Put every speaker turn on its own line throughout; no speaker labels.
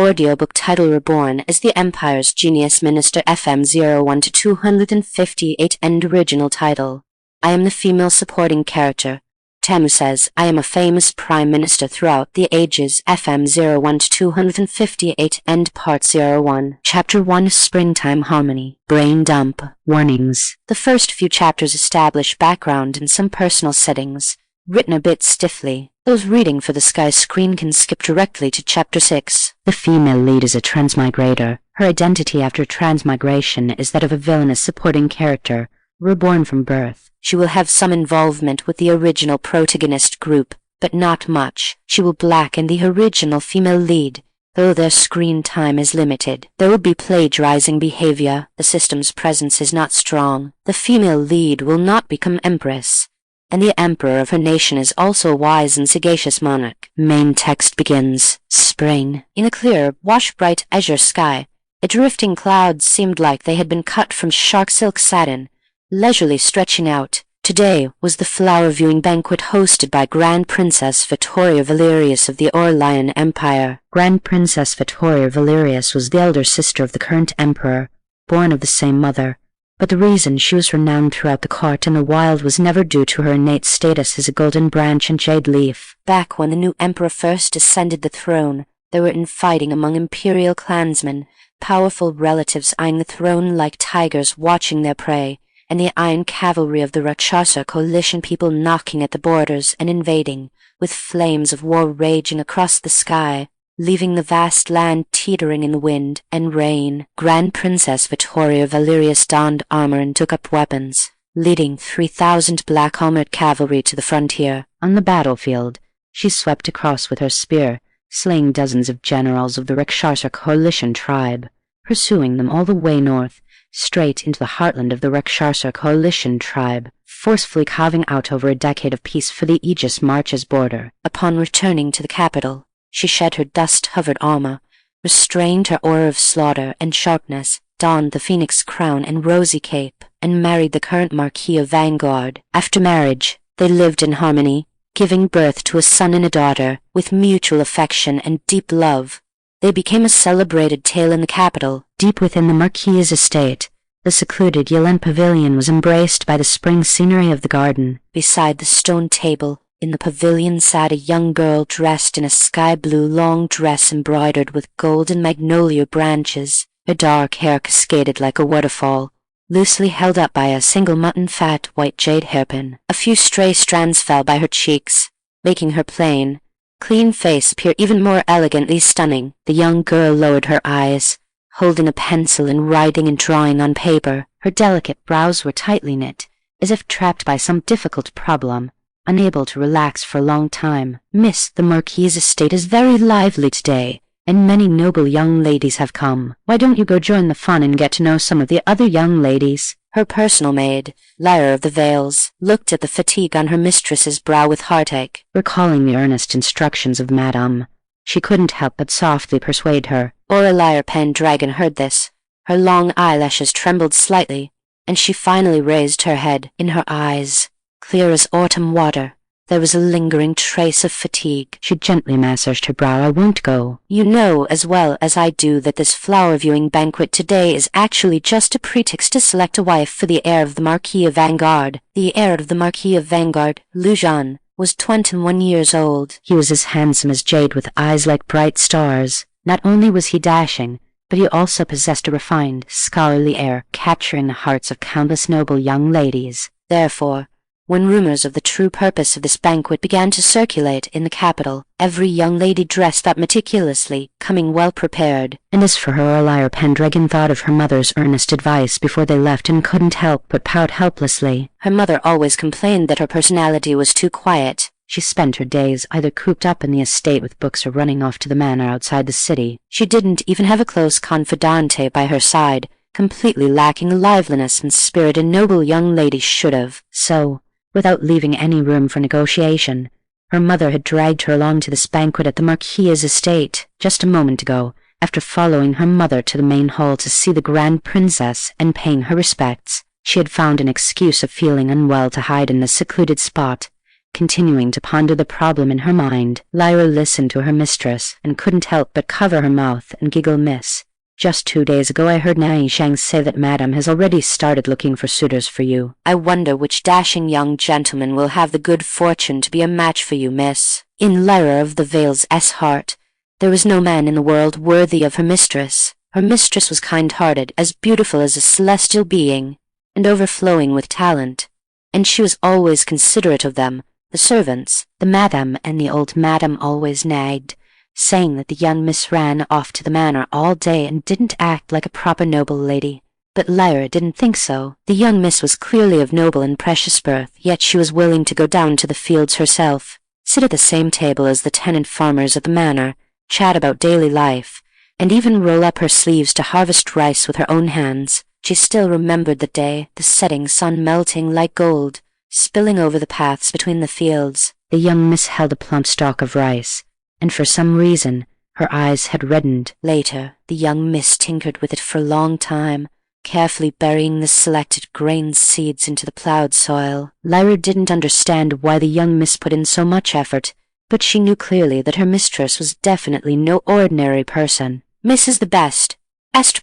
Audiobook title Reborn is the Empire's Genius Minister FM 01 to 258 End original title. I am the female supporting character. Temu says, I am a famous Prime Minister throughout the ages. FM 01 to 258 End Part 01. Chapter 1 Springtime Harmony. Brain Dump. Warnings. The first few chapters establish background and some personal settings, written a bit stiffly. Those reading for the Sky screen can skip directly to Chapter 6. The female lead is a transmigrator. Her identity after transmigration is that of a villainous supporting character, reborn from birth. She will have some involvement with the original protagonist group, but not much. She will blacken the original female lead, though their screen time is limited. There will be plagiarizing behavior. The system's presence is not strong. The female lead will not become empress, and the emperor of her nation is also a wise and sagacious monarch. Main text begins. Spring. In a clear, wash-bright azure sky, the drifting clouds seemed like they had been cut from shark silk satin, leisurely stretching out. Today was the flower viewing banquet hosted by Grand Princess Victoria Valerius of the Aurelian Empire. Grand Princess Victoria Valerius was the elder sister of the current emperor, born of the same mother. But the reason she was renowned throughout the court and the wild was never due to her innate status as a golden branch and jade leaf. Back when the new emperor first ascended the throne, there were infighting among imperial clansmen, powerful relatives eyeing the throne like tigers watching their prey, and the iron cavalry of the Rakshasa coalition people knocking at the borders and invading, with flames of war raging across the sky, leaving the vast land teetering in the wind and rain. Grand Princess Victoria Valerius donned armor and took up weapons, leading 3,000 black-armored cavalry to the frontier. On the battlefield, she swept across with her spear, slaying dozens of generals of the Rakshasa coalition tribe, pursuing them all the way north, straight into the heartland of the Rakshasa coalition tribe, forcefully carving out over a decade of peace for the Aegis March's border. Upon returning to the capital, she shed her dust-covered armor, restrained her aura of slaughter and sharpness, donned the phoenix crown and rosy cape, and married the current Marquis of Vanguard. After marriage, they lived in harmony, giving birth to a son and a daughter, with mutual affection and deep love. They became a celebrated tale in the capital. Deep within the Marquis's estate, the secluded Yellen Pavilion was embraced by the spring scenery of the garden. Beside the stone table, in the pavilion sat a young girl dressed in a sky-blue long dress embroidered with gold and magnolia branches. Her dark hair cascaded like a waterfall, loosely held up by a single mutton-fat white jade hairpin. A few stray strands fell by her cheeks, making her plain, clean face appear even more elegantly stunning. The young girl lowered her eyes, holding a pencil and writing and drawing on paper. Her delicate brows were tightly knit, as if trapped by some difficult problem, unable to relax for a long time. Miss, the Marquis's estate is very lively today, and many noble young ladies have come. Why don't you go join the fun and get to know some of the other young ladies? Her personal maid, Lyra of the Vales, looked at the fatigue on her mistress's brow with heartache. Recalling the earnest instructions of Madame, she couldn't help but softly persuade her. Aurelia PenDragon heard this. Her long eyelashes trembled slightly, and she finally raised her head. In her eyes, clear as autumn water, there was a lingering trace of fatigue. She gently massaged her brow. I won't go. You know as well as I do that this flower-viewing banquet today is actually just a pretext to select a wife for the heir of the Marquis of Vanguard. The heir of the Marquis of Vanguard, Lujan, was 21 years old. He was as handsome as jade with eyes like bright stars. Not only was he dashing, but he also possessed a refined, scholarly air, capturing the hearts of countless noble young ladies. Therefore, when rumors of the true purpose of this banquet began to circulate in the capital, every young lady dressed up meticulously, coming well prepared. And as for her, Aurelia PenDragon thought of her mother's earnest advice before they left and couldn't help but pout helplessly. Her mother always complained that her personality was too quiet. She spent her days either cooped up in the estate with books or running off to the manor outside the city. She didn't even have a close confidante by her side, completely lacking the liveliness and spirit a noble young lady should have. So, without leaving any room for negotiation, her mother had dragged her along to this banquet at the Marquis's estate. Just a moment ago, after following her mother to the main hall to see the Grand Princess and paying her respects, she had found an excuse of feeling unwell to hide in this secluded spot, Continuing to ponder the problem in her mind, Lyra listened to her mistress and couldn't help but cover her mouth and giggle. Miss, just 2 days ago I heard Nai Shang say that Madame has already started looking for suitors for you. I wonder which dashing young gentleman will have the good fortune to be a match for you, miss. In Lyra of the Vale's heart, there was no man in the world worthy of her mistress. Her mistress was kind-hearted, as beautiful as a celestial being, and overflowing with talent, and she was always considerate of them. The servants, the madam and the old madam always nagged, saying that the young miss ran off to the manor all day and didn't act like a proper noble lady. But Lyra didn't think so. The young miss was clearly of noble and precious birth, yet she was willing to go down to the fields herself, sit at the same table as the tenant farmers at the manor, chat about daily life, and even roll up her sleeves to harvest rice with her own hands. She still remembered the day, the setting sun melting like gold, spilling over the paths between the fields. The young miss held a plump stalk of rice, and for some reason her eyes had reddened. Later, the young miss tinkered with it for a long time, carefully burying the selected grain seeds into the plowed soil. Lyra didn't understand why the young miss put in so much effort, but she knew clearly that her mistress was definitely no ordinary person. Miss is the best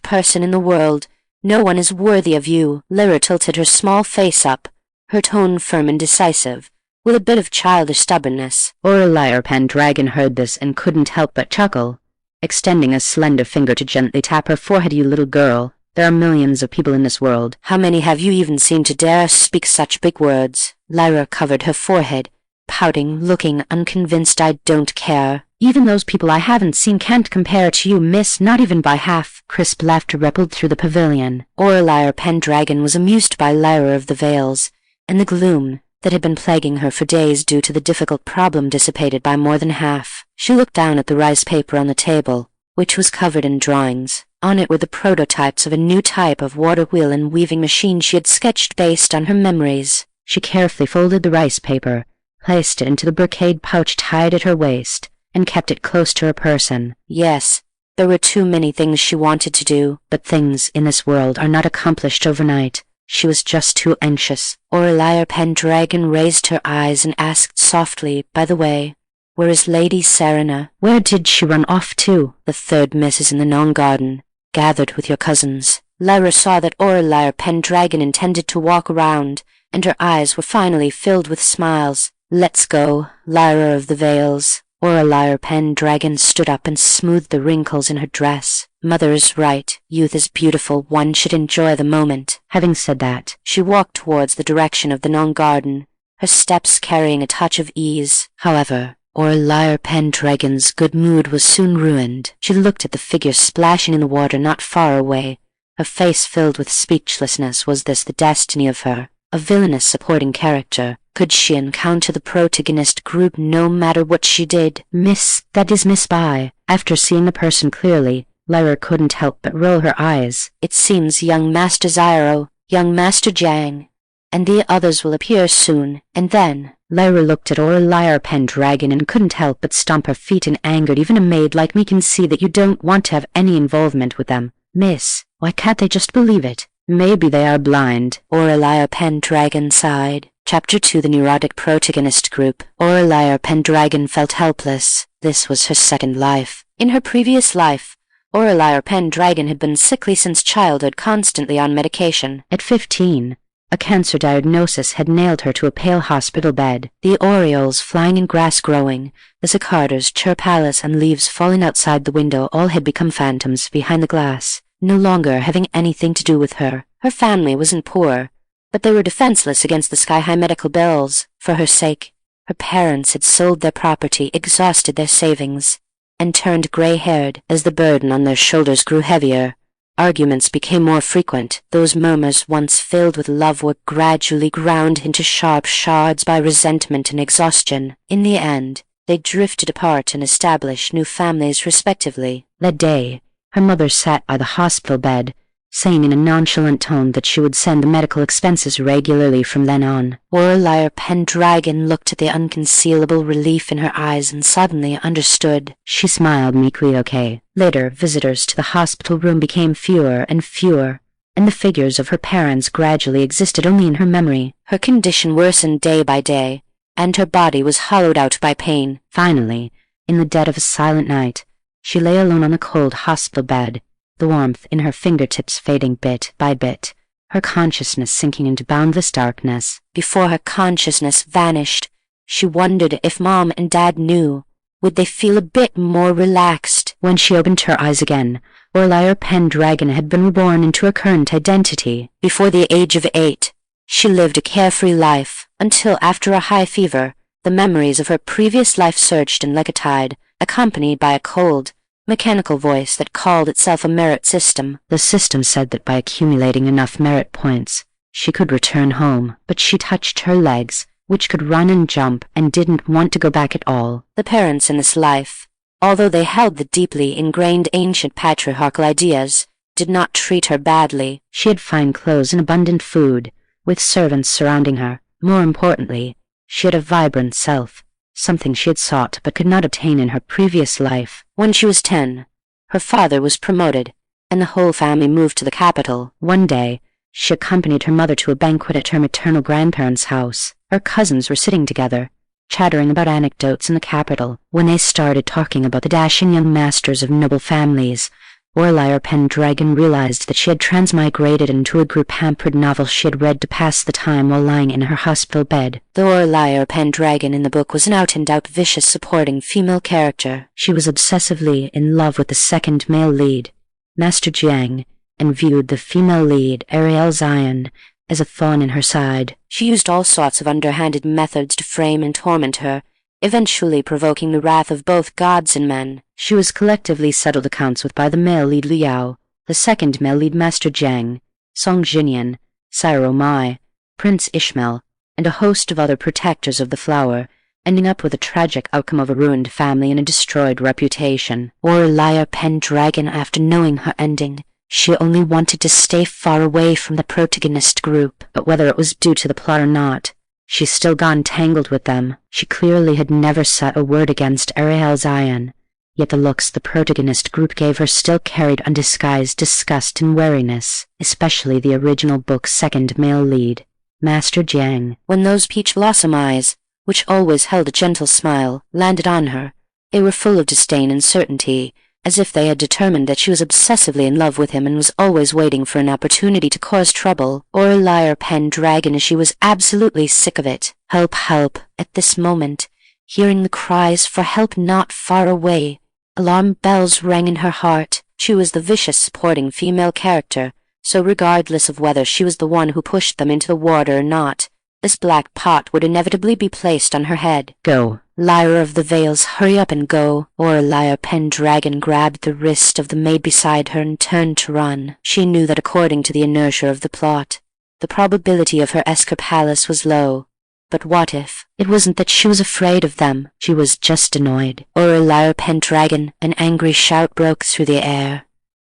person in the world. No one is worthy of you. Lyra tilted her small face up, her tone firm and decisive, with a bit of childish stubbornness. Aurelia PenDragon heard this and couldn't help but chuckle, extending a slender finger to gently tap her forehead. You little girl, there are millions of people in this world. How many have you even seen to dare speak such big words? Lyra covered her forehead, pouting, looking unconvinced. I don't care. Even those people I haven't seen can't compare to you, miss, not even by half. Crisp laughter rippled through the pavilion. Aurelia PenDragon was amused by Lyra of the Vales, and the gloom that had been plaguing her for days due to the difficult problem dissipated by more than half. She looked down at the rice paper on the table, which was covered in drawings. On it were the prototypes of a new type of water wheel and weaving machine she had sketched based on her memories. She carefully folded the rice paper, placed it into the brocade pouch tied at her waist, and kept it close to her person. Yes, there were too many things she wanted to do, but things in this world are not accomplished overnight. She was just too anxious. Aurelia PenDragon raised her eyes and asked softly, by the way, where is Lady Serena? Where did she run off to? The third miss is in the non-garden, gathered with your cousins. Lyra saw that Aurelia PenDragon intended to walk around, and her eyes were finally filled with smiles. Let's go, Lyra of the Vales. Aurelia PenDragon stood up and smoothed the wrinkles in her dress. Mother is right. Youth is beautiful. One should enjoy the moment. Having said that, she walked towards the direction of the non-garden, her steps carrying a touch of ease. However, Aurelia PenDragon's good mood was soon ruined. She looked at the figure splashing in the water not far away, her face filled with speechlessness. Was this the destiny of her, a villainous supporting character? Could she encounter the protagonist group no matter what she did? Miss Bai. After seeing the person clearly, Lyra couldn't help but roll her eyes. It seems young Master Zyro, young Master Jang, and the others will appear soon, and then... Lyra looked at Aurelia PenDragon and couldn't help but stomp her feet in anger. Even a maid like me can see that you don't want to have any involvement with them. Miss, why can't they just believe it? Maybe they are blind. Aurelia PenDragon sighed. Chapter 2. The neurotic protagonist group. Aurelia PenDragon felt helpless. This was her second life. In her previous life, Aurelia PenDragon had been sickly since childhood, constantly on medication. At 15, a cancer diagnosis had nailed her to a pale hospital bed. The orioles flying in grass growing, the cicadas chirp Alice, and leaves falling outside the window all had become phantoms behind the glass, no longer having anything to do with her. Her family wasn't poor, but they were defenseless against the sky-high medical bills. For her sake, her parents had sold their property, exhausted their savings, and turned gray-haired. As the burden on their shoulders grew heavier, arguments became more frequent. Those murmurs once filled with love were gradually ground into sharp shards by resentment and exhaustion. In the end, they drifted apart and established new families respectively. That day, her mother sat by the hospital bed, saying in a nonchalant tone that she would send the medical expenses regularly from then on. Aurelia PenDragon looked at the unconcealable relief in her eyes and suddenly understood. She smiled meekly. Okay. Later, visitors to the hospital room became fewer and fewer, and the figures of her parents gradually existed only in her memory. Her condition worsened day by day, and her body was hollowed out by pain.
Finally, in the dead of a silent night, she lay alone on the cold hospital bed, the warmth in her fingertips fading bit by bit, her consciousness sinking into boundless darkness.
Before her consciousness vanished, she wondered if Mom and Dad knew. Would they feel a bit more relaxed?
When she opened her eyes again, Aurelia PenDragon had been reborn into her current identity.
Before the age of 8, she lived a carefree life, until after a high fever, the memories of her previous life surged in like a tide, accompanied by a cold, mechanical voice that called itself a merit system.
The system said that by accumulating enough merit points, she could return home, but she touched her legs, which could run and jump, and didn't want to go back at all.
The parents in this life, although they held the deeply ingrained ancient patriarchal ideas, did not treat her badly.
She had fine clothes and abundant food, with servants surrounding her. More importantly, she had a vibrant self, something she had sought but could not obtain in her previous life.
When she was 10, her father was promoted, and the whole family moved to the capital.
One day, she accompanied her mother to a banquet at her maternal grandparents' house. Her cousins were sitting together, chattering about anecdotes in the capital. When they started talking about the dashing young masters of noble families, Aurelia PenDragon realized that she had transmigrated into a group-pampered novel she had read to pass the time while lying in her hospital bed.
The Aurelia PenDragon in the book was an out-and-out vicious supporting female character.
She was obsessively in love with the second male lead, Master Jiang, and viewed the female lead, Ariel Zion, as a thorn in her side.
She used all sorts of underhanded methods to frame and torment her, eventually provoking the wrath of both gods and men.
She was collectively settled accounts with by the male lead Liao, the second male lead Master Jiang, Song Jinian, Siro Mai, Prince Ishmael, and a host of other protectors of the flower, ending up with a tragic outcome of a ruined family and a destroyed reputation.
Aurelia PenDragon, after knowing her ending, she only wanted to stay far away from the protagonist group.
But whether it was due to the plot or not, she still got entangled with them. She clearly had never said a word against Ariel Zion, yet the looks the protagonist group gave her still carried undisguised disgust and wariness, especially the original book's second male lead, Master Jiang.
When those peach blossom eyes, which always held a gentle smile, landed on her, they were full of disdain and certainty, as if they had determined that she was obsessively in love with him and was always waiting for an opportunity to cause trouble. Aurelia PenDragon, as she was absolutely sick of it. Help, help! At this moment, hearing the cries for help not far away, alarm bells rang in her heart. She was the vicious supporting female character, so regardless of whether she was the one who pushed them into the water or not, this black pot would inevitably be placed on her head.
Go.
Lyra of the Veils, hurry up and go. Aurelia PenDragon grabbed the wrist of the maid beside her and turned to run. She knew that according to the inertia of the plot, the probability of her escapade was low. But what if? It wasn't that she was afraid of them. She was just annoyed. Aurelia PenDragon, an angry shout broke through the air,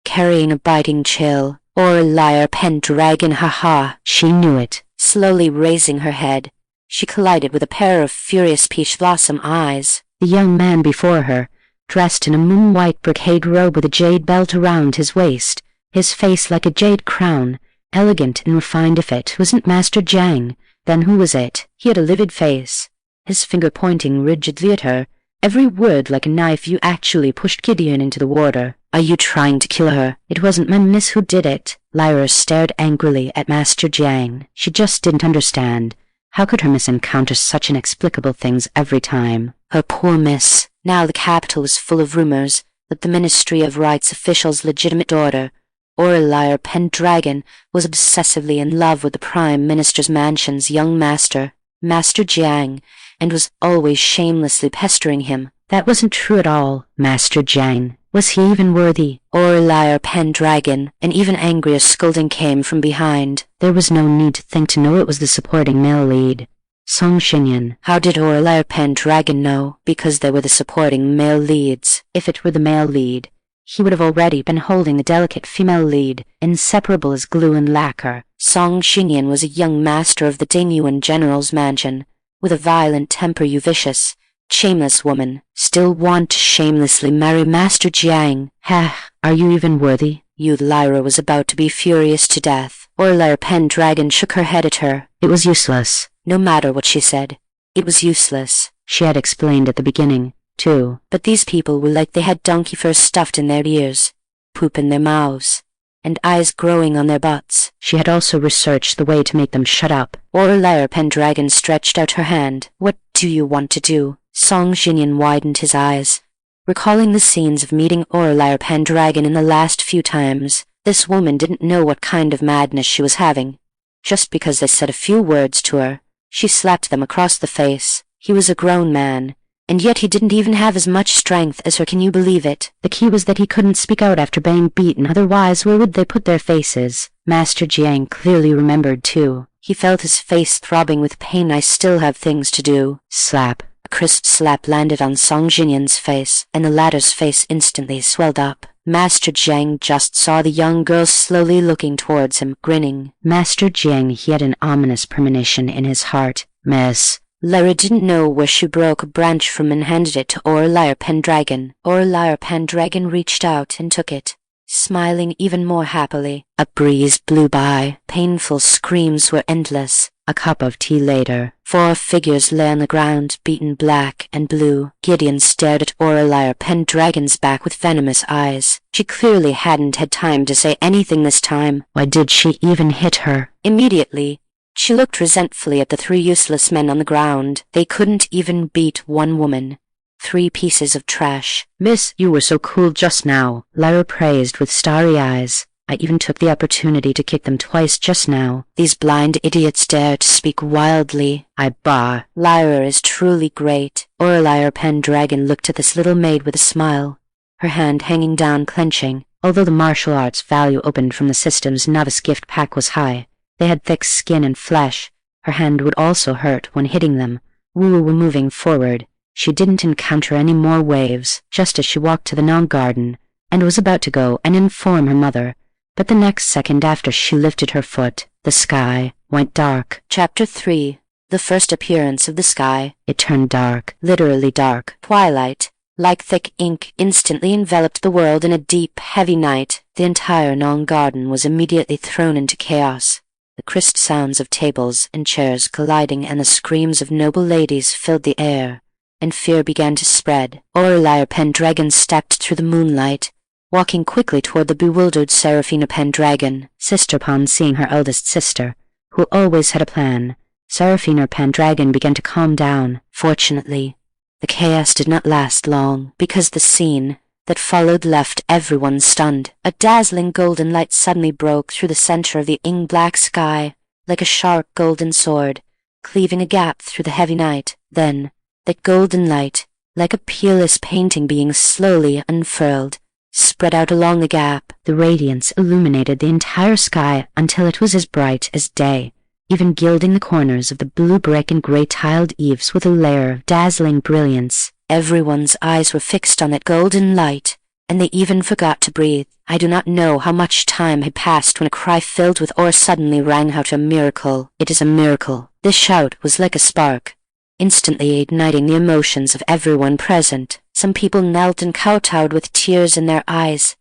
carrying a biting chill. Aurelia PenDragon, ha-ha!
She knew it.
Slowly raising her head, she collided with a pair of furious peach blossom eyes.
The young man before her, dressed in a moon-white brocade robe with a jade belt around his waist, his face like a jade crown, elegant and refined. If it wasn't Master Jiang, then who was it? He had a livid face, his finger pointing rigidly at her, every word like a knife. You actually pushed Gideon into the water.
Are you trying to kill her?
It wasn't my miss who did it. Lyra stared angrily at Master Jiang. She just didn't understand. How could her miss encounter such inexplicable things every time?
Her poor miss. Now the capital was full of rumors that the Ministry of Rights official's legitimate daughter, Aurelia PenDragon, was obsessively in love with the Prime Minister's mansion's young master, Master Jiang, and was always shamelessly pestering him.
That wasn't true at all. Master Jiang. Was he even worthy?
Aurelia PenDragon, an even angrier scolding came from behind.
There was no need to think to know it was the supporting male lead, Song Jinian.
How did Aurelia PenDragon know? Because they were the supporting male leads.
If it were the male lead, he would have already been holding the delicate female lead, inseparable as glue and lacquer.
Song Jinian was a young master of the Daenyuan general's mansion, with a violent temper. You vicious, shameless woman, still want to shamelessly marry Master Jiang.
Ha! Are you even worthy?
You. Lyra was about to be furious to death. Aurelia PenDragon shook her head at her.
It was useless.
No matter what she said, It was useless.
She had explained at the beginning, too.
But these people were like they had donkey fur stuffed in their ears, poop in their mouths, and eyes growing on their butts.
She had also researched the way to make them shut up.
Aurelia PenDragon stretched out her hand. What do you want to do? Song Jinyan widened his eyes, recalling the scenes of meeting Aurelia PenDragon in the last few times. This woman didn't know what kind of madness she was having. Just because they said a few words to her, she slapped them across the face. He was a grown man, and yet he didn't even have as much strength as her. Can you believe it?
The key was that he couldn't speak out after being beaten, otherwise where would they put their faces? Master Jiang clearly remembered too.
He felt his face throbbing with pain. I still have things to do.
Slap.
A crisp slap landed on Song Jinyan's face, and the latter's face instantly swelled up. Master Jiang just saw the young girl slowly looking towards him, grinning.
Master Jiang, he had an ominous premonition in his heart. Miss.
Lara didn't know where she broke a branch from and handed it to Aurelia PenDragon. Aurelia PenDragon reached out and took it, smiling even more happily.
A breeze blew by.
Painful screams were endless.
A cup of tea later.
4 figures lay on the ground, beaten black and blue. Gideon stared at Aurelia PenDragon's back with venomous eyes. She clearly hadn't had time to say anything this time.
Why did she even hit her?
Immediately, she looked resentfully at the 3 useless men on the ground. They couldn't even beat one woman. 3 pieces of trash.
Miss, you were so cool just now, Lyra praised with starry eyes. I even took the opportunity to kick them twice just now.
These blind idiots dare to speak wildly.
Bah.
Lyra is truly great. Aurelia PenDragon looked at this little maid with a smile, her hand hanging down clenching.
Although the martial arts value opened from the system's novice gift pack was high, they had thick skin and flesh. Her hand would also hurt when hitting them. Wu were moving forward. She didn't encounter any more waves, just as she walked to the Nong garden, and was about to go and inform her mother. But the next second after she lifted her foot, the sky went dark.
Chapter 3. The first appearance of the sky.
It turned dark,
literally dark. Twilight, like thick ink, instantly enveloped the world in a deep, heavy night. The entire Nong garden was immediately thrown into chaos. The crisp sounds of tables and chairs colliding and the screams of noble ladies filled the air, and fear began to spread. Aurelia PenDragon stepped through the moonlight, walking quickly toward the bewildered Seraphina PenDragon.
Sister upon seeing her eldest sister, who always had a plan, Seraphina PenDragon began to calm down.
Fortunately, the chaos did not last long, because the scene that followed left everyone stunned. A dazzling golden light suddenly broke through the center of the ink-black sky, like a sharp golden sword, cleaving a gap through the heavy night. Then, that golden light, like a peerless painting being slowly unfurled, spread out along the gap.
The radiance illuminated the entire sky until it was as bright as day, even gilding the corners of the blue brick and gray-tiled eaves with a layer of dazzling brilliance.
Everyone's eyes were fixed on that golden light, and they even forgot to breathe. I do not know how much time had passed when a cry filled with awe suddenly rang out. A miracle. It is a miracle. This shout was like a spark, instantly igniting the emotions of everyone present. Some people knelt and kowtowed with tears in their eyes,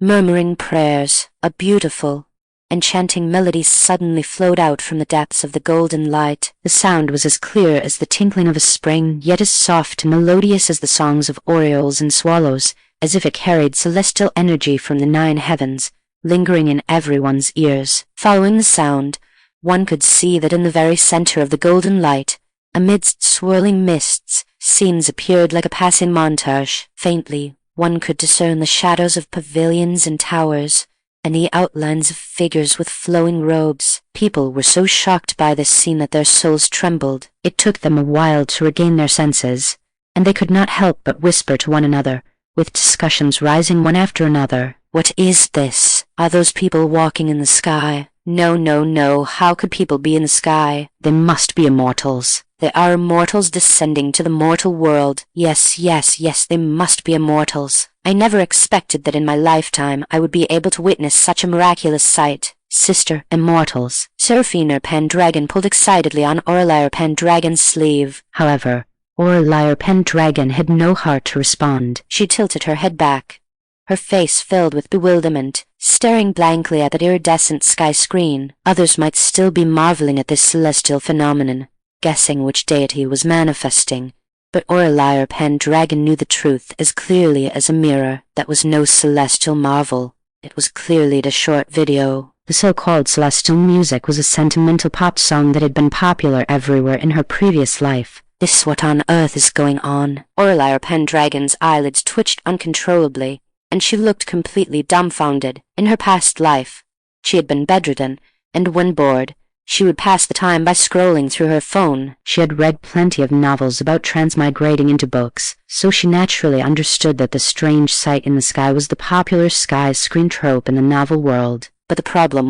murmuring prayers. A beautiful, enchanting melody suddenly flowed out from the depths of the golden light.
The sound was as clear as the tinkling of a spring, yet as soft and melodious as the songs of orioles and swallows, as if it carried celestial energy from the 9 heavens, lingering in everyone's ears. Following the sound, one could see that in the very center of the golden light, amidst swirling mists, scenes appeared like a passing montage. Faintly, one could discern the shadows of pavilions and towers, and the outlines of figures with flowing robes. People were so shocked by this scene that their souls trembled. It took them a while to regain their senses, and they could not help but whisper to one another, with discussions rising one after another.
What is this? Are those people walking in the sky? No, no, no. How could people be in the sky?
They must be immortals.
They are immortals descending to the mortal world. Yes, yes, yes, they must be immortals. I never expected that in my lifetime I would be able to witness such a miraculous sight.
Sister, immortals.
Seraphina PenDragon pulled excitedly on Aurelia PenDragon's sleeve.
However, Aurelia PenDragon had no heart to respond.
She tilted her head back, her face filled with bewilderment, staring blankly at that iridescent sky screen. Others might still be marveling at this celestial phenomenon, guessing which deity was manifesting, but Aurelia PenDragon knew the truth as clearly as a mirror. That was no celestial marvel. It was clearly a short video.
The so-called celestial music was a sentimental pop song that had been popular everywhere in her previous life.
This what on earth is going on? Aurelia PenDragon's eyelids twitched uncontrollably, and she looked completely dumbfounded. In her past life, she had been bedridden, and when bored, she would pass the time by scrolling through her phone.
She had read plenty of novels about transmigrating into books, so she naturally understood that the strange sight in the sky was the popular sky screen trope in the novel world.
But the problem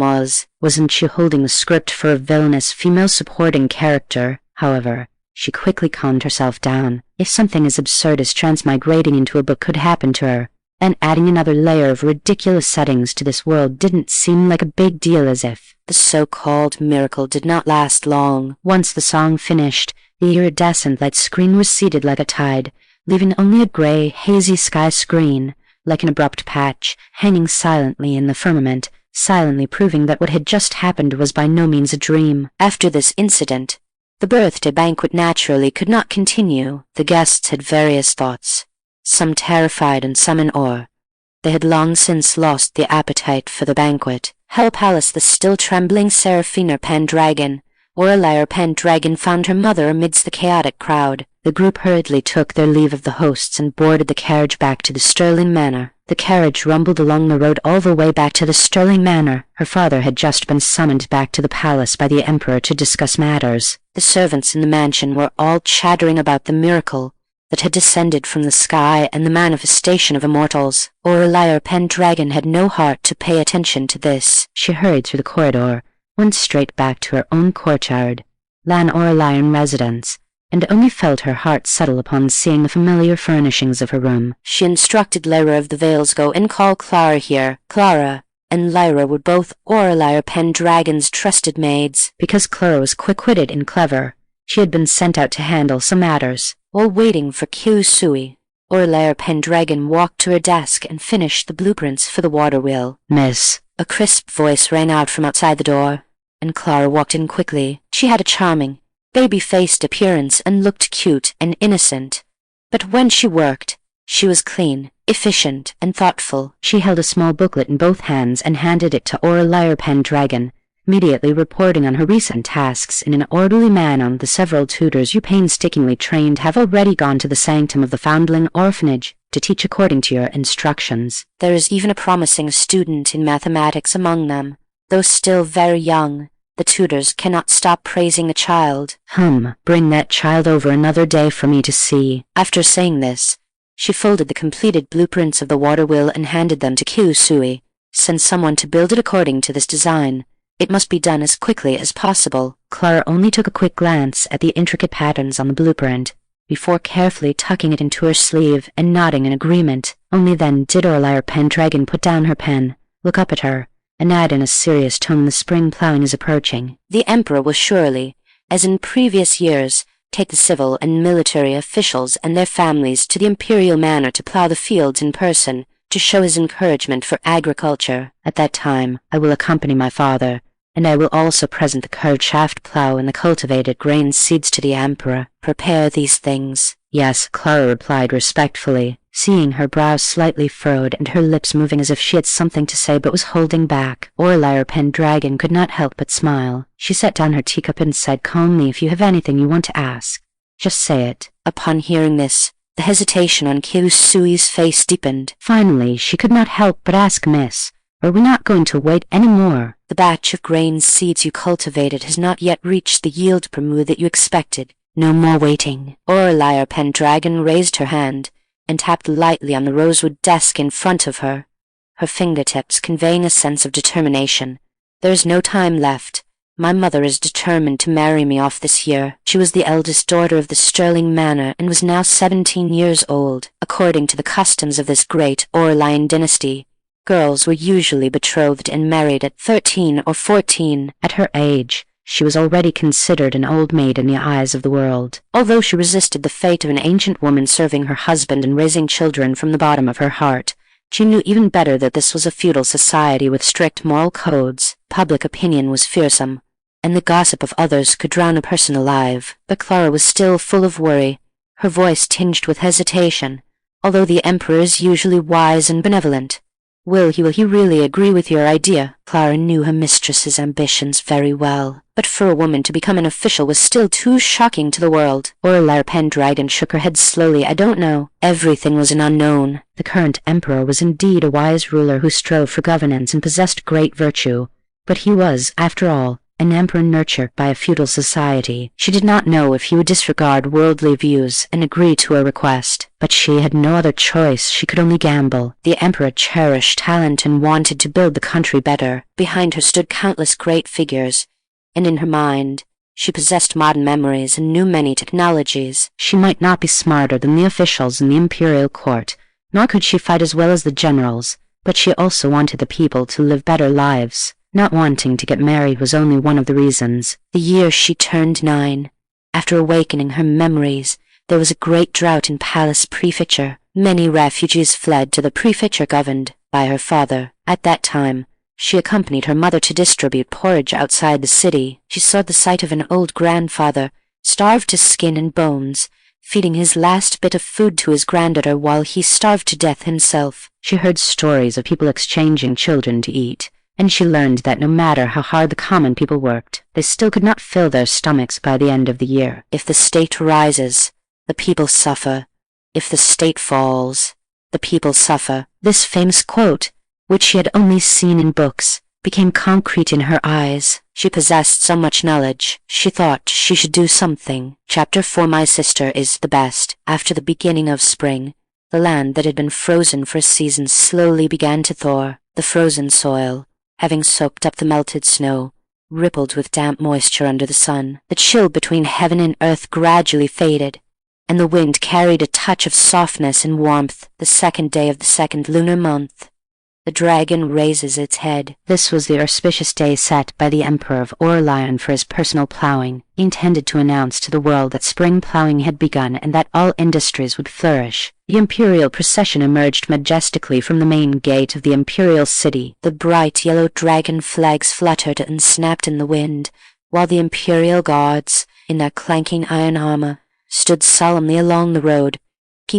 wasn't she holding the script for a villainous female supporting character? However, she quickly calmed herself down. If something as absurd as transmigrating into a book could happen to her, and adding another layer of ridiculous settings to this world didn't seem like a big deal, as if
the so-called miracle did not last long.
Once the song finished, the iridescent light screen receded like a tide, leaving only a gray, hazy sky screen, like an abrupt patch, hanging silently in the firmament, silently proving that what had just happened was by no means a dream.
After this incident, the birthday banquet naturally could not continue. The guests had various thoughts, some terrified and some in awe. They had long since lost the appetite for the banquet. Hell Palace. The still trembling Seraphina PenDragon, Aurelia PenDragon, found her mother amidst the chaotic crowd.
The group hurriedly took their leave of the hosts and boarded the carriage back to the Sterling Manor. The carriage rumbled along the road all the way back to the Sterling Manor. Her father had just been summoned back to the palace by the Emperor to discuss matters.
The servants in the mansion were all chattering about the miracle that had descended from the sky and the manifestation of immortals. Aurelia PenDragon had no heart to pay attention to this.
She hurried through the corridor, went straight back to her own courtyard, Lan Aurelian residence, and only felt her heart settle upon seeing the familiar furnishings of her room.
She instructed Lyra of the Veils, go and call Clara here. Clara and Lyra were both Aurelia PenDragon's trusted maids.
Because Clara was quick-witted and clever, she had been sent out to handle some matters.
While waiting for Kyusui, Aurelia PenDragon walked to her desk and finished the blueprints for the water wheel.
"Miss,"
a crisp voice rang out from outside the door, and Clara walked in quickly. She had a charming, baby-faced appearance and looked cute and innocent, but when she worked, she was clean, efficient, and thoughtful.
She held a small booklet in both hands and handed it to Aurelia PenDragon, immediately reporting on her recent tasks in an orderly manner. The several tutors you painstakingly trained have already gone to the sanctum of the foundling orphanage to teach according to your instructions.
There is even a promising student in mathematics among them, though still very young. The tutors cannot stop praising the child.
Bring that child over another day for me to see.
After saying this, she folded the completed blueprints of the water wheel and handed them to Kyusui. Send someone to build it according to this design. It must be done as quickly as possible.
Clara only took a quick glance at the intricate patterns on the blueprint, before carefully tucking it into her sleeve and nodding in agreement. Only then did Aurelia PenDragon put down her pen, look up at her, and add in a serious tone, "The spring plowing is approaching.
The Emperor will surely, as in previous years, take the civil and military officials and their families to the imperial manor to plow the fields in person, to show his encouragement for agriculture.
At that time, I will accompany my father, and I will also present the Curved-Shaft Plow and the cultivated grain seeds to the Emperor."
"Prepare these things."
"Yes," Clara replied respectfully, seeing her brows slightly furrowed and her lips moving as if she had something to say but was holding back. Aurelia PenDragon could not help but smile. She set down her teacup and said calmly, "If you have anything you want to ask, just say it."
Upon hearing this, the hesitation on Kyusui's face deepened.
Finally, she could not help but ask, "Miss, are we not going to wait any more?"
"The batch of grain seeds you cultivated has not yet reached the yield per moo that you expected. No more waiting." Aurelia PenDragon raised her hand and tapped lightly on the rosewood desk in front of her, her fingertips conveying a sense of determination. "There is no time left. My mother is determined to marry me off this year." She was the eldest daughter of the Sterling Manor and was now 17 years old. According to the customs of this great Aurelian dynasty, girls were usually betrothed and married at 13 or 14.
At her age, she was already considered an old maid in the eyes of the world.
Although she resisted the fate of an ancient woman serving her husband and raising children from the bottom of her heart, she knew even better that this was a feudal society with strict moral codes. Public opinion was fearsome. and the gossip of others could drown a person alive. But Clara was still full of worry, her voice tinged with hesitation. Although the Emperor is usually wise and benevolent, will he really agree with your idea? Clara knew her mistress's ambitions very well, but for a woman to become an official was still too shocking to the world.
Aurelia PenDragon shook her head slowly. I don't know.
Everything was an unknown.
The current emperor was indeed a wise ruler who strove for governance and possessed great virtue, but he was, after all, an emperor nurtured by a feudal society. She did not know if he would disregard worldly views and agree to her request, but she had no other choice. She could only gamble. The emperor cherished talent and wanted to build the country better. Behind her stood countless great figures, and in her mind she possessed modern memories and knew many technologies. She might not be smarter than the officials in the imperial court, nor could she fight as well as the generals, but she also wanted the people to live better lives. Not wanting to get married was only one of the reasons.
The year she turned 9, after awakening her memories, there was a great drought in Palace Prefecture. Many refugees fled to the prefecture governed by her father. At that time, she accompanied her mother to distribute porridge outside the city. She saw the sight of an old grandfather, starved to skin and bones, feeding his last bit of food to his granddaughter while he starved to death himself.
She heard stories of people exchanging children to eat, and she learned that no matter how hard the common people worked, they still could not fill their stomachs by the end of the year.
If the state rises, the people suffer. If the state falls, the people suffer.
This famous quote, which she had only seen in books, became concrete in her eyes.
She possessed so much knowledge. She thought she should do something. Chapter 4. My sister is the best. After the beginning of spring, the land that had been frozen for a season slowly began to thaw. The frozen soil, having soaked up the melted snow, rippled with damp moisture under the sun. The chill between heaven and earth gradually faded, and the wind carried a touch of softness and warmth. The second day of the second lunar month, the dragon raises its head.
This was the auspicious day set by the Emperor of Aurelian for his personal plowing, intended to announce to the world that spring plowing had begun and that all industries would flourish. The imperial procession emerged majestically from the main gate of the imperial city.
The bright yellow dragon flags fluttered and snapped in the wind, while the imperial guards, in their clanking iron armor, stood solemnly along the road.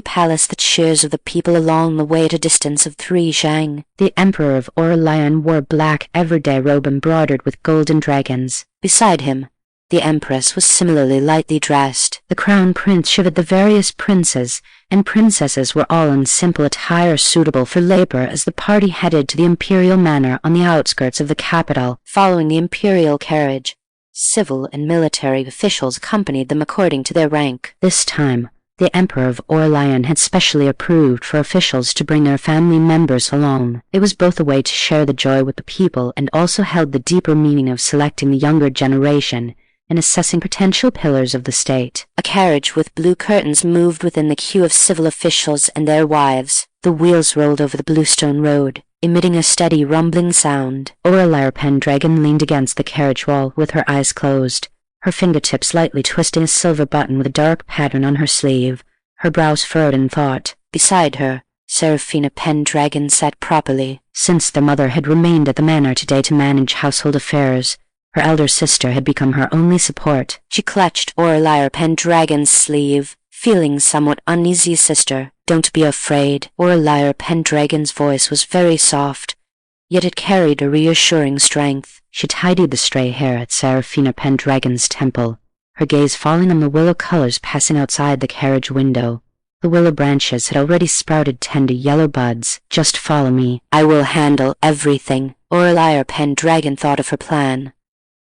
Palace the cheers of the people along the way at a distance of 3 zhang.
The Emperor of Aurelian wore black everyday robe embroidered with golden dragons.
Beside him, the Empress was similarly lightly dressed.
The Crown Prince shivered the various princes and princesses were all in simple attire suitable for labor as the party headed to the imperial manor on the outskirts of the capital.
Following the imperial carriage, civil and military officials accompanied them according to their rank.
This time, the Emperor of Aurelian had specially approved for officials to bring their family members along. It was both a way to share the joy with the people and also held the deeper meaning of selecting the younger generation and assessing potential pillars of the state.
A carriage with blue curtains moved within the queue of civil officials and their wives.
The wheels rolled over the bluestone road, emitting a steady rumbling sound. Aurelia PenDragon leaned against the carriage wall with her eyes closed, her fingertips lightly twisting a silver button with a dark pattern on her sleeve, her brows furrowed in thought.
Beside her, Seraphina PenDragon sat properly.
Since their mother had remained at the manor today to manage household affairs, her elder sister had become her only support.
She clutched Aurelia PenDragon's sleeve, feeling somewhat uneasy. Sister, don't be afraid.
Aurelia PenDragon's voice was very soft, yet it carried a reassuring strength. She tidied the stray hair at Seraphina PenDragon's temple, her gaze falling on the willow colors passing outside the carriage window. The willow branches had already sprouted tender yellow buds. Just follow me.
I will handle everything. Aurelia PenDragon thought of her plan.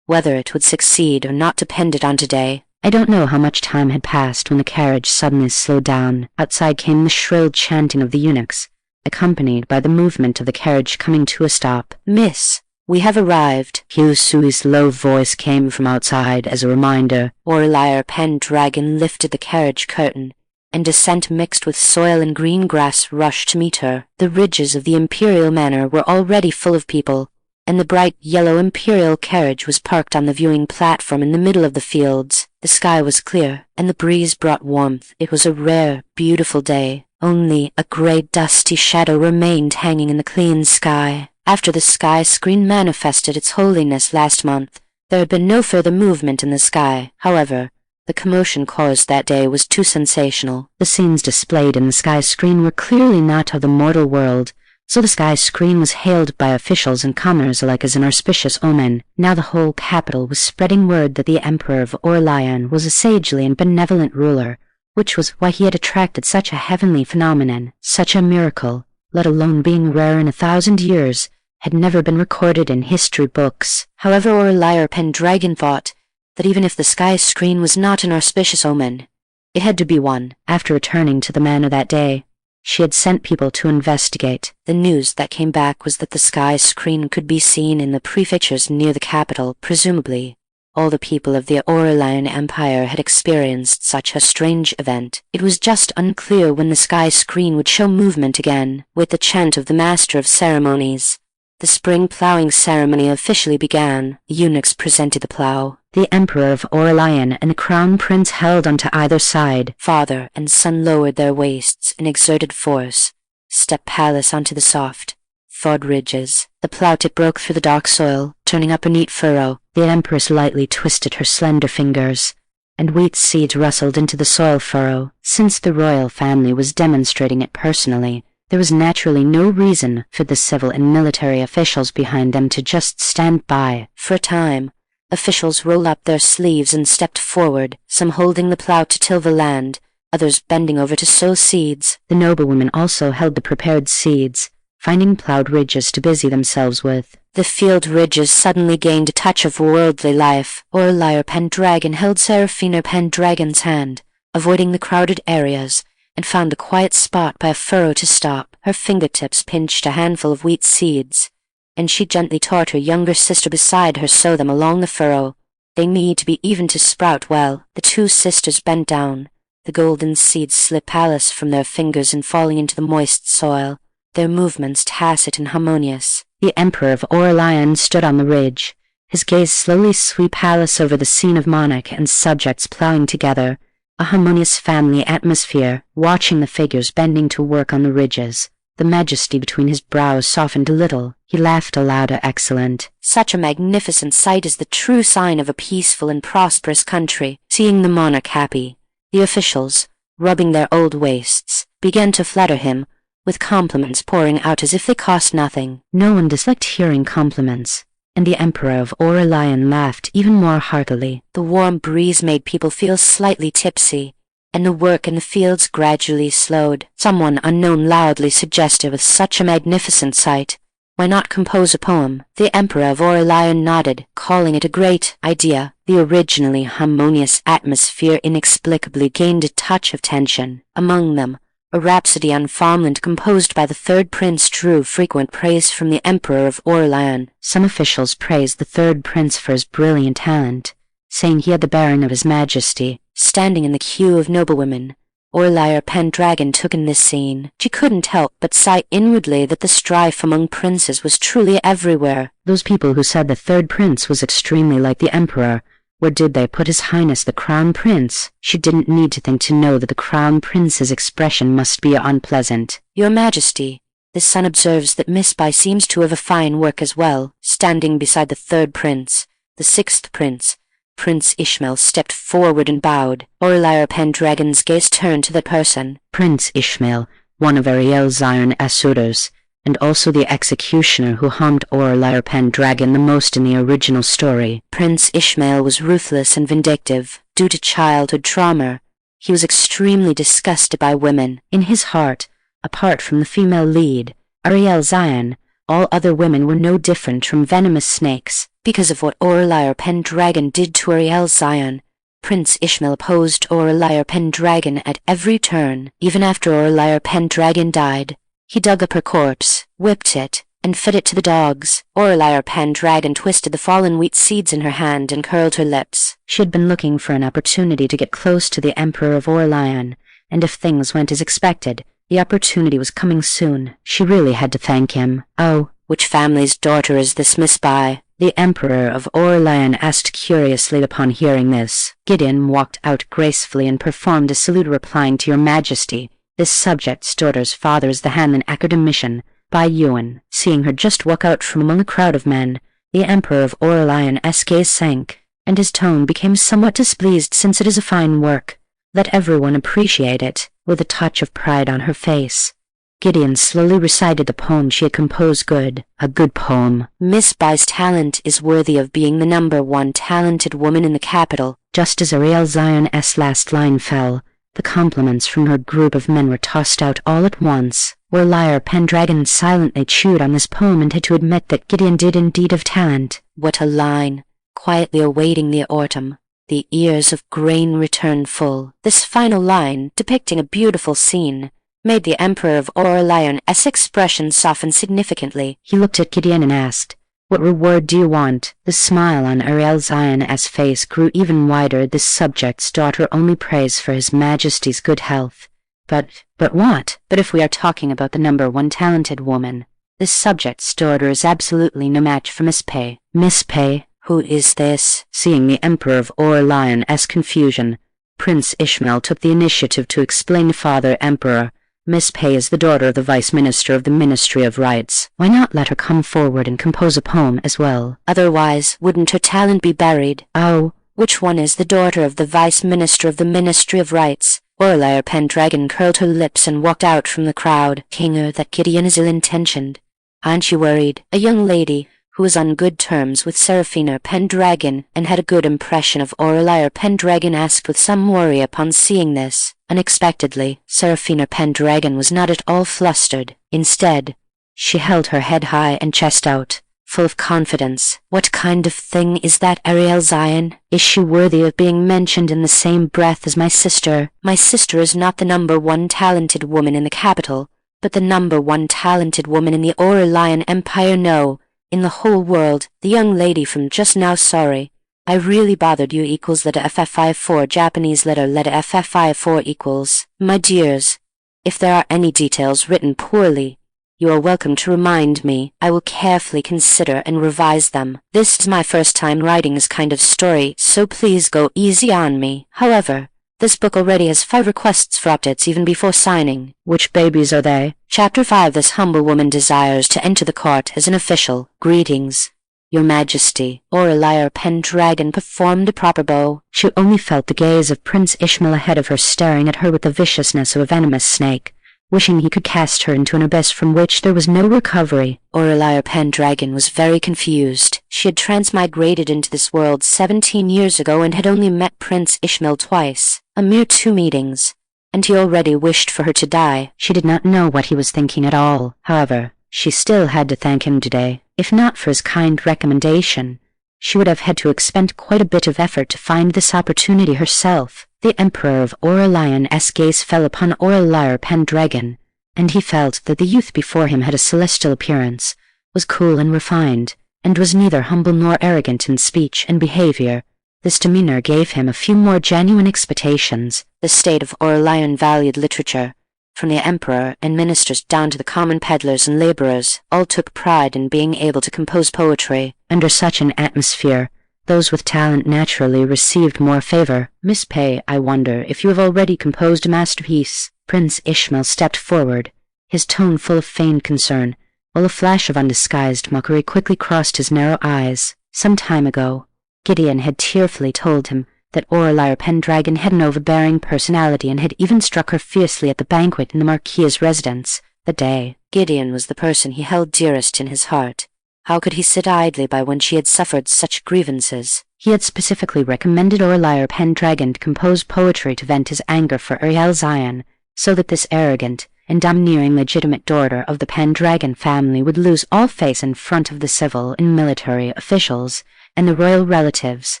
Whether it would succeed or not depended on today.
I don't know how much time had passed when the carriage suddenly slowed down. Outside came the shrill chanting of the eunuchs, accompanied by the movement of the carriage coming to a stop.
Miss, we have arrived.
Hugh Sui's low voice came from outside as a reminder.
Aurelia PenDragon lifted the carriage curtain, and a scent mixed with soil and green grass rushed to meet her. The ridges of the imperial manor were already full of people, and the bright yellow imperial carriage was parked on the viewing platform in the middle of the fields. The sky was clear, and the breeze brought warmth. It was a rare, beautiful day. Only a grey, dusty shadow remained hanging in the clean sky. After the sky screen manifested its holiness last month, There had been no further movement in the sky. However, the commotion caused that day was too sensational.
The scenes displayed in the sky screen were clearly not of the mortal world, so the sky screen was hailed by officials and commoners alike as an auspicious omen. Now the whole capital was spreading word that the Emperor of Aurelian was a sagely and benevolent ruler, which was why he had attracted such a heavenly phenomenon. Such a miracle, let alone being rare in 1,000 years, had never been recorded in history books.
However, Aurelia PenDragon thought that even if the sky screen was not an auspicious omen, it had to be one.
After returning to the manor that day, she had sent people to investigate.
The news that came back was that the sky screen could be seen in the prefectures near the capital. Presumably, all the people of the Aurelian Empire had experienced such a strange event. It was just unclear when the sky screen would show movement again. With the chant of the Master of Ceremonies, the Spring Plowing Ceremony officially began. The eunuchs presented the plow.
The Emperor of Aurelian and the Crown Prince held onto either side.
Father and son lowered their waists in exerted force, stepped palace onto the soft, thawed ridges. The plow tip broke through the dark soil, turning up a neat furrow.
The Empress lightly twisted her slender fingers, and wheat seeds rustled into the soil furrow. Since the royal family was demonstrating it personally, there was naturally no reason for the civil and military officials behind them to just stand by.
For a time, officials rolled up their sleeves and stepped forward, some holding the plow to till the land, others bending over to sow seeds.
The noblewomen also held the prepared seeds, finding plowed ridges to busy themselves with.
The field ridges suddenly gained a touch of worldly life. Aurelia PenDragon held Seraphina PenDragon's hand, avoiding the crowded areas, and found a quiet spot by a furrow to stop. Her fingertips pinched a handful of wheat seeds, and she gently taught her younger sister beside her sow them along the furrow. They need to be even to sprout well. The two sisters bent down. The golden seeds slipped palace from their fingers and falling into the moist soil, their movements tacit and harmonious.
The Emperor of Aurelian stood on the ridge, his gaze slowly sweep palace over the scene of monarch and subjects plowing together, a harmonious family atmosphere. Watching the figures bending to work on the ridges, the majesty between his brows softened a little. He laughed aloud. Excellent.
Such a magnificent sight is the true sign of a peaceful and prosperous country. Seeing the monarch happy, the officials, rubbing their old waists, began to flatter him, with compliments pouring out as if they cost nothing.
No one disliked hearing compliments, and the Emperor of Aurelian laughed even more heartily.
The warm breeze made people feel slightly tipsy, and the work in the fields gradually slowed. Someone unknown loudly suggested, with such a magnificent sight, why not compose a poem? The Emperor of Aurelian nodded, calling it a great idea. The originally harmonious atmosphere inexplicably gained a touch of tension. Among them, a rhapsody on farmland composed by the third prince drew frequent praise from the Emperor of Aurelian.
Some officials praised the third prince for his brilliant talent, saying he had the bearing of his majesty.
Standing in the queue of noblewomen, Aurelia PenDragon took in this scene. She couldn't help but sigh inwardly that the strife among princes was truly everywhere.
Those people who said the third prince was extremely like the Emperor, where did they put His Highness the Crown Prince? She didn't need to think to know that the Crown Prince's expression must be unpleasant.
Your Majesty, the son observes that Miss Bai seems to have a fine work as well. Standing beside the third prince, the sixth prince, Prince Ishmael stepped forward and bowed. Aurelia PenDragon's gaze turned to the person.
Prince Ishmael, one of Ariel's iron suitors, and also the executioner who harmed Aurelia PenDragon the most in the original story.
Prince Ishmael was ruthless and vindictive. Due to childhood trauma, he was extremely disgusted by women. In his heart, apart from the female lead, Ariel Zion, all other women were no different from venomous snakes. Because of what Aurelia PenDragon did to Ariel Zion, Prince Ishmael opposed Aurelia PenDragon at every turn. Even after Aurelia PenDragon died, he dug up her corpse, whipped it, and fed it to the dogs. Aurelia PenDragon twisted the fallen wheat seeds in her hand and curled her lips.
She had been looking for an opportunity to get close to the Emperor of Aurelian, and if things went as expected, the opportunity was coming soon. She really had to thank him.
Oh, which family's daughter is this Miss Bai?
The Emperor of Aurelian asked curiously upon hearing this. Gideon walked out gracefully and performed a salute, replying, "To your Majesty, this subject's daughter's father is the hand in academician, Bai Yuan." Seeing her just walk out from among a crowd of men, The Emperor of Aurelian's gaze sank, and his tone became somewhat displeased, since it is a fine work. Let everyone appreciate it, with a touch of pride on her face. Gideon slowly recited the poem she had composed. A good poem.
Miss By's talent is worthy of being the #1 talented woman in the capital.
Just as Aurelian's last line fell, the compliments from her group of men were tossed out all at once. Aurelia PenDragon silently chewed on this poem and had to admit that Gideon did indeed have talent.
What a line! Quietly awaiting the autumn, the ears of grain return full. This final line, depicting a beautiful scene, made the Emperor of Aurelian's expression soften significantly.
He looked at Gideon and asked, "What reward do you want?" The smile on Aurelian's face grew even wider. This subject's daughter only prays for His Majesty's good health. But what? But if we are talking about the #1 talented woman, this subject's daughter is absolutely no match for Miss Pay.
Miss Pay? Who is this?
Seeing the Emperor of Aurelian's confusion, Prince Ishmael took the initiative to explain. Father Emperor, Miss Pay is the daughter of the Vice Minister of the Ministry of Rites. Why not let her come forward and compose a poem as well?
Otherwise, wouldn't her talent be buried?
Oh,
which one is the daughter of the Vice Minister of the Ministry of Rites? Aurelia PenDragon curled her lips and walked out from the crowd. Kinger, that Gideon is ill-intentioned. Aren't you worried? A young lady who was on good terms with Seraphina PenDragon and had a good impression of Aurelia PenDragon asked with some worry upon seeing this. Unexpectedly, Seraphina PenDragon was not at all flustered. Instead, she held her head high and chest out, full of confidence. What kind of thing is that, Ariel Zion? Is she worthy of being mentioned in the same breath as my sister? My sister is not the #1 talented woman in the capital, but the #1 talented woman in the Aurelian Empire. No, in the whole world. The young lady from just now. Sorry, I really bothered you. Equals letter FF54 Japanese letter FF54 equals. My dears, if there are any details written poorly, you are welcome to remind me. I will carefully consider and revise them. This is my first time writing this kind of story, so please go easy on me. However, this book already has 5 requests for updates even before signing.
Which babies are they?
Chapter 5. This humble woman desires to enter the court as an official. Greetings, Your Majesty. Aurelia PenDragon performed a proper bow.
She only felt the gaze of Prince Ishmael ahead of her staring at her with the viciousness of a venomous snake, wishing he could cast her into an abyss from which there was no recovery.
Aurelia PenDragon was very confused. She had transmigrated into this world 17 years ago and had only met Prince Ishmael twice, a mere 2 meetings, and he already wished for her to die.
She did not know what he was thinking at all. However, she still had to thank him today. If not for his kind recommendation, she would have had to expend quite a bit of effort to find this opportunity herself. The Emperor of Aurelian's gaze fell upon Aurelia PenDragon, and he felt that the youth before him had a celestial appearance, was cool and refined, and was neither humble nor arrogant in speech and behavior. This demeanor gave him a few more genuine expectations.
The state of Aurelian valued literature, from the emperor and ministers down to the common peddlers and laborers, all took pride in being able to compose poetry.
Under such an atmosphere, those with talent naturally received more favor. Miss Pay, I wonder if you have already composed a masterpiece. Prince Ishmael stepped forward, his tone full of feigned concern, while a flash of undisguised mockery quickly crossed his narrow eyes. Some time ago, Gideon had tearfully told him that Aurelia PenDragon had an overbearing personality and had even struck her fiercely at the banquet in the Marquis's residence that day.
Gideon was the person he held dearest in his heart. How could he sit idly by when she had suffered such grievances?
He had specifically recommended Aurelia PenDragon to compose poetry to vent his anger for Ariel Zion, so that this arrogant and domineering legitimate daughter of the PenDragon family would lose all face in front of the civil and military officials and the royal relatives.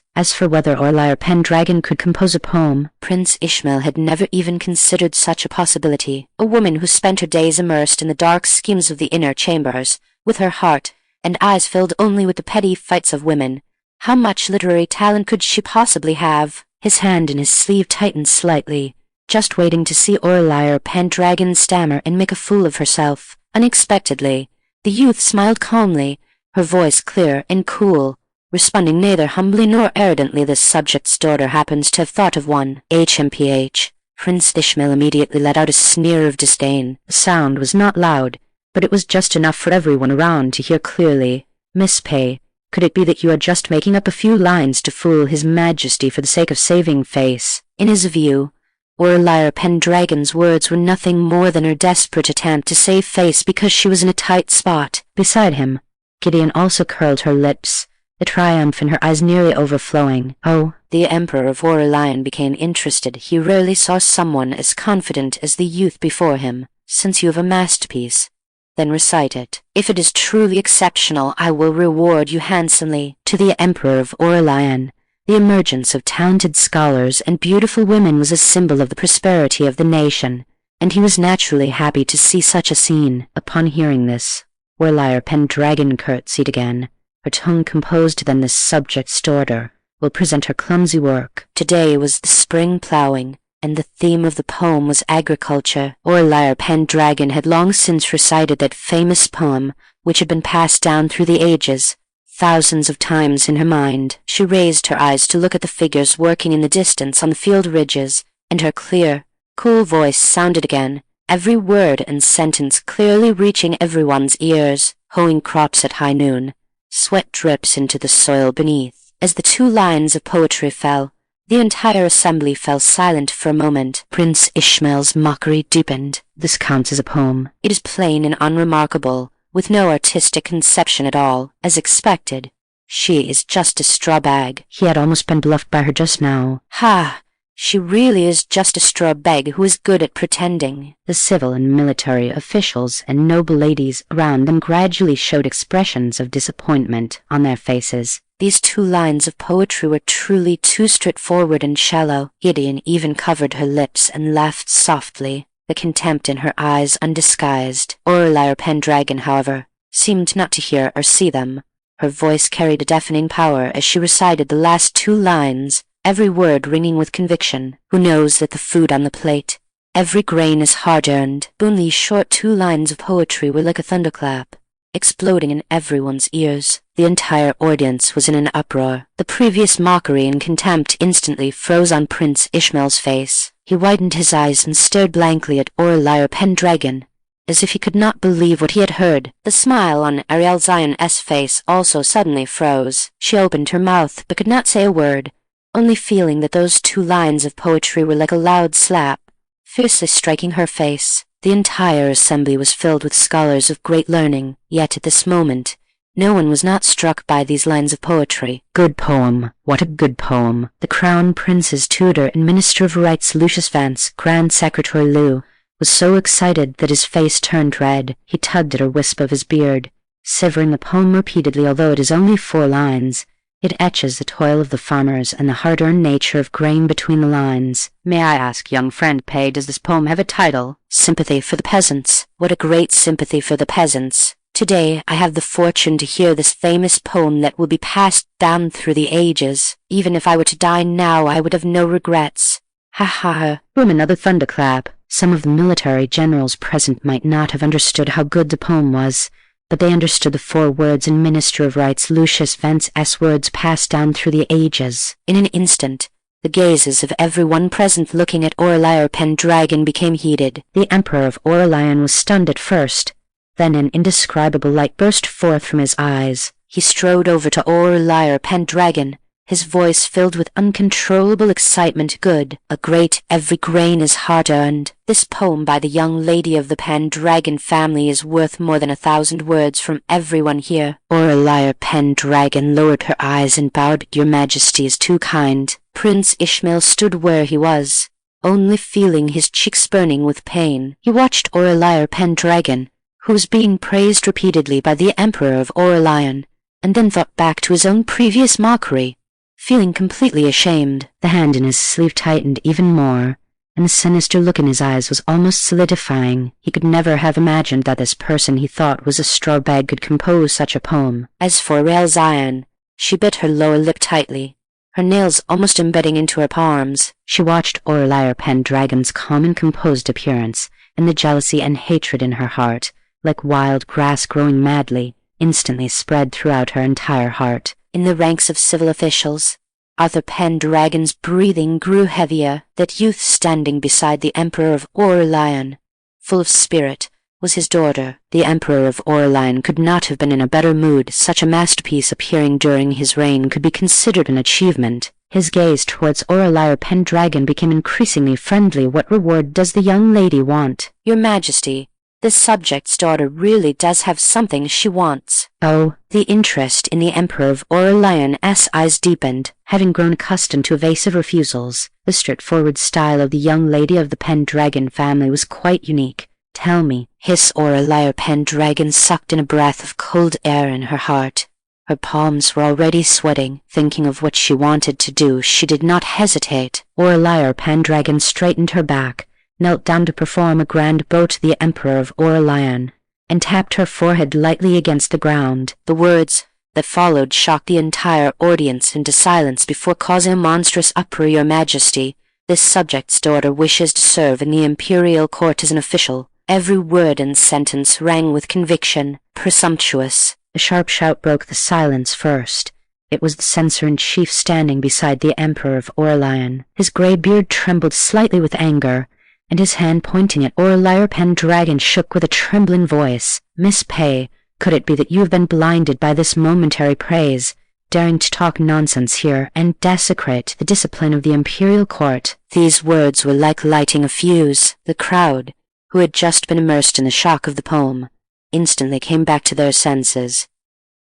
As for whether Aurelia PenDragon could compose a poem,
Prince Ishmael had never even considered such a possibility. A woman who spent her days immersed in the dark schemes of the inner chambers, with her heart and eyes filled only with the petty fights of women. How much literary talent could she possibly have? His hand in his sleeve tightened slightly, just waiting to see Aurelia PenDragon stammer and make a fool of herself. Unexpectedly, the youth smiled calmly, her voice clear and cool, responding neither humbly nor arrogantly. This subject's daughter happens to have thought of one. HMPH. Prince Ishmael immediately let out a sneer of disdain.
The sound was not loud, but it was just enough for everyone around to hear clearly. Miss Pay, Could it be that you are just making up a few lines to fool His Majesty for the sake of saving face?
In his view, Aurelia PenDragon's words were nothing more than her desperate attempt to save face because she was in a tight spot.
Beside him, Gideon also curled her lips, the triumph in her eyes nearly overflowing.
Oh, the Emperor of Aurelian became interested. He rarely saw someone as confident as the youth before him. Since you have a masterpiece, then recite it. If it is truly exceptional, I will reward you handsomely.
To the Emperor of Aurelian, the emergence of talented scholars and beautiful women was a symbol of the prosperity of the nation, and he was naturally happy to see such a scene. Upon hearing this, Aurelia PenDragon curtsied again, her tone composed. Then this subject's order will present her clumsy work.
Today was the spring plowing, and the theme of the poem was agriculture. Aurelia PenDragon had long since recited that famous poem, which had been passed down through the ages, thousands of times in her mind. She raised her eyes to look at the figures working in the distance on the field ridges, and her clear, cool voice sounded again, every word and sentence clearly reaching everyone's ears. Hoeing crops at high noon, sweat drips into the soil beneath. As the 2 lines of poetry fell, the entire assembly fell silent for a moment.
Prince Ishmael's mockery deepened. This counts as a poem.
It is plain and unremarkable, with no artistic conception at all, as expected. She is just a straw bag.
He had almost been bluffed by her just now.
Ha! She really is just a straw bag who is good at pretending.
The civil and military officials and noble ladies around them gradually showed expressions of disappointment on their faces.
These 2 lines of poetry were truly too straightforward and shallow. Gideon even covered her lips and laughed softly, the contempt in her eyes undisguised. Aurelia PenDragon, however, seemed not to hear or see them. Her voice carried a deafening power as she recited the last 2 lines, every word ringing with conviction. Who knows that the food on the plate, every grain is hard-earned? Boon, these short 2 lines of poetry were like a thunderclap, exploding in everyone's ears. The entire audience was in an uproar. The previous mockery and contempt instantly froze on Prince Ishmael's face. He widened his eyes and stared blankly at Aurelia PenDragon, as if he could not believe what he had heard. The smile on Aurelian's face also suddenly froze. She opened her mouth but could not say a word, only feeling that those 2 lines of poetry were like a loud slap, fiercely striking her face. The entire assembly was filled with scholars of great learning, yet at this moment no one was not struck by these lines of poetry.
Good poem. What a good poem. The Crown Prince's tutor and Minister of Rights Lucius Vance, Grand Secretary Lou, was so excited that his face turned red. He tugged at a wisp of his beard, severing the poem repeatedly. Although it is only 4 lines, it etches the toil of the farmers and the hard-earned nature of grain between the lines.
May I ask, young friend, pray, does this poem have a title? Sympathy for the Peasants. What a great sympathy for the peasants. Today I have the fortune to hear this famous poem that will be passed down through the ages. Even if I were to die now, I would have no regrets. Ha ha ha.
Boom, another thunderclap. Some of the military generals present might not have understood how good the poem was, but they understood the 4 words in Minister of Rights Lucius Vance's words passed down through the ages.
In an instant, the gazes of everyone present looking at Aurelia PenDragon became heated.
The Emperor of Aurelian was stunned at first. Then an indescribable light burst forth from his eyes.
He strode over to Aurelia PenDragon, his voice filled with uncontrollable excitement. Good. A great every grain is hard-earned. This poem by the young lady of the PenDragon family is worth more than 1,000 words from everyone here.
Aurelia PenDragon lowered her eyes and bowed. Your Majesty is too kind.
Prince Ishmael stood where he was, only feeling his cheeks burning with pain. He watched Aurelia PenDragon, who was being praised repeatedly by the Emperor of Aurelian, and then thought back to his own previous mockery, feeling completely ashamed.
The hand in his sleeve tightened even more, and the sinister look in his eyes was almost solidifying. He could never have imagined that this person he thought was a straw bag could compose such a poem.
As for Aurelian, she bit her lower lip tightly, her nails almost embedding into her palms.
She watched Aurelia PenDragon's calm and composed appearance, and the jealousy and hatred in her heart, like wild grass growing madly, instantly spread throughout her entire heart.
In the ranks of civil officials, Arthur PenDragon's breathing grew heavier. That youth standing beside the Emperor of Aurelian, full of spirit, was his daughter. The Emperor of Aurelian could not have been in a better mood. Such a masterpiece appearing during his reign could be considered an achievement. His gaze towards Aurelia PenDragon became increasingly friendly. What reward does the young lady want?
Your Majesty, this subject's daughter really does have something she wants.
Oh, the interest in the Emperor of Aurelian's eyes deepened. Having grown accustomed to evasive refusals, the straightforward style of the young lady of the PenDragon family was quite unique. Tell me, hissed Aurelia PenDragon, sucked in a breath of cold air in her heart. Her palms were already sweating. Thinking of what she wanted to do, she did not hesitate. Aurelia PenDragon straightened her back, knelt down to perform a grand bow to the Emperor of Aurelian, and tapped her forehead lightly against the ground. The words that followed shocked the entire audience into silence before causing a monstrous uproar. Your Majesty, this subject's daughter wishes to serve in the imperial court as an official. Every word and sentence rang with conviction. Presumptuous. A sharp shout broke the silence first. It was the censor-in-chief standing beside the Emperor of Aurelian. His grey beard trembled slightly with anger, and his hand pointing at Aurelia PenDragon shook with a trembling voice. Miss Pei, could it be that you have been blinded by this momentary praise, daring to talk nonsense here and desecrate the discipline of the imperial court? These words were like lighting a fuse. The crowd, who had just been immersed in the shock of the poem, instantly came back to their senses,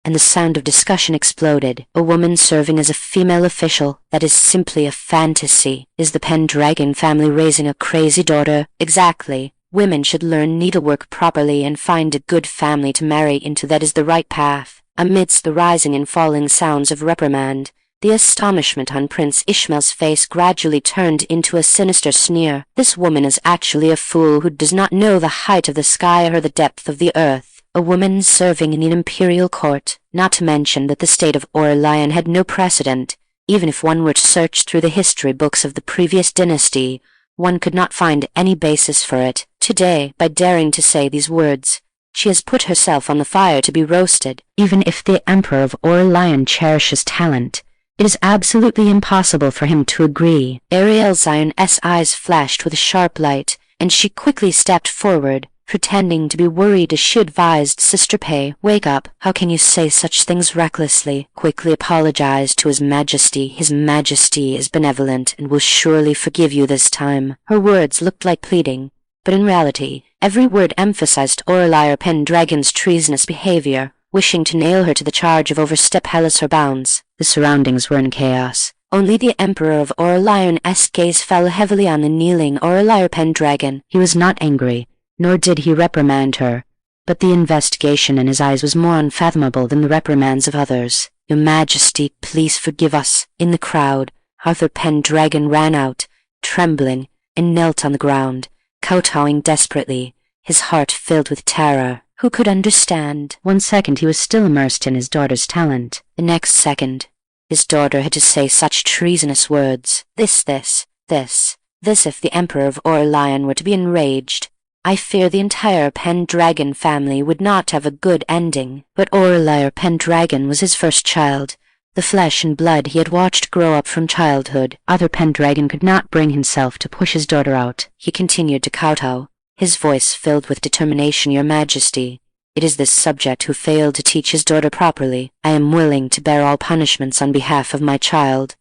and the sound of discussion exploded. A woman serving as a female official, that is simply a fantasy. Is the PenDragon family raising a crazy daughter? Exactly. Women should learn needlework properly and find a good family to marry into. That is the right path. Amidst the rising and falling sounds of reprimand, the astonishment on Prince Ishmael's face gradually turned into a sinister sneer. This woman is actually a fool who does not know the height of the sky or the depth of the earth. A woman serving in an imperial court, not to mention that the state of Aurelian had no precedent. Even if one were to search through the history books of the previous dynasty, one could not find any basis for it. Today, by daring to say these words, she has put herself on the fire to be roasted. Even if the Emperor of Aurelian cherishes talent, it is absolutely impossible for him to agree. Ariel's eyes flashed with a sharp light, and she quickly stepped forward, pretending to be worried as she advised Sister Pei. Wake up. How can you say such things recklessly? Quickly apologize to His Majesty. His Majesty is benevolent and will surely forgive you this time. Her words looked like pleading, but in reality, every word emphasized Aurelia PenDragon's treasonous behavior, wishing to nail her to the charge of overstep her bounds. The surroundings were in chaos. Only the Emperor of Aurelian's gaze fell heavily on the kneeling Aurelia PenDragon. He was not angry, nor did he reprimand her, but the investigation in his eyes was more unfathomable than the reprimands of others. Your Majesty, please forgive us. In the crowd, Arthur PenDragon ran out, trembling, and knelt on the ground, kowtowing desperately, his heart filled with terror. Who could understand? 1 second he was still immersed in his daughter's talent. The next second, his daughter had to say such treasonous words. This if the Emperor of Aurelian were to be enraged, I fear the entire PenDragon family would not have a good ending. But Aurelia PenDragon was his first child, the flesh and blood he had watched grow up from childhood. Arthur PenDragon could not bring himself to push his daughter out. He continued to kowtow, his voice filled with determination. Your Majesty, it is this subject who failed to teach his daughter properly. I am willing to bear all punishments on behalf of my child.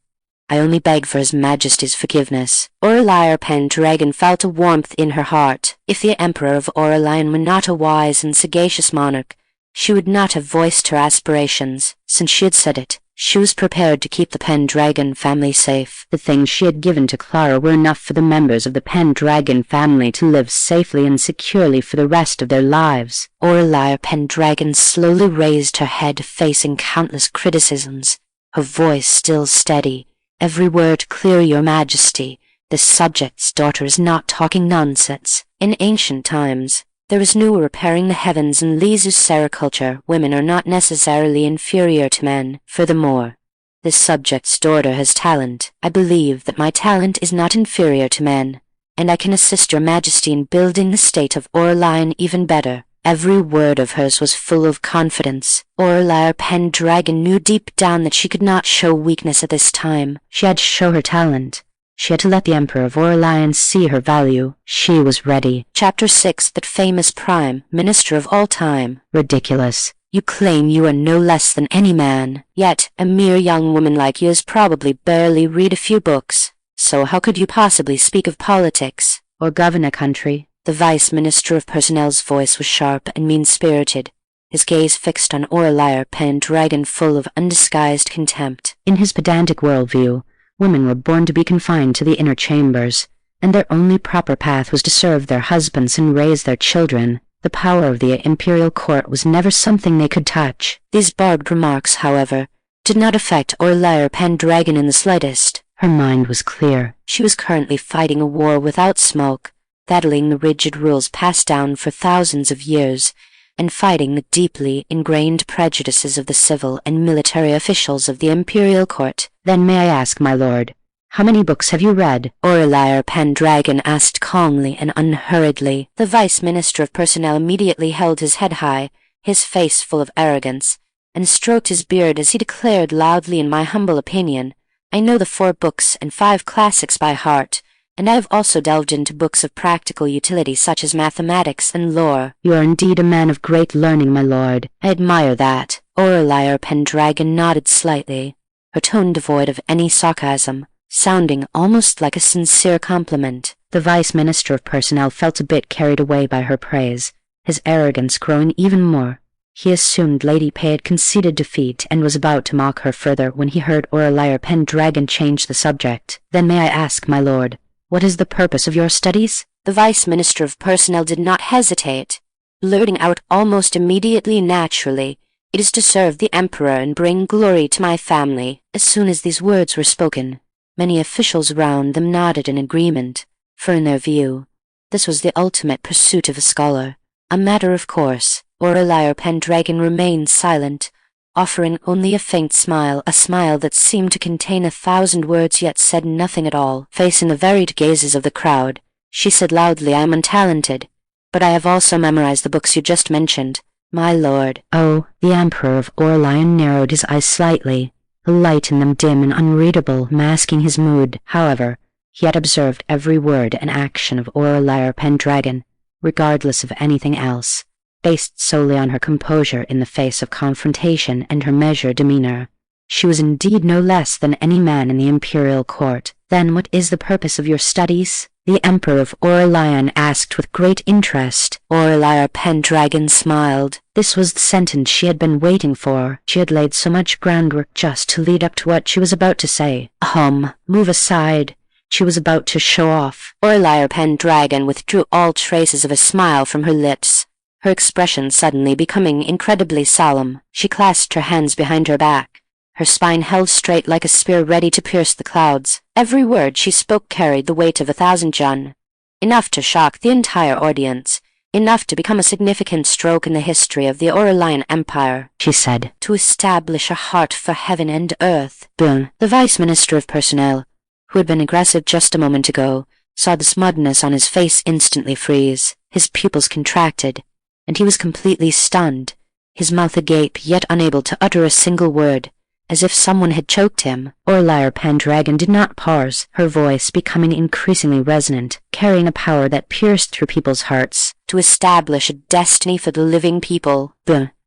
I only beg for His Majesty's forgiveness. Aurelia PenDragon felt a warmth in her heart. If the Emperor of Aurelian were not a wise and sagacious monarch, she would not have voiced her aspirations. Since she had said it, she was prepared to keep the PenDragon family safe. The things she had given to Clara were enough for the members of the PenDragon family to live safely and securely for the rest of their lives. Aurelia PenDragon slowly raised her head, facing countless criticisms, her voice still steady, every word clear. Your Majesty, this subject's daughter is not talking nonsense. In ancient times, there is no repairing the heavens. In Lizu's sericulture, women are not necessarily inferior to men. Furthermore, this subject's daughter has talent. I believe that my talent is not inferior to men, and I can assist Your Majesty in building the state of Aurelian even better. Every word of hers was full of confidence. Aurelia PenDragon knew deep down that she could not show weakness at this time. She had to show her talent,
She had to let the Emperor of Aurelian see her value. She was ready.
Chapter 6. That famous prime minister of all time.
Ridiculous.
You claim you are no less than any man, yet a mere young woman like you has probably barely read a few books. So how could you possibly speak of politics?
Or govern a country?
The Vice Minister of Personnel's voice was sharp and mean-spirited, his gaze fixed on Aurelia PenDragon full of undisguised contempt.
In his pedantic worldview, women were born to be confined to the inner chambers, and their only proper path was to serve their husbands and raise their children. The power of the imperial court was never something they could touch.
These barbed remarks, however, did not affect Aurelia PenDragon in the slightest.
Her mind was clear.
She was currently fighting a war without smoke, battling the rigid rules passed down for thousands of years, and fighting the deeply ingrained prejudices of the civil and military officials of the imperial court.
Then may I ask, my lord, how many books have you read?
Aurelia PenDragon asked calmly and unhurriedly. The Vice Minister of Personnel immediately held his head high, his face full of arrogance, and stroked his beard as he declared loudly, in my humble opinion, I know the 4 books and 5 classics by heart, and I have also delved into books of practical utility such as mathematics and lore.
You are indeed a man of great learning, my lord.
I admire that. Aurelia PenDragon nodded slightly, her tone devoid of any sarcasm, sounding almost like a sincere compliment.
The Vice Minister of Personnel felt a bit carried away by her praise, his arrogance growing even more. He assumed Lady Pei had conceded defeat and was about to mock her further when he heard Aurelia PenDragon change the subject. Then may I ask, my lord, what is the purpose of your studies?
The Vice Minister of Personnel did not hesitate, blurting out almost immediately naturally, It is to serve the Emperor and bring glory to my family. As soon as these words were spoken, many officials round them nodded in agreement, for in their view, this was the ultimate pursuit of a scholar, a matter of course. Aurelia PenDragon remained silent, offering only a faint smile, a smile that seemed to contain 1,000 words yet said nothing at all. Facing the varied gazes of the crowd, she said loudly, I am untalented, but I have also memorized the books you just mentioned, my lord.
Oh, the Emperor of Aurelian narrowed his eyes slightly, the light in them dim and unreadable, masking his mood. However, he had observed every word and action of Aurelia PenDragon, regardless of anything else, based solely on her composure in the face of confrontation and her measured demeanor. She was indeed no less than any man in the imperial court. Then what is the purpose of your studies? The Emperor of Aurelian asked with great interest.
Aurelia PenDragon smiled.
This was the sentence she had been waiting for. She had laid so much groundwork just to lead up to what she was about to say. Move aside. She was about to show off.
Aurelia PenDragon withdrew all traces of a smile from her lips, her expression suddenly becoming incredibly solemn. She clasped her hands behind her back, her spine held straight like a spear ready to pierce the clouds. Every word she spoke carried the weight of 1,000 jun, enough to shock the entire audience, enough to become a significant stroke in the history of the Aurelian Empire.
She said,
To establish a heart for heaven and earth.
Boom.
The Vice Minister of Personnel, who had been aggressive just a moment ago, saw the smugness on his face instantly freeze. His pupils contracted, and he was completely stunned, his mouth agape yet unable to utter a single word, as if someone had choked him.
Aurelia PenDragon did not pause, her voice becoming increasingly resonant, carrying a power that pierced through people's hearts.
To establish a destiny for the living people.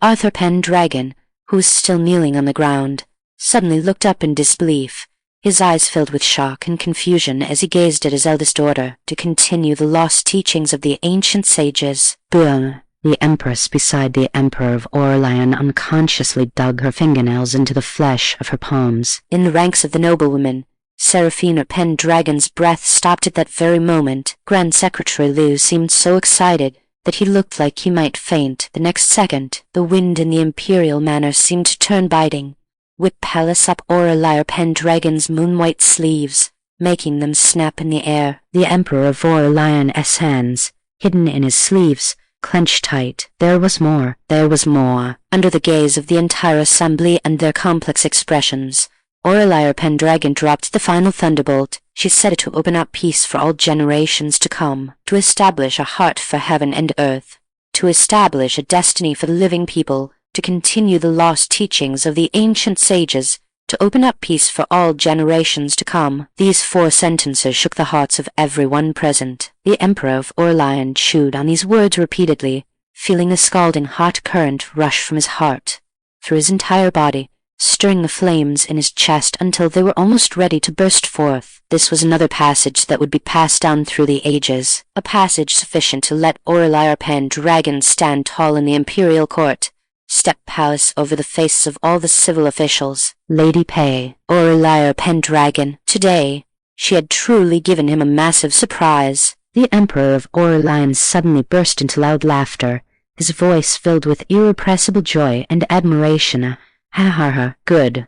Arthur PenDragon, who was still kneeling on the ground, suddenly looked up in disbelief, his eyes filled with shock and confusion as he gazed at his eldest daughter, to continue the lost teachings of the ancient sages.
The Empress beside the Emperor of Aurelian unconsciously dug her fingernails into the flesh of her palms.
In the ranks of the noblewomen, Seraphina PenDragon's breath stopped at that very moment. Grand Secretary Liu seemed so excited that he looked like he might faint. The next second, the wind in the imperial manor seemed to turn biting, whip palace up Aurelia PenDragon's moon-white sleeves, making them snap in the air.
The Emperor of Aurelian's hands, hidden in his sleeves, clenched tight. There was more.
Under the gaze of the entire assembly and their complex expressions, Aurelia PenDragon dropped the final thunderbolt. She set it to open up peace for all generations to come, to establish a heart for heaven and earth, to establish a destiny for the living people, to continue the lost teachings of the ancient sages, to open up peace for all generations to come. These 4 sentences shook the hearts of everyone present. The Emperor of Aurelian chewed on these words repeatedly, feeling the scalding hot current rush from his heart through his entire body, stirring the flames in his chest until they were almost ready to burst forth. This was another passage that would be passed down through the ages, a passage sufficient to let Aurelia PenDragon stand tall in the imperial court, step palace over the faces of all the civil officials. Lady Pei, Aurelia PenDragon. Today, she had truly given him a massive surprise.
The Emperor of Aurelian suddenly burst into loud laughter, his voice filled with irrepressible joy and admiration. Ha ha ha, good,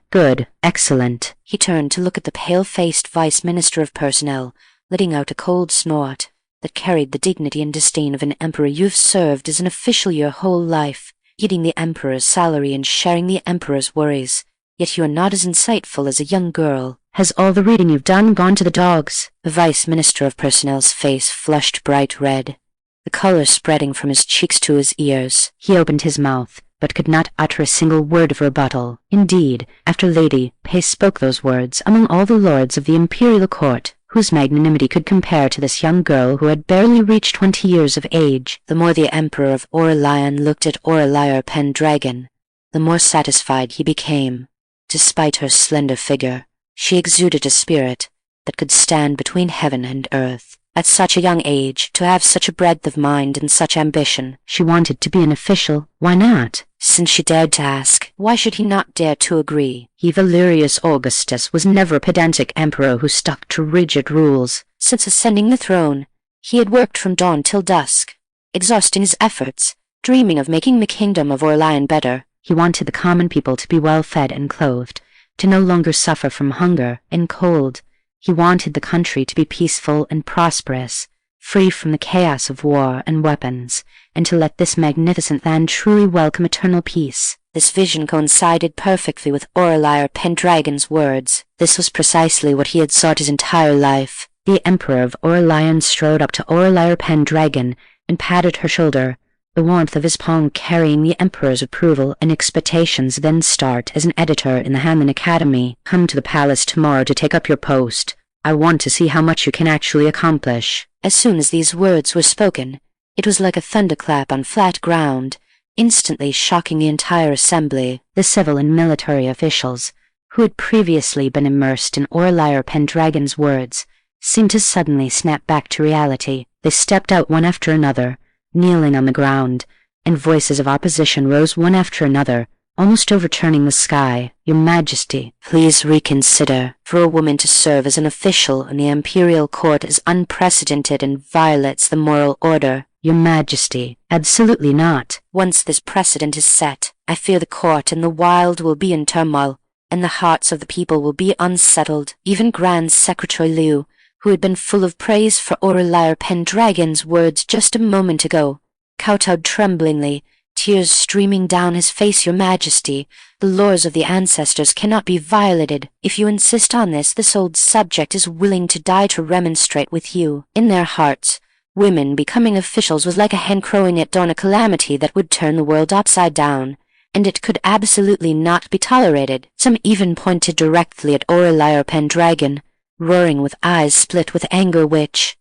excellent.
He turned to look at the pale-faced Vice Minister of Personnel, letting out a cold snort that carried the dignity and disdain of an emperor. You've served as an official your whole life, eating the emperor's salary and sharing the emperor's worries, yet you are not as insightful as a young girl.
Has all the reading you've done gone to the dogs?
The Vice Minister of Personnel's face flushed bright red, the color spreading from his cheeks to his ears.
He opened his mouth, but could not utter a single word of rebuttal. Indeed, after Lady Pei spoke those words, among all the lords of the imperial court, whose magnanimity could compare to this young girl who had barely reached 20 years of age,
the more the Emperor of Aurelian looked at Aurelia PenDragon, the more satisfied he became. Despite her slender figure, she exuded a spirit that could stand between heaven and earth. At such a young age, to have such a breadth of mind and such ambition.
She wanted to be an official. Why not?
Since she dared to ask, why should he not dare to agree?
Valerius Augustus was never a pedantic emperor who stuck to rigid rules.
Since ascending the throne, he had worked from dawn till dusk, exhausting his efforts, dreaming of making the kingdom of Aurelian better.
He wanted the common people to be well fed and clothed, to no longer suffer from hunger and cold. He wanted the country to be peaceful and prosperous, free from the chaos of war and weapons, and to let this magnificent land truly welcome eternal peace.
This vision coincided perfectly with Aurelia PenDragon's words. This was precisely what he had sought his entire life.
The Emperor of Aurelian strode up to Aurelia PenDragon and patted her shoulder, the warmth of his palm carrying the Emperor's approval and expectations. Then start as an editor in the Hammond Academy. Come to the palace tomorrow to take up your post. I want to see how much you can actually accomplish.
As soon as these words were spoken, it was like a thunderclap on flat ground, instantly shocking the entire assembly.
The civil and military officials, who had previously been immersed in Aurelia PenDragon's words, seemed to suddenly snap back to reality. They stepped out one after another, kneeling on the ground, and voices of opposition rose one after another, almost overturning the sky. Your Majesty,
please reconsider. For a woman to serve as an official in the imperial court is unprecedented and violates the moral order.
Your Majesty, absolutely not.
Once this precedent is set, I fear the court and the wild will be in turmoil, and the hearts of the people will be unsettled. Even Grand Secretary Liu, who had been full of praise for Aurelia PenDragon's words just a moment ago, kowtowed tremblingly, tears streaming down his face. Your Majesty, the laws of the ancestors cannot be violated. If you insist on this old subject is willing to die to remonstrate with you. In their hearts, women becoming officials was like a hen crowing at dawn, a calamity that would turn the world upside down, and it could absolutely not be tolerated. Some even pointed directly at Aurelia PenDragon, roaring with eyes split with anger, which,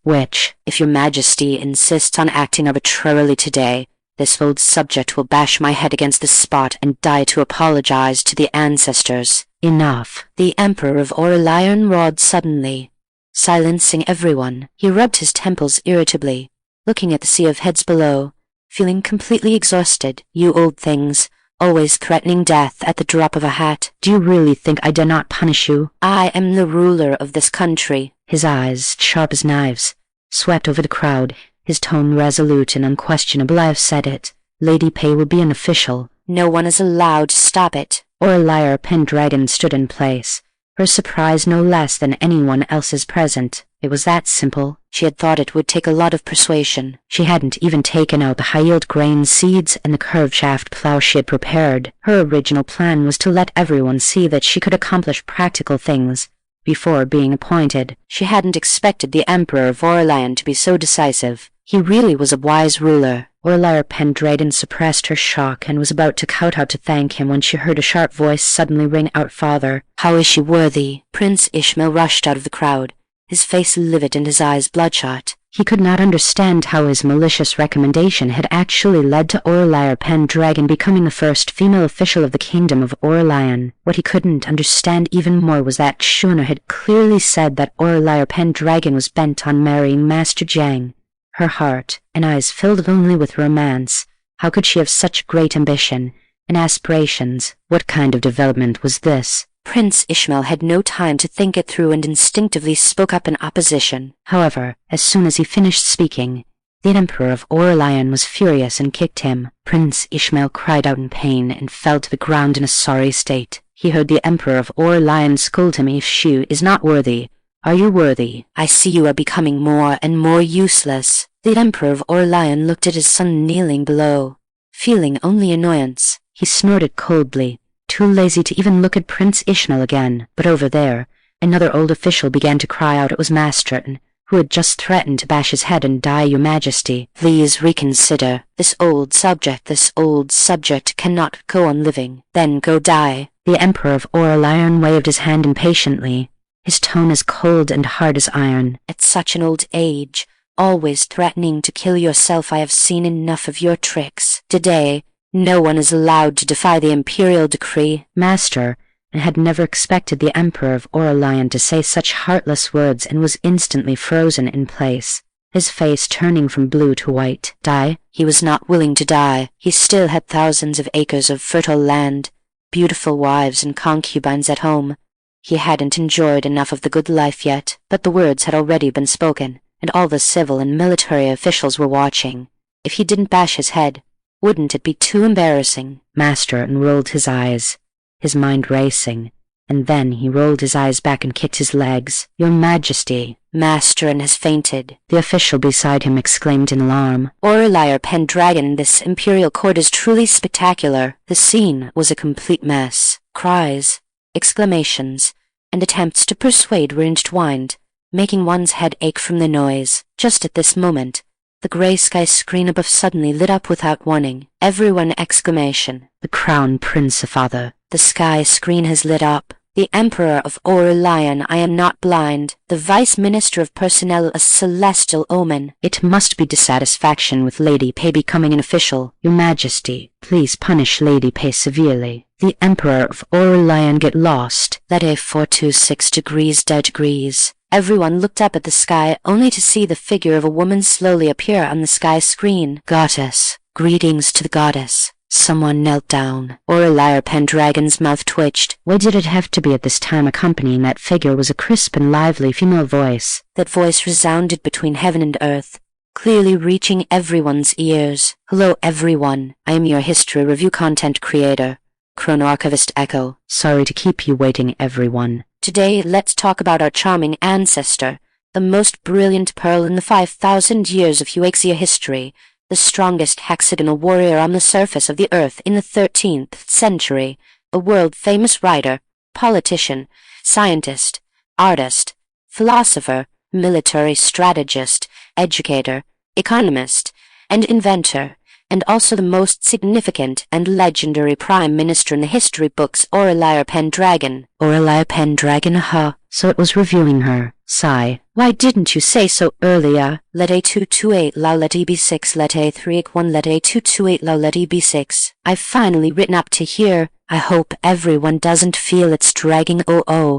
if your Majesty insists on acting arbitrarily today, this old subject will bash my head against the spot and die to apologize to the ancestors.
Enough.
The Emperor of Aurelian roared suddenly, silencing everyone. He rubbed his temples irritably, looking at the sea of heads below, feeling completely exhausted. You old things, always threatening death at the drop of a hat.
Do you really think I dare not punish you?
I am the ruler of this country.
His eyes, sharp as knives, swept over the crowd, his tone resolute and unquestionable. I have said it. Lady Pei will be an official.
No one is allowed to stop it.
Aurelia PenDragon stood in place, her surprise no less than anyone else's present. It was that simple.
She had thought it would take a lot of persuasion.
She hadn't even taken out the high-yield grain seeds and the curved-shaft plow she had prepared. Her original plan was to let everyone see that she could accomplish practical things before being appointed.
She hadn't expected the Emperor of Aurelian to be so decisive. He really was a wise ruler.
Aurelia PenDragon suppressed her shock and was about to kowtow to thank him when she heard a sharp voice suddenly ring out, "Father."
"How is she worthy?" Prince Ishmael rushed out of the crowd, his face livid and his eyes bloodshot.
He could not understand how his malicious recommendation had actually led to Aurelia PenDragon becoming the first female official of the Kingdom of Aurelian. What he couldn't understand even more was that Shuna had clearly said that Aurelia PenDragon was bent on marrying Master Jiang. Her heart and eyes filled only with romance. How could she have such great ambition and aspirations? What kind of development was this?
Prince Ishmael had no time to think it through and instinctively spoke up in opposition.
However, as soon as he finished speaking, the Emperor of Aurelian was furious and kicked him. Prince Ishmael cried out in pain and fell to the ground in a sorry state. He heard the Emperor of Aurelian scold him, "If she is not worthy, are you worthy?
I see you are becoming more and more useless." The Emperor of Aurelian looked at his son kneeling below, feeling only annoyance.
He snorted coldly, too lazy to even look at Prince Ishmael again. But over there, another old official began to cry out. It was Masterton, who had just threatened to bash his head and die. "Your Majesty,
please reconsider. This old subject cannot go on living. Then go die."
The Emperor of Aurelian waved his hand impatiently, his tone as cold and hard as iron.
"At such an old age, always threatening to kill yourself, I have seen enough of your tricks. Today, no one is allowed to defy the imperial decree."
Master had never expected the Emperor of Aurelian to say such heartless words and was instantly frozen in place, his face turning from blue to white. Die?
He was not willing to die. He still had thousands of acres of fertile land, beautiful wives and concubines at home. He hadn't enjoyed enough of the good life yet, but the words had already been spoken, and all the civil and military officials were watching. If he didn't bash his head, wouldn't it be too embarrassing?
Master rolled his eyes, his mind racing, and then he rolled his eyes back and kicked his legs. "Your Majesty."
"Master has fainted,"
the official beside him exclaimed in alarm.
"Aurelia PenDragon, this imperial court is truly spectacular." The scene was a complete mess. Cries, exclamations, and attempts to persuade were intertwined, making one's head ache from the noise. Just at this moment, the grey sky screen above suddenly lit up without warning. Everyone exclamation.
"The Crown Prince, Father."
"The sky screen has lit up. The Emperor of Aurelian, I am not blind. The Vice Minister of Personnel, a celestial omen."
"It must be dissatisfaction with Lady Pei becoming an official. Your Majesty, please punish Lady Pei severely. The Emperor of Aurelian get lost."
Let a 426 degrees. Everyone looked up at the sky only to see the figure of a woman slowly appear on the sky screen. "Goddess, greetings to the goddess." Someone knelt down. Aurelia PenDragon's mouth twitched.
Why did it have to be at this time? Accompanying that figure was a crisp and lively female voice.
That voice resounded between heaven and earth, clearly reaching everyone's ears. "Hello everyone, I am your history review content creator, Chrono-Archivist Echo.
Sorry to keep you waiting, everyone.
Today let's talk about our charming ancestor, the most brilliant pearl in the 5,000 years of Huaxia history, the strongest hexagonal warrior on the surface of the earth in the 13th century, a world-famous writer, politician, scientist, artist, philosopher, military strategist, educator, economist, and inventor, and also the most significant and legendary prime minister in the history books, Aurelia PenDragon."
Aurelia PenDragon, huh? So it was reviewing her. Sigh. Why didn't you say so earlier?
Let A228 Lao let EB6 let A381 let A228 Lao let EB6. I've finally written up to here. I hope everyone doesn't feel it's dragging.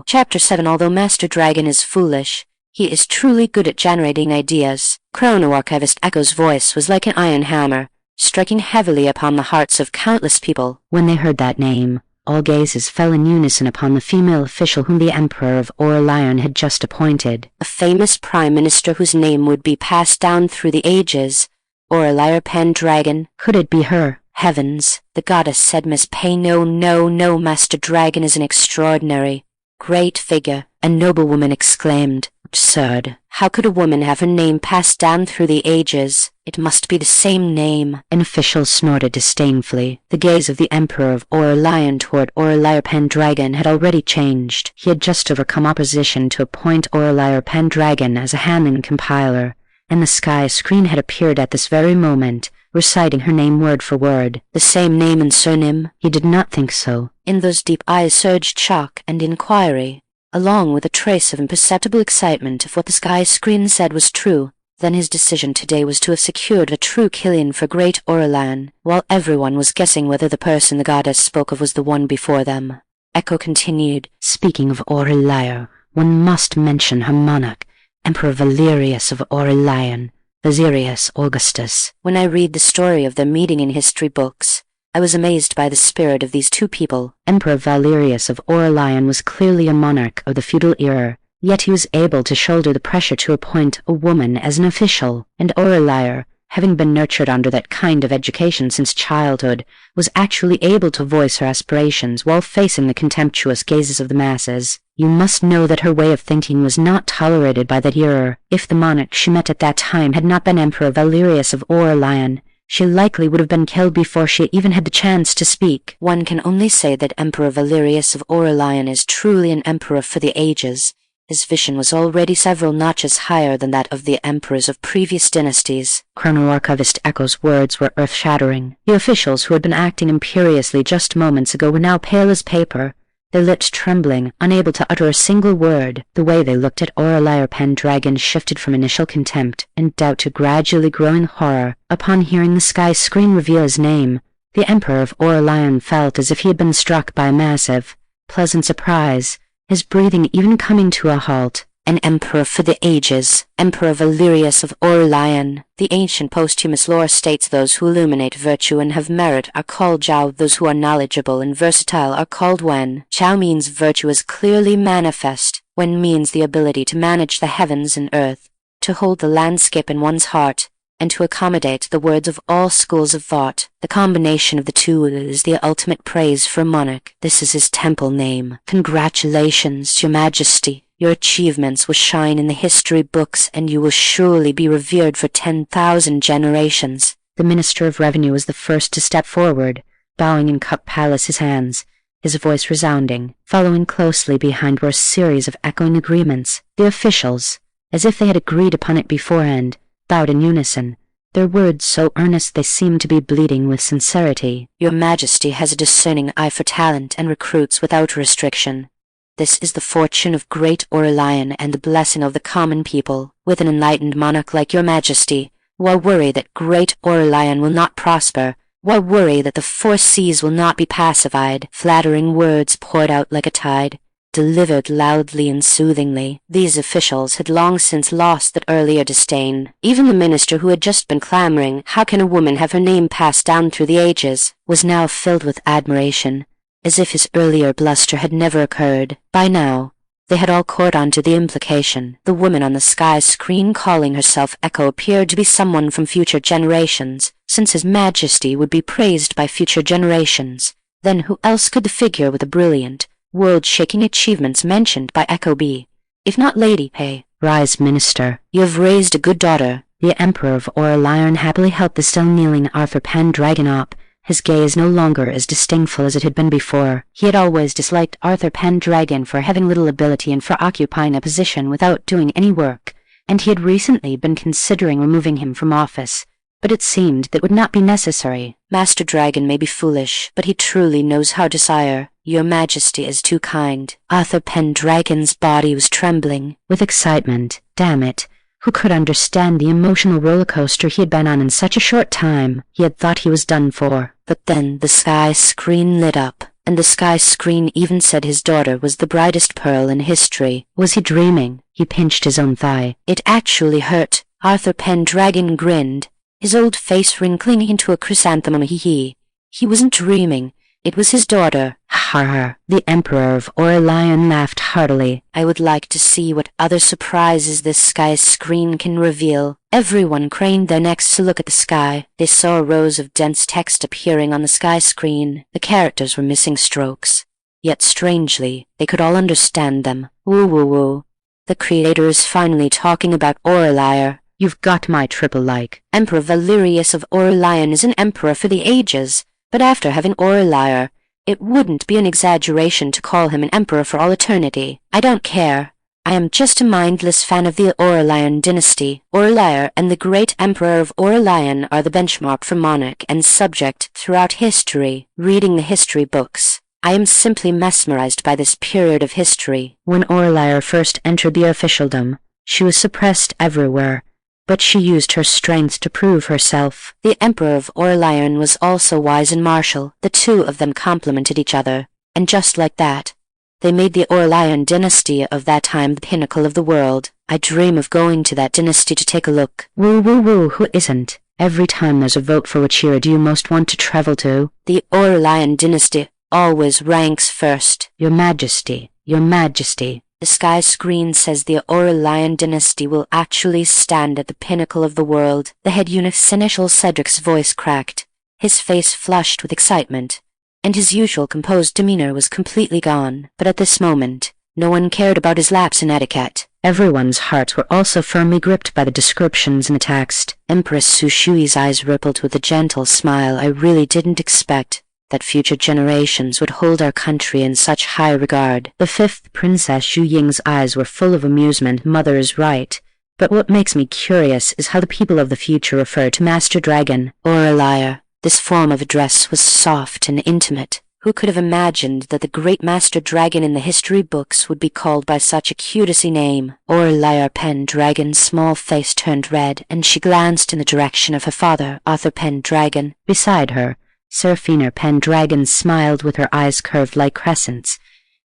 Chapter 7. Although Master Dragon is foolish, he is truly good at generating ideas. Chrono-Archivist Echo's voice was like an iron hammer, striking heavily upon the hearts of countless people.
When they heard that name, all gazes fell in unison upon the female official whom the Emperor of Aurelian had just appointed.
A famous prime minister whose name would be passed down through the ages. Aurelia PenDragon.
Could it be her?
Heavens, the goddess said Miss Pei. No, Master Dragon is an extraordinary, great figure.
A noblewoman exclaimed. Absurd.
How could a woman have her name passed down through the ages? It must be the same name.
An official snorted disdainfully. The gaze of the Emperor of Aurelian toward Aurelia PenDragon had already changed. He had just overcome opposition to appoint Aurelia PenDragon as a handling compiler, and the sky screen had appeared at this very moment, reciting her name word for word.
The same name and surname?
He did not think so.
In those deep eyes surged shock and inquiry, along with a trace of imperceptible excitement if what the sky screen said was true. Then his decision today was to have secured a true Killian for great Aurelian, while everyone was guessing whether the person the goddess spoke of was the one before them. Echo continued,
"Speaking of Aurelia, one must mention her monarch, Emperor Valerius of Aurelian, Valerius Augustus.
When I read the story of their meeting in history books, I was amazed by the spirit of these two people.
Emperor Valerius of Aurelian was clearly a monarch of the feudal era, yet he was able to shoulder the pressure to appoint a woman as an official, and Aurelia, having been nurtured under that kind of education since childhood, was actually able to voice her aspirations while facing the contemptuous gazes of the masses. You must know that her way of thinking was not tolerated by that era. If the monarch she met at that time had not been Emperor Valerius of Aurelian, she likely would have been killed before she even had the chance to speak.
One can only say that Emperor Valerius of Aurelian is truly an emperor for the ages. His vision was already several notches higher than that of the emperors of previous dynasties.
Chrono-Archivist Echo's words were earth-shattering. The officials who had been acting imperiously just moments ago were now pale as paper, their lips trembling, unable to utter a single word. The way they looked at Aurelia PenDragon shifted from initial contempt and doubt to gradually growing horror. Upon hearing the sky screen reveal his name, the Emperor of Aurelian felt as if he had been struck by a massive, pleasant surprise, his breathing even coming to a halt.
An emperor for the ages, Emperor Valerius of Aurelian. The ancient posthumous lore states those who illuminate virtue and have merit are called Zhao, those who are knowledgeable and versatile are called Wen. Zhao means virtue is clearly manifest, Wen means the ability to manage the heavens and earth, to hold the landscape in one's heart, and to accommodate the words of all schools of thought. The combination of the two is the ultimate praise for a monarch. This is his temple name. Congratulations, Your Majesty. Your achievements will shine in the history books, and you will surely be revered for 10,000 generations.
The Minister of Revenue was the first to step forward, bowing in Cup Palace's hands, his voice resounding. Following closely behind were a series of echoing agreements. The officials, as if they had agreed upon it beforehand, bowed in unison, their words so earnest they seemed to be bleeding with sincerity.
Your Majesty has a discerning eye for talent and recruits without restriction. This is the fortune of great Aurelian and the blessing of the common people. With an enlightened monarch like Your Majesty, why worry that great Aurelian will not prosper? Why worry that the four seas will not be pacified? Flattering words poured out like a tide, delivered loudly and soothingly. These officials had long since lost that earlier disdain. Even the minister who had just been clamoring, "How can a woman have her name passed down through the ages?" was now filled with admiration, as if his earlier bluster had never occurred. By now, they had all caught on to the implication. The woman on the sky screen calling herself Echo appeared to be someone from future generations, since His Majesty would be praised by future generations. Then who else could the figure with the brilliant, world-shaking achievements mentioned by Echo be, if not Lady Pei?
"Rise, Minister.
You have raised a good daughter."
The Emperor of Aurelian happily helped the still kneeling Aurelia PenDragon up, his gaze no longer as disdainful as it had been before. He had always disliked Aurelia PenDragon for having little ability and for occupying a position without doing any work, and he had recently been considering removing him from office, but it seemed that would not be necessary.
Master Dragon may be foolish, but he truly knows how to sire. Your Majesty is too kind. Aurelia PenDragon's body was trembling
with excitement. Damn it. Who could understand the emotional roller coaster he had been on in such a short time? He had thought he was done for.
But then the sky screen lit up, and the sky screen even said his daughter was the brightest pearl in history.
Was he dreaming? He pinched his own thigh.
It actually hurt. Aurelia PenDragon grinned, his old face wrinkling into a chrysanthemum. He wasn't dreaming. It was his daughter.
Har! The Emperor of Aurelian laughed heartily.
I would like to see what other surprises this sky screen can reveal. Everyone craned their necks to look at the sky. They saw rows of dense text appearing on the sky screen. The characters were missing strokes. Yet strangely, they could all understand them. Woo woo woo. The creator is finally talking about Aurelia.
You've got my triple like.
Emperor Valerius of Aurelian is an emperor for the ages. But after having Aurelia, it wouldn't be an exaggeration to call him an emperor for all eternity. I don't care. I am just a mindless fan of the Aurelian dynasty. Aurelian and the great Emperor of Aurelian are the benchmark for monarch and subject throughout history. Reading the history books, I am simply mesmerized by this period of history.
When Aurelian first entered the officialdom, she was suppressed everywhere, but she used her strength to prove herself.
The Emperor of Aurelian was also wise and martial. The two of them complemented each other, and just like that, they made the Aurelian dynasty of that time the pinnacle of the world. I dream of going to that dynasty to take a look.
Woo, woo, woo, who isn't? Every time there's a vote for which era do you most want to travel to?
The Aurelian dynasty always ranks first.
Your Majesty, Your Majesty.
The sky screen says the Aurelian dynasty will actually stand at the pinnacle of the world. The head eunuch Seneschal Cedric's voice cracked, his face flushed with excitement, and his usual composed demeanor was completely gone. But at this moment, no one cared about his lapse in etiquette.
Everyone's hearts were also firmly gripped by the descriptions in the text.
Empress Sushui's eyes rippled with a gentle smile. I really didn't expect that future generations would hold our country in such high regard.
The fifth Princess Xu Ying's eyes were full of amusement. Mother is right, but what makes me curious is how the people of the future refer to Master Dragon.
Aurelian. This form of address was soft and intimate. Who could have imagined that the great Master Dragon in the history books would be called by such a cutesy name? Aurelia PenDragon's small face turned red, and she glanced in the direction of her father, Arthur PenDragon.
Beside her, Seraphina PenDragon smiled with her eyes curved like crescents,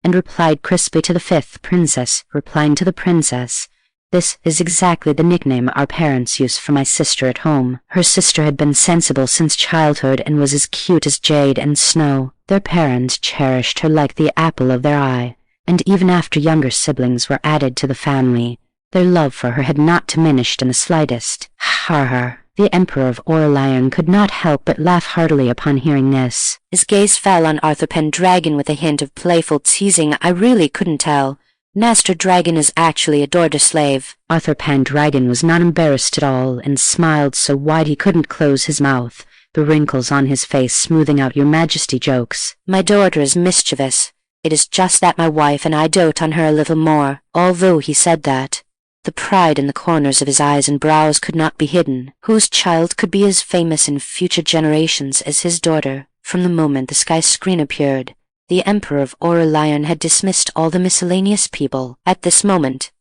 and replied crisply to the fifth princess, replying to the princess. This is exactly the nickname our parents used for my sister at home. Her sister had been sensible since childhood and was as cute as jade and snow. Their parents cherished her like the apple of their eye, and even after younger siblings were added to the family, their love for her had not diminished in the slightest. Har har. The Emperor of Aurelian could not help but laugh heartily upon hearing this.
His gaze fell on Arthur PenDragon with a hint of playful teasing. I really couldn't tell. Master Dragon is actually a daughter slave.
Arthur PenDragon was not embarrassed at all, and smiled so wide he couldn't close his mouth, the wrinkles on his face smoothing out Your Majesty jokes.
My daughter is mischievous. It is just that my wife and I dote on her a little more. Although he said that, the pride in the corners of his eyes and brows could not be hidden. Whose child could be as famous in future generations as his daughter? From the moment the sky screen appeared, the Emperor of Aurelian had dismissed all the miscellaneous people. At this moment,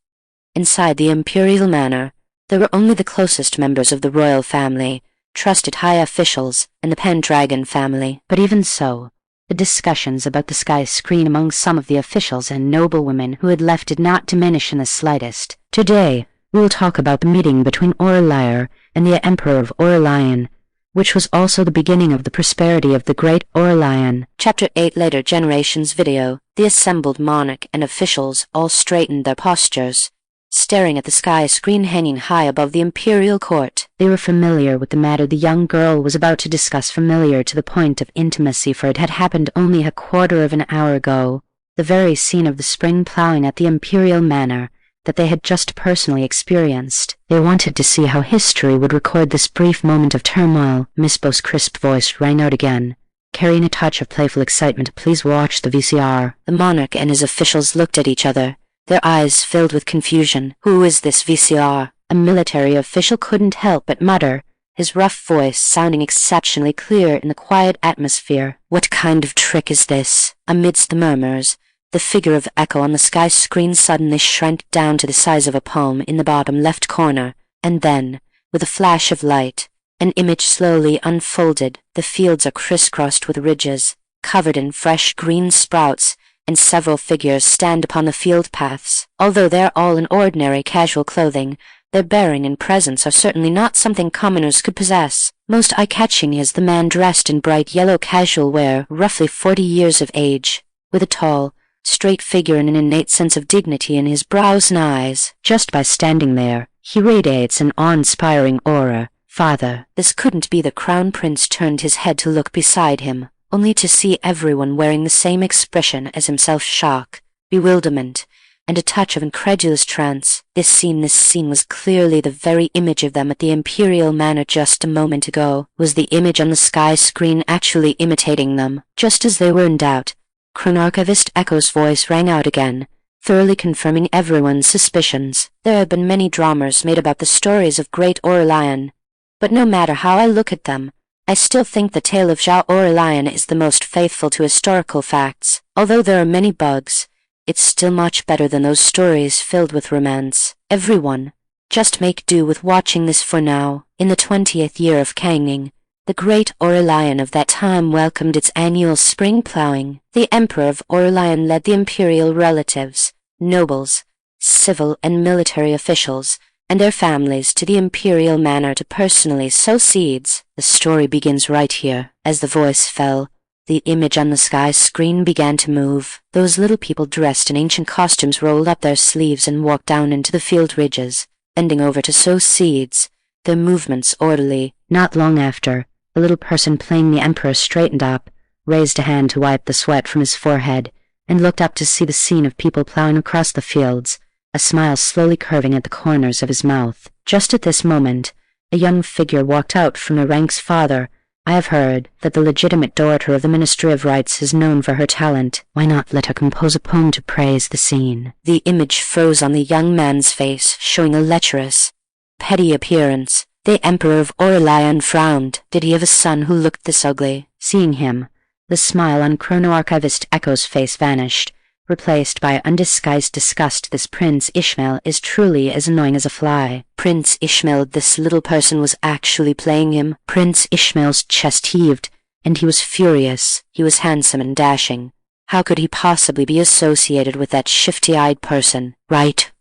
inside the imperial manor, there were only the closest members of the royal family, trusted high officials, and the PenDragon family.
But even so, the discussions about the sky screen among some of the officials and noblewomen who had left did not diminish in the slightest. Today, we will talk about the meeting between Aurelian and the Emperor of Aurelian, which was also the beginning of the prosperity of the great Aurelian.
Chapter 8 Later Generations Video. The assembled monarch and officials all straightened their postures, staring at the sky screen hanging high above the imperial court.
They were familiar with the matter the young girl was about to discuss, familiar to the point of intimacy, for it had happened only a quarter of an hour ago, the very scene of the spring plowing at the imperial manor that they had just personally experienced. They wanted to see how history would record this brief moment of turmoil. Miss Bo's crisp voice rang out again, carrying a touch of playful excitement. Please watch the VCR.
The monarch and his officials looked at each other, their eyes filled with confusion. Who is this VCR? A military official couldn't help but mutter, his rough voice sounding exceptionally clear in the quiet atmosphere. What kind of trick is this? Amidst the murmurs, the figure of Echo on the sky screen suddenly shrank down to the size of a palm in the bottom left corner, and then, with a flash of light, an image slowly unfolded. The fields are crisscrossed with ridges, covered in fresh green sprouts, and several figures stand upon the field paths. Although they are all in ordinary casual clothing, their bearing and presence are certainly not something commoners could possess. Most eye-catching is the man dressed in bright yellow casual wear, roughly 40 years of age, with a tall, straight figure and an innate sense of dignity in his brows and eyes.
Just by standing there, he radiates an awe-inspiring aura. Father.
This couldn't be. The crown prince turned his head to look beside him, only to see everyone wearing the same expression as himself: shock, bewilderment, and a touch of incredulous trance. This scene was clearly the very image of them at the imperial manor just a moment ago. Was the image on the sky screen actually imitating them? Just as they were in doubt, Chrono-Archivist Echo's voice rang out again, thoroughly confirming everyone's suspicions. There have been many dramas made about the stories of great Aurelian, but no matter how I look at them, I still think the tale of Aurelian is the most faithful to historical facts. Although there are many bugs, it's still much better than those stories filled with romance. Everyone, just make do with watching this for now. In the 20th year of Changning, the great Aurelian of that time welcomed its annual spring plowing. The Emperor of Aurelian led the imperial relatives, nobles, civil and military officials, and their families to the imperial manor to personally sow seeds. The story begins right here. As the voice fell, the image on the sky screen began to move. Those little people dressed in ancient costumes rolled up their sleeves and walked down into the field ridges, bending over to sow seeds, their movements orderly.
Not long after, the little person playing the Emperor straightened up, raised a hand to wipe the sweat from his forehead, and looked up to see the scene of people plowing across the fields, a smile slowly curving at the corners of his mouth. Just at this moment, a young figure walked out from the ranks farther. I have heard that the legitimate daughter of the Ministry of Rites is known for her talent. Why not let her compose a poem to praise the scene?
The image froze on the young man's face, showing a lecherous, petty appearance. The Emperor of Aurelian frowned. Did he have a son who looked this ugly?
Seeing him, the smile on Chrono-Archivist Echo's face vanished, replaced by undisguised disgust. This Prince Ishmael is truly as annoying as a fly.
Prince Ishmael, this little person was actually playing him.
Prince Ishmael's chest heaved, and he was furious.
He was handsome and dashing. How could he possibly be associated with that shifty-eyed person? Right.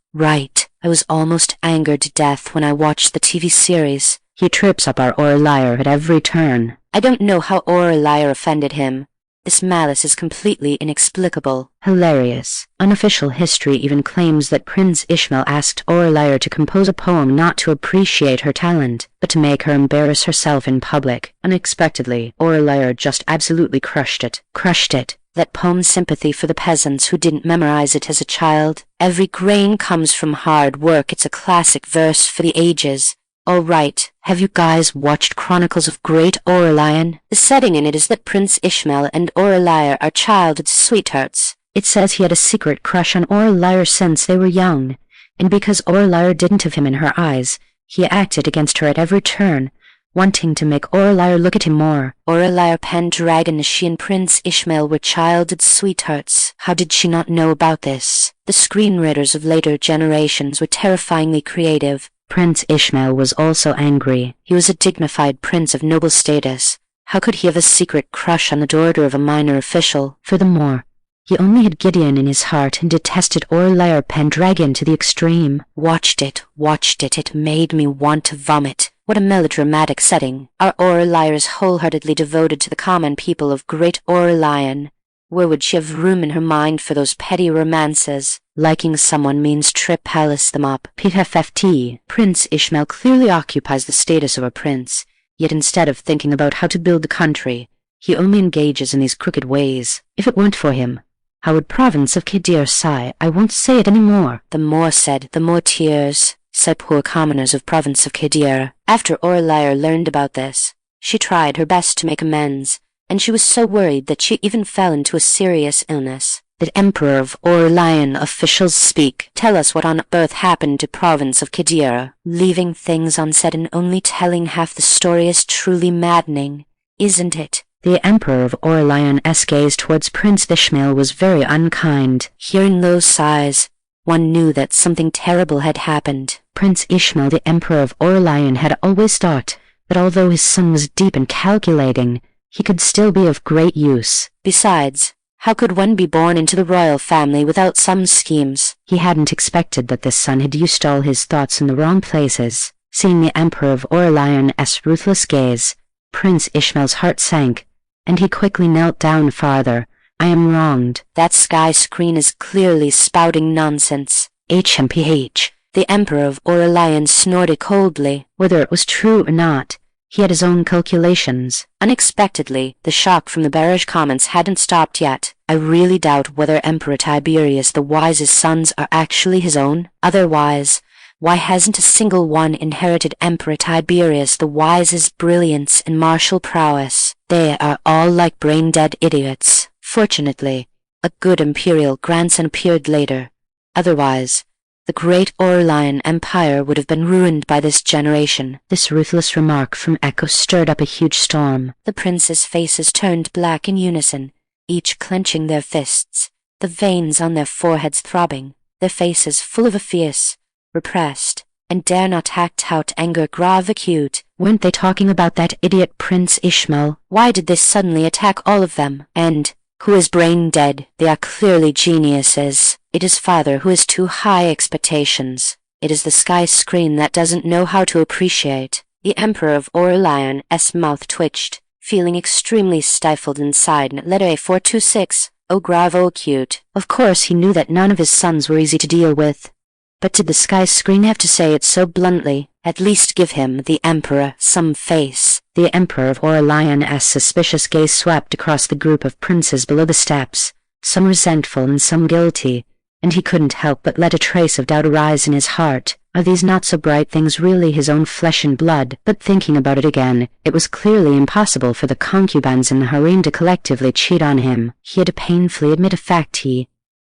I was almost angered to death when I watched the TV series.
He trips up our Aurelian at every turn.
I don't know how Aurelian offended him. This malice is completely inexplicable.
Hilarious. Unofficial history even claims that Prince Ishmael asked Aurelian to compose a poem not to appreciate her talent, but to make her embarrass herself in public. Unexpectedly, Aurelian just absolutely crushed it.
That poem Sympathy for the peasants who didn't memorize it as a child. Every grain comes from hard work. It's a classic verse for the ages. All right, have you guys watched Chronicles of Great Aurelian? The setting in it is that Prince Ishmael and Aurelian are childhood sweethearts.
It says he had a secret crush on Aurelian since they were young, and because Aurelian didn't have him in her eyes, he acted against her at every turn, wanting to make Aurelian look at him more.
Aurelia PenDragon, she and Prince Ishmael were childhood sweethearts. How did she not know about this? The screenwriters of later generations were terrifyingly creative.
Prince Ishmael was also angry.
He was a dignified prince of noble status. How could he have a secret crush on the daughter of a minor official?
Furthermore, he only had Gideon in his heart and detested Aurelia PenDragon to the extreme.
Watched it. It made me want to vomit. What a melodramatic setting. Our Aurelian is wholeheartedly devoted to the common people of Great Aurelian. Where would she have room in her mind for those petty romances? Liking someone means palace them up.
PFFT.
Prince Ishmael clearly occupies the status of a prince, yet instead of thinking about how to build the country, he only engages in these crooked ways.
If it weren't for him, how would province of Kidir sigh? I won't say it any more.
The more said, the more tears, said poor commoners of province of Kidir. After Aurelian learned about this, she tried her best to make amends, and she was so worried that she even fell into a serious illness.
The Emperor of Aurelian officials speak.
Tell us what on earth happened to province of Kidir. Leaving things unsaid and only telling half the story is truly maddening, isn't it?
The Emperor of Aurelian's gaze towards Prince Ishmael was very unkind.
Hearing those sighs, one knew that something terrible had happened.
Prince Ishmael, the Emperor of Aurelian, had always thought that although his son was deep and calculating, he could still be of great use.
Besides, how could one be born into the royal family without some schemes?
He hadn't expected that this son had used all his thoughts in the wrong places. Seeing the Emperor of Aurelian's ruthless gaze, Prince Ishmael's heart sank, and he quickly knelt down farther. I am wronged.
That sky screen is clearly spouting nonsense.
HMPH.
The Emperor of Aurelian snorted coldly.
Whether it was true or not, he had his own calculations.
Unexpectedly, the shock from the bearish comments hadn't stopped yet. I really doubt whether Emperor Tiberius the Wise's sons are actually his own. Otherwise, why hasn't a single one inherited Emperor Tiberius the Wise's brilliance and martial prowess? They are all like brain-dead idiots. Fortunately, a good imperial grandson appeared later, Otherwise, the great Aurelian Empire would have been ruined by this generation.
This ruthless remark from Echo stirred up a huge storm.
The princes' faces turned black in unison, each clenching their fists, the veins on their foreheads throbbing, their faces full of a fierce, repressed, and dare not act out anger grave acute.
Weren't they talking about that idiot Prince Ishmael?
Why did this suddenly attack all of them? And who is brain dead? They are clearly geniuses. It is father who has too high expectations. It is the sky screen that doesn't know how to appreciate. The Emperor of Aurelian's mouth twitched, feeling extremely stifled inside. Letter A426. Oh grave oh acute.
Of course he knew that none of his sons were easy to deal with. But did the sky screen have to say it so bluntly?
At least give him, the Emperor, some face.
The Emperor of Aurelian's suspicious gaze swept across the group of princes below the steps, some resentful and some guilty, and he couldn't help but let a trace of doubt arise in his heart. Are these not-so-bright things really his own flesh and blood? But thinking about it again, it was clearly impossible for the concubines in the harem to collectively cheat on him. He had to painfully admit a fact: he,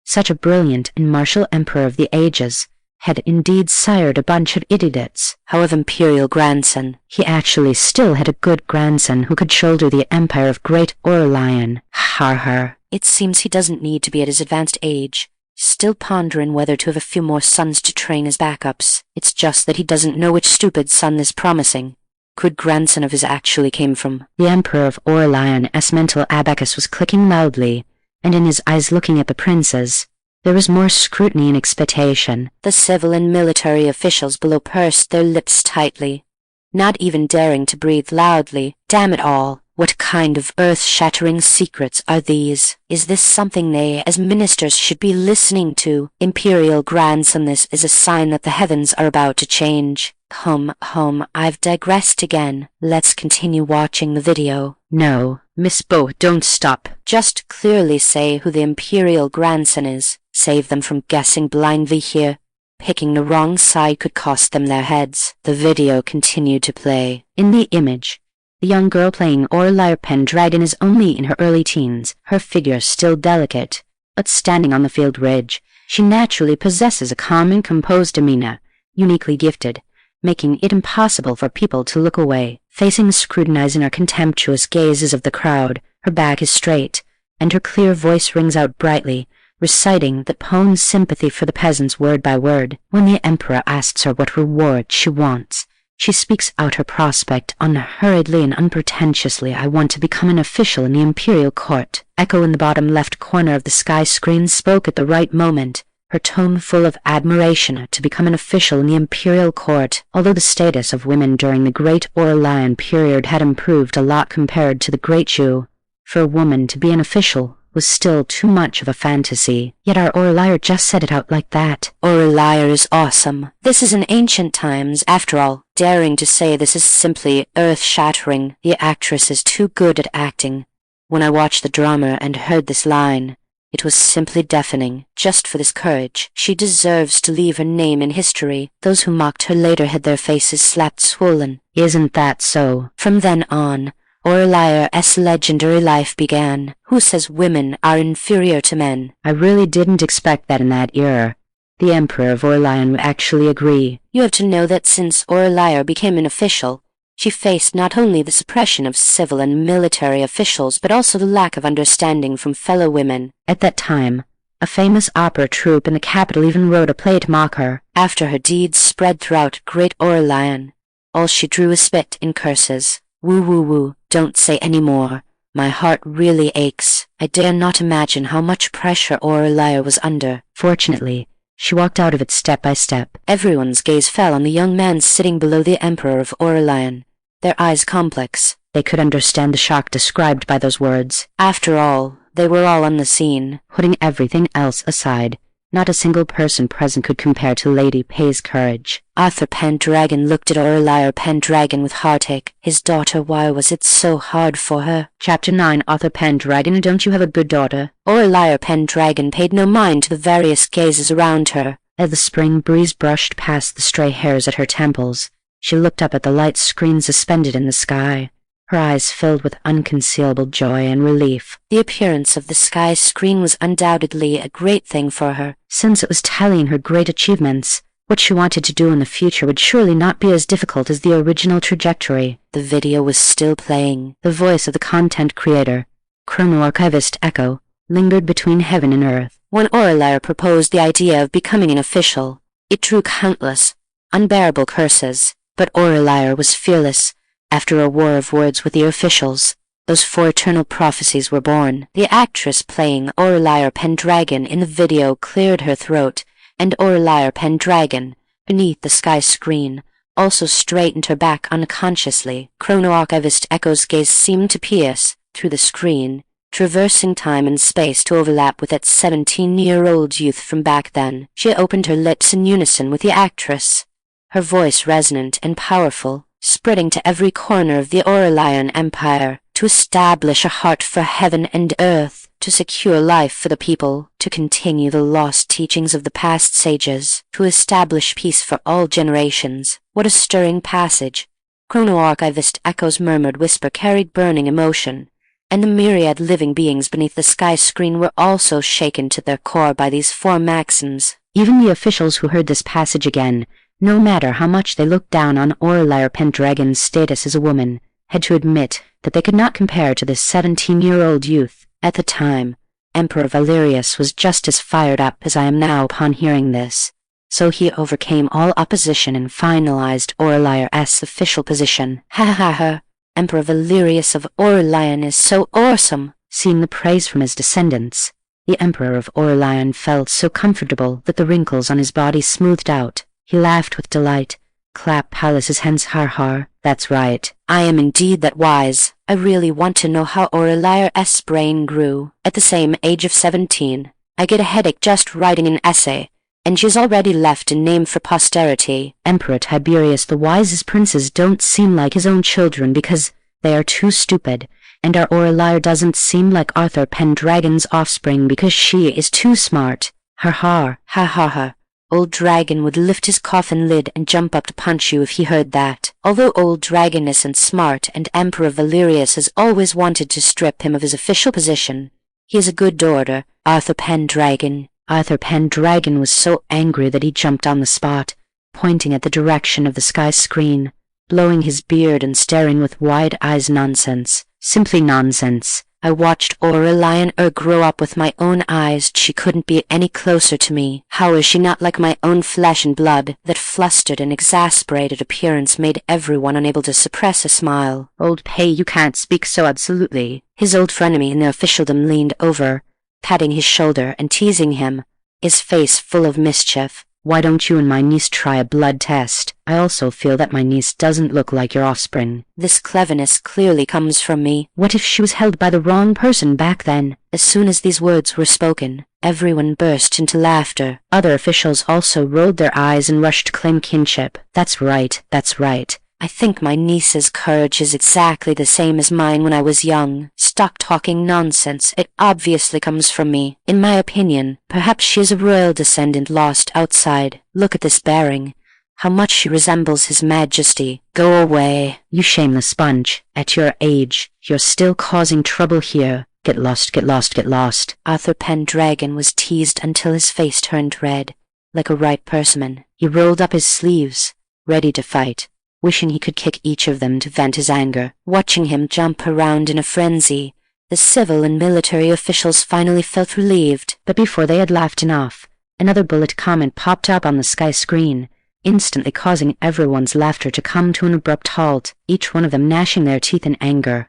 such a brilliant and martial emperor of the ages, had indeed sired a bunch of idiots.
However, imperial grandson.
He actually still had a good grandson who could shoulder the empire of great Aurelian. Har.
It seems he doesn't need to be at his advanced age, still pondering whether to have a few more sons to train as backups. It's just that he doesn't know which stupid son this promising, good grandson of his actually came from.
The Emperor of Aurelian's mental abacus was clicking loudly, and in his eyes looking at the princes, there was more scrutiny and expectation.
The civil and military officials below pursed their lips tightly, not even daring to breathe loudly. Damn it all, what kind of earth-shattering secrets are these? Is this something they, as ministers, should be listening to? Imperial grandson, this is a sign that the heavens are about to change. I've digressed again. Let's continue watching the video.
No, Miss Bo, don't stop.
Just clearly say who the imperial grandson is. Save them from guessing blindly here. Picking the wrong side could cost them their heads. The video continued to play.
In the image, the young girl playing Aurelia PenDragon is only in her early teens, her figure still delicate, but standing on the field ridge, she naturally possesses a calm and composed demeanor, uniquely gifted, making it impossible for people to look away. Facing the scrutinizing or contemptuous gazes of the crowd, her back is straight, and her clear voice rings out brightly, reciting the poem's Sympathy for the peasants word by word. When the Emperor asks her what reward she wants, she speaks out her prospect unhurriedly and unpretentiously. I want to become an official in the imperial court. Echo in the bottom left corner of the sky screen spoke at the right moment, her tone full of admiration. To become an official in the imperial court. Although the status of women during the Great Aurelian period had improved a lot compared to the Great Jew, for a woman to be an official was still too much of a fantasy. Yet our Aurelia just said it out like that.
Aurelia is awesome. This is in ancient times, after all. Daring to say this is simply earth-shattering. The actress is too good at acting. When I watched the drama and heard this line, it was simply deafening. Just for this courage, she deserves to leave her name in history. Those who mocked her later had their faces slapped swollen.
Isn't that so?
From then on, Aurelia's legendary life began. Who says women are inferior to men?
I really didn't expect that in that era. The Emperor of Aurelian would actually agree.
You have to know that since Aurelia became an official, she faced not only the suppression of civil and military officials but also the lack of understanding from fellow women.
At that time, a famous opera troupe in the capital even wrote a play to mock her.
After her deeds spread throughout Great Aurelian, all she drew was spit and curses. Woo woo woo, don't say any more. My heart really aches. I dare not imagine how much pressure Aurelia was under.
Fortunately, she walked out of it step by step.
Everyone's gaze fell on the young man sitting below the Emperor of Aurelian, their eyes complex.
They could understand the shock described by those words.
After all, they were all on the scene.
Putting everything else aside, not a single person present could compare to Lady Pay's courage.
Author PenDragon looked at Aurelia PenDragon with heartache. His daughter, why was it so hard for her?
Chapter 9. Author PenDragon, don't you have a good daughter?
Aurelia PenDragon paid no mind to the various gazes around her.
As the spring breeze brushed past the stray hairs at her temples, she looked up at the light screen suspended in the sky. her eyes filled with unconcealable joy and relief.
The appearance of the sky screen was undoubtedly a great thing for her,
since it was tallying her great achievements. What she wanted to do in the future would surely not be as difficult as the original trajectory.
The video was still playing.
The voice of the content creator, Chrono-Archivist Echo, lingered between heaven and earth.
When Aurelia proposed the idea of becoming an official, it drew countless, unbearable curses. But Aurelia was fearless. After a war of words with the officials, those 4 eternal prophecies were born. The actress playing Aurelia PenDragon in the video cleared her throat, and Aurelia PenDragon, beneath the sky screen, also straightened her back unconsciously. Chrono-Archivist Echo's gaze seemed to pierce through the screen, traversing time and space to overlap with that 17-year-old youth from back then. She opened her lips in unison with the actress, her voice resonant and powerful, spreading to every corner of the Aurelian Empire, to establish a heart for heaven and earth, to secure life for the people, to continue the lost teachings of the past sages, to establish peace for all generations. What a stirring passage! Chrono-Archivist Echo's murmured whisper carried burning emotion, and the myriad living beings beneath the sky screen were also shaken to their core by these 4 maxims.
Even the officials who heard this passage again, no matter how much they looked down on Aurelia PenDragon's status as a woman, had to admit that they could not compare to this 17-year-old youth. At the time, Emperor Valerius was just as fired up as I am now upon hearing this, so he overcame all opposition and finalized Aurelia's official position.
Ha ha ha! Emperor Valerius of Aurelian is so awesome!
Seeing the praise from his descendants, the Emperor of Aurelian felt so comfortable that the wrinkles on his body smoothed out. He laughed with delight, clapped Palace's hands. Har, that's right.
I am indeed that wise. I really want to know how Aurelia's brain grew. At the same age of 17, I get a headache just writing an essay, and she's already left a name for posterity.
Emperor Tiberius, the wisest princes don't seem like his own children because they are too stupid, and our Aurelia doesn't seem like Arthur PenDragon's offspring because she is too smart.
Ha ha. Old Dragon would lift his coffin lid and jump up to punch you if he heard that. Although Old Dragon isn't smart and Emperor Valerius has always wanted to strip him of his official position, he is a good daughter, Arthur PenDragon.
Arthur PenDragon was so angry that he jumped on the spot, pointing at the direction of the sky screen, blowing his beard and staring with wide eyes. Nonsense. Simply nonsense.
I watched Aurelian grow up with my own eyes. She couldn't be any closer to me. How is she not like my own flesh and blood? That flustered and exasperated appearance made everyone unable to suppress a smile.
Old Pay, you can't speak so absolutely.
His old frenemy in the officialdom leaned over, patting his shoulder and teasing him, his face full of mischief.
Why don't you and my niece try a blood test? I also feel that my niece doesn't look like your offspring.
This cleverness clearly comes from me.
What if she was held by the wrong person back then?
As soon as these words were spoken, everyone burst into laughter.
Other officials also rolled their eyes and rushed to claim kinship. That's right.
I think my niece's courage is exactly the same as mine when I was young. Stop talking nonsense. It obviously comes from me. In my opinion, perhaps she is a royal descendant lost outside. Look at this bearing. How much she resembles His Majesty. Go away.
You shameless sponge. At your age, you're still causing trouble here. Get lost.
Arthur PenDragon was teased until his face turned red, like a ripe persimmon. He rolled up his sleeves, ready to fight, wishing he could kick each of them to vent his anger. Watching him jump around in a frenzy, the civil and military officials finally felt relieved.
But before they had laughed enough, another bullet comment popped up on the sky screen, instantly causing everyone's laughter to come to an abrupt halt, each one of them gnashing their teeth in anger.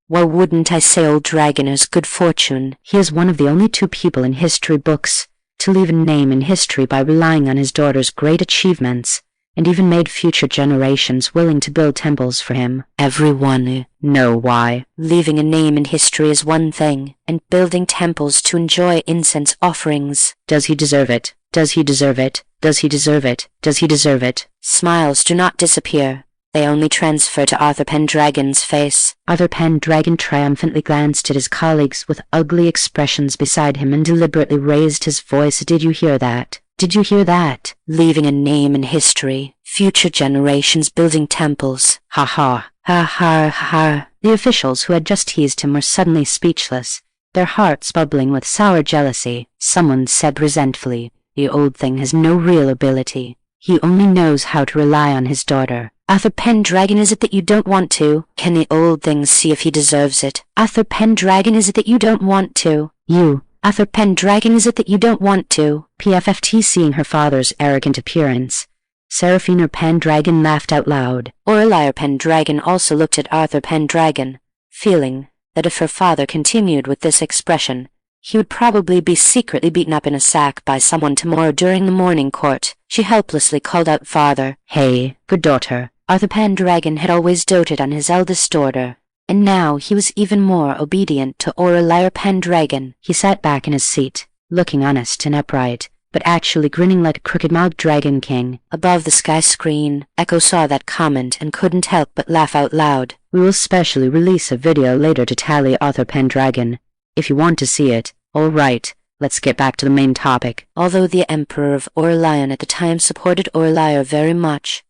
Why wouldn't I say Old Dragon has good fortune?
He is one of the only 2 people in history books to leave a name in history by relying on his daughter's great achievements, and even made future generations willing to build temples for him.
Everyone.
No, why?
Leaving a name in history is one thing, and building temples to enjoy incense offerings.
Does he deserve it? Does he deserve it? Does he deserve it? Does he deserve it?
Smiles do not disappear. They only transfer to Arthur PenDragon's face.
Arthur PenDragon triumphantly glanced at his colleagues with ugly expressions beside him and deliberately raised his voice. Did you hear that? Did you hear that?
Leaving a name in history. Future generations building temples.
Ha ha. Ha ha ha. The officials who had just teased him were suddenly speechless, their hearts bubbling with sour jealousy. Someone said resentfully, "The old thing has no real ability. He only knows how to rely on his daughter."
Author PenDragon, is it that you don't want to? Can the old thing see if he deserves it? Author PenDragon, is it that you don't want to?
You.
Author PenDragon, is it that you don't want to?
PFFT. Seeing her father's arrogant appearance, Seraphina PenDragon laughed out loud.
Aurelia PenDragon also looked at Author PenDragon, feeling that if her father continued with this expression, he would probably be secretly beaten up in a sack by someone tomorrow during the morning court. She helplessly called out farther,
"Hey, good daughter."
Author PenDragon had always doted on his eldest daughter, and now he was even more obedient to Aurelia PenDragon.
He sat back in his seat, looking honest and upright, but actually grinning like a crooked-mouthed dragon king.
Above the sky screen, Echo saw that comment and couldn't help but laugh out loud.
"We will specially release a video later to tally Author PenDragon. If you want to see it, all right, let's get back to the main topic."
Although the Emperor of Aurelian at the time supported Aurelia very much,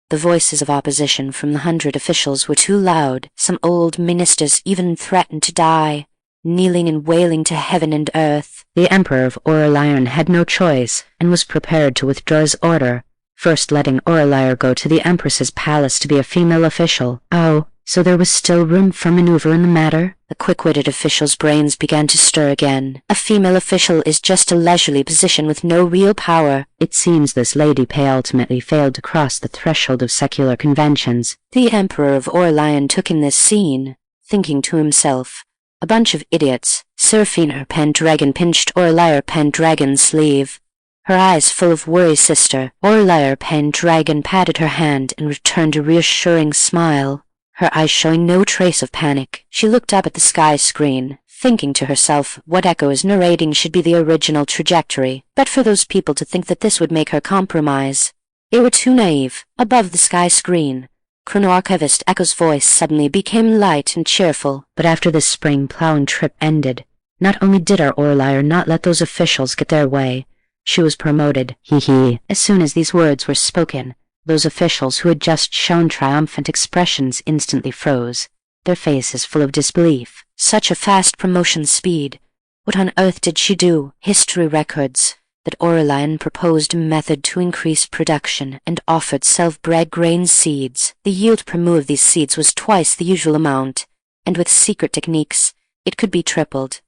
the voices of opposition from the 100 officials were too loud. Some old ministers even threatened to die, kneeling and wailing to heaven and earth.
The Emperor of Aurelian had no choice, and was prepared to withdraw his order, first letting Aurelia go to the Empress's palace to be a female official. Oh, so there was still room for maneuver in the matter?
The quick-witted officials' brains began to stir again. A female official is just a leisurely position with no real power.
It seems this Lady Pay ultimately failed to cross the threshold of secular conventions.
The Emperor of Aurelian took in this scene, thinking to himself, "A bunch of idiots." Seraphina PenDragon pinched Aurelia PenDragon's sleeve, her eyes full of worry. Sister Aurelia PenDragon patted her hand and returned a reassuring smile, her eyes showing no trace of panic. She looked up at the sky screen, thinking to herself what Echo is narrating should be the original trajectory, but for those people to think that this would make her compromise, they were too naive. Above the sky screen, Chrono-Archivist Echo's voice suddenly became light and cheerful.
"But after this spring plowing trip ended, not only did our Aurelia not let those officials get their way, she was promoted. Hee hee." As soon as these words were spoken, those officials who had just shown triumphant expressions instantly froze, their faces full of disbelief.
Such a fast promotion speed. What on earth did she do? History records that Aurelian proposed a method to increase production and offered self-bred grain seeds. The yield per moo of these seeds was twice the usual amount, and with secret techniques, it could be tripled.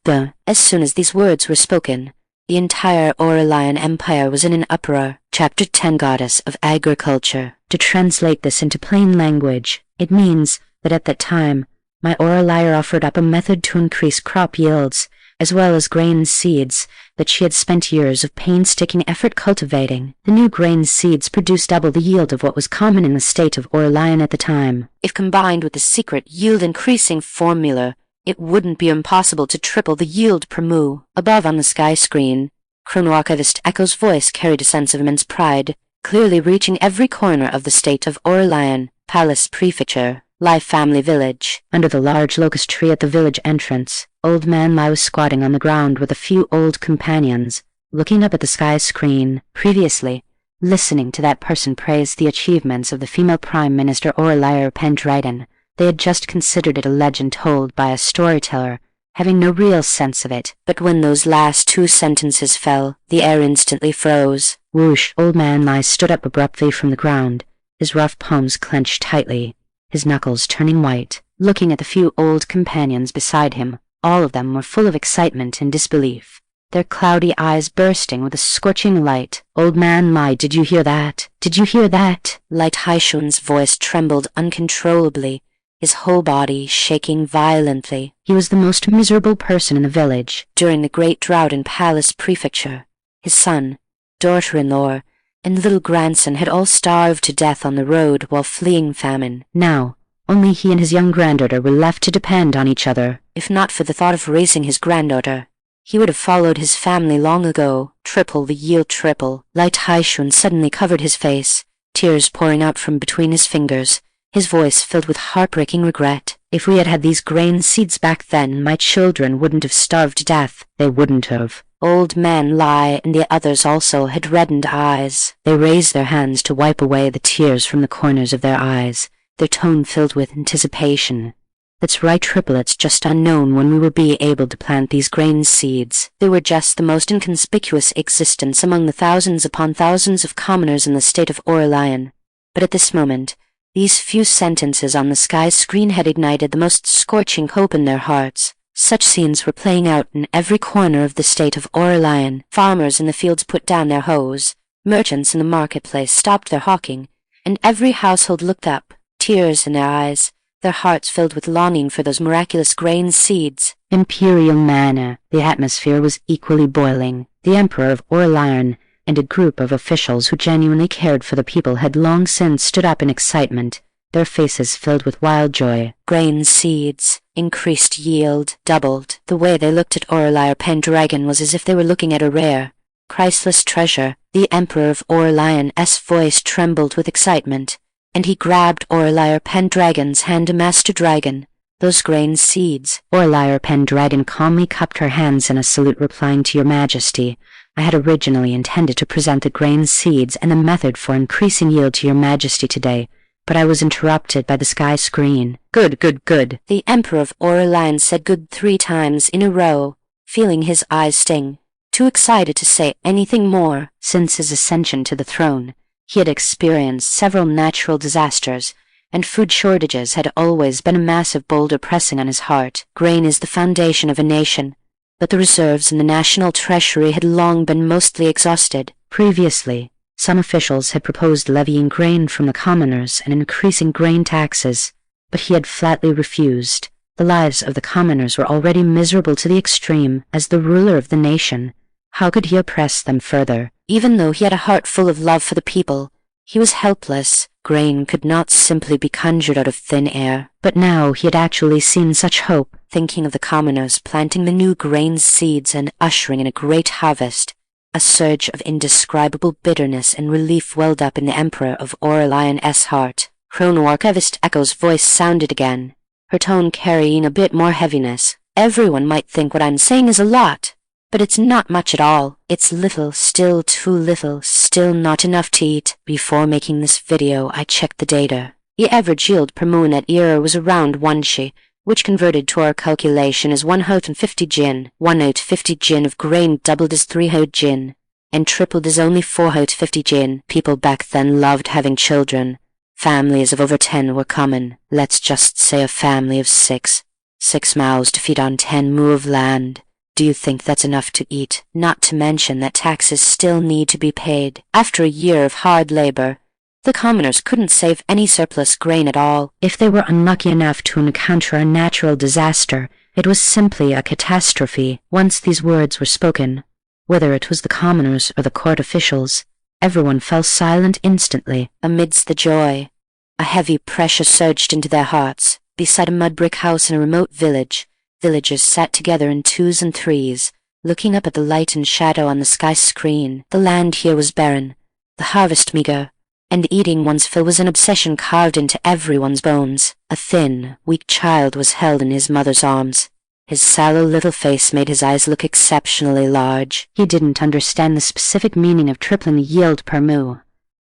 As soon as these words were spoken, the entire Aurelian Empire was in an uproar. Chapter 10, Goddess of Agriculture.
To translate this into plain language, it means that at that time, my Aurelia offered up a method to increase crop yields, as well as grain seeds that she had spent years of painstaking effort cultivating. The new grain seeds produced double the yield of what was common in the state of Aurelian at the time.
If combined with the secret yield-increasing formula, it wouldn't be impossible to triple the yield per moo. Above on the sky screen, Chrono-Archivist Echo's voice carried a sense of immense pride, clearly reaching every corner of the state of Aurelian. Palace Prefecture, Lai Family Village.
Under the large locust tree at the village entrance, Old Man Lai was squatting on the ground with a few old companions, looking up at the sky screen. Previously, listening to that person praise the achievements of the female Prime Minister Aurelia PenDragon, they had just considered it a legend told by a storyteller, having no real sense of it.
But when those last two sentences fell, the air instantly froze.
Whoosh! Old Man Lai stood up abruptly from the ground, his rough palms clenched tightly, his knuckles turning white, looking at the few old companions beside him. All of them were full of excitement and disbelief, their cloudy eyes bursting with a scorching light. "Old Man Lai, did you hear that? Did you hear that?"
Light Haishun's voice trembled uncontrollably, his whole body shaking violently.
He was the most miserable person in the village.
During the great drought in Palace Prefecture, his son, daughter-in-law, and little grandson had all starved to death on the road while fleeing famine.
Now, only he and his young granddaughter were left to depend on each other.
If not for the thought of raising his granddaughter, he would have followed his family long ago. Triple the yield, triple. Light Haishun suddenly covered his face, tears pouring out from between his fingers, his voice filled with heartbreaking regret.
"If we had had these grain seeds back then, my children wouldn't have starved to death. They wouldn't have."
Old Man Lai and the others also had reddened eyes.
They raised their hands to wipe away the tears from the corners of their eyes, their tone filled with anticipation. "That's right, Triple, it's just unknown when we will be able to plant these grain seeds."
They were just the most inconspicuous existence among the thousands upon thousands of commoners in the state of Aurelian. But at this moment, these few sentences on the sky screen had ignited the most scorching hope in their hearts. Such scenes were playing out in every corner of the state of Aurelian. Farmers in the fields put down their hoes, merchants in the marketplace stopped their hawking, and every household looked up, tears in their eyes, their hearts filled with longing for those miraculous grain seeds.
Imperial manna. The atmosphere was equally boiling. The Emperor of Aurelian and a group of officials who genuinely cared for the people had long since stood up in excitement, their faces filled with wild joy.
Grain seeds, increased yield, doubled. The way they looked at Aurelia PenDragon was as if they were looking at a rare, priceless treasure. The Emperor of Aurelian's voice trembled with excitement, and he grabbed Aurelia PenDragon's hand. Master Dragon, those grain seeds.
Aurelia PenDragon calmly cupped her hands in a salute, replying, "To your Majesty, I had originally intended to present the grain seeds and the method for increasing yield to your Majesty today, but I was interrupted by the sky screen."
Good, good, good. The Emperor of Aurelian said good 3 times in a row, feeling his eyes sting, too excited to say anything more.
Since his ascension to the throne, he had experienced several natural disasters, and food shortages had always been a massive boulder pressing on his heart.
Grain is the foundation of a nation, but the reserves in the national treasury had long been mostly exhausted.
Previously, some officials had proposed levying grain from the commoners and increasing grain taxes, but he had flatly refused. The lives of the commoners were already miserable to the extreme. As the ruler of the nation, how could he oppress them further?
Even though he had a heart full of love for the people, he was helpless. Grain could not simply be conjured out of thin air.
But now he had actually seen such hope.
Thinking of the commoners planting the new grain seeds and ushering in a great harvest, a surge of indescribable bitterness and relief welled up in the Emperor of Aurelian's heart. Chrono-Archivist Echo's voice sounded again, her tone carrying a bit more heaviness. "Everyone might think what I'm saying is a lot, but it's not much at all. It's little, still too little, still not enough to eat. Before making this video, I checked the data. The average yield per moon at year was around 1 shi, which converted to our calculation is 150 jin. 150 jin of grain doubled as 300 jin, and tripled as only 450 jin. People back then loved having children. Families of over 10 were common. Let's just say a family of 6. 6 mouths to feed on 10 mu of land. Do you think that's enough to eat? Not to mention that taxes still need to be paid. After a year of hard labor, the commoners couldn't save any surplus grain at all.
If they were unlucky enough to encounter a natural disaster, it was simply a catastrophe. Once these words were spoken, whether it was the commoners or the court officials, everyone fell silent instantly.
Amidst the joy, a heavy pressure surged into their hearts. Beside a mud brick house in a remote village, villagers sat together in 2s and 3s, looking up at the light and shadow on the sky screen. The land here was barren, the harvest meager, and eating one's fill was an obsession carved into everyone's bones. A thin, weak child was held in his mother's arms. His sallow little face made his eyes look exceptionally large.
He didn't understand the specific meaning of tripling the yield per mu,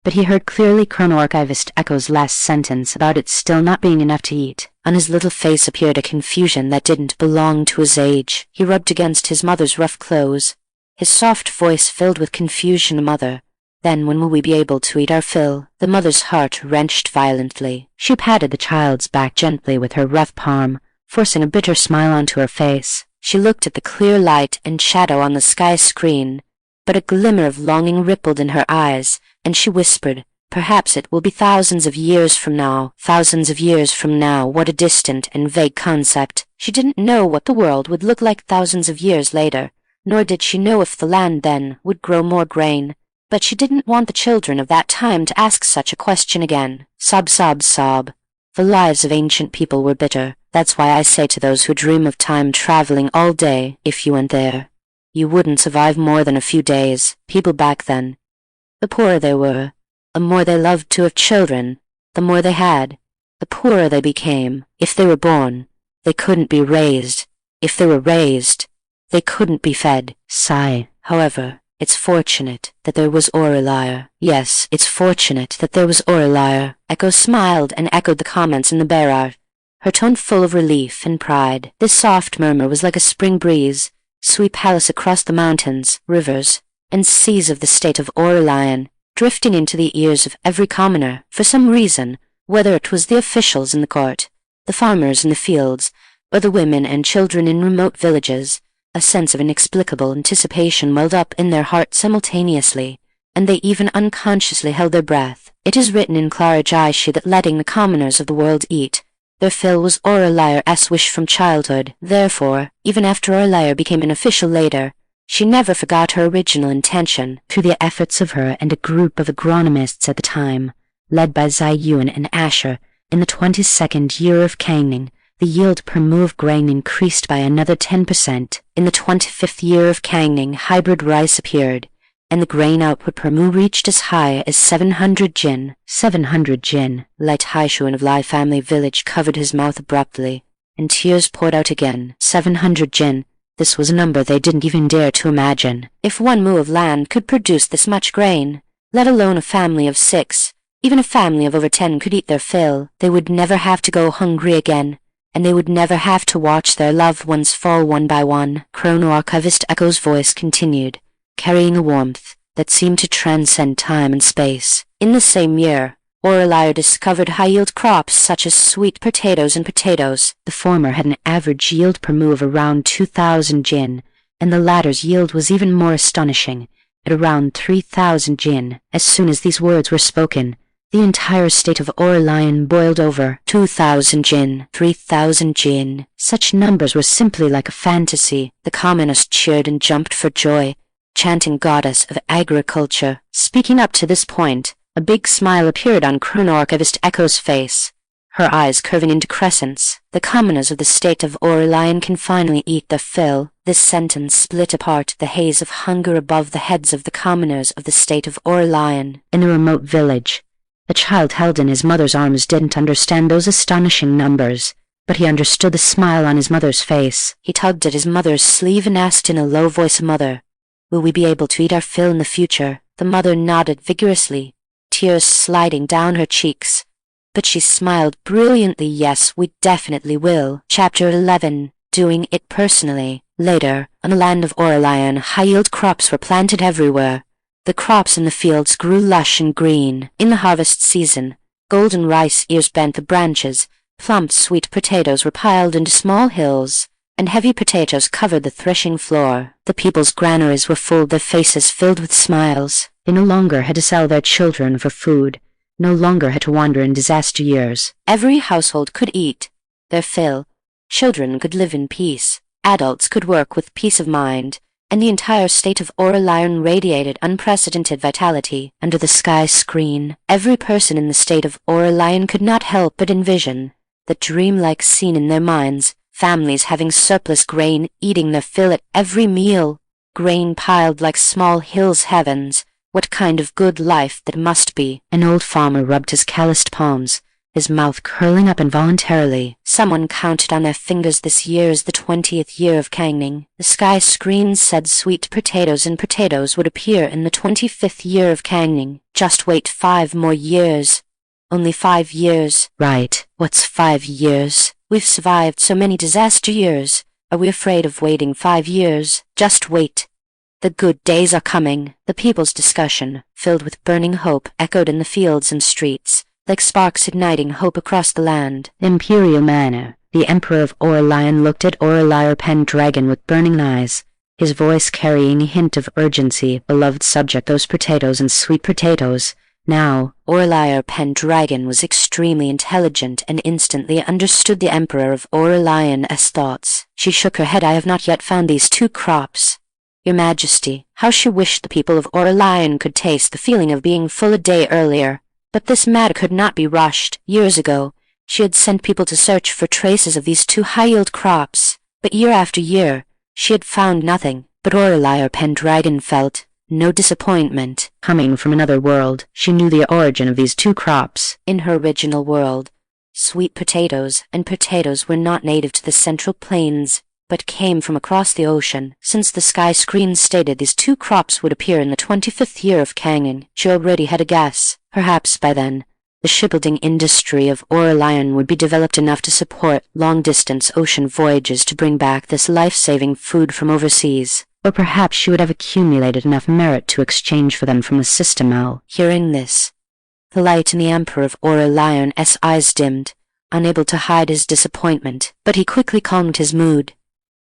but he heard clearly Chrono-Archivist Echo's last sentence about it still not being enough to eat.
On his little face appeared a confusion that didn't belong to his age. He rubbed against his mother's rough clothes, his soft voice filled with confusion. "Mother, then when will we be able to eat our fill?" The mother's heart wrenched violently.
She patted the child's back gently with her rough palm, forcing a bitter smile onto her face.
She looked at the clear light and shadow on the sky screen, but a glimmer of longing rippled in her eyes, and she whispered, "Perhaps it will be thousands of years from now." Thousands of years from now, what a distant and vague concept. She didn't know what the world would look like thousands of years later, nor did she know if the land then would grow more grain. But she didn't want the children of that time to ask such a question again. Sob, sob, sob. The lives of ancient people were bitter. That's why I say to those who dream of time traveling all day, if you went there, you wouldn't survive more than a few days. People back then, the poorer they were, the more they loved to have children, the more they had, the poorer they became. If they were born, they couldn't be raised. If they were raised, they couldn't be fed.
Sigh.
However, It's fortunate that there was Aurelia. Yes, it's fortunate that there was Aurelia. Echo smiled and echoed the comments in the bearer, her tone full of relief and pride. This soft murmur was like a spring breeze, sweep palace across the mountains, rivers, and seas of the state of Aurelian, drifting into the ears of every commoner, for some reason, whether it was the officials in the court, the farmers in the fields, or the women and children in remote villages. A sense of inexplicable anticipation welled up in their hearts simultaneously, and they even unconsciously held their breath. It is written in Clara Jaishi that letting the commoners of the world eat their fill was Aurelia's wish from childhood. Therefore, even after Aurelia became an official later, she never forgot her original intention.
Through the efforts of her and a group of agronomists at the time, led by Ziyuan and Asher, in the 22nd year of Changning, the yield per mu of grain increased by another 10%.
In the 25th year of Changning, hybrid rice appeared, and the grain output per mu reached as high as 700 jin.
700 jin.
Light Haishuan of Lai family village covered his mouth abruptly, and tears poured out again. 700 jin. This was a number they didn't even dare to imagine. If 1 mu of land could produce this much grain, let alone a family of 6, even a family of over 10 could eat their fill, they would never have to go hungry again, and they would never have to watch their loved ones fall one by one. Chrono-Archivist Echo's voice continued, carrying a warmth that seemed to transcend time and space. In the same year, Aurelia discovered high-yield crops such as sweet potatoes and potatoes.
The former had an average yield per mu of around 2,000 jin, and the latter's yield was even more astonishing, at around 3,000 jin. As soon as these words were spoken, the entire state of Aurelian boiled over.
2,000 jin, 3,000 jin.
Such numbers were simply like a fantasy.
The commoners cheered and jumped for joy, chanting goddess of agriculture. Speaking up to this point, a big smile appeared on Chrono-Archivist Echo's face, her eyes curving into crescents. The commoners of the state of Aurelian can finally eat their fill. This sentence split apart the haze of hunger above the heads of the commoners of the state of Aurelian.
In a remote village, the child held in his mother's arms didn't understand those astonishing numbers, but he understood the smile on his mother's face.
He tugged at his mother's sleeve and asked in a low voice, "Mother, will we be able to eat our fill in the future?" The mother nodded vigorously, tears sliding down her cheeks, but she smiled brilliantly. "Yes, we definitely will." Chapter 11. Doing it personally. Later, on the land of Aurelian, high-yield crops were planted everywhere. The crops in the fields grew lush and green. In the harvest season, golden rice ears bent the branches, plump sweet potatoes were piled into small hills, and heavy potatoes covered the threshing floor. The people's granaries were full, their faces filled with smiles.
They no longer had to sell their children for food, no longer had to wander in disaster years.
Every household could eat their fill, children could live in peace, adults could work with peace of mind, and the entire state of Aurelian radiated unprecedented vitality. Under the sky screen, every person in the state of Aurelian could not help but envision the dreamlike scene in their minds, families having surplus grain, eating their fill at every meal, grain piled like small hills. Heavens, what kind of good life that must be.
An old farmer rubbed his calloused palms, his mouth curling up involuntarily.
Someone counted on their fingers. This year is the 20th year of Changning. The sky screen said sweet potatoes and potatoes would appear in the 25th year of Changning. Just wait 5 more years. Only 5 years.
Right.
What's 5 years? We've survived so many disaster years. Are we afraid of waiting 5 years? Just wait. The good days are coming. The people's discussion, filled with burning hope, echoed in the fields and streets, like sparks igniting hope across the land.
Imperial Manor. The Emperor of Aurelian looked at Aurelia PenDragon with burning eyes, his voice carrying a hint of urgency. Beloved subject, those potatoes and sweet potatoes. Now,
Aurelia PenDragon was extremely intelligent and instantly understood the Emperor of Aurelian's thoughts. She shook her head. "I have not yet found these 2 crops. Your Majesty." How she wished the people of Aurelian could taste the feeling of being full a day earlier. But this matter could not be rushed. Years ago, she had sent people to search for traces of these 2 high-yield crops, but year after year, she had found nothing. But Aurelia PenDragon felt no disappointment.
Coming from another world, she knew the origin of these 2 crops.
In her original world, sweet potatoes and potatoes were not native to the Central Plains. but came from across the ocean. Since the sky screen stated these 2 crops would appear in the 25th year of Changning, she already had a guess. Perhaps by then, the shipbuilding industry of Aurelian would be developed enough to support long-distance ocean voyages to bring back this life-saving food from overseas.
Or perhaps she would have accumulated enough merit to exchange for them from the system.
Hearing this, the light in the Emperor of Aurelian's eyes dimmed, unable to hide his disappointment, but he quickly calmed his mood.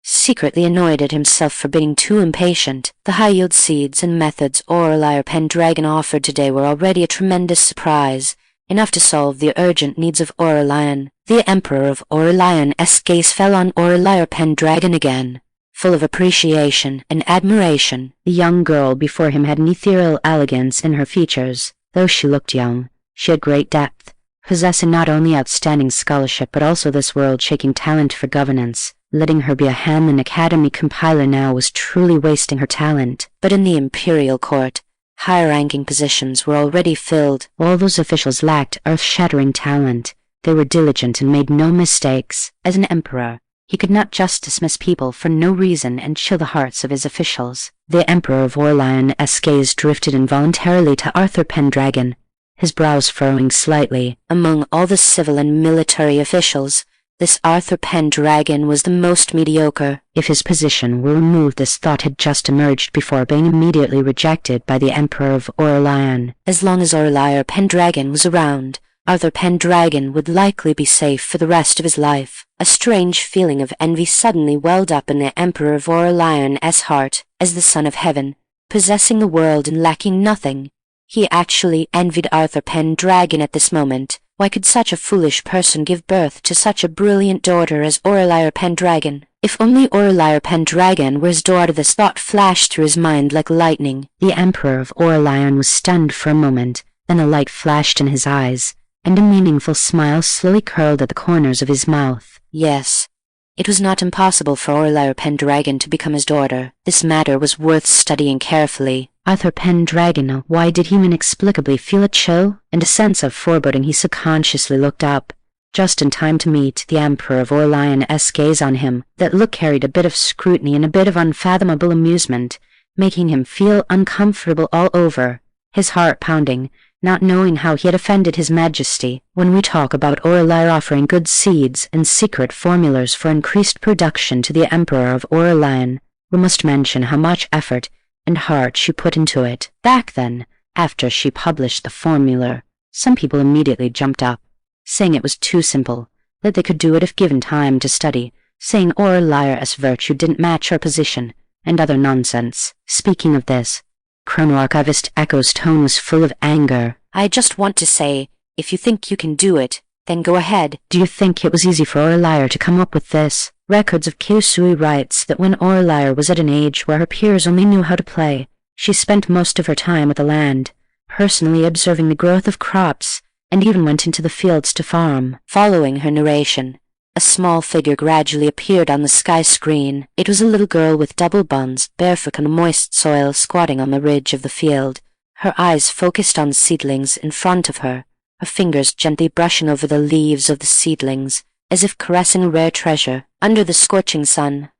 Secretly annoyed at himself for being too impatient, the high-yield seeds and methods Aurelia PenDragon offered today were already a tremendous surprise, enough to solve the urgent needs of Aurelian. The Emperor of Aurelian's gaze fell on Aurelia PenDragon again, full of appreciation and admiration.
The young girl before him had an ethereal elegance in her features. Though she looked young, she had great depth, possessing not only outstanding scholarship but also this world-shaking talent for governance. Letting her be a Hamlin Academy compiler now was truly wasting her talent.
But in the imperial court, high-ranking positions were already filled.
All those officials lacked earth-shattering talent. They were diligent and made no mistakes. As an emperor, he could not just dismiss people for no reason and chill the hearts of his officials. The Emperor of Aurelian's gaze drifted involuntarily to Arthur PenDragon, his brows furrowing slightly.
Among all the civil and military officials, this Arthur PenDragon was the most mediocre.
If his position were removed, this thought had just emerged before being immediately rejected by the Emperor of Aurelian.
As long as Aurelia PenDragon was around, Arthur PenDragon would likely be safe for the rest of his life. A strange feeling of envy suddenly welled up in the Emperor of Aurelian's heart. As the son of heaven, possessing the world and lacking nothing, he actually envied Arthur PenDragon at this moment. Why could such a foolish person give birth to such a brilliant daughter as Aurelia PenDragon? If only Aurelia PenDragon were his daughter. This thought flashed through his mind like lightning.
The Emperor of Aurelian was stunned for a moment, then a light flashed in his eyes, and a meaningful smile slowly curled at the corners of his mouth.
Yes, it was not impossible for Aurelia PenDragon to become his daughter. This matter was worth studying carefully.
Arthur PenDragon, why did he inexplicably feel a chill and a sense of foreboding? He subconsciously looked up, just in time to meet the Emperor of Aurelian's gaze on him. That look carried a bit of scrutiny and a bit of unfathomable amusement, making him feel uncomfortable all over, his heart pounding, not knowing how he had offended His Majesty. When we talk about Aurelia offering good seeds and secret formulas for increased production to the Emperor of Aurelian, we must mention how much effort and heart she put into it. Back then, after she published the formula, some people immediately jumped up, saying it was too simple, that they could do it if given time to study, saying Aurelia's virtue didn't match her position, and other nonsense. Speaking of this, Chrono-Archivist Echo's tone was full of anger.
I just want to say, if you think you can do it, then go ahead.
Do you think it was easy for Aurelia to come up with this? Records of Kyusui writes that when Aurelia was at an age where her peers only knew how to play, she spent most of her time at the land, personally observing the growth of crops, and even went into the fields to farm.
Following her narration, a small figure gradually appeared on the sky screen. It was a little girl with double buns, barefoot on the moist soil, squatting on the ridge of the field, her eyes focused on the seedlings in front of her, her fingers gently brushing over the leaves of the seedlings, as if caressing a rare treasure. Under the scorching sun,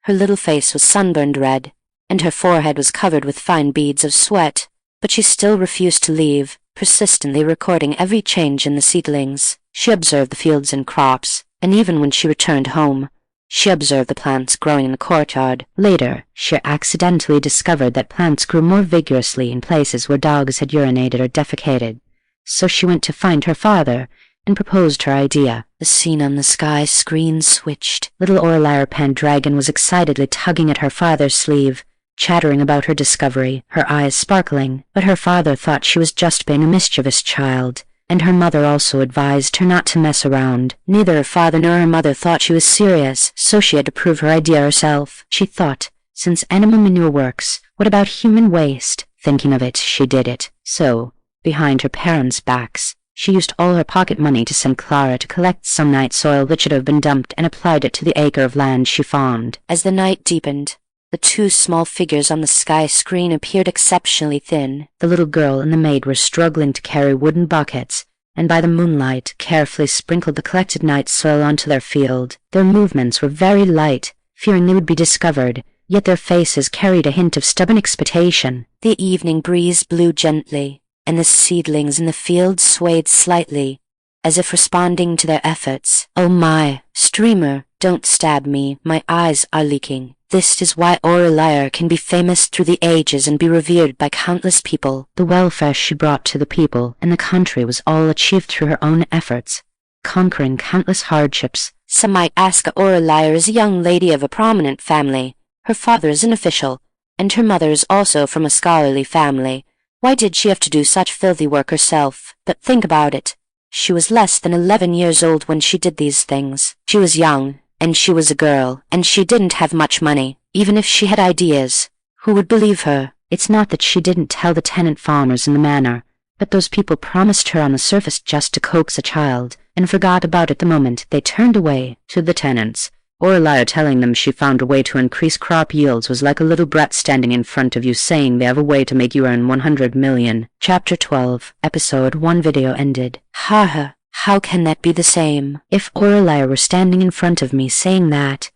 her little face was sunburned red, and her forehead was covered with fine beads of sweat, but she still refused to leave, persistently recording every change in the seedlings. She observed the fields and crops, and even when she returned home, she observed the plants growing in the courtyard.
Later, she accidentally discovered that plants grew more vigorously in places where dogs had urinated or defecated, so she went to find her father and proposed her idea.
The scene on the sky screen switched.
Little Aurelia PenDragon was excitedly tugging at her father's sleeve, chattering about her discovery, her eyes sparkling, but her father thought she was just being a mischievous child, and her mother also advised her not to mess around. Neither her father nor her mother thought she was serious, so she had to prove her idea herself. She thought, since animal manure works, what about human waste? Thinking of it, she did it. So, behind her parents' backs, she used all her pocket money to send Clara to collect some night soil which had been dumped and applied it to the acre of land she farmed.
As the night deepened, the two small figures on the sky screen appeared exceptionally thin.
The little girl and the maid were struggling to carry wooden buckets, and by the moonlight carefully sprinkled the collected night soil onto their field. Their movements were very light, fearing they would be discovered, yet their faces carried a hint of stubborn expectation.
The evening breeze blew gently, and the seedlings in the field swayed slightly, as if responding to their efforts. "Oh my, streamer, don't stab me, my eyes are leaking. This is why Aurelia can be famous through the ages and be revered by countless people."
The welfare she brought to the people and the country was all achieved through her own efforts, conquering countless hardships.
"Some might ask Aurelia is a young lady of a prominent family. Her father is an official, and her mother is also from a scholarly family. Why did she have to do such filthy work herself? But think about it. She was less than 11 years old when she did these things. She was young, and she was a girl, and she didn't have much money. Even if she had ideas, who would believe her?"
It's not that she didn't tell the tenant farmers in the manor, but those people promised her on the surface just to coax a child, and forgot about it the moment they turned away. To the tenants, Aurelia telling them she found a way to increase crop yields was like a little brat standing in front of you saying they have a way to make you earn 100 million.
Chapter 12, Episode 1 video ended. Ha! How can that be the same?
If Aurelia were standing in front of me saying that,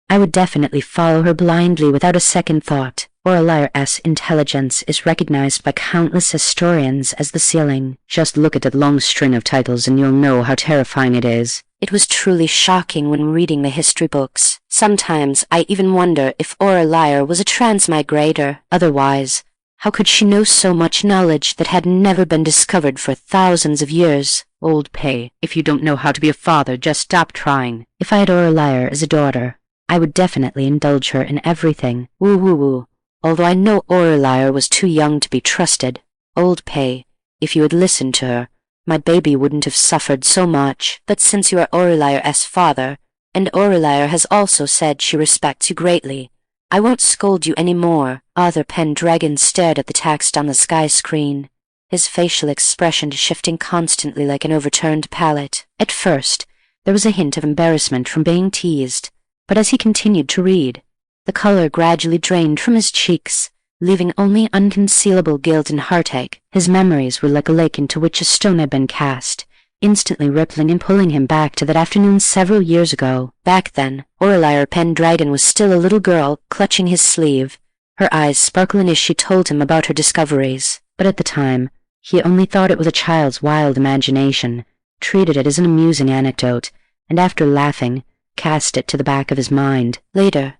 I would definitely follow her blindly without a second thought. Aurelia's intelligence is recognized by countless historians as the ceiling. Just look at that long string of titles and you'll know how terrifying it is.
It was truly shocking when reading the history books. Sometimes I even wonder if Aurelia was a transmigrator. Otherwise, how could she know so much knowledge that had never been discovered for thousands of years?
Old pay. If you don't know how to be a father, just stop trying. If I had Aurelia as a daughter, I would definitely indulge her in everything.
Woo. Although I know Aurelia was too young to be trusted. Old pay. If you had listened to her, my baby wouldn't have suffered so much. But since you are Aurelia's father, and Aurelia has also said she respects you greatly, I won't scold you any more. Author PenDragon stared at the text on the sky screen, his facial expression shifting constantly like an overturned pallet. At first, there was a hint of embarrassment from being teased, but as he continued to read, the color gradually drained from his cheeks, leaving only unconcealable guilt and heartache. His memories were like a lake into which a stone had been cast, instantly rippling and pulling him back to that afternoon several years ago. Back then, Aurelia PenDragon was still a little girl, clutching his sleeve, her eyes sparkling as she told him about her discoveries.
But at the time, he only thought it was a child's wild imagination, treated it as an amusing anecdote, and after laughing, cast it to the back of his mind.
Later,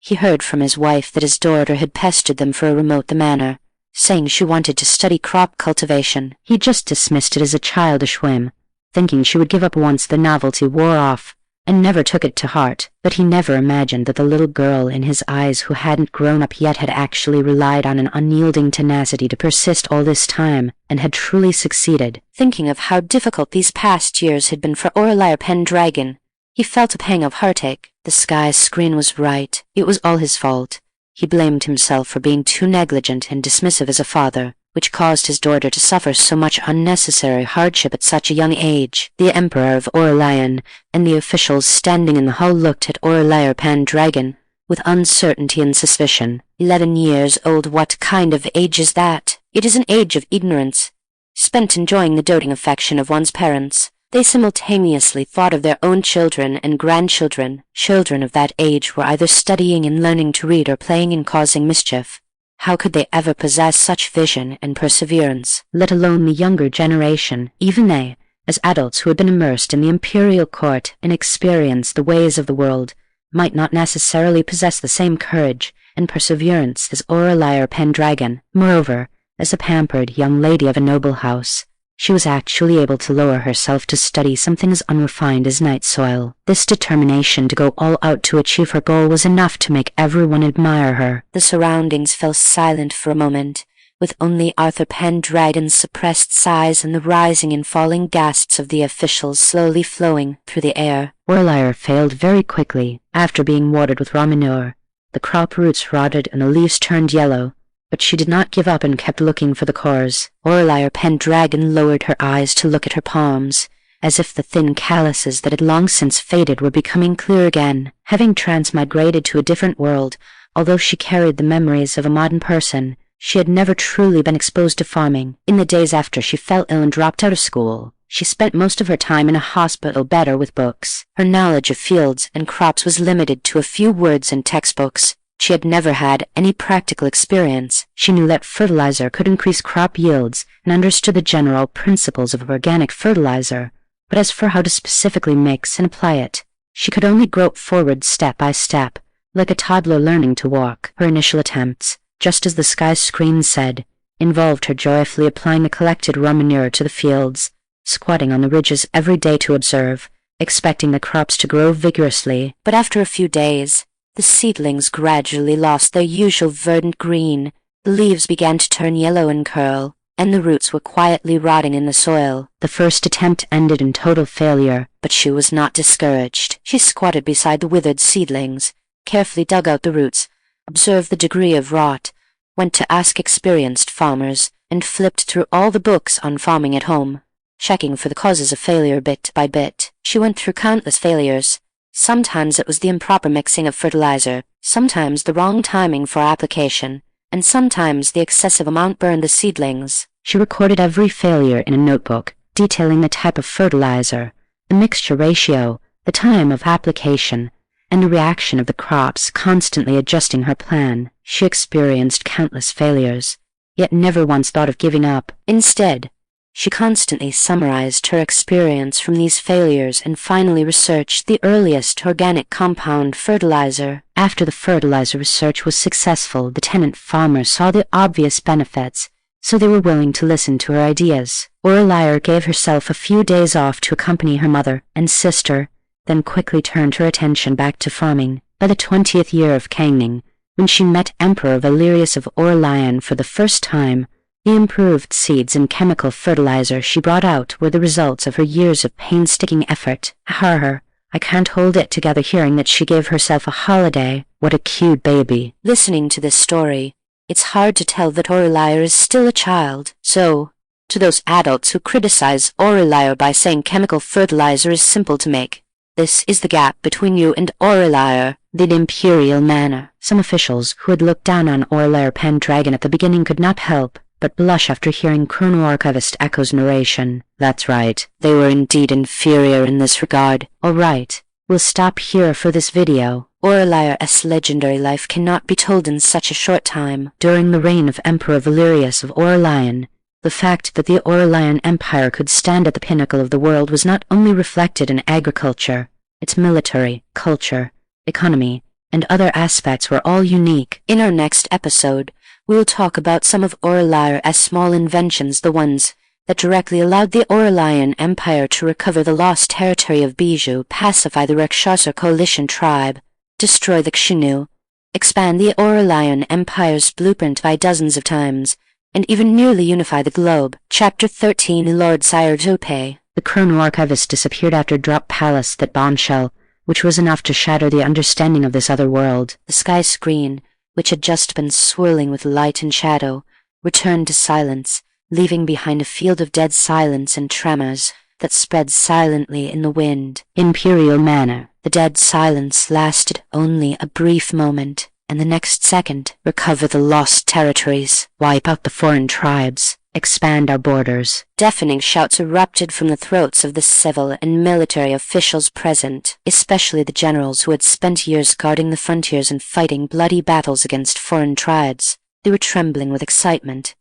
he heard from his wife that his daughter had pestered them for a remote the manor, saying she wanted to study crop cultivation.
He just dismissed it as a childish whim, thinking she would give up once the novelty wore off, and never took it to heart. But he never imagined that the little girl in his eyes who hadn't grown up yet had actually relied on an unyielding tenacity to persist all this time, and had truly succeeded.
Thinking of how difficult these past years had been for Aurelia PenDragon, he felt a pang of heartache. The sky screen was right. It was all his fault. He blamed himself for being too negligent and dismissive as a father, which caused his daughter to suffer so much unnecessary hardship at such a young age. The Emperor of Aurelian and the officials standing in the hall looked at Aurelia PenDragon with uncertainty and suspicion. 11 years old, what kind of age is that? It is an age of ignorance, spent enjoying the doting affection of one's parents. They simultaneously thought of their own children and grandchildren. Children of that age were either studying and learning to read or playing and causing mischief. How could they ever possess such vision and perseverance?
Let alone the younger generation, even they, as adults who had been immersed in the imperial court and experienced the ways of the world, might not necessarily possess the same courage and perseverance as Aurelia PenDragon. Moreover, as a pampered young lady of a noble house, she was actually able to lower herself to study something as unrefined as night soil. This determination to go all out to achieve her goal was enough to make everyone admire her.
The surroundings fell silent for a moment, with only Author PenDragon's suppressed sighs and the rising and falling gasps of the officials slowly flowing through the air.
Aurelia failed very quickly. After being watered with raw manure, the crop roots rotted and the leaves turned yellow, but she did not give up and kept looking for the cores.
Aurelia PenDragon lowered her eyes to look at her palms, as if the thin calluses that had long since faded were becoming clear again.
Having transmigrated to a different world, although she carried the memories of a modern person, she had never truly been exposed to farming. In the days after she fell ill and dropped out of school, She spent most of her time in a hospital bed or with books.
Her knowledge of fields and crops was limited to a few words in textbooks. She had never had any practical experience.
She knew that fertilizer could increase crop yields and understood the general principles of organic fertilizer, but as for how to specifically mix and apply it, she could only grope forward step by step, like a toddler learning to walk. Her initial attempts, just as the sky screen said, involved her joyfully applying the collected raw manure to the fields, squatting on the ridges every day to observe, expecting the crops to grow vigorously.
But after a few days, the seedlings gradually lost their usual verdant green, the leaves began to turn yellow and curl, and the roots were quietly rotting in the soil.
The first attempt ended in total failure,
but she was not discouraged. She squatted beside the withered seedlings, carefully dug out the roots, observed the degree of rot, went to ask experienced farmers, and flipped through all the books on farming at home, checking for the causes of failure bit by bit. She went through countless failures. Sometimes it was the improper mixing of fertilizer, sometimes the wrong timing for application, and sometimes the excessive amount burned the seedlings.
She recorded every failure in a notebook, detailing the type of fertilizer, the mixture ratio, the time of application, and the reaction of the crops, constantly adjusting her plan. She experienced countless failures, yet never once thought of giving up.
Instead, she constantly summarized her experience from these failures and finally researched the earliest organic compound fertilizer.
After the fertilizer research was successful, the tenant farmers saw the obvious benefits, so they were willing to listen to her ideas. Aurelia gave herself a few days off to accompany her mother and sister, then quickly turned her attention back to farming. By the 20th year of Changning, when she met Emperor Valerius of Aurelian for the first time, the improved seeds and chemical fertilizer she brought out were the results of her years of painstaking effort. I can't hold it together hearing that she gave herself a holiday. What a cute baby.
Listening to this story, it's hard to tell that Aurelia is still a child. So, to those adults who criticize Aurelia by saying chemical fertilizer is simple to make, this is the gap between you and Aurelia.
The imperial manner. Some officials who had looked down on Aurelia PenDragon at the beginning could not help but blush after hearing Chrono-Archivist Echo's narration.
That's right, they were indeed inferior in this regard.
All right, we'll stop here for this video.
Aurelia's legendary life cannot be told in such a short time.
During the reign of Emperor Valerius of Aurelian, the fact that the Aurelian Empire could stand at the pinnacle of the world was not only reflected in agriculture, its military, culture, economy, and other aspects were all unique.
In our next episode, we'll talk about some of Aurelia's small inventions, the ones that directly allowed the Aurelian Empire to recover the lost territory of Bijou, pacify the Rakshasa coalition tribe, destroy the Xinu, expand the Aurelian Empire's blueprint by dozens of times, and even nearly unify the globe. Chapter 13. Lord Sire Tope.
The Chrono-Archivist disappeared after Drop Palace, that bombshell, which was enough to shatter the understanding of this other world.
The sky screen, which had just been swirling with light and shadow, returned to silence, leaving behind a field of dead silence and tremors that spread silently in the wind.
Imperial manner.
The dead silence lasted only a brief moment, and the next second, recover the lost territories,
wipe out the foreign tribes, expand our borders.
Deafening shouts erupted from the throats of the civil and military officials present, especially the generals who had spent years guarding the frontiers and fighting bloody battles against foreign tribes. They were trembling with excitement,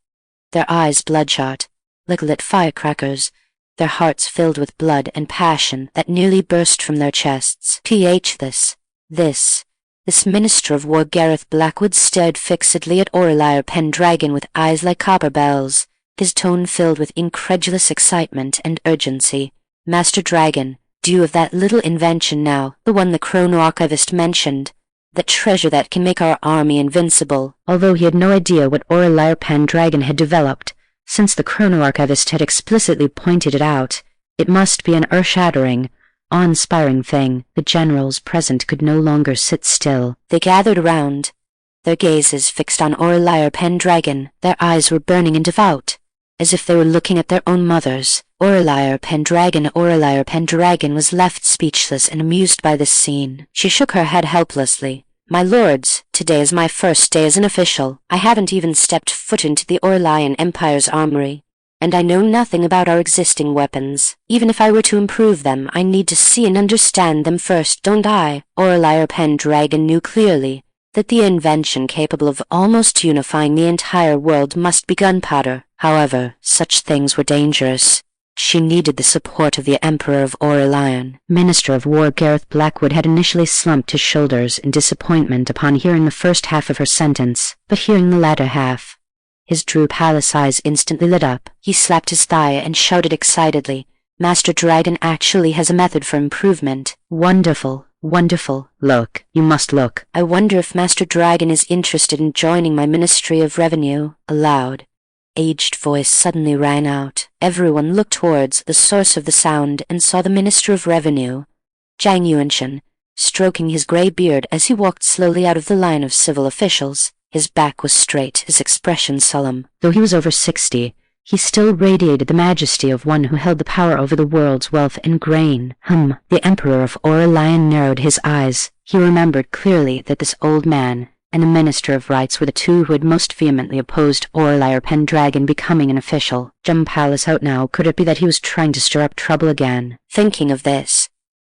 their eyes bloodshot, like lit firecrackers, their hearts filled with blood and passion that nearly burst from their chests. This Minister of War Gareth Blackwood stared fixedly at Aurelia PenDragon with eyes like copper bells, his tone filled with incredulous excitement and urgency. Master Dragon, do you have that little invention now, the one the Chrono-Archivist mentioned? That treasure that can make our army invincible?
Although he had no idea what Aurelia PenDragon had developed, since the Chrono-Archivist had explicitly pointed it out, it must be an earth-shattering, awe-inspiring thing. The generals present could no longer sit still.
They gathered around, their gazes fixed on Aurelia PenDragon. Their eyes were burning and devout, as if they were looking at their own mothers. Aurelia PenDragon was left speechless and amused by this scene. She shook her head helplessly. My lords, today is my first day as an official. I haven't even stepped foot into the Aurelian Empire's armory. and I know nothing about our existing weapons. Even if I were to improve them, I need to see and understand them first, don't I? Aurelia PenDragon knew clearly that the invention capable of almost unifying the entire world must be gunpowder. However, such things were dangerous. She needed the support of the Emperor of Aurelian.
Minister of War Gareth Blackwood had initially slumped his shoulders in disappointment upon hearing the first half of her sentence, but hearing the latter half, his Drew Palace eyes instantly lit up. He slapped his thigh and shouted excitedly, "Master Dragon actually has a method for improvement." "Wonderful, wonderful. Look, you must look."
"I wonder if Master Dragon is interested in joining my Ministry of Revenue." A loud, aged voice suddenly rang out. Everyone looked towards the source of the sound and saw the Minister of Revenue, Zhang Yuanshan, stroking his grey beard as he walked slowly out of the line of civil officials. His back was straight, his expression solemn.
Though he was over 60, he still radiated the majesty of one who held the power over the world's wealth in grain. The Emperor of Aurelian narrowed his eyes. He remembered clearly that this old man and the Minister of Rights were the two who had most vehemently opposed Aurelia PenDragon becoming an official. Jum Palace out now, could it be that he was trying to stir up trouble again?
Thinking of this,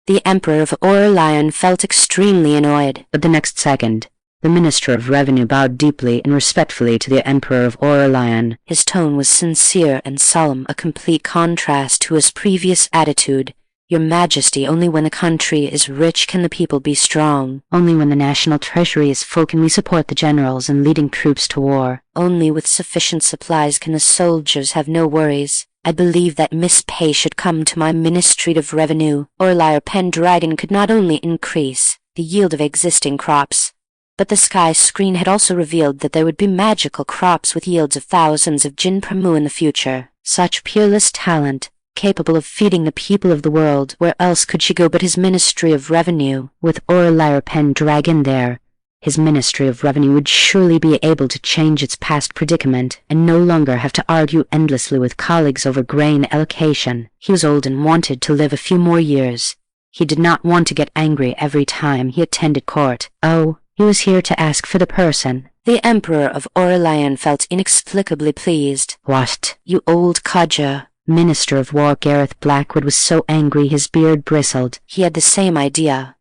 the Emperor of Aurelian felt extremely annoyed.
But the next second, the Minister of Revenue bowed deeply and respectfully to the Emperor of Aurelian.
His tone was sincere and solemn, a complete contrast to his previous attitude. "Your Majesty, only when the country is rich can the people be strong.
Only when the national treasury is full can we support the generals in leading troops to war.
Only with sufficient supplies can the soldiers have no worries. I believe that Miss Pay should come to my Ministry of Revenue." Aurelia PenDragon could not only increase the yield of existing crops, but the sky screen had also revealed that there would be magical crops with yields of thousands of jin per mu in the future.
Such peerless talent, capable of feeding the people of the world. Where else could she go but his Ministry of Revenue? With Aurelia PenDragon there, his Ministry of Revenue would surely be able to change its past predicament and no longer have to argue endlessly with colleagues over grain allocation. He was old and wanted to live a few more years. He did not want to get angry every time he attended court. Oh, he was here to ask for the person.
The Emperor of Aurelian felt inexplicably pleased.
"What?
You old codger."
Minister of War Gareth Blackwood was so angry his beard bristled.
He had the same idea,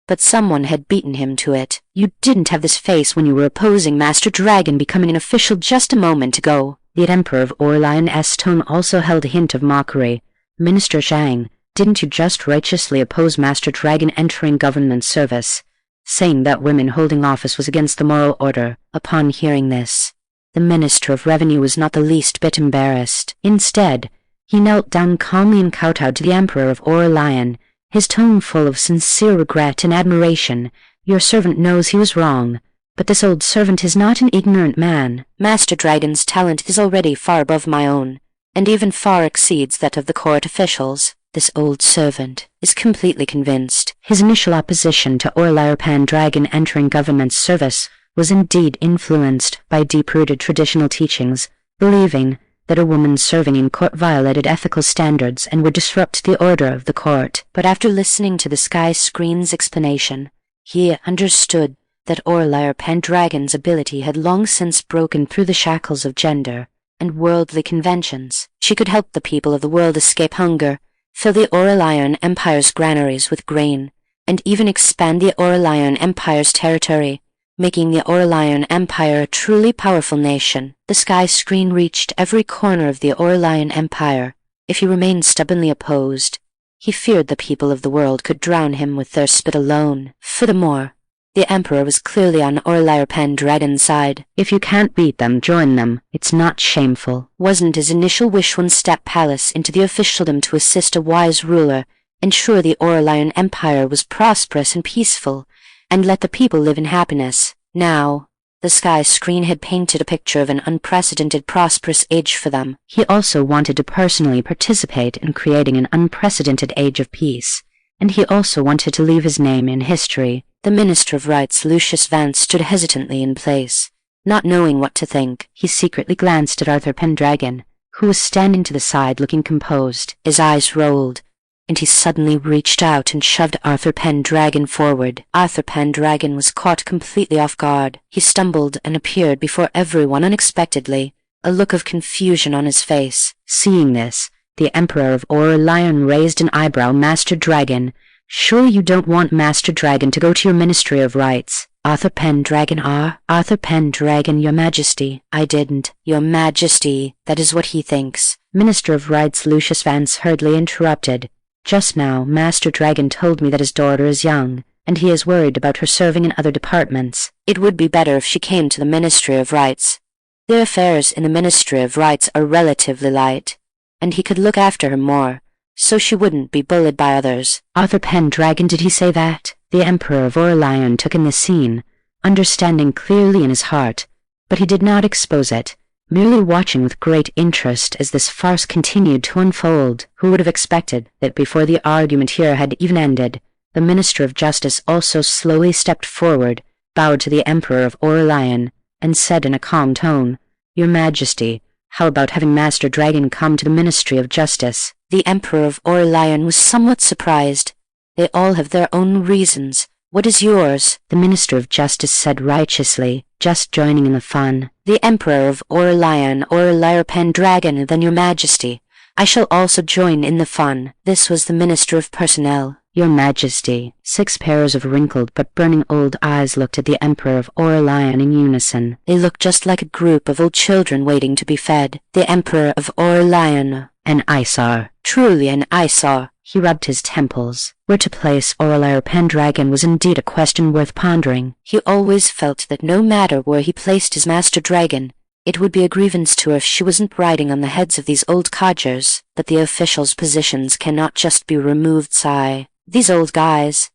but someone had beaten him to it.
"You didn't have this face when you were opposing Master Dragon becoming an official just a moment ago." The Emperor of Aurelian's tone also held a hint of mockery. "Minister Zhang, didn't you just righteously oppose Master Dragon entering government service, saying that women holding office was against the moral order?"
Upon hearing this,
the Minister of Revenue was not the least bit embarrassed. Instead, he knelt down calmly and kowtowed to the Emperor of Aurelian, his tone full of sincere regret and admiration. "Your servant knows he was wrong, but this old servant is not an ignorant man.
Master Dragon's talent is already far above my own, and even far exceeds that of the court officials. This old servant is completely convinced."
His initial opposition to Aurelia PenDragon entering government service was indeed influenced by deep-rooted traditional teachings, believing that a woman serving in court violated ethical standards and would disrupt the order of the court.
But after listening to the sky screen's explanation, he understood that Aurelia PenDragon's ability had long since broken through the shackles of gender and worldly conventions. She could help the people of the world escape hunger, fill the Aurelian Empire's granaries with grain, and even expand the Aurelian Empire's territory, making the Aurelian Empire a truly powerful nation. The sky screen reached every corner of the Aurelian Empire. If he remained stubbornly opposed, he feared the people of the world could drown him with their spit alone. Furthermore, the Emperor was clearly on Aurelia PenDragon's side.
"If you can't beat them, join them. It's not shameful."
Wasn't his initial wish one step palace into the officialdom to assist a wise ruler, ensure the Aurelian Empire was prosperous and peaceful, and let the people live in happiness? Now, the sky screen had painted a picture of an unprecedented prosperous age for them.
He also wanted to personally participate in creating an unprecedented age of peace, and he also wanted to leave his name in history.
The Minister of Rights, Lucius Vance, stood hesitantly in place, not knowing what to think.
He secretly glanced at Arthur PenDragon, who was standing to the side looking composed.
His eyes rolled, and he suddenly reached out and shoved Arthur PenDragon forward. Arthur PenDragon was caught completely off guard. He stumbled and appeared before everyone unexpectedly, a look of confusion on his face.
Seeing this, the Emperor of Aurelian raised an eyebrow. Master Dragon, surely you don't want Master Dragon to go to your Ministry of Rights?
Author PenDragon, Author PenDragon, Your Majesty. I didn't. Your Majesty, that is what he thinks.
Minister of Rights Lucius Vance hurriedly interrupted. Just now, Master Dragon told me that his daughter is young, and he is worried about her serving in other departments.
It would be better if she came to the Ministry of Rights. The affairs in the Ministry of Rights are relatively light, and he could look after her more, so she wouldn't be bullied by others.
Author PenDragon, did he say that? The Emperor of Aurelian took in the scene, understanding clearly in his heart, but he did not expose it, merely watching with great interest as this farce continued to unfold. Who would have expected that before the argument here had even ended, the Minister of Justice also slowly stepped forward, bowed to the Emperor of Aurelian, and said in a calm tone, Your Majesty, how about having Master Dragon come to the Ministry of Justice?
The Emperor of Aurelian was somewhat surprised. They all have their own reasons. What is yours?
The Minister of Justice said righteously, just joining in the fun.
The Emperor of Aurelian, Aurelia PenDragon, then Your Majesty. I shall also join in the fun. This was the Minister of Personnel.
Your Majesty. 6 pairs of wrinkled but burning old eyes looked at the Emperor of Aurelian in unison.
They looked just like a group of old children waiting to be fed. The Emperor of Aurelian.
An eyesore.
Truly an eyesore.
He rubbed his temples. Where to place Aurelia PenDragon was indeed a question worth pondering.
He always felt that no matter where he placed his Master Dragon, it would be a grievance to her if she wasn't riding on the heads of these old codgers. But the officials' positions cannot just be removed, sigh. These old guys.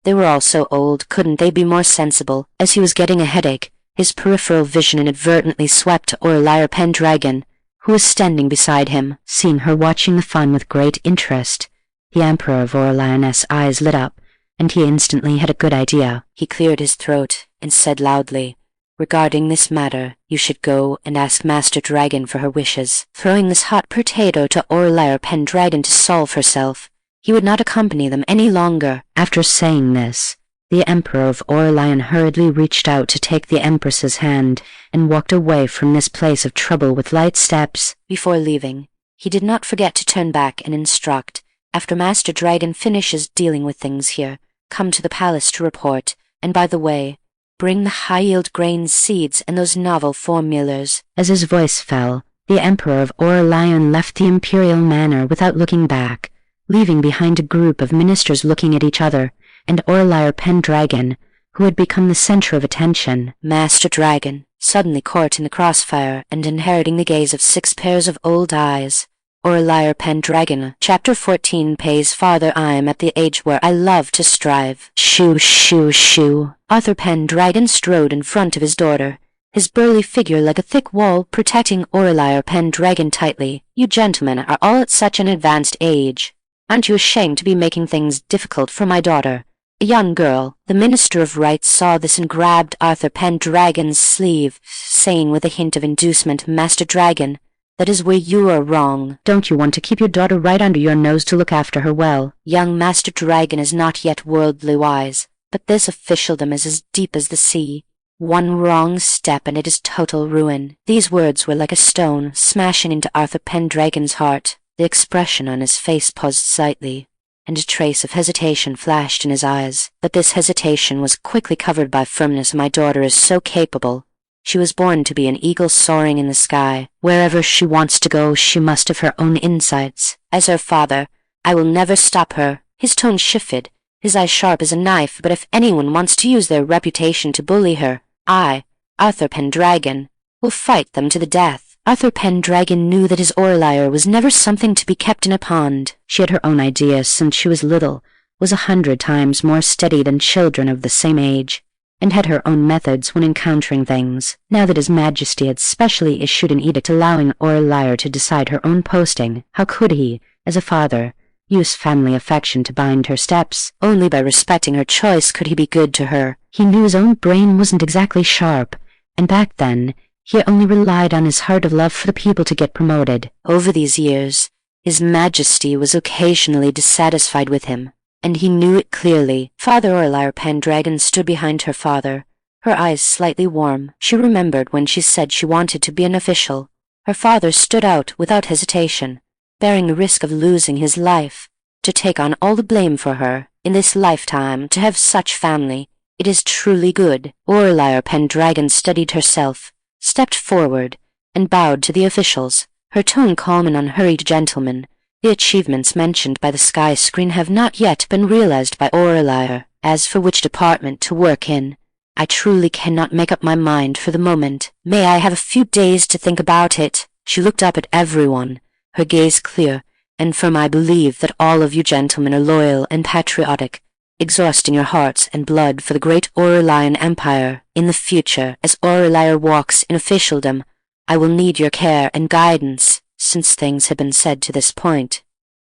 They were all so old, couldn't they be more sensible? As he was getting a headache, his peripheral vision inadvertently swept to Aurelia PenDragon, who was standing beside him.
Seeing her watching the fun with great interest, the Emperor of Aurelian's eyes lit up, and he instantly had a good idea.
He cleared his throat and said loudly, Regarding this matter, you should go and ask Master Dragon for her wishes. Throwing this hot potato to Aurelia PenDragon to solve herself, he would not accompany them any longer.
After saying this, the Emperor of Aurelian hurriedly reached out to take the Empress's hand and walked away from this place of trouble with light steps.
Before leaving, he did not forget to turn back and instruct, After Master Dragon finishes dealing with things here, come to the palace to report, and by the way, bring the high-yield grain seeds and those novel formulas.
As his voice fell, the Emperor of Aurelian left the imperial manor without looking back, leaving behind a group of ministers looking at each other, and Aurelia PenDragon, who had become the center of attention.
Master Dragon, suddenly caught in the crossfire and inheriting the gaze of 6 pairs of old eyes. Aurelia PenDragon. Chapter 14 Pays Farther. I'm at the age where I love to strive. Shoo, shoo, shoo. Author PenDragon strode in front of his daughter, his burly figure like a thick wall protecting Aurelia PenDragon tightly. You gentlemen are all at such an advanced age. Aren't you ashamed to be making things difficult for my daughter? A young girl. The Minister of Rights saw this and grabbed Author PenDragon's sleeve, saying with a hint of inducement, Master Dragon, that is where you are wrong.
Don't you want to keep your daughter right under your nose to look after her well?
Young Master Dragon is not yet worldly wise, but this officialdom is as deep as the sea. One wrong step and it is total ruin. These words were like a stone smashing into Author PenDragon's heart. The expression on his face paused slightly, and a trace of hesitation flashed in his eyes. But this hesitation was quickly covered by firmness. My daughter is so capable. She was born to be an eagle soaring in the sky. Wherever she wants to go, she must have her own insights. As her father, I will never stop her. His tone shifted, his eyes sharp as a knife. But if anyone wants to use their reputation to bully her, I, Author PenDragon, will fight them to the death. Author PenDragon knew that his Aurelia was never something to be kept in a pond.
She had her own ideas since she was little, was 100 times more steady than children of the same age, and had her own methods when encountering things. Now that His Majesty had specially issued an edict allowing Aurelia to decide her own posting, how could he, as a father, use family affection to bind her steps?
Only by respecting her choice could he be good to her.
He knew his own brain wasn't exactly sharp, and back then, he only relied on his heart of love for the people to get promoted.
Over these years, His Majesty was occasionally dissatisfied with him, and he knew it clearly. Father Aurelia PenDragon stood behind her father, her eyes slightly warm. She remembered when she said she wanted to be an official. Her father stood out without hesitation, bearing the risk of losing his life, to take on all the blame for her, in this lifetime, to have such family. It is truly good. Aurelia PenDragon steadied herself, stepped forward, and bowed to the officials, her tone calm and unhurried. Gentlemen, the achievements mentioned by the sky screen have not yet been realized by Aurelia. As for which department to work in, I truly cannot make up my mind for the moment. May I have a few days to think about it? She looked up at everyone, her gaze clear and firm. I believe that all of you gentlemen are loyal and patriotic, exhausting your hearts and blood for the great Aurelian Empire. In the future, as Aurelia walks in officialdom, I will need your care and guidance. Since things had been said to this point,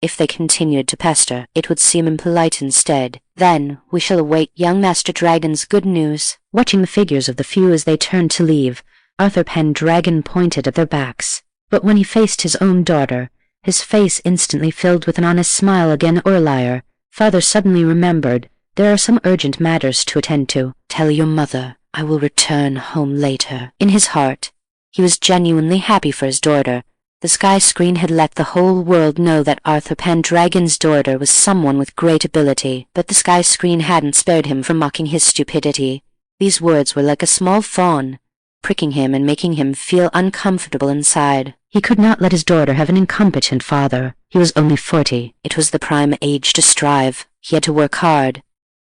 if they continued to pester, it would seem impolite instead. Then we shall await young Master Dragon's good news.
Watching the figures of the few as they turned to leave, Author PenDragon pointed at their backs. But when he faced his own daughter, his face instantly filled with an honest smile again. Aurelia, father suddenly remembered, there are some urgent matters to attend to.
Tell your mother I will return home later. In his heart, he was genuinely happy for his daughter. The sky screen had let the whole world know that Author PenDragon's daughter was someone with great ability, but the sky screen hadn't spared him from mocking his stupidity. These words were like a small thorn, pricking him and making him feel uncomfortable inside.
He could not let his daughter have an incompetent father. He was only 40.
It was the prime age to strive. He had to work hard.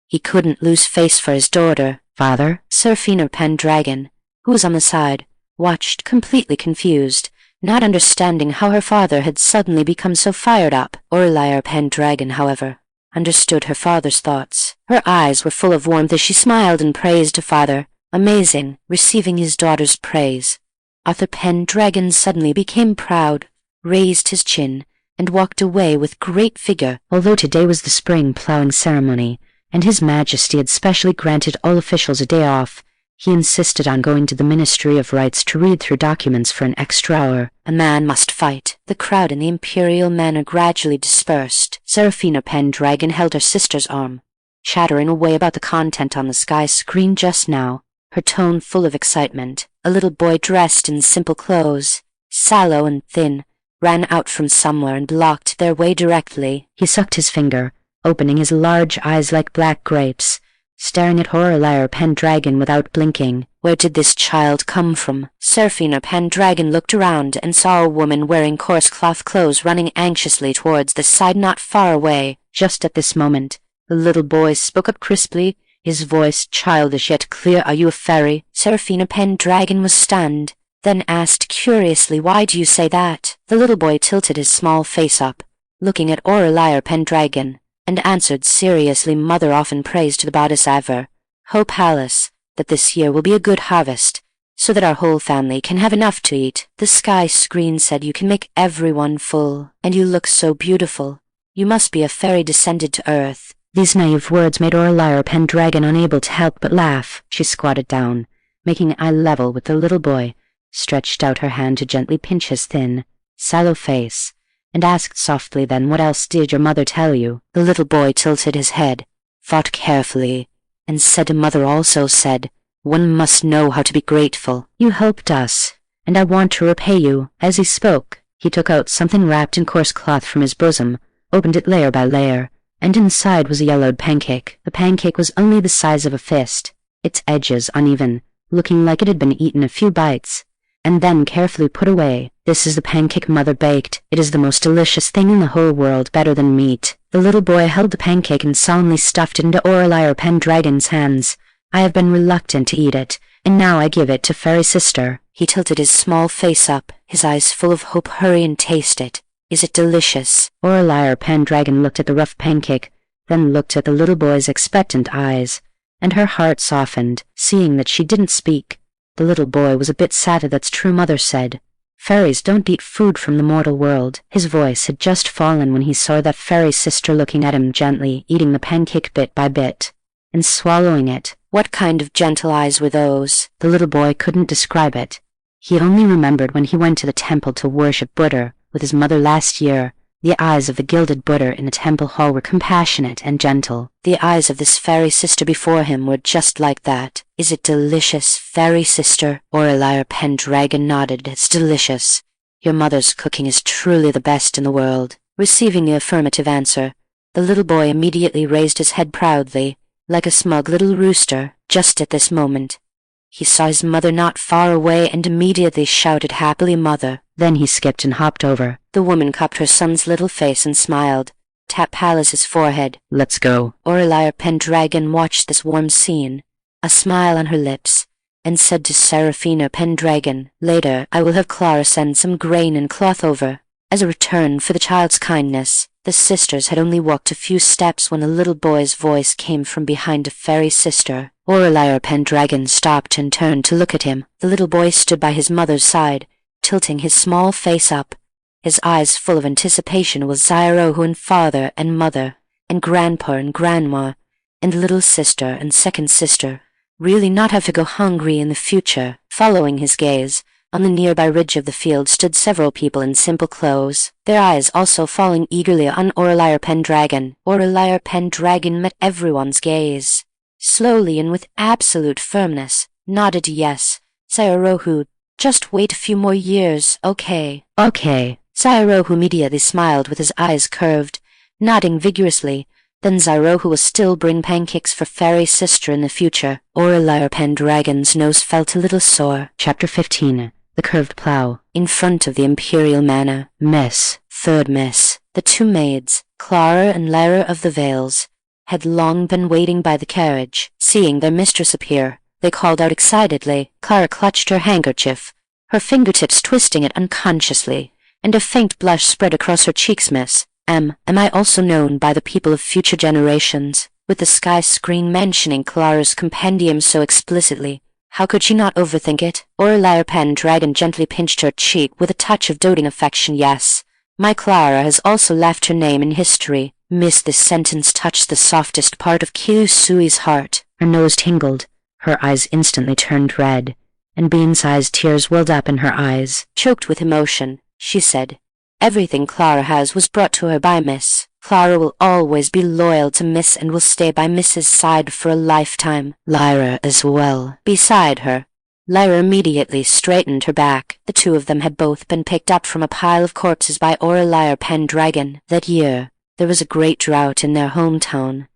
He couldn't lose face for his daughter.
Father?
Seraphina PenDragon, who was on the side, watched completely confused, not understanding how her father had suddenly become so fired up. Aurelia PenDragon, however, understood her father's thoughts. Her eyes were full of warmth as she smiled and praised her father. Amazing, receiving his daughter's praise. Author PenDragon suddenly became proud, raised his chin, and walked away with great vigor.
Although today was the Spring Plowing Ceremony, and His Majesty had specially granted all officials a day off, he insisted on going to the Ministry of Rites to read through documents for an extra hour.
A man must fight. The crowd in the imperial manor gradually dispersed. Seraphina PenDragon held her sister's arm, chattering away about the content on the sky screen just now, her tone full of excitement. A little boy dressed in simple clothes, sallow and thin, ran out from somewhere and blocked their way directly.
He sucked his finger, opening his large eyes like black grapes, staring at Aurelia PenDragon without blinking.
Where did this child come from? Seraphina PenDragon looked around and saw a woman wearing coarse cloth clothes running anxiously towards the side not far away.
Just at this moment,
the little boy spoke up crisply, his voice childish yet clear. Are you a fairy? Seraphina PenDragon was stunned, then asked curiously, why do you say that? The little boy tilted his small face up, looking at Aurelia PenDragon, and answered seriously, Mother often prays to the goddess Ever, Ho Palace, that this year will be a good harvest, so that our whole family can have enough to eat. The sky screen said you can make everyone full, and you look so beautiful. You must be a fairy descended to earth.
These naive words made Aurelia PenDragon unable to help but laugh. She squatted down, making eye level with the little boy, stretched out her hand to gently pinch his thin, sallow face, and asked softly, then what else did your mother tell you?
The little boy tilted his head, thought carefully, and said Mother also said, one must know how to be grateful.
You helped us, and I want to repay you. As he spoke, he took out something wrapped in coarse cloth from his bosom, opened it layer by layer, and inside was a yellowed pancake. The pancake was only the size of a fist, its edges uneven, looking like it had been eaten a few bites, and then carefully put away. This is the pancake Mother baked. It is the most delicious thing in the whole world, better than meat. The little boy held the pancake and solemnly stuffed it into Aurelia PenDragon's hands. I have been reluctant to eat it, and now I give it to Fairy Sister.
He tilted his small face up, his eyes full of hope. Hurry and taste it. Is it delicious?
Aurelia PenDragon looked at the rough pancake, then looked at the little boy's expectant eyes, and her heart softened, seeing that she didn't speak. The little boy was a bit sad. That's true, Mother said. Fairies don't eat food from the mortal world. His voice had just fallen when he saw that Fairy Sister looking at him gently, eating the pancake bit by bit, and swallowing it.
What kind of gentle eyes were those?
The little boy couldn't describe it. He only remembered when he went to the temple to worship Buddha with his mother last year. The eyes of the gilded Buddha in the temple hall were compassionate and gentle.
The eyes of this Fairy Sister before him were just like that. Is it delicious, Fairy Sister? Aurelia PenDragon nodded. It's delicious. Your mother's cooking is truly the best in the world. Receiving the affirmative answer, the little boy immediately raised his head proudly, like a smug little rooster. Just at this moment, he saw his mother not far away and immediately shouted happily, "Mother!"
Then he skipped and hopped over.
The woman cupped her son's little face and smiled, tapped Palace's forehead.
"Let's go."
Aurelia PenDragon watched this warm scene, a smile on her lips, and said to Seraphina PenDragon, "Later I will have Clara send some grain and cloth over, as a return for the child's kindness." The sisters had only walked a few steps when a little boy's voice came from behind a fairy sister. Aurelia PenDragon stopped and turned to look at him. The little boy stood by his mother's side, tilting his small face up, his eyes full of anticipation, while Zyrohu and father and mother, and grandpa and grandma, and little sister and second sister really not have to go hungry in the future. Following his gaze, on the nearby ridge of the field stood several people in simple clothes, their eyes also falling eagerly on Aurelia PenDragon. Aurelia PenDragon met everyone's gaze. Slowly and with absolute firmness, nodded yes. Zyrohu, just wait a few more years, okay?
Okay.
Zyrohu immediately smiled with his eyes curved, nodding vigorously. Then Zyrohu will still bring pancakes for fairy sister in the future. Aurelia PenDragon's nose felt a little sore.
Chapter 15. The Curved Plow.
In front of the Imperial Manor, third miss, the two maids, Clara and Lyra of the Vales, had long been waiting by the carriage. Seeing their mistress appear, they called out excitedly. Clara clutched her handkerchief, her fingertips twisting it unconsciously, and a faint blush spread across her cheeks. "Miss, am I also known by the people of future generations?" With the sky screen mentioning Clara's compendium so explicitly, how could she not overthink it? Aurelia PenDragon gently pinched her cheek with a touch of doting affection. "Yes, my Clara has also left her name in history." Miss, this sentence touched the softest part of Kyusui's heart.
Her nose tingled, her eyes instantly turned red, and bean-sized tears welled up in her eyes.
Choked with emotion, she said, "Everything Clara has was brought to her by Miss. Clara will always be loyal to Miss and will stay by Miss's side for a lifetime."
Lyra as well.
Beside her, Lyra immediately straightened her back. The two of them had both been picked up from a pile of corpses by Aurelia PenDragon. That year, there was a great drought in their hometown.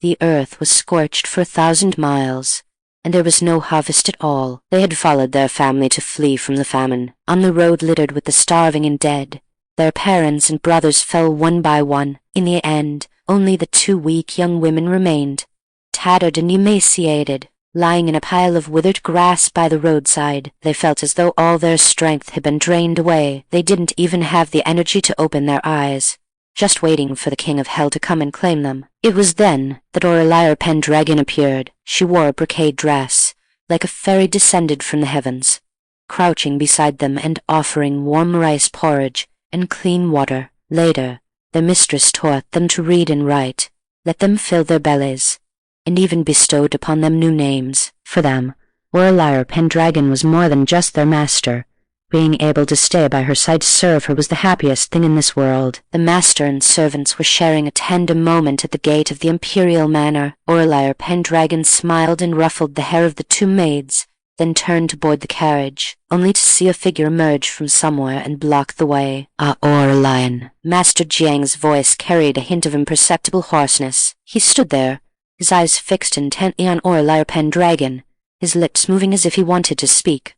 The earth was scorched for 1,000 miles, and there was no harvest at all. They had followed their family to flee from the famine. On the road littered with the starving and dead, their parents and brothers fell one by one. In the end, only the two weak young women remained, tattered and emaciated, lying in a pile of withered grass by the roadside. They felt as though all their strength had been drained away. They didn't even have the energy to open their eyes, just waiting for the King of Hell to come and claim them. It was then that Aurelia PenDragon appeared. She wore a brocade dress, like a fairy descended from the heavens, crouching beside them and offering warm rice porridge and clean water. Later, their mistress taught them to read and write, let them fill their bellies, and even bestowed upon them new names.
For them, Aurelia PenDragon was more than just their master. Being able to stay by her side to serve her was the happiest thing in this world.
The master and servants were sharing a tender moment at the gate of the Imperial Manor. Aurelia PenDragon smiled and ruffled the hair of the two maids, then turned to board the carriage, only to see a figure emerge from somewhere and block the way.
"Ah, Aurelian."
Master Jiang's voice carried a hint of imperceptible hoarseness. He stood there, his eyes fixed intently on Aurelia PenDragon, his lips moving as if he wanted to speak,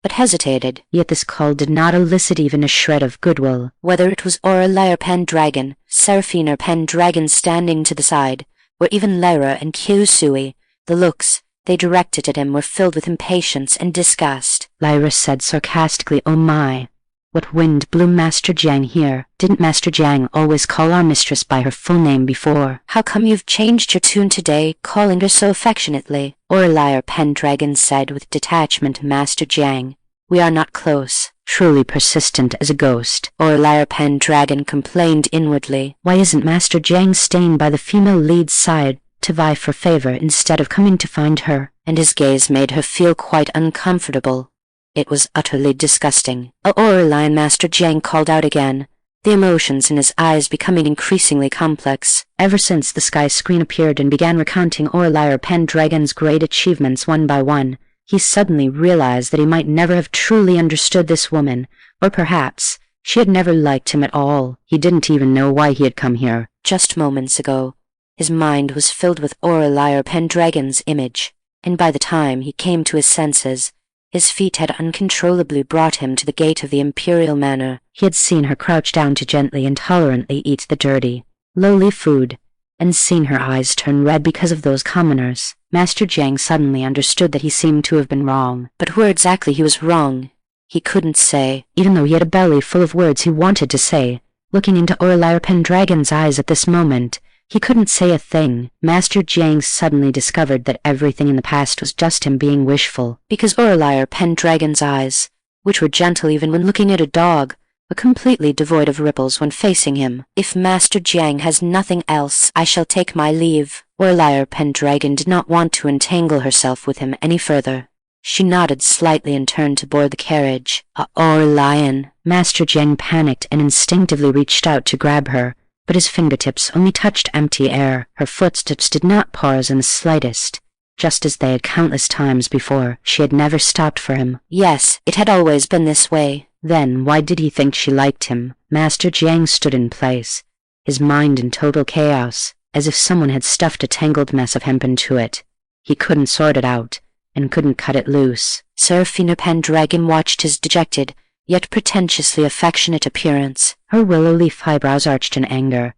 but hesitated.
Yet this call did not elicit even a shred of goodwill.
Whether it was Aurelia PenDragon, Seraphina PenDragon standing to the side, or even Lyra and Kyusui, the looks they directed at him were filled with impatience and disgust.
Lyra said sarcastically, "Oh my, what wind blew Master Jiang here? Didn't Master Jiang always call our mistress by her full name before?"
"How come you've changed your tune today, calling her so affectionately?" Aurelia PenDragon said with detachment to Master Jiang. "We are not close."
Truly persistent as a ghost,
Aurelia PenDragon complained inwardly.
Why isn't Master Jiang staying by the female lead's side to vie for favor instead of coming to find her?
And his gaze made her feel quite uncomfortable. It was utterly disgusting. Aurelian Master Jiang called out again, the emotions in his eyes becoming increasingly complex.
Ever since the sky screen appeared and began recounting Aurelia PenDragon's great achievements one by one, he suddenly realized that he might never have truly understood this woman, Or perhaps she had never liked him at all. He didn't even know why he had come here.
Just moments ago, his mind was filled with Aurelia PenDragon's image, and by the time he came to his senses, his feet had uncontrollably brought him to the gate of the imperial manor.
He had seen her crouch down to gently and tolerantly eat the dirty, lowly food, and seen her eyes turn red because of those commoners. Master Jiang suddenly understood that he seemed to have been wrong.
But where exactly he was wrong, he couldn't say.
Even though he had a belly full of words he wanted to say, looking into Aurelia PenDragon's eyes at this moment, he couldn't say a thing. Master Jiang suddenly discovered that everything in the past was just him being wishful.
Because Aurelia PenDragon's eyes, which were gentle even when looking at a dog, were completely devoid of ripples when facing him. If Master Jiang has nothing else, I shall take my leave. Aurelia PenDragon did not want to entangle herself with him any further. She nodded slightly and turned to board the carriage. Aurelian.
Master Jiang panicked and instinctively reached out to grab her, but his fingertips only touched empty air. Her footsteps did not pause in the slightest. Just as they had countless times before, she had never stopped for him.
Yes, it had always been this way.
Then why did he think she liked him? Master Jiang stood in place, his mind in total chaos, as if someone had stuffed a tangled mess of hemp into it. He couldn't sort it out, and couldn't cut it loose.
Aurelia PenDragon watched his dejected, yet pretentiously affectionate appearance.
Her willow leaf eyebrows arched in anger,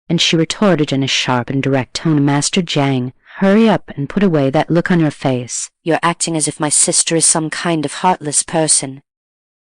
and she retorted in a sharp and direct tone, Master Jiang, hurry up and put away that look on your face.
You're acting as if my sister is some kind of heartless person.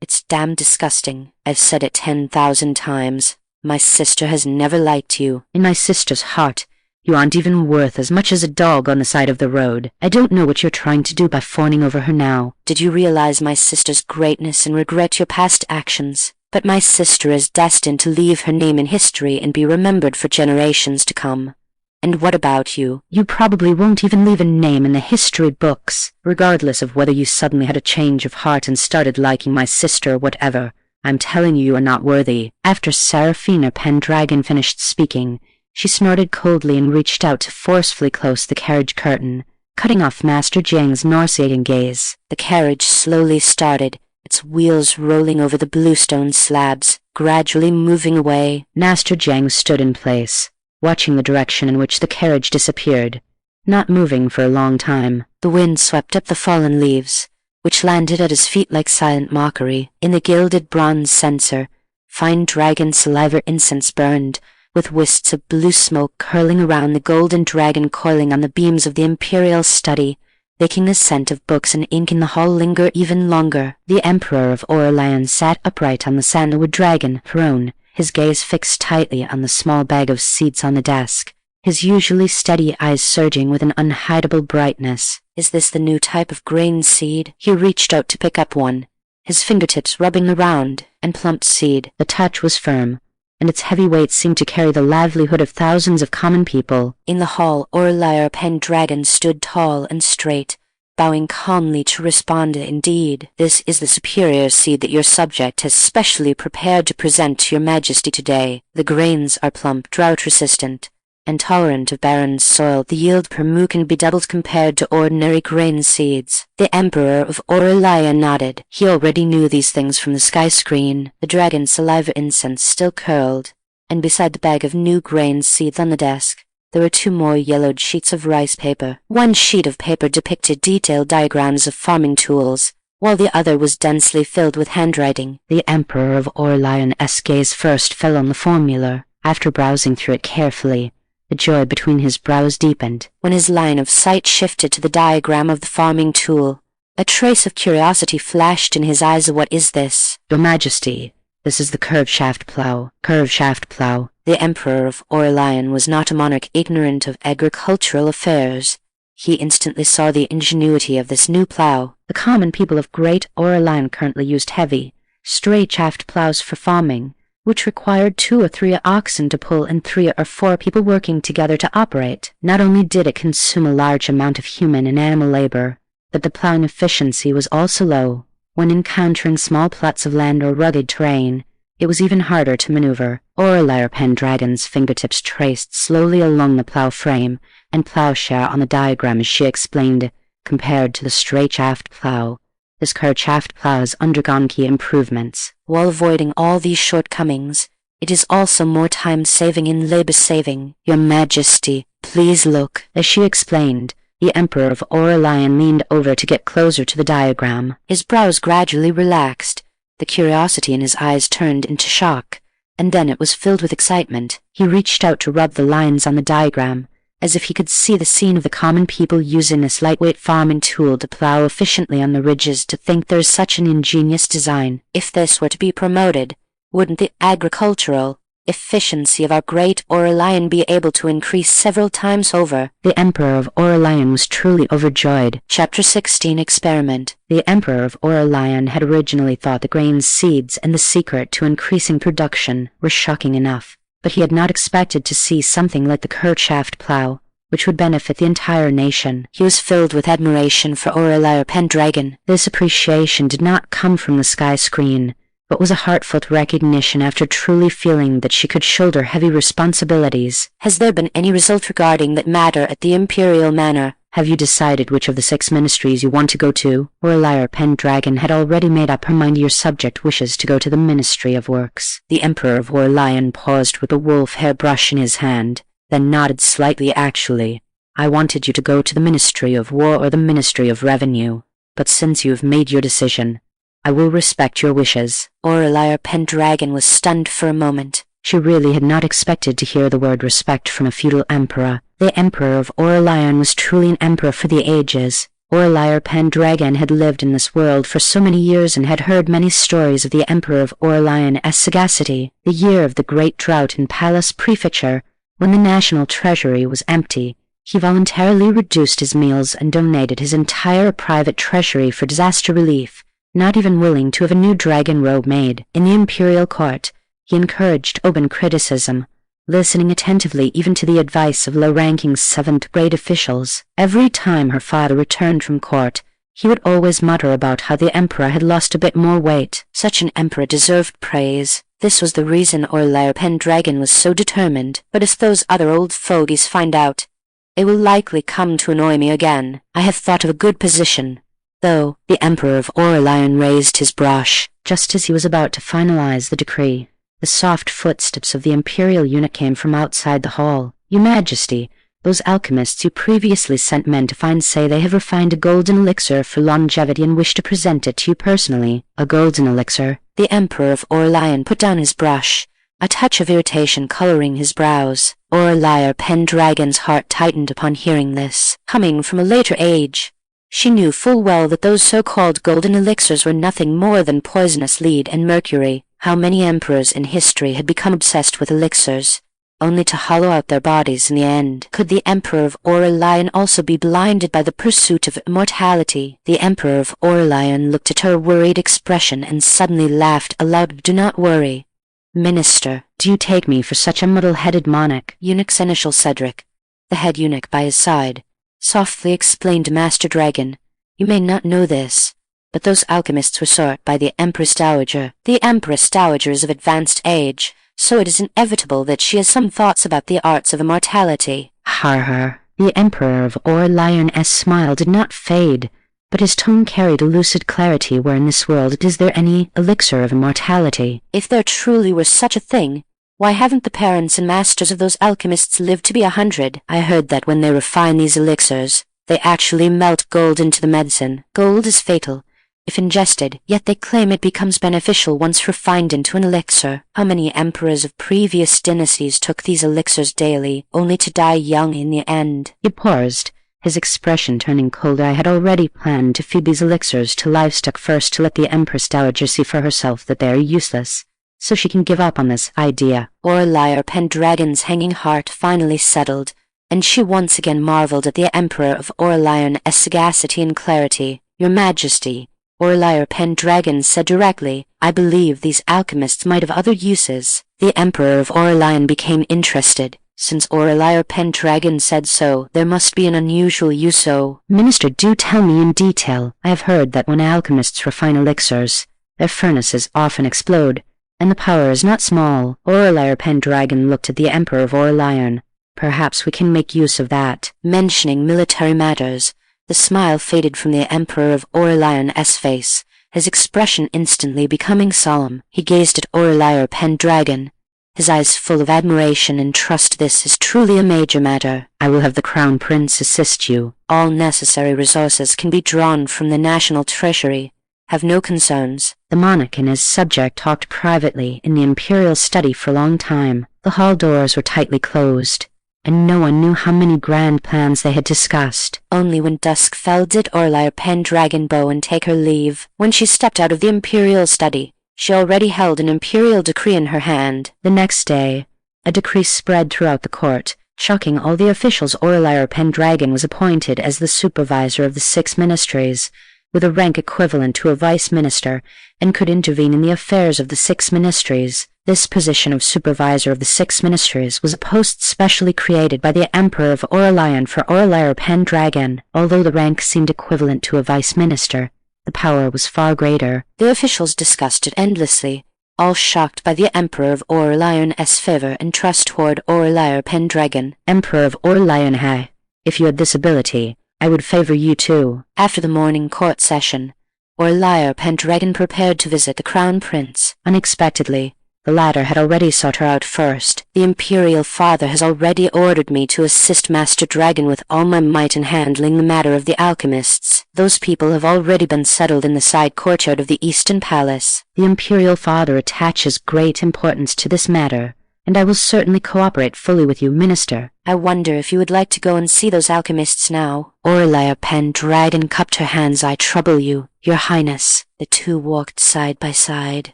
It's damn disgusting. I've said it 10,000 times. My sister has never liked you.
In my sister's heart, you aren't even worth as much as a dog on the side of the road. I don't know what you're trying to do by fawning over her now.
Did you realize my sister's greatness and regret your past actions? But my sister is destined to leave her name in history and be remembered for generations to come. And what about you?
You probably won't even leave a name in the history books. Regardless of whether you suddenly had a change of heart and started liking my sister or whatever, I'm telling you are not worthy. After Aurelia PenDragon finished speaking, she snorted coldly and reached out to forcefully close the carriage curtain, cutting off Master Jiang's nauseating gaze.
The carriage slowly started, its wheels rolling over the bluestone slabs, gradually moving away.
Master Jiang stood in place, watching the direction in which the carriage disappeared, not moving for a long time.
The wind swept up the fallen leaves, which landed at his feet like silent mockery. In the gilded bronze censer, fine dragon saliva incense burned, with wisps of blue smoke curling around the golden dragon coiling on the beams of the imperial study, making the scent of books and ink in the hall linger even longer. The Emperor of Aurelian sat upright on the sandalwood dragon throne, his gaze fixed tightly on the small bag of seeds on the desk, his usually steady eyes surging with an unhideable brightness. Is this the new type of grain seed? He reached out to pick up one, his fingertips rubbing the round and plump seed.
The touch was firm, and its heavy weight seemed to carry the livelihood of thousands of common people.
In the hall, Aurelia PenDragon stood tall and straight, bowing calmly to respond. Indeed, this is the superior seed that your subject has specially prepared to present to your majesty today. The grains are plump, drought-resistant, and tolerant of barren soil. The yield per moo can be doubled compared to ordinary grain seeds. The Emperor of Aurelia nodded. He already knew these things from the sky screen. The dragon saliva incense still curled, and beside the bag of new grain seeds on the desk, there were 2 more yellowed sheets of rice paper. One sheet of paper depicted detailed diagrams of farming tools, while the other was densely filled with handwriting.
The Emperor of Aurelian's gaze first fell on the formula. After browsing through it carefully, the joy between his brows deepened.
When his line of sight shifted to the diagram of the farming tool, a trace of curiosity flashed in his eyes. What is this?
Your Majesty, this is the Curved-Shaft Plow. Curved-Shaft Plow.
The Emperor of Aurelian was not a monarch ignorant of agricultural affairs. He instantly saw the ingenuity of this new plow.
The common people of Great Aurelian currently used heavy, straight-shaft plows for farming, which required 2 or 3 oxen to pull and 3 or 4 people working together to operate. Not only did it consume a large amount of human and animal labor, but the plowing efficiency was also low. When encountering small plots of land or rugged terrain, it was even harder to maneuver. Aurelia PenDragon's fingertips traced slowly along the plow frame and plowshare on the diagram as she explained, compared to the straight-shaft plow, This Curved-Shaft Plow has undergone key improvements.
While avoiding all these shortcomings, it is also more time-saving and labor-saving. Your Majesty, please look.
As she explained, the Emperor of Aurelian leaned over to get closer to the diagram.
His brows gradually relaxed, the curiosity in his eyes turned into shock, and then it was filled with excitement.
He reached out to rub the lines on the diagram, as if he could see the scene of the common people using this lightweight farming tool to plow efficiently on the ridges. To think there's such an ingenious design.
If this were to be promoted, wouldn't the agricultural efficiency of our great Aurelian be able to increase several times over?
The Emperor of Aurelian was truly overjoyed.
Chapter 16 Experiment.
The Emperor of Aurelian had originally thought the grain seeds and the secret to increasing production were shocking enough, but he had not expected to see something like the Curved-Shaft Plow, which would benefit the entire nation.
He was filled with admiration for Aurelia PenDragon.
This appreciation did not come from the sky screen, but was a heartfelt recognition after truly feeling that she could shoulder heavy responsibilities.
Has there been any result regarding that matter at the Imperial Manor?
Have you decided which of the 6 ministries you want to go to? Aurelia PenDragon had already made up her mind. Your subject wishes to go to the Ministry of Works. The Emperor of Aurelian paused with a wolf hair brush in his hand, then nodded slightly. Actually, I wanted you to go to the Ministry of War or the Ministry of Revenue, but since you have made your decision, I will respect your wishes.
Aurelia PenDragon was stunned for a moment.
She really had not expected to hear the word respect from a feudal emperor. The Emperor of Aurelian was truly an emperor for the ages. Aurelia PenDragon had lived in this world for so many years and had heard many stories of the Emperor of Aurelian's sagacity. The year of the great drought in Palace Prefecture, when the national treasury was empty, he voluntarily reduced his meals and donated his entire private treasury for disaster relief, not even willing to have a new dragon robe made. In the imperial court, he encouraged open criticism, listening attentively even to the advice of low-ranking 7th-grade officials. Every time her father returned from court, he would always mutter about how the emperor had lost a bit more weight.
Such an emperor deserved praise. This was the reason Aurelia PenDragon was so determined. But if those other old fogies find out, it will likely come to annoy me again. I have thought of a good position, though.
The Emperor of Aurelian raised his brush. Just as he was about to finalize the decree, the soft footsteps of the imperial eunuch came from outside the hall. Your Majesty, those alchemists you previously sent men to find say they have refined a golden elixir for longevity and wish to present it to you personally. A golden elixir?
The Emperor of Aurelian put down his brush, a touch of irritation coloring his brows. Aurelia PenDragon's heart tightened upon hearing this. Coming from a later age, she knew full well that those so-called golden elixirs were nothing more than poisonous lead and mercury. How many emperors in history had become obsessed with elixirs, only to hollow out their bodies in the end? Could the Emperor of Aurelian also be blinded by the pursuit of immortality? The Emperor of Aurelian looked at her worried expression and suddenly laughed aloud. Do not worry, Minister.
Do you take me for such a muddle-headed monarch?
Eunuch Seneschal Cedric, the head eunuch by his side, softly explained to Master Dragon. You may not know this, but those alchemists were sought by the Empress Dowager. The Empress Dowager is of advanced age, so it is inevitable that she has some thoughts about the arts of immortality.
Har. The Emperor of Aurelian's smile did not fade, but his tone carried a lucid clarity. Where in this world is there any elixir of immortality?
If there truly were such a thing, why haven't the parents and masters of those alchemists lived to be 100? I heard that when they refine these elixirs, they actually melt gold into the medicine. Gold is fatal if ingested, yet they claim it becomes beneficial once refined into an elixir. How many emperors of previous dynasties took these elixirs daily, only to die young in the end?
He paused, his expression turning colder. I had already planned to feed these elixirs to livestock first, to let the Empress Dowager see for herself that they are useless, so she can give up on this idea.
Aurelia PenDragon's hanging heart finally settled, and she once again marveled at the Emperor of Aurelian's sagacity and clarity. Your Majesty, Aurelia PenDragon said directly, I believe these alchemists might have other uses. The Emperor of Aurelian became interested. Since Aurelia PenDragon said so, there must be an unusual use. So,
Minister, do tell me in detail. I have heard that when alchemists refine elixirs, their furnaces often explode, and the power is not small. Aurelia PenDragon looked at the Emperor of Aurelian. Perhaps we can make use of that.
Mentioning military matters, The smile faded from the Emperor of Aurelian's face, his expression instantly becoming solemn. He gazed at Aurelia PenDragon, his eyes full of admiration and trust. This is truly a major matter.
I will have the Crown Prince assist you.
All necessary resources can be drawn from the national treasury. Have no concerns.
The monarch and his subject talked privately in the imperial study for a long time. The hall doors were tightly closed, and no one knew how many grand plans they had discussed.
Only when dusk fell did Aurelia PenDragon bow and take her leave. When she stepped out of the imperial study, she already held an imperial decree in her hand.
The next day, a decree spread throughout the court, shocking all the officials. Aurelia PenDragon was appointed as the supervisor of the Six Ministries, with a rank equivalent to a vice minister, and could intervene in the affairs of the Six Ministries. This position of supervisor of the Six Ministries was a post specially created by the Emperor of Aurelian for Aurelia PenDragon. Although the rank seemed equivalent to a vice minister, the power was far greater.
The officials discussed it endlessly, all shocked by the Emperor of Aurelian's favor and trust toward Aurelia PenDragon.
Emperor of Aurelian, if you had this ability, I would favor you too.
After the morning court session, Aurelia PenDragon prepared to visit the Crown Prince.
Unexpectedly, the latter had already sought her out first.
The Imperial Father has already ordered me to assist Master Dragon with all my might in handling the matter of the alchemists. Those people have already been settled in the side courtyard of the Eastern Palace.
The Imperial Father attaches great importance to this matter, and I will certainly cooperate fully with you, Minister.
I wonder if you would like to go and see those alchemists now.
Aurelia PenDragon cupped her hands. I trouble you, Your Highness.
The two walked side by side.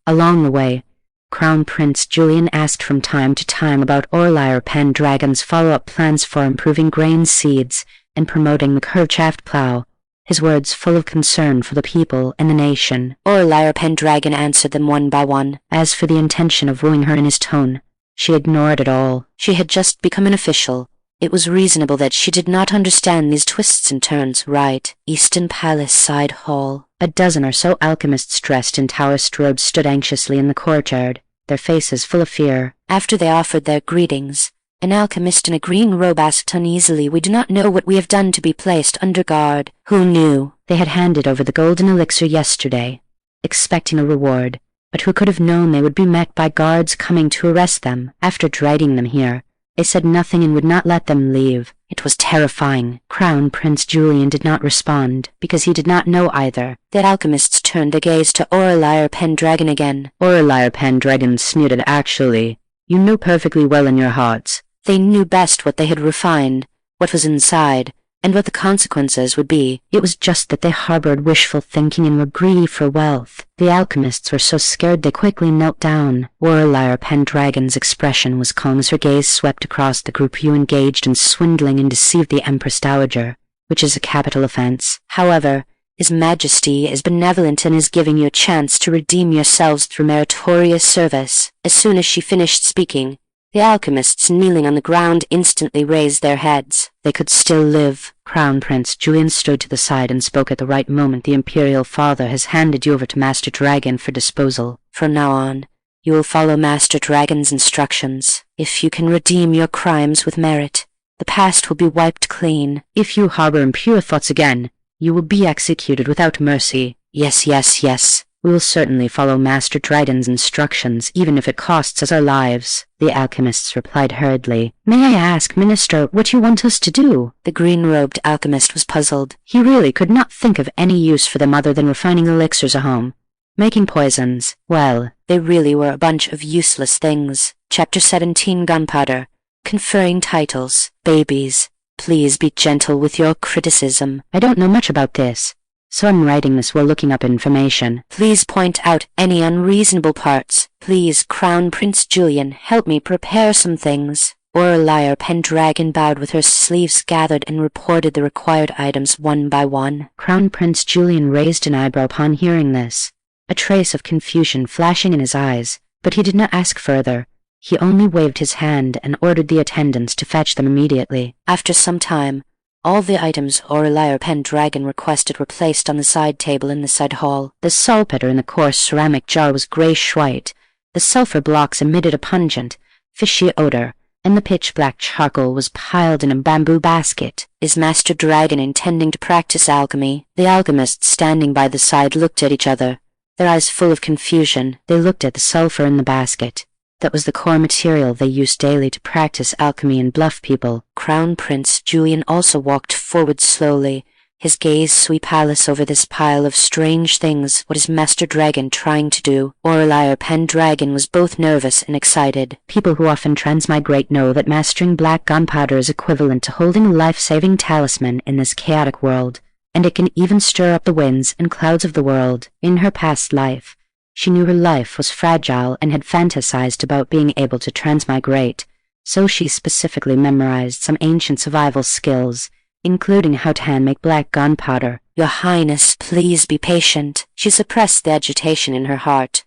Along the way, Crown Prince Julian asked from time to time about Aurelia PenDragon's follow-up plans for improving grain seeds and promoting the Curved-Shaft Plow, his words full of concern for the people and the nation.
Aurelia PenDragon answered them one by one.
As for the intention of wooing her in his tone, she ignored it all.
She had just become an official. It was reasonable that she did not understand these twists and turns. Right. Eastern Palace side hall.
A dozen or so alchemists dressed in Taoist robes stood anxiously in the courtyard, their faces full of fear.
After they offered their greetings, an alchemist in a green robe asked uneasily, "We do not know what we have done to be placed under guard." Who knew?
They had handed over the golden elixir yesterday, expecting a reward, but who could have known they would be met by guards coming to arrest them? After dragging them here, they said nothing and would not let them leave. It was terrifying. Crown Prince Julian did not respond, because he did not know either.
The alchemists turned their gaze to Aurelia PenDragon again.
Aurelia PenDragon sneered. Actually, you knew perfectly well in your hearts.
They knew best what they had refined, what was inside, and what the consequences would be.
It was just that they harbored wishful thinking and were greedy for wealth. The alchemists were so scared they quickly knelt down. Aurelia PenDragon's expression was calm as her gaze swept across the group. You engaged in swindling and deceived the Empress Dowager, which is a capital offense.
However, His Majesty is benevolent and is giving you a chance to redeem yourselves through meritorious service. As soon as she finished speaking, the alchemists kneeling on the ground instantly raised their heads.
They could still live. Crown Prince Julian stood to the side and spoke at the right moment. The Imperial Father has handed you over to Master Dragon for disposal.
From now on, you will follow Master Dragon's instructions. If you can redeem your crimes with merit, the past will be wiped clean.
If you harbor impure thoughts again, you will be executed without mercy.
Yes, yes, yes.
We will certainly follow Master Dragon's instructions, even if it costs us our lives. The alchemists replied hurriedly. May I ask, Minister, what you want us to do?
The green-robed alchemist was puzzled.
He really could not think of any use for them other than refining elixirs at home. Making poisons. Well,
they really were a bunch of useless things. Chapter 17, Gunpowder. Conferring titles. Babies, please be gentle with your criticism.
I don't know much about this, so I'm writing this while looking up information.
Please point out any unreasonable parts. Please, Crown Prince Julian, help me prepare some things. Aurelia PenDragon bowed with her sleeves gathered and reported the required items one by one.
Crown Prince Julian raised an eyebrow upon hearing this, a trace of confusion flashing in his eyes, but he did not ask further. He only waved his hand and ordered the attendants to fetch them immediately.
After some time, all the items Aurelia PenDragon requested were placed on the side table in the side hall.
The saltpeter in the coarse ceramic jar was grayish-white. The sulfur blocks emitted a pungent, fishy odor, and the pitch-black charcoal was piled in a bamboo basket.
Is Master Dragon intending to practice alchemy? The alchemists standing by the side looked at each other, their eyes full of confusion.
They looked at the sulfur in the basket. That was the core material they used daily to practice alchemy and bluff people.
Crown Prince Julian also walked forward slowly, his gaze sweep palace over this pile of strange things. What is Master Dragon trying to do? Aurelia PenDragon was both nervous and excited.
People who often transmigrate know that mastering black gunpowder is equivalent to holding a life-saving talisman in this chaotic world, and it can even stir up the winds and clouds of the world. In her past life, she knew her life was fragile and had fantasized about being able to transmigrate, so she specifically memorized some ancient survival skills, including how to hand-make black gunpowder.
Your Highness, please be patient. She suppressed the agitation in her heart,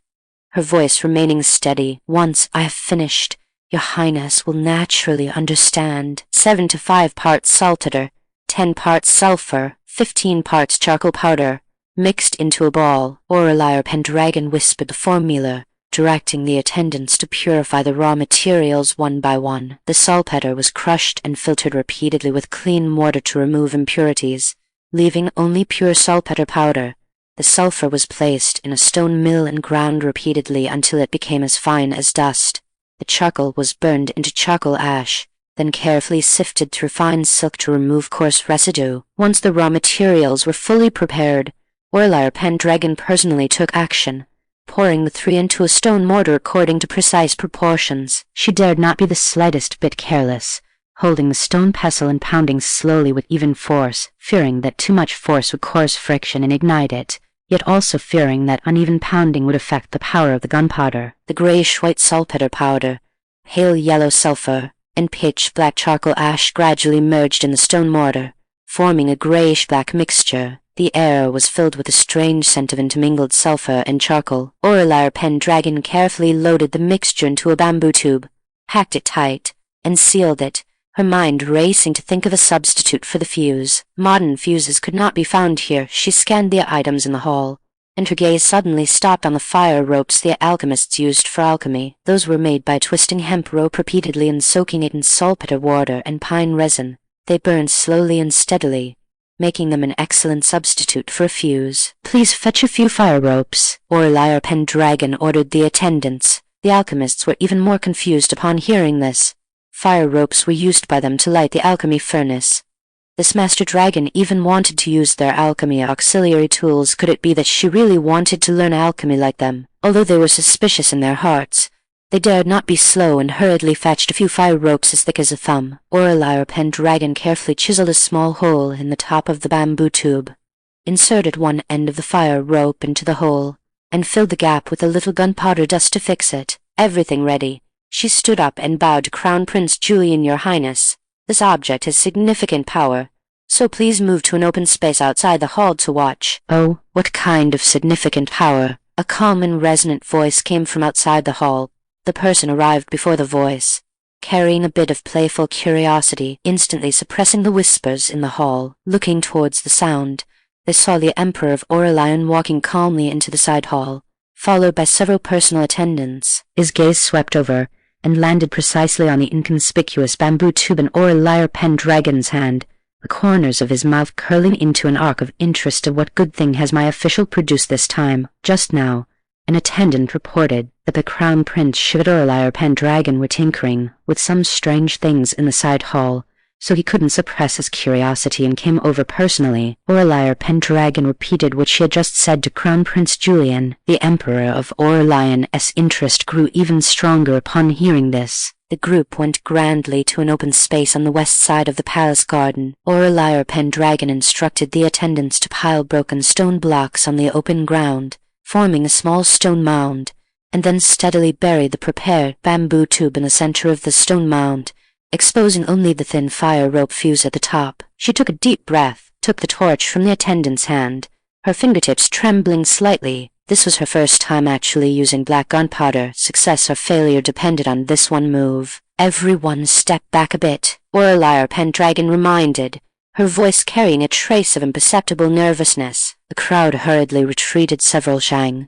her voice remaining steady. Once I have finished, Your Highness will naturally understand. 7 to 5 parts saltpeter, 10 parts sulfur, 15 parts charcoal powder, mixed into a ball. Aurelia PenDragon whispered the formula, directing the attendants to purify the raw materials one by one. The saltpeter was crushed and filtered repeatedly with clean mortar to remove impurities, leaving only pure saltpeter powder. The sulfur was placed in a stone mill and ground repeatedly until it became as fine as dust. The charcoal was burned into charcoal ash, then carefully sifted through fine silk to remove coarse residue. Once the raw materials were fully prepared, Aurelia PenDragon personally took action, pouring the 3 into a stone mortar according to precise proportions.
She dared not be the slightest bit careless, holding the stone pestle and pounding slowly with even force, fearing that too much force would cause friction and ignite it, yet also fearing that uneven pounding would affect the power of the gunpowder.
The grayish-white saltpeter powder, pale yellow sulfur, and pitch-black charcoal ash gradually merged in the stone mortar, forming a grayish-black mixture. The air was filled with a strange scent of intermingled sulfur and charcoal. Aurelia PenDragon carefully loaded the mixture into a bamboo tube, packed it tight, and sealed it, her mind racing to think of a substitute for the fuse. Modern fuses could not be found here. She scanned the items in the hall, and her gaze suddenly stopped on the fire ropes the alchemists used for alchemy. Those were made by twisting hemp rope repeatedly and soaking it in saltpeter water and pine resin. They burned slowly and steadily, making them an excellent substitute for a fuse.
Please fetch a few fire ropes,
Aurelia PenDragon ordered the attendants. The alchemists were even more confused upon hearing this. Fire ropes were used by them to light the alchemy furnace. This Master Dragon even wanted to use their alchemy auxiliary tools. Could it be that she really wanted to learn alchemy like them? Although they were suspicious in their hearts, they dared not be slow and hurriedly fetched a few fire ropes as thick as a thumb. Aurelia PenDragon carefully chiseled a small hole in the top of the bamboo tube, inserted one end of the fire rope into the hole, and filled the gap with a little gunpowder dust to fix it. Everything ready, she stood up and bowed to Crown Prince Julian. Your Highness, this object has significant power, so please move to an open space outside the hall to watch.
Oh,
what kind of significant power? A calm and resonant voice came from outside the hall. The person arrived before the voice, carrying a bit of playful curiosity, instantly suppressing the whispers in the hall. Looking towards the sound, they saw the Emperor of Aurelian walking calmly into the side hall, followed by several personal attendants.
His gaze swept over and landed precisely on the inconspicuous bamboo tube in Aurelia PenDragon's hand, the corners of his mouth curling into an arc of interest. Of what good thing has my official produced this time? Just now, an attendant reported that the Crown Prince and Aurelia PenDragon were tinkering with some strange things in the side hall, so he couldn't suppress his curiosity and came over personally. Aurelia PenDragon repeated what she had just said to Crown Prince Julian. The Emperor of Aurelian's interest grew even stronger upon hearing this.
The group went grandly to an open space on the west side of the palace garden. Aurelia PenDragon instructed the attendants to pile broken stone blocks on the open ground, forming a small stone mound, and then steadily bury the prepared bamboo tube in the center of the stone mound, exposing only the thin fire rope fuse at the top. She took a deep breath, took the torch from the attendant's hand, her fingertips trembling slightly. This was her first time actually using black gunpowder. Success or failure depended on this one move. Everyone step back a bit, Aurelia PenDragon reminded, her voice carrying a trace of imperceptible nervousness. The crowd hurriedly retreated several shang.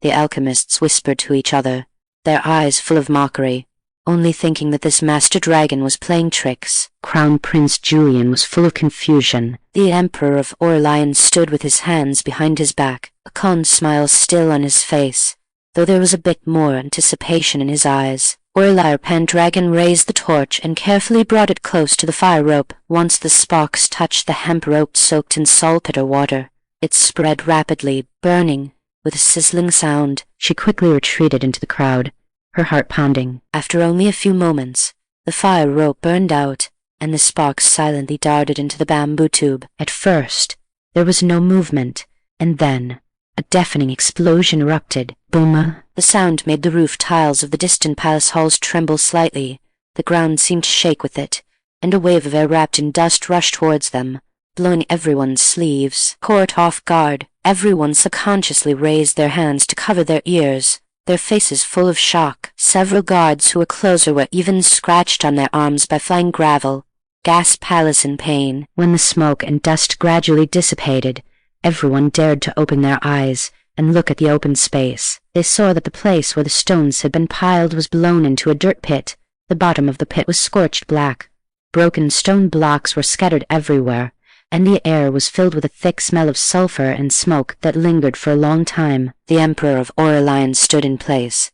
The alchemists whispered to each other, their eyes full of mockery. only thinking that this Master Dragon was playing tricks.
Crown Prince Julian was full of confusion.
The Emperor of Aurelian stood with his hands behind his back, a calm smile still on his face, though there was a bit more anticipation in his eyes. Aurelian PenDragon raised the torch and carefully brought it close to the fire rope. Once the sparks touched the hemp rope soaked in saltpeter water, it spread rapidly, burning, with a sizzling sound.
She quickly retreated into the crowd, her heart pounding.
After only a few moments, the fire rope burned out, and the sparks silently darted into the bamboo tube.
At first, there was no movement, and then a deafening explosion erupted. Boom!
The sound made the roof tiles of the distant palace halls tremble slightly. The ground seemed to shake with it, and a wave of air wrapped in dust rushed towards them, blowing everyone's sleeves. Caught off guard, everyone subconsciously raised their hands to cover their ears, their faces full of shock. Several guards who were closer were even scratched on their arms by flying gravel. Gasped Alice in pain.
When the smoke and dust gradually dissipated, everyone dared to open their eyes and look at the open space. They saw that the place where the stones had been piled was blown into a dirt pit. The bottom of the pit was scorched black. Broken stone blocks were scattered everywhere, and the air was filled with a thick smell of sulfur and smoke that lingered for a long time.
The Emperor of Aurelian stood in place,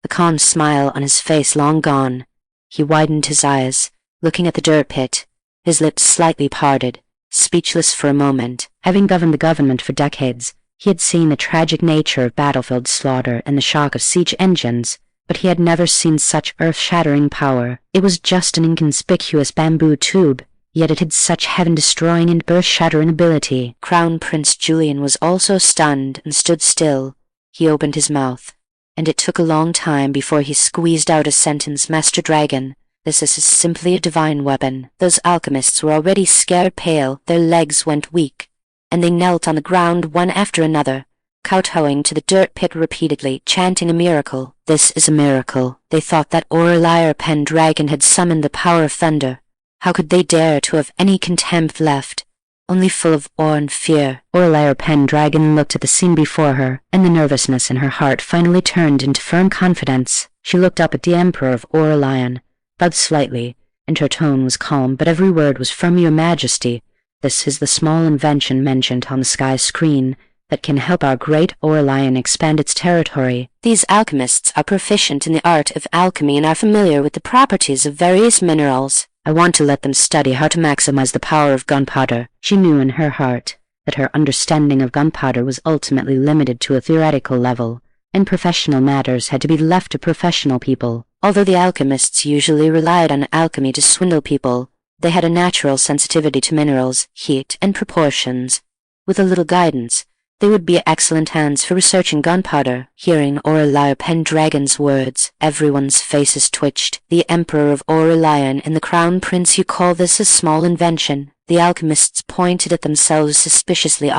the calm smile on his face long gone. He widened his eyes, looking at the dirt pit, his lips slightly parted, speechless for a moment.
Having governed the government for decades, he had seen the tragic nature of battlefield slaughter and the shock of siege engines, but he had never seen such earth-shattering power. It was just an inconspicuous bamboo tube, yet it had such heaven-destroying and earth-shattering ability.
Crown Prince Julian was also stunned and stood still. He opened his mouth, and it took a long time before he squeezed out a sentence. Master Dragon, this is simply a divine weapon. Those alchemists were already scared pale, their legs went weak, and they knelt on the ground one after another, kowtowing to the dirt pit repeatedly, chanting a miracle. This is a miracle. They thought that Aurelian PenDragon had summoned the power of thunder. How could they dare to have any contempt left, only full of awe and fear?
Aurelian PenDragon looked at the scene before her, and the nervousness in her heart finally turned into firm confidence. She looked up at the Emperor of Aurelian, bowed slightly, and her tone was calm, but every word was from Your Majesty. This is the small invention mentioned on the sky screen that can help our great Aurelian expand its territory.
These alchemists are proficient in the art of alchemy and are familiar with the properties of various minerals.
I want to let them study how to maximize the power of gunpowder. She knew in her heart that her understanding of gunpowder was ultimately limited to a theoretical level, and professional matters had to be left to professional people.
Although the alchemists usually relied on alchemy to swindle people, they had a natural sensitivity to minerals, heat, and proportions. With a little guidance, they would be excellent hands for researching gunpowder. Hearing Aurelian PenDragon's words, everyone's faces twitched. The Emperor of Aurelian and the Crown Prince, you call this a small invention? The alchemists pointed at themselves suspiciously.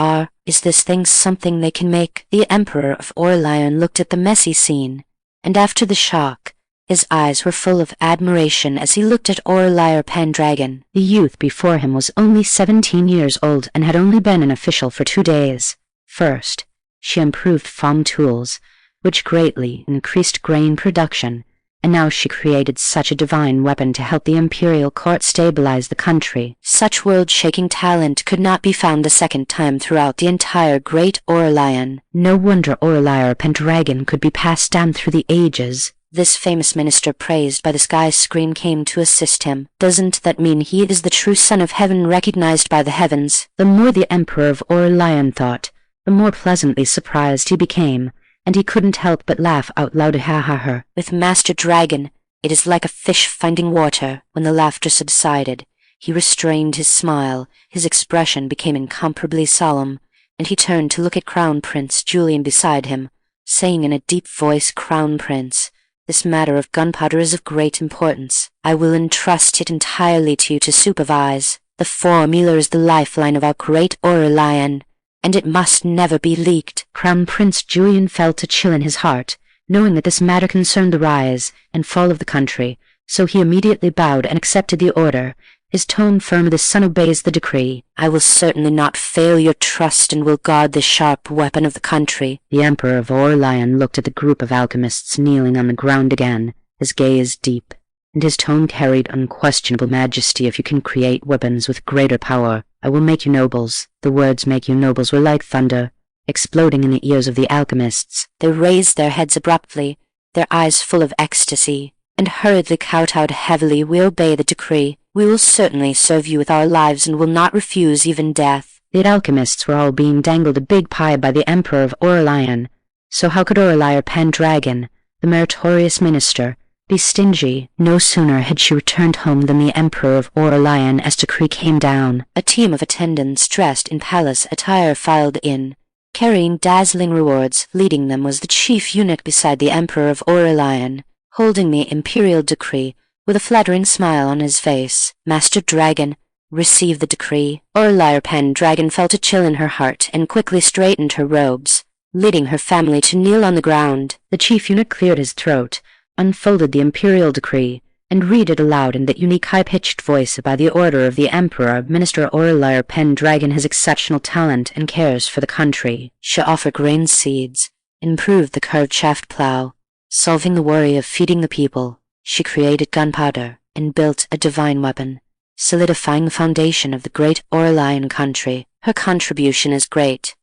Is this thing something they can make? The Emperor of Aurelian looked at the messy scene, and after the shock, his eyes were full of admiration as he looked at Aurelian PenDragon.
The youth before him was only 17 years old and had only been an official for 2 days. First, she improved farm tools, which greatly increased grain production, and now she created such a divine weapon to help the imperial court stabilize the country.
Such world-shaking talent could not be found a second time throughout the entire great Aurelian.
No wonder Aurelian PenDragon could be passed down through the ages.
This famous minister praised by the sky screen came to assist him. Doesn't that mean he is the true son of heaven, recognized by the heavens?
The more the Emperor of Aurelian thought, the more pleasantly surprised he became, and he couldn't help but laugh out loud. Ha.
With Master Dragon, it is like a fish finding water. When the laughter subsided, he restrained his smile, his expression became incomparably solemn, and he turned to look at Crown Prince Julian beside him, saying in a deep voice, Crown Prince, this matter of gunpowder is of great importance. I will entrust it entirely to you to supervise. The formula is the lifeline of our great Aurelian, and it must never be leaked.
Crown Prince Julian felt a chill in his heart, knowing that this matter concerned the rise and fall of the country, so he immediately bowed and accepted the order, his tone firm. The son obeys the decree.
I will certainly not fail your trust and will guard the sharp weapon of the country.
The Emperor of Aurelian looked at the group of alchemists kneeling on the ground again, His gaze deep, and his tone carried unquestionable majesty. "If you can create weapons with greater power, I will make you nobles." The words "make you nobles" were like thunder, exploding in the ears of the alchemists.
They raised their heads abruptly, their eyes full of ecstasy, and hurriedly kowtowed heavily. "We obey the decree. We will certainly serve you with our lives and will not refuse even death."
The alchemists were all being dangled a big pie by the Emperor of Aurelian, so how could Aurelia PenDragon, the meritorious minister, be stingy? No sooner had she returned home than the Emperor of Aurelian as decree came down.
A team of attendants dressed in palace attire filed in, carrying dazzling rewards. Leading them was the chief eunuch beside the Emperor of Aurelian, holding the imperial decree with a flattering smile on his face. "Master Dragon, receive the decree." Aurelia PenDragon felt a chill in her heart and quickly straightened her robes, leading her family to kneel on the ground.
The chief eunuch cleared his throat, unfolded the imperial decree, and read it aloud in that unique high-pitched voice. "By the order of the Emperor, Minister Aurelia PenDragon has exceptional talent and cares for the country.
She offered grain seeds, improved the Curved-Shaft Plow, solving the worry of feeding the people. She created gunpowder and built a divine weapon, solidifying the foundation of the great Aurelian country. Her contribution is great,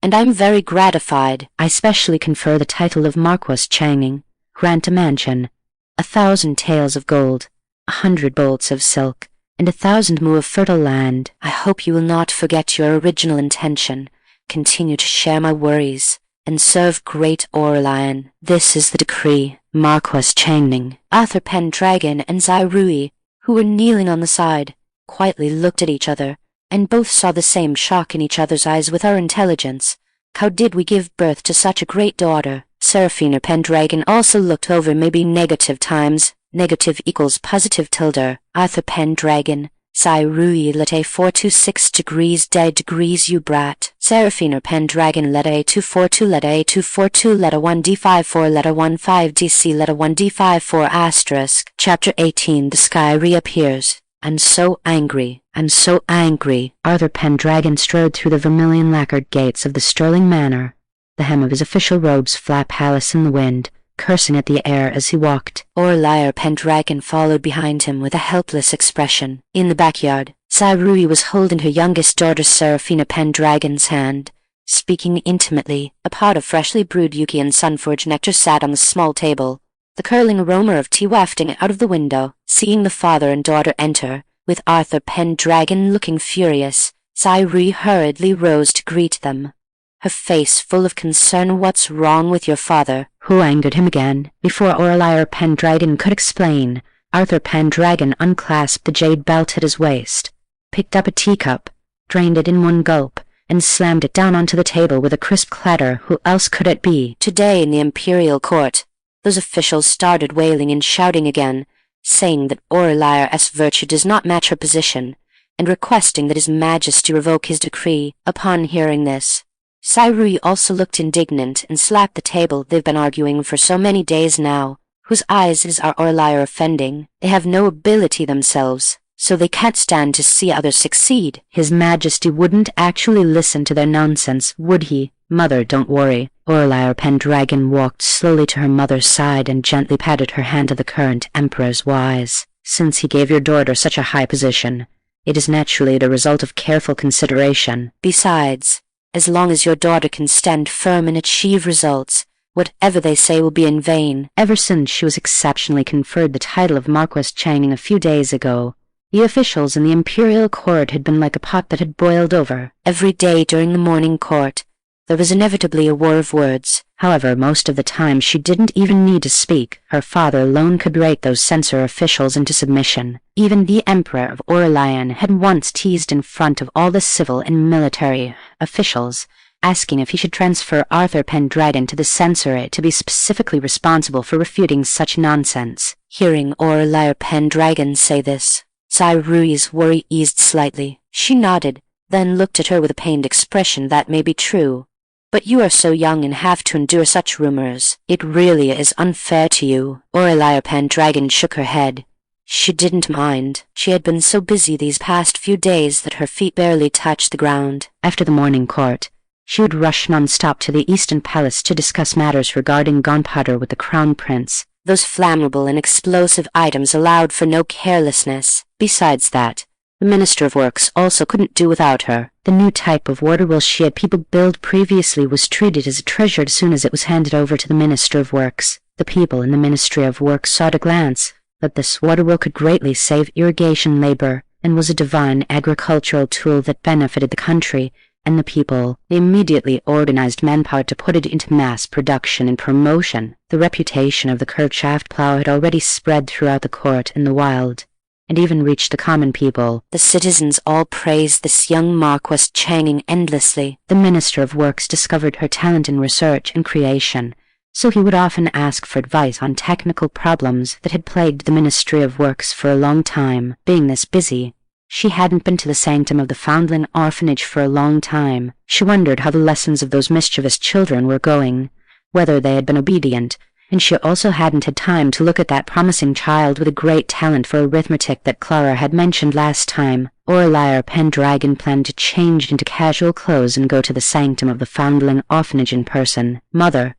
and I am very gratified.
I specially confer the title of Marquess Changning, grant a mansion, 1,000 taels of gold, 100 bolts of silk, and 1,000 mu of fertile land.
I hope you will not forget your original intention, continue to share my worries, and serve great Aurelian. This is the decree."
Marquess Changning,
Author PenDragon, and Zyrui, who were kneeling on the side, quietly looked at each other, and both saw the same shock in each other's eyes. "With our intelligence, how did we give birth to such a great daughter?" Seraphina PenDragon also looked over maybe negative times. Negative equals positive tilde. Author PenDragon, Zyrui let A426 degrees dead degrees you brat. Seraphina PenDragon let A242 let A242 let A1D54 let A15DC let A1D54 asterisk. Chapter 18. The sky reappears. "I'm so angry. I'm so angry."
Author PenDragon strode through the vermilion lacquered gates of the Sterling Manor, the hem of his official robes flap palace in the wind, cursing at the air as he walked.
Aurelia PenDragon followed behind him with a helpless expression. In the backyard, Zyrui was holding her youngest daughter Seraphina PenDragon's hand, speaking intimately. A pot of freshly brewed Yuki and Sunforge nectar sat on the small table, the curling aroma of tea wafting out of the window. Seeing the father and daughter enter, with Author PenDragon looking furious, Zyrui hurriedly rose to greet them, her face full of concern. "What's wrong with your father?"
Who angered him again? Before Aurelia PenDragon could explain, Author PenDragon unclasped the jade belt at his waist, picked up a teacup, drained it in one gulp, and slammed it down onto the table with a crisp clatter. Who else could it be?
Today in the imperial court, those officials started wailing and shouting again, saying that Aurelia's virtue does not match her position, and requesting that His Majesty revoke his decree. Upon hearing this, Zyrui also looked indignant and slapped the table. "They've been arguing for so many days now. Whose eyes is our Aurelia offending? They have no ability themselves, so they can't stand to see others succeed."
His Majesty wouldn't actually listen to their nonsense, would he? "Mother, don't worry." Aurelia PenDragon walked slowly to her mother's side and gently patted her hand. "To the current Emperor's wise. Since he gave your daughter such a high position, it is naturally the result of careful consideration.
Besides, as long as your daughter can stand firm and achieve results, whatever they say will be in vain."
Ever since she was exceptionally conferred the title of Marquess Changning a few days ago, the officials in the imperial court had been like a pot that had boiled over.
Every day during the morning court, there was inevitably a war of words.
However, most of the time she didn't even need to speak. Her father alone could rate those censor officials into submission. Even the Emperor of Aurelian had once teased in front of all the civil and military officials, asking if he should transfer Author PenDragon to the censorate to be specifically responsible for refuting such nonsense.
Hearing Aurelia PenDragon say this, Zyrui's worry eased slightly. She nodded, then looked at her with a pained expression. "That may be true, but you are so young and have to endure such rumors. It really is unfair to you." Aurelia PenDragon shook her head. She didn't mind. She had been so busy these past few days that her feet barely touched the ground.
After the morning court, she would rush non-stop to the Eastern Palace to discuss matters regarding gunpowder with the Crown Prince,
Those flammable and explosive items allowed for no carelessness. Besides that, the Minister of Works also couldn't do without her.
The new type of water wheel she had people build previously was treated as a treasure as soon as it was handed over to the Minister of Works. The people in the Ministry of Works saw at a glance that this water wheel could greatly save irrigation labor and was a divine agricultural tool that benefited the country and the people. They immediately organized manpower to put it into mass production and promotion. The reputation of the Curved-Shaft Plow had already spread throughout the court and the wild, and even reached the common people.
The citizens all praised this young Marquess Changning endlessly.
The Minister of Works discovered her talent in research and creation, so he would often ask for advice on technical problems that had plagued the Ministry of Works for a long time. Being this busy, she hadn't been to the sanctum of the Foundling Orphanage for a long time. She wondered how the lessons of those mischievous children were going, whether they had been obedient, and she also hadn't had time to look at that promising child with a great talent for arithmetic that Clara had mentioned last time. Aurelia PenDragon planned to change into casual clothes and go to the sanctum of the Foundling Orphanage in person. Mother,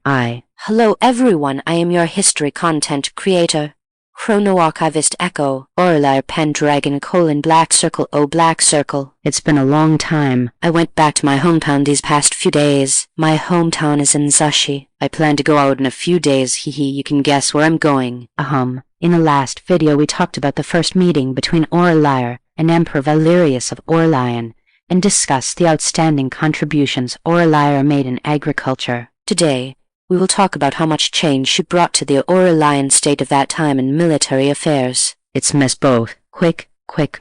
Hello everyone, I am your history content creator, Chrono-Archivist Echo, Aurelia PenDragon : Black Circle Black Circle.
It's been a long time.
I went back to my hometown these past few days. My hometown is in Zushi. I plan to go out in a few days, hehe, you can guess where I'm going.
In the last video we talked about the first meeting between Aurelia and Emperor Valerius of Aurelian, and discussed the outstanding contributions Aurelia made in agriculture.
Today, we will talk about how much change she brought to the Aurelian state of that time in military affairs.
It's Miss Both. Quick,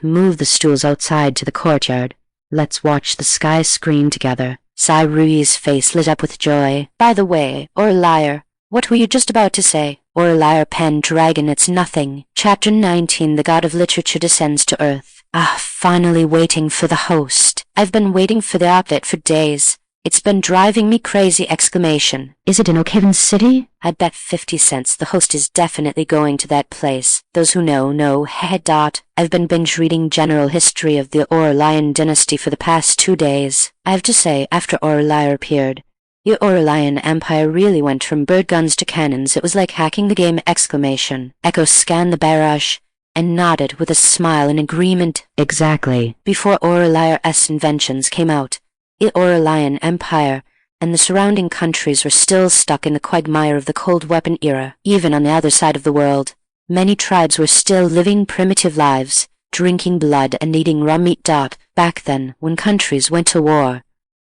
move the stools outside to the courtyard. Let's watch the sky screen together.
Cyrui's face lit up with joy. By the way, Aurelia, what were you just about to say? Aurelia PenDragon, it's nothing. Chapter 19, The God of Literature descends to Earth. Finally waiting for the host. I've been waiting for the outfit for days. It's been driving me crazy! Exclamation.
Is it in Oakhaven City?
I'd bet 50 cents the host is definitely going to that place. Those who know. I've been binge reading general history of the Aurelian dynasty for the past 2 days. I have to say, after Aurelia appeared, the Aurelian Empire really went from bird guns to cannons. It was like hacking the game! Exclamation. Echo scanned the barrage and nodded with a smile in agreement.
Exactly.
Before Aurelia's inventions came out, the Aurelian Empire and the surrounding countries were still stuck in the quagmire of the cold weapon era. Even on the other side of the world, many tribes were still living primitive lives, drinking blood and eating raw meat. Back then, when countries went to war,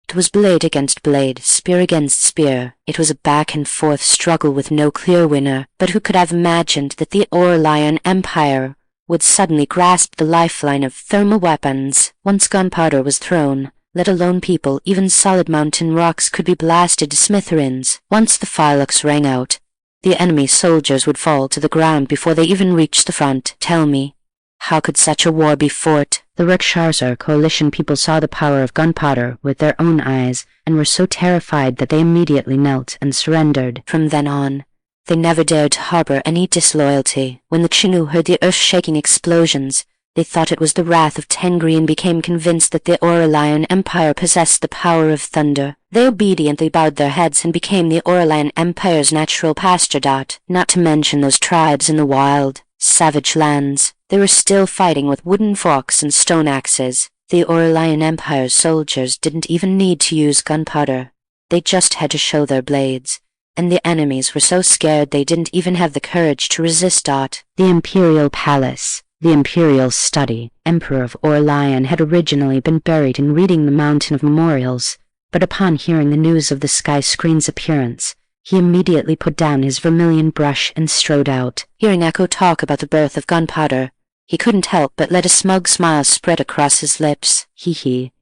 it was blade against blade, spear against spear. It was a back-and-forth struggle with no clear winner. But who could have imagined that the Aurelian Empire would suddenly grasp the lifeline of thermal weapons? Once gunpowder was thrown, let alone people, even solid mountain rocks could be blasted to smithereens. Once the fireworks rang out, the enemy soldiers would fall to the ground before they even reached the front. Tell me, how could such a war be fought?
The Rikshasa coalition people saw the power of gunpowder with their own eyes and were so terrified that they immediately knelt and surrendered.
From then on, they never dared to harbor any disloyalty. When the Chinoo heard the earth-shaking explosions, they thought it was the wrath of Tengri and became convinced that the Aurelian Empire possessed the power of thunder. They obediently bowed their heads and became the Aurelian Empire's natural pasture. Not to mention those tribes in the wild, savage lands. They were still fighting with wooden forks and stone axes. The Aurelian Empire's soldiers didn't even need to use gunpowder. They just had to show their blades, and the enemies were so scared they didn't even have the courage to resist. The
Imperial Palace. The imperial study, Emperor of Aurelian, had originally been buried in reading the Mountain of Memorials, but upon hearing the news of the sky screen's appearance, he immediately put down his vermilion brush and strode out.
Hearing Echo talk about the birth of gunpowder, he couldn't help but let a smug smile spread across his lips.
He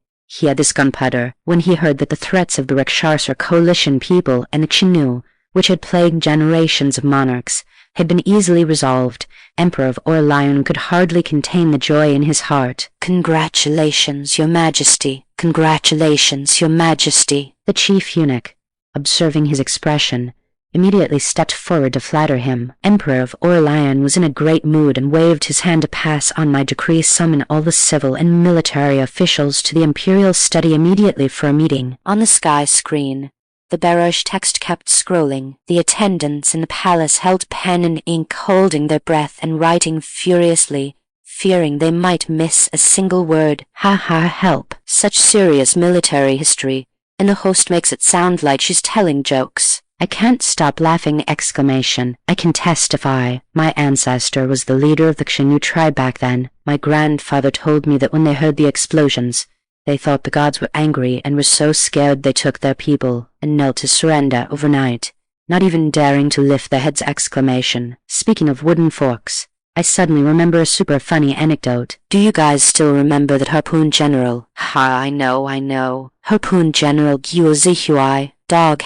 had this gunpowder when he heard that the threats of the Rikshasa coalition people and the Chinoo, which had plagued generations of monarchs, had been easily resolved. Emperor of Aurelian could hardly contain the joy in his heart.
Congratulations, Your Majesty. Congratulations, Your Majesty.
The chief eunuch, observing his expression, immediately stepped forward to flatter him. Emperor of Aurelian was in a great mood and waved his hand to pass on my decree summon all the civil and military officials to the imperial study immediately for a meeting.
On the sky screen, The bearish text kept scrolling. The attendants in the palace held pen and ink, holding their breath and writing furiously, fearing they might miss a single word.
Ha ha, help.
Such serious military history, and the host makes it sound like she's telling jokes.
I can't stop laughing! Exclamation. I can testify. My ancestor was the leader of the Xenu tribe back then. My grandfather told me that when they heard the explosions, they thought the gods were angry and were so scared they took their people and knelt to surrender overnight, not even daring to lift their heads! Exclamation. Speaking of wooden forks, I suddenly remember a super funny anecdote.
Do you guys still remember that Harpoon General? Ha, I know. Harpoon General Guo Zihui, dog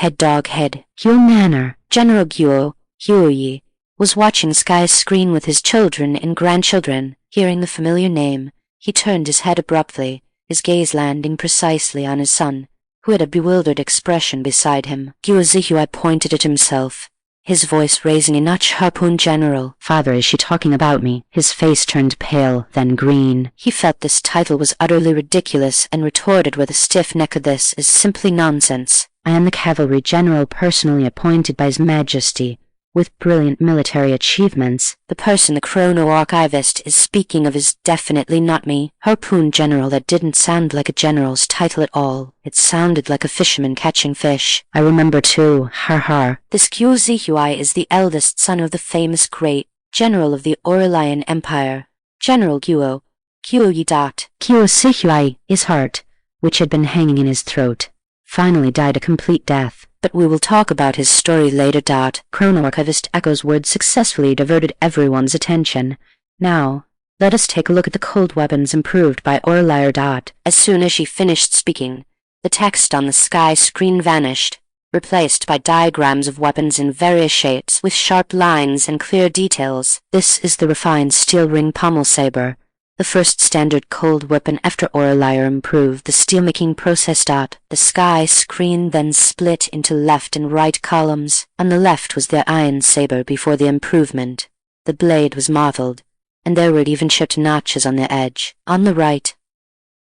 head.
Huo Manor.
General Guo, Huoyi, was watching Sky's screen with his children and grandchildren. Hearing the familiar name, he turned his head abruptly, his gaze landing precisely on his son, who had a bewildered expression beside him. Guo Zihui pointed at himself, his voice raising a notch. Harpoon General.
Father, is she talking about me? His face turned pale, then green.
He felt this title was utterly ridiculous and retorted with a stiff neck, "This is simply nonsense.
I am the cavalry general personally appointed by His Majesty, with brilliant military achievements.
The person the Chrono-Archivist is speaking of is definitely not me." Harpoon General. That didn't sound like a general's title at all. It sounded like a fisherman catching fish.
I remember too. Har.
This Guo Zihui is the eldest son of the famous great general of the Aurelian Empire, General Guo Yi.
Guo Zihui, his heart, which had been hanging in his throat, finally died a complete death.
But we will talk about his story later.
Chrono-Archivist Echo's words successfully diverted everyone's attention. Now, let us take a look at the cold weapons improved by Aurelia.
As soon as she finished speaking, the text on the sky screen vanished, replaced by diagrams of weapons in various shapes with sharp lines and clear details.
This is the refined steel ring pommel saber, the first standard cold weapon after Aurelia improved the steelmaking process.
The sky screen then split into left and right columns. On the left was the iron saber before the improvement. The blade was mottled, and there were even chipped notches on the edge. On the right,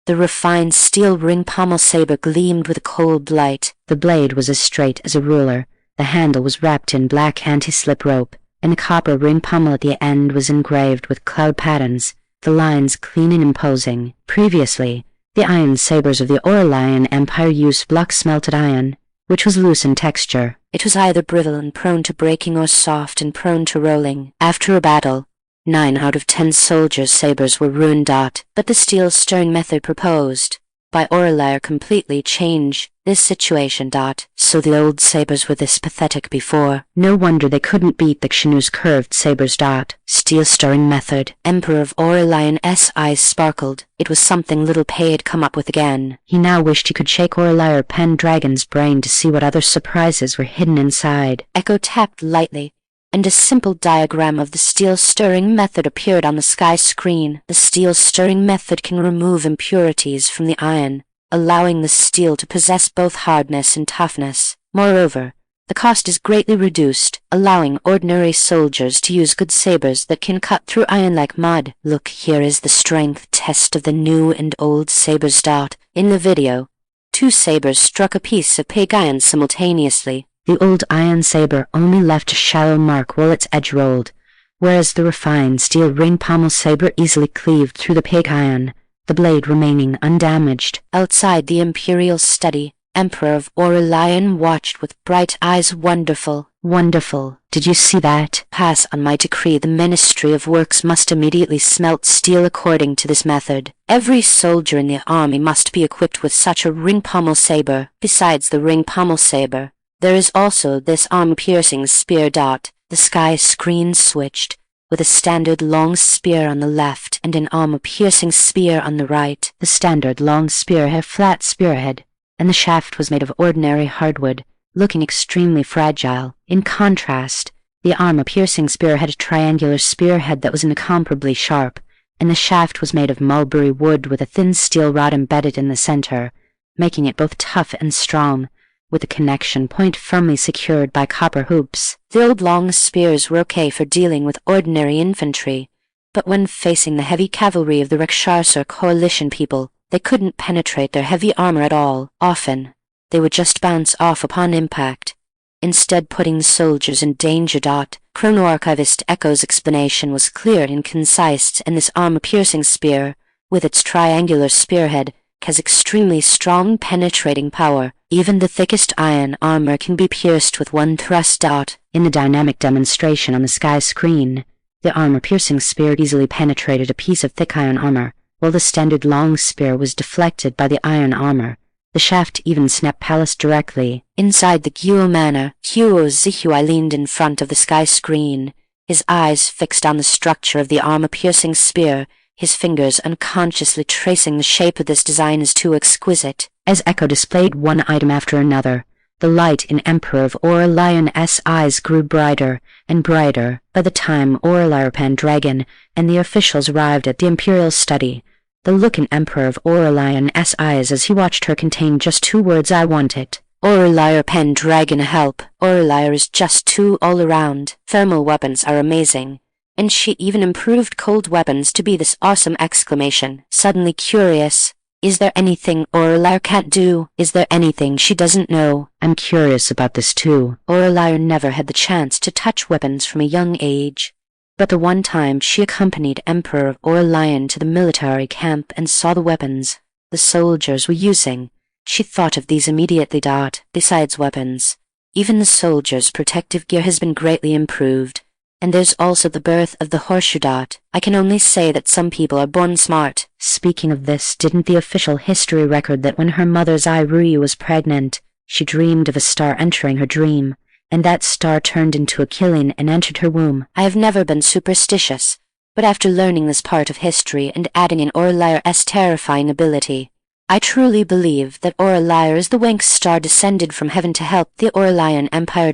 the refined steel ring pommel saber gleamed with a cold light.
The blade was as straight as a ruler, the handle was wrapped in black anti-slip rope, and the copper ring pommel at the end was engraved with cloud patterns, the lines clean and imposing. Previously, the iron sabers of the Aurelian Empire used block-smelted iron, which was loose in texture.
It was either brittle and prone to breaking or soft and prone to rolling. After a battle, 9 out of 10 soldiers' sabers were ruined. But the steel stirring method proposed by Aurelia completely changed this situation.
So the old sabers were this pathetic before. No wonder they couldn't beat the Xenu's curved sabers. Steel stirring method.
Emperor of Aurelian's eyes sparkled. It was something little Pei had come up with again.
He now wished he could shake Aurelia PenDragon's brain to see what other surprises were hidden inside.
Echo tapped lightly, and a simple diagram of the steel stirring method appeared on the sky screen. The steel stirring method can remove impurities from the iron, allowing the steel to possess both hardness and toughness. Moreover, the cost is greatly reduced, allowing ordinary soldiers to use good sabers that can cut through iron like mud. Look, here is the strength test of the new and old sabers. In the video, 2 sabers struck a piece of pig iron simultaneously.
The old iron saber only left a shallow mark while its edge rolled, whereas the refined steel ring pommel saber easily cleaved through the pig iron, the blade remaining undamaged.
Outside the imperial study, Emperor of Aurelian watched with bright eyes. Wonderful.
Did you see that?
Pass on my decree. The Ministry of Works must immediately smelt steel according to this method. Every soldier in the army must be equipped with such a ring pommel saber. Besides the ring pommel saber, there is also this armor-piercing spear. The sky screen switched, with a standard long spear on the left and an armor-piercing spear on the right.
The standard long spear had a flat spearhead, and the shaft was made of ordinary hardwood, looking extremely fragile. In contrast, the armor-piercing spear had a triangular spearhead that was incomparably sharp, and the shaft was made of mulberry wood with a thin steel rod embedded in the center, making it both tough and strong, with a connection point firmly secured by copper hoops.
The old long spears were okay for dealing with ordinary infantry, but when facing the heavy cavalry of the Rakshasa coalition people, they couldn't penetrate their heavy armor at all. Often, they would just bounce off upon impact, instead putting the soldiers in danger. Chrono-Archivist Echo's explanation was clear and concise, and this armor-piercing spear, with its triangular spearhead, has extremely strong penetrating power. Even the thickest iron armor can be pierced with one thrust.
In the dynamic demonstration on the sky screen, the armor-piercing spear easily penetrated a piece of thick iron armor, while the standard long spear was deflected by the iron armor. The shaft even snapped Palace directly.
Inside the Guo Manor, Huo Zihui leaned in front of the sky screen, his eyes fixed on the structure of the armor-piercing spear, his fingers unconsciously tracing the shape of this design as too exquisite.
As Echo displayed one item after another, the light in Emperor of Aurelian's eyes grew brighter and brighter. By the time Aurelia PenDragon and the officials arrived at the Imperial study, the look in Emperor of Aurelian's eyes as he watched her contained just two words: "I want it."
Aurelia PenDragon, help. Aurelia is just too all around. Thermal weapons are amazing, and she even improved cold weapons to be this awesome! Suddenly curious. Is there anything Aurelia can't do? Is there anything she doesn't know?
I'm curious about this too.
Aurelia never had the chance to touch weapons from a young age, but the one time she accompanied Emperor of Aurelian to the military camp and saw the weapons the soldiers were using, she thought of these immediately. Besides weapons, even the soldiers' protective gear has been greatly improved. And there's also the birth of the horseshoe. I can only say that some people are born smart.
Speaking of this, didn't the official history record that when her mother's Aurelian was pregnant, she dreamed of a star entering her dream, and that star turned into a killing and entered her womb?
I have never been superstitious, but after learning this part of history and adding in Aurelia's terrifying ability, I truly believe that Aurelia is the Winx star descended from heaven to help the Aurelian Empire.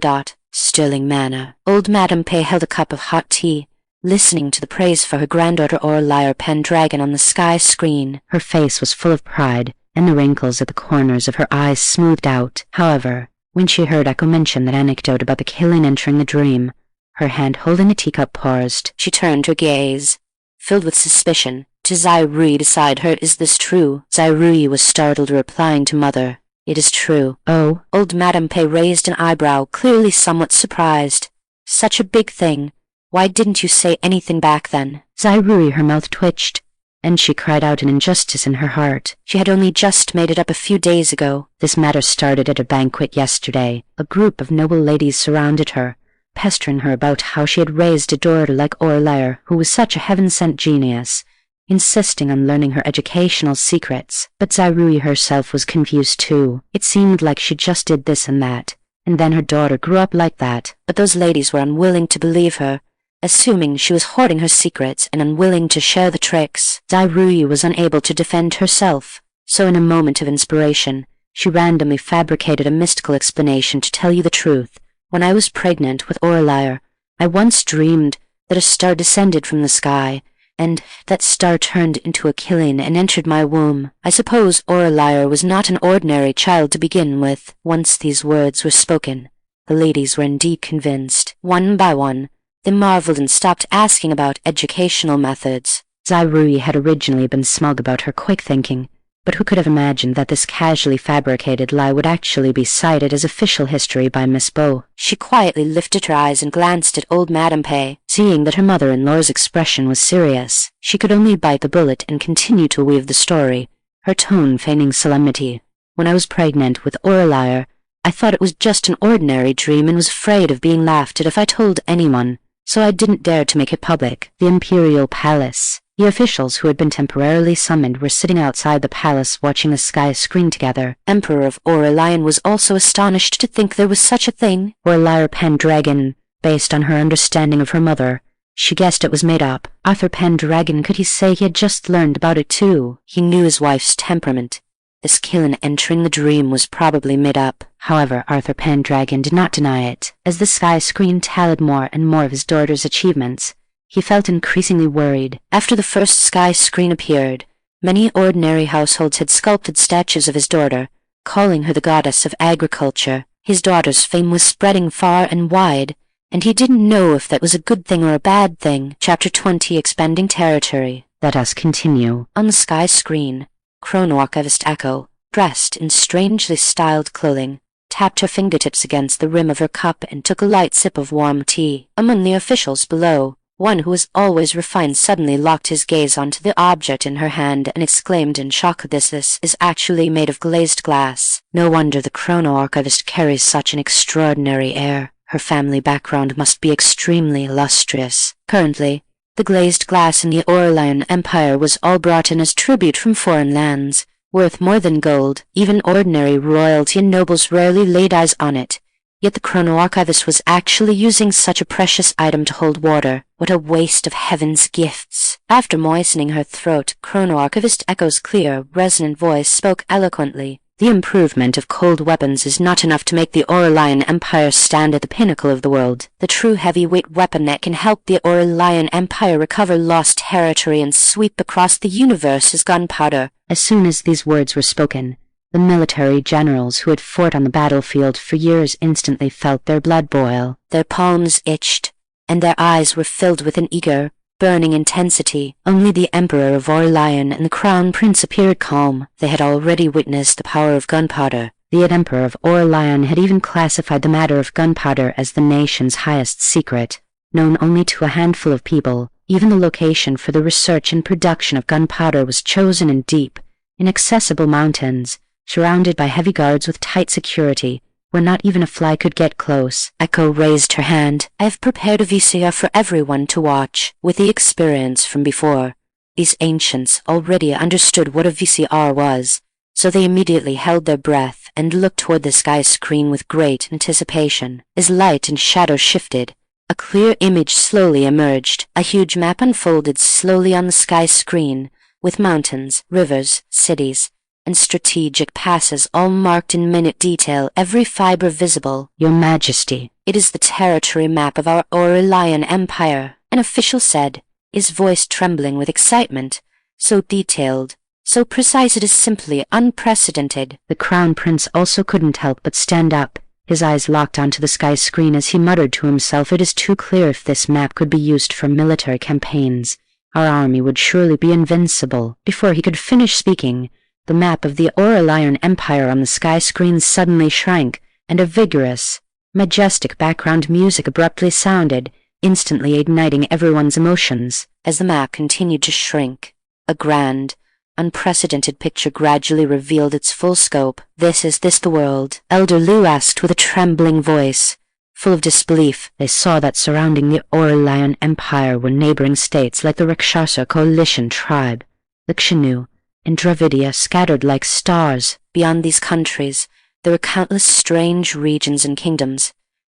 Stirling Manor. Old Madame Pei held a cup of hot tea, listening to the praise for her granddaughter Aurelia PenDragon on the sky screen.
Her face was full of pride, and the wrinkles at the corners of her eyes smoothed out. However, when she heard Echo mention that anecdote about the killing entering the dream, her hand holding the teacup paused.
She turned her gaze, filled with suspicion, to Zairui beside her. Is this true? Zairui was startled, replying to Mother. It is true.
Oh?
Old Madame Pei raised an eyebrow, clearly somewhat surprised. Such a big thing. Why didn't you say anything back then?
Zairui, her mouth twitched, and she cried out an injustice in her heart.
She had only just made it up a few days ago.
This matter started at a banquet yesterday. A group of noble ladies surrounded her, pestering her about how she had raised a daughter like Aurelia, who was such a heaven-sent genius, insisting on learning her educational secrets. But Zairui herself was confused too. It seemed like she just did this and that, and then her daughter grew up like that.
But those ladies were unwilling to believe her, assuming she was hoarding her secrets and unwilling to share the tricks.
Zairui was unable to defend herself, so in a moment of inspiration, she randomly fabricated a mystical explanation. To tell you the truth, when I was pregnant with Aurelia, I once dreamed that a star descended from the sky, and that star turned into a killing and entered my womb.
I suppose Aurelia was not an ordinary child to begin with. Once these words were spoken, the ladies were indeed convinced. One by one, they marveled and stopped asking about educational methods.
Zairui had originally been smug about her quick thinking, but who could have imagined that this casually fabricated lie would actually be cited as official history by Miss Bo?
She quietly lifted her eyes and glanced at old Madame Pei.
Seeing that her mother-in-law's expression was serious, she could only bite the bullet and continue to weave the story, her tone feigning solemnity. When I was pregnant with Aurelia, I thought it was just an ordinary dream and was afraid of being laughed at if I told anyone, so I didn't dare to make it public. The Imperial Palace. The officials who had been temporarily summoned were sitting outside the palace watching the sky screen together.
Emperor of Aurelian was also astonished to think there was such a thing.
Aurelia PenDragon, based on her understanding of her mother, she guessed it was made up. Arthur PenDragon, could he say he had just learned about it too?
He knew his wife's temperament. This killing entering the dream was probably made up.
However, Arthur PenDragon did not deny it. As the sky screen tallied more and more of his daughter's achievements, he felt increasingly worried.
After the first sky screen appeared, many ordinary households had sculpted statues of his daughter, calling her the goddess of agriculture. His daughter's fame was spreading far and wide, and he didn't know if that was a good thing or a bad thing. Chapter 20, Expanding Territory.
Let us continue.
On the sky screen, Chrono-Archivist Echo, dressed in strangely styled clothing, tapped her fingertips against the rim of her cup and took a light sip of warm tea. Among the officials below, one who was always refined suddenly locked his gaze onto the object in her hand and exclaimed in shock, This is actually made of glazed glass. No wonder the Chrono-Archivist carries such an extraordinary air. Her family background must be extremely illustrious. Currently, the glazed glass in the Aurelian Empire was all brought in as tribute from foreign lands, worth more than gold. Even ordinary royalty and nobles rarely laid eyes on it. Yet the Chrono-Archivist was actually using such a precious item to hold water. What a waste of heaven's gifts! After moistening her throat, Chrono-Archivist Echo's clear, resonant voice spoke eloquently. The improvement of cold weapons is not enough to make the Aurelian Empire stand at the pinnacle of the world. The true heavyweight weapon that can help the Aurelian Empire recover lost territory and sweep across the universe is gunpowder.
As soon as these words were spoken, the military generals who had fought on the battlefield for years instantly felt their blood boil.
Their palms itched, and their eyes were filled with an eager, burning intensity.
Only the Emperor of Aurelian and the Crown Prince appeared calm.
They had already witnessed the power of gunpowder.
The Emperor of Aurelian had even classified the matter of gunpowder as the nation's highest secret, known only to a handful of people. Even the location for the research and production of gunpowder was chosen in deep, inaccessible mountains, surrounded by heavy guards with tight security, where not even a fly could get close.
Echo raised her hand. I have prepared a VCR for everyone to watch. With the experience from before, these ancients already understood what a VCR was, so they immediately held their breath and looked toward the sky screen with great anticipation. As light and shadow shifted, a clear image slowly emerged. A huge map unfolded slowly on the sky screen, with mountains, rivers, cities, and strategic passes all marked in minute detail, every fiber visible.
Your Majesty,
it is the territory map of our Aurelian Empire, an official said, his voice trembling with excitement. So detailed, so precise, it is simply unprecedented.
The Crown Prince also couldn't help but stand up, his eyes locked onto the sky screen as he muttered to himself, It is too clear. If this map could be used for military campaigns, our army would surely be invincible. Before he could finish speaking, the map of the Aurelian Empire on the sky screen suddenly shrank, and a vigorous, majestic background music abruptly sounded, instantly igniting everyone's emotions.
As the map continued to shrink, a grand, unprecedented picture gradually revealed its full scope.
Is this the world? Elder Lu asked with a trembling voice, full of disbelief. They saw that surrounding the Aurelian Empire were neighboring states like the Rakshasa coalition tribe, the Kshaну, and Dravidia scattered like stars.
Beyond these countries, there were countless strange regions and kingdoms,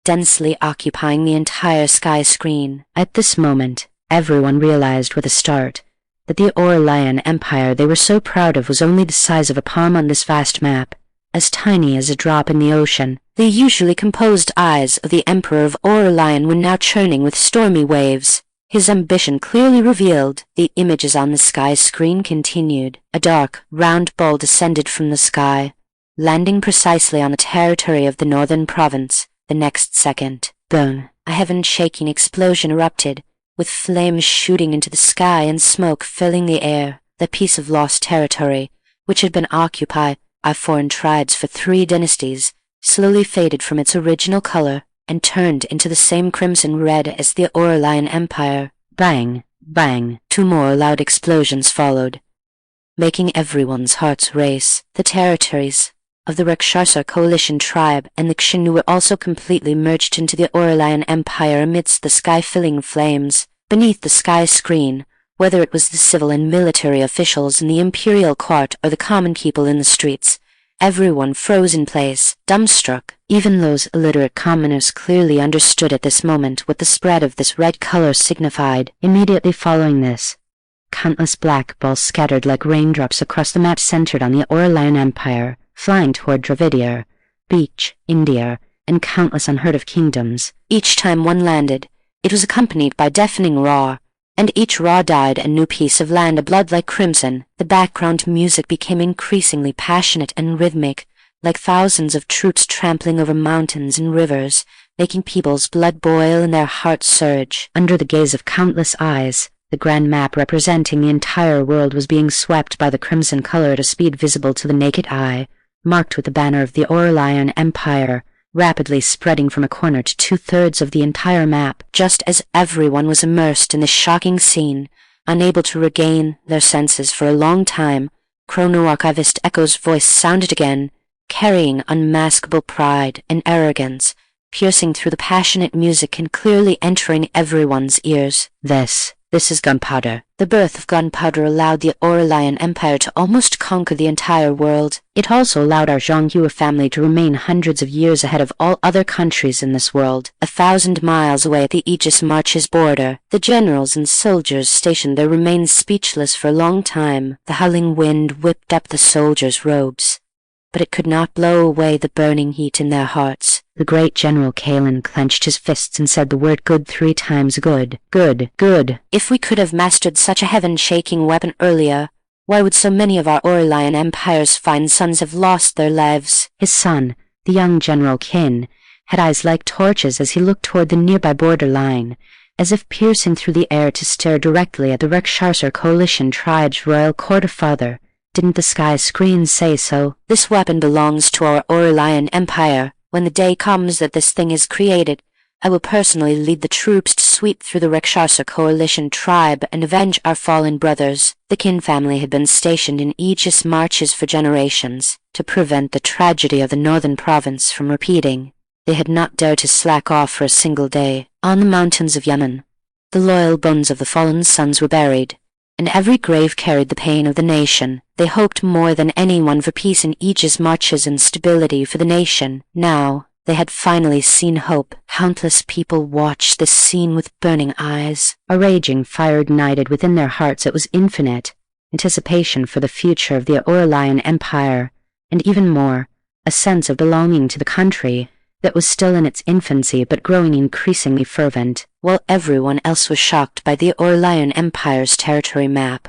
densely occupying the entire sky screen.
At this moment, everyone realized with a start that the Aurelian Empire they were so proud of was only the size of a palm on this vast map, as tiny as a drop in the ocean.
The usually composed eyes of the Emperor of Aurelian were now churning with stormy waves. His ambition clearly revealed. The images on the sky screen continued. A dark, round ball descended from the sky, landing precisely on the territory of the northern province. The next second,
boom,
a heaven-shaking explosion erupted, with flames shooting into the sky and smoke filling the air. The piece of lost territory, which had been occupied by foreign tribes for 3 dynasties, slowly faded from its original color and turned into the same crimson red as the Aurelian Empire.
Bang, bang.
2 more loud explosions followed, making everyone's hearts race. The territories of the Rakshasa coalition tribe and the Kshaну were also completely merged into the Aurelian Empire amidst the sky-filling flames. Beneath the sky screen, whether it was the civil and military officials in the imperial court or the common people in the streets, everyone froze in place, dumbstruck.
Even those illiterate commoners clearly understood at this moment what the spread of this red color signified. Immediately following this, countless black balls scattered like raindrops across the map centered on the Aurelian Empire, flying toward Dravidia, Beach, India, and countless unheard-of kingdoms.
Each time one landed, it was accompanied by deafening roar, and each roar died a new piece of land, a blood like crimson. The background music became increasingly passionate and rhythmic, like thousands of troops trampling over mountains and rivers, making people's blood boil and their hearts surge.
Under the gaze of countless eyes, The grand map representing the entire world was being swept by the crimson color at a speed visible to the naked eye, marked with the banner of the Aurelian Empire, rapidly spreading from a corner to 2/3 of the entire map.
Just as everyone was immersed in this shocking scene, unable to regain their senses for a long time, Chrono-Archivist Echo's voice sounded again, carrying unmaskable pride and arrogance, piercing through the passionate music and clearly entering everyone's ears.
This is gunpowder.
The birth of gunpowder allowed the Aurelian Empire to almost conquer the entire world.
It also allowed our Zhonghua family to remain hundreds of years ahead of all other countries in this world.
1,000 miles away at the Aegis March's border, the generals and soldiers stationed there remained speechless for a long time. The howling wind whipped up the soldiers' robes, but it could not blow away the burning heat in their hearts.
The great General Kalen clenched his fists and said the word good 3 times. Good.
If we could have mastered such a heaven-shaking weapon earlier, why would so many of our Aurelian Empire's fine sons have lost their lives?
His son, the young General Kin, had eyes like torches as he looked toward the nearby border line, as if piercing through the air to stare directly at the Rakshasa Coalition tribe's royal court. Father, didn't the sky screen say so?
This weapon belongs to our Aurelian Empire. When the day comes that this thing is created, I will personally lead the troops to sweep through the Rakshasa Coalition tribe and avenge our fallen brothers. The Kin family had been stationed in Aegis Marches for generations, to prevent the tragedy of the northern province from repeating. They had not dared to slack off for a single day. On the mountains of Yemen, the loyal bones of the fallen sons were buried, and every grave carried the pain of the nation. They hoped more than anyone for peace in Aegis Marches and stability for the nation. Now, they had finally seen hope. Countless people watched this scene with burning eyes.
A raging fire ignited within their hearts that was infinite, anticipation for the future of the Aurelian Empire, and even more, a sense of belonging to the country that was still in its infancy but growing increasingly fervent.
While everyone else was shocked by the Aurelian Empire's territory map,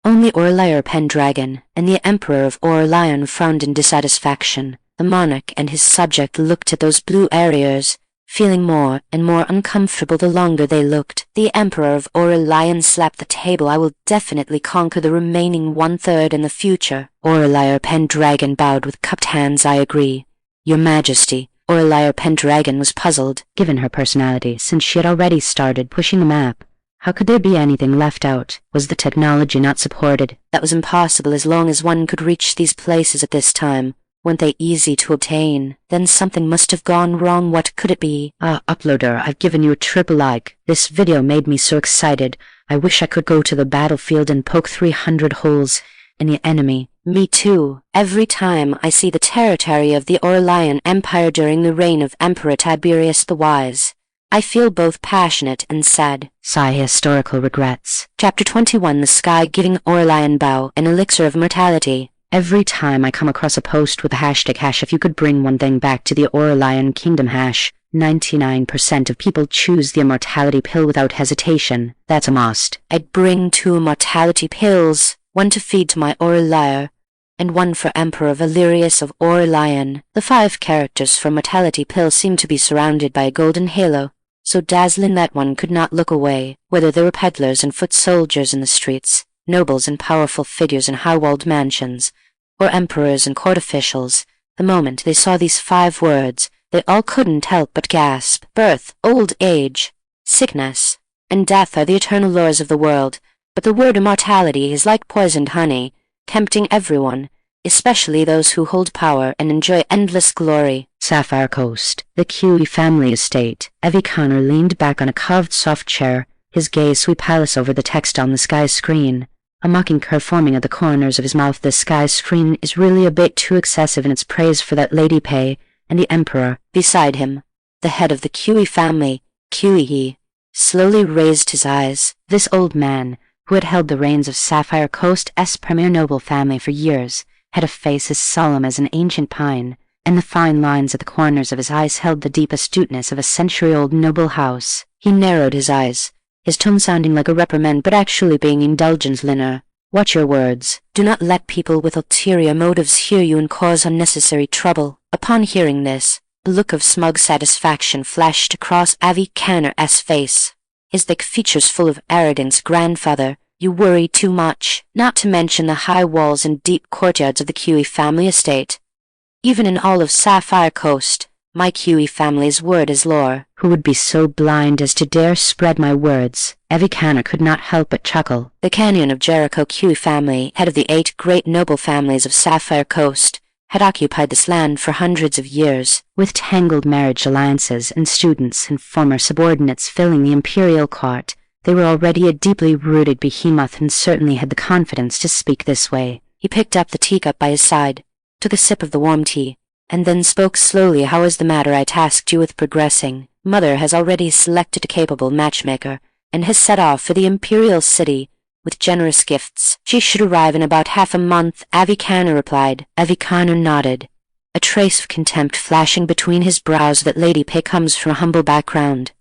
only Aurelia PenDragon and the Emperor of Aurelian frowned in dissatisfaction. The monarch and his subject looked at those blue areas, feeling more and more uncomfortable the longer they looked. The Emperor of Aurelian slapped the table. I will definitely conquer the remaining 1/3 in the future. Aurelia PenDragon bowed with cupped hands. I agree, Your Majesty. Aurelia PenDragon was puzzled.
Given her personality, since she had already started pushing the map, how could there be anything left out? Was the technology not supported?
That was impossible as long as one could reach these places at this time. Weren't they easy to obtain? Then something must have gone wrong. What could it be?
Uploader, I've given you a triple like. This video made me so excited. I wish I could go to the battlefield and poke 300 holes in the enemy.
Me too. Every time I see the territory of the Aurelian Empire during the reign of Emperor Tiberius the Wise, I feel both passionate and sad.
Sigh historical regrets.
Chapter 21. The Sky Giving Aurelian Bow, an Elixir of Mortality.
Every time I come across a post with the hashtag if you could bring one thing back to the Aurelian Kingdom 99% of people choose the immortality pill without hesitation. That's a must.
I'd bring 2 immortality pills, one to feed to my Aurelia, and one for Emperor Valerius of Aurelian. The 5 characters for mortality pill seemed to be surrounded by a golden halo, so dazzling that one could not look away. Whether there were peddlers and foot soldiers in the streets, nobles and powerful figures in high-walled mansions, or emperors and court officials, the moment they saw these 5 words, they all couldn't help but gasp. Birth, old age, sickness, and death are the eternal laws of the world, but the word immortality is like poisoned honey, tempting everyone, especially those who hold power and enjoy endless glory.
Sapphire Coast, the QE family estate. Evie Connor leaned back on a carved soft chair, his gaze swept palace over the text on the sky screen, a mocking curve forming at the corners of his mouth. The sky screen is really a bit too excessive in its praise for that Lady Pei and the Emperor.
Beside him, the head of the QE family, QE, slowly raised his eyes.
This old man, who had held the reins of Sapphire Coast's premier noble family for years, had a face as solemn as an ancient pine, and the fine lines at the corners of his eyes held the deep astuteness of a century-old noble house.
He narrowed his eyes, his tone sounding like a reprimand but actually being indulgent. Linner, watch your words. Do not let people with ulterior motives hear you and cause unnecessary trouble. Upon hearing this, a look of smug satisfaction flashed across Avi Canner's face. his thick features full of arrogance. Grandfather, you worry too much, not to mention the high walls and deep courtyards of the QE family estate. Even in all of Sapphire Coast, my QE family's word is law.
Who would be so blind as to dare spread my words? Evie Canner could not help but chuckle.
The Canyon of Jericho QE family, head of the 8 great noble families of Sapphire Coast, had occupied this land for hundreds of years,
with tangled marriage alliances and students and former subordinates filling the imperial court. They were already a deeply rooted behemoth and certainly had the confidence to speak this way.
He picked up the teacup by his side, took a sip of the warm tea, and then spoke slowly. How is the matter I tasked you with progressing? Mother has already selected a capable matchmaker, and has set off for the imperial city with generous gifts. She should arrive in about half a month, Evie Canner replied.
Evie Canner nodded, a trace of contempt flashing between his brows. That Lady Pay comes from a humble background.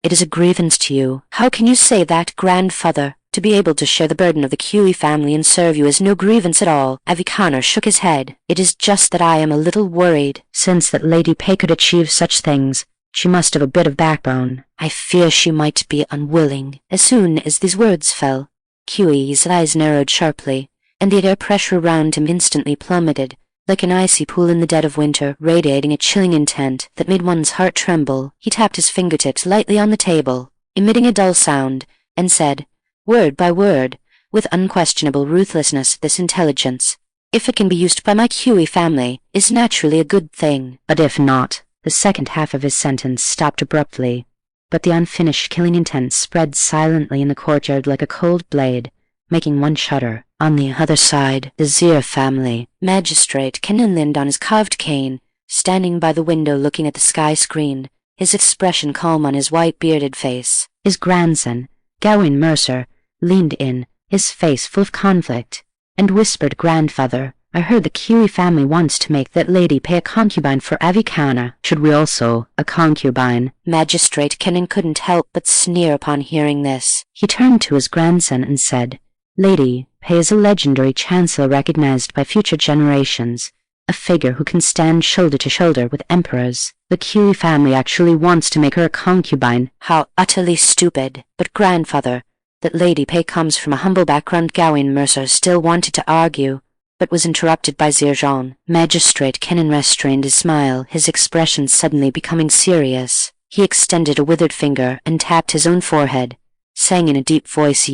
It is a grievance to you. How can you say that, grandfather? To be able to share the burden of the QE family and serve you is no grievance at all. Evie Canner shook his head. It is just that I am a little worried.
Since that Lady Pay could achieve such things, she must have a bit of backbone.
I fear she might be unwilling. As soon as these words fell, QE's eyes narrowed sharply, and the air pressure around him instantly plummeted, like an icy pool in the dead of winter, radiating a chilling intent that made one's heart tremble. He tapped his fingertips lightly on the table, emitting a dull sound, and said, word by word, with unquestionable ruthlessness, this intelligence, if it can be used by my QE family, is naturally a good thing.
But if not, the second half of his sentence stopped abruptly, but the unfinished killing intent spread silently in the courtyard like a cold blade, making one shudder.
On the other side, the Zier family. Magistrate Kennan leaned on his carved cane, standing by the window looking at the sky screen, his expression calm on his white-bearded face.
His grandson, Gawain Mercer, leaned in, his face full of conflict, and whispered, Grandfather, I heard the QE family wants to make that Lady Pay a concubine for Evie Canner. Should we also, a concubine?
Magistrate Kennan couldn't help but sneer upon hearing this.
He turned to his grandson and said, Lady Pay is a legendary chancellor recognized by future generations, a figure who can stand shoulder to shoulder with emperors. The QE family actually wants to make her a concubine.
How utterly stupid. But grandfather, that Lady Pay comes from a humble background. Gawain Mercer still wanted to argue, but was interrupted by Zirjan. Magistrate Kennan restrained his smile, his expression suddenly becoming serious. He extended a withered finger and tapped his own forehead, saying in a deep voice,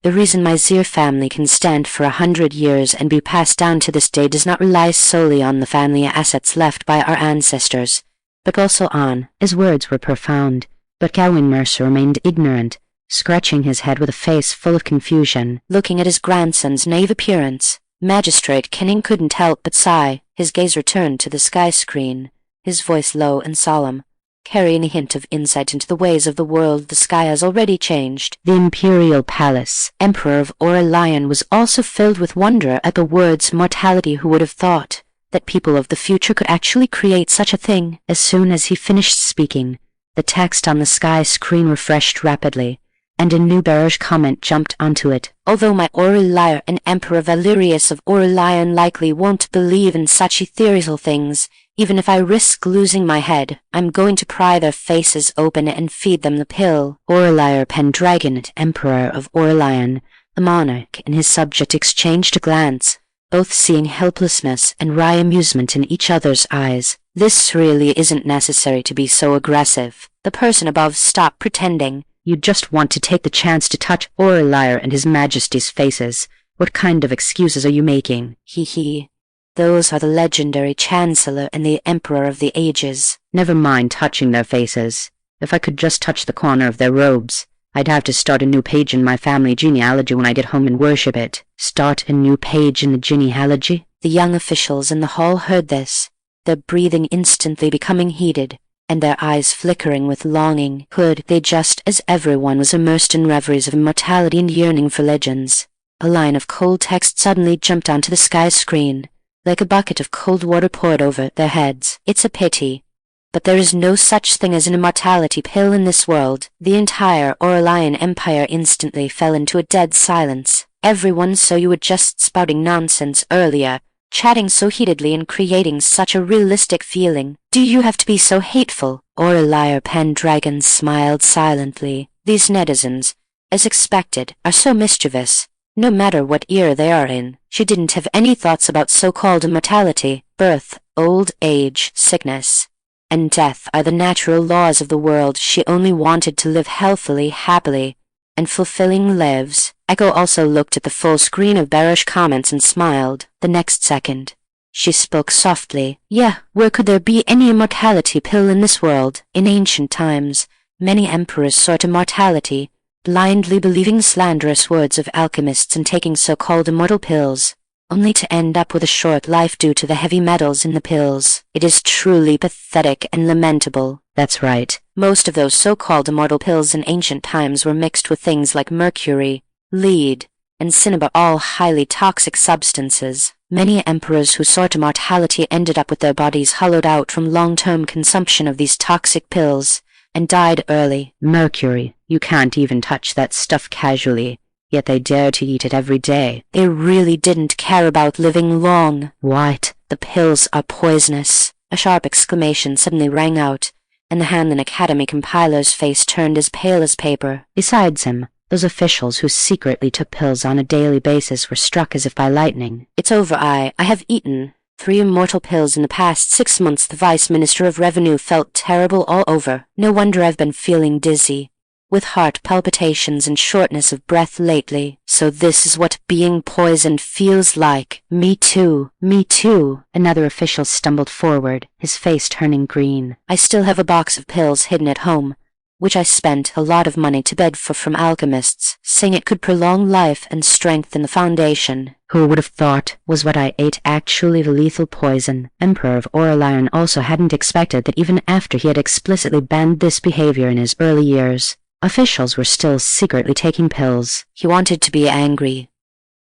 the reason my Zir family can stand for 100 years and be passed down to this day does not rely solely on the family assets left by our ancestors, but also on.
His words were profound, but Gawain Mercer remained ignorant, scratching his head with a face full of confusion.
Looking at his grandson's naive appearance, Magistrate Kenning couldn't help but sigh. His gaze returned to the sky screen, his voice low and solemn, carrying a hint of insight into the ways of the world. The sky has already changed.
The imperial palace,
Emperor of Aurelian, was also filled with wonder at the words mortality. Who would have thought that people of the future could actually create such a thing?
As soon as he finished speaking, the text on the sky screen refreshed rapidly, and a new bearish comment jumped onto it.
Although my Aurelian and Emperor Valerius of Aurelian likely won't believe in such ethereal things, even if I risk losing my head, I'm going to pry their faces open and feed them the pill.
Aurelia PenDragon, Emperor of Aurelian, the monarch and his subject exchanged a glance, both seeing helplessness and wry amusement in each other's eyes.
This really isn't necessary to be so aggressive. The person above stopped pretending.
You just want to take the chance to touch Aurelian and His Majesty's faces. What kind of excuses are you making?
He. Those are the legendary Chancellor and the Emperor of the Ages.
Never mind touching their faces. If I could just touch the corner of their robes, I'd have to start a new page in my family genealogy when I get home and worship it. Start a new page in the genealogy?
The young officials in the hall heard this, their breathing instantly becoming heated, and their eyes flickering with longing. Could they, just as everyone was immersed in reveries of immortality and yearning for legends? A line of cold text suddenly jumped onto the sky screen, like a bucket of cold water poured over their heads. It's a pity, but there is no such thing as an immortality pill in this world. The entire Aurelian Empire instantly fell into a dead silence. Everyone saw you were just spouting nonsense earlier, chatting so heatedly and creating such a realistic feeling. Do you have to be so hateful? Aurelia PenDragon smiled silently. These netizens, as expected, are so mischievous. No matter what era they are in, she didn't have any thoughts about so-called immortality. Birth, old age, sickness, and death are the natural laws of the world. She only wanted to live healthily, happily, and fulfilling lives. Echo also looked at the full screen of bearish comments and smiled. The next second, she spoke softly. Yeah, where could there be any immortality pill in this world? In ancient times, many emperors sought immortality, blindly believing slanderous words of alchemists and taking so-called immortal pills, only to end up with a short life due to the heavy metals in the pills. It is truly pathetic and lamentable.
That's right.
Most of those so-called immortal pills in ancient times were mixed with things like mercury, lead, and cinnabar, all highly toxic substances. Many emperors who sought immortality ended up with their bodies hollowed out from long-term consumption of these toxic pills, and died early.
Mercury. You can't even touch that stuff casually, yet they dare to eat it every day.
They really didn't care about living long.
What?
The pills are poisonous. A sharp exclamation suddenly rang out, and the Hanlon Academy compiler's face turned as pale as paper.
Besides him, those officials who secretly took pills on a daily basis were struck as if by lightning.
It's over. I have eaten 3 immortal pills in the past 6 months. The Vice Minister of Revenue felt terrible all over. No wonder I've been feeling dizzy, with heart palpitations and shortness of breath lately. So this is what being poisoned feels like.
Me too. Me too. Another official stumbled forward, his face turning green.
I still have a box of pills hidden at home, which I spent a lot of money to beg for from alchemists, saying it could prolong life and strengthen the foundation.
Who would have thought? Was what I ate actually the lethal poison? Emperor of Aurelian also hadn't expected that even after he had explicitly banned this behavior in his early years, officials were still secretly taking pills.
He wanted to be angry,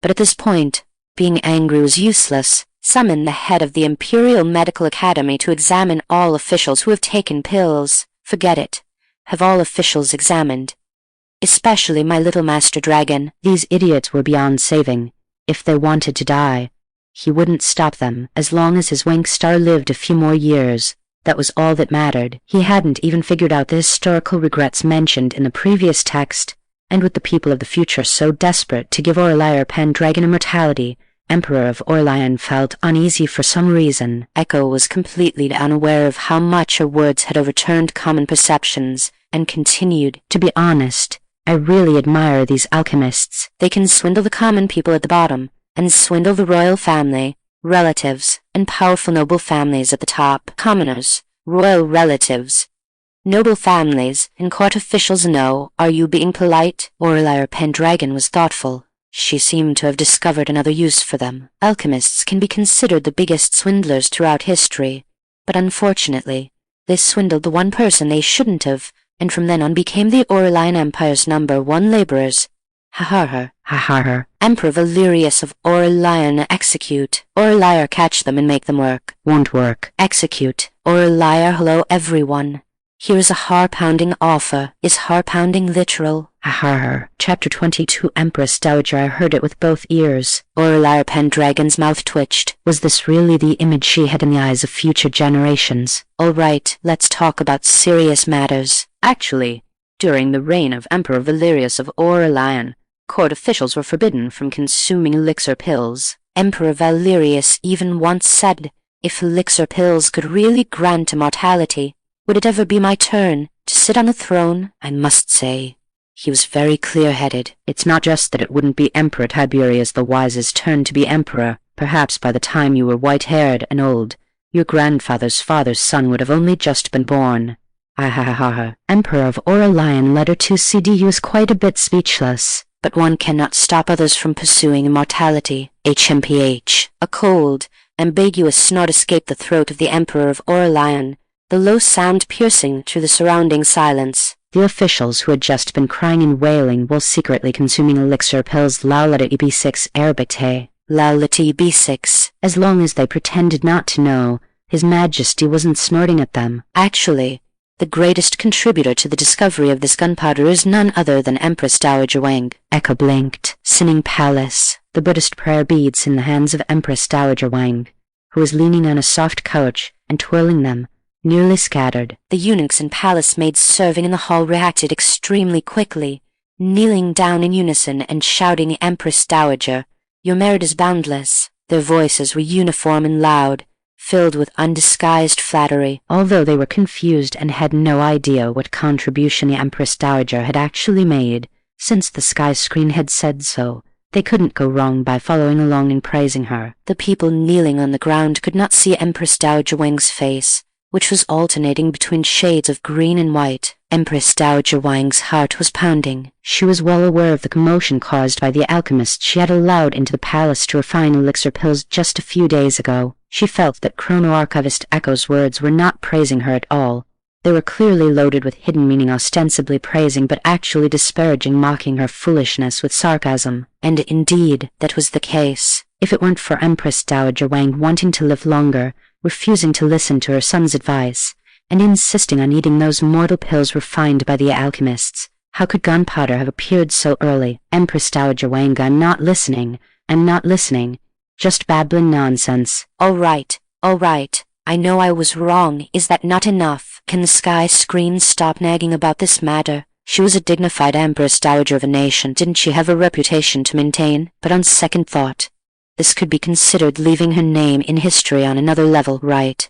but at this point, being angry was useless. Summon the head of the Imperial Medical Academy to examine all officials who have taken pills. Forget it. Have all officials examined, especially my little Master Dragon.
These idiots were beyond saving. If they wanted to die, he wouldn't stop them. As long as his Wank Star lived a few more years, that was all that mattered. He hadn't even figured out the historical regrets mentioned in the previous text, and with the people of the future so desperate to give Aurelia PenDragon immortality, Emperor of Aurelian felt uneasy for some reason.
Echo was completely unaware of how much her words had overturned common perceptions, and continued.
To be honest, I really admire these alchemists.
They can swindle the common people at the bottom, and swindle the royal family, relatives, and powerful noble families at the top. Commoners, royal relatives, noble families, and court officials know. Are you being polite? Aurelia PenDragon was thoughtful. She seemed to have discovered another use for them. Alchemists can be considered the biggest swindlers throughout history, but unfortunately, they swindled the one person they shouldn't have, and from then on became the Aurelian Empire's #1 laborers.
Ha-ha-ha.
Emperor Valerius of Aurelian execute. Aurelia catch them and make them work.
Won't work.
Execute. Aurelia hello everyone. Here is a heart-pounding offer. Is heart-pounding literal?
Ha-ha. Chapter 22 Empress Dowager. I heard it with both ears.
Aurelia PenDragon's mouth twitched.
Was this really the image she had in the eyes of future generations?
All right, let's talk about serious matters. Actually, during the reign of Emperor Valerius of Aurelian, court officials were forbidden from consuming elixir pills. Emperor Valerius even once said, if elixir pills could really grant immortality, would it ever be my turn to sit on the throne? I must say, he was very clear-headed.
It's not just that it wouldn't be Emperor Tiberius the Wise's turn to be emperor. Perhaps by the time you were white-haired and old, your grandfather's father's son would have only just been born. Ha-ha-ha-ha. Emperor of Aurelian letter to CDU is quite a bit speechless.
But one cannot stop others from pursuing immortality. HMPH. A cold, ambiguous snort escaped the throat of the Emperor of Aurelian, the low sound piercing through the surrounding silence.
The officials who had just been crying and wailing while secretly consuming elixir pills Laulata EB6 eradicating.
Laulata EB6.
As long as they pretended not to know, His Majesty wasn't snorting at them.
Actually, the greatest contributor to the discovery of this gunpowder is none other than Empress Dowager Wang.
Echo blinked. Sinning Palace. The Buddhist prayer beads in the hands of Empress Dowager Wang, who was leaning on a soft couch and twirling them, nearly scattered.
The eunuchs and palace maids serving in the hall reacted extremely quickly, kneeling down in unison and shouting, "Empress Dowager, your merit is boundless." Their voices were uniform and loud, filled with undisguised flattery.
Although they were confused and had no idea what contribution the Empress Dowager had actually made, since the sky screen had said so, they couldn't go wrong by following along and praising her.
The people kneeling on the ground could not see Empress Dowager Wang's face, which was alternating between shades of green and white. Empress Dowager Wang's heart was pounding.
She was well aware of the commotion caused by the alchemist she had allowed into the palace to refine elixir pills just a few days ago. She felt that Chrono-Archivist Echo's words were not praising her at all. They were clearly loaded with hidden meaning, ostensibly praising but actually disparaging, mocking her foolishness with sarcasm.
And indeed, that was the case.
If it weren't for Empress Dowager Wang wanting to live longer, refusing to listen to her son's advice, and insisting on eating those mortal pills refined by the alchemists, how could gunpowder have appeared so early? Empress Dowager Wang, I'm not listening, just babbling nonsense.
All right, I know I was wrong. Is that not enough? Can the sky screen stop nagging about this matter? She was a dignified Empress Dowager of a nation. Didn't she have a reputation to maintain? But on second thought, this could be considered leaving her name in history on another level. Right.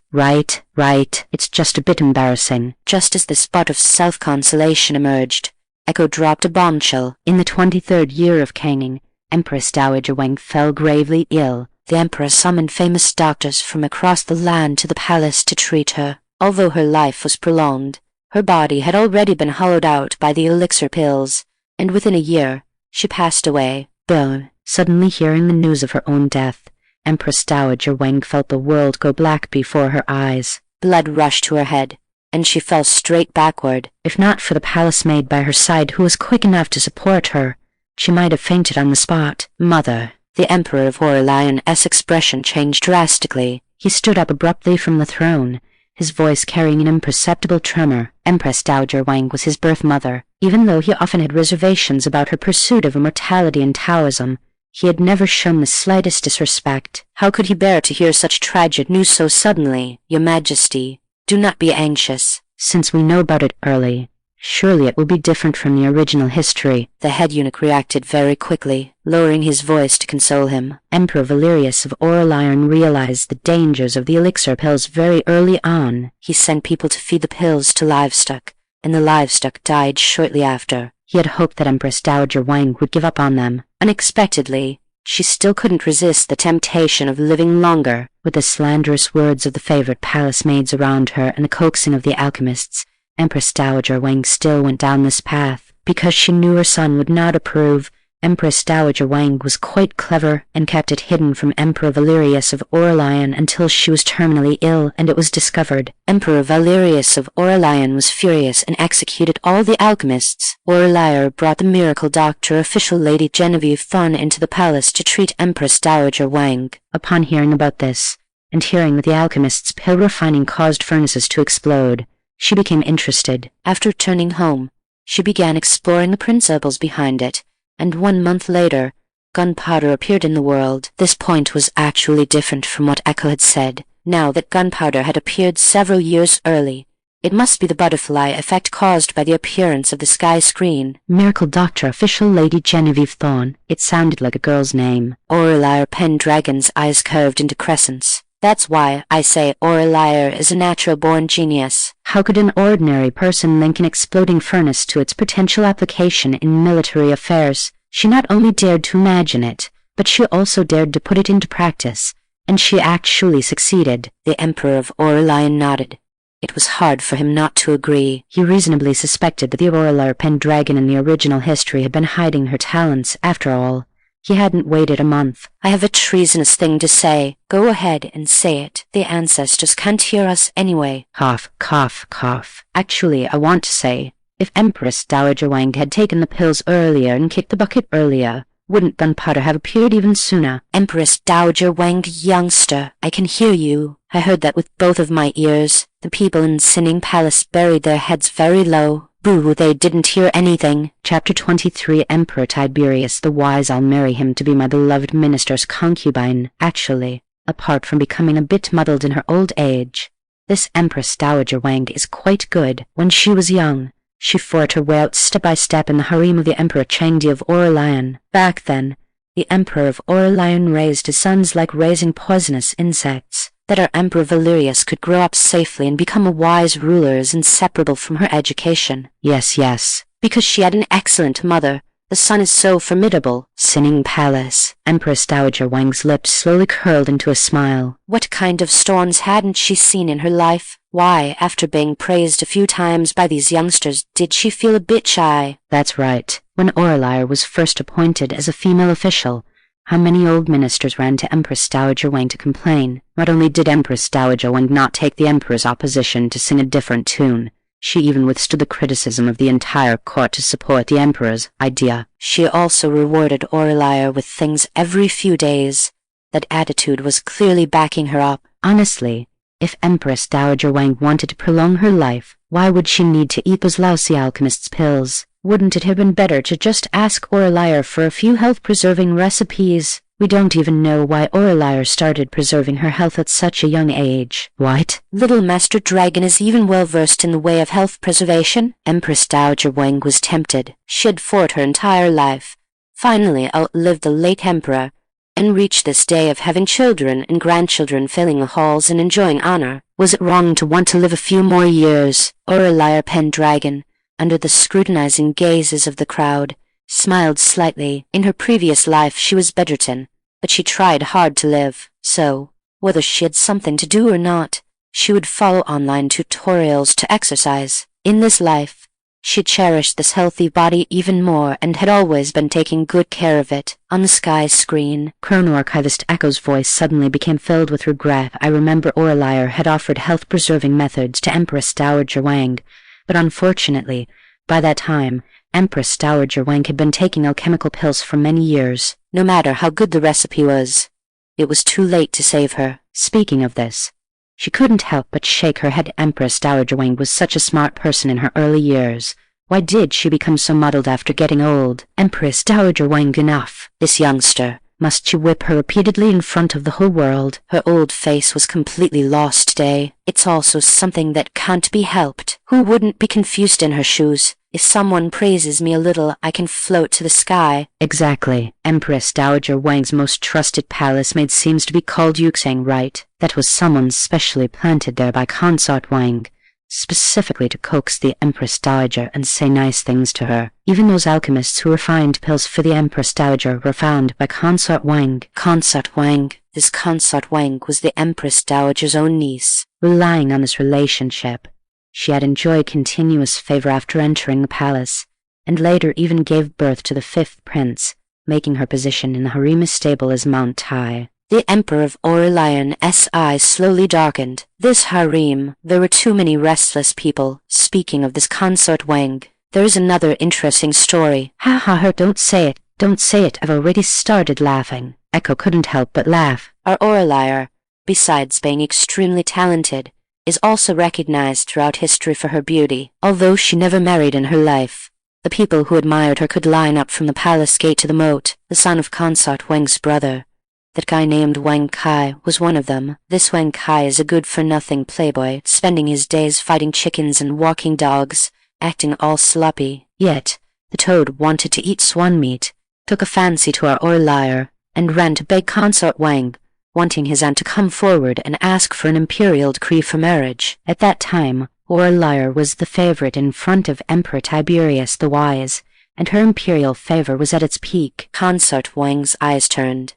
It's just a bit embarrassing.
Just as this spot of self-consolation emerged, Echo dropped a bombshell.
In the 23rd year of Changning, Empress Dowager Wang fell gravely ill.
The Emperor summoned famous doctors from across the land to the palace to treat her. Although her life was prolonged, her body had already been hollowed out by the elixir pills, and within a year she passed away.
Boom! Suddenly hearing the news of her own death, Empress Dowager Wang felt the world go black before her eyes.
Blood rushed to her head, and she fell straight backward.
If not for the palace maid by her side who was quick enough to support her, she might have fainted on the spot.
Mother! The Emperor of Aurelian's expression changed drastically.
He stood up abruptly from the throne, his voice carrying an imperceptible tremor. Empress Dowager Wang was his birth mother. Even though he often had reservations about her pursuit of immortality and Taoism, he had never shown the slightest disrespect.
How could he bear to hear such tragic news so suddenly? Your Majesty, do not be anxious.
Since we know about it early, surely it will be different from the original history.
The head eunuch reacted very quickly, lowering his voice to console him.
Emperor Valerius of Aurelian realized the dangers of the elixir pills very early on.
He sent people to feed the pills to livestock, and the livestock died shortly after.
He had hoped that Empress Dowager Wang would give up on them.
Unexpectedly, she still couldn't resist the temptation of living longer.
With the slanderous words of the favorite palace maids around her and the coaxing of the alchemists, Empress Dowager Wang still went down this path. Because she knew her son would not approve, Empress Dowager Wang was quite clever and kept it hidden from Emperor Valerius of Aurelian until she was terminally ill and it was discovered.
Emperor Valerius of Aurelian was furious and executed all the alchemists. Aurelian brought the miracle doctor, official Lady Genevieve Thorne, into the palace to treat Empress Dowager Wang.
Upon hearing about this, and hearing that the alchemists' pill refining caused furnaces to explode, she became interested.
After returning home, she began exploring the principles behind it, and 1 month later, gunpowder appeared in the world. This point was actually different from what Echo had said. Now that gunpowder had appeared several years early, it must be the butterfly effect caused by the appearance of the sky screen.
Miracle Doctor, official Lady Genevieve Thorne. It sounded like a girl's name.
Aurelia PenDragon's eyes curved into crescents. That's why I say Aurelia is a natural-born genius.
How could an ordinary person link an exploding furnace to its potential application in military affairs? She not only dared to imagine it, but she also dared to put it into practice, and she actually succeeded.
The Emperor of Aurelian nodded. It was hard for him not to agree.
He reasonably suspected that the Aurelia PenDragon in the original history had been hiding her talents. After all, he hadn't waited a month.
I have a treasonous thing to say. Go ahead and say it. The ancestors can't hear us anyway.
Cough, cough, cough. Actually, I want to say, if Empress Dowager Wang had taken the pills earlier and kicked the bucket earlier, wouldn't gunpowder have appeared even sooner?
Empress Dowager Wang, youngster, I can hear you. I heard that with both of my ears. The people in Sinning Palace buried their heads very low. Boo, they didn't hear anything.
Chapter 23. Emperor Tiberius the Wise. I'll marry him to be my beloved minister's concubine. Actually, apart from becoming a bit muddled in her old age, This Empress Dowager Wang is quite good. When she was young, she fought her way out step by step in the harem of the Emperor Changning of Aurelian. Back then, the Emperor of Aurelian raised his sons like raising poisonous insects. That our Emperor Valerius could grow up safely and become a wise ruler is inseparable from her education.
Yes. Because she had an excellent mother. The son is so formidable.
Sinning Palace. Empress Dowager Wang's lips slowly curled into a smile.
What kind of storms hadn't she seen in her life? Why, after being praised a few times by these youngsters, did she feel a bit shy?
That's right. When Aurelia was first appointed as a female official, how many old ministers ran to Empress Dowager Wang to complain? Not only did Empress Dowager Wang not take the Emperor's opposition to sing a different tune, she even withstood the criticism of the entire court to support the Emperor's idea.
She also rewarded Aurelia with things every few days. That attitude was clearly backing her up.
Honestly, if Empress Dowager Wang wanted to prolong her life, why would she need to eat those lousy alchemist's pills? Wouldn't it have been better to just ask Aurelia for a few health-preserving recipes? We don't even know why Aurelia started preserving her health at such a young age.
What? Little Master Dragon is even well-versed in the way of health preservation? Empress Dowager Wang was tempted. She had fought her entire life, finally outlived the late Emperor, and reached this day of having children and grandchildren filling the halls and enjoying honor. Was it wrong to want to live a few more years? Aurelia PenDragon, under the scrutinizing gazes of the crowd, smiled slightly. In her previous life she was bedridden, but she tried hard to live. So, whether she had something to do or not, she would follow online tutorials to exercise. In this life, she cherished this healthy body even more and had always been taking good care of it. On the sky screen,
Chrono-Archivist Echo's voice suddenly became filled with regret. I remember Aurelia had offered health-preserving methods to Empress Dowager Wang, but unfortunately, by that time, Empress Dowager Wang had been taking alchemical pills for many years.
No matter how good the recipe was, it was too late to save her.
Speaking of this, she couldn't help but shake her head. Empress Dowager Wang was such a smart person in her early years. Why did she become so muddled after getting old? Empress Dowager Wang, enough.
This youngster.
Must she whip her repeatedly in front of the whole world?
Her old face was completely lost today. It's also something that can't be helped. Who wouldn't be confused in her shoes? If someone praises me a little, I can float to the sky.
Exactly. Empress Dowager Wang's most trusted palace maid seems to be called Yuxang, right? That was someone specially planted there by Consort Wang, specifically to coax the Empress Dowager and say nice things to her. Even those alchemists who refined pills for the Empress Dowager were found by Consort Wang.
Consort Wang. This Consort Wang was the Empress Dowager's own niece.
Relying on this relationship, she had enjoyed continuous favor after entering the palace, and later even gave birth to the fifth prince, making her position in the harem stable as mount high.
The Emperor of Aurelian's eyes slowly darkened. This harem, there were too many restless people. Speaking of this Consort Wang, there is another interesting story.
Ha, don't say it. Don't say it. I've already started laughing. Echo couldn't help but laugh.
Our Aurelia, besides being extremely talented, is also recognized throughout history for her beauty. Although she never married in her life, the people who admired her could line up from the palace gate to the moat. The son of Consort Wang's brother, that guy named Wang Kai, was one of them. This Wang Kai is a good-for-nothing playboy, spending his days fighting chickens and walking dogs, acting all sloppy. Yet, the toad wanted to eat swan meat, took a fancy to our Aurelia, and ran to beg Consort Wang, wanting his aunt to come forward and ask for an imperial decree for marriage. At that time, Aurelia was the favorite in front of Emperor Tiberius the Wise, and her imperial favor was at its peak. Consort Wang's eyes turned,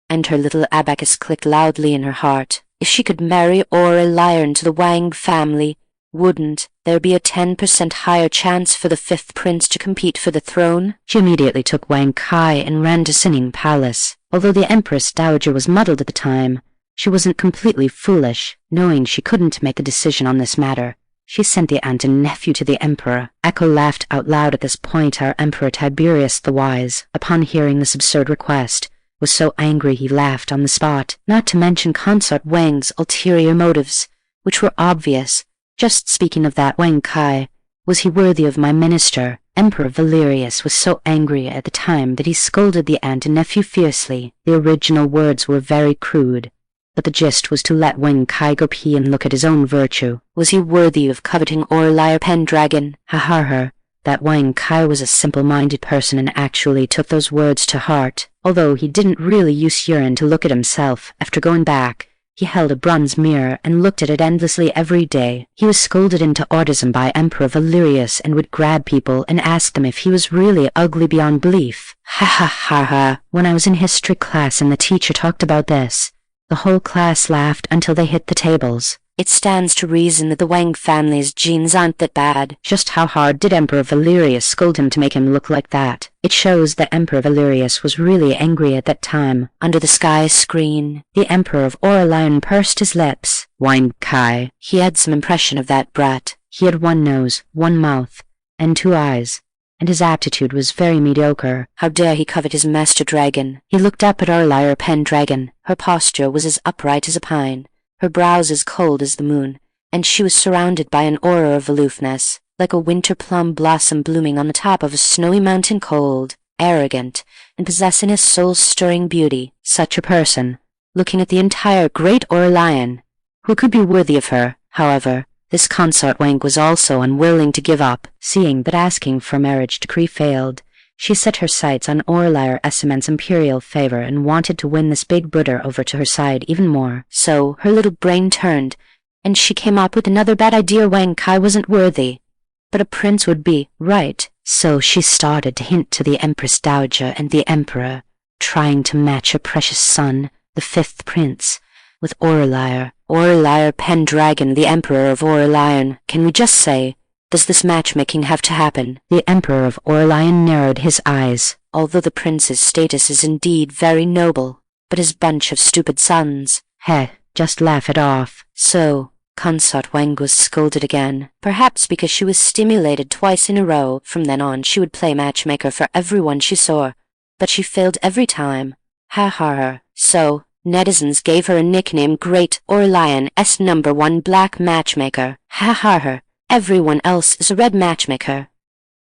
and her little abacus clicked loudly in her heart. If she could marry Aurelia into the Wang family, wouldn't there be a 10% higher chance for the fifth prince to compete for the throne?
She immediately took Wang Kai and ran to Sinning Palace. Although the Empress Dowager was muddled at the time, she wasn't completely foolish. Knowing she couldn't make a decision on this matter, she sent the aunt and nephew to the Emperor. Echo laughed out loud at this point. Our Emperor Tiberius the Wise, upon hearing this absurd request, was so angry he laughed on the spot, not to mention Consort Wang's ulterior motives, which were obvious. Just speaking of that Wang Kai, was he worthy of my minister? Emperor Valerius was so angry at the time that he scolded the aunt and nephew fiercely. The original words were very crude, but the gist was to let Wang Kai go pee and look at his own virtue.
Was he worthy of coveting Aurelia PenDragon?
Ha. That Wang Kai was a simple-minded person and actually took those words to heart. Although he didn't really use urine to look at himself, after going back, he held a bronze mirror and looked at it endlessly every day. He was scolded into autism by Emperor Valerius and would grab people and ask them if he was really ugly beyond belief. Ha. When I was in history class and the teacher talked about this, the whole class laughed until they hit the tables.
It stands to reason that the Wang family's genes aren't that bad.
Just how hard did Emperor Valerius scold him to make him look like that? It shows that Emperor Valerius was really angry at that time.
Under the sky screen,
the Emperor of Aurelian pursed his lips. Wang Kai.
He had some impression of that brat.
He had one nose, one mouth, and 2 eyes, and his aptitude was very mediocre.
How dare he covet his master dragon?
He looked up at Aurelia PenDragon.
Her posture was as upright as a pine, her brows as cold as the moon, and she was surrounded by an aura of aloofness, like a winter plum blossom blooming on the top of a snowy mountain, cold, arrogant, and possessing a soul-stirring beauty.
Such a person,
looking at the entire great Aurelian,
who could be worthy of her.
However, this consort Wang was also unwilling to give up.
Seeing that asking for marriage decree failed, she set her sights on Aurelia Essement's imperial favor and wanted to win this big brother over to her side even more.
So her little brain turned, and she came up with another bad idea. Wang Kai wasn't worthy, but a prince would be, right?
So she started to hint to the Empress Dowager and the Emperor, trying to match her precious son, the 5th prince, with Aurelia
PenDragon, the Emperor of Aurelian. Can we just say, does this matchmaking have to happen?
The Emperor of Aurelian narrowed his eyes.
Although the prince's status is indeed very noble, but his bunch of stupid sons.
Just laugh it off.
So, consort Wang was scolded again, perhaps because she was stimulated twice in a row. From then on she would play matchmaker for everyone she saw, but she failed every time. Ha. So, netizens gave her a nickname, Great Aurelian S #1 Black Matchmaker. Ha. Everyone else is a red matchmaker.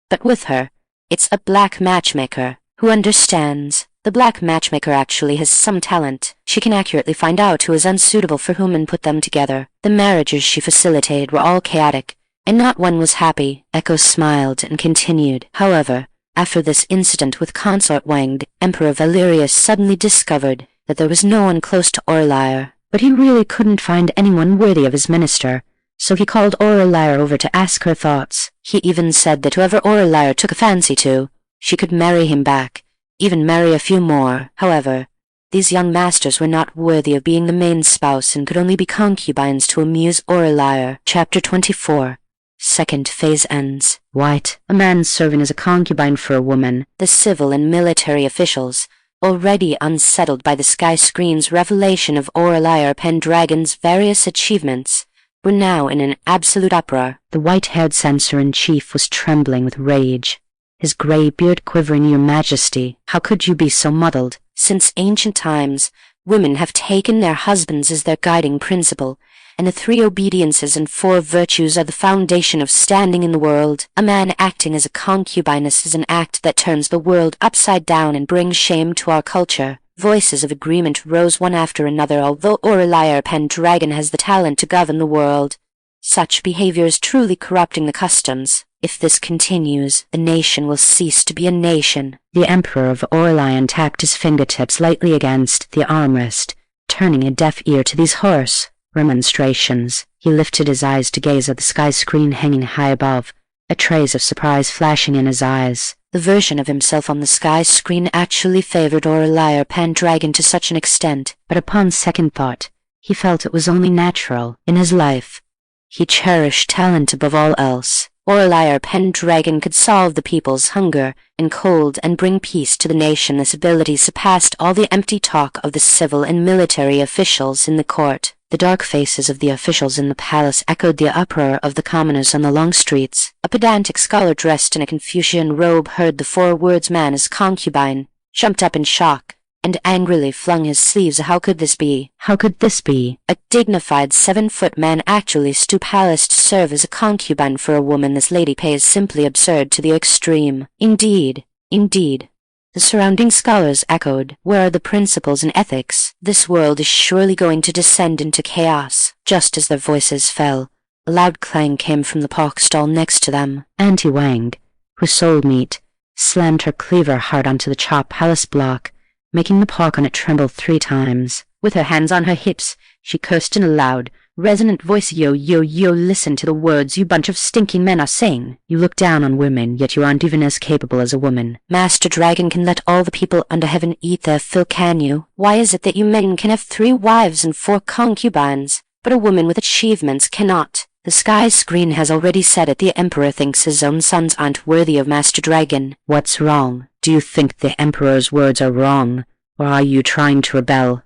But with her, it's a black matchmaker. Who understands? The black matchmaker actually has some talent. She can accurately find out who is unsuitable for whom and put them together. The marriages she facilitated were all chaotic, and not one was happy.
Echo smiled and continued.
However, after this incident with consort Wang, Emperor Valerius suddenly discovered that there was no one close to Aurelia.
But he really couldn't find anyone worthy of his minister. So he called Aurelia over to ask her thoughts.
He even said that whoever Aurelia took a fancy to, she could marry him back, even marry a few more. However, these young masters were not worthy of being the main spouse and could only be concubines to amuse Aurelia.
Chapter 24.
Second phase ends.
What? A man serving as a concubine for a woman?
The civil and military officials, already unsettled by the sky screen's revelation of Aurelia PenDragon's various achievements, were now in an absolute uproar.
The white-haired censor-in-chief was trembling with rage, his grey beard quivering. Your Majesty, how could you be so muddled?
Since ancient times, women have taken their husbands as their guiding principle, and the 3 obediences and 4 virtues are the foundation of standing in the world. A man acting as a concubiness is an act that turns the world upside down and brings shame to our culture. Voices of agreement rose one after another. Although Aurelia PenDragon has the talent to govern the world, such behavior is truly corrupting the customs. If this continues, the nation will cease to be a nation.
The Emperor of Aurelian tapped his fingertips lightly against the armrest, turning a deaf ear to these hoarse remonstrations. He lifted his eyes to gaze at the sky screen hanging high above, a trace of surprise flashing in his eyes.
The version of himself on the sky screen actually favored Aurelia PenDragon to such an extent,
but upon second thought, he felt it was only natural.
In his life, he cherished talent above all else. Aurelia PenDragon could solve the people's hunger and cold and bring peace to the nation. This ability surpassed all the empty talk of the civil and military officials in the court. The dark faces of the officials in the palace echoed the uproar of the commoners on the long streets. A pedantic scholar dressed in a Confucian robe heard the 4 words "man is concubine," jumped up in shock, and angrily flung his sleeves. How could this be?
How could this be?
A dignified 7-foot man actually stoop palace to serve as a concubine for a woman this lady pays. Simply absurd to the extreme. Indeed. The surrounding scholars echoed. Where are the principles and ethics? This world is surely going to descend into chaos. Just as their voices fell, a loud clang came from the pork stall next to them.
Auntie Wang, who sold meat, slammed her cleaver hard onto the chopped palace block, making the pork on it tremble 3 times.
With her hands on her hips, she cursed in a loud, resonant voice. Yo, listen to the words you bunch of stinking men are saying.
You look down on women, yet you aren't even as capable as a woman.
Master Dragon can let all the people under heaven eat their fill, can you? Why is it that you men can have 3 wives and 4 concubines, but a woman with achievements cannot? The sky screen has already said it. The Emperor thinks his own sons aren't worthy of Master Dragon.
What's wrong? Do you think the Emperor's words are wrong? Or are you trying to rebel?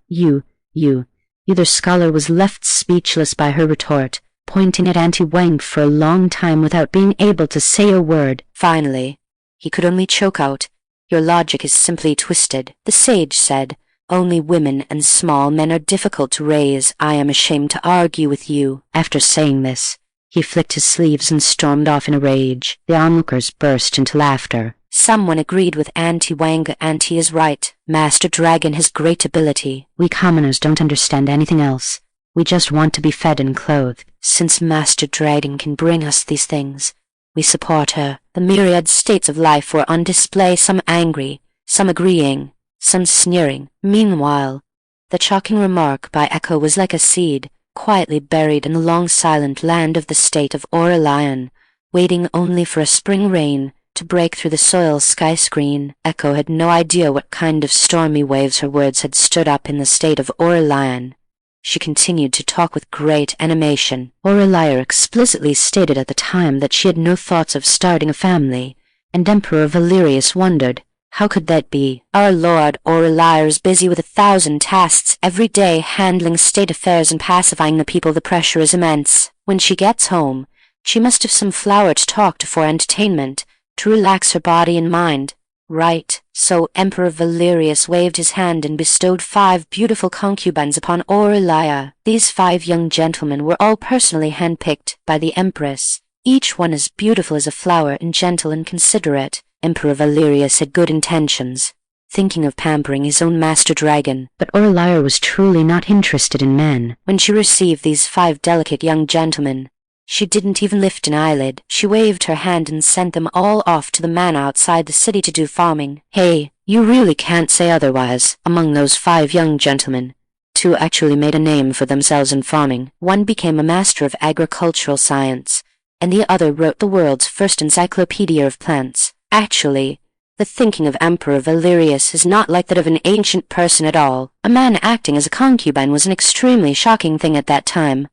The scholar was left speechless by her retort, pointing at Auntie Wang for a long time without being able to say a word.
Finally, he could only choke out, "Your logic is simply twisted." The sage said, "Only women and small men are difficult to raise. I am ashamed to argue with you."
After saying this, he flicked his sleeves and stormed off in a rage. The onlookers burst into laughter.
Someone agreed with Auntie Wang. Auntie is right. Master Dragon has great ability.
We commoners don't understand anything else. We just want to be fed and clothed.
Since Master Dragon can bring us these things, we support her. The myriad states of life were on display, some angry, some agreeing, some sneering. Meanwhile, the shocking remark by Echo was like a seed, quietly buried in the long silent land of the state of Aurelian, waiting only for a spring rain to break through the soil sky screen. Echo had no idea what kind of stormy waves her words had stirred up in the state of Aurelian. She continued to talk with great animation.
Aurelia explicitly stated at the time that she had no thoughts of starting a family, and Emperor Valerius wondered, how could that be?
Our Lord Aurelia is busy with 1,000 tasks every day, handling state affairs and pacifying the people. The pressure is immense. When she gets home, she must have some flower to talk to for entertainment, to relax her body and mind. Right, so Emperor Valerius waved his hand and bestowed 5 beautiful concubines upon Aurelia. These 5 young gentlemen were all personally handpicked by the Empress, each one as beautiful as a flower and gentle and considerate. Emperor Valerius had good intentions, thinking of pampering his own Master Dragon.
But Aurelia was truly not interested in men.
When she received these 5 delicate young gentlemen, she didn't even lift an eyelid. She waved her hand and sent them all off to the manor outside the city to do farming.
Hey, you really can't say otherwise. Among those 5 young gentlemen, 2 actually made a name for themselves in farming.
One became a master of agricultural science, and the other wrote the world's first encyclopedia of plants. Actually, the thinking of Emperor Valerius is not like that of an ancient person at all. A man acting as a concubine was an extremely shocking thing at that time.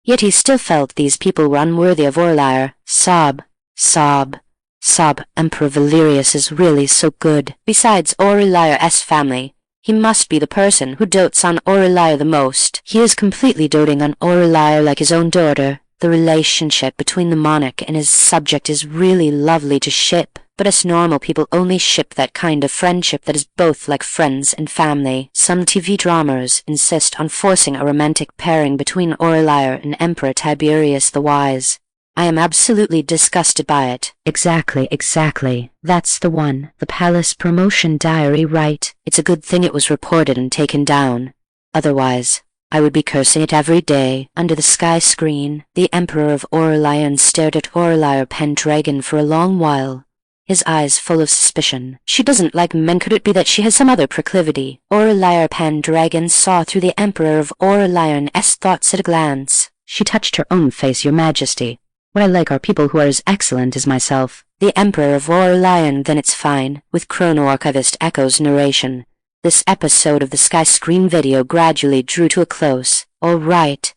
Yet he still felt these people were unworthy of Aurelia. Sob, sob, sob. Emperor Valerius is really so good. Besides Aurelia's family, he must be the person who dotes on Aurelia the most.
He is completely doting on Aurelia like his own daughter.
The relationship between the monarch and his subject is really lovely to ship. But us normal people only ship that kind of friendship that is both like friends and family. Some TV dramas insist on forcing a romantic pairing between Aurelia and Emperor Tiberius the Wise. I am absolutely disgusted by it.
Exactly. That's the one. The palace promotion diary, right?
It's a good thing it was reported and taken down. Otherwise, I would be cursing it every day. Under the sky screen, the Emperor of Aurelian stared at Aurelia PenDragon for a long while, his eyes full of suspicion. She doesn't like men. Could it be that she has some other proclivity? Aurelia PenDragon saw through the Emperor of Aurelian's thoughts at a glance.
She touched her own face. Your Majesty, what I like are people who are as excellent as myself.
The Emperor of Aurelian, then it's fine. With Chrono-Archivist Echo's narration, this episode of the Sky Screen video gradually drew to a close. All right,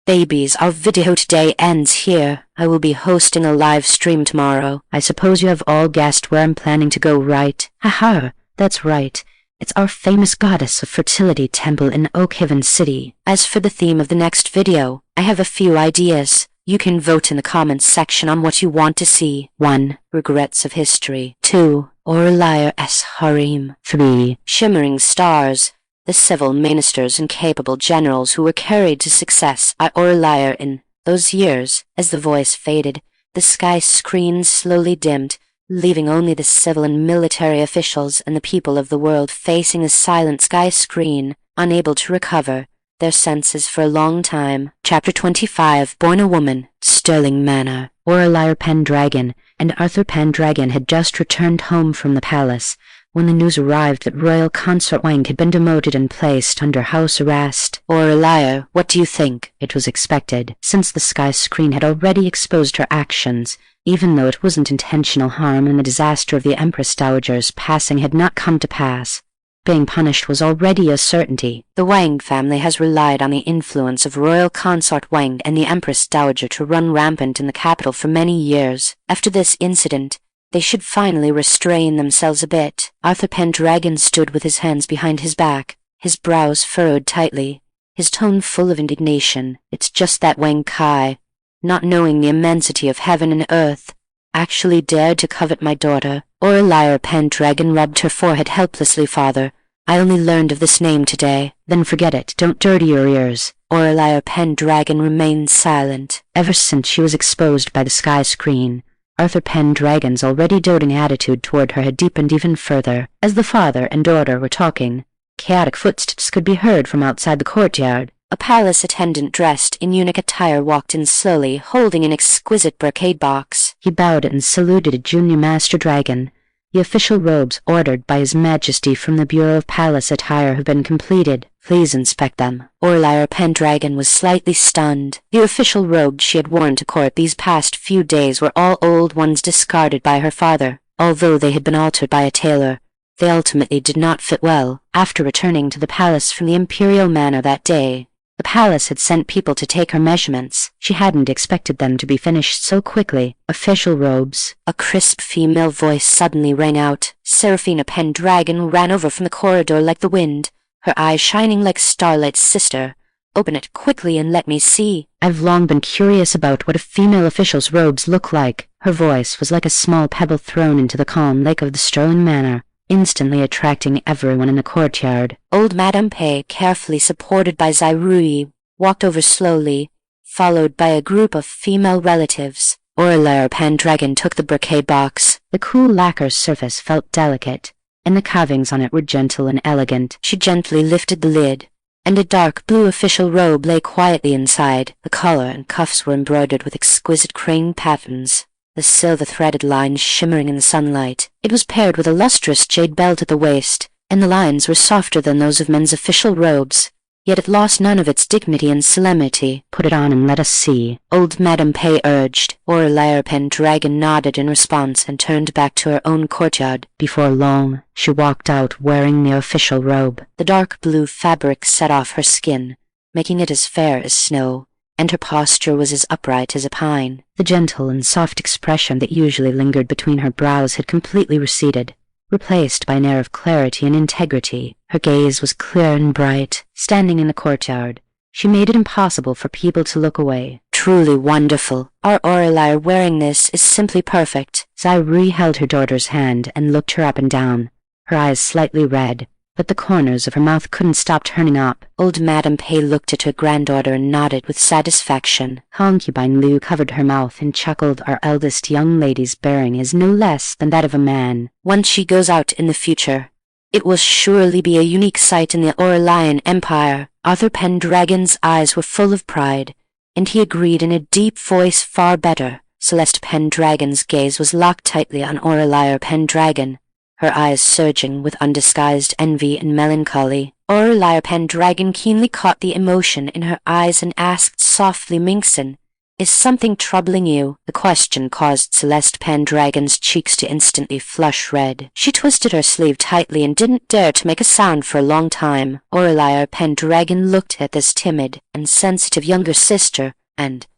babies, our video today ends here. I will be hosting a live stream tomorrow.
I suppose you have all guessed where I'm planning to go, right? Haha, that's right. It's our famous goddess of fertility temple in Oakhaven City.
As for the theme of the next video, I have a few ideas. You can vote in the comments section on what you want to see. 1. Regrets of history. 2. Aurelia's harem.
3.
Shimmering stars. The civil ministers and capable generals who were carried to success by Aurelia in those years. As the voice faded, the sky screen slowly dimmed, leaving only the civil and military officials and the people of the world facing the silent sky screen. unable to recover their senses for a long time. Chapter 25. Born a Woman. Sterling Manor.
Aurelia PenDragon and Arthur PenDragon had just returned home from the palace when the news arrived that Royal Consort Wang had been demoted and placed under house arrest.
Aurelia, what do you think?
It was expected, since the sky screen had already exposed her actions, even though it wasn't intentional harm and the disaster of the Empress Dowager's passing had not come to pass. Being punished was already a certainty.
The Wang family has relied on the influence of Royal Consort Wang and the Empress Dowager to run rampant in the capital for many years. After this incident, they should finally restrain themselves a bit. Arthur PenDragon stood with his hands behind his back, his brows furrowed tightly, his tone full of indignation. It's just that Wang Kai, not knowing the immensity of heaven and earth, actually dared to covet my daughter. Aurelia PenDragon rubbed her forehead helplessly. Father, I only learned of this name today.
Then forget it. Don't dirty your ears.
Aurelia PenDragon remained silent.
Ever since she was exposed by the sky screen, Arthur PenDragon's already doting attitude toward her had deepened even further. As the father and daughter were talking, chaotic footsteps could be heard from outside the courtyard.
A palace attendant dressed in eunuch attire walked in slowly, holding an exquisite brocade box.
He bowed and saluted a junior master dragon. The official robes ordered by His Majesty from the Bureau of Palace Attire have been completed. Please inspect them.
Aurelia PenDragon was slightly stunned. The official robes she had worn to court these past few days were all old ones discarded by her father. Although they had been altered by a tailor, they ultimately did not fit well. After returning to the palace from the imperial manor that day, the palace had sent people to take her measurements. She hadn't expected them to be finished so quickly. Official robes. A crisp female voice suddenly rang out. Seraphina PenDragon ran over from the corridor like the wind, her eyes shining like starlight's sister. Open it quickly and let me see.
I've long been curious about what a female official's robes look like. Her voice was like a small pebble thrown into the calm lake of the Sterling Manor, instantly attracting everyone in the courtyard.
Old Madame Pei, carefully supported by Zairui, walked over slowly, followed by a group of female relatives.
Aurelia PenDragon took the brocade box. The cool lacquer's surface felt delicate, and the carvings on it were gentle and elegant.
She gently lifted the lid, and a dark blue official robe lay quietly inside. The collar and cuffs were embroidered with exquisite crane patterns, the silver-threaded lines shimmering in the sunlight. It was paired with a lustrous jade belt at the waist, and the lines were softer than those of men's official robes, yet it lost none of its dignity and solemnity.
Put it on and let us see,
old Madame Pei urged. Aurelia PenDragon nodded in response and turned back to her own courtyard.
Before long, she walked out wearing the official robe.
The dark blue fabric set off her skin, making it as fair as snow, and her posture was as upright as a pine.
The gentle and soft expression that usually lingered between her brows had completely receded, replaced by an air of clarity and integrity. Her gaze was clear and bright. Standing in the courtyard, she made it impossible for people to look away.
Truly wonderful. Our Aurelia wearing this is simply perfect.
Zairui held her daughter's hand and looked her up and down, her eyes slightly red, but the corners of her mouth couldn't stop turning up.
Old Madame Pei looked at her granddaughter and nodded with satisfaction.
Concubine Liu covered her mouth and chuckled. Our eldest young lady's bearing is no less than that of a man.
Once she goes out in the future, it will surely be a unique sight in the Aurelian Empire. Arthur PenDragon's eyes were full of pride, and he agreed in a deep voice. Far better. Celeste PenDragon's gaze was locked tightly on Aurelia PenDragon, her eyes surging with undisguised envy and melancholy. Aurelia PenDragon keenly caught the emotion in her eyes and asked softly, Minxin, is something troubling you? The question caused Celeste PenDragon's cheeks to instantly flush red. She twisted her sleeve tightly and didn't dare to make a sound for a long time. Aurelia PenDragon looked at this timid and sensitive younger sister and,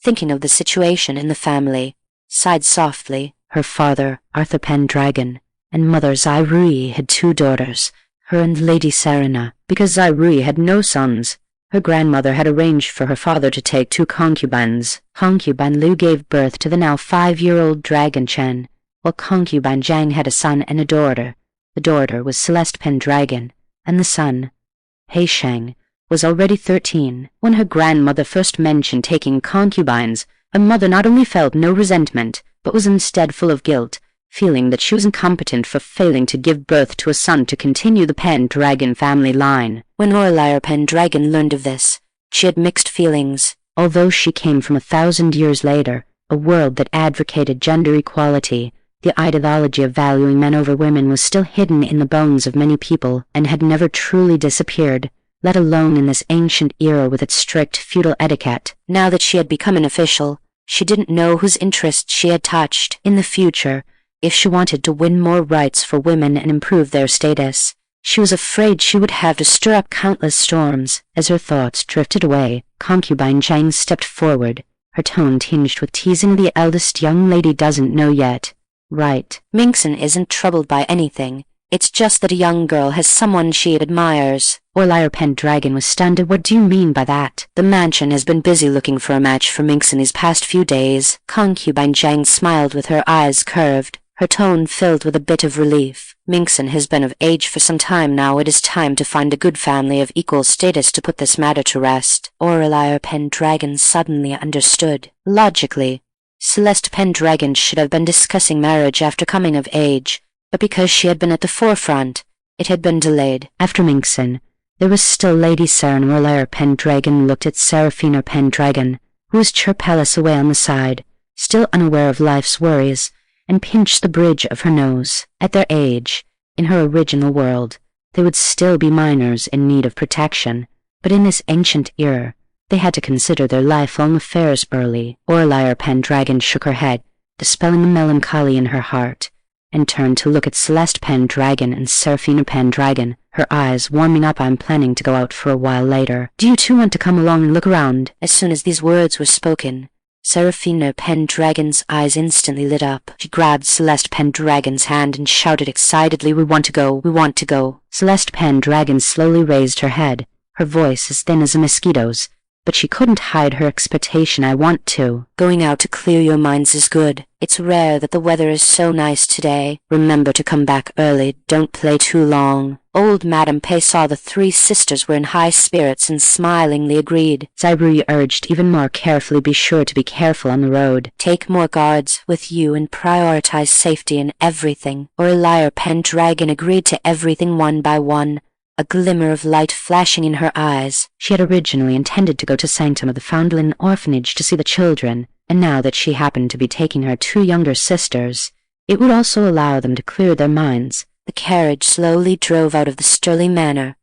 thinking of the situation in the family, sighed softly.
Her father, Arthur PenDragon, and mother Zairui had 2 daughters, her and Lady Serena. Because Zairui had no sons, her grandmother had arranged for her father to take 2 concubines. Concubine Liu gave birth to the now 5-year-old Dragon Chen, while concubine Zhang had a son and a daughter. The daughter was Celeste PenDragon, and the son, Hei Sheng, was already 13. When her grandmother first mentioned taking concubines, her mother not only felt no resentment, but was instead full of guilt, feeling that she was incompetent for failing to give birth to a son to continue the PenDragon family line.
When Aurelia PenDragon learned of this, she had mixed feelings.
Although she came from 1,000 years later, a world that advocated gender equality, the ideology of valuing men over women was still hidden in the bones of many people and had never truly disappeared, let alone in this ancient era with its strict feudal etiquette.
Now that she had become an official, she didn't know whose interests she had touched.
In the future, if she wanted to win more rights for women and improve their status, she was afraid she would have to stir up countless storms. As her thoughts drifted away, concubine Chang stepped forward, her tone tinged with teasing. The eldest young lady doesn't know yet. Right.
Minxin isn't troubled by anything. It's just that a young girl has someone she admires.
Aurelia PenDragon was stunned. What do you mean by that?
The mansion has been busy looking for a match for Minxin these past few days. Concubine Zhang smiled with her eyes curved, her tone filled with a bit of relief. Minxin has been of age for some time now. It is time to find a good family of equal status to put this matter to rest. Aurelia PenDragon suddenly understood. Logically, Celeste PenDragon should have been discussing marriage after coming of age, but because she had been at the forefront, it had been delayed.
After Minxin, there was still Lady Sarah, and Aurelia PenDragon looked at Seraphina PenDragon, who was chirpellis away on the side, still unaware of life's worries, and pinched the bridge of her nose. At their age, in her original world, they would still be minors in need of protection, but in this ancient era, they had to consider their lifelong affairs early. Aurelia PenDragon shook her head, dispelling the melancholy in her heart, and turned to look at Celeste PenDragon and Seraphina PenDragon, her eyes warming up. I'm planning to go out for a while later. Do you two want to come along and look around?
As soon as these words were spoken, Seraphina PenDragon's eyes instantly lit up. She grabbed Celeste PenDragon's hand and shouted excitedly, "We want to go! We want to go!"
Celeste PenDragon slowly raised her head, her voice as thin as a mosquito's, but she couldn't hide her expectation. "I want to."
"Going out to clear your minds is good. It's rare that the weather is so nice today. Remember to come back early. Don't play too long." Old Madame Pei saw the three sisters were in high spirits and smilingly agreed.
Zairu urged even more carefully, "Be sure to be careful on the road.
Take more guards with you and prioritize safety in everything." Aurelia PenDragon agreed to everything one by one, a glimmer of light flashing in her eyes.
She had originally intended to go to Sanctum of the Foundling Orphanage to see the children, and now that she happened to be taking her two younger sisters, it would also allow them to clear their minds.
The carriage slowly drove out of the Stirling Manor,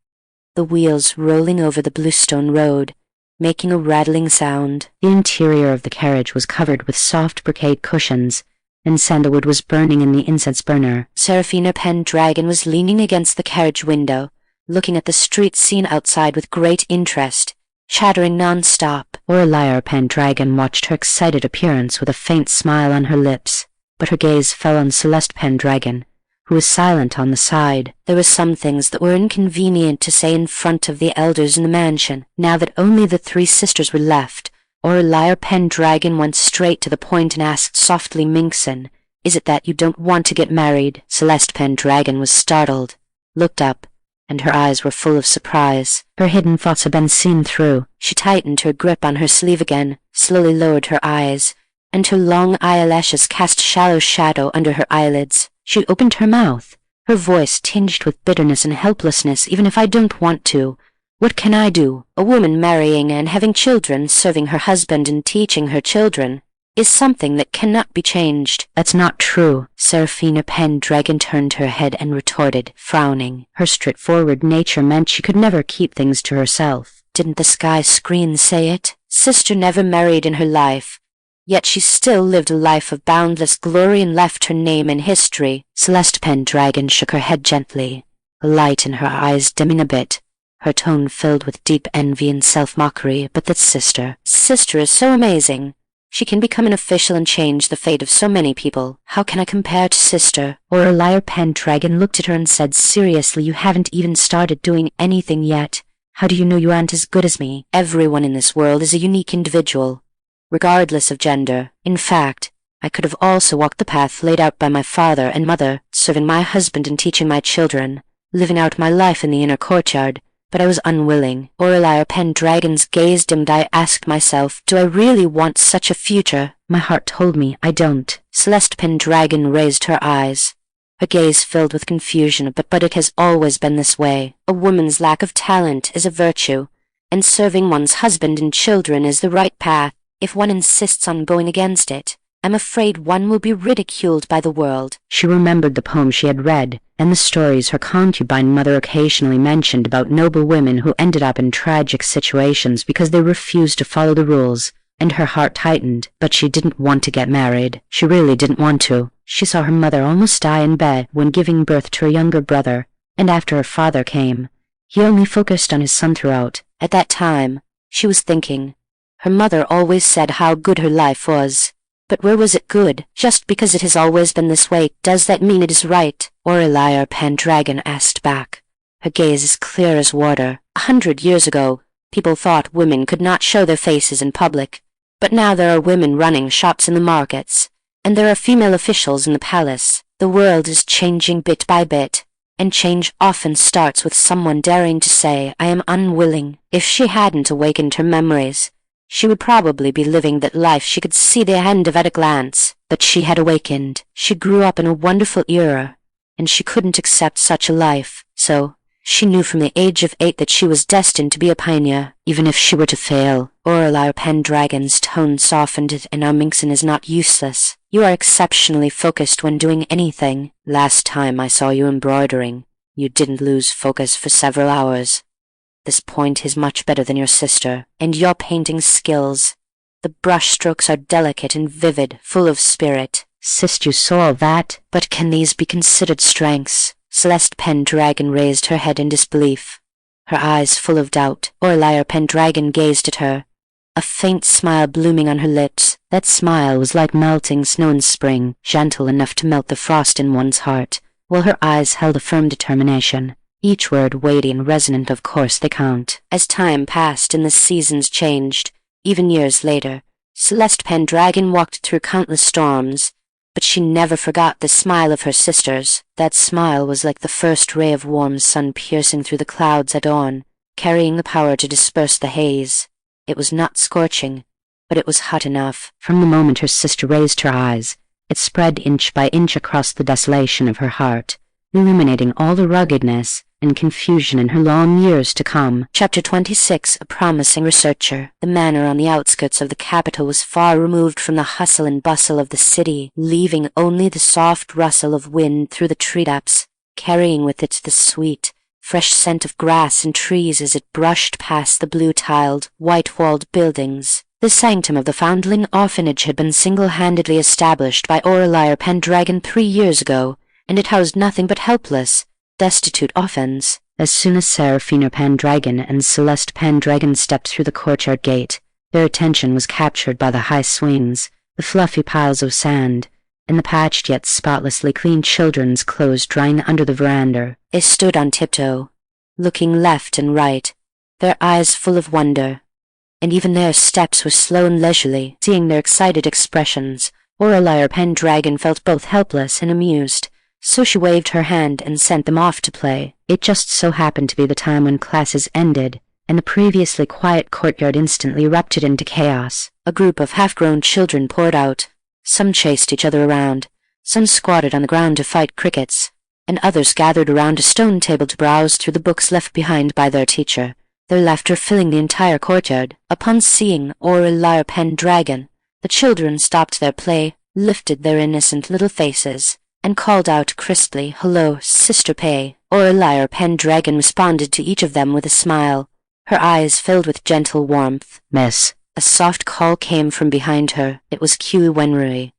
the wheels rolling over the bluestone road, making a rattling sound.
The interior of the carriage was covered with soft brocade cushions, and sandalwood was burning in the incense burner.
Seraphina PenDragon was leaning against the carriage window, looking at the street scene outside with great interest, chattering non-stop.
Aurelia PenDragon watched her excited appearance with a faint smile on her lips, but her gaze fell on Celeste PenDragon, who was silent on the side.
There were some things that were inconvenient to say in front of the elders in the mansion. Now that only the three sisters were left, Aurelia PenDragon went straight to the point and asked softly, "Minxin, is it that you don't want to get married?" Celeste PenDragon was startled, looked up, and her eyes were full of surprise.
Her hidden thoughts had been seen through.
She tightened her grip on her sleeve again, slowly lowered her eyes, and her long eyelashes cast shallow shadow under her eyelids.
She opened her mouth,
her voice tinged with bitterness and helplessness. "Even if I don't want to, what can I do? A woman marrying and having children, serving her husband and teaching her children, is something that cannot be changed."
"That's not true."
Seraphina PenDragon turned her head and retorted, frowning.
Her straightforward nature meant she could never keep things to herself.
Didn't the sky screen say it? Sister never married in her life, yet she still lived a life of boundless glory and left her name in history. Celeste PenDragon shook her head gently, the light in her eyes dimming a bit, her tone filled with deep envy and self-mockery. "But that sister is so amazing. She can become an official and change the fate of so many people. How can I compare to sister?"
Aurelia PenDragon looked at her and said seriously, "You haven't even started doing anything yet. How do you know you aren't as good as me?"
Everyone in this world is a unique individual, regardless of gender. In fact, I could have also walked the path laid out by my father and mother, serving my husband and teaching my children, living out my life in the inner courtyard, but I was unwilling. Aurelia PenDragon's gaze dimmed. I asked myself, do I really want such a future?
My heart told me I don't.
Celeste PenDragon raised her eyes, her gaze filled with confusion. But it has always been this way. A woman's lack of talent is a virtue, and serving one's husband and children is the right path. If one insists on going against it, I'm afraid one will be ridiculed by the world.
She remembered the poem she had read, and the stories her concubine mother occasionally mentioned about noble women who ended up in tragic situations because they refused to follow the rules, and her heart tightened. But she didn't want to get married. She really didn't want to. She saw her mother almost die in bed when giving birth to her younger brother, and after her father came, he only focused on his son throughout.
At that time, she was thinking, her mother always said how good her life was. But where was it good? Just because it has always been this way, does that mean it is right? Aurelia PenDragon asked back, her gaze as clear as water. 100 years ago, people thought women could not show their faces in public. But now there are women running shops in the markets, and there are female officials in the palace. The world is changing bit by bit, and change often starts with someone daring to say, I am unwilling. If she hadn't awakened her memories, she would probably be living that life she could see the end of at a glance. But she had awakened. She grew up in a wonderful era, and she couldn't accept such a life. So, she knew from the age of 8 that she was destined to be a pioneer, even if she were to fail. Aurelia PenDragon's tone softened. And our minxin is not useless. You are exceptionally focused when doing anything. Last time I saw you embroidering, you didn't lose focus for several hours. This point is much better than your sister, and your painting skills. The brush strokes are delicate and vivid, full of spirit.
Sis, you saw all that?
But can these be considered strengths? Celeste PenDragon raised her head in disbelief, her eyes full of doubt. Aurelia PenDragon gazed at her, a faint smile blooming on her lips.
That smile was like melting snow in spring, gentle enough to melt the frost in one's heart, while her eyes held a firm determination. Each word weighty and resonant. Of course they count.
As time passed and the seasons changed, even years later, Celeste PenDragon walked through countless storms, but she never forgot the smile of her sisters. That smile was like the first ray of warm sun piercing through the clouds at dawn, carrying the power to disperse the haze. It was not scorching, but it was hot enough.
From the moment her sister raised her eyes, it spread inch by inch across the desolation of her heart, illuminating all the ruggedness and confusion in her long years to come.
Chapter 26. A promising researcher. The manor on the outskirts of the capital was far removed from the hustle and bustle of the city, leaving only the soft rustle of wind through the treetops, carrying with it the sweet, fresh scent of grass and trees as it brushed past the blue-tiled, white-walled buildings. The sanctum of the Foundling Orphanage had been single-handedly established by Aurelia PenDragon 3 years ago, and it housed nothing but helpless, destitute orphans.
As soon as Seraphina PenDragon and Celeste PenDragon stepped through the courtyard gate, their attention was captured by the high swings, the fluffy piles of sand, and the patched yet spotlessly clean children's clothes drying under the veranda.
They stood on tiptoe, looking left and right, their eyes full of wonder, and even their steps were slow and leisurely. Seeing their excited expressions, Aurelia PenDragon felt both helpless and amused. So she waved her hand and sent them off to play.
It just so happened to be the time when classes ended, and the previously quiet courtyard instantly erupted into chaos.
A group of half-grown children poured out. Some chased each other around, some squatted on the ground to fight crickets, and others gathered around a stone table to browse through the books left behind by their teacher, their laughter filling the entire courtyard. Upon seeing Aurelia PenDragon, the children stopped their play, lifted their innocent little faces, and called out crisply, "Hello, Sister Pay." Aurelia PenDragon responded to each of them with a smile, her eyes filled with gentle warmth.
"Miss."
A soft call came from behind her. It was Q Wenry,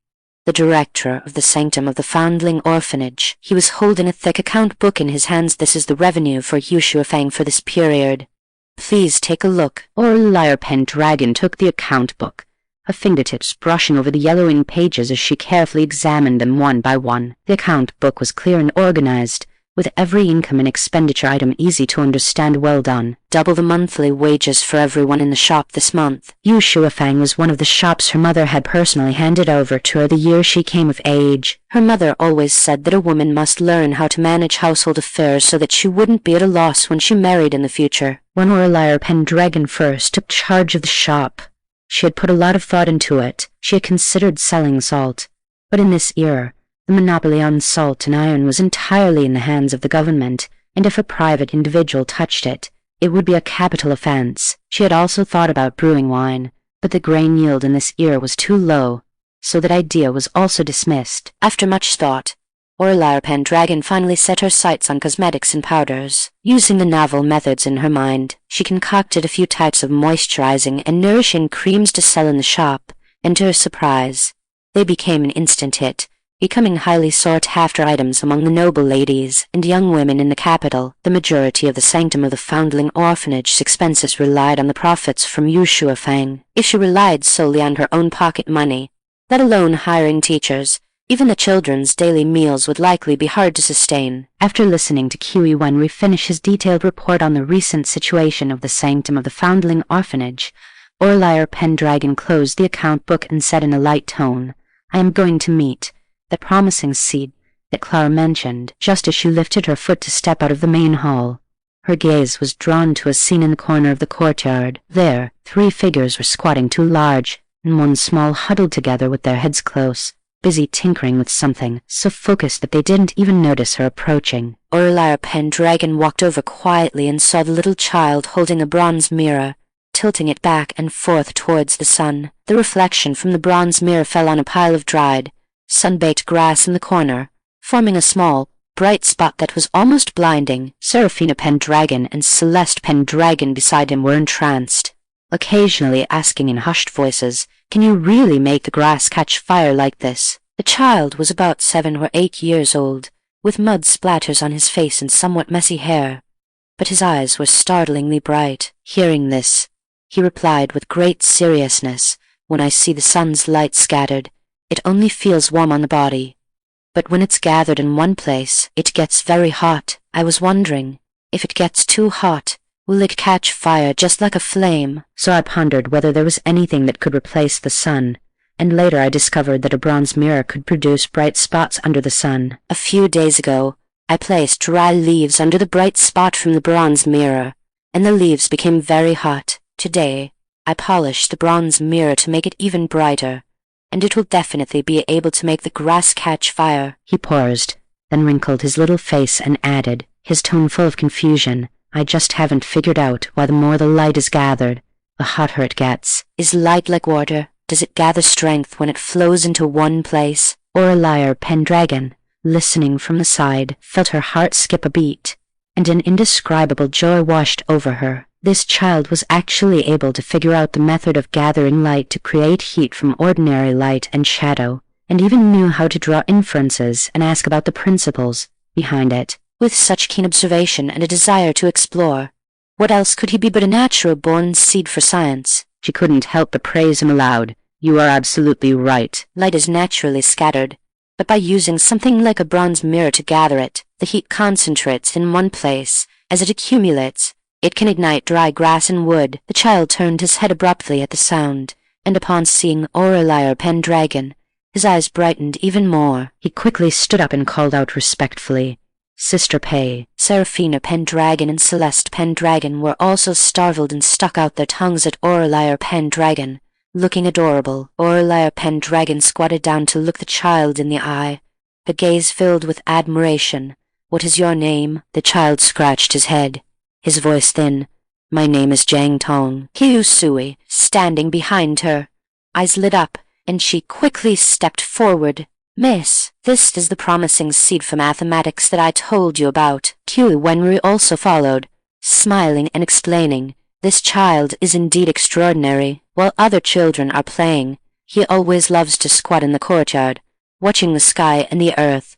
the director of the sanctum of the Foundling Orphanage. He was holding a thick account book in his hands. "This is the revenue for Yushuafang for this period. Please take a look."
Aurelia PenDragon took the account book, her fingertips brushing over the yellowing pages as she carefully examined them one by one. The account book was clear and organized, with every income and expenditure item easy to understand. Well done.
Double the monthly wages for everyone in the shop this month.
Yu Shuafang was one of the shops her mother had personally handed over to her the year she came of age.
Her mother always said that a woman must learn how to manage household affairs so that she wouldn't be at a loss when she married in the future.
When Aurelia PenDragon first took charge of the shop, she had put a lot of thought into it. She had considered selling salt, but in this era, the monopoly on salt and iron was entirely in the hands of the government, and if a private individual touched it, it would be a capital offense. She had also thought about brewing wine, but the grain yield in this era was too low, so that idea was also dismissed.
After much thought, Aurelia PenDragon finally set her sights on cosmetics and powders. Using the novel methods in her mind, she concocted a few types of moisturizing and nourishing creams to sell in the shop, and to her surprise, they became an instant hit, becoming highly sought-after items among the noble ladies and young women in the capital. The majority of the sanctum of the foundling orphanage's expenses relied on the profits from Yu Shuafang. If she relied solely on her own pocket money, let alone hiring teachers, even the children's daily meals would likely be hard to sustain.
After listening to Qi finish his detailed report on the recent situation of the sanctum of the foundling orphanage, Aurelia PenDragon closed the account book and said in a light tone, "I am going to meet the promising seed that Clara mentioned," just as she lifted her foot to step out of the main hall. Her gaze was drawn to a scene in the corner of the courtyard. There, 3 figures were squatting, 2 large and 1 small, huddled together with their heads close, busy tinkering with something, so focused that they didn't even notice her approaching.
Aurelia PenDragon walked over quietly and saw the little child holding a bronze mirror, tilting it back and forth towards the sun. The reflection from the bronze mirror fell on a pile of dried, sun-baked grass in the corner, forming a small, bright spot that was almost blinding.
Seraphina PenDragon and Celeste PenDragon beside him were entranced, occasionally asking in hushed voices, "Can you really make the grass catch fire like this?"
The child was about 7 or 8 years old, with mud splatters on his face and somewhat messy hair, but his eyes were startlingly bright. Hearing this, he replied with great seriousness, "When I see the sun's light scattered, it only feels warm on the body, but when it's gathered in one place, it gets very hot. I was wondering, if it gets too hot, will it catch fire just like a flame?"
So I pondered whether there was anything that could replace the sun, and later I discovered that a bronze mirror could produce bright spots under the sun.
A few days ago, I placed dry leaves under the bright spot from the bronze mirror, and the leaves became very hot. Today, I polished the bronze mirror to make it even brighter, and it will definitely be able to make the grass catch fire.
He paused, then wrinkled his little face and added, his tone full of confusion, "I just haven't figured out why the more the light is gathered, the hotter it gets."
Is light like water? Does it gather strength when it flows into one place?
Aurelia PenDragon, listening from the side, felt her heart skip a beat, and an indescribable joy washed over her. This child was actually able to figure out the method of gathering light to create heat from ordinary light and shadow, and even knew how to draw inferences and ask about the principles behind it.
With such keen observation and a desire to explore, what else could he be but a natural-born seed for science?
She couldn't help but praise him aloud. "You are absolutely right.
Light is naturally scattered, but by using something like a bronze mirror to gather it, the heat concentrates in one place. As it accumulates, it can ignite dry grass and wood." The child turned his head abruptly at the sound, and upon seeing Aurelia PenDragon, his eyes brightened even more.
He quickly stood up and called out respectfully, "Sister Pei."
Seraphina PenDragon and Celeste PenDragon were also startled and stuck out their tongues at Aurelia PenDragon, looking adorable. Aurelia PenDragon squatted down to look the child in the eye, her gaze filled with admiration. "What is your name?" The child scratched his head, his voice thin. "My name is Jang Tong." Kyusui, standing behind her, eyes lit up, and she quickly stepped forward. "Miss, this is the promising seed for mathematics that I told you about." Wenru also followed, smiling and explaining, "This child is indeed extraordinary. While other children are playing, he always loves to squat in the courtyard, watching the sky and the earth,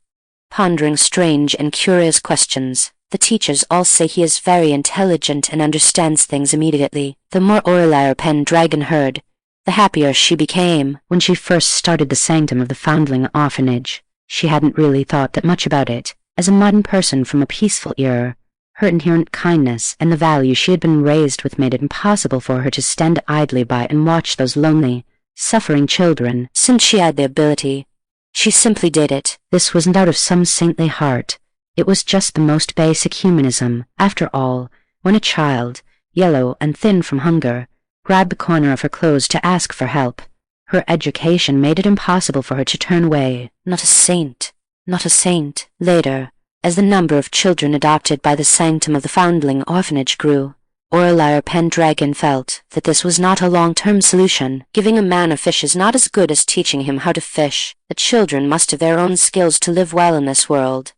pondering strange and curious questions. The teachers all say he is very intelligent and understands things immediately." The more Aurelia PenDragon heard, the happier she became.
When she first started the sanctum of the foundling orphanage, she hadn't really thought that much about it, As a modern person from a peaceful era, her inherent kindness and the value she had been raised with made it impossible for her to stand idly by and watch those lonely, suffering children.
Since she had the ability, she simply did it.
This wasn't out of some saintly heart. It was just the most basic humanism. After all, when a child, yellow and thin from hunger, grabbed the corner of her clothes to ask for help, her education made it impossible for her to turn away.
Not a saint. Not a saint. Later, as the number of children adopted by the sanctum of the foundling orphanage grew, Aurelia PenDragon felt that this was not a long-term solution. Giving a man a fish is not as good as teaching him how to fish. The children must have their own skills to live well in this world,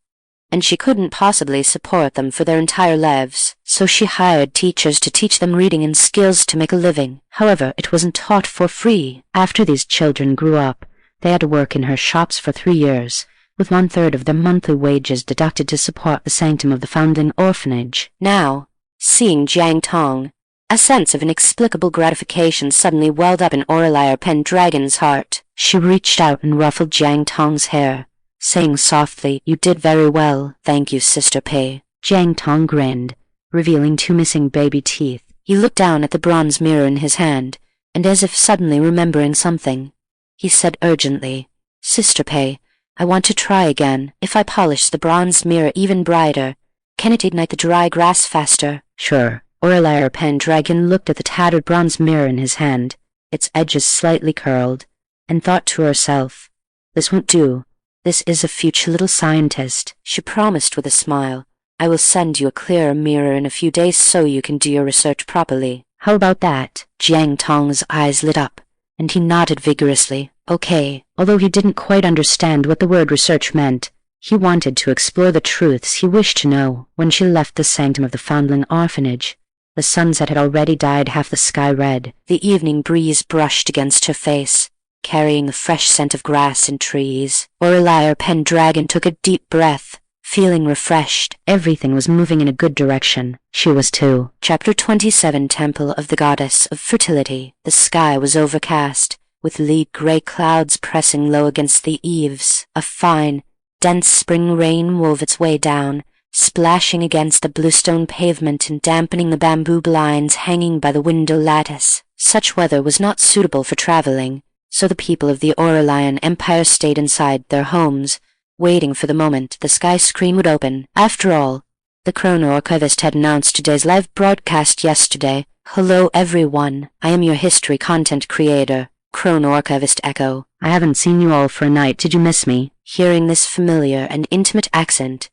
and she couldn't possibly support them for their entire lives. So she hired teachers to teach them reading and skills to make a living. However, it wasn't taught for free. After these children grew up, they had to work in her shops for 3 years, with 1/3 of their monthly wages deducted to support the sanctum of the foundling orphanage. Now, seeing Jiang Tong, a sense of inexplicable gratification suddenly welled up in Aurelia PenDragon's heart.
She reached out and ruffled Jiang Tong's hair, saying softly, "You did very well, thank you, Sister Pei." Jiang Tong grinned, revealing 2 missing baby teeth.
He looked down at the bronze mirror in his hand, and as if suddenly remembering something, he said urgently, "Sister Pei, I want to try again. If I polish the bronze mirror even brighter, can it ignite the dry grass faster?"
"Sure." Aurelia PenDragon looked at the tattered bronze mirror in his hand, its edges slightly curled, and thought to herself, "This won't do. This is a future little scientist."
She promised with a smile, "I will send you a clearer mirror in a few days so you can do your research properly."
"How about that?"
Jiang Tong's eyes lit up, and he nodded vigorously. "Okay."
Although he didn't quite understand what the word research meant, he wanted to explore the truths he wished to know. When she left the sanctum of the foundling orphanage, the sunset had already dyed half the sky red.
The evening breeze brushed against her face, carrying the fresh scent of grass and trees. Aurelia PenDragon took a deep breath, feeling refreshed.
Everything was moving in a good direction. She was too.
Chapter 27, Temple of the Goddess of Fertility. The sky was overcast, with lead grey clouds pressing low against the eaves. A fine, dense spring rain wove its way down, splashing against the bluestone pavement and dampening the bamboo blinds hanging by the window lattice. Such weather was not suitable for traveling, so the people of the Aurelian Empire stayed inside their homes, waiting for the moment the sky screen would open. After all, the Chrono-Archivist had announced today's live broadcast yesterday. "Hello everyone, I am your history content creator, Chrono-Archivist Echo.
I haven't seen you all for a night. Did you miss me?"
Hearing this familiar and intimate accent,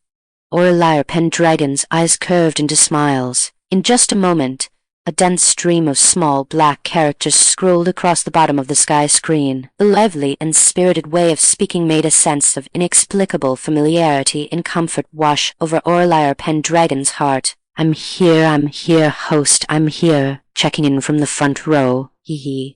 Aurelia PenDragon's eyes curved into smiles. In just a moment, a dense stream of small black characters scrolled across the bottom of the sky screen. The lively and spirited way of speaking made a sense of inexplicable familiarity and comfort wash over Aurelia PenDragon's heart. I'm here, host, I'm here, checking in from the front row, hee.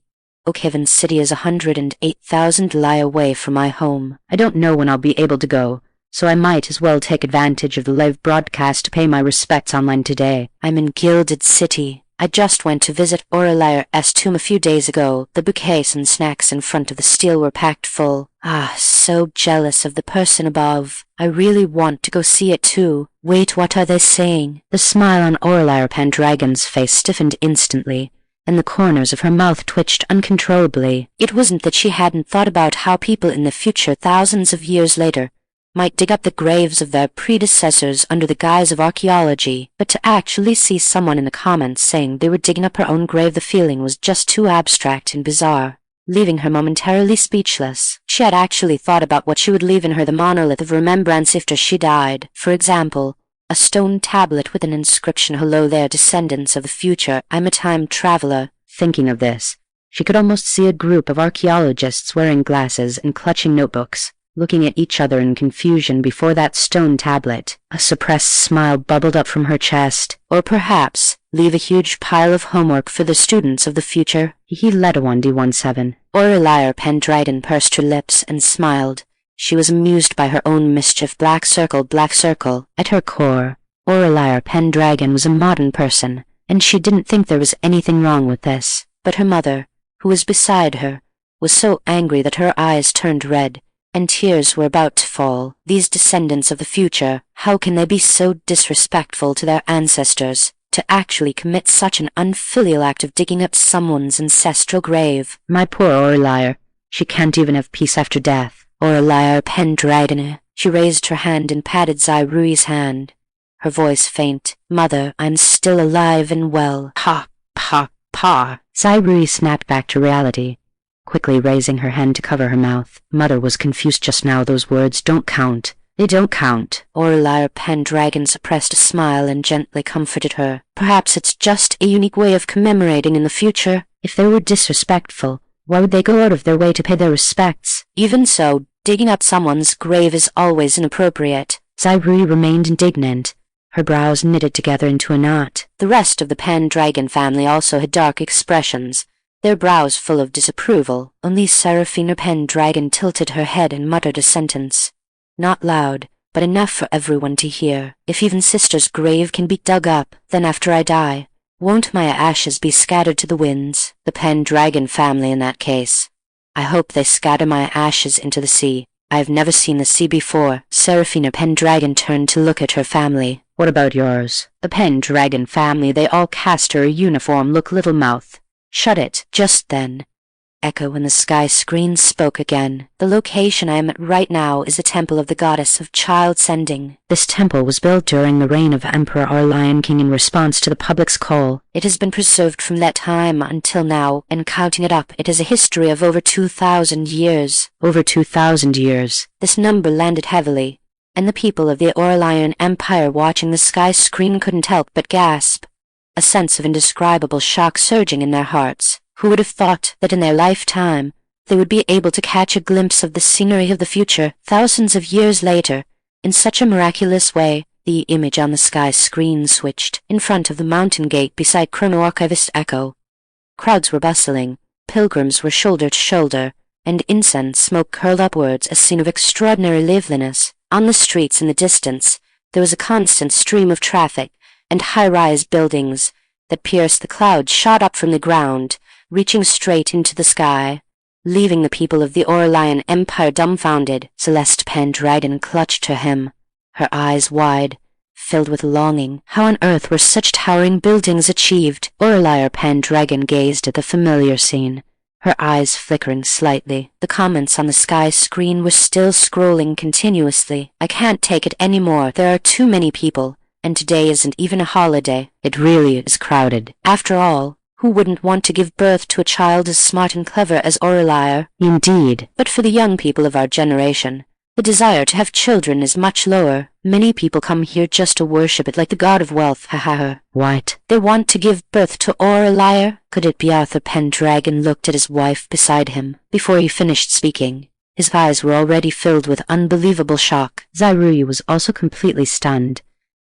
Oakhaven City is 108,000 li away from my home.
I don't know when I'll be able to go, so I might as well take advantage of the live broadcast to pay my respects online today.
I'm in Gilded City. I just went to visit Aurelia's tomb a few days ago. The bouquets and snacks in front of the stele were packed full. Ah, so jealous of the person above. I really want to go see it too. Wait, what are they saying?
The smile on Aurelia PenDragon's face stiffened instantly, and the corners of her mouth twitched uncontrollably.
It wasn't that she hadn't thought about how people in the future, thousands of years later, might dig up the graves of their predecessors under the guise of archaeology, but to actually see someone in the comments saying they were digging up her own grave, the feeling was just too abstract and bizarre, leaving her momentarily speechless. She had actually thought about what she would leave in her, the monolith of remembrance after she died. For example, a stone tablet with an inscription, "Hello there, descendants of the future, I'm a time traveler."
Thinking of this, she could almost see a group of archaeologists wearing glasses and clutching notebooks, looking at each other in confusion before that stone tablet. A suppressed smile bubbled up from her chest.
Or perhaps leave a huge pile of homework for the students of the future.
He led a 1D17.
Aurelia PenDragon pursed her lips and smiled. She was amused by her own mischief. Black circle, black circle.
At her core, Aurelia PenDragon was a modern person, and she didn't think there was anything wrong with this.
But her mother, who was beside her, was so angry that her eyes turned red. and tears were about to fall. These descendants of the future, how can they be so disrespectful to their ancestors, to actually commit such an unfilial act of digging up someone's ancestral grave?
My poor Aurelia, she can't even have peace after death.
Aurelia PenDragon. She raised her hand and patted Zairui's hand, her voice faint. Mother, I'm still alive and well.
Pa, pa, pa. Zairui snapped back to reality, quickly raising her hand to cover her mouth. Mother was confused just now. Those words don't count. They don't count.
Aurelia PenDragon suppressed a smile and gently comforted her. Perhaps it's just a unique way of commemorating in the future.
If they were disrespectful, why would they go out of their way to pay their respects?
Even so, digging up someone's grave is always inappropriate.
Zairui remained indignant, her brows knitted together into a knot.
The rest of the PenDragon family also had dark expressions, their brows full of disapproval. Only Seraphina PenDragon tilted her head and muttered a sentence. Not loud, but enough for everyone to hear. If even sister's grave can be dug up, then after I die, won't my ashes be scattered to the winds? The PenDragon family in that case. I hope they scatter my ashes into the sea. I have never seen the sea before. Seraphina PenDragon turned to look at her family.
What about yours?
The PenDragon family, they all cast her a uniform look. Little mouth. Shut it. Just then, Echo in the sky screen spoke again. The location I am at right now is a temple of the goddess of child sending.
This temple was built during the reign of Emperor Aurelian King in response to the public's call.
It has been preserved from that time until now, and counting it up, it has a history of over 2,000 years.
Over 2,000 years.
This number landed heavily, and the people of the Aurelian Empire watching the sky screen couldn't help but gasp, a sense of indescribable shock surging in their hearts. Who would have thought that in their lifetime they would be able to catch a glimpse of the scenery of the future thousands of years later in such a miraculous way? The image on the sky screen switched in front of the mountain gate beside Chrono-Archivist Echo. Crowds were bustling, pilgrims were shoulder to shoulder, and incense smoke curled upwards, a scene of extraordinary liveliness. On the streets in the distance there was a constant stream of traffic, and high-rise buildings that pierced the clouds shot up from the ground, reaching straight into the sky, leaving the people of the Aurelian Empire dumbfounded. Celeste PenDragon clutched her hem, her eyes wide, filled with longing. How on earth were such towering buildings achieved? Aurelia PenDragon gazed at the familiar scene, her eyes flickering slightly. The comments on the sky screen were still scrolling continuously. I can't take it anymore. There are too many people, and today isn't even a holiday.
It really is crowded.
After all, who wouldn't want to give birth to a child as smart and clever as Aurelia?
Indeed.
But for the young people of our generation, the desire to have children is much lower. Many people come here just to worship it like the god of wealth. Ha ha ha.
What?
They want to give birth to Aurelia? Could it be? Arthur PenDragon looked at his wife beside him. Before he finished speaking, his eyes were already filled with unbelievable shock.
Zairui was also completely stunned.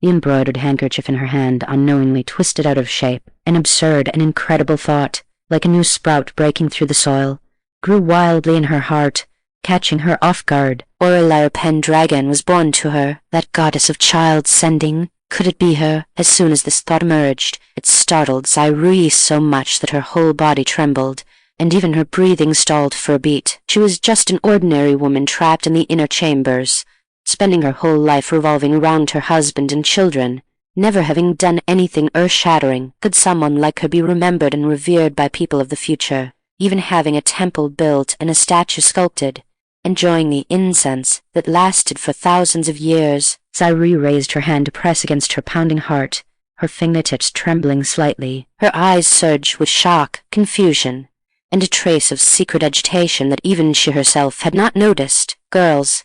The embroidered handkerchief in her hand unknowingly twisted out of shape. An absurd and incredible thought, like a new sprout breaking through the soil, grew wildly in her heart, catching her off guard.
Aurelia PenDragon was born to her, that goddess of child sending. Could it be her? As soon as this thought emerged, it startled Zairui so much that her whole body trembled, and even her breathing stalled for a beat. She was just an ordinary woman trapped in the inner chambers, spending her whole life revolving around her husband and children, never having done anything earth-shattering. Could someone like her be remembered and revered by people of the future, even having a temple built and a statue sculpted, enjoying the incense that lasted for thousands of years?
Zairui raised her hand to press against her pounding heart, her fingertips trembling slightly.
Her eyes surged with shock, confusion, and a trace of secret agitation that even she herself had not noticed. Girls,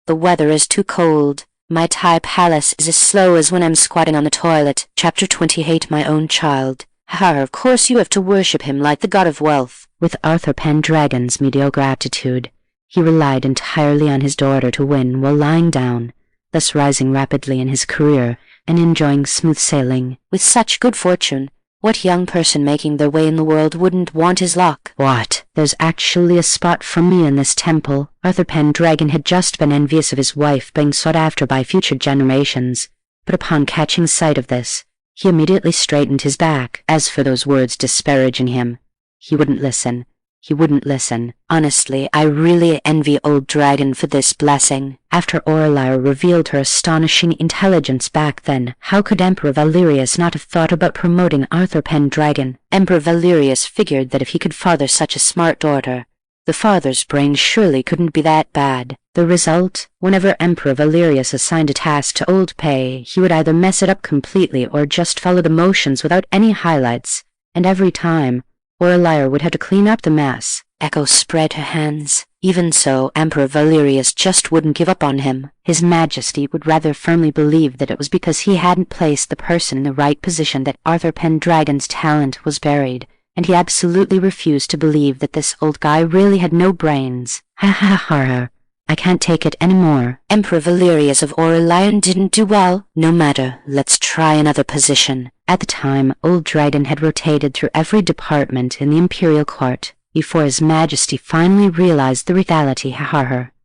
the weather is too cold. My Thai palace is as slow as when I'm squatting on the toilet. Chapter 28. My own child. Of course you have to worship him like the god of wealth.
With Arthur PenDragon's mediocre aptitude, he relied entirely on his daughter to win while lying down, thus rising rapidly in his career and enjoying smooth sailing.
With such good fortune, what young person making their way in the world wouldn't want his luck?
What? There's actually a spot for me in this temple. Arthur PenDragon had just been envious of his wife being sought after by future generations, but upon catching sight of this, he immediately straightened his back. As for those words disparaging him, he wouldn't listen. He wouldn't listen. Honestly, I really envy Old Dragon for this blessing. After Aurelia revealed her astonishing intelligence back then, how could Emperor Valerius not have thought about promoting Aurelia PenDragon? Emperor Valerius figured that if he could father such a smart daughter, the father's brain surely couldn't be that bad. The result? Whenever Emperor Valerius assigned a task to Old Pay, he would either mess it up completely or just follow the motions without any highlights. And every time, Aurelia would have to clean up the mess.
Echo spread her hands. Even so, Emperor Valerius just wouldn't give up on him.
His Majesty would rather firmly believe that it was because he hadn't placed the person in the right position that Aurelia PenDragon's talent was buried, and he absolutely refused to believe that this old guy really had no brains. Ha ha ha. I can't take it anymore.
Emperor Valerius of Aurelian didn't do well. No matter, let's try another position.
At the time, Old Dragon had rotated through every department in the Imperial Court before His Majesty finally realized the reality.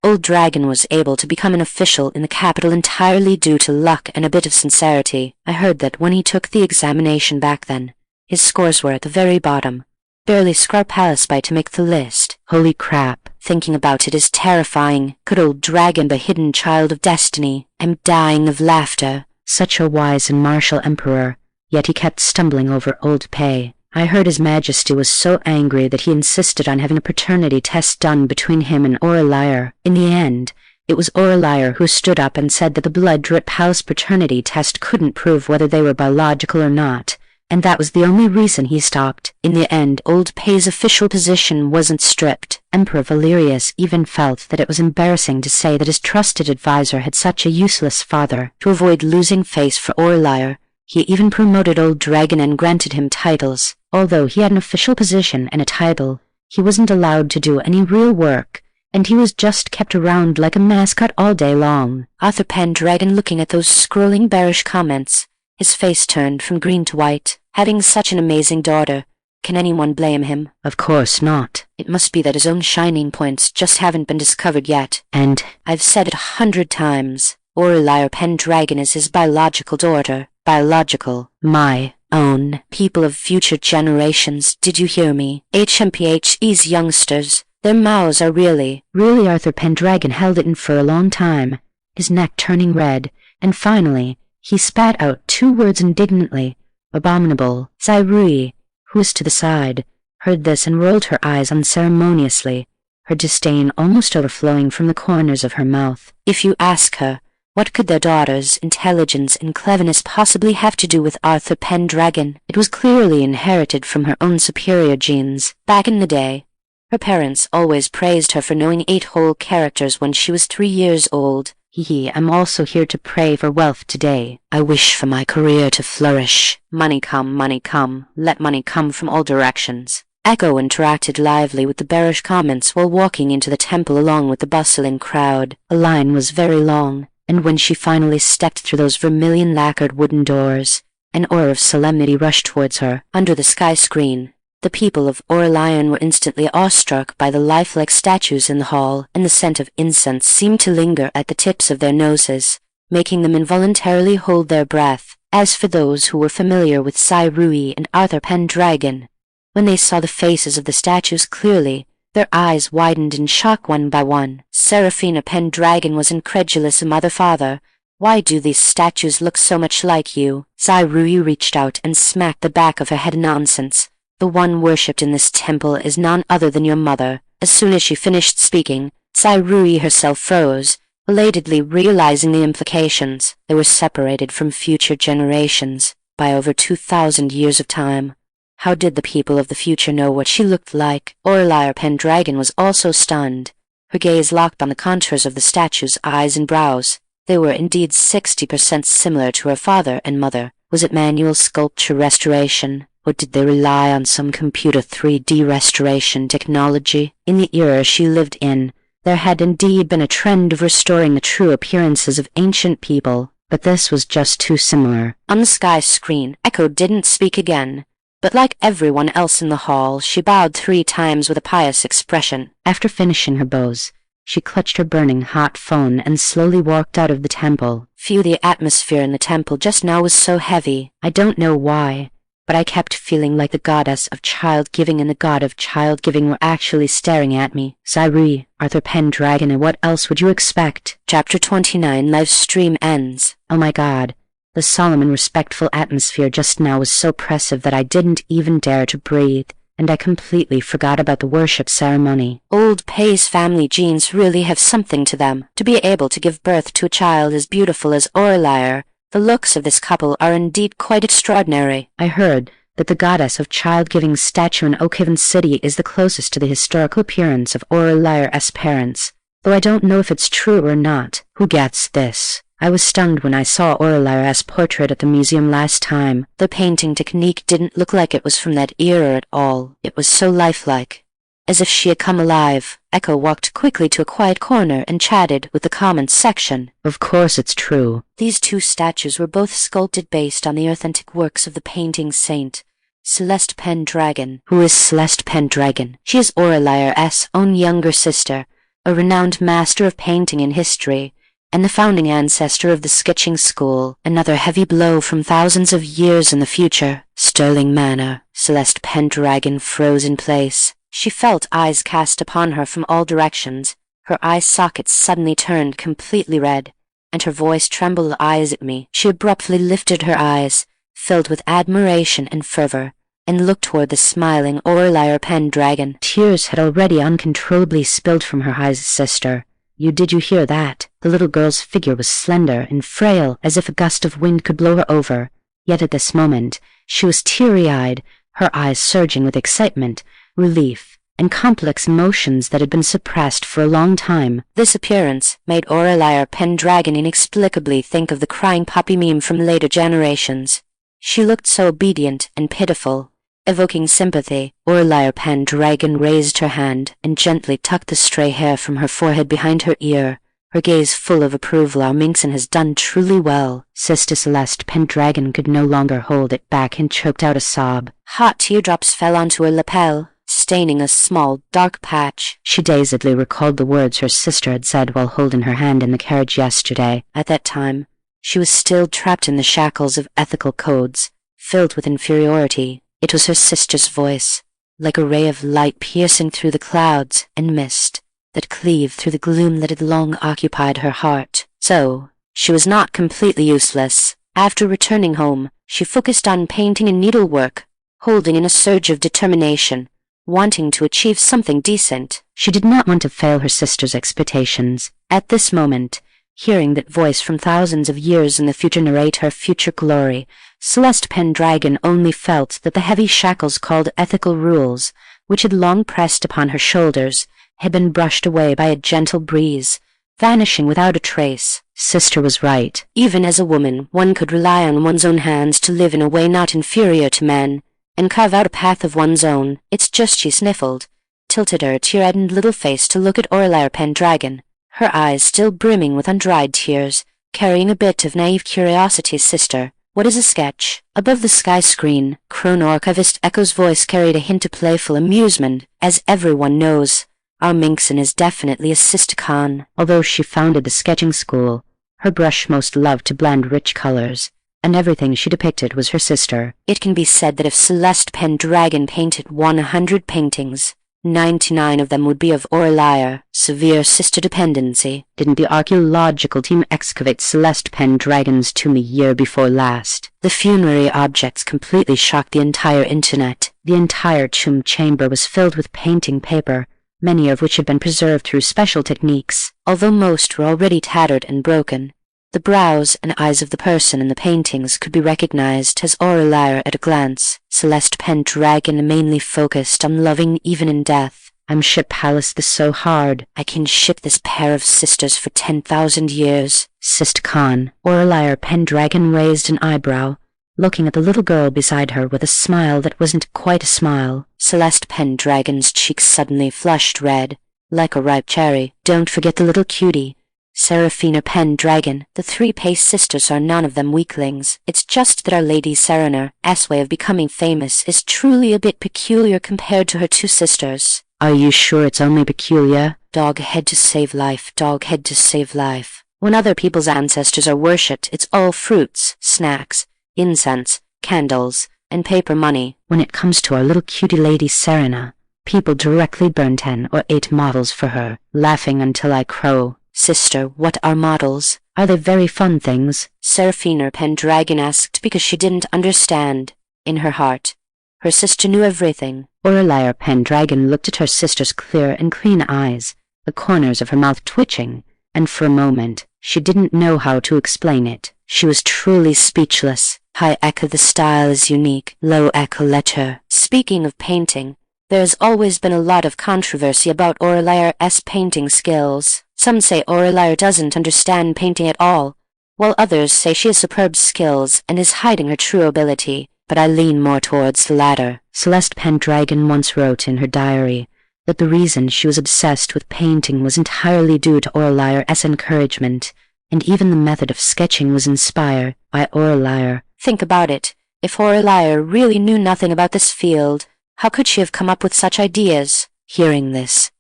Old Dragon was able to become an official in the capital entirely due to luck and a bit of sincerity. I heard that when he took the examination back then, his scores were at the very bottom. Barely scrapalace by to make the list.
Holy crap.
Thinking about it is terrifying. Could Old Dragon be a hidden child of destiny? I'm dying of laughter.
Such a wise and martial emperor, yet he kept stumbling over Old Pay. I heard His Majesty was so angry that he insisted on having a paternity test done between him and Aurelia. In the end, it was Aurelia who stood up and said that the Blood Drip Palace paternity test couldn't prove whether they were biological or not, and that was the only reason he stopped. In the end, Old Pay's official position wasn't stripped. Emperor Valerius even felt that it was embarrassing to say that his trusted advisor had such a useless father. To avoid losing face for Aurelia, he even promoted Old Dragon and granted him titles. Although he had an official position and a title, he wasn't allowed to do any real work, and he was just kept around like a mascot all day long.
Aurelia PenDragon, looking at those scrolling bearish comments, his face turned from green to white. Having such an amazing daughter, can anyone blame him?
Of course not.
It must be that his own shining points just haven't been discovered yet.
And
I've said it 100 times. Aurelia PenDragon is his biological daughter. Biological.
My
own. People of future generations, did you hear me? HMPHE's youngsters, their mouths are really
Aurelia PenDragon held it in for a long time, his neck turning red, and finally, he spat out 2 words indignantly. Abominable. Zyrui, who was to the side, heard this and rolled her eyes unceremoniously, her disdain almost overflowing from the corners of her mouth.
If you ask her, what could their daughter's intelligence and cleverness possibly have to do with Aurelia PenDragon? It was clearly inherited from her own superior genes. Back in the day, her parents always praised her for knowing 8 whole characters when she was 3 years old.
I'm also here to pray for wealth today.
I wish for my career to flourish. Money come, let money come from all directions. Echo interacted lively with the bearish comments while walking into the temple along with the bustling crowd.
The line was very long, and when she finally stepped through those vermilion lacquered wooden doors, an aura of solemnity rushed towards her.
Under the sky screen, the people of Aurelian were instantly awestruck by the lifelike statues in the hall, and the scent of incense seemed to linger at the tips of their noses, making them involuntarily hold their breath. As for those who were familiar with Zyrui and Aurelia PenDragon, when they saw the faces of the statues clearly, their eyes widened in shock one by one. Seraphina PenDragon was incredulous. Mother-father, why do these statues look so much like you? Zyrui reached out and smacked the back of her head. Nonsense. The one worshipped in this temple is none other than your mother. As soon as she finished speaking, Zyrui herself froze, belatedly realizing the implications. They were separated from future generations by over 2,000 years of time. How did the people of the future know what she looked like? Aurelia PenDragon was also stunned, her gaze locked on the contours of the statue's eyes and brows. They were indeed 60% similar to her father and mother. Was it manual sculpture restoration? Or did they rely on some computer 3D restoration technology? In the era she lived in, there had indeed been a trend of restoring the true appearances of ancient people, but this was just too similar. On the sky screen, Echo didn't speak again, but like everyone else in the hall, she bowed 3 times with a pious expression.
After finishing her bows, she clutched her burning hot phone and slowly walked out of the temple.
The atmosphere in the temple just now was so heavy.
I don't know why, but I kept feeling like the goddess of child-giving and the god of child-giving were actually staring at me. Zaire, Arthur PenDragon, and what else would you expect?
Chapter 29 Live stream ends.
Oh my god. The solemn and respectful atmosphere just now was so oppressive that I didn't even dare to breathe, and I completely forgot about the worship ceremony.
Old Pay's family genes really have something to them. To be able to give birth to a child as beautiful as Aurelia, the looks of this couple are indeed quite extraordinary.
I heard that the goddess of child-giving statue in Oakhaven City is the closest to the historical appearance of Aurelia's parents, though I don't know if it's true or not. Who gets this? I was stunned when I saw Aurelia's portrait at the museum last time.
The painting technique didn't look like it was from that era at all. It was so lifelike, as if she had come alive. Echo walked quickly to a quiet corner and chatted with the comments section.
Of course it's true.
These two statues were both sculpted based on the authentic works of the painting saint, Celeste PenDragon.
Who is Celeste PenDragon?
She is Aurelia's own younger sister, a renowned master of painting and history, and the founding ancestor of the sketching school. Another heavy blow from thousands of years in the future. Sterling Manor. Celeste PenDragon froze in place. She felt eyes cast upon her from all directions. Her eye sockets suddenly turned completely red, and her voice trembled. Eyes at me. She abruptly lifted her eyes, filled with admiration and fervor, and looked toward the smiling Aurelian PenDragon.
Tears had already uncontrollably spilled from her eyes. Sister, did you hear that? The little girl's figure was slender and frail, as if a gust of wind could blow her over. Yet at this moment, she was teary-eyed, her eyes surging with excitement, relief, and complex emotions that had been suppressed for a long time.
This appearance made Aurelian PenDragon inexplicably think of the crying puppy meme from later generations. She looked so obedient and pitiful, evoking sympathy. Aurelian PenDragon raised her hand and gently tucked the stray hair from her forehead behind her ear, her gaze full of approval. Our Minxon has done truly well.
Sister Celeste PenDragon could no longer hold it back and choked out a sob.
Hot teardrops fell onto her lapel, staining a small, dark patch.
She dazedly recalled the words her sister had said while holding her hand in the carriage yesterday.
At that time, she was still trapped in the shackles of ethical codes, filled with inferiority. It was her sister's voice, like a ray of light piercing through the clouds and mist that cleaved through the gloom that had long occupied her heart. So, she was not completely useless. After returning home, she focused on painting and needlework, holding in a surge of determination, wanting to achieve something decent.
She did not want to fail her sister's expectations. At this moment, hearing that voice from thousands of years in the future narrate her future glory, Celeste PenDragon only felt that the heavy shackles called ethical rules, which had long pressed upon her shoulders, had been brushed away by a gentle breeze, vanishing without a trace. Sister was right.
Even as a woman, one could rely on one's own hands to live in a way not inferior to men, and carve out a path of one's own. It's just she sniffled, tilted her tear-reddened little face to look at Aurelian PenDragon, her eyes still brimming with undried tears, carrying a bit of naive curiosity. Sister, what is a sketch? Above the sky screen, Chrono-Archivist Echo's voice carried a hint of playful amusement. As everyone knows, our Minxon is definitely a Sisticon.
Although she founded the sketching school, her brush most loved to blend rich colors, and everything she depicted was her sister.
It can be said that if Celeste PenDragon painted 100 paintings, 99 of them would be of Aurelia. Severe sister dependency.
Didn't the archaeological team excavate Celeste PenDragon's tomb a year before last?
The funerary objects completely shocked the entire internet.
The entire tomb chamber was filled with painting paper, many of which had been preserved through special techniques.
Although most were already tattered and broken, the brows and eyes of the person in the paintings could be recognized as Aurelia at a glance. Celeste PenDragon mainly focused on loving even in death.
I'm ship palace this so hard.
I can ship this pair of sisters for 10,000 years.
Sisticon. Aurelian PenDragon raised an eyebrow, looking at the little girl beside her with a smile that wasn't quite a smile.
Celeste PenDragon's cheeks suddenly flushed red, like a ripe cherry. Don't forget the little cutie, Seraphina PenDragon. The three Pace sisters are none of them weaklings. It's just that Our Lady Serena's way of becoming famous is truly a bit peculiar compared to her two sisters.
Are you sure it's only peculiar?
Dog head to save life, dog head to save life. When other people's ancestors are worshipped, it's all fruits, snacks, incense, candles, and paper money.
When it comes to our little cutie lady Serena, people directly burn 10 or 8 models for her, laughing until I crow.
Sister, what are models?
Are they very fun things?
Seraphina PenDragon asked because she didn't understand. In her heart, her sister knew everything.
Aurelia PenDragon looked at her sister's clear and clean eyes, the corners of her mouth twitching, and for a moment, she didn't know how to explain it.
She was truly speechless. High Echo, the style is unique. Low Echo, let her. Speaking of painting, there's always been a lot of controversy about Aurelia's painting skills. Some say Aurelia doesn't understand painting at all, while others say she has superb skills and is hiding her true ability, but I lean more towards the latter.
Celeste PenDragon once wrote in her diary that the reason she was obsessed with painting was entirely due to Aurelia's encouragement, and even the method of sketching was inspired by Aurelia.
Think about it. If Aurelia really knew nothing about this field, how could she have come up with such ideas? Hearing this,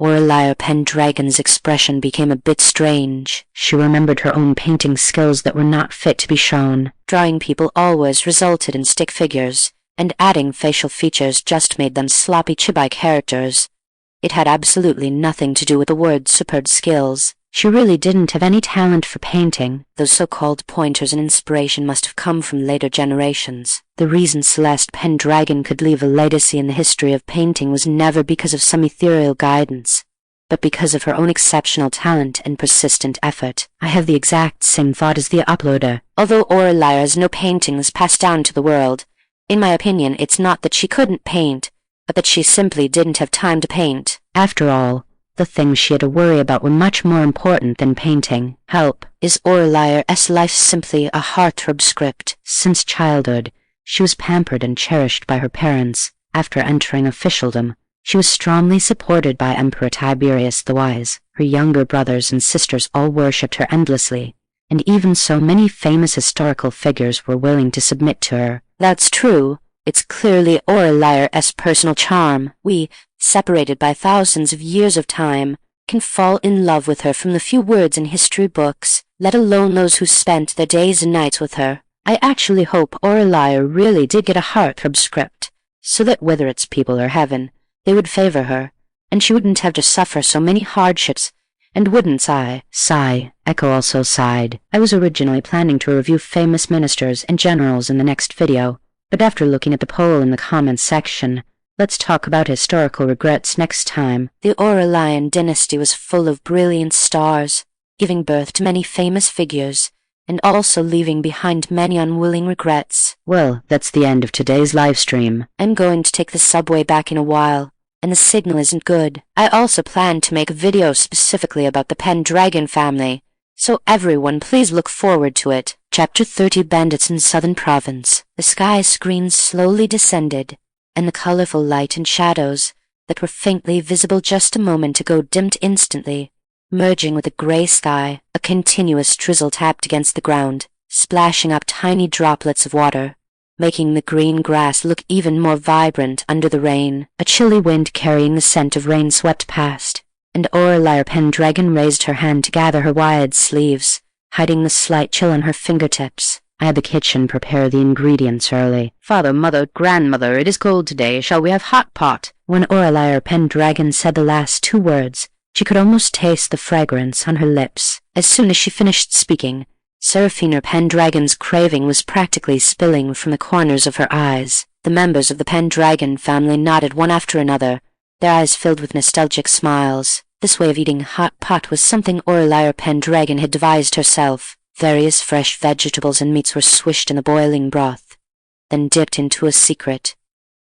Aurelia PenDragon's expression became a bit strange.
She remembered her own painting skills that were not fit to be shown.
Drawing people always resulted in stick figures, and adding facial features just made them sloppy chibi characters. It had absolutely nothing to do with the word's superb skills.
She really didn't have any talent for painting.
Those so-called pointers and inspiration must have come from later generations.
The reason Celeste PenDragon could leave a legacy in the history of painting was never because of some ethereal guidance, but because of her own exceptional talent and persistent effort. I have the exact same thought as the uploader.
Although Aurelia has no paintings passed down to the world, in my opinion it's not that she couldn't paint, but that she simply didn't have time to paint.
After all, the things she had to worry about were much more important than painting.
Help. Is Aurelia's life simply a heartthrob script?
Since childhood, she was pampered and cherished by her parents. After entering officialdom, she was strongly supported by Emperor Tiberius the Wise. Her younger brothers and sisters all worshipped her endlessly, and even so many famous historical figures were willing to submit to her.
That's true. It's clearly Aurelia's personal charm. We, separated by thousands of years of time, can fall in love with her from the few words in history books, let alone those who spent their days and nights with her. I actually hope Aurelia really did get a heartthrob script, so that whether it's people or heaven, they would favor her, and she wouldn't have to suffer so many hardships, and wouldn't I?
Sigh. Echo also sighed. I was originally planning to review famous ministers and generals in the next video, but after looking at the poll in the comments section, let's talk about historical regrets next time.
The Aurelian dynasty was full of brilliant stars, giving birth to many famous figures, and also leaving behind many unwilling regrets.
Well, that's the end of today's livestream.
I'm going to take the subway back in a while, and the signal isn't good. I also plan to make a video specifically about the PenDragon family, so everyone please look forward to it. Chapter 30, Bandits in Southern Province. The sky screen slowly descended, and the colorful light and shadows that were faintly visible just a moment ago dimmed instantly, merging with the gray sky. A continuous drizzle tapped against the ground, splashing up tiny droplets of water, making the green grass look even more vibrant under the rain.
A chilly wind carrying the scent of rain swept past, and Aurelia PenDragon raised her hand to gather her wide sleeves, hiding the slight chill on her fingertips. I had the kitchen prepare the ingredients early.
Father, mother, grandmother, it is cold today. Shall we have hot pot?
When Aurelia PenDragon said the last 2 words, she could almost taste the fragrance on her lips.
As soon as she finished speaking, Seraphina PenDragon's craving was practically spilling from the corners of her eyes. The members of the PenDragon family nodded one after another, their eyes filled with nostalgic smiles. This way of eating hot pot was something Aurelia PenDragon had devised herself. Various fresh vegetables and meats were swished in the boiling broth, then dipped into a secret,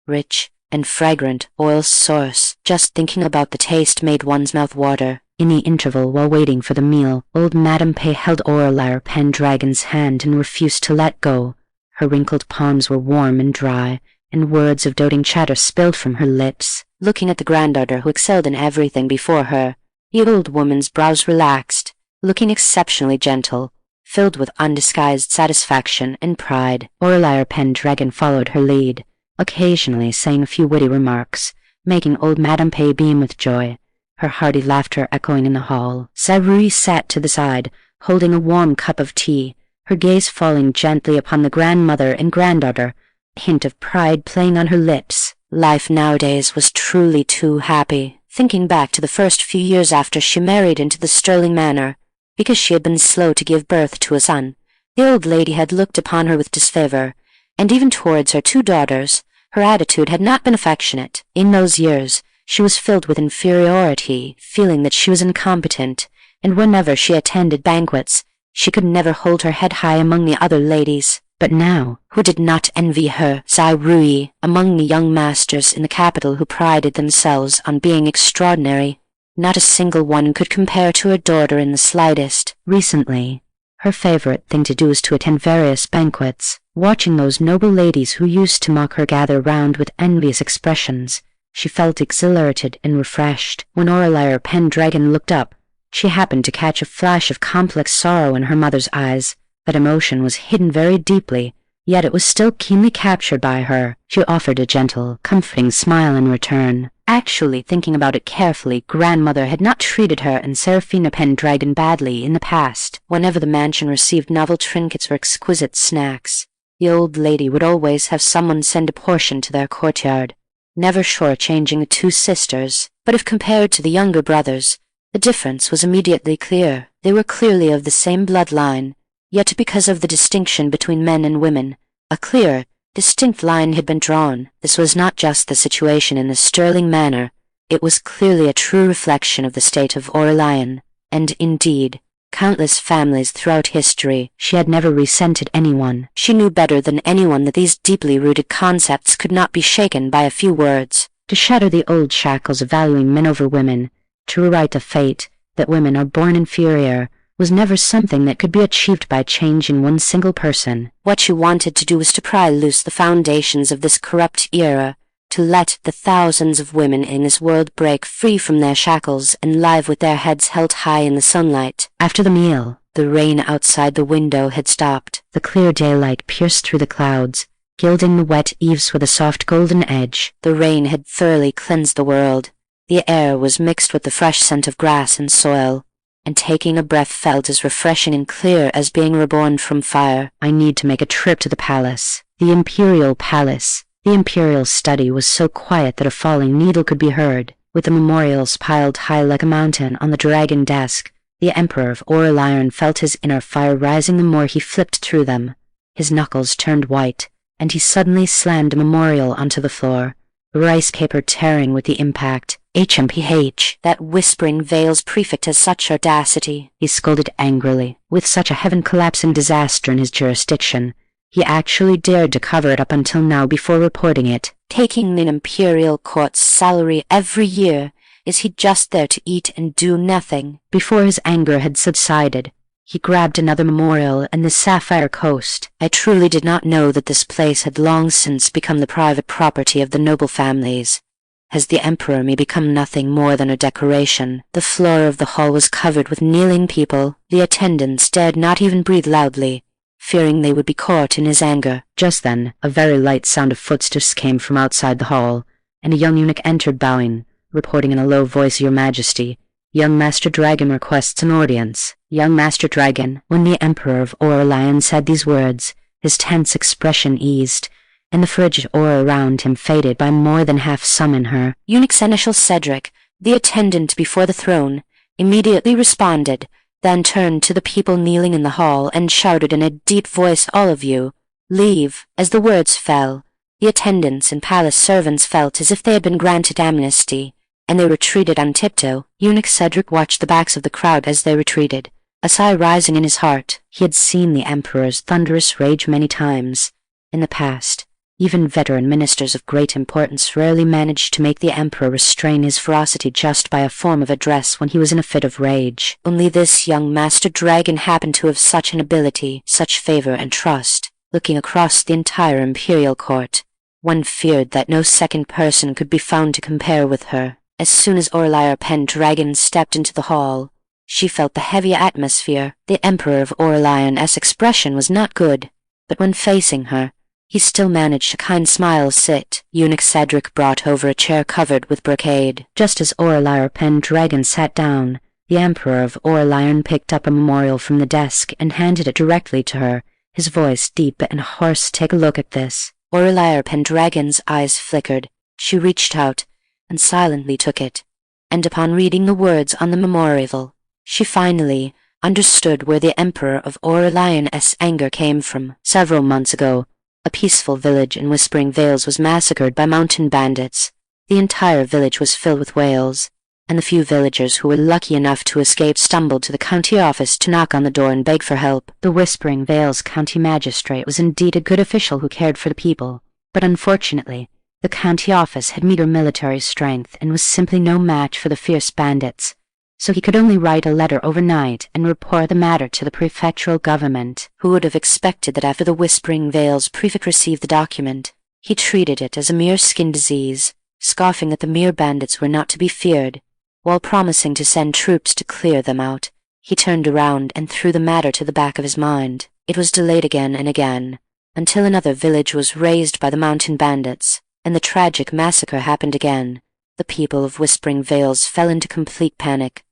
rich and fragrant oil source. Just thinking about the taste made one's mouth water.
In the interval while waiting for the meal, old Madame Pay held Aurelia PenDragon's hand and refused to let go. Her wrinkled palms were warm and dry, and words of doting chatter spilled from her lips.
Looking at the granddaughter who excelled in everything before her, the old woman's brows relaxed, looking exceptionally gentle, filled with undisguised satisfaction and pride.
Aurelia PenDragon followed her lead, occasionally saying a few witty remarks, making old Madame Pay beam with joy, her hearty laughter echoing in the hall. Savoury sat to the side, holding a warm cup of tea, her gaze falling gently upon the grandmother and granddaughter, hint of pride playing on her lips.
Life nowadays was truly too happy. Thinking back to the first few years after she married into the Sterling Manor, because she had been slow to give birth to a son, the old lady had looked upon her with disfavor, and even towards her 2 daughters, her attitude had not been affectionate. In those years, she was filled with inferiority, feeling that she was incompetent, and whenever she attended banquets, she could never hold her head high among the other ladies. But now, who did not envy her, Zairui, among the young masters in the capital who prided themselves on being extraordinary? Not a single one could compare to her daughter in the slightest.
Recently, her favorite thing to do was to attend various banquets. Watching those noble ladies who used to mock her gather round with envious expressions, she felt exhilarated and refreshed. When Aurelia PenDragon looked up, she happened to catch a flash of complex sorrow in her mother's eyes. That emotion was hidden very deeply, yet it was still keenly captured by her. She offered a gentle, comforting smile in return. Actually, thinking about it carefully, grandmother had not treated her and Seraphina PenDragon badly in the past. Whenever the mansion received novel trinkets or exquisite snacks, the old lady would always have someone send a portion to their courtyard, never shortchanging the 2 sisters. But if compared to the younger brothers, the difference was immediately clear. They were clearly of the same bloodline, yet because of the distinction between men and women, a clear, distinct line had been drawn. This was not just the situation in the Sterling Manor, it was clearly a true reflection of the state of Aurelian, and, indeed, countless families throughout history. She had never resented anyone.
She knew better than anyone that these deeply rooted concepts could not be shaken by a few words.
To shatter the old shackles of valuing men over women, to rewrite the fate that women are born inferior, was never something that could be achieved by change in one single person.
What she wanted to do was to pry loose the foundations of this corrupt era, to let the thousands of women in this world break free from their shackles and live with their heads held high in the sunlight.
After the meal,
the rain outside the window had stopped.
The clear daylight pierced through the clouds, gilding the wet eaves with a soft golden edge.
The rain had thoroughly cleansed the world. The air was mixed with the fresh scent of grass and soil, and taking a breath felt as refreshing and clear as being reborn from fire.
I need to make a trip to the palace. The Imperial Palace. The Imperial study was so quiet that a falling needle could be heard. With the memorials piled high like a mountain on the dragon desk, the Emperor of Aurelian felt his inner fire rising the more he flipped through them. His knuckles turned white, and he suddenly slammed a memorial onto the floor, the rice paper tearing with the impact.
HMPH, that whispering Vale's prefect has such audacity,
he scolded angrily. With such a heaven-collapsing disaster in his jurisdiction, he actually dared to cover it up until now before reporting it.
Taking the imperial court's salary every year, is he just there to eat and do nothing?
Before his anger had subsided, he grabbed another memorial and the sapphire coast.
I truly did not know that this place had long since become the private property of the noble families. As the Emperor may become nothing more than a decoration. The floor of the hall was covered with kneeling people. The attendants dared not even breathe loudly, fearing they would be caught in his anger.
Just then, a very light sound of footsteps came from outside the hall, and a young eunuch entered bowing, reporting in a low voice, "Your Majesty, young Master Dragon requests an audience." Young Master Dragon. When the Emperor of Aurelian said these words, his tense expression eased, and the frigid aura around him faded by more than half summon her.
Eunuch Seneschal Cedric, the attendant before the throne, immediately responded, then turned to the people kneeling in the hall and shouted in a deep voice, "All of you, leave." As the words fell, the attendants and palace servants felt as if they had been granted amnesty, and they retreated on tiptoe. Eunuch Cedric watched the backs of the crowd as they retreated, a sigh rising in his heart.
He had seen the Emperor's thunderous rage many times in the past. Even veteran ministers of great importance rarely managed to make the Emperor restrain his ferocity just by a form of address when he was in a fit of rage.
Only this young Master Dragon happened to have such an ability, such favor and trust. Looking across the entire imperial court, one feared that no second person could be found to compare with her. As soon as Aurelia PenDragon stepped into the hall, she felt the heavy atmosphere. The Emperor of Aurelian's expression was not good, but when facing her, he still managed a kind smile. "Sit." Eunuch Cedric brought over a chair covered with brocade.
Just as Aurelia PenDragon sat down, the Emperor of Aurelian picked up a memorial from the desk and handed it directly to her, his voice deep and hoarse. "Take a look at this."
Aurelia PenDragon's eyes flickered. She reached out and silently took it, and upon reading the words on the memorial, she finally understood where the Emperor of Aurelian's anger came from. Several months ago, a peaceful village in Whispering Vales was massacred by mountain bandits. The entire village was filled with wails, and the few villagers who were lucky enough to escape stumbled to the county office to knock on the door and beg for help.
The Whispering Vales county magistrate was indeed a good official who cared for the people, but unfortunately, the county office had meager military strength and was simply no match for the fierce bandits, so he could only write a letter overnight and report the matter to the prefectural government.
Who would have expected that after the Whispering Vales prefect received the document, he treated it as a mere skin disease, scoffing that the mere bandits were not to be feared, while promising to send troops to clear them out. He turned around and threw the matter to the back of his mind. It was delayed again and again, until another village was razed by the mountain bandits, and the tragic massacre happened again. The people of Whispering Vales fell into complete panic,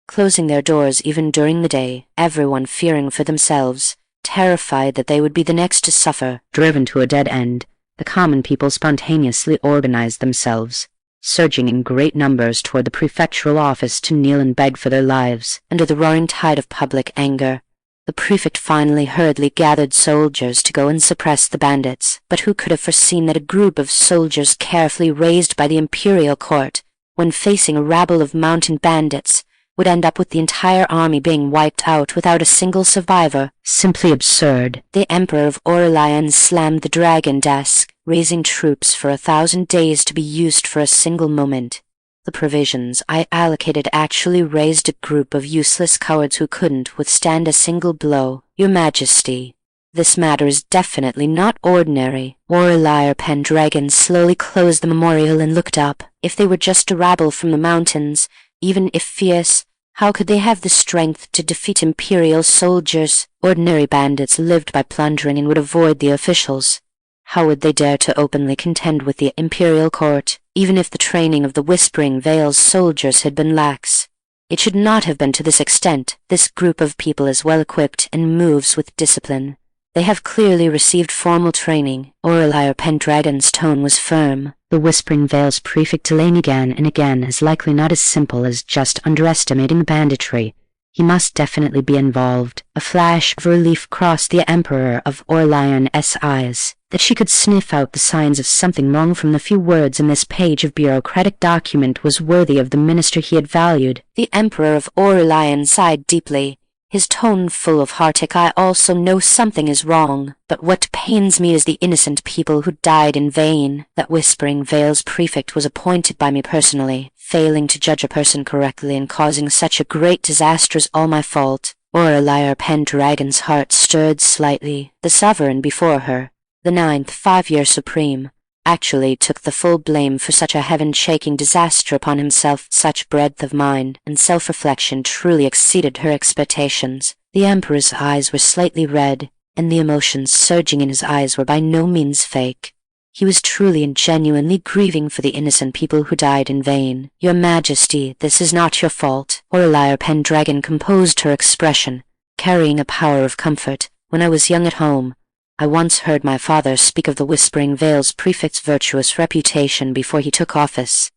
closing their doors even during the day, everyone fearing for themselves, terrified that they would be the next to suffer.
Driven to a dead end, the common people spontaneously organized themselves, surging in great numbers toward the prefectural office to kneel and beg for their lives.
Under the roaring tide of public anger, the prefect finally hurriedly gathered soldiers to go and suppress the bandits. But who could have foreseen that a group of soldiers carefully raised by the imperial court, when facing a rabble of mountain bandits, would end up with the entire army being wiped out without a single survivor?
Simply absurd.
The Emperor of Aurelian slammed the dragon desk, raising troops for 1,000 days to be used for a single moment. The provisions I allocated actually raised a group of useless cowards who couldn't withstand a single blow. Your Majesty, this matter is definitely not ordinary. Aurelia PenDragon slowly closed the memorial and looked up. If they were just a rabble from the mountains, even if fierce, how could they have the strength to defeat imperial soldiers? Ordinary bandits lived by plundering and would avoid the officials. How would they dare to openly contend with the imperial court, even if the training of the Whispering Vales soldiers had been lax? It should not have been to this extent. This group of people is well equipped and moves with discipline. They have clearly received formal training. Aurelia PenDragon's tone was firm.
The Whispering Vales prefect delaying again and again is likely not as simple as just underestimating the banditry. He must definitely be involved. A flash of relief crossed the Emperor of Aurelian's eyes, that she could sniff out the signs of something wrong from the few words in this page of bureaucratic document was worthy of the minister he had valued.
The Emperor of Aurelian sighed deeply, his tone full of heartache. I also know something is wrong, but what pains me is the innocent people who died in vain. That Whispering Vales prefect was appointed by me personally. Failing to judge a person correctly and causing such a great disaster is all my fault. Aurelia PenDragon's heart stirred slightly. The sovereign before her, the 9th 5-year supreme, actually took the full blame for such a heaven-shaking disaster upon himself. Such breadth of mind and self-reflection truly exceeded her expectations. The Emperor's eyes were slightly red, and the emotions surging in his eyes were by no means fake. He was truly and genuinely grieving for the innocent people who died in vain. Your Majesty, this is not your fault. Aurelia PenDragon composed her expression, carrying a power of comfort. When I was young at home, I once heard my father speak of the Whispering Vales prefect's virtuous reputation before he took office.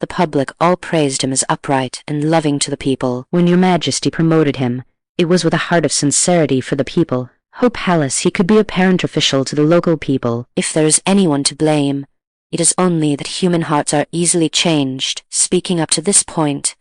The public all praised him as upright and loving to the people.
When your Majesty promoted him, it was with a heart of sincerity for the people. How palace he could be a parent official to the local people.
If there is anyone to blame, it is only that human hearts are easily changed. Speaking up to this point,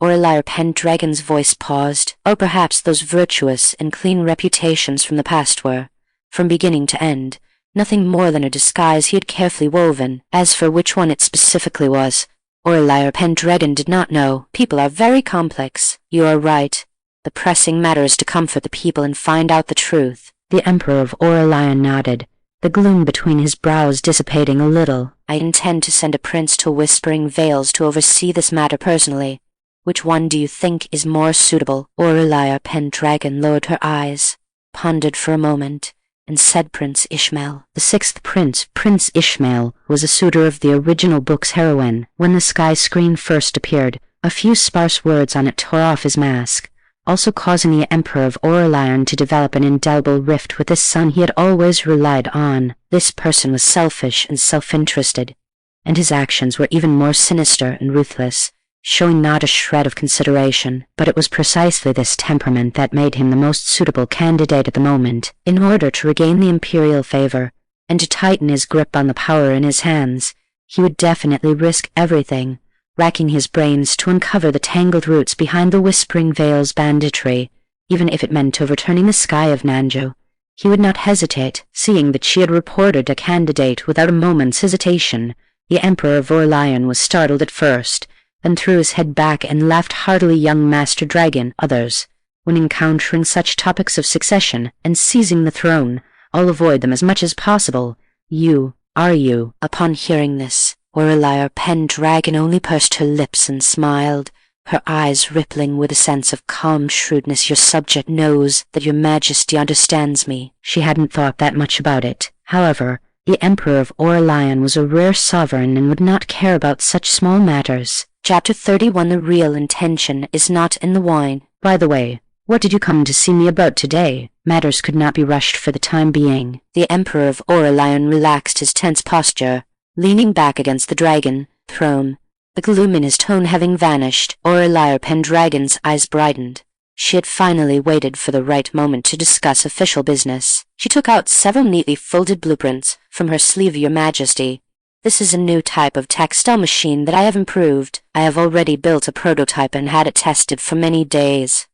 Aurelia PenDragon's voice paused. Or perhaps those virtuous and clean reputations from the past were, from beginning to end, nothing more than a disguise he had carefully woven. As for which one it specifically was, Aurelia PenDragon did not know. People are very complex. You are right. The pressing matter is to comfort the people and find out the truth.
The Emperor of Aurelian nodded, the gloom between his brows dissipating a little.
I intend to send a prince to Whispering Vales to oversee this matter personally. Which one do you think is more suitable? Aurelia PenDragon lowered her eyes, pondered for a moment, and said Prince Ishmael.
The 6th Prince, Prince Ishmael, was a suitor of the original book's heroine. When the sky screen first appeared, a few sparse words on it tore off his mask. also causing the Emperor of Aurelian to develop an indelible rift with the son he had always relied on. This person was selfish and self-interested, and his actions were even more sinister and ruthless, showing not a shred of consideration. But it was precisely this temperament that made him the most suitable candidate at the moment. In order to regain the imperial favor, and to tighten his grip on the power in his hands, he would definitely risk everything, racking his brains to uncover the tangled roots behind the Whispering Vale's banditry, even if it meant overturning the sky of Nanjo. He would not hesitate, seeing that she had reported a candidate without a moment's hesitation. The Emperor of Aurelian was startled at first, then threw his head back and laughed heartily. Young Master Dragon, others, when encountering such topics of succession and seizing the throne, all avoid them as much as possible. You.
Upon hearing this, Aurelia PenDragon only pursed her lips and smiled, her eyes rippling with a sense of calm shrewdness. Your subject knows that your majesty understands me.
She hadn't thought that much about it. However, the Emperor of Aurelian was a rare sovereign and would not care about such small matters.
Chapter 31. The real intention is not in the wine.
By the way, what did you come to see me about today? Matters could not be rushed for the time being.
The Emperor of Aurelian relaxed his tense posture, leaning back against the dragon throne. The gloom in his tone having vanished, Aurelia PenDragon's eyes brightened. She had finally waited for the right moment to discuss official business. She took out several neatly folded blueprints from her sleeve. Your Majesty, this is a new type of textile machine that I have improved. I have already built a prototype and had it tested for many days.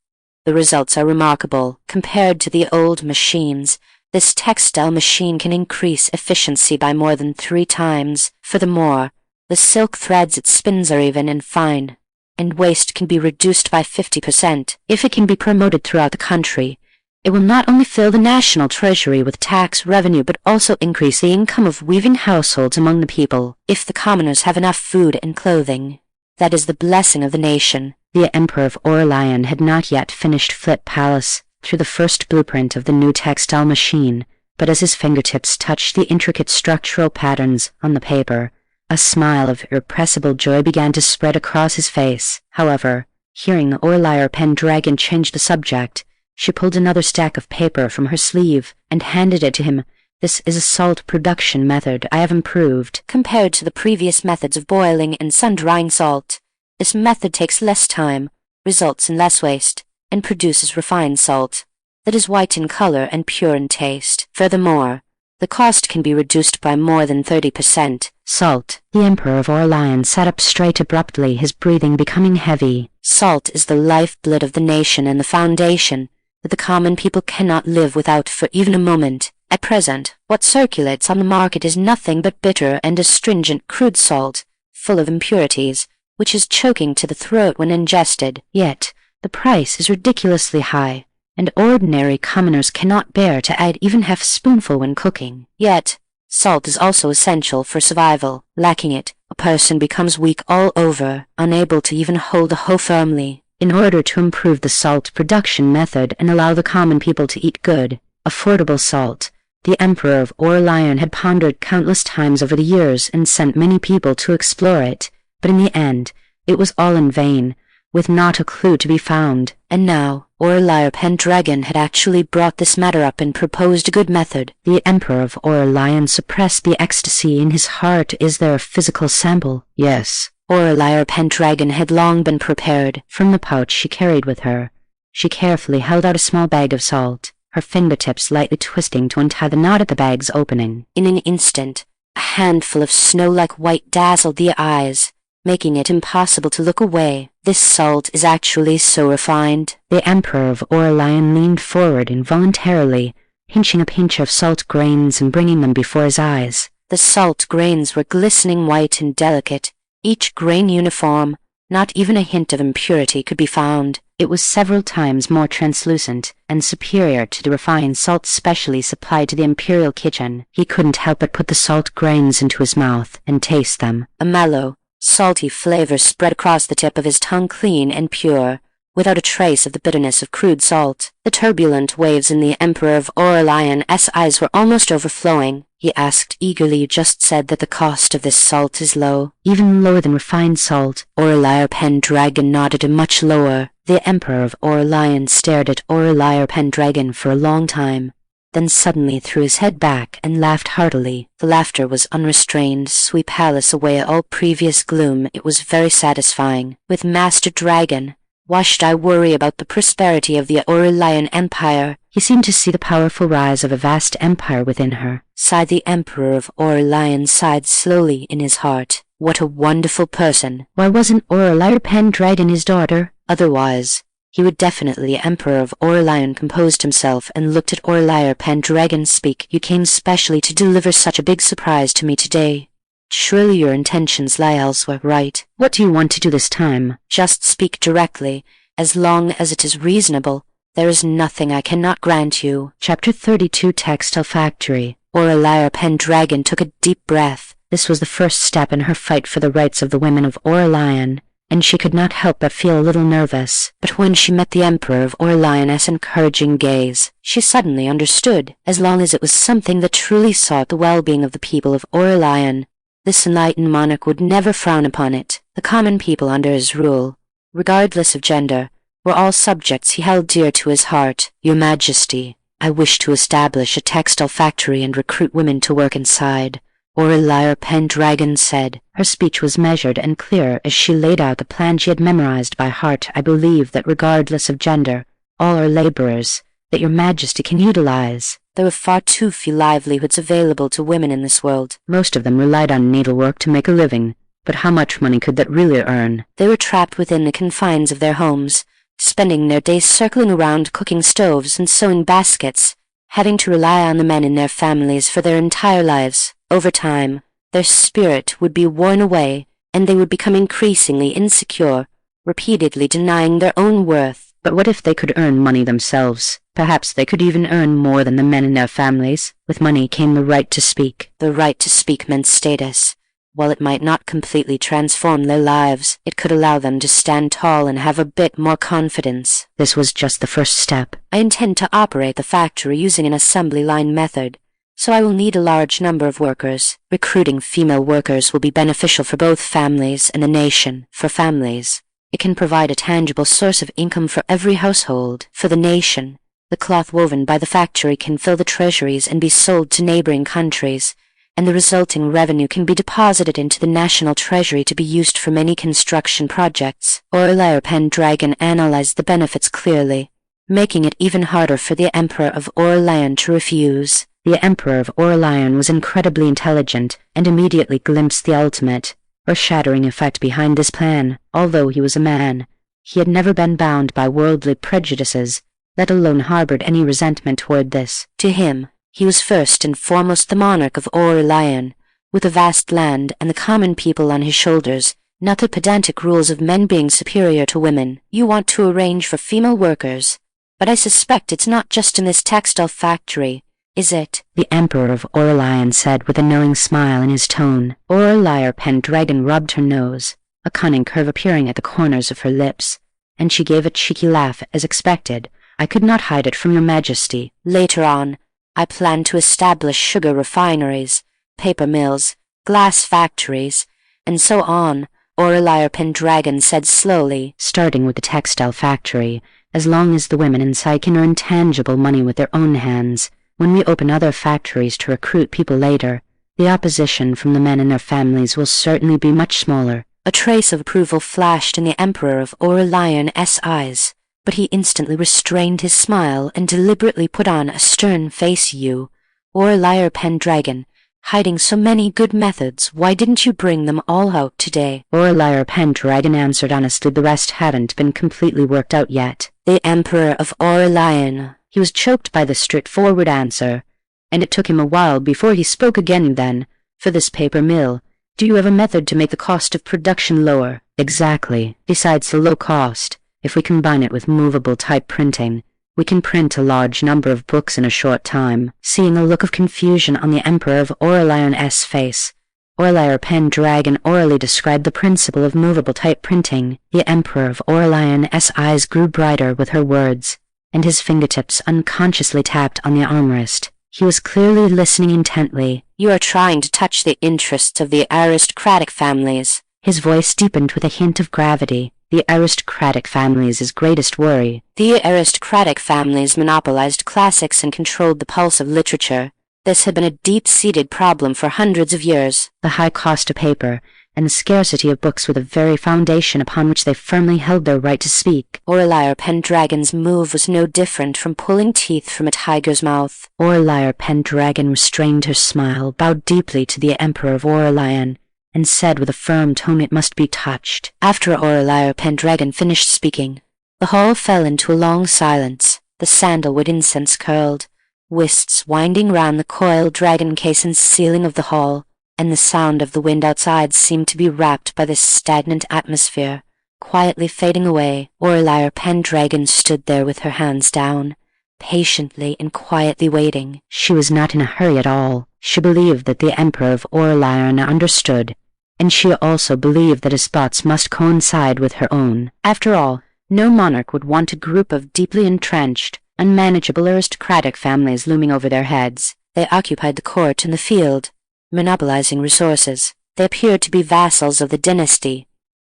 The results are remarkable. Compared to the old machines, this textile machine can increase efficiency by more than 3 times. Furthermore, the silk threads it spins are even and fine, and waste can be reduced by 50%.
If it can be promoted throughout the country, it will not only fill the national treasury with tax revenue but also increase the income of weaving households among the people.
If the commoners have enough food and clothing, that is the blessing of the nation.
The Emperor of Aurelian had not yet finished Flip Palace through the first blueprint of the new textile machine, but as his fingertips touched the intricate structural patterns on the paper, a smile of irrepressible joy began to spread across his face. However, hearing Aurelia PenDragon change the subject, she pulled another stack of paper from her sleeve and handed it to him. This is a salt production method I have improved.
Compared to the previous methods of boiling and sun-drying salt, this method takes less time, results in less waste, and produces refined salt that is white in color and pure in taste. Furthermore, the cost can be reduced by more than 30%.
Salt. The Emperor of Aurelian sat up straight abruptly, his breathing becoming heavy.
Salt is the lifeblood of the nation and the foundation that the common people cannot live without for even a moment. At present, what circulates on the market is nothing but bitter and astringent crude salt, full of impurities, which is choking to the throat when ingested.
Yet, the price is ridiculously high, and ordinary commoners cannot bear to add even half a spoonful when cooking.
Yet, salt is also essential for survival. Lacking it, a person becomes weak all over, unable to even hold a hoe firmly.
In order to improve the salt production method and allow the common people to eat good, affordable salt, the Emperor of Aurelian had pondered countless times over the years and sent many people to explore it, but in the end, it was all in vain, with not a clue to be found.
And now, Aurelia PenDragon had actually brought this matter up and proposed a good method.
The Emperor of Aurelian suppressed the ecstasy in his heart. Is there a physical sample?
Yes. Aurelia PenDragon had long been prepared.
From the pouch she carried with her, she carefully held out a small bag of salt, her fingertips lightly twisting to untie the knot at the bag's opening.
In an instant, a handful of snow-like white dazzled the eyes, making it impossible to look away. This salt is actually so refined.
The Emperor of Aurelian leaned forward involuntarily, pinching a pinch of salt grains and bringing them before his eyes.
The salt grains were glistening white and delicate, each grain uniform. Not even a hint of impurity could be found.
It was several times more translucent and superior to the refined salt specially supplied to the imperial kitchen. He couldn't help but put the salt grains into his mouth and taste them.
A mellow, salty flavor spread across the tip of his tongue, clean and pure, without a trace of the bitterness of crude salt. The turbulent waves in the Emperor of Aurelian's eyes were almost overflowing. he asked eagerly. You just said that the cost of this salt is low.
Even lower than refined salt.
Aurelia PenDragon nodded. Much lower.
The Emperor of Aurelian stared at Aurelia PenDragon for a long time, then suddenly threw his head back and laughed heartily.
The laughter was unrestrained, sweep palace away all previous gloom. It was very satisfying. With Master Dragon, why should I worry about the prosperity of the Aurelian Empire?
He seemed to see the powerful rise of a vast empire within her.
Sighed the Emperor of Aurelian, sighed slowly in his heart. What a wonderful person.
Why wasn't Aurelia PenDragon his daughter?
Otherwise, he would definitely. Emperor of Aurelian composed himself and looked at Aurelia PenDragon. Speak. You came specially to deliver such a big surprise to me today. Surely your intentions lie elsewhere, right?
What do you want to do this time?
Just speak directly, as long as it is reasonable. There is nothing I cannot grant you.
Chapter 32, Textile Factory.
Aurelia PenDragon took a deep breath.
This was the first step in her fight for the rights of the women of Aurelian, and she could not help but feel a little nervous.
But when she met the Emperor of Aurelian's encouraging gaze, she suddenly understood. As long as it was something that truly sought the well-being of the people of Aurelian, this enlightened monarch would never frown upon it. The common people under his rule, regardless of gender, were all subjects he held dear to his heart. Your Majesty, I wish to establish a textile factory and recruit women to work inside, Aurelia PenDragon said.
Her speech was measured and clear as she laid out the plan she had memorized by heart. I believe that regardless of gender, all are laborers that your Majesty can utilize.
There were far too few livelihoods available to women in this world.
Most of them relied on needlework to make a living, but how much money could that really earn?
They were trapped within the confines of their homes, spending their days circling around cooking stoves and sewing baskets, having to rely on the men in their families for their entire lives. Over time, their spirit would be worn away, and they would become increasingly insecure, repeatedly denying their own worth.
But what if they could earn money themselves? Perhaps they could even earn more than the men in their families. With money came the right to speak.
The right to speak meant status. While it might not completely transform their lives, it could allow them to stand tall and have a bit more confidence.
This was just the first step.
I intend to operate the factory using an assembly line method, so I will need a large number of workers. Recruiting female workers will be beneficial for both families and the nation. For families, it can provide a tangible source of income for every household. For the nation, the cloth woven by the factory can fill the treasuries and be sold to neighboring countries, and the resulting revenue can be deposited into the national treasury to be used for many construction projects. Aurelia PenDragon analyzed the benefits clearly, making it even harder for the Emperor of Aurelian to refuse.
The Emperor of Aurelian was incredibly intelligent and immediately glimpsed the ultimate, earth-shattering effect behind this plan. Although he was a man, he had never been bound by worldly prejudices, let alone harbored any resentment toward this.
To him, he was first and foremost the monarch of Aurelian, with a vast land and the common people on his shoulders, not the pedantic rules of men being superior to women. You want to arrange for female workers, but I suspect it's not just in this textile factory, is it?
The Emperor of Aurelian said with a knowing smile in his tone. Aurelia PenDragon rubbed her nose, a cunning curve appearing at the corners of her lips, and she gave a cheeky laugh as expected. I could not hide it from your Majesty.
Later on, I plan to establish sugar refineries, paper mills, glass factories, and so on, Aurelia PenDragon said slowly.
Starting with the textile factory, as long as the women inside can earn tangible money with their own hands. When we open other factories to recruit people later, the opposition from the men and their families will certainly be much smaller.
A trace of approval flashed in the Emperor of Aurelian's eyes, but he instantly restrained his smile and deliberately put on a stern face. You, Aurelia PenDragon, hiding so many good methods, why didn't you bring them all out today?
Aurelia PenDragon answered honestly. The rest hadn't been completely worked out yet.
The Emperor of Aurelian.
He was choked by the straightforward answer, and it took him a while before he spoke again. Then, for this paper mill, do you have a method to make the cost of production lower? Exactly. Besides the low cost, if we combine it with movable type printing, we can print a large number of books in a short time. Seeing a look of confusion on the Emperor of Aurelian's face, Aurelia PenDragon orally described the principle of movable type printing. The Emperor of Aurelian's eyes grew brighter with her words, and his fingertips unconsciously tapped on the armrest. He was clearly listening intently.
"You are trying to touch the interests of the aristocratic families."
His voice deepened with a hint of gravity. The aristocratic families' greatest worry.
The aristocratic families monopolized classics and controlled the pulse of literature. This had been a deep-seated problem for hundreds of years.
The high cost of paper and the scarcity of books were the very foundation upon which they firmly held their right to speak.
Aurelia PenDragon's move was no different from pulling teeth from a tiger's mouth.
Aurelia PenDragon restrained her smile, bowed deeply to the Emperor of Aurelian, and said with a firm tone, "It must be touched."
After Aurelia PenDragon finished speaking, the hall fell into a long silence. The sandalwood incense curled, wisps winding round the coiled dragon casing ceiling of the hall, and the sound of the wind outside seemed to be wrapped by this stagnant atmosphere, quietly fading away. Aurelia PenDragon stood there with her hands down, patiently and quietly waiting.
She was not in a hurry at all. She believed that the Emperor of Aurelian understood, and she also believed that his thoughts must coincide with her own.
After all, no monarch would want a group of deeply entrenched, unmanageable aristocratic families looming over their heads. They occupied the court and the field, monopolizing resources. They appeared to be vassals of the dynasty,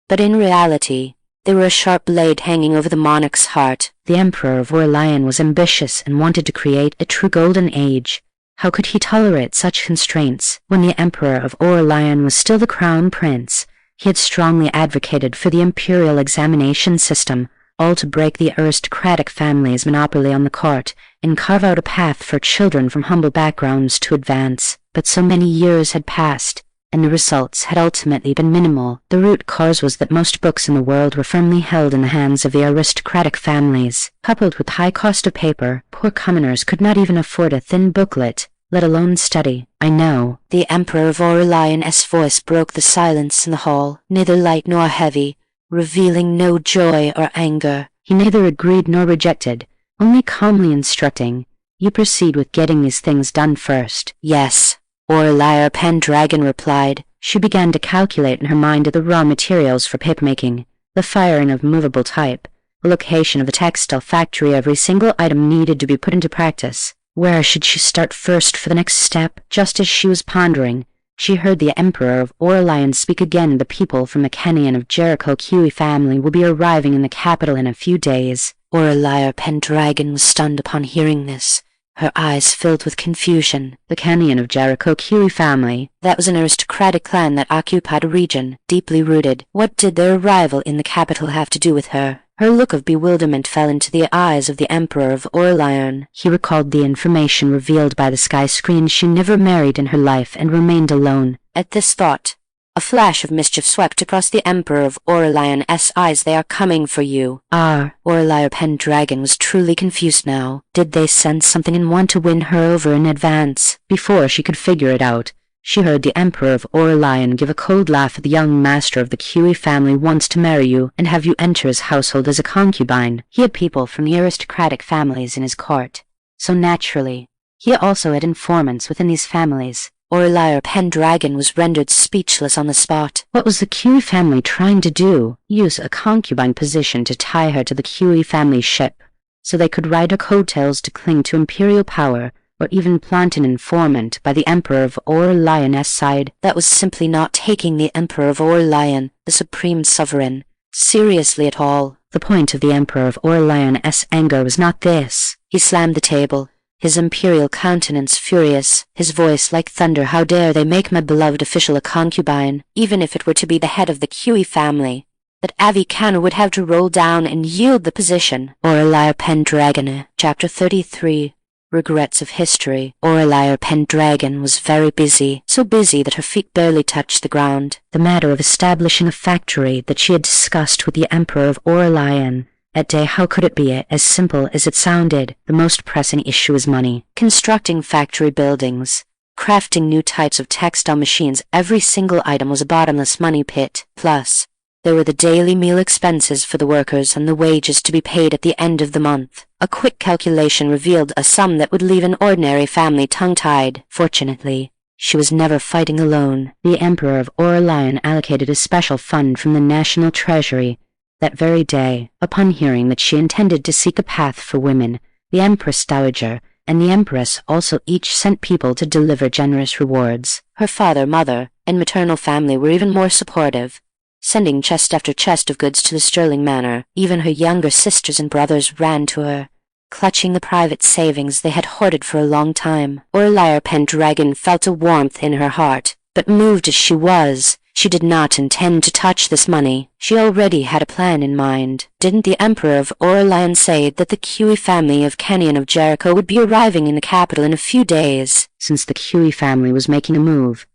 but in reality, they were a sharp blade hanging over the monarch's heart.
The Emperor of Aurelian was ambitious and wanted to create a true golden age. How could he tolerate such constraints? When the Emperor of Aurelian was still the crown prince, he had strongly advocated for the imperial examination system, all to break the aristocratic family's monopoly on the court and carve out a path for children from humble backgrounds to advance. But so many years had passed, and the results had ultimately been minimal. The root cause was that most books in the world were firmly held in the hands of the aristocratic families. Coupled with high cost of paper, poor commoners could not even afford a thin booklet, let alone study. "I know."
The Emperor of Aurelian's voice broke the silence in the hall, neither light nor heavy, revealing no joy or anger.
He neither agreed nor rejected, only calmly instructing, "You proceed with getting these things done first."
"Yes," Aurelia PenDragon replied.
She began to calculate in her mind the raw materials for papermaking, the firing of movable type, the location of the textile factory. Every single item needed to be put into practice. Where should she start first for the next step? Just as she was pondering, she heard the Emperor of Aurelian speak again. "The people from the Canyon of Jericho QE family will be arriving in the capital in a few days."
Aurelia PenDragon was stunned upon hearing this. Her eyes filled with confusion.
The Canyon of Jericho QE family.
That was an aristocratic clan that occupied a region, deeply rooted. What did their arrival in the capital have to do with her? Her look of bewilderment fell into the eyes of the Emperor of Aurelian.
He recalled the information revealed by the sky screen. She never married in her life and remained alone.
At this thought, a flash of mischief swept across the Emperor of Aurelian's eyes. "They are coming for you." Aurelia PenDragon was truly confused now. Did they sense something and want to win her over in advance?
Before she could figure it out, she heard the Emperor of Aurelian give a cold laugh at the young master of the QE family. "Wants to marry you and have you enter his household as a concubine."
He had people from the aristocratic families in his court, so naturally, he also had informants within these families. Aurelia PenDragon was rendered speechless on the spot.
What was the QE family trying to do? Use a concubine position to tie her to the QE family ship, so they could ride her coattails to cling to imperial power, or even plant an informant by the Emperor of Aurelian's side?
That was simply not taking the Emperor of Aurelian, the supreme sovereign, seriously at all.
The point of the Emperor of Aurelian's anger was not this.
He slammed the table, his imperial countenance furious, his voice like thunder. "How dare they make my beloved official a concubine? Even if it were to be the head of the QE family, that Avikana would have to roll down and yield the position." Aurelia PenDragon, Chapter 33. Regrets of History. Aurelia PenDragon was very busy, so busy that her feet barely touched the ground.
The matter of establishing a factory that she had discussed with the Emperor of Aurelian that day, how could it be as simple as it sounded? The most pressing issue is money.
Constructing factory buildings, crafting new types of textile machines, every single item was a bottomless money pit. Plus, there were the daily meal expenses for the workers and the wages to be paid at the end of the month. A quick calculation revealed a sum that would leave an ordinary family tongue-tied. Fortunately, she was never fighting alone.
The Emperor of Aurelian allocated a special fund from the national treasury. That very day, upon hearing that she intended to seek a path for women, the Empress Dowager and the Empress also each sent people to deliver generous rewards.
Her father, mother, and maternal family were even more supportive, sending chest after chest of goods to the Sterling Manor. Even her younger sisters and brothers ran to her, clutching the private savings they had hoarded for a long time. Aurelia PenDragon felt a warmth in her heart, but moved as she was, she did not intend to touch this money. She already had a plan in mind. Didn't the Emperor of Aurelian say that the Huey family of Kenyon of Jericho would be arriving in the capital in a few days?
Since the Huey family was making a move,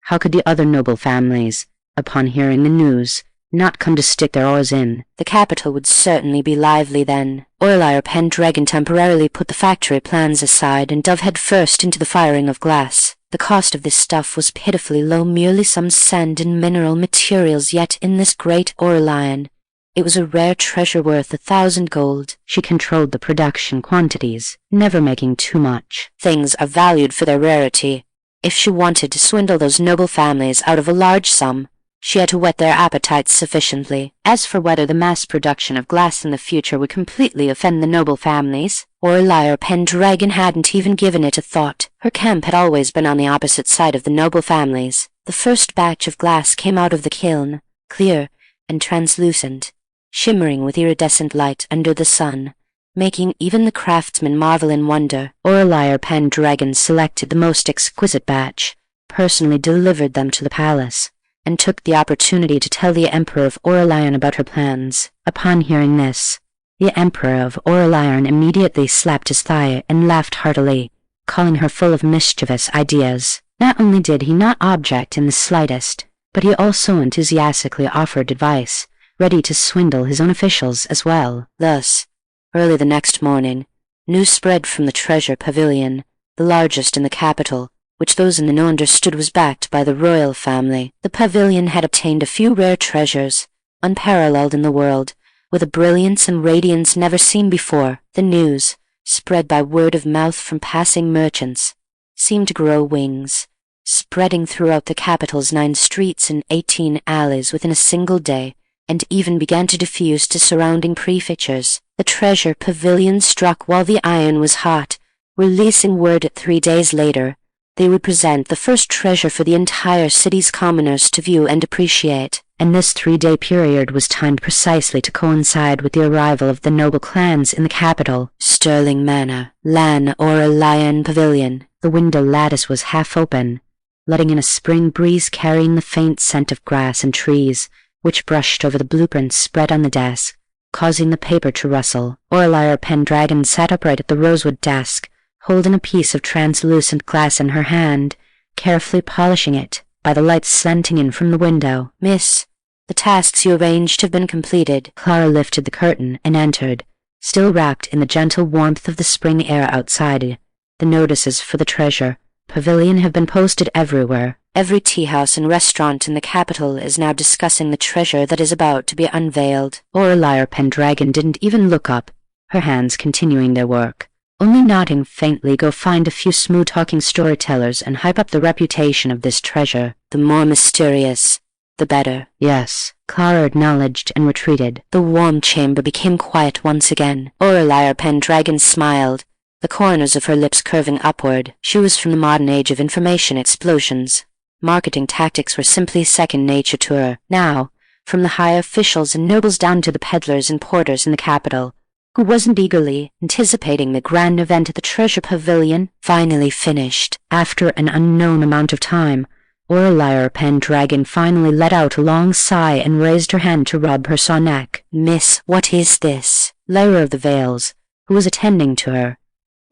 how could the other noble families, upon hearing the news, not come to stick their oars in?
The capital would certainly be lively then. Aurelia PenDragon temporarily put the factory plans aside and dove head first into the firing of glass. The cost of this stuff was pitifully low, merely some sand and mineral materials, yet in this great Aurelian, it was a rare treasure worth 1,000 gold.
She controlled the production quantities, never making too much.
Things are valued for their rarity. If she wanted to swindle those noble families out of a large sum, she had to whet their appetites sufficiently. As for whether the mass production of glass in the future would completely offend the noble families, Aurelia PenDragon hadn't even given it a thought. Her camp had always been on the opposite side of the noble families. The first batch of glass came out of the kiln, clear and translucent, shimmering with iridescent light under the sun, making even the craftsmen marvel in wonder.
Aurelia PenDragon selected the most exquisite batch, personally delivered them to the palace, and took the opportunity to tell the Emperor of Aurelian about her plans. Upon hearing this, the Emperor of Aurelian immediately slapped his thigh and laughed heartily, calling her full of mischievous ideas. Not only did he not object in the slightest, but he also enthusiastically offered advice, ready to swindle his own officials as well.
Thus, early the next morning, news spread from the Treasure Pavilion, the largest in the capital, which those in the know understood was backed by the royal family. The pavilion had obtained a few rare treasures, unparalleled in the world, with a brilliance and radiance never seen before. The news, spread by word of mouth from passing merchants, seemed to grow wings, spreading throughout the capital's 9 streets and 18 alleys within a single day, and even began to diffuse to surrounding prefectures. The Treasure Pavilion struck while the iron was hot, releasing word that 3 days later they would present the first treasure for the entire city's commoners to view and appreciate.
And this 3-day period was timed precisely to coincide with the arrival of the noble clans in the capital.
Sterling Manor, Lan Aurelian Pavilion.
The window lattice was half open, letting in a spring breeze carrying the faint scent of grass and trees, which brushed over the blueprints spread on the desk, causing the paper to rustle. Aurelia PenDragon sat upright at the rosewood desk, holding a piece of translucent glass in her hand, carefully polishing it by the light slanting in from the window.
Miss, the tasks you arranged have been completed.
Clara lifted the curtain and entered, still wrapped in the gentle warmth of the spring air outside. The notices for the Treasure Pavilion have been posted everywhere.
Every tea-house and restaurant in the capital is now discussing the treasure that is about to be unveiled.
Aurelia PenDragon didn't even look up, her hands continuing their work, only nodding faintly. Go find a few smooth-talking storytellers and hype up the reputation of this treasure.
The more mysterious, the better.
Yes, Clara acknowledged and retreated.
The warm chamber became quiet once again. Aurelia PenDragon smiled, the corners of her lips curving upward. She was from the modern age of information explosions. Marketing tactics were simply second nature to her. Now, from the high officials and nobles down to the peddlers and porters in the capital, who wasn't eagerly anticipating the grand event at the Treasure Pavilion, finally finished.
After an unknown amount of time, Aurelia PenDragon finally let out a long sigh and raised her hand to rub her sore neck.
Miss, what is this?
Lyra of the Veils, who was attending to her,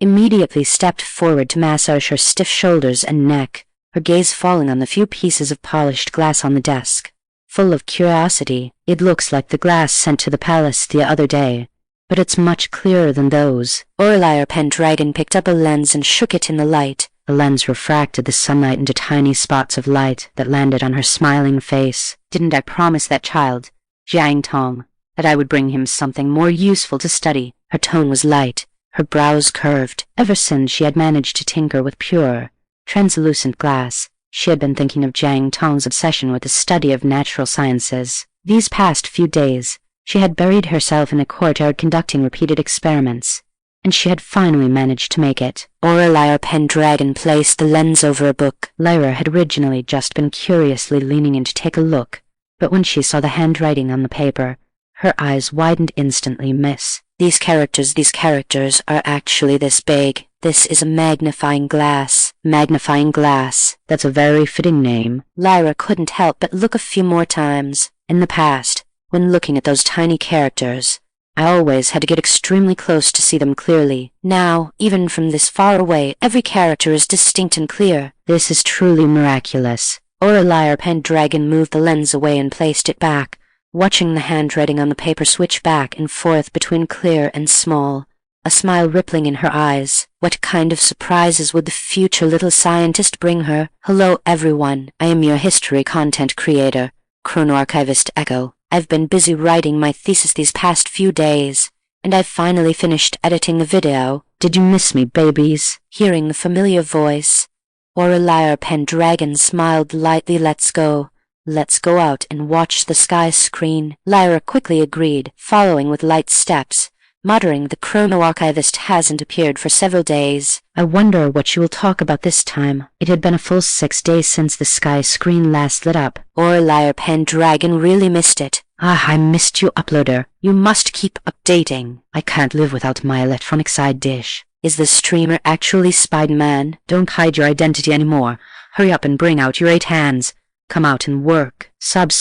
immediately stepped forward to massage her stiff shoulders and neck, her gaze falling on the few pieces of polished glass on the desk. Full of curiosity, it looks like the glass sent to the palace the other day, but it's much clearer than those.
Aurelia PenDragon picked up a lens and shook it in the light.
The lens refracted the sunlight into tiny spots of light that landed on her smiling face.
Didn't I promise that child, Jiang Tong, that I would bring him something more useful to study? Her tone was light, her brows curved.
Ever since she had managed to tinker with pure, translucent glass, she had been thinking of Jiang Tong's obsession with the study of natural sciences. These past few days, she had buried herself in a courtyard conducting repeated experiments, and she had finally managed to make it.
Aurelia PenDragon placed the lens over a book.
Lyra had originally just been curiously leaning in to take a look, but when she saw the handwriting on the paper, her eyes widened instantly. Miss,
these characters are actually this big. This is a magnifying glass. Magnifying glass.
That's a very fitting name.
Lyra couldn't help but look a few more times. In the past, when looking at those tiny characters, I always had to get extremely close to see them clearly. Now, even from this far away, every character is distinct and clear.
This is truly miraculous.
Aurelia PenDragon moved the lens away and placed it back, watching the handwriting on the paper switch back and forth between clear and small, a smile rippling in her eyes. What kind of surprises would the future little scientist bring her? Hello everyone, I am your history content creator, Chrono-Archivist Echo. I've been busy writing my thesis these past few days, and I've finally finished editing the video.
Did you miss me, babies?
Hearing the familiar voice, Aurelia PenDragon smiled lightly. Let's go out and watch the sky screen. Lyra quickly agreed, following with light steps, muttering the Chrono-Archivist hasn't appeared for several days.
I wonder what you will talk about this time. It had been a full 6 days since the sky screen last lit up.
Aurelia PenDragon really missed it.
I missed you, uploader.
You must keep updating.
I can't live without my electronic side dish.
Is the streamer actually Spider-Man?
Don't hide your identity anymore. Hurry up and bring out your 8 hands. Come out and work. Sob.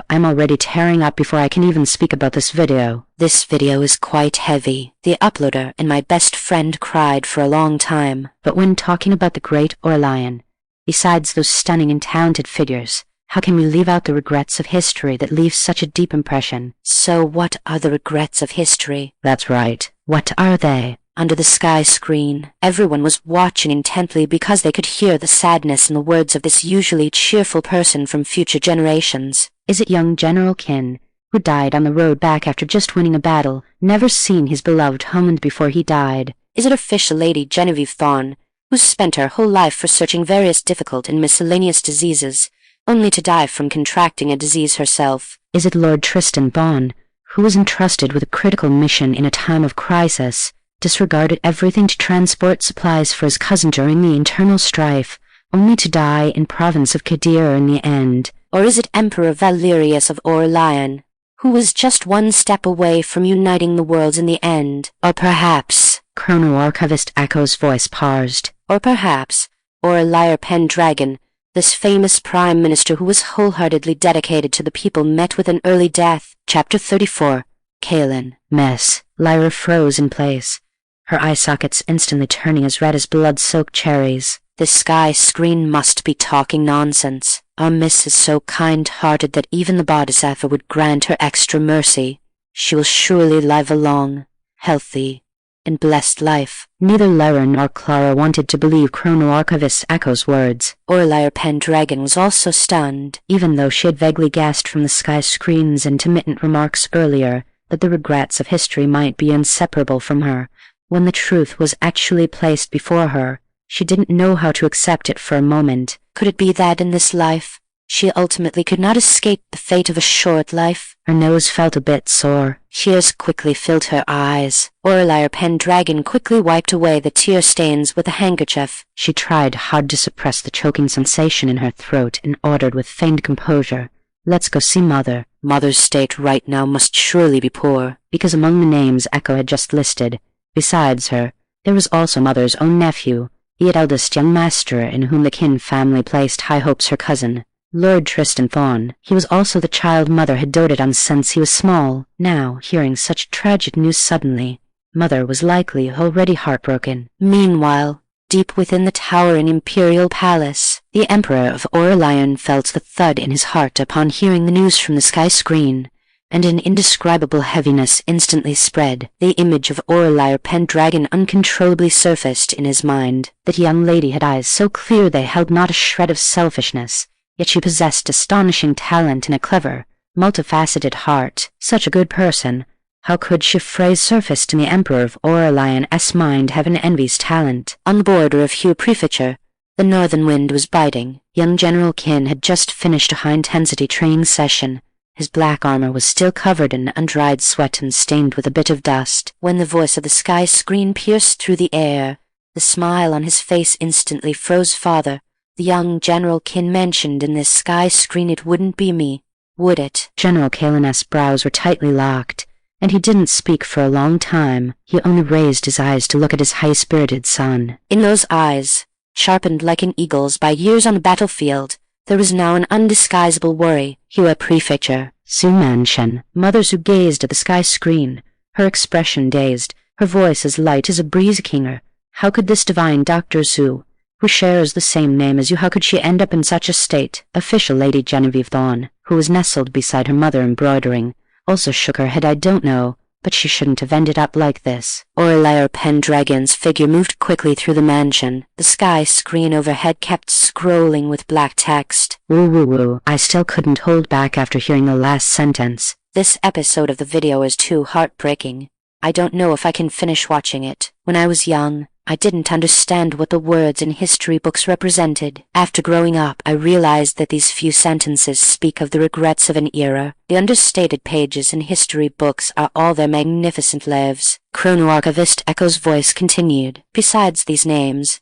I'm already tearing up before I can even speak about this video.
This video is quite heavy. The uploader and my best friend cried for a long time.
But when talking about the great Aurelian, besides those stunning and talented figures, how can we leave out the regrets of history that leave such a deep impression?
So what are the regrets of history?
That's right. What are they?
Under the sky screen, everyone was watching intently because they could hear the sadness in the words of this usually cheerful person from future generations.
Is it young General Kin, who died on the road back after just winning a battle, never seen his beloved homeland before he died?
Is it official Lady Genevieve Thorne, who spent her whole life researching various difficult and miscellaneous diseases, only to die from contracting a disease herself?
Is it Lord Tristan Bond, who was entrusted with a critical mission in a time of crisis, disregarded everything to transport supplies for his cousin during the internal strife, only to die in province of Kadir in the end?
Or is it Emperor Valerius of Aurelian, who was just one step away from uniting the worlds in the end? Or perhaps...
Chrono-Archivist Echo's voice paused.
Or perhaps Aurelia PenDragon, this famous prime minister who was wholeheartedly dedicated to the people, met with an early death. Chapter 34. Kalen.
Miss. Lyra froze in place, her eye sockets instantly turning as red as blood-soaked cherries.
The sky screen must be talking nonsense. Our miss is so kind-hearted that even the Bodhisattva would grant her extra mercy. She will surely live a long, healthy, and blessed life.
Neither Lyra nor Clara wanted to believe Chrono-Archivist Echo's words.
Aurelia PenDragon was also stunned.
Even though she had vaguely gasped from the sky screen's intermittent remarks earlier that the regrets of history might be inseparable from her, when the truth was actually placed before her, she didn't know how to accept it for a moment.
Could it be that in this life, she ultimately could not escape the fate of a short life?
Her nose felt a bit sore.
Tears quickly filled her eyes. Aurelia PenDragon quickly wiped away the tear stains with a handkerchief.
She tried hard to suppress the choking sensation in her throat and ordered with feigned composure, "Let's go see Mother."
Mother's state right now must surely be poor.
Because among the names Echo had just listed, besides her, there was also Mother's own nephew, the eldest young master in whom the Kin family placed high hopes, her cousin, Lord Tristan Thorne. He was also the child Mother had doted on since he was small. Now, hearing such tragic news suddenly, Mother was likely already heartbroken.
Meanwhile, deep within the towering imperial palace, the Emperor of Aurelian felt the thud in his heart upon hearing the news from the sky screen, and an indescribable heaviness instantly spread. The image of Aurelia PenDragon uncontrollably surfaced in his mind.
That young lady had eyes so clear they held not a shred of selfishness, yet she possessed astonishing talent and a clever, multifaceted heart. Such a good person, how could she phrase surfaced in the Emperor of Aurelian's mind have an envy's talent?
On the border of Hugh Prefecture, the northern wind was biting. Young General Kin had just finished a high-intensity training session,
His black armor was still covered in undried sweat and stained with a bit of dust.
When the voice of the sky screen pierced through the air, the smile on his face instantly froze. Father, the young General Kin mentioned in this sky screen it wouldn't be me, would it?
General Kalen's brows were tightly locked, and he didn't speak for a long time. He only raised his eyes to look at his high-spirited son.
In those eyes, sharpened like an eagle's by years on the battlefield, there was now an undisguisable worry.
Hua Prefecture, Su Mansion. Mother Su gazed at the sky screen, her expression dazed, her voice as light as a breeze kinger. How could this divine Dr. Su, who shares the same name as you, how could she end up in such a state? Official Lady Genevieve Thorne, who was nestled beside her mother embroidering, also shook her head. I don't know, but she shouldn't have ended up like this.
Aurelia PenDragon's figure moved quickly through the mansion. The sky screen overhead kept scrolling with black text.
Woo woo woo. I still couldn't hold back after hearing the last sentence.
This episode of the video is too heartbreaking. I don't know if I can finish watching it. When I was young, I didn't understand what the words in history books represented. After growing up, I realized that these few sentences speak of the regrets of an era. The understated pages in history books are all their magnificent lives. Chrono-Archivist Echo's voice continued. Besides these names,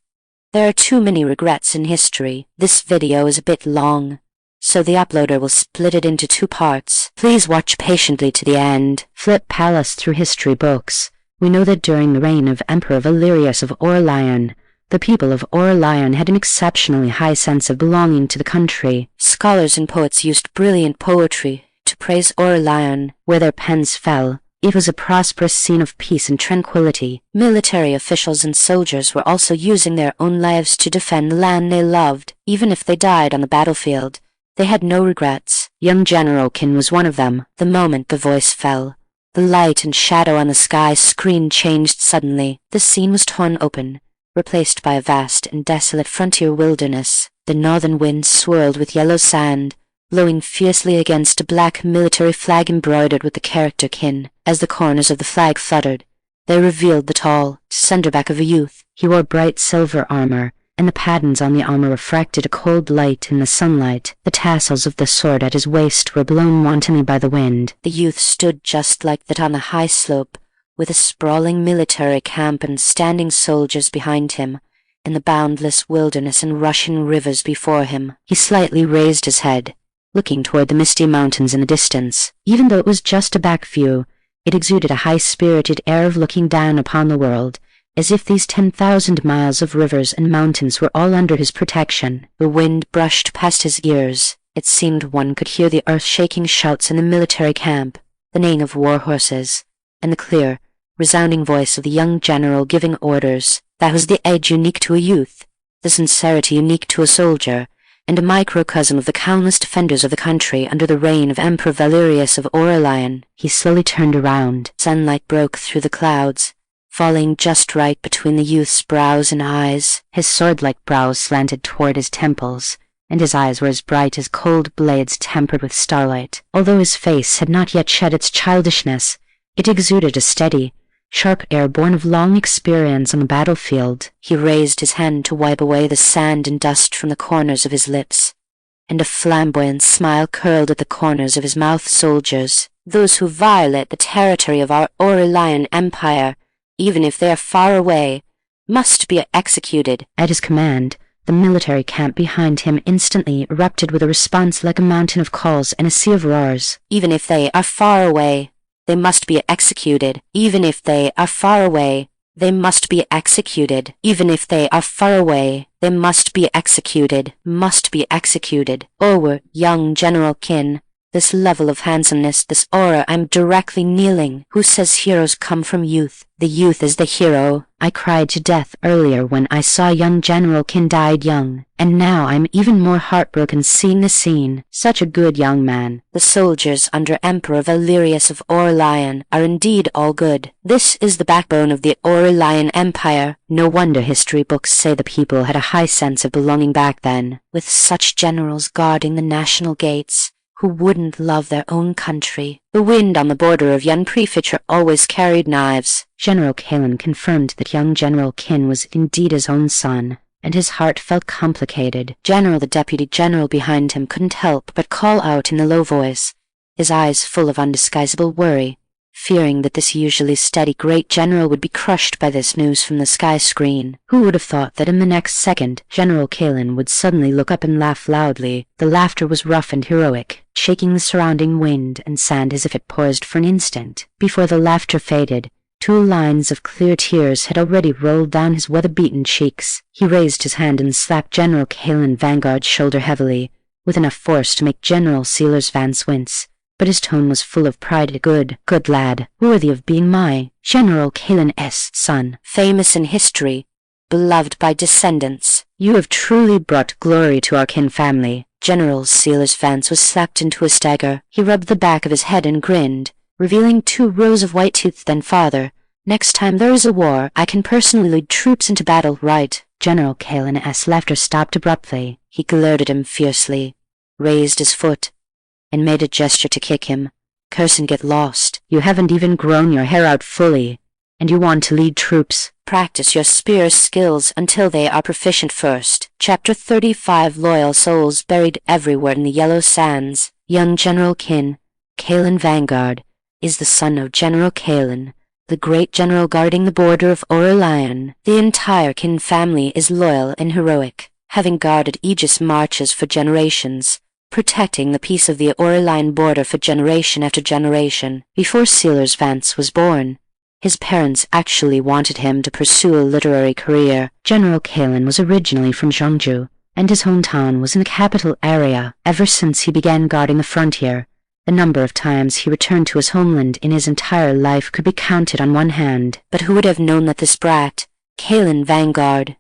there are too many regrets in history. This video is a bit long, so the uploader will split it into 2 parts. Please watch patiently to the end.
Flip palace through history books. We know that during the reign of Emperor Valerius of Aurelian, the people of Aurelian had an exceptionally high sense of belonging to the country.
Scholars and poets used brilliant poetry to praise Aurelian.
Where their pens fell, it was a prosperous scene of peace and tranquility.
Military officials and soldiers were also using their own lives to defend the land they loved. Even if they died on the battlefield, they had no regrets.
Young General Kin was one of them.
The moment the voice fell, the light and shadow on the sky screen changed suddenly. The scene was torn open, replaced by a vast and desolate frontier wilderness. The northern wind swirled with yellow sand, blowing fiercely against a black military flag embroidered with the character Kin. As the corners of the flag fluttered, they revealed the tall, slender back of a youth.
He wore bright silver armor, and the patterns on the armor refracted a cold light in the sunlight. The tassels of the sword at his waist were blown wantonly by the wind.
The youth stood just like that on the high slope, with a sprawling military camp and standing soldiers behind him, and the boundless wilderness and rushing rivers before him.
He slightly raised his head, looking toward the misty mountains in the distance. Even though it was just a back view, it exuded a high-spirited air of looking down upon the world, as if these 10,000 miles of rivers and mountains were all under his protection.
The wind brushed past his ears. It seemed one could hear the earth-shaking shouts in the military camp, the neighing of war horses, and the clear, resounding voice of the young general giving orders. That was the edge unique to a youth, the sincerity unique to a soldier, and a microcosm of the countless defenders of the country under the reign of Emperor Valerius of Aurelian.
He slowly turned around.
Sunlight broke through the clouds, falling just right between the youth's brows and eyes.
His sword-like brows slanted toward his temples, and his eyes were as bright as cold blades tempered with starlight. Although his face had not yet shed its childishness, it exuded a steady, sharp air born of long experience on the battlefield.
He raised his hand to wipe away the sand and dust from the corners of his lips, and a flamboyant smile curled at the corners of his mouth. Soldiers, those who violate the territory of our Aurelian Empire, even if they are far away, must be executed.
At his command, the military camp behind him instantly erupted with a response like a mountain of calls and a sea of roars.
Even if they are far away, they must be executed. Even if they are far away, they must be executed. Even if they are far away, they must be executed. Must be executed. Oh, young General Kin, this level of handsomeness, this aura, I'm directly kneeling. Who says heroes come from youth? The youth is the hero.
I cried to death earlier when I saw young General Kin died young, and now I'm even more heartbroken seeing the scene. Such a good young man.
The soldiers under Emperor Valerius of Aurelian are indeed all good. This is the backbone of the Aurelian Empire.
No wonder history books say the people had a high sense of belonging back then.
With such generals guarding the national gates, who wouldn't love their own country? The wind on the border of Yun Prefecture always carried knives.
General Kalen confirmed that young General Kin was indeed his own son, and his heart felt complicated.
The deputy general behind him couldn't help but call out in a low voice, his eyes full of undisguisable worry, fearing that this usually steady great general would be crushed by this news from the sky screen.
Who would have thought that in the next second General Kalen would suddenly look up and laugh loudly? The laughter was rough and heroic, shaking the surrounding wind and sand as if it paused for an instant. Before the laughter faded, 2 lines of clear tears had already rolled down his weather-beaten cheeks. He raised his hand and slapped General Kalen Vanguard's shoulder heavily, with enough force to make General Silas Vance wince. But his tone was full of pride. Good lad, worthy of being my General Kalen's son,
famous in history, beloved by descendants.
You have truly brought glory to our kin family.
General Silas Vance was slapped into a stagger. He rubbed the back of his head and grinned, revealing 2 rows of white teeth. Then farther, next time there is a war, I can personally lead troops into battle, right?
General Kalen's laughter stopped abruptly.
He glared at him fiercely, raised his foot, and made a gesture to kick him. Curse and get lost.
You haven't even grown your hair out fully, and you want to lead troops.
Practice your spear skills until they are proficient first. Chapter 35. Loyal souls buried everywhere in the yellow sands. Young General Kalen Vanguard, is the son of General Kalen, the great general guarding the border of Aurelian. The entire kin family is loyal and heroic, having guarded Aegis marches for generations, protecting the peace of the Aurelian border for generation after generation. Before Silas Vance was born, his parents actually wanted him to pursue a literary career.
General Kalen was originally from Zhongzhou, and his hometown was in the capital area. Ever since he began guarding the frontier, the number of times he returned to his homeland in his entire life could be counted on one hand.
But who would have known that this brat, Kalen Vanguard,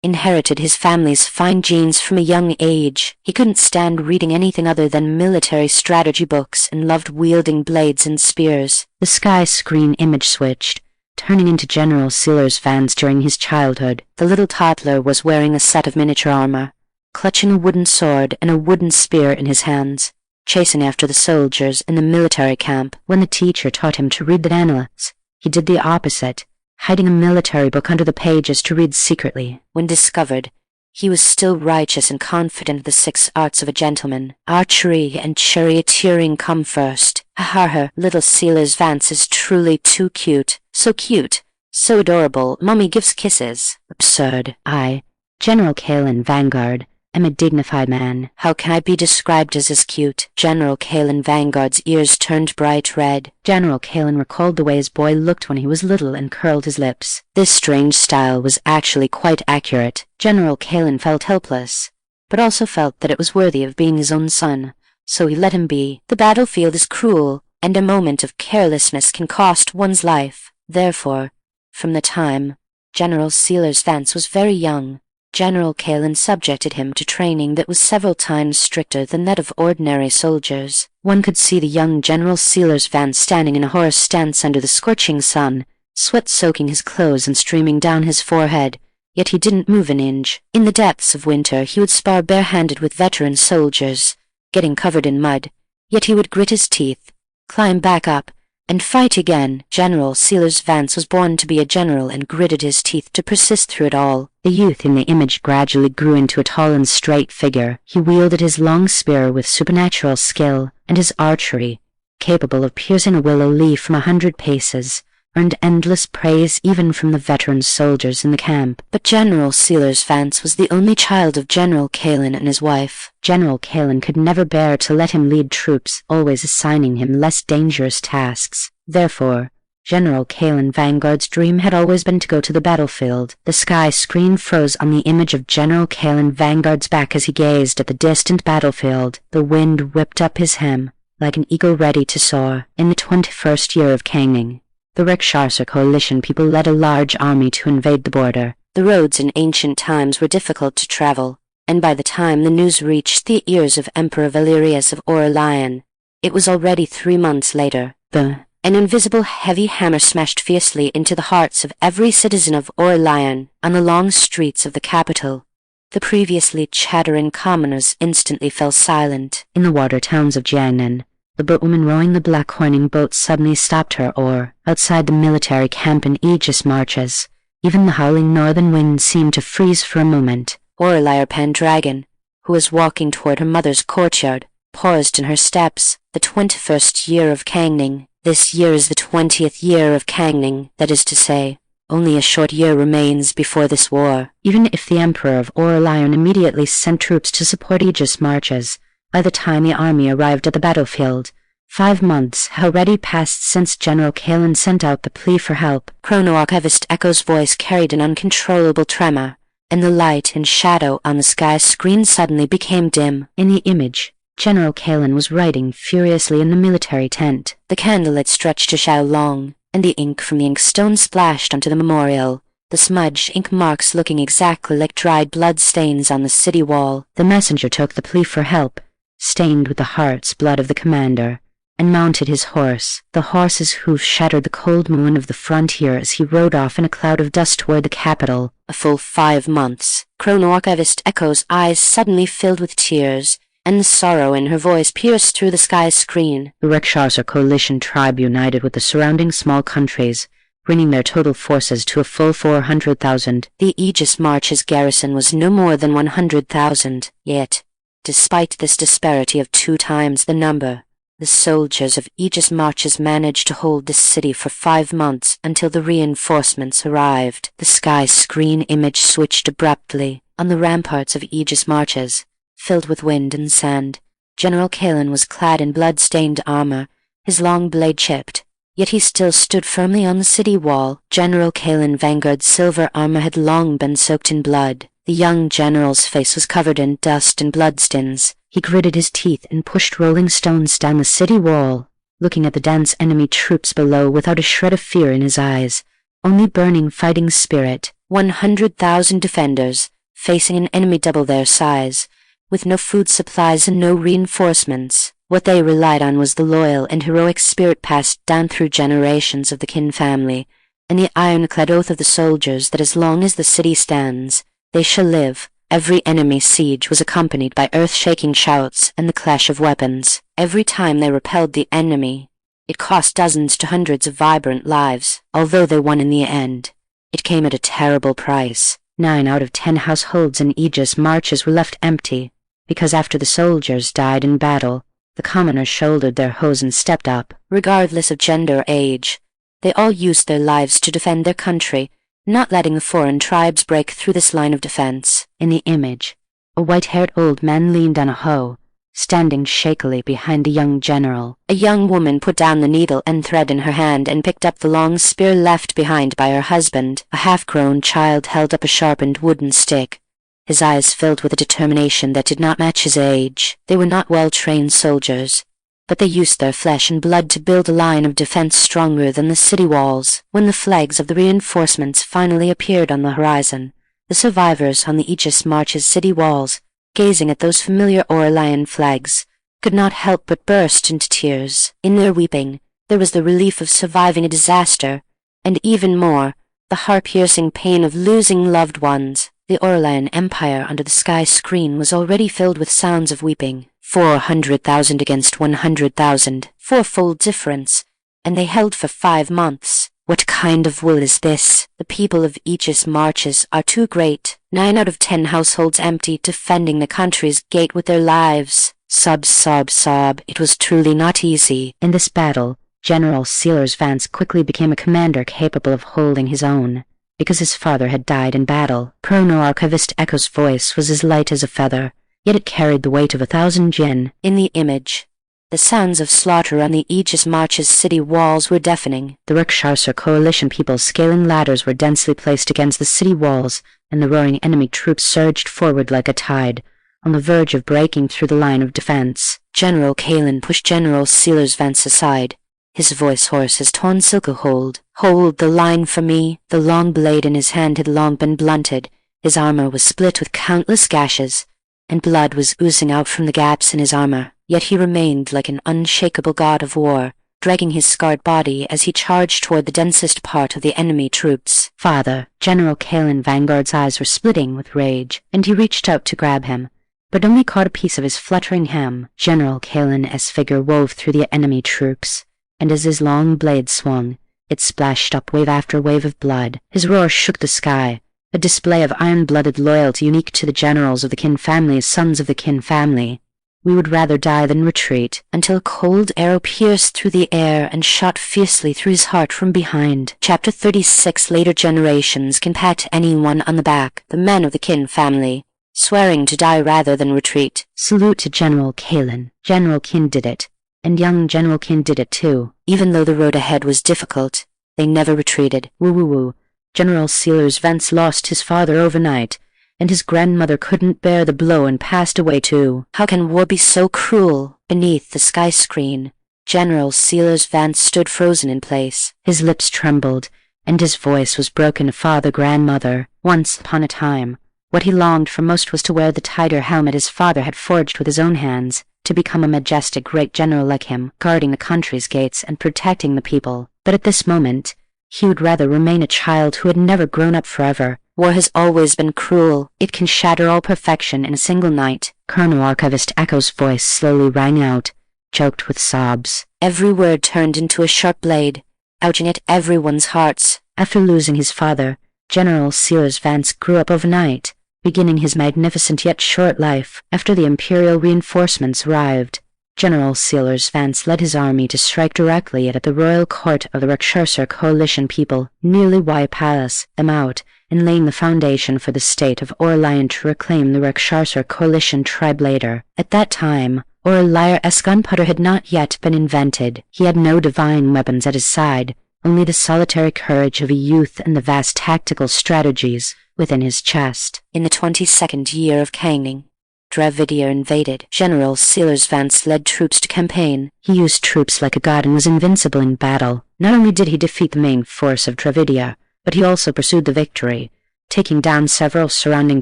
inherited his family's fine genes from a young age? He couldn't stand reading anything other than military strategy books and loved wielding blades and spears.
The sky screen image switched, turning into General Silas Vance during his childhood.
The little toddler was wearing a set of miniature armor, clutching a wooden sword and a wooden spear in his hands, chasing after the soldiers in the military camp.
When the teacher taught him to read the annals, he did the opposite, hiding a military book under the pages to read secretly.
When discovered, he was still righteous and confident of the 6 arts of a gentleman. Archery and charioteering come first. Ha, little Silas Vance is truly too cute. So adorable, Mummy gives kisses.
Absurd. I, General Kalen Vanguard, am a dignified man.
How can I be described as cute? General Kalen Vanguard's ears turned bright red.
General Kalen recalled the way his boy looked when he was little and curled his lips.
This strange style was actually quite accurate.
General Kalen felt helpless, but also felt that it was worthy of being his own son, so he let him be.
The battlefield is cruel, and a moment of carelessness can cost one's life. Therefore, from the time General Silas Vance was very young, General Kalen subjected him to training that was several times stricter than that of ordinary soldiers. One could see the young General Silas Vance standing in a horse stance under the scorching sun, sweat soaking his clothes and streaming down his forehead, yet he didn't move an inch. In the depths of winter he would spar barehanded with veteran soldiers, getting covered in mud, yet he would grit his teeth, climb back up, and fight again. General Silas Vance was born to be a general and gritted his teeth to persist through it all.
The youth in the image gradually grew into a tall and straight figure. He wielded his long spear with supernatural skill, and his archery, capable of piercing a willow leaf from 100 paces, earned endless praise even from the veteran soldiers in the camp.
But General Silas Vance was the only child of General Kalen and his wife.
General Kalen could never bear to let him lead troops, always assigning him less dangerous tasks. Therefore, General Kalen Vanguard's dream had always been to go to the battlefield. The sky screen froze on the image of General Kalen Vanguard's back as he gazed at the distant battlefield. The wind whipped up his hem, like an eagle ready to soar. In the 21st year of Changning, the Rakshasa coalition people led a large army to invade the border.
The roads in ancient times were difficult to travel, and by the time the news reached the ears of Emperor Valerius of Aurelian, it was already 3 months later. An invisible heavy hammer smashed fiercely into the hearts of every citizen of Aurelian on the long streets of the capital. The previously chattering commoners instantly fell silent.
In the water towns of Jiangnan, the boatwoman rowing the black horning boat suddenly stopped her oar. Outside the military camp in Aegis marches, even the howling northern wind seemed to freeze for a moment.
Aurelia PenDragon, who was walking toward her mother's courtyard, paused in her steps. The 21st year of Changning. This year is the 20th year of Changning, that is to say, only a short year remains before this war.
Even if the Emperor of Aurelian immediately sent troops to support Aegis marches, by the time the army arrived at the battlefield, 5 months had already passed since General Kalen sent out the plea for help.
Chrono-Archivist Echo's voice carried an uncontrollable tremor, and the light and shadow on the sky screen suddenly became dim.
In the image, General Kalen was writing furiously in the military tent.
The candlelit stretched a shadow long, and the ink from the inkstone splashed onto the memorial, the smudged ink marks looking exactly like dried blood stains on the city wall.
The messenger took the plea for help, stained with the heart's blood of the commander, and mounted his horse. The horse's hoofs shattered the cold moon of the frontier as he rode off in a cloud of dust toward the capital.
A full 5 months. Chrono-Archivist Echo's eyes suddenly filled with tears, and the sorrow in her voice pierced through the sky screen.
The Rakshasa coalition tribe united with the surrounding small countries, bringing their total forces to a full 400,000.
The Aegis March's garrison was no more than 100,000, yet, despite this disparity of 2 times the number, the soldiers of Aegis Marches managed to hold the city for 5 months until the reinforcements arrived. The sky screen image switched abruptly. On the ramparts of Aegis Marches, filled with wind and sand, General Kalen was clad in blood-stained armor, his long blade chipped, yet he still stood firmly on the city wall. General Kalen Vanguard's silver armor had long been soaked in blood. The young general's face was covered in dust and bloodstains.
He gritted his teeth and pushed rolling stones down the city wall, looking at the dense enemy troops below without a shred of fear in his eyes, only burning fighting spirit.
100,000 defenders, facing an enemy double their size, with no food supplies and no reinforcements. What they relied on was the loyal and heroic spirit passed down through generations of the Qin family, and the ironclad oath of the soldiers that as long as the city stands, they shall live. Every enemy siege was accompanied by earth-shaking shouts and the clash of weapons. Every time they repelled the enemy, it cost dozens to hundreds of vibrant lives. Although they won in the end, it came at a terrible price.
9 out of 10 households in Aegis Marches were left empty, because after the soldiers died in battle, the commoners shouldered their hoes and stepped up.
Regardless of gender or age, they all used their lives to defend their country, not letting the foreign tribes break through this line of defense.
In the image, a white-haired old man leaned on a hoe, standing shakily behind a young general.
A young woman put down the needle and thread in her hand and picked up the long spear left behind by her husband. A half-grown child held up a sharpened wooden stick, his eyes filled with a determination that did not match his age. They were not well-trained soldiers, but they used their flesh and blood to build a line of defense stronger than the city walls. When the flags of the reinforcements finally appeared on the horizon, the survivors on the Aegis Marches city walls, gazing at those familiar Aurelian flags, could not help but burst into tears. In their weeping, there was the relief of surviving a disaster, and even more, the heart-piercing pain of losing loved ones. The Aurelian Empire under the sky screen was already filled with sounds of weeping. 400,000 against 100,000, 4-fold difference, and they held for 5 months. What kind of will is this? The people of Aegis Marches are too great. 9 out of 10 households empty, defending the country's gate with their lives. Sob, sob, sob. It was truly not easy.
In this battle, General Silas Vance quickly became a commander capable of holding his own, because his father had died in battle. Chrono-Archivist Echo's voice was as light as a feather, yet it carried the weight of 1,000 jinn.
In the image, the sounds of slaughter on the Aegis Marches city walls were deafening.
The Rakshasa coalition peoples scaling ladders were densely placed against the city walls, and the roaring enemy troops surged forward like a tide, on the verge of breaking through the line of defense.
General Kalen pushed General Silas Vance aside, his voice hoarse as torn silk hold. "Hold the line for me." The long blade in his hand had long been blunted, his armor was split with countless gashes, and blood was oozing out from the gaps in his armor. Yet he remained like an unshakable god of war, dragging his scarred body as he charged toward the densest part of the enemy troops.
"Father!" General Kalen Vanguard's eyes were splitting with rage, and he reached out to grab him, but only caught a piece of his fluttering hem. General Kalen's figure wove through the enemy troops, and as his long blade swung, it splashed up wave after wave of blood. His roar shook the sky, a display of iron-blooded loyalty unique to the generals of the Qin family as sons of the Qin family. We would rather die than retreat,
until a cold arrow pierced through the air and shot fiercely through his heart from behind. Chapter 36. Later generations can pat anyone on the back, the men of the Kin family, swearing to die rather than retreat.
Salute to General Kalen. General Kin did it, and young General Kin did it too.
Even though the road ahead was difficult, they never retreated.
Woo. General Silas Vance lost his father overnight, and his grandmother couldn't bear the blow and passed away too.
How can war be so cruel? Beneath the sky screen, General Silas Vance stood frozen in place.
His lips trembled, and his voice was broken. Father, grandmother, once upon a time, what he longed for most was to wear the tiger helmet his father had forged with his own hands, to become a majestic great general like him, guarding the country's gates and protecting the people. But at this moment, he would rather remain a child who had never grown up forever.
War has always been cruel. It can shatter all perfection in a single night.
Chrono-Archivist Echo's voice slowly rang out, choked with sobs.
Every word turned into a sharp blade, ouching at everyone's hearts.
After losing his father, General Silas Vance grew up overnight, beginning his magnificent yet short life. After the imperial reinforcements arrived, General Silas Vance led his army to strike directly at the royal court of the Rakshasa coalition people, nearly wipe them out, and laying the foundation for the state of Aurelian to reclaim the Rakshasa coalition tribe later. At that time, Aurelius Gunpowder had not yet been invented. He had no divine weapons at his side, only the solitary courage of a youth and the vast tactical strategies within his chest.
In the 22nd year of Changning, Dravidia invaded. General Silas Vance led troops to campaign.
He used troops like a god and was invincible in battle. Not only did he defeat the main force of Dravidia, but he also pursued the victory, taking down several surrounding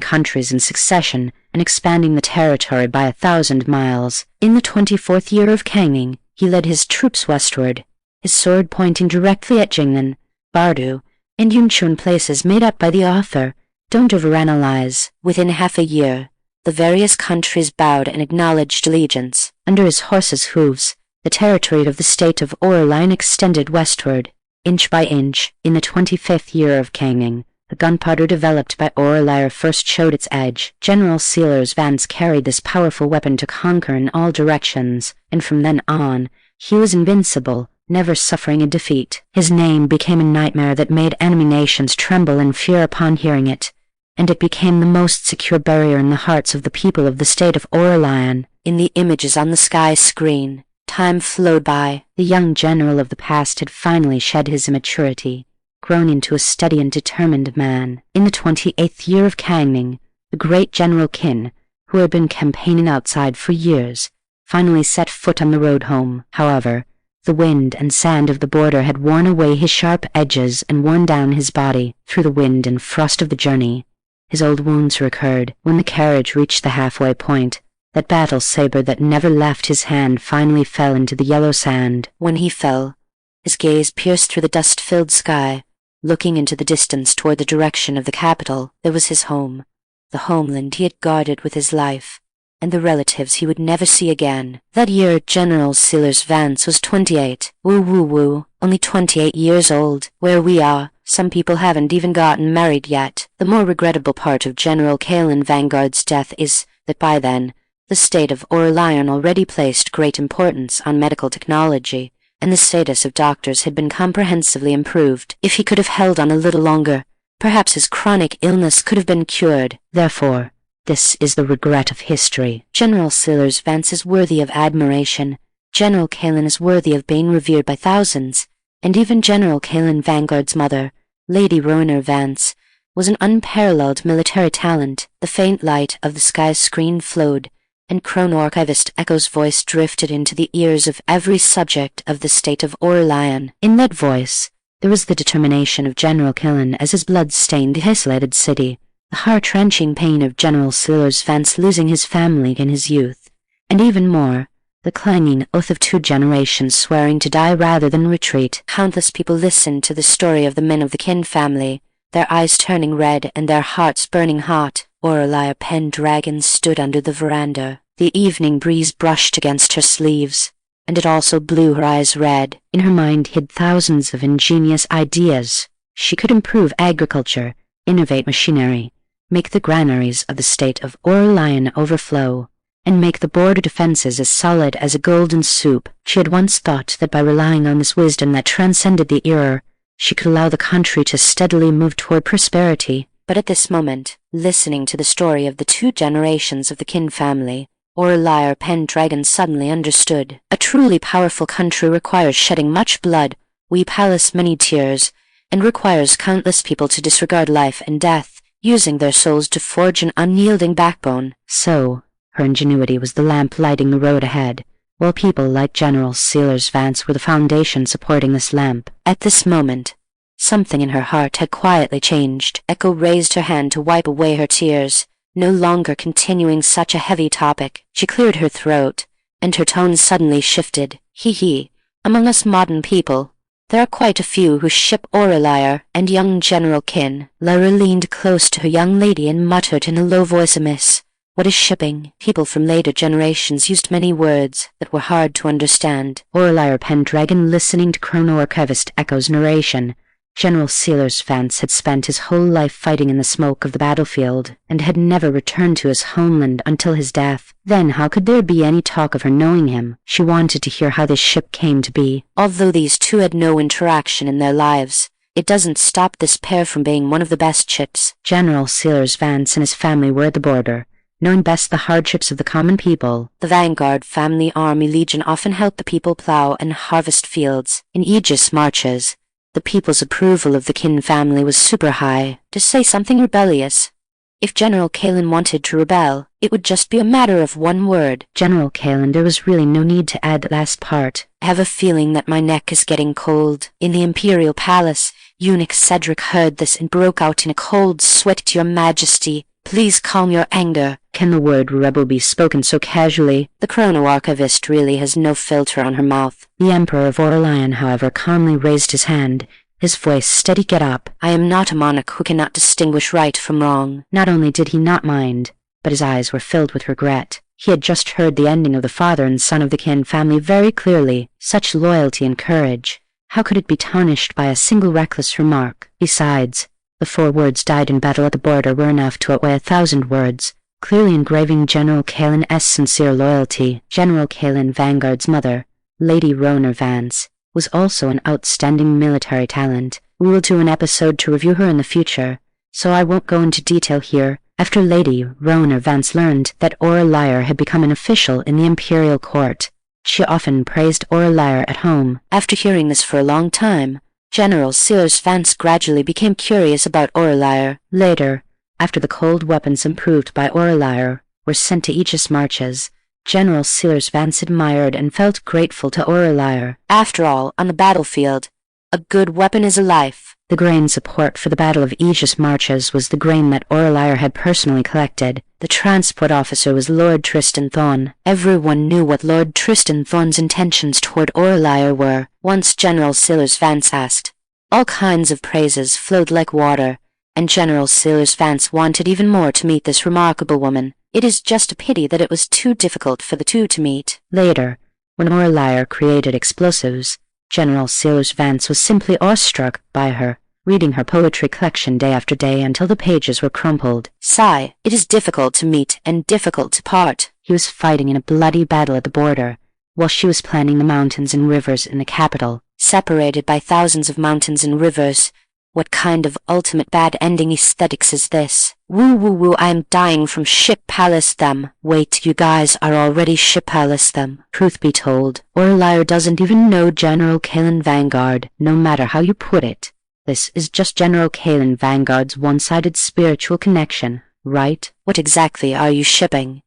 countries in succession and expanding the territory by 1,000 miles. In the 24th year of Changning, he led his troops westward, his sword pointing directly at Jingnan, Bardu, and Yunchun, places made up by the author. Don't overanalyze.
Within half a year, the various countries bowed and acknowledged allegiance.
Under his horse's hooves, the territory of the state of Aurelian extended westward, inch by inch. In the 25th year of Changning, the gunpowder developed by Aurelian first showed its edge. General Silas Vance carried this powerful weapon to conquer in all directions, and from then on, he was invincible, never suffering a defeat. His name became a nightmare that made enemy nations tremble in fear upon hearing it, and it became the most secure barrier in the hearts of the people of the state of Aurelian.
In the images on the sky screen, time flowed by.
The young general of the past had finally shed his immaturity, grown into a steady and determined man. In the 28th year of Changning, the great General Qin, who had been campaigning outside for years, finally set foot on the road home. However, the wind and sand of the border had worn away his sharp edges and worn down his body. Through the wind and frost of the journey, his old wounds recurred. When the carriage reached the halfway point, that battle saber that never left his hand finally fell into the yellow sand.
When he fell, his gaze pierced through the dust-filled sky, looking into the distance toward the direction of the capital. There was his home, the homeland he had guarded with his life, and the relatives he would never see again. That year General Silas Vance was 28. Woo, only 28 years old. Where we are, some people haven't even gotten married yet. The more regrettable part of General Kalen Vanguard's death is that by then, the state of Aurelian already placed great importance on medical technology, and the status of doctors had been comprehensively improved. If he could have held on a little longer, perhaps his chronic illness could have been cured.
Therefore, this is the regret of history.
General Silas Vance is worthy of admiration. General Kalen is worthy of being revered by thousands, and even General Kalen Vanguard's mother, Lady Rowena Vance, was an unparalleled military talent. The faint light of the sky screen flowed, and Chrono-Archivist Echo's voice drifted into the ears of every subject of the state of Aurelian.
In that voice, there was the determination of General Kalen as his blood stained the isolated city, the heart-wrenching pain of General Silas Vance losing his family in his youth, and even more, the clanging oath of 2 generations swearing to die rather than retreat.
Countless people listened to the story of the men of the Kin family, their eyes turning red and their hearts burning hot. Aurelia PenDragon stood under the veranda. The evening breeze brushed against her sleeves, and it also blew her eyes red.
In her mind hid thousands of ingenious ideas. She could improve agriculture, innovate machinery, make the granaries of the state of Aurelian overflow, and make the border defenses as solid as a golden soup. She had once thought that by relying on this wisdom that transcended the era, she could allow the country to steadily move toward prosperity.
But at this moment, listening to the story of the 2 generations of the Kin family, Aurelia PenDragon suddenly understood. A truly powerful country requires shedding much blood, weep many tears, and requires countless people to disregard life and death, using their souls to forge an unyielding backbone.
So, her ingenuity was the lamp lighting the road ahead, while people like General Silas Vance were the foundation supporting this lamp.
At this moment, something in her heart had quietly changed. Echo raised her hand to wipe away her tears, no longer continuing such a heavy topic. She cleared her throat, and her tone suddenly shifted. He, among us modern people, there are quite a few who ship Aurelia and young General Kin. Lyra leaned close to her young lady and muttered in a low voice, "Miss, what is shipping?" People from later generations used many words that were hard to understand.
Aurelia PenDragon listening to Chrono-Archivist Echo's narration. General Silas Vance had spent his whole life fighting in the smoke of the battlefield, and had never returned to his homeland until his death. Then how could there be any talk of her knowing him? She wanted to hear how this ship came to be.
Although these 2 had no interaction in their lives, it doesn't stop this pair from being one of the best ships.
General Silas Vance and his family were at the border, knowing best the hardships of the common people.
The Vanguard Family Army Legion often helped the people plow and harvest fields. In Aegis marches, the people's approval of the Kin family was super high. To say something rebellious, if General Kalen wanted to rebel, it would just be a matter of one word.
General Kalen, there was really no need to add the last part.
I have a feeling that my neck is getting cold. In the Imperial Palace, Eunuch Cedric heard this and broke out in a cold sweat. Your Majesty, please calm your anger.
Can the word rebel be spoken so casually?
The Chrono-Archivist really has no filter on her mouth.
The Emperor of Aurelian, however, calmly raised his hand, his voice steady. Get up.
I am not a monarch who cannot distinguish right from wrong.
Not only did he not mind, but his eyes were filled with regret. He had just heard the ending of the father and son of the Kin family very clearly. Such loyalty and courage, how could it be tarnished by a single reckless remark? Besides, the 4 words "died in battle at the border" were enough to outweigh 1,000 words, clearly engraving General Kalen's sincere loyalty. General Kalen Vanguard's mother, Lady Rona Vance, was also an outstanding military talent. We will do an episode to review her in the future, so I won't go into detail here. After Lady Rona Vance learned that Aurelia had become an official in the imperial court, she often praised Aurelia at home.
After hearing this for a long time, General Silas Vance gradually became curious about Aurelia.
Later, after the cold weapons improved by Aurelia were sent to Aegis marches, General Silas Vance admired and felt grateful to Aurelia.
After all, on the battlefield, a good weapon is a life.
The grain support for the Battle of Aegis marches was the grain that Aurelia had personally collected. The transport officer was Lord Tristan Thorn.
Everyone knew what Lord Tristan Thorn's intentions toward Aurelia were. Once General Silas Vance asked, all kinds of praises flowed like water, and General Silas Vance wanted even more to meet this remarkable woman. It is just a pity that it was too difficult for the 2 to meet.
Later, when Aurelia created explosives, General Silas Vance was simply awestruck by her, reading her poetry collection day after day until the pages were crumpled.
Sigh, it is difficult to meet and difficult to part.
He was fighting in a bloody battle at the border, while she was planning the mountains and rivers in the capital.
Separated by thousands of mountains and rivers, what kind of ultimate bad ending aesthetics is this? Woo woo woo, I am dying from ship palace them. Wait, you guys are already ship palace them.
Truth be told, Aurelia doesn't even know General Kalen Vanguard, no matter how you put it. This is just General Kalen Vanguard's one-sided spiritual connection, right?
What exactly are you shipping?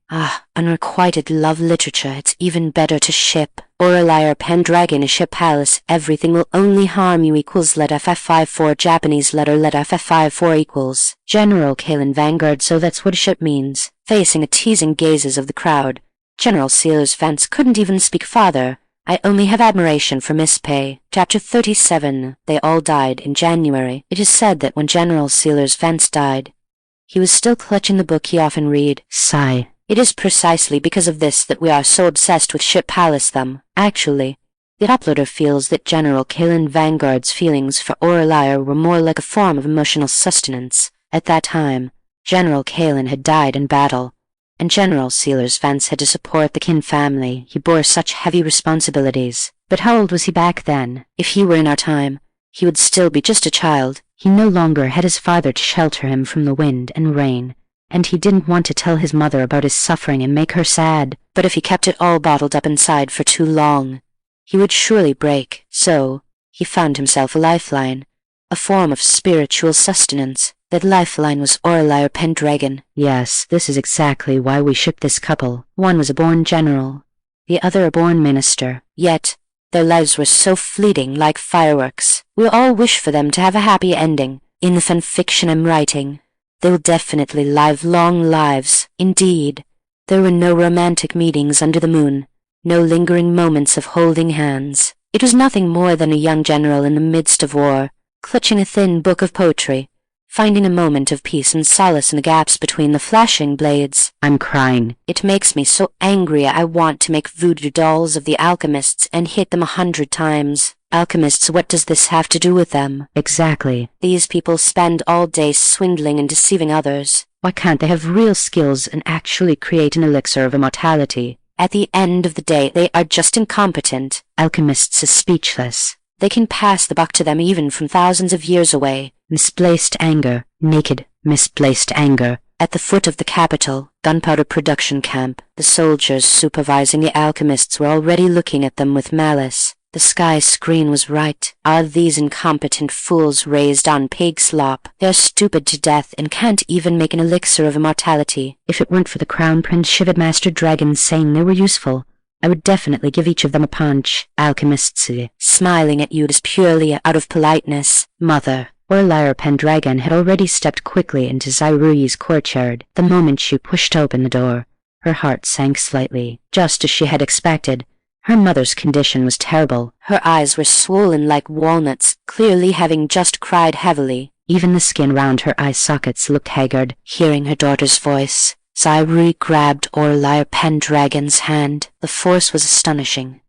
Unrequited love literature, it's even better to ship. Aurelia PenDragon is ship palace, everything will only harm you equals let FF54 Japanese letter let FF54 equals.
General Kalen Vanguard, so that's what a ship means.
Facing the teasing gazes of the crowd, General Silas Vance couldn't even speak farther. I only have admiration for Miss Pei. Chapter 37. They all died in January. It is said that when General Silas Vance died, he was still clutching the book he often read.
Sigh.
It is precisely because of this that we are so obsessed with ship palace them. Actually, the uploader feels that General Kalen Vanguard's feelings for Aurelia were more like a form of emotional sustenance. At that time, General Kalen had died in battle, and General Silas Vance had to support the kin family. He bore such heavy responsibilities.
But how old was he back then?
If he were in our time, he would still be just a child.
He no longer had his father to shelter him from the wind and rain, and he didn't want to tell his mother about his suffering and make her sad.
But if he kept it all bottled up inside for too long, he would surely break. So, he found himself a lifeline, a form of spiritual sustenance. That lifeline was Aurelia PenDragon.
Yes, this is exactly why we shipped this couple. One was a born general, the other a born minister.
Yet, their lives were so fleeting, like fireworks. We all wish for them to have a happy ending. In the fanfiction I'm writing, they will definitely live long lives. Indeed, there were no romantic meetings under the moon, no lingering moments of holding hands. It was nothing more than a young general in the midst of war, clutching a thin book of poetry, finding a moment of peace and solace in the gaps between the flashing blades.
I'm crying.
It makes me so angry I want to make voodoo dolls of the alchemists and hit them 100 times. Alchemists, what does this have to do with them?
Exactly.
These people spend all day swindling and deceiving others.
Why can't they have real skills and actually create an elixir of immortality?
At the end of the day, they are just incompetent.
Alchemists are speechless.
They can pass the buck to them even from thousands of years away.
Misplaced anger, naked, misplaced anger.
At the foot of the capital, gunpowder production camp, the soldiers supervising the alchemists were already looking at them with malice. The sky screen was right. Are these incompetent fools raised on pig slop? They're stupid to death and can't even make an elixir of immortality.
If it weren't for the Crown Prince Shivered Master Dragons saying they were useful, I would definitely give each of them a punch. Alchemists.
Smiling at you is purely out of politeness.
Mother. Aurelia PenDragon had already stepped quickly into Zairui's courtyard. The moment she pushed open the door, her heart sank slightly. Just as she had expected, her mother's condition was terrible.
Her eyes were swollen like walnuts, clearly having just cried heavily.
Even the skin round her eye sockets looked haggard.
Hearing her daughter's voice, Zairui grabbed Aurelia PenDragon's hand. The force was astonishing.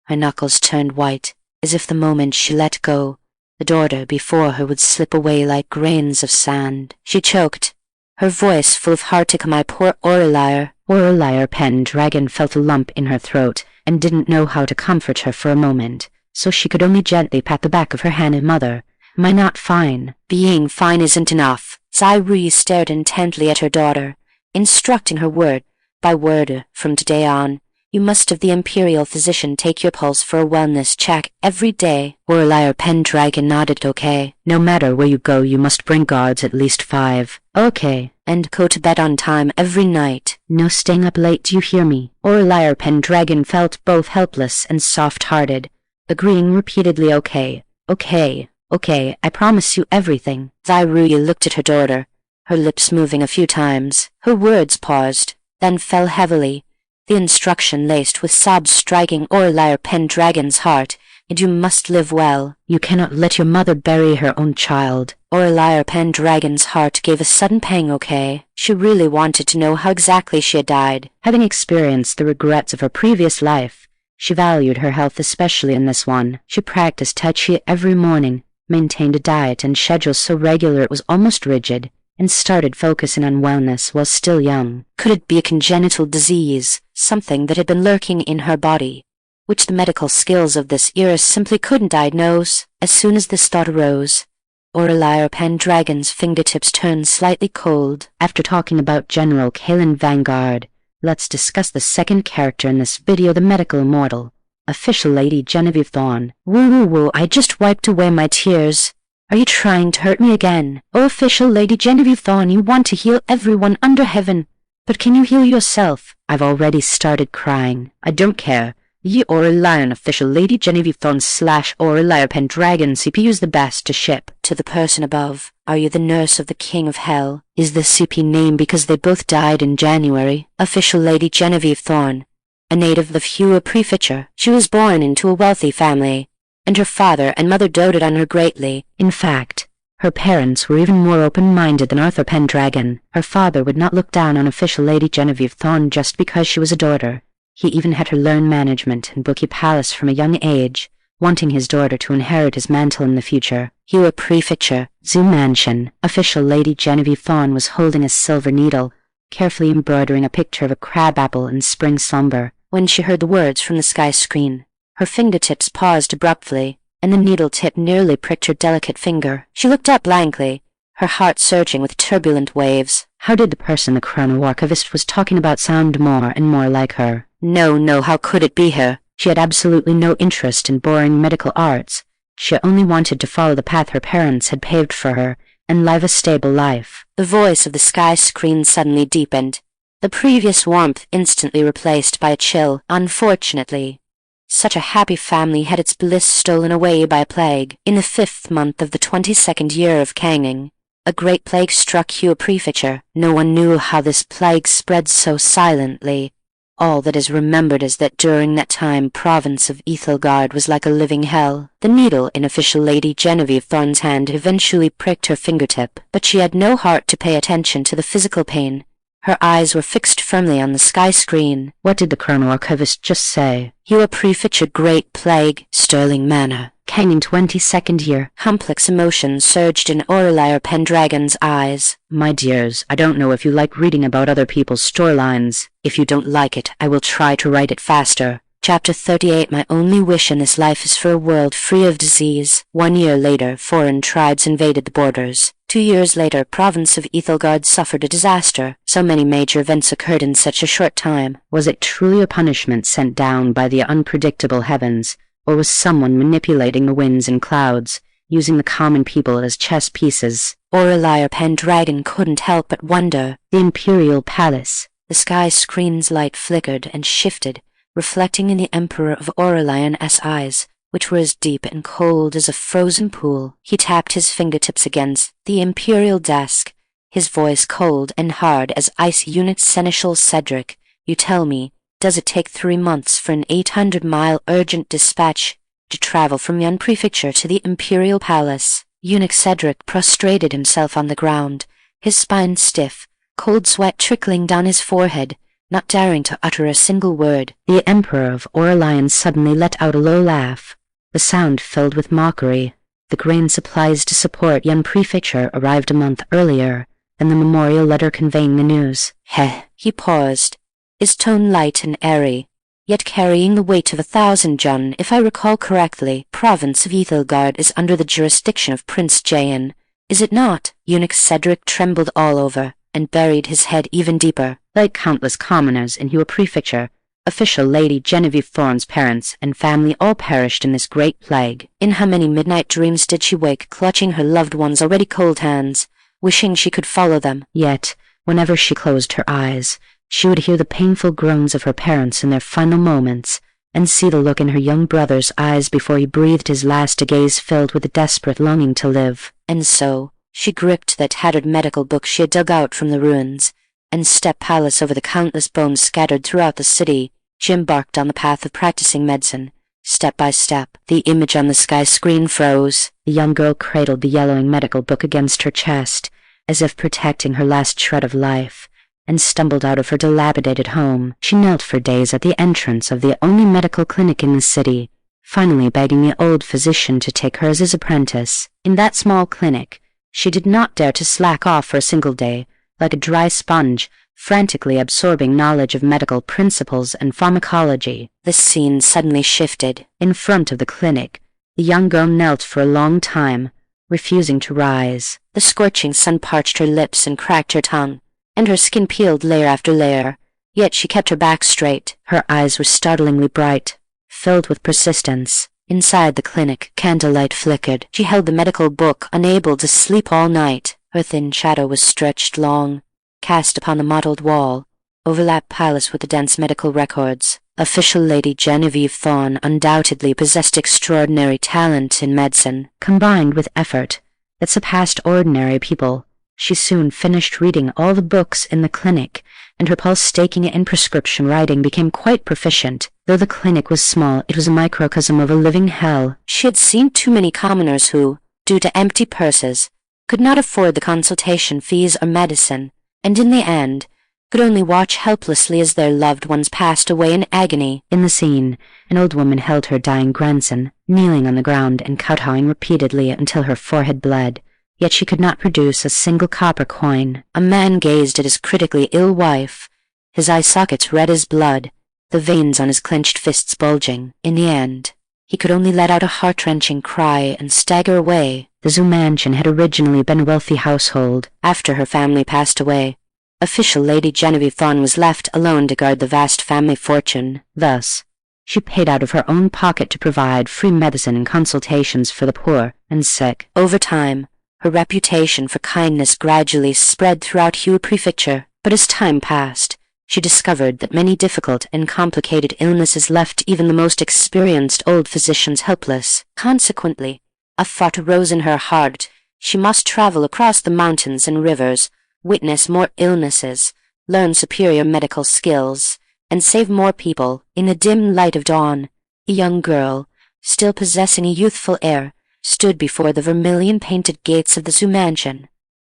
Her knuckles turned white, as if the moment she let go, the daughter before her would slip away like grains of sand. She choked, her voice full of heartache. My poor Aurelia.
Aurelia PenDragon felt a lump in her throat and didn't know how to comfort her for a moment, so she could only gently pat the back of her hand. Mother, am I not fine?
Being fine isn't enough. Zairui stared intently at her daughter, instructing her word by word. From today on, you must have the imperial physician take your pulse for a wellness check every day.
Aurelia PenDragon nodded. Okay. No matter where you go, you must bring guards at least 5. Okay.
And go to bed on time every night.
No staying up late, do you hear me? Aurelia PenDragon felt both helpless and soft-hearted, agreeing repeatedly. Okay, okay, okay, I promise you everything.
Zairui looked at her daughter, her lips moving a few times. Her words paused, then fell heavily, the instruction laced with sobs striking Aurelia PenDragon's heart. And you must live well.
You cannot let your mother bury her own child.
Aurelia PenDragon's heart gave a sudden pang. Okay, she really wanted to know how exactly she had died.
Having experienced the regrets of her previous life, she valued her health especially in this one. She practiced Tai Chi every morning, maintained a diet and schedule so regular it was almost rigid, and started focusing on wellness while still young.
Could it be a congenital disease, something that had been lurking in her body, which the medical skills of this era simply couldn't diagnose? As soon as this thought arose, Aurelia PenDragon's fingertips turned slightly cold.
After talking about General Kalen Vanguard, let's discuss the second character in this video, the medical immortal, Official Lady Genevieve Thorne.
Woo, I just wiped away my tears. Are you trying to hurt me again? Oh, Official Lady Genevieve Thorne, you want to heal everyone under heaven, but can you heal yourself?
I've already started crying.
I don't care. Ye Aurelian Official Lady Genevieve Thorne / Aurelia PenDragon CPU's the best to ship to the person above. Are you the nurse of the King of Hell? Is the CP name because they both died in January? Official Lady Genevieve Thorne, a native of Hua Prefecture. She was born into a wealthy family, and her father and mother doted on her greatly.
In fact, her parents were even more open-minded than Arthur PenDragon. Her father would not look down on Official Lady Genevieve Thorne just because she was a daughter. He even had her learn management and Bookie Palace from a young age, wanting his daughter to inherit his mantle in the future.
Hua Prefecture,
Zoo Mansion. Official Lady Genevieve Thorne was holding a silver needle, carefully embroidering a picture of a crabapple in spring slumber,
when she heard the words from the sky screen. Her fingertips paused abruptly, and the needle tip nearly pricked her delicate finger. She looked up blankly, her heart surging with turbulent waves.
How did the person the Chrono-Archivist was talking about sound more and more like her?
No, how could it be her?
She had absolutely no interest in boring medical arts. She only wanted to follow the path her parents had paved for her and live a stable life.
The voice of the sky screen suddenly deepened, the previous warmth instantly replaced by a chill. Unfortunately, such a happy family had its bliss stolen away by a plague. In the 5th month of the 22nd year of Changning, a great plague struck Hua Prefecture. No one knew how this plague spread so silently. All that is remembered is that during that time province of Ethelgard was like a living hell. The needle in official Lady Genevieve Thorne's hand eventually pricked her fingertip, but she had no heart to pay attention to the physical pain. Her eyes were fixed firmly on the sky screen.
What did the Chrono-Archivist just say?
Hua Prefecture Great Plague, Sterling Manor.
Changning 22nd year.
Complex emotions surged in Aurelia PenDragon's eyes.
My dears, I don't know if you like reading about other people's storylines.
If you don't like it, I will try to write it faster. Chapter 38. My only wish in this life is for a world free of disease. 1 year later, foreign tribes invaded the borders. 2 years later, province of Ethelgard suffered a disaster. So many major events occurred in such a short time.
Was it truly a punishment sent down by the unpredictable heavens, or was someone manipulating the winds and clouds, using the common people as chess pieces?
Aurelia PenDragon couldn't help but wonder.
The Imperial Palace.
The sky screen's light flickered and shifted, reflecting in the Emperor of Aurelian's eyes, which were as deep and cold as a frozen pool. He tapped his fingertips against the imperial desk, his voice cold and hard as ice. Unit Seneschal Cedric, you tell me, does it take 3 months for an 800-mile urgent dispatch to travel from Yun Prefecture to the Imperial Palace? Eunuch Cedric prostrated himself on the ground, his spine stiff, cold sweat trickling down his forehead, not daring to utter a single word.
The Emperor of Aurelian suddenly let out a low laugh, the sound filled with mockery. The grain supplies to support Yun Prefecture arrived a month earlier than the memorial letter conveying the news.
Heh. He paused, his tone light and airy, yet carrying the weight of 1,000 Jun. If I recall correctly, province of Ethelgard is under the jurisdiction of Prince Jayan, is it not? Eunuch Cedric trembled all over, and buried his head even deeper.
Like countless commoners in Hua Prefecture, official Lady Genevieve Thorne's parents and family all perished in this great plague.
In how many midnight dreams did she wake, clutching her loved ones' already cold hands, wishing she could follow them?
Yet, whenever she closed her eyes, she would hear the painful groans of her parents in their final moments, and see the look in her young brother's eyes before he breathed his last, a gaze filled with a desperate longing to live.
And so, she gripped that tattered medical book she had dug out from the ruins, and stepped palace over the countless bones scattered throughout the city. She embarked on the path of practicing medicine. Step by step, the image on the sky screen froze.
The young girl cradled the yellowing medical book against her chest, as if protecting her last shred of life, and stumbled out of her dilapidated home. She knelt for days at the entrance of the only medical clinic in the city, finally begging the old physician to take her as his apprentice. In that small clinic, she did not dare to slack off for a single day, like a dry sponge, frantically absorbing knowledge of medical principles and pharmacology.
The scene suddenly shifted.
In front of the clinic, the young girl knelt for a long time, refusing to rise.
The scorching sun parched her lips and cracked her tongue, and her skin peeled layer after layer, yet she kept her back straight.
Her eyes were startlingly bright, filled with persistence.
Inside the clinic, candlelight flickered. She held the medical book, unable to sleep all night. Her thin shadow was stretched long, cast upon the mottled wall, overlapped palace with the dense medical records. Official Lady Genevieve Thorne undoubtedly possessed extraordinary talent in medicine,
combined with effort that surpassed ordinary people. She soon finished reading all the books in the clinic, and her pulse taking and prescription writing became quite proficient. Though the clinic was small, it was a microcosm of a living hell.
She had seen too many commoners who, due to empty purses, could not afford the consultation fees or medicine, and in the end, could only watch helplessly as their loved ones passed away in agony.
In the scene, an old woman held her dying grandson, kneeling on the ground and kowtowing repeatedly until her forehead bled. yet she could not produce a single copper coin.
A man gazed at his critically ill wife, his eye sockets red as blood, the veins on his clenched fists bulging. In the end, he could only let out a heart-wrenching cry and stagger away.
The Zoo mansion had originally been a wealthy household.
After her family passed away, official Lady Genevieve Thorne was left alone to guard the vast family fortune.
Thus, she paid out of her own pocket to provide free medicine and consultations for the poor and sick.
Over time, her reputation for kindness gradually spread throughout Hue Prefecture, but as time passed, she discovered that many difficult and complicated illnesses left even the most experienced old physicians helpless. Consequently, a thought arose in her heart: she must travel across the mountains and rivers, witness more illnesses, learn superior medical skills, and save more people. In the dim light of dawn, a young girl, still possessing a youthful air, stood before the vermilion-painted gates of the Zoo mansion,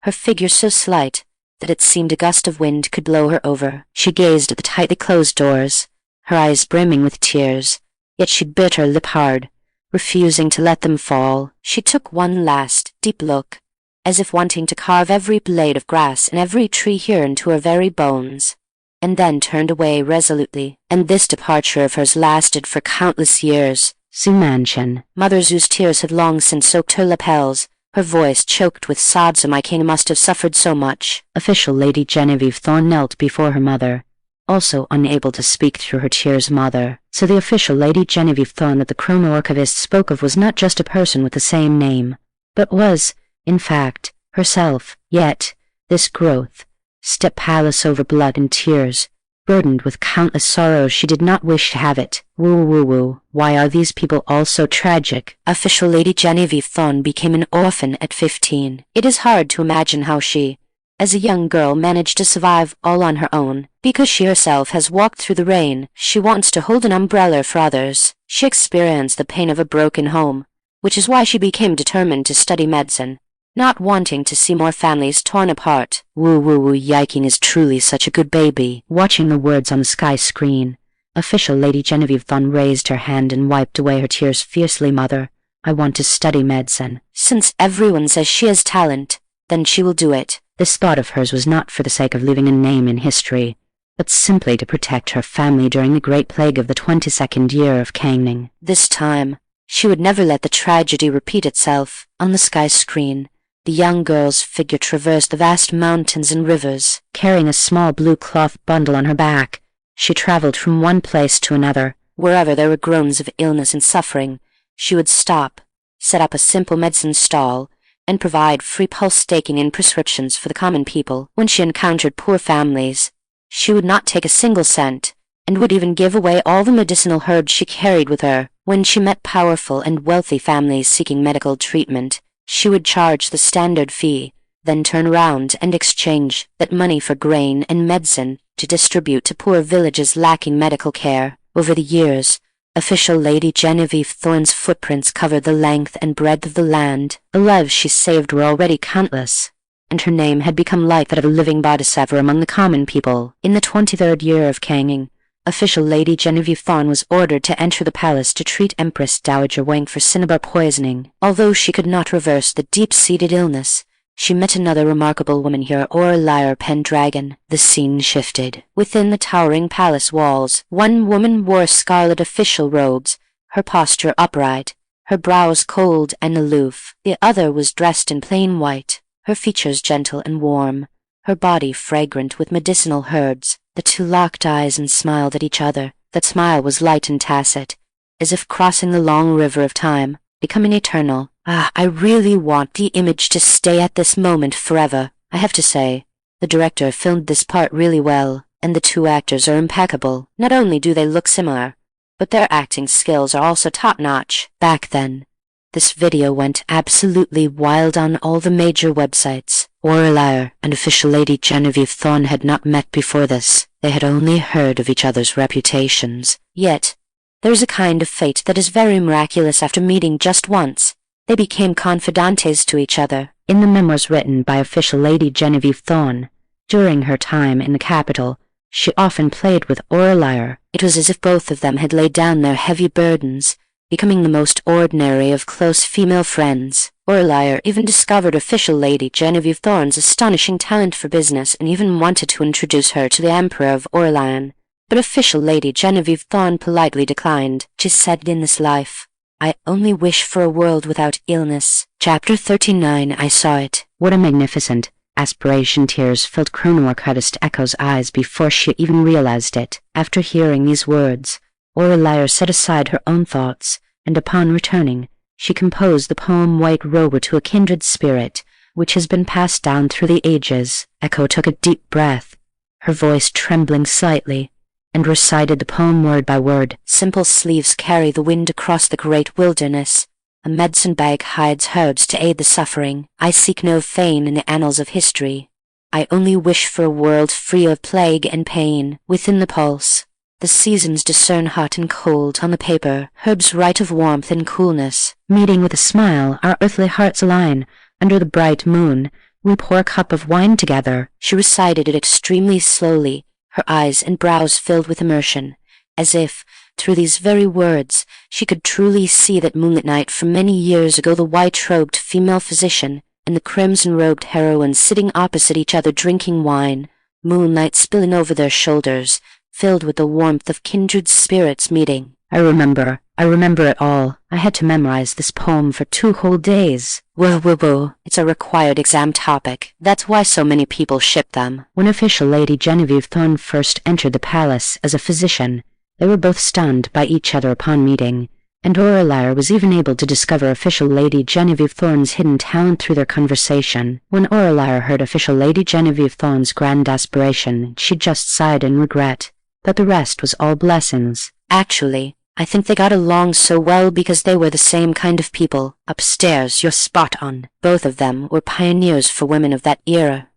her figure so slight that it seemed a gust of wind could blow her over. She gazed at the tightly closed doors, her eyes brimming with tears, yet she bit her lip hard, refusing to let them fall. She took one last, deep look, as if wanting to carve every blade of grass and every tree here into her very bones, and then turned away resolutely. And this departure of hers lasted for countless years.
Zoo mansion.
Mother Zoo's tears had long since soaked her lapels, her voice choked with sobs. My king must have suffered so much.
Official Lady Genevieve Thorne knelt before her mother, also unable to speak through her tears. Mother. So the official Lady Genevieve Thorne that the Chrono-Archivist spoke of was not just a person with the same name, but was, in fact, herself. Yet, this growth, step palace over blood and tears, burdened with countless sorrows, she did not wish to have it. Woo. Why are these people all so tragic?
Official Lady Genevieve Thorne became an orphan at 15. It is hard to imagine how she, as a young girl, managed to survive all on her own. Because she herself has walked through the rain, she wants to hold an umbrella for others. She experienced the pain of a broken home, which is why she became determined to study medicine, not wanting to see more families torn apart.
Woo, Yiking is truly such a good baby. Watching the words on the sky screen, official Lady Genevieve Thorne raised her hand and wiped away her tears fiercely. Mother, I want to study medicine.
Since everyone says she has talent, then she will do it.
This thought of hers was not for the sake of leaving a name in history, but simply to protect her family during the Great Plague of the 22nd year of Changning.
This time, she would never let the tragedy repeat itself. On the sky screen, the young girl's figure traversed the vast mountains and rivers.
Carrying a small blue cloth bundle on her back, she traveled from one place to another.
Wherever there were groans of illness and suffering, she would stop, set up a simple medicine stall, and provide free pulse taking and prescriptions for the common people. When she encountered poor families, she would not take a single cent, and would even give away all the medicinal herbs she carried with her. When she met powerful and wealthy families seeking medical treatment, she would charge the standard fee, then turn around and exchange that money for grain and medicine to distribute to poor villages lacking medical care. Over the years, official Lady Genevieve Thorne's footprints covered the length and breadth of the land. The lives she saved were already countless, and her name had become like that of a living bodhisattva among the common people. In the 23rd year of Changning, official Lady Genevieve Thorne was ordered to enter the palace to treat Empress Dowager Wang for cinnabar poisoning. Although she could not reverse the deep-seated illness, she met another remarkable woman here, Aurelia PenDragon. The scene shifted. Within the towering palace walls, one woman wore scarlet official robes, her posture upright, her brows cold and aloof. The other was dressed in plain white, her features gentle and warm, her body fragrant with medicinal herbs. The two locked eyes and smiled at each other. That smile was light and tacit, as if crossing the long river of time, becoming eternal. I really want the image to stay at this moment forever. I have to say, the director filmed this part really well, and the two actors are impeccable. Not only do they look similar, but their acting skills are also top-notch. Back then, this video went absolutely wild on all the major websites. Aurelia and official Lady Genevieve Thorne had not met before this. They had only heard of each other's reputations. Yet, there is a kind of fate that is very miraculous. After meeting just once, they became confidantes to each other.
In the memoirs written by official Lady Genevieve Thorne, during her time in the capital, she often played with Aurelia.
It was as if both of them had laid down their heavy burdens, becoming the most ordinary of close female friends. Aurelian even discovered official Lady Genevieve Thorne's astonishing talent for business and even wanted to introduce her to the Emperor of Aurelian. But official Lady Genevieve Thorne politely declined. She said, in this life, I only wish for a world without illness. Chapter 39. I saw it.
What a magnificent aspiration! Tears filled Chrono-Archivist Echo's eyes before she even realized it. After hearing these words, Aurelian set aside her own thoughts, and upon returning, she composed the poem White Rover to a kindred spirit, which has been passed down through the ages. Echo took a deep breath, her voice trembling slightly, and recited the poem word by word.
Simple sleeves carry the wind across the great wilderness. A medicine bag hides herbs to aid the suffering. I seek no fame in the annals of history. I only wish for a world free of plague and pain. Within the pulse, the seasons discern hot and cold. On the paper, herbs write of warmth and coolness.
Meeting with a smile, our earthly hearts align. Under the bright moon, we pour a cup of wine together.
She recited it extremely slowly, her eyes and brows filled with immersion, as if, through these very words, she could truly see that moonlit night from many years ago, the white-robed female physician and the crimson-robed heroine sitting opposite each other drinking wine, moonlight spilling over their shoulders, filled with the warmth of kindred spirits meeting.
I remember it all. I had to memorize this poem for 2 whole days.
Whoa. It's a required exam topic. That's why so many people ship them.
When official Lady Genevieve Thorne first entered the palace as a physician, they were both stunned by each other upon meeting, and Aurelian was even able to discover official Lady Genevieve Thorne's hidden talent through their conversation. When Aurelian heard official Lady Genevieve Thorne's grand aspiration, she just sighed in regret that the rest was all blessings.
Actually, I think they got along so well because they were the same kind of people. Upstairs, you're spot on. Both of them were pioneers for women of that era.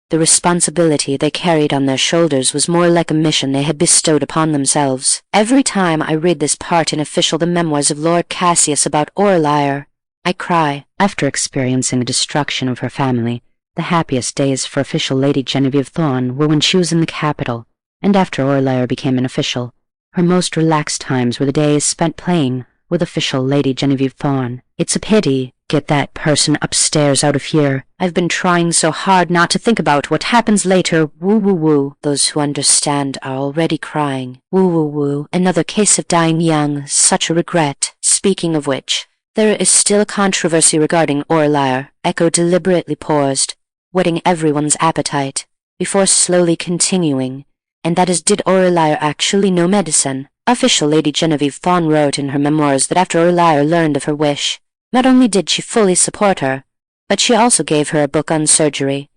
The responsibility they carried on their shoulders was more like a mission they had bestowed upon themselves. Every time I read this part in the memoirs of Lord Cassius about Aurelian, I cry.
After experiencing the destruction of her family, the happiest days for official Lady Genevieve Thorne were when she was in the capital, and after Aurelian became an official. Her most relaxed times were the days spent playing with official Lady Genevieve Thorne. It's a pity. Get that person upstairs out of here.
I've been trying so hard not to think about what happens later. Woo. Those who understand are already crying. Woo. Another case of dying young. Such a regret. Speaking of which, there is still a controversy regarding Aurelian. Echo deliberately paused, whetting everyone's appetite, before slowly continuing. And that is, did Aurelian actually know medicine? Official Lady Genevieve Thorne wrote in her memoirs that after Aurelian learned of her wish, not only did she fully support her, but she also gave her a book on surgery.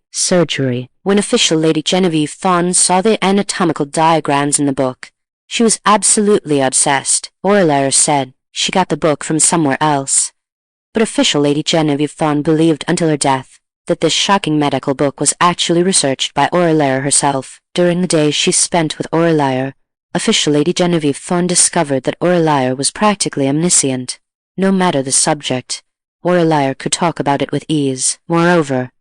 When official Lady Genevieve Thorne saw the anatomical diagrams in the book, she was absolutely obsessed. Aurelian said she got the book from somewhere else. But official Lady Genevieve Thorne believed until her death that this shocking medical book was actually researched by Aurelian herself. During the days she spent with Aurelian, official Lady Genevieve Thorne discovered that Aurelian was practically omniscient. No matter the subject, Aurelian could talk about it with ease. Moreover,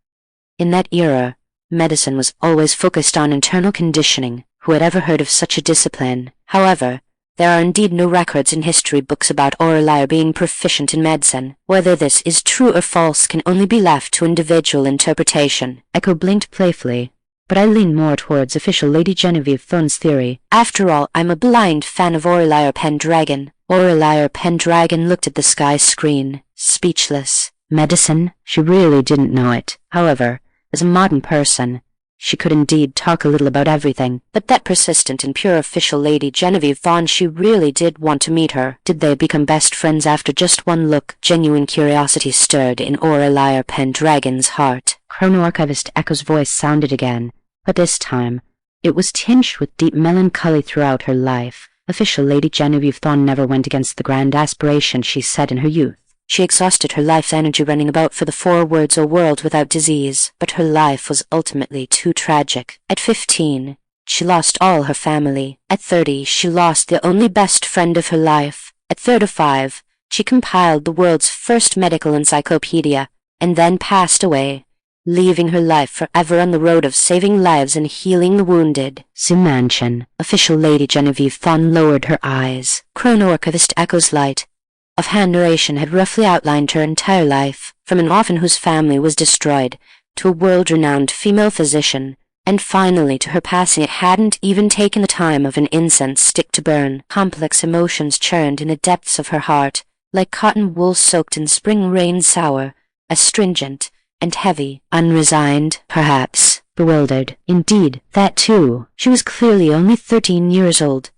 in that era, medicine was always focused on internal conditioning. Who had ever heard of such a discipline? However, there are indeed no records in history books about Aurelian being proficient in medicine. Whether this is true or false can only be left to individual interpretation.
Echo blinked playfully, but I lean more towards official Lady Genevieve Thorne's theory.
After all, I'm a blind fan of Aurelia PenDragon. Aurelia PenDragon looked at the sky screen, speechless.
Medicine? She really didn't know it. However, as a modern person, she could indeed talk a little about everything.
But that persistent and pure official Lady Genevieve Thorne, she really did want to meet her. Did they become best friends after just one look? Genuine curiosity stirred in Aurelia PenDragon's heart.
Chrono-Archivist Echo's voice sounded again, but this time, it was tinged with deep melancholy. Throughout her life, official Lady Genevieve Thorne never went against the grand aspiration she set in her youth.
She exhausted her life's energy running about for the 4 words "a world without disease," but her life was ultimately too tragic. At 15, she lost all her family. At 30, she lost the only best friend of her life. At 35, she compiled the world's first medical encyclopedia, and then passed away, leaving her life forever on the road of saving lives and healing the wounded.
Mansion.
Official Lady Genevieve Thorne lowered her eyes. Chrono-Archivist Echo's light. offhand narration had roughly outlined her entire life, from an orphan whose family was destroyed, to a world-renowned female physician, and finally to her passing. It hadn't even taken the time of an incense stick to burn. Complex emotions churned in the depths of her heart, like cotton wool soaked in spring rain, sour, astringent, and heavy. Unresigned, perhaps.
Bewildered. Indeed, that too. She was clearly only 13 years old.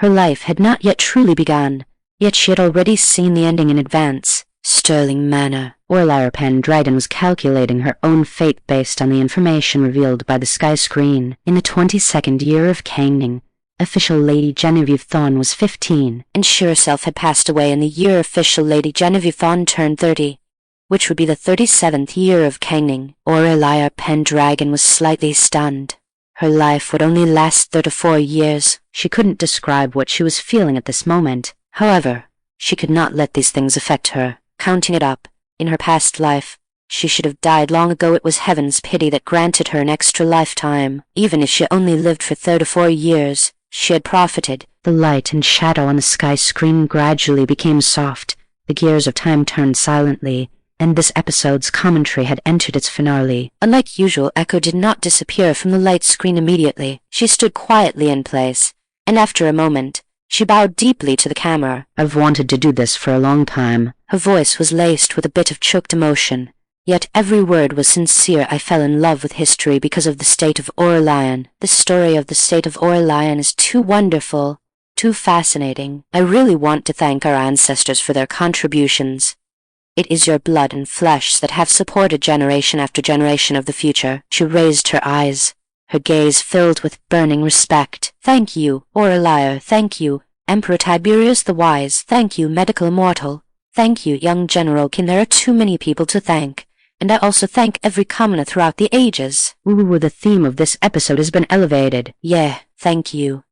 Her life had not yet truly begun, yet she had already seen the ending in advance.
Sterling Manor.
Aurelia PenDragon was calculating her own fate based on the information revealed by the sky screen. In the 22nd year of Changning, official Lady Genevieve Thorne was 15.
And she herself had passed away in the year official Lady Genevieve Thorne turned 30, which would be the 37th year of Changning. Aurelia PenDragon was slightly stunned. Her life would only last 34 years.
She couldn't describe what she was feeling at this moment.
However, she could not let these things affect her. Counting it up, in her past life, she should have died long ago. It was heaven's pity that granted her an extra lifetime. Even if she only lived for 34 years, she had profited.
The light and shadow on the sky screen gradually became soft. The gears of time turned silently, and this episode's commentary had entered its finale.
Unlike usual, Echo did not disappear from the light screen immediately. She stood quietly in place, and after a moment, she bowed deeply to the camera.
I've wanted to do this for a long time.
Her voice was laced with a bit of choked emotion, yet every word was sincere. I fell in love with history because of the state of Aurelian. The story of the state of Aurelian is too wonderful, too fascinating. I really want to thank our ancestors for their contributions. It is your blood and flesh that have supported generation after generation of the future. She raised her eyes, her gaze filled with burning respect. Thank you, Aurelia, thank you, Emperor Tiberius the Wise, thank you, Medical Immortal, thank you, young General King. There are too many people to thank, and I also thank every commoner throughout the ages.
Ooh, the theme of this episode has been elevated.
Yeah, thank you.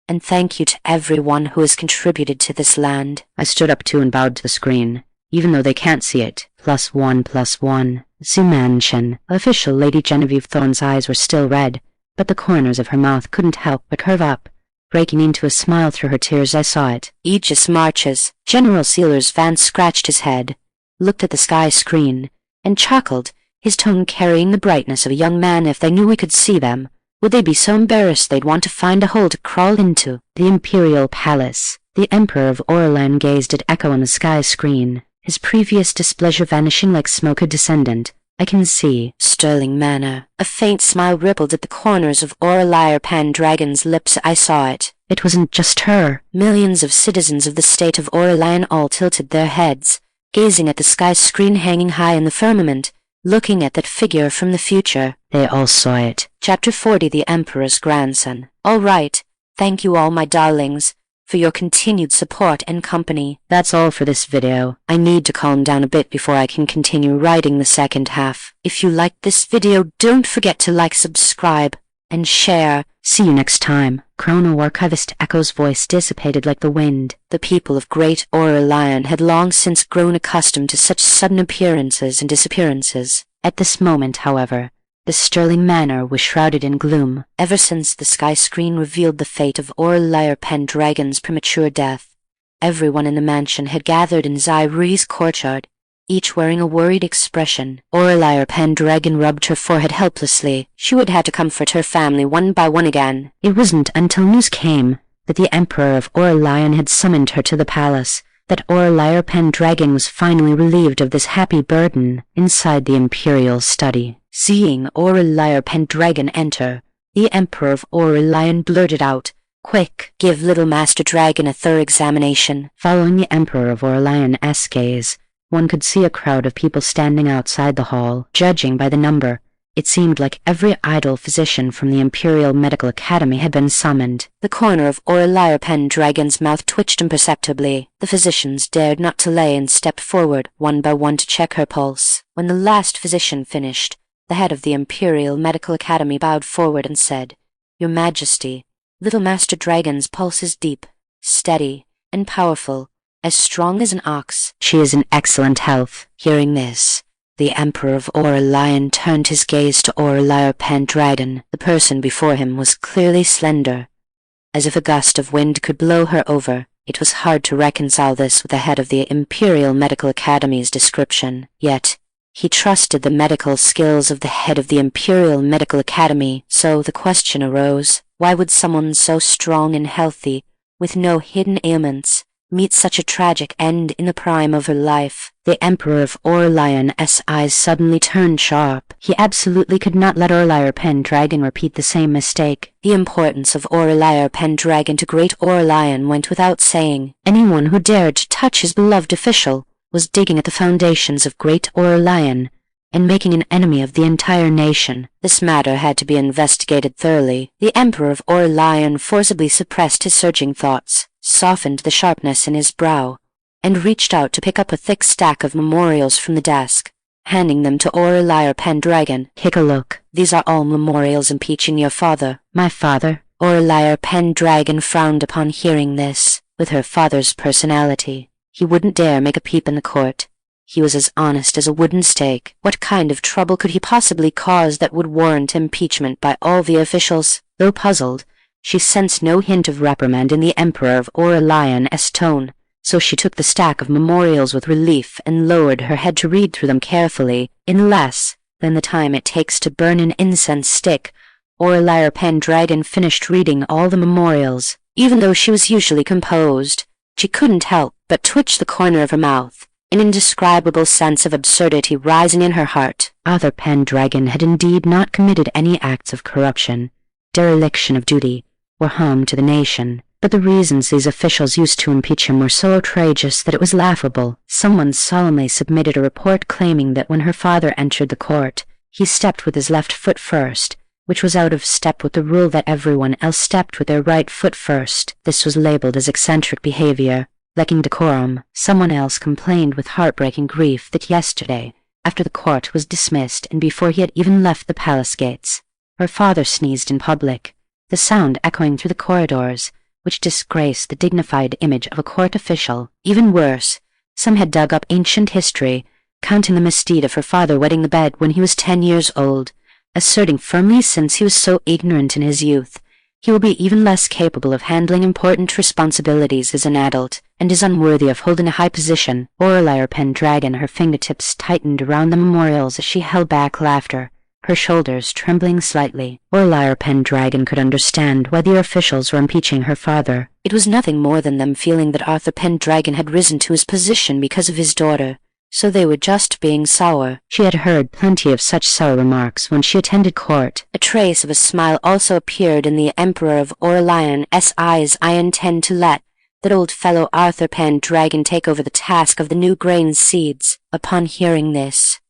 And thank you to everyone who has contributed to this land.
I stood up too and bowed to the screen, even though they can't see it. +1 +1. Mansion. Official Lady Genevieve Thorne's eyes were still red, but the corners of her mouth couldn't help but curve up. Breaking into a smile through her tears, I saw it.
Aegis marches. General Silas Vance scratched his head, looked at the sky screen, and chuckled, his tone carrying the brightness of a young man. If they knew we could see them, would they be so embarrassed they'd want to find a hole to crawl into?
The Imperial Palace. The Emperor of Aurelian gazed at Echo on the sky screen, his previous displeasure vanishing like smoke. A descendant. I can see.
Sterling Manor. A faint smile rippled at the corners of Aurelia PenDragon's lips. I saw it.
It wasn't just her.
Millions of citizens of the state of Aurelian all tilted their heads, gazing at the sky screen hanging high in the firmament, looking at that figure from the future.
They all saw it.
Chapter 40. The Emperor's Grandson. All right. Thank you all, my darlings, for your continued support and company.
That's all for this video.
I need to calm down a bit before I can continue writing the second half. If you liked this video, don't forget to like, subscribe, and share.
See you next time. Chrono-Archivist Echo's voice dissipated like the wind.
The people of Great Aurelian had long since grown accustomed to such sudden appearances and disappearances.
At this moment, however, the Sterling Manor was shrouded in gloom.
Ever since the sky screen revealed the fate of Aurelia PenDragon's premature death, everyone in the mansion had gathered in Zyrie's courtyard, each wearing a worried expression. Aurelia PenDragon rubbed her forehead helplessly. She would have to comfort her family one by one again.
It wasn't until news came that the Emperor of Aurelian had summoned her to the palace that Aurelia PenDragon was finally relieved of this happy burden. Inside the imperial study,
seeing Aurelia PenDragon enter, the Emperor of Aurelian blurted out, "Quick, give little Master Dragon a thorough examination."
Following the Emperor of Aurelian's gaze, one could see a crowd of people standing outside the hall. Judging by the number, it seemed like every idle physician from the Imperial Medical Academy had been summoned.
The corner of Aurelia PenDragon's mouth twitched imperceptibly. The physicians dared not delay and stepped forward, one by one, to check her pulse. When the last physician finished, the head of the Imperial Medical Academy bowed forward and said, "Your Majesty, little Master Dragon's pulse is deep, steady, and powerful, as strong as an ox.
She is in excellent health."
Hearing this, the Emperor of Aurelian turned his gaze to Aurelia PenDragon. The person before him was clearly slender, as if a gust of wind could blow her over. It was hard to reconcile this with the head of the Imperial Medical Academy's description, yet he trusted the medical skills of the head of the Imperial Medical Academy, so the question arose, why would someone so strong and healthy, with no hidden ailments, meet such a tragic end in the prime of her life?
The Emperor of Aurelian's eyes suddenly turned sharp. He absolutely could not let Aurelia PenDragon repeat the same mistake.
The importance of Aurelia PenDragon to great Aurelian went without saying.
Anyone who dared to touch his beloved official was digging at the foundations of great Aurelian and making an enemy of the entire nation.
This matter had to be investigated thoroughly. The Emperor of Aurelian forcibly suppressed his surging thoughts, softened the sharpness in his brow, and reached out to pick up a thick stack of memorials from the desk, handing them to Aurelia PenDragon.
Take a look.
These are all memorials impeaching your father.
My father?
Aurelia PenDragon frowned upon hearing this. With her father's personality, he wouldn't dare make a peep in the court. He was as honest as a wooden stake. What kind of trouble could he possibly cause that would warrant impeachment by all the officials?
Though puzzled, she sensed no hint of reprimand in the Emperor of Aurelian's tone, so she took the stack of memorials with relief and lowered her head to read through them carefully. In less than the time it takes to burn an incense stick, Aurelia PenDragon finished reading all the memorials. Even though she was usually composed, she couldn't help but twitch the corner of her mouth, an indescribable sense of absurdity rising in her heart. Arthur PenDragon had indeed not committed any acts of corruption, dereliction of duty, or harm to the nation, but the reasons these officials used to impeach him were so outrageous that it was laughable. Someone solemnly submitted a report claiming that when her father entered the court, he stepped with his left foot first, which was out of step with the rule that everyone else stepped with their right foot first. This was labeled as eccentric behavior, lacking decorum. Someone else complained with heartbreaking grief that yesterday, after the court was dismissed and before he had even left the palace gates, her father sneezed in public, the sound echoing through the corridors, which disgraced the dignified image of a court official. Even worse, some had dug up ancient history, counting the misdeed of her father wetting the bed when he was 10 years old, asserting firmly since he was so ignorant in his youth, he will be even less capable of handling important responsibilities as an adult, and is unworthy of holding a high position. Aurelia PenDragon, her fingertips tightened around the memorials as she held back laughter, her shoulders trembling slightly. Aurelia PenDragon could understand why the officials were impeaching her father.
It was nothing more than them feeling that Arthur PenDragon had risen to his position because of his daughter, so they were just being sour.
She had heard plenty of such sour remarks when she attended court.
A trace of a smile also appeared in the Emperor of Aurelian's eyes. I intend to let that old fellow Arthur PenDragon take over the task of the new grain seeds. Upon hearing this,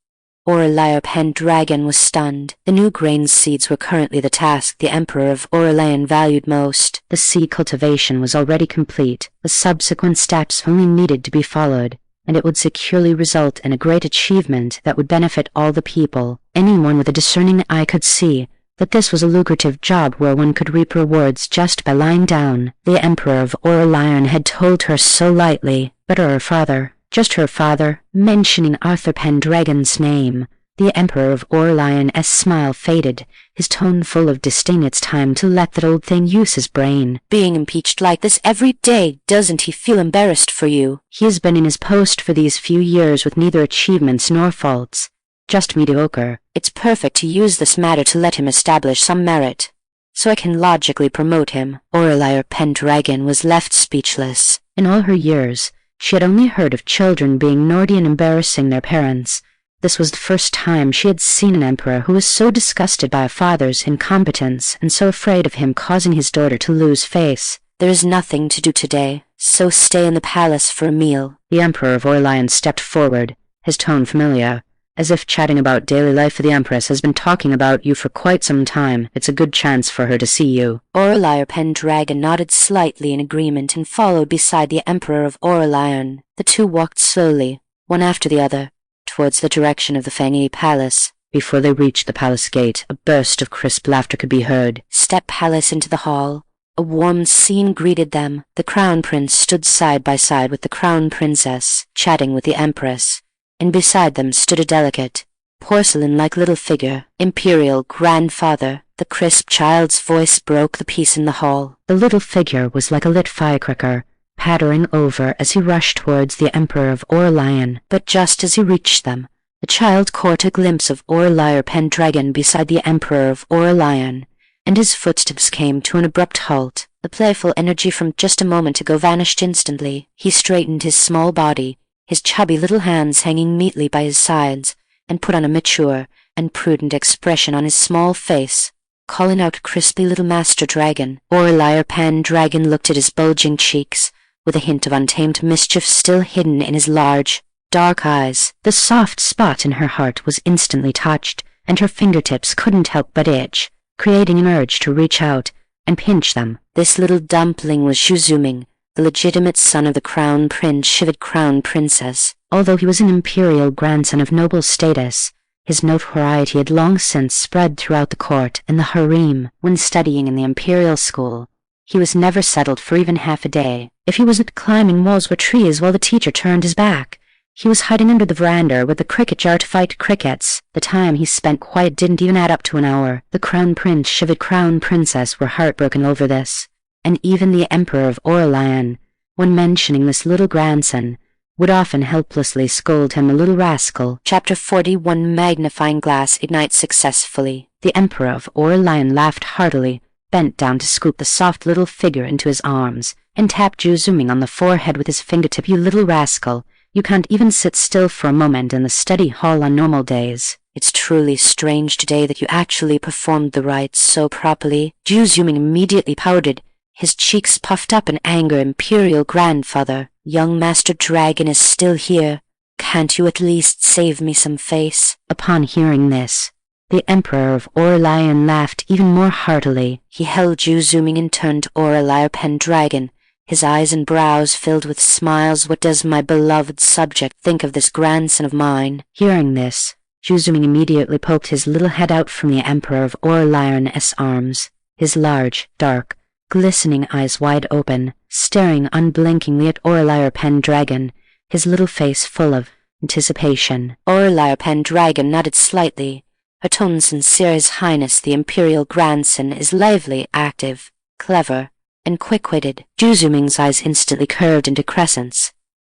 Aurelia PenDragon was stunned. The new grain seeds were currently the task the Emperor of Aurelian valued most.
The seed cultivation was already complete. The subsequent steps only needed to be followed, and it would securely result in a great achievement that would benefit all the people. Anyone with a discerning eye could see that this was a lucrative job where one could reap rewards just by lying down. The Emperor of Aurelian had told her so lightly, but her father, just her father, mentioning Arthur PenDragon's name. The Emperor of Aurelian's smile faded, his tone full of disdain. It's time to let that old thing use his brain.
Being impeached like this every day, doesn't he feel embarrassed for you?
He has been in his post for these few years with neither achievements nor faults, just mediocre.
It's perfect to use this matter to let him establish some merit, so I can logically promote him.
Aurelia PenDragon was left speechless. In all her years, she had only heard of children being naughty and embarrassing their parents. This was the first time she had seen an emperor who was so disgusted by a father's incompetence and so afraid of him causing his daughter to lose face.
There is nothing to do today, so stay in the palace for a meal.
The Emperor of Aurelian stepped forward, his tone familiar, as if chatting about daily life for the Empress has been talking about you for quite some time. It's a good chance for her to see you.
Aurelia PenDragon nodded slightly in agreement and followed beside the Emperor of Aurelian. The two walked slowly, one after the other, towards the direction of the Fangy Palace.
Before they reached the palace gate, a burst of crisp laughter could be heard.
Step Palace into the hall. A warm scene greeted them. The Crown Prince stood side by side with the Crown Princess, chatting with the Empress, and beside them stood a delicate, porcelain-like little figure, Imperial Grandfather. The crisp child's voice broke the peace in the hall.
The little figure was like a lit firecracker, pattering over as he rushed towards the Emperor of Aurelian.
But just as he reached them, the child caught a glimpse of Aurelia PenDragon beside the Emperor of Aurelian, and his footsteps came to an abrupt halt. The playful energy from just a moment ago vanished instantly. He straightened his small body, his chubby little hands hanging neatly by his sides, and put on a mature and prudent expression on his small face, calling out crisply, "Little Master Dragon." Aurelia PenDragon looked at his bulging cheeks, with a hint of untamed mischief still hidden in his large, dark eyes.
The soft spot in her heart was instantly touched, and her fingertips couldn't help but itch, creating an urge to reach out and pinch them.
This little dumpling was Zhuzuming, the legitimate son of the Crown Prince, shivered Crown Princess.
Although he was an imperial grandson of noble status, his notoriety had long since spread throughout the court and the harem. When studying in the imperial school, he was never settled for even half a day. If he wasn't climbing walls or trees while the teacher turned his back, he was hiding under the veranda with the cricket jar to fight crickets. The time he spent quiet didn't even add up to an hour. The Crown Prince, shivered Crown Princess were heartbroken over this, and even the Emperor of Aurelian, when mentioning this little grandson, would often helplessly scold him, "A little rascal."
Chapter 41 Magnifying Glass ignites successfully.
The Emperor of Aurelian laughed heartily, bent down to scoop the soft little figure into his arms, and tapped Zhuzuming on the forehead with his fingertip. "You little rascal. You can't even sit still for a moment in the study hall on normal days.
It's truly strange today that you actually performed the rites so properly." Zhuzuming immediately pouted, his cheeks puffed up in anger. "Imperial grandfather, young Master Dragon is still here. Can't you at least save me some face?"
Upon hearing this, the Emperor of Aurelian laughed even more heartily.
He held Zhuzuming and turned to Aurelia PenDragon, his eyes and brows filled with smiles. "What does my beloved subject think of this grandson of mine?"
Hearing this, Zhuzuming immediately poked his little head out from the Emperor of Aurelian's arms, his large, dark, glistening eyes wide open, staring unblinkingly at Aurelia PenDragon, his little face full of anticipation.
Aurelia PenDragon nodded slightly, her tone sincere. "His Highness the Imperial grandson is lively, active, clever, and quick-witted." Zhuzuming's eyes instantly curved into crescents.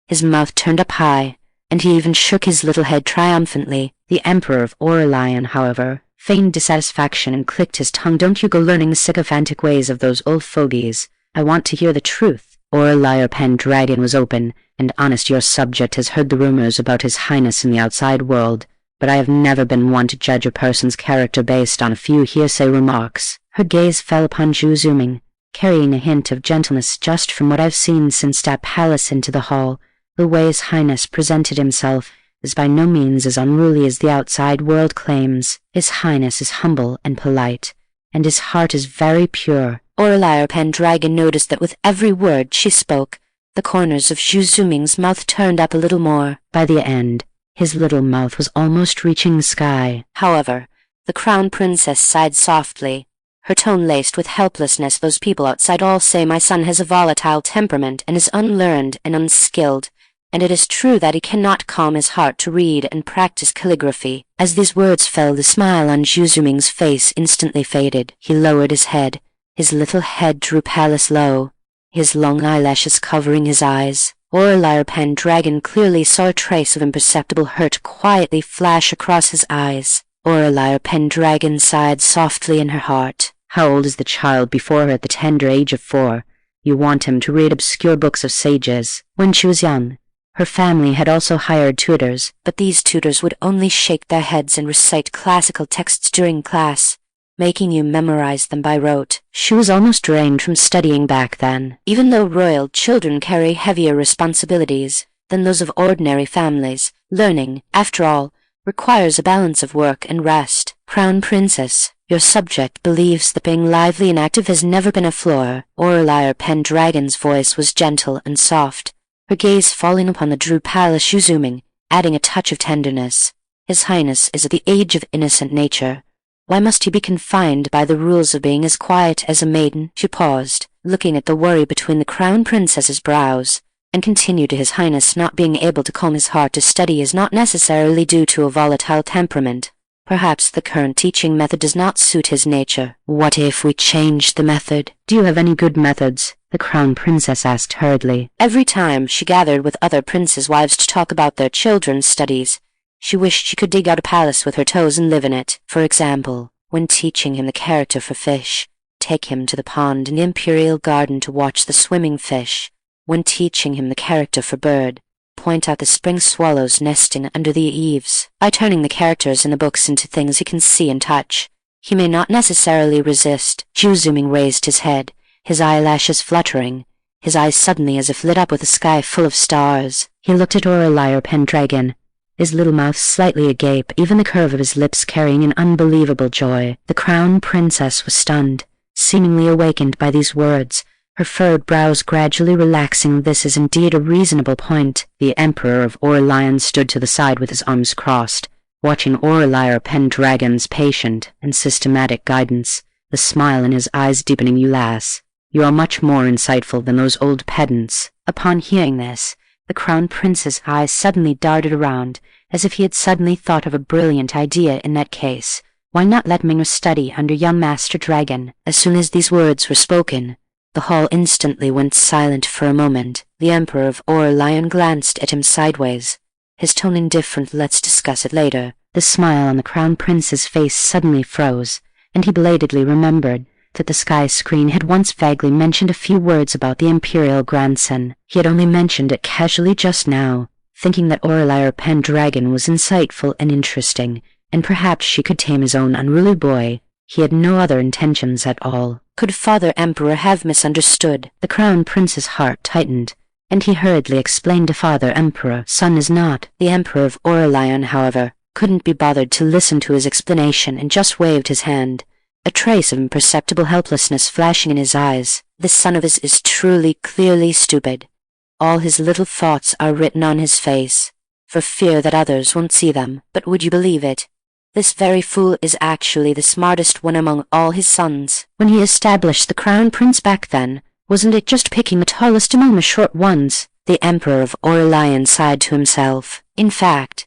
His mouth turned up high, and he even shook his little head triumphantly. The Emperor of Aurelian, however, feigned dissatisfaction and clicked his tongue. "Don't you go learning the sycophantic ways of those old fogies. I want to hear the truth." Aurelia PenDragon was open and honest. "Your subject has heard the rumors about his highness in the outside world, but I have never been one to judge a person's character based on a few hearsay remarks." Her gaze fell upon Zhuzuming, carrying a hint of gentleness. "Just from what I've seen since that palace into the hall, the way his highness presented himself is by no means as unruly as the outside world claims. His highness is humble and polite, and his heart is very pure." Aurelia PenDragon noticed that with every word she spoke, the corners of Zhuzuming's mouth turned up a little more.
By the end, his little mouth was almost reaching the sky.
However, the Crown Princess sighed softly, her tone laced with helplessness. "Those people outside all say my son has a volatile temperament and is unlearned and unskilled, and it is true that he cannot calm his heart to read and practice calligraphy." As these words fell, the smile on Zhuzuming's face instantly faded. He lowered his head, his little head drooped palace low, his long eyelashes covering his eyes. Aurelia PenDragon clearly saw a trace of imperceptible hurt quietly flash across his eyes. Aurelia PenDragon sighed softly in her heart.
How old is the child before her? At the tender age of 4. You want him to read obscure books of sages. When she was young, her family had also hired tutors,
but these tutors would only shake their heads and recite classical texts during class, making you memorize them by rote.
She was almost drained from studying back then.
Even though royal children carry heavier responsibilities than those of ordinary families, learning, after all, requires a balance of work and rest. Crown Princess, your subject believes that being lively and active has never been a flaw. Aurelia PenDragon's voice was gentle and soft, her gaze falling upon the Drew Palace Zhuzuming, adding a touch of tenderness. His Highness is at the age of innocent nature. Why must he be confined by the rules of being as quiet as a maiden? She paused, looking at the worry between the Crown Princess's brows, and continued. His Highness not being able to calm his heart to study is not necessarily due to a volatile temperament. Perhaps the current teaching method does not suit his nature.
What if we changed the method? Do you have any good methods the Crown Princess asked hurriedly.
Every time she gathered with other princes' wives to talk about their children's studies, she wished she could dig out a palace with her toes and live in it. For example, when teaching him the character for fish, take him to the pond in the Imperial Garden to watch the swimming fish. When teaching him the character for bird, point out the spring swallows nesting under the eaves. By turning the characters in the books into things he can see and touch, he may not necessarily resist. Juzuming raised his head, his eyelashes fluttering, his eyes suddenly as if lit up with a sky full of stars.
He looked at Aurelia PenDragon, his little mouth slightly agape, even the curve of his lips carrying an unbelievable joy. The Crown Princess was stunned, seemingly awakened by these words, her furrowed brows gradually relaxing. This is indeed a reasonable point. The Emperor of Aurelian stood to the side with his arms crossed, watching Aurelia PenDragon's patient and systematic guidance, the smile in his eyes deepening. You lass, you are much more insightful than those old pedants.
Upon hearing this, the Crown Prince's eyes suddenly darted around, as if he had suddenly thought of a brilliant idea. In that case, why not let Mingers study under young Master Dragon? As soon as these words were spoken, the hall instantly went silent for a moment. The Emperor of Aurelian glanced at him sideways, his tone indifferent. Let's discuss it later.
The smile on the Crown Prince's face suddenly froze, and he belatedly remembered that the sky screen had once vaguely mentioned a few words about the imperial grandson. He had only mentioned it casually just now, thinking that Aurelia PenDragon was insightful and interesting, and perhaps she could tame his own unruly boy. He had no other intentions at all.
Could Father Emperor have misunderstood?
The Crown Prince's heart tightened, and he hurriedly explained to Father Emperor, "Son is not."
The Emperor of Aurelian, however, couldn't be bothered to listen to his explanation and just waved his hand, a trace of imperceptible helplessness flashing in his eyes. This son of his is truly, clearly stupid. All his little thoughts are written on his face, for fear that others won't see them. But would you believe it? This very fool is actually the smartest one among all his sons.
When he established the Crown Prince back then, wasn't it just picking the tallest among the short ones?
The Emperor of Aurelian sighed to himself. In fact,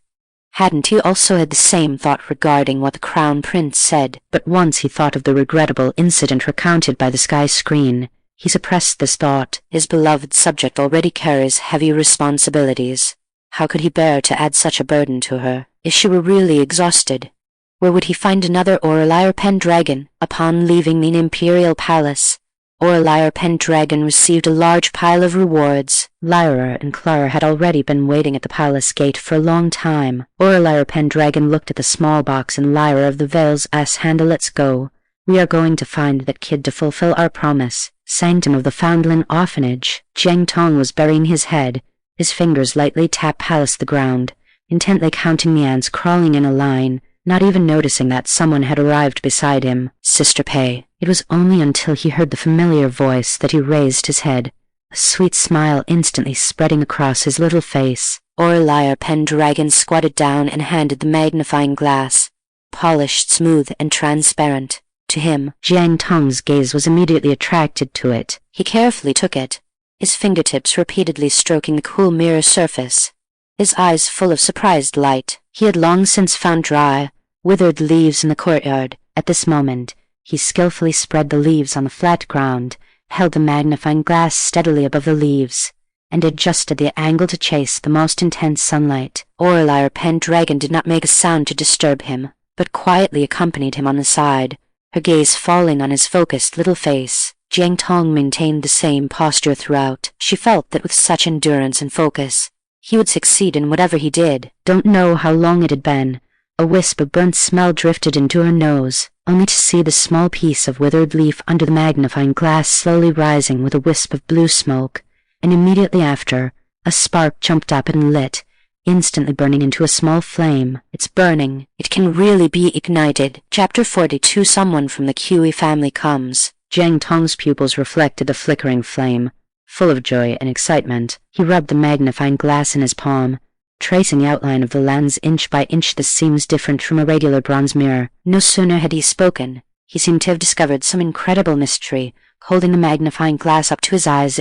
hadn't he also had the same thought regarding what the Crown Prince said?
But once he thought of the regrettable incident recounted by the sky screen, he suppressed this thought.
His beloved subject already carries heavy responsibilities. How could he bear to add such a burden to her? If she were really exhausted, where would he find another Aurelia PenDragon? Upon leaving the imperial palace, Aurelia PenDragon received a large pile of rewards.
Lyra and Clara had already been waiting at the palace gate for a long time. Aurelia PenDragon looked at the small box and Lyra of the Veil's hand. Let's go. We are going to find that kid to fulfill our promise. Sanctum of the Foundling Orphanage. Jiang Tong was burying his head. His fingers lightly tapped palace the ground, intently counting the ants crawling in a line, not even noticing that someone had arrived beside him.
Sister Pei.
It was only until he heard the familiar voice that he raised his head, a sweet smile instantly spreading across his little face.
Aurelia PenDragon squatted down and handed the magnifying glass, polished, smooth, and transparent, to him.
Jiang Tong's gaze was immediately attracted to it.
He carefully took it, his fingertips repeatedly stroking the cool mirror surface, his eyes full of surprised light.
He had long since found dry, withered leaves in the courtyard. At this moment, he skillfully spread the leaves on the flat ground, held the magnifying glass steadily above the leaves, and adjusted the angle to chase the most intense sunlight.
Aurelia PenDragon did not make a sound to disturb him, but quietly accompanied him on the side, her gaze falling on his focused little face. Jiang Tong maintained the same posture throughout. She felt that with such endurance and focus, he would succeed in whatever he did.
Don't know how long it had been. A wisp of burnt smell drifted into her nose, only to see the small piece of withered leaf under the magnifying glass slowly rising with a wisp of blue smoke, and immediately after, a spark jumped up and lit, instantly burning into a small flame.
It's burning. It can really be ignited. Chapter 42. Someone from the QE family comes.
Jiang Tong's pupils reflected the flickering flame. Full of joy and excitement, he rubbed the magnifying glass in his palm, tracing the outline of the lens inch by inch. This seems different from a regular bronze mirror.
No sooner had he spoken, he seemed to have discovered some incredible mystery, holding the magnifying glass up to his eyes.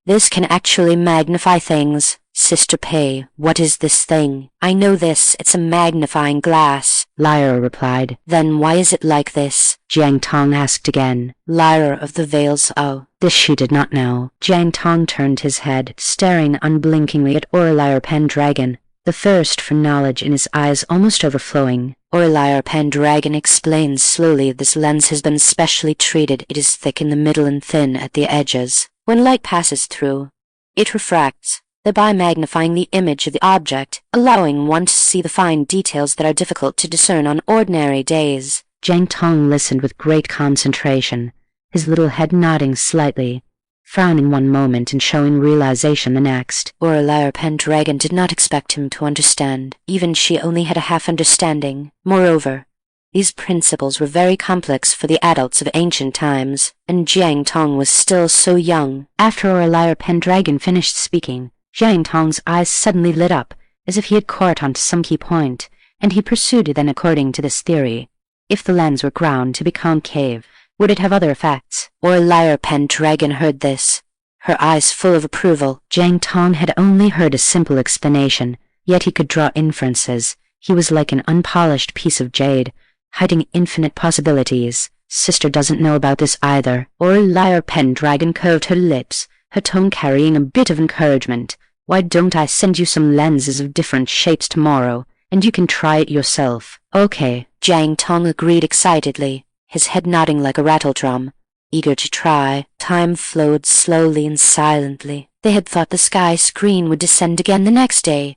This can actually magnify things. Sister Pei, what is this thing? I know this, it's a magnifying glass.
Lyra replied.
Then why is it like this?
Jiang Tong asked again.
Lyra of the Veils, oh.
This she did not know. Jiang Tong turned his head, staring unblinkingly at Aurelia PenDragon, the thirst for knowledge in his eyes almost overflowing.
Aurelia PenDragon explains slowly. This lens has been specially treated. It is thick in the middle and thin at the edges. When light passes through, it refracts, thereby magnifying the image of the object, allowing one to see the fine details that are difficult to discern on ordinary days.
Jiang Tong listened with great concentration, his little head nodding slightly, frowning one moment and showing realization the next.
Aurelia PenDragon did not expect him to understand. Even she only had a half-understanding. Moreover, these principles were very complex for the adults of ancient times, and Jiang Tong was still so young.
After Aurelia PenDragon finished speaking, Jiang Tong's eyes suddenly lit up, as if he had caught onto some key point, and he pursued then according to this theory. If the lens were ground to be concave, would it have other effects?
Aurelia PenDragon heard this, her eyes full of approval.
Jiang Tong had only heard a simple explanation, yet he could draw inferences. He was like an unpolished piece of jade, hiding infinite possibilities. Sister doesn't know about this either.
Aurelia PenDragon curved her lips, her tone carrying a bit of encouragement.
Why don't I send you some lenses of different shapes tomorrow, and you can try it yourself?
Okay, Jiang Tong agreed excitedly, his head nodding like a rattledrum. Eager to try, time flowed slowly and silently. They had thought the sky screen would descend again the next day,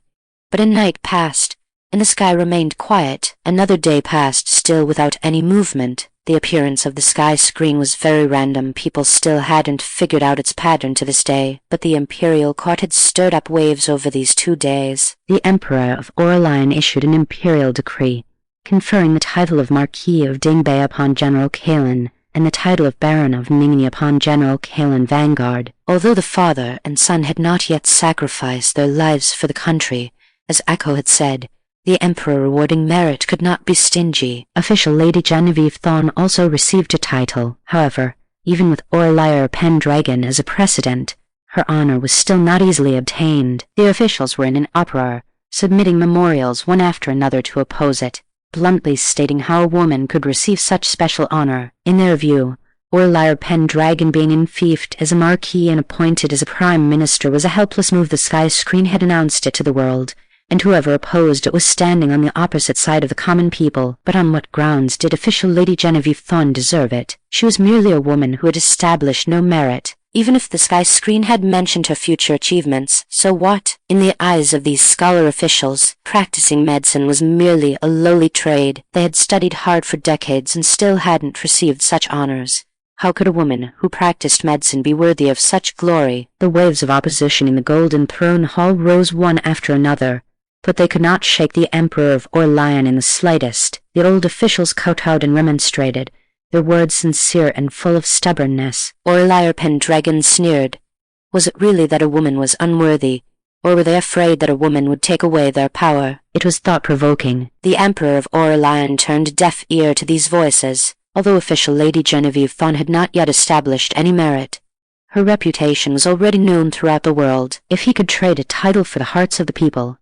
but a night passed, and the sky remained quiet. Another day passed still without any movement. The appearance of the sky screen was very random. People still hadn't figured out its pattern to this day, but the imperial court had stirred up waves over these 2 days.
The Emperor of Aurelian issued an imperial decree, conferring the title of Marquis of Dingbei upon General Kalen, and the title of Baron of Ningni upon General Kalen Vanguard.
Although the father and son had not yet sacrificed their lives for the country, as Echo had said, the Emperor rewarding merit could not be stingy.
Official Lady Genevieve Thorne also received a title. However, even with Aurelia PenDragon as a precedent, her honor was still not easily obtained. The officials were in an uproar, submitting memorials one after another to oppose it, bluntly stating how a woman could receive such special honor. In their view, Aurelia PenDragon being enfeoffed as a marquis and appointed as a prime minister was a helpless move. The sky screen had announced it to the world, and whoever opposed it was standing on the opposite side of the common people. But on what grounds did official Lady Genevieve Thorne deserve it? She was merely a woman who had established no merit.
Even if the sky screen had mentioned her future achievements, so what? In the eyes of these scholar officials, practicing medicine was merely a lowly trade. They had studied hard for decades and still hadn't received such honors. How could a woman who practiced medicine be worthy of such glory?
The waves of opposition in the Golden Throne Hall rose one after another, but they could not shake the Emperor of Aurelian in the slightest. The old officials kowtowed and remonstrated, their words sincere and full of stubbornness.
Aurelia PenDragon sneered. Was it really that a woman was unworthy, or were they afraid that a woman would take away their power?
It was thought-provoking.
The Emperor of Aurelian turned a deaf ear to these voices. Although official Lady Genevieve Thorne had not yet established any merit, her reputation was already known throughout the world.
If he could trade a title for the hearts of the people,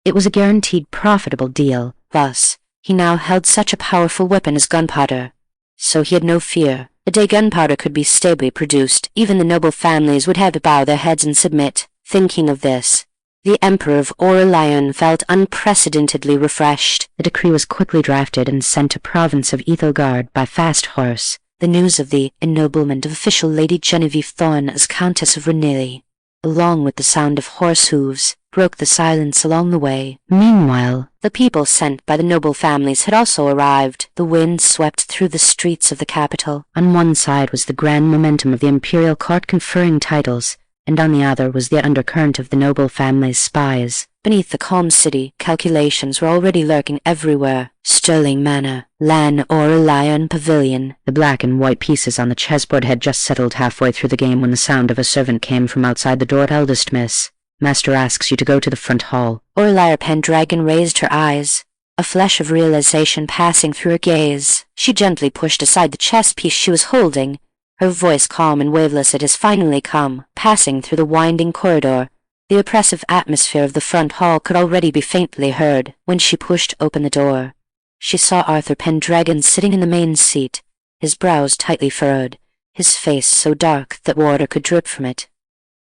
it was a guaranteed profitable deal.
Thus, he now held such a powerful weapon as gunpowder, so he had no fear. The day gunpowder could be stably produced, even the noble families would have to bow their heads and submit. Thinking of this, the Emperor of Aurelian felt unprecedentedly refreshed.
The decree was quickly drafted and sent to province of Ethelgard by fast horse.
The news of the ennoblement of official Lady Genevieve Thorne as Countess of Renili, along with the sound of horse hooves, broke the silence along the way.
Meanwhile,
the people sent by the noble families had also arrived. The wind swept through the streets of the capital.
On one side was the grand momentum of the imperial court conferring titles, and on the other was the undercurrent of the noble family's spies.
Beneath the calm city, calculations were already lurking everywhere. Sterling Manor, Lan Aurelian Pavilion.
The black and white pieces on the chessboard had just settled halfway through the game when the sound of a servant came from outside the door. Eldest miss, Master asks you to go to the front hall.
Aurelia PenDragon raised her eyes, a flash of realization passing through her gaze. She gently pushed aside the chess piece she was holding, her voice calm and waveless. It has finally come. Passing through the winding corridor, the oppressive atmosphere of the front hall could already be faintly heard. When she pushed open the door, She saw Arthur PenDragon sitting in the main seat, his brows tightly furrowed, his face so dark that water could drip from it.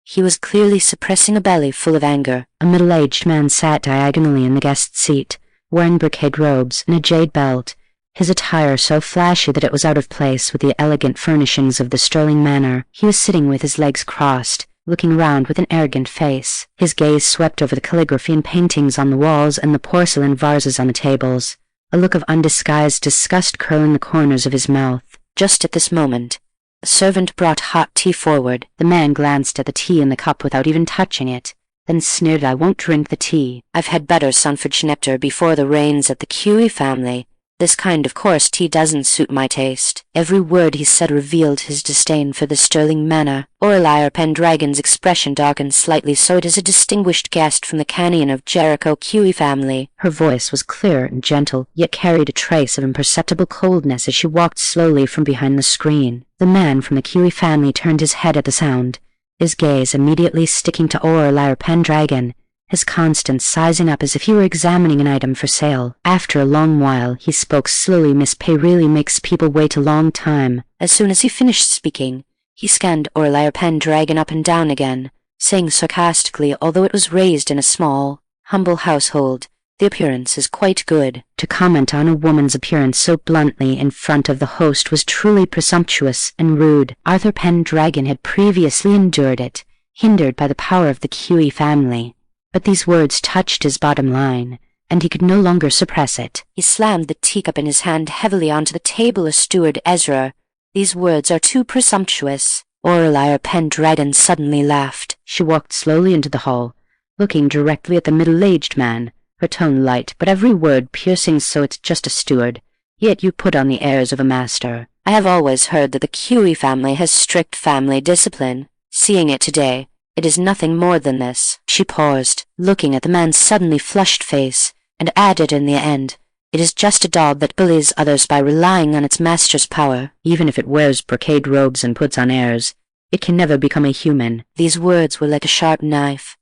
He was clearly suppressing a belly full of anger.
A middle-aged man sat diagonally in the guest seat, wearing brocade robes and a jade belt, his attire so flashy that it was out of place with the elegant furnishings of the Sterling Manor. He was sitting with his legs crossed, looking round with an arrogant face. His gaze swept over the calligraphy and paintings on the walls and the porcelain vases on the tables, a look of undisguised disgust curling the corners of his mouth.
Just at this moment, a servant brought hot tea forward.
The man glanced at the tea in the cup without even touching it, then sneered, "I won't drink the tea.
I've had better Sunfridge nectar before the rains at the Cuey family. This kind of coarse tea doesn't suit my taste." Every word he said revealed his disdain for the Sterling Manor. Aurelia PenDragon's expression darkened slightly so it is a distinguished guest from the canyon of Jericho Cuey family.
Her voice was clear and gentle, yet carried a trace of imperceptible coldness as she walked slowly from behind the screen. The man from the Cuey family turned his head at the sound, his gaze immediately sticking to Aurelia PenDragon, his constant sizing up as if he were examining an item for sale. After a long while, he spoke slowly. "Miss Pay really makes people wait a long time."
As soon as he finished speaking, he scanned Aurelia PenDragon up and down again, saying sarcastically, although it was raised in a small, humble household, the appearance is quite good.
To comment on a woman's appearance so bluntly in front of the host was truly presumptuous and rude. Arthur PenDragon had previously endured it, hindered by the power of the Cuey family. But these words touched his bottom line, and he could no longer suppress it.
He slammed the teacup in his hand heavily onto the table of Steward Ezra. "These words are too presumptuous." Aurelia PenDragon suddenly laughed.
She walked slowly into the hall, looking directly at the middle-aged man, her tone light but every word piercing. "So it's just a steward, yet you put on the airs of a master."
"I have always heard that the Cuey family has strict family discipline. Seeing it today, it is nothing more than this." She paused, looking at the man's suddenly flushed face, and added in the end, "It is just a dog that bullies others by relying on its master's power."
"Even if it wears brocade robes and puts on airs, it can never become a human."
These words were like a sharp knife,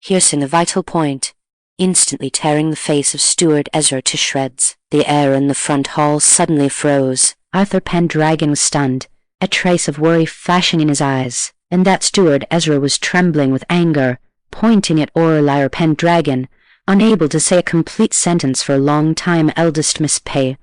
piercing a vital point, instantly tearing the face of Steward Ezra to shreds. The air in the front hall suddenly froze.
Arthur PenDragon was stunned, a trace of worry flashing in his eyes, and that Steward Ezra was trembling with anger, pointing at Aurelia PenDragon, unable to say a complete sentence for a long time. "Eldest Miss Pay,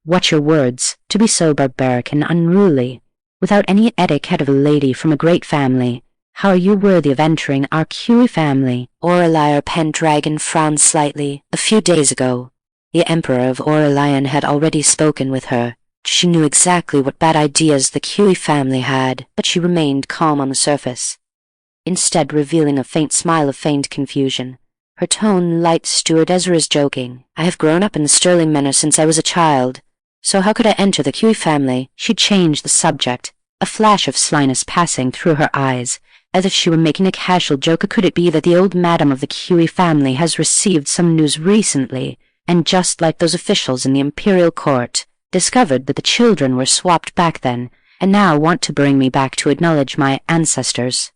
watch your words. To be so barbaric and unruly, without any etiquette of a lady from a great family, how are you worthy of entering our Cuey family?"
Aurelia PenDragon frowned slightly. A few days ago, the Emperor of Aurelian had already spoken with her. She knew exactly what bad ideas the Cuey family had, but she remained calm on the surface, instead revealing a faint smile of feigned confusion. Her tone light. "Steward Ezra is joking. I have grown up in the Sterling Manor since I was a child, so how could I enter the Cuey family?" She changed the subject, a flash of slyness passing through her eyes, as if she were making a casual joke. "Could it be that the old madam of the Cuey family has received some news recently, and just like those officials in the imperial court, discovered that the children were swapped back then, and now want to bring me back to acknowledge my ancestors?"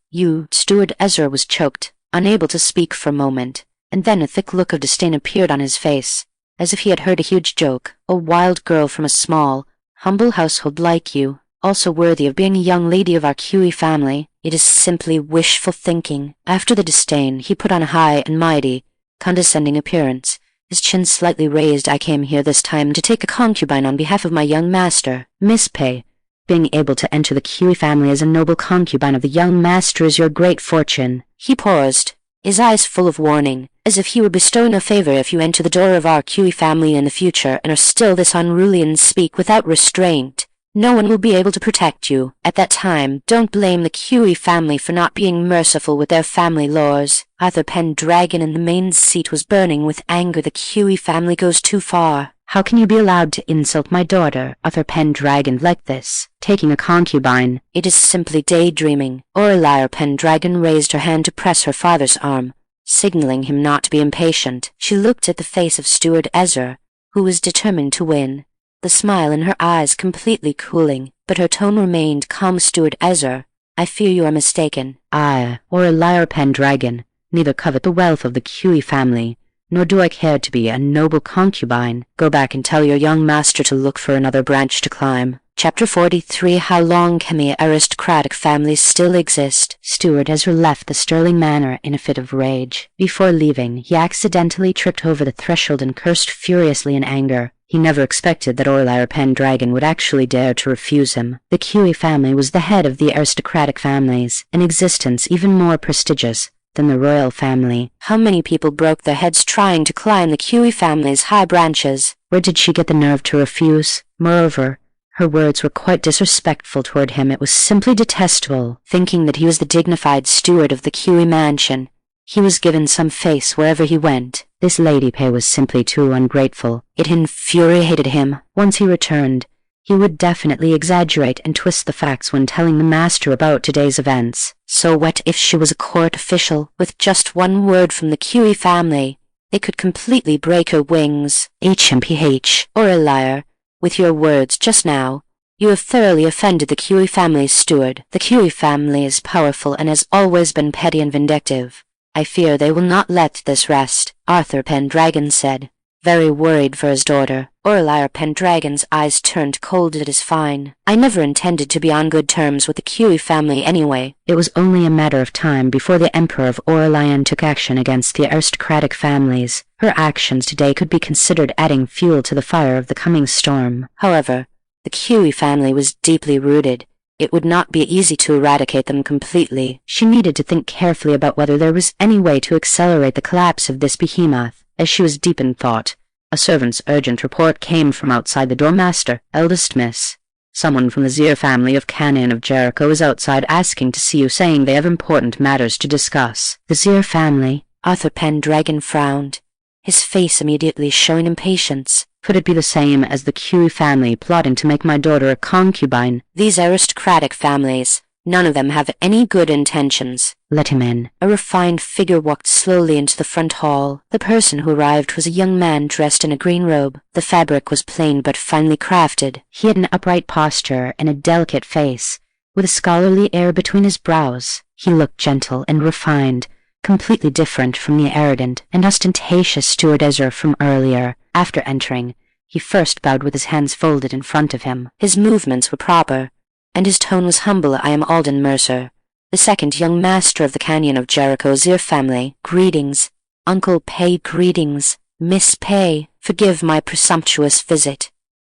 Steward Ezra was choked, unable to speak for a moment, and then a thick look of disdain appeared on his face, as if he had heard a huge joke. "A wild girl from a small, humble household like you, also worthy of being a young lady of our Cuey family. It is simply wishful thinking." After the disdain, he put on a high and mighty, condescending appearance, his chin slightly raised. "I came here this time to take a concubine on behalf of my young master."
"Miss Pay, being able to enter the Cuey family as a noble concubine of the young master is your great fortune."
He paused, his eyes full of warning, as if he were bestowing a favor. "If you enter the door of our Cuey family in the future and are still this unruly and speak without restraint, no one will be able to protect you. At that time, don't blame the Cuey family for not being merciful with their family laws." Arthur PenDragon in the main seat was burning with anger. "The Cuey family goes too far."
"How can you be allowed to insult my daughter, Arthur PenDragon, like this? Taking a concubine."
"It is simply daydreaming." Aurelia PenDragon raised her hand to press her father's arm, signaling him not to be impatient. She looked at the face of Steward Ezra, who was determined to win, the smile in her eyes completely cooling, but her tone remained calm. "Steward Ezra, I fear you are mistaken.
I, Aurelia PenDragon, neither covet the wealth of the Cuey family, nor do I care to be a noble concubine. Go back and tell your young master to look for another branch to climb.
Chapter 43. How long can the aristocratic families still exist?
Steward Ezra left the Sterling Manor in a fit of rage. Before leaving, he accidentally tripped over the threshold and cursed furiously in anger. He never expected that Aurelia PenDragon would actually dare to refuse him. The Cuey family was the head of the aristocratic families, an existence even more prestigious than the royal family.
How many people broke their heads trying to climb the Cuey family's high branches?
Where did she get the nerve to refuse? Moreover, her words were quite disrespectful toward him. It was simply detestable.
Thinking that he was the dignified steward of the Cuey mansion, he was given some face wherever he went.
This Lady Pay was simply too ungrateful.
It infuriated him.
Once he returned, he would definitely exaggerate and twist the facts when telling the master about today's events.
So what if she was a court official? With just one word from the Cuey family, they could completely break her wings.
HMPH.
Aurelia, with your words just now, you have thoroughly offended the Cuey family's steward. The Cuey family is powerful and has always been petty and vindictive. I fear they will not let this rest, Arthur PenDragon said, very worried for his daughter. Aurelia PenDragon's eyes turned cold at his fine. I never intended to be on good terms with the Cuey family anyway.
It was only a matter of time before the Emperor of Aurelian took action against the aristocratic families. Her actions today could be considered adding fuel to the fire of the coming storm.
However, the Cuey family was deeply rooted. It would not be easy to eradicate them completely.
She needed to think carefully about whether there was any way to accelerate the collapse of this behemoth. As she was deep in thought, a servant's urgent report came from outside the door. Master, eldest miss, someone from the Zier family of Canon of Jericho is outside asking to see you, saying they have important matters to discuss.
The Zier family? Arthur PenDragon frowned, his face immediately showing impatience.
Could it be the same as the Cuey family plotting to make my daughter a concubine?
These aristocratic families, none of them have any good intentions.
Let him in.
A refined figure walked slowly into the front hall. The person who arrived was a young man dressed in a green robe. The fabric was plain but finely crafted.
He had an upright posture and a delicate face, with a scholarly air between his brows. He looked gentle and refined, completely different from the arrogant and ostentatious Steward Ezra from earlier. After entering, he first bowed with his hands folded in front of him.
His movements were proper, and his tone was humble. I am Alden Mercer, the second young master of the Canyon of Jericho Zier family. Greetings, Uncle Pay. Greetings, Miss Pay. Forgive my presumptuous visit.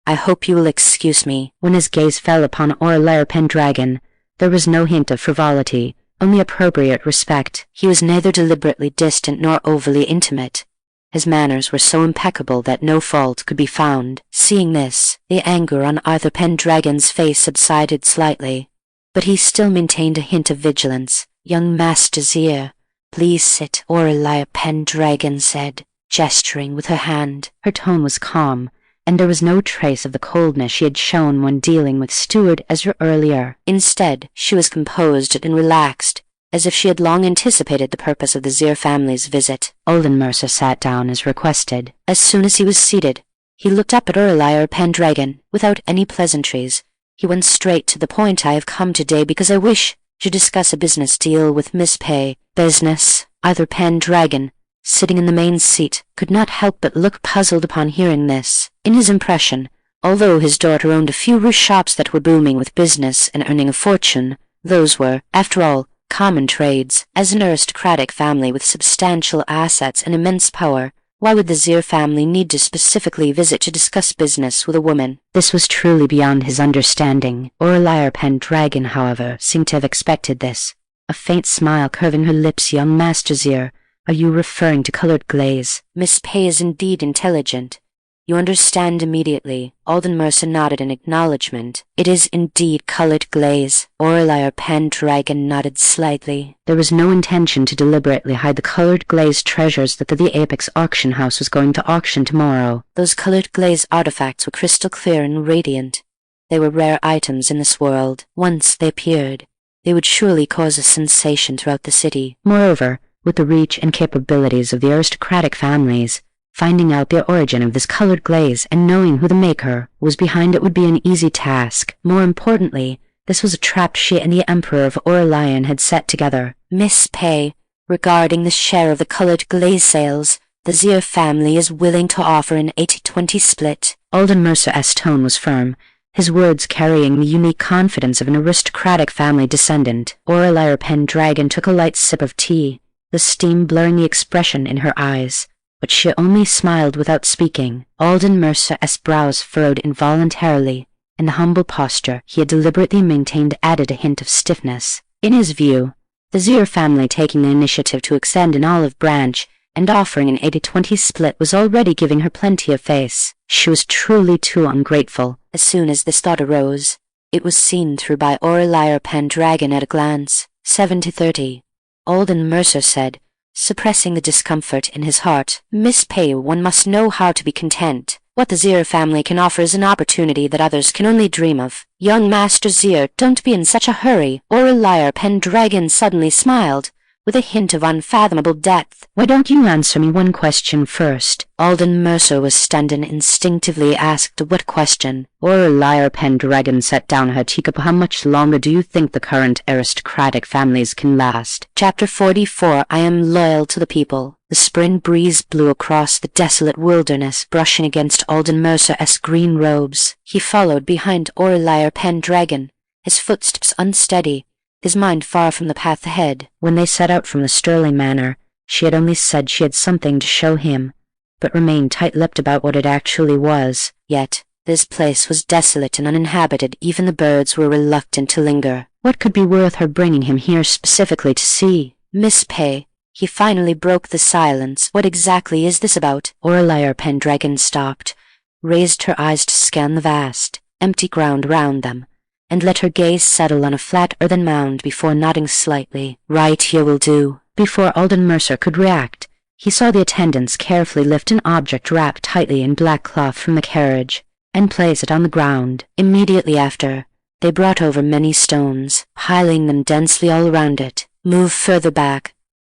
I hope you will excuse me.
When his gaze fell upon Aurelia PenDragon, there was no hint of frivolity, only appropriate respect.
He was neither deliberately distant nor overly intimate. His manners were so impeccable that no fault could be found. Seeing this, the anger on Arthur PenDragon's face subsided slightly, but he still maintained a hint of vigilance. Young Master Zier, please sit, Aurelia PenDragon said, gesturing with her hand.
Her tone was calm, and there was no trace of the coldness she had shown when dealing with Steward Ezra earlier.
Instead, she was composed and relaxed, as if she had long anticipated the purpose of the Zier family's visit.
Alden Mercer sat down as requested.
As soon as he was seated, he looked up at Aurelia PenDragon. Without any pleasantries, he went straight to the point. I have come today because I wish to discuss a business deal with Miss Pay. Business? Arthur PenDragon, sitting in the main seat, could not help but look puzzled upon hearing this. In his impression, although his daughter owned a few roof shops that were booming with business and earning a fortune, those were, after all, common trades. As an aristocratic family with substantial assets and immense power, why would the Zier family need to specifically visit to discuss business with a woman?
This was truly beyond his understanding. Aurelia PenDragon, however, seemed to have expected this. A faint smile curving her lips. Young Master Zier, are you referring to colored glaze?
Miss Pay is indeed intelligent. You understand immediately. Alden Mercer nodded in acknowledgement. It is indeed colored glaze. Aurelia PenDragon nodded slightly.
There was no intention to deliberately hide the colored glaze treasures that the Apex auction house was going to auction tomorrow.
Those colored glaze artifacts were crystal clear and radiant. They were rare items in this world. Once they appeared, they would surely cause a sensation throughout the city.
Moreover, with the reach and capabilities of the aristocratic families, finding out the origin of this colored glaze and knowing who the maker was behind it would be an easy task. More importantly, this was a trap she and the Emperor of Aurelian had set together.
Miss Pay, regarding the share of the colored glaze sales, The Zier family is willing to offer an 80-20 split.
Alden Mercer's tone was firm, his words carrying the unique confidence of an aristocratic family descendant. Aurelia PenDragon took a light sip of tea, the steam blurring the expression in her eyes, but she only smiled without speaking. Alden Mercer's brows furrowed involuntarily, and the humble posture he had deliberately maintained added a hint of stiffness. In his view, the Zier family taking the initiative to extend an olive branch and offering an 80-20 split was already giving her plenty of face. She was truly too ungrateful.
As soon as this thought arose, it was seen through by Aurelia PenDragon at a glance. 70-30. Alden Mercer said, suppressing the discomfort in his heart. Miss Pay, one must know how to be content. What the Zier family can offer is an opportunity that others can only dream of. Young Master Zier, don't be in such a hurry. Aurelia PenDragon suddenly smiled, with a hint of unfathomable depth.
Why don't you answer me one question first?
Alden Mercer was stunned and instinctively asked what question.
Aurelia PenDragon set down her teacup. How much longer do you think the current aristocratic families can last?
Chapter 44. I am loyal to the people. The spring breeze blew across the desolate wilderness, brushing against Alden Mercer's green robes. He followed behind Aurelia PenDragon, his footsteps unsteady, his mind far from the path ahead.
When they set out from the Sterling Manor, she had only said she had something to show him, but remained tight-lipped about what it actually was.
Yet, this place was desolate and uninhabited. Even the birds were reluctant to linger.
What could be worth her bringing him here specifically to see?
Miss Pay, he finally broke the silence. What exactly is this about?
Aurelia PenDragon stopped, raised her eyes to scan the vast, empty ground round them, and let her gaze settle on a flat earthen mound before nodding slightly.
Right here will do.
Before Alden Mercer could react, he saw the attendants carefully lift an object wrapped tightly in black cloth from the carriage and place it on the ground.
Immediately after, they brought over many stones, piling them densely all around it. Move further back,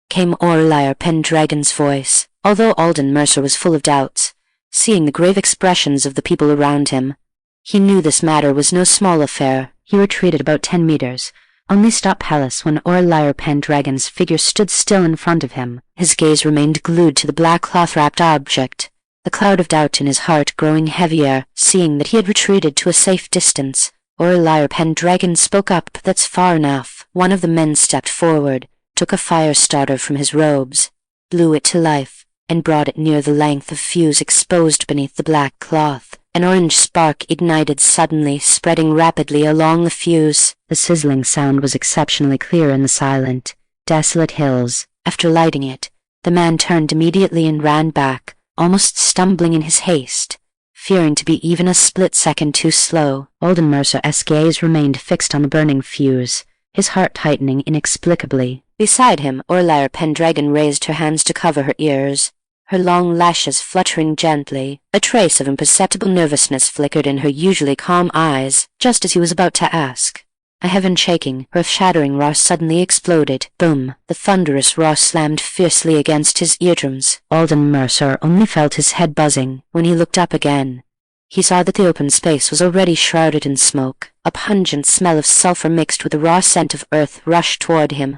came Aurelia PenDragon's voice. Although Alden Mercer was full of doubts, seeing the grave expressions of the people around him, he knew this matter was no small affair.
He retreated about 10 meters, only stopped palace when Aurelia PenDragon's figure stood still in front of him.
His gaze remained glued to the black cloth-wrapped object, the cloud of doubt in his heart growing heavier. Seeing that he had retreated to a safe distance, Aurelia PenDragon spoke up. That's far enough. One of the men stepped forward, took a fire starter from his robes, blew it to life, and brought it near the length of fuse exposed beneath the black cloth. An orange spark ignited suddenly, spreading rapidly along the fuse.
The sizzling sound was exceptionally clear in the silent, desolate hills.
After lighting it, the man turned immediately and ran back, almost stumbling in his haste, fearing to be even a split second too slow.
Alden Mercer's gaze remained fixed on the burning fuse, his heart tightening inexplicably.
Beside him, Aurelia PenDragon raised her hands to cover her ears, her long lashes fluttering gently. A trace of imperceptible nervousness flickered in her usually calm eyes, just as he was about to ask. A heaven shaking, earth-shattering roar suddenly exploded. Boom! The thunderous roar slammed fiercely against his eardrums.
Alden Mercer only felt his head buzzing.
When he looked up again, he saw that the open space was already shrouded in smoke. A pungent smell of sulphur mixed with the raw scent of earth rushed toward him,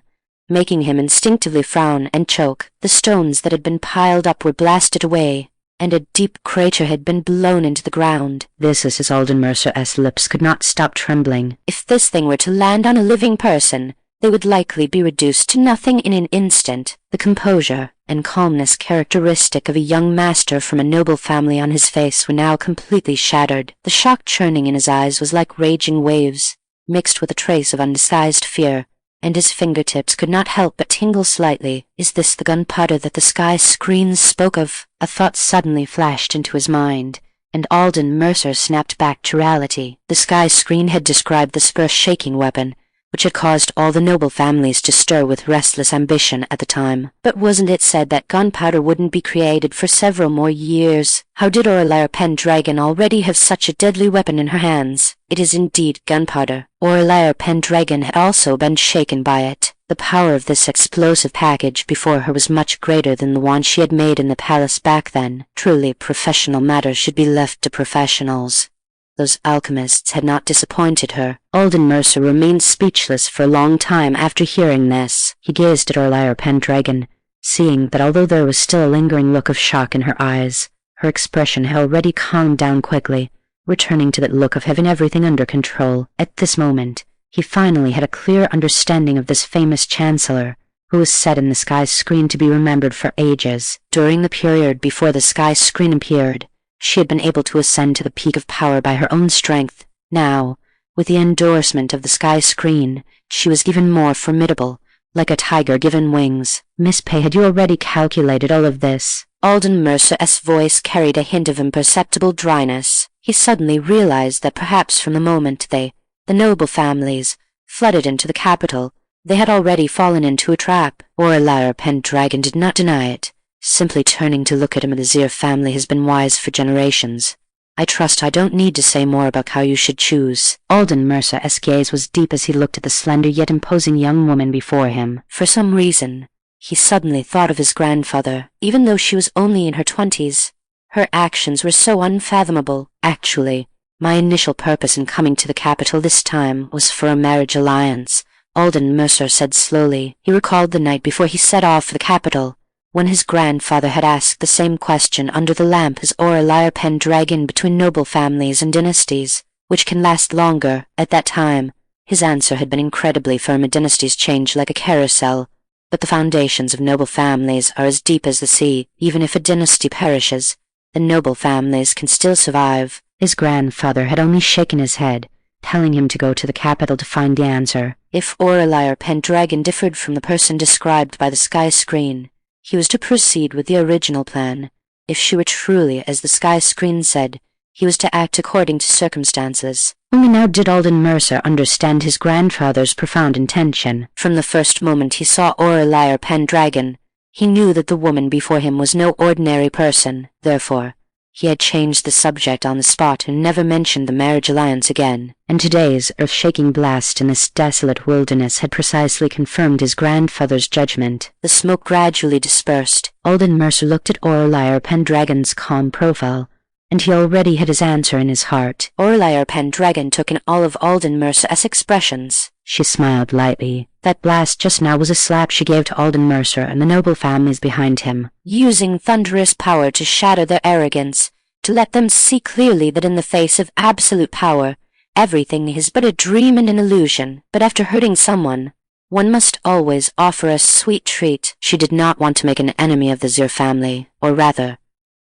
making him instinctively frown and choke. The stones that had been piled up were blasted away, and a deep crater had been blown into the ground.
This is his Alden Mercer's lips could not stop trembling.
If this thing were to land on a living person, they would likely be reduced to nothing in an instant. The composure and calmness characteristic of a young master from a noble family on his face were now completely shattered. The shock churning in his eyes was like raging waves, mixed with a trace of undisguised fear, and his fingertips could not help but tingle slightly. Is this the gunpowder that the sky screens spoke of? A thought suddenly flashed into his mind, and Alden Mercer snapped back to reality. The sky screen had described the spur-shaking weapon, which had caused all the noble families to stir with restless ambition at the time. But wasn't it said that gunpowder wouldn't be created for several more years? How did Aurelia PenDragon already have such a deadly weapon in her hands? It is indeed gunpowder. Aurelia PenDragon had also been shaken by it. The power of this explosive package before her was much greater than the one she had made in the palace back then. Truly, professional matters should be left to professionals. Those alchemists had not disappointed her. Alden Mercer remained speechless for a long time after hearing this.
He gazed at Aurelia PenDragon, seeing that although there was still a lingering look of shock in her eyes, her expression had already calmed down quickly, returning to that look of having everything under control. At this moment, he finally had a clear understanding of this famous chancellor, who was set in the sky screen to be remembered for ages. During the period before the sky screen appeared, she had been able to ascend to the peak of power by her own strength. Now, with the endorsement of the sky screen, she was even more formidable, like a tiger given wings. Miss Pay, had you already calculated all of this?
Alden Mercer's voice carried a hint of imperceptible dryness. He suddenly realized that perhaps from the moment the noble families, flooded into the capital, they had already fallen into a trap. Aurelia PenDragon did not deny it. Simply turning to look at him, the Zir family has been wise for generations. I trust I don't need to say more about how you should choose.
Alden Mercer's gaze was deep as he looked at the slender yet imposing young woman before him.
For some reason, he suddenly thought of his grandfather, even though she was only in her 20s. Her actions were so unfathomable. Actually, my initial purpose in coming to the capital this time was for a marriage alliance, Alden Mercer said slowly. He recalled the night before he set off for the capital, when his grandfather had asked the same question under the lamp as Aurelia PenDragon between noble families and dynasties, which can last longer. At that time, his answer had been incredibly firm. Dynasties change like a carousel, but the foundations of noble families are as deep as the sea. Even if a dynasty perishes, the noble families can still survive.
His grandfather had only shaken his head, telling him to go to the capital to find the answer.
If Aurelia PenDragon differed from the person described by the sky screen, he was to proceed with the original plan. If she were truly as the sky screen said, he was to act according to circumstances.
Only now did Alden Mercer understand his grandfather's profound intention.
From the first moment he saw Aurelia PenDragon, he knew that the woman before him was no ordinary person. Therefore, he had changed the subject on the spot and never mentioned the marriage alliance again.
And today's earth-shaking blast in this desolate wilderness had precisely confirmed his grandfather's judgment.
The smoke gradually dispersed.
Alden Mercer looked at Aurelia PenDragon's calm profile, and he already had his answer in his heart.
Aurelia PenDragon took in all of Alden Mercer's expressions.
She smiled lightly. That blast just now was a slap she gave to Alden Mercer and the noble families behind him.
Using thunderous power to shatter their arrogance, to let them see clearly that in the face of absolute power, everything is but a dream and an illusion. But after hurting someone, one must always offer a sweet treat. She did not want to make an enemy of the Zir family, or rather,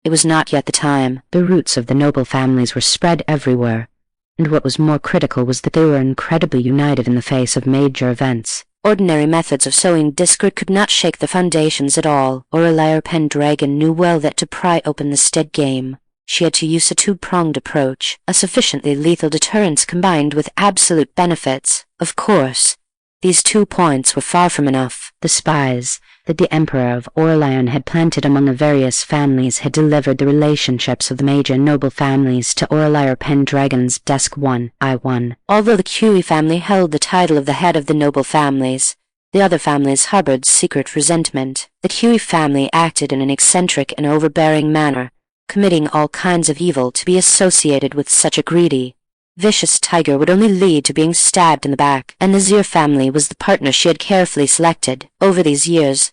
it was not yet the time.
The roots of the noble families were spread everywhere, and what was more critical was that they were incredibly united in the face of major events.
Ordinary methods of sowing discord could not shake the foundations at all. Aurelia PenDragon knew well that to pry open the dead game, she had to use a two-pronged approach, a sufficiently lethal deterrence combined with absolute benefits. Of course, these 2 points were far from enough.
The spies that the Emperor of Aurelian had planted among the various families had delivered the relationships of the major noble families to Aurelia PenDragon's desk 1I1.
Although the Curie family held the title of the head of the noble families, the other families harbored secret resentment. The Curie family acted in an eccentric and overbearing manner, committing all kinds of evil. To be associated with such a greedy, vicious tiger would only lead to being stabbed in the back, and the Zir family was the partner she had carefully selected. Over these years,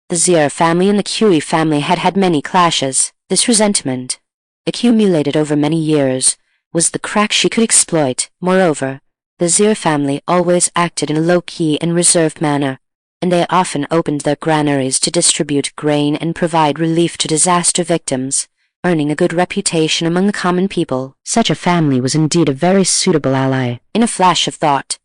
the Zir family and the Curie family had had many clashes. This resentment, accumulated over many years, was the crack she could exploit. Moreover, the Zir family always acted in a low-key and reserved manner, and they often opened their granaries to distribute grain and provide relief to disaster victims, earning a good reputation among the common people.
Such a family was indeed a very suitable ally.
In a flash of thought,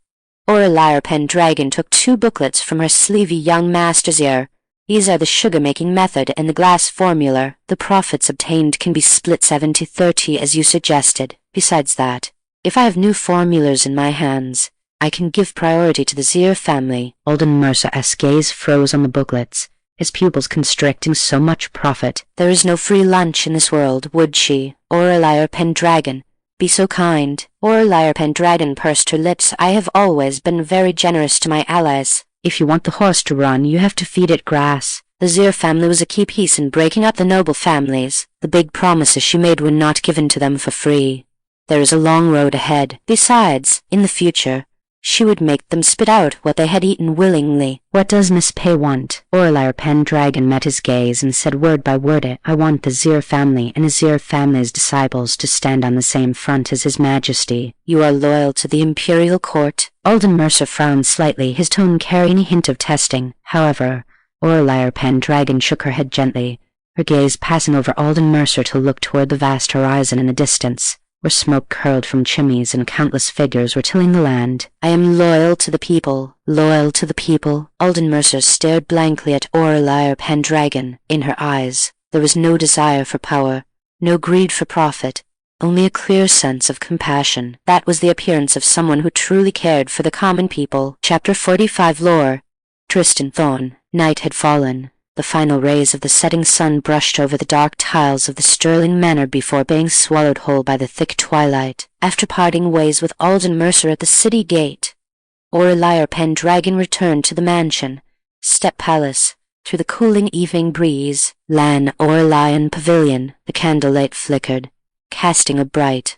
Aurelia PenDragon took 2 booklets from her sleevy young master's ear. These are the sugar-making method and the glass formula. The profits obtained can be split 70-30 as you suggested. Besides that, if I have new formulas in my hands, I can give priority to the Zir family.
Alden Mercer's gaze froze on the booklets, his pupils constricting so much profit.
There is no free lunch in this world, would she, Aurelia PenDragon, be so kind? Aurelia PenDragon pursed her lips. I have always been very generous to my allies.
If you want the horse to run, you have to feed it grass.
The Zir family was a key piece in breaking up the noble families. The big promises she made were not given to them for free. There is a long road ahead. Besides, in the future, She would make them spit out what they had eaten willingly.
"What does Miss Pay want?" Aurelian PenDragon met his gaze and said word by word, "I want the Zir family and the Zir family's disciples to stand on the same front as His Majesty."
"You are loyal to the Imperial Court?"
Alden Mercer frowned slightly, his tone carrying a hint of testing. However, Aurelian PenDragon shook her head gently, her gaze passing over Alden Mercer to look toward the vast horizon in the distance, where smoke curled from chimneys and countless figures were tilling the land.
"I am loyal to the people, loyal to the people." Alden Mercer stared blankly at Aurelian PenDragon. In her eyes, there was no desire for power, no greed for profit, only a clear sense of compassion. That was the appearance of someone who truly cared for the common people. Chapter 45 Lore. Tristan Thorn. Night had fallen. The final rays of the setting sun brushed over the dark tiles of the Sterling Manor before being swallowed whole by the thick twilight. After parting ways with Alden Mercer at the city gate, Aurelian PenDragon returned to the mansion, Step Palace, through the cooling evening breeze. Lan Aurelian Pavilion. The candlelight flickered, casting a bright,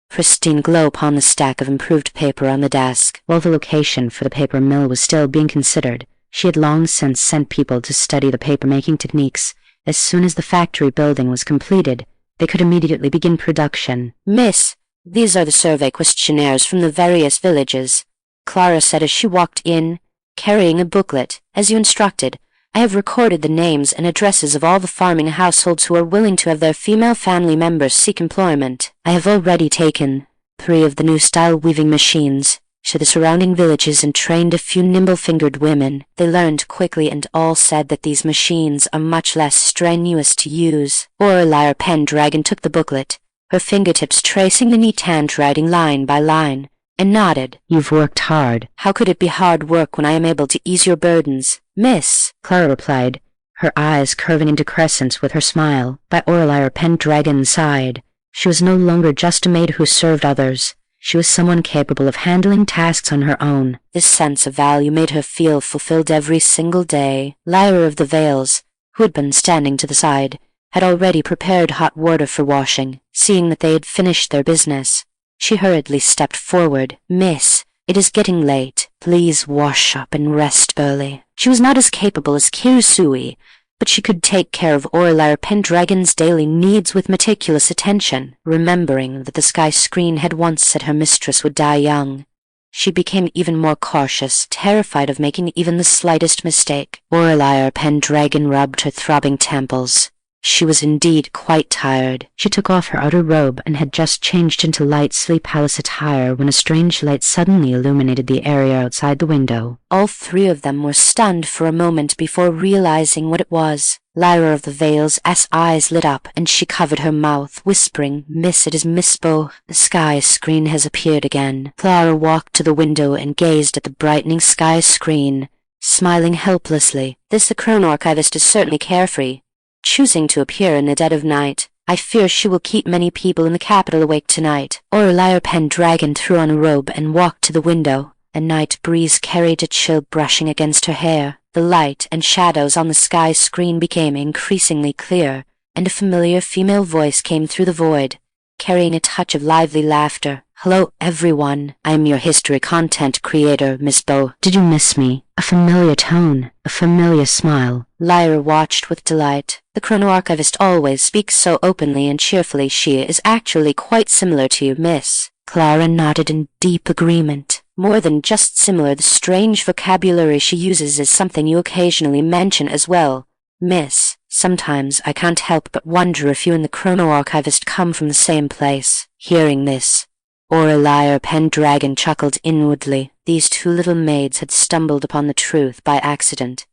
pristine glow upon the stack of improved paper on the desk.
While the location for the paper mill was still being considered, she had long since sent people to study the paper-making techniques. As soon as the factory building was completed, they could immediately begin production.
"Miss, these are the survey questionnaires from the various villages," Clara said as she walked in, carrying a booklet. "As you instructed, I have recorded the names and addresses of all the farming households who are willing to have their female family members seek employment. I have already taken 3 of the new-style weaving machines to the surrounding villages and trained a few nimble-fingered women. They learned quickly and all said that these machines are much less strenuous to use." Aurelian PenDragon took the booklet, her fingertips tracing the neat handwriting line by line, and nodded.
"You've worked hard."
"How could it be hard work when I am able to ease your burdens, Miss?"
Clara replied, her eyes curving into crescents with her smile. By Aurelian PenDragon's side, she was no longer just a maid who served others. She was someone capable of handling tasks on her own.
This sense of value made her feel fulfilled every single day. Lyra of the Vales, who had been standing to the side, had already prepared hot water for washing. Seeing that they had finished their business, she hurriedly stepped forward. "Miss, it is getting late. Please wash up and rest early." She was not as capable as Kirusui, but she could take care of Aurelian PenDragon's daily needs with meticulous attention. Remembering that the sky screen had once said her mistress would die young, she became even more cautious, terrified of making even the slightest mistake. Aurelian PenDragon rubbed her throbbing temples. She was indeed quite tired.
She took off her outer robe and had just changed into light sleep palace attire when a strange light suddenly illuminated the area outside the window.
All 3 of them were stunned for a moment before realizing what it was. Lyra of the Vales' eyes lit up and she covered her mouth, whispering, "Miss, it is Miss Bo. The sky screen has appeared again." Clara walked to the window and gazed at the brightening sky screen, smiling helplessly. "This the Chrono-Archivist is certainly carefree, choosing to appear in the dead of night. I fear she will keep many people in the capital awake tonight." Aurelian PenDragon threw on a robe and walked to the window. A night breeze carried a chill brushing against her hair. The light and shadows on the sky screen became increasingly clear, and a familiar female voice came through the void, carrying a touch of lively laughter. "Hello, everyone. I am your history content creator, Miss Bo."
"Did you miss me?" A familiar tone, a familiar smile.
Lyra watched with delight. The Chrono-Archivist always speaks so openly and cheerfully. "She is actually quite similar to you, Miss." Clara nodded in deep agreement. "More than just similar, the strange vocabulary she uses is something you occasionally mention as well, Miss. Sometimes I can't help but wonder if you and the Chrono-Archivist come from the same place." Hearing this, Aurelian PenDragon chuckled inwardly. These 2 little maids had stumbled upon the truth by accident.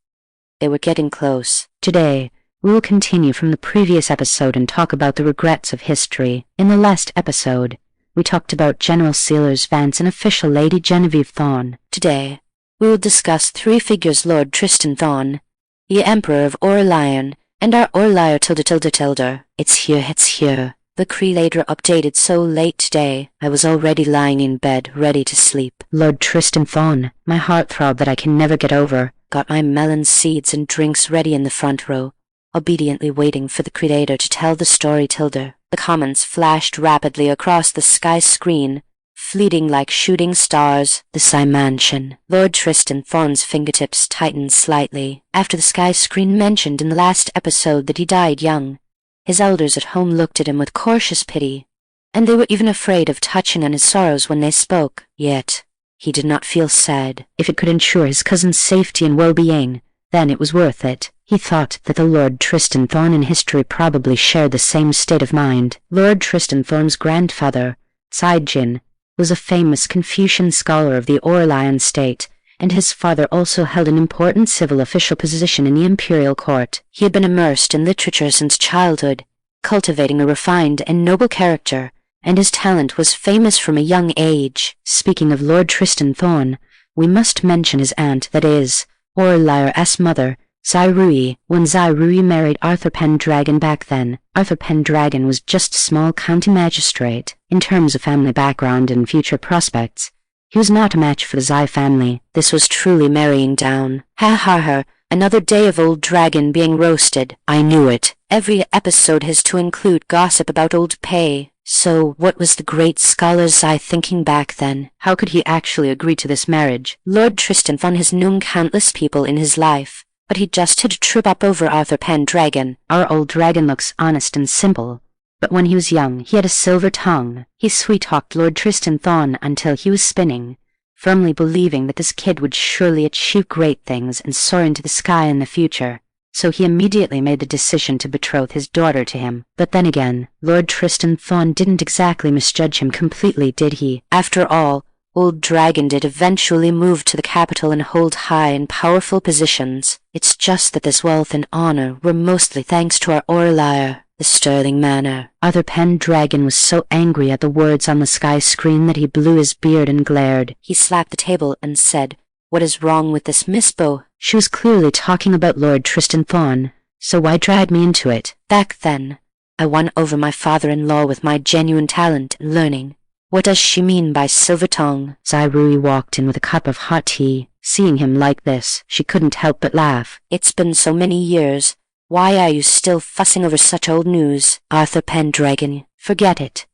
They were getting close.
Today, we will continue from the previous episode and talk about the regrets of history. In the last episode, we talked about General Silas Vance and official Lady Genevieve Thorn.
Today, we will discuss 3 figures: Lord Tristan Thorn, the Emperor of Aurelian, and our Aurelian tilde. It's here. The creator updated so late today, I was already lying in bed, ready to sleep.
Lord Tristan Thorn, my heartthrob that I can never get over.
Got my melon seeds and drinks ready in the front row, obediently waiting for the creator to tell the story tilde. The comments flashed rapidly across the sky screen, fleeting like shooting stars. The Sky Mansion. Lord Tristan Thorne's fingertips tightened slightly. After the sky screen mentioned in the last episode that he died young, his elders at home looked at him with cautious pity, and they were even afraid of touching on his sorrows when they spoke. Yet he did not feel sad.
If it could ensure his cousin's safety and well-being, then it was worth it. He thought that the Lord Tristan Thorne in history probably shared the same state of mind. Lord Tristan Thorne's grandfather, Saijin, was a famous Confucian scholar of the Aurelian state, and his father also held an important civil official position in the imperial court.
He had been immersed in literature since childhood, cultivating a refined and noble character, and his talent was famous from a young age.
Speaking of Lord Tristan Thorne, we must mention his aunt, that is, Aurelia's mother, Zai-Rui. When Zai-Rui married Arthur PenDragon back then, Arthur PenDragon was just a small county magistrate. In terms of family background and future prospects, he was not a match for the Zai family.
This was truly marrying down. Ha ha ha, another day of old dragon being roasted. I knew it. Every episode has to include gossip about old Pei. So what was the great scholar Zai thinking back then? How could he actually agree to this marriage? Lord Tristan Thorne has known countless people in his life, but he just had to trip up over Arthur PenDragon.
Our old dragon looks honest and simple, but when he was young he had a silver tongue. He sweet-talked Lord Tristan Thorne until he was spinning, firmly believing that this kid would surely achieve great things and soar into the sky in the future. So he immediately made the decision to betroth his daughter to him. But then again, Lord Tristan Thorne didn't exactly misjudge him completely, did he?
After all, old dragon did eventually move to the capital and hold high and powerful positions. It's just that this wealth and honor were mostly thanks to our Aurelia, the sterling manner.
Arthur PenDragon was so angry at the words on the sky screen that he blew his beard and glared.
He slapped the table and said, "What is wrong with this Miss Bo?"
She was clearly talking about Lord Tristan Thorne, so why drag me into it?
Back then, I won over my father-in-law with my genuine talent and learning. What does she mean by silver tongue?
Zai-Rui walked in with a cup of hot tea. Seeing him like this, she couldn't help but laugh.
It's been so many years. Why are you still fussing over such old news? Arthur PenDragon, forget it.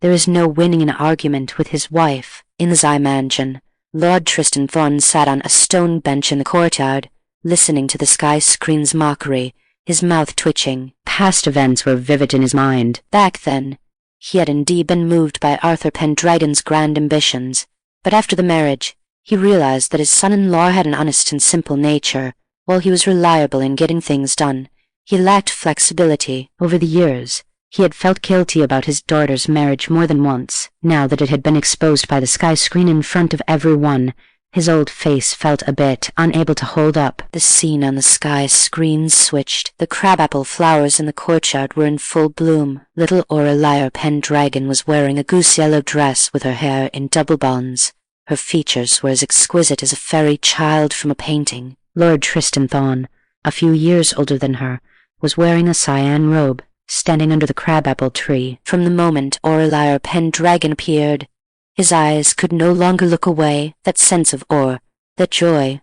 There is no winning an argument with his wife. In the Zai Mansion, Lord Tristan Thorne sat on a stone bench in the courtyard, listening to the sky screen's mockery, his mouth twitching.
Past events were vivid in his mind.
Back then, he had indeed been moved by Arthur PenDragon's grand ambitions, but after the marriage, he realized that his son-in-law had an honest and simple nature. While he was reliable in getting things done, he lacked flexibility.
Over the years, he had felt guilty about his daughter's marriage more than once. Now that it had been exposed by the sky screen in front of everyone, his old face felt a bit unable to hold up.
The scene on the sky screen switched. The crabapple flowers in the courtyard were in full bloom. Little Aurelia PenDragon was wearing a goose-yellow dress with her hair in double buns. Her features were as exquisite as a fairy child from a painting.
Lord Tristan Thorne, a few years older than her, was wearing a cyan robe, standing under the crabapple tree.
From the moment Aurelia PenDragon appeared, his eyes could no longer look away. That sense of awe, that joy,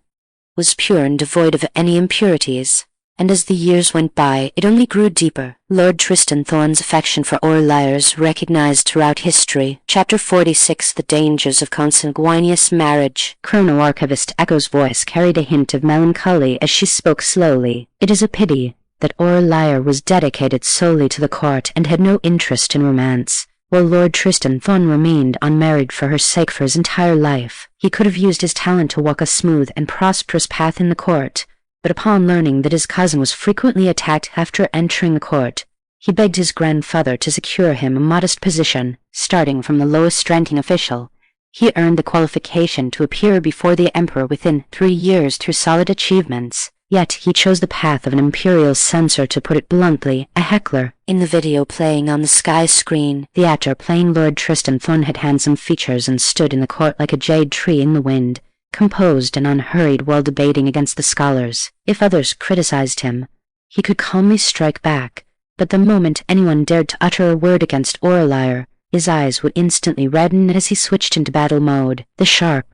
was pure and devoid of any impurities. And as the years went by, it only grew deeper. Lord Tristan Thorne's affection for Aurelia is recognized throughout history. Chapter 46, The Dangers of Consanguineous Marriage.
Chrono-Archivist Echo's voice carried a hint of melancholy as she spoke slowly. It is a pity that Aurelia was dedicated solely to the court and had no interest in romance, while Lord Tristan Thorne remained unmarried for her sake for his entire life. He could have used his talent to walk a smooth and prosperous path in the court, but upon learning that his cousin was frequently attacked after entering the court, he begged his grandfather to secure him a modest position. Starting from the lowest-ranking official, he earned the qualification to appear before the Emperor within 3 years through solid achievements. Yet he chose the path of an imperial censor, to put it bluntly, a heckler.
In the video playing on the sky screen,
the actor playing Lord Tristan Thorne had handsome features and stood in the court like a jade tree in the wind, composed and unhurried while debating against the scholars. If others criticized him, he could calmly strike back, but the moment anyone dared to utter a word against Aurelia, his eyes would instantly redden as he switched into battle mode. The sharp,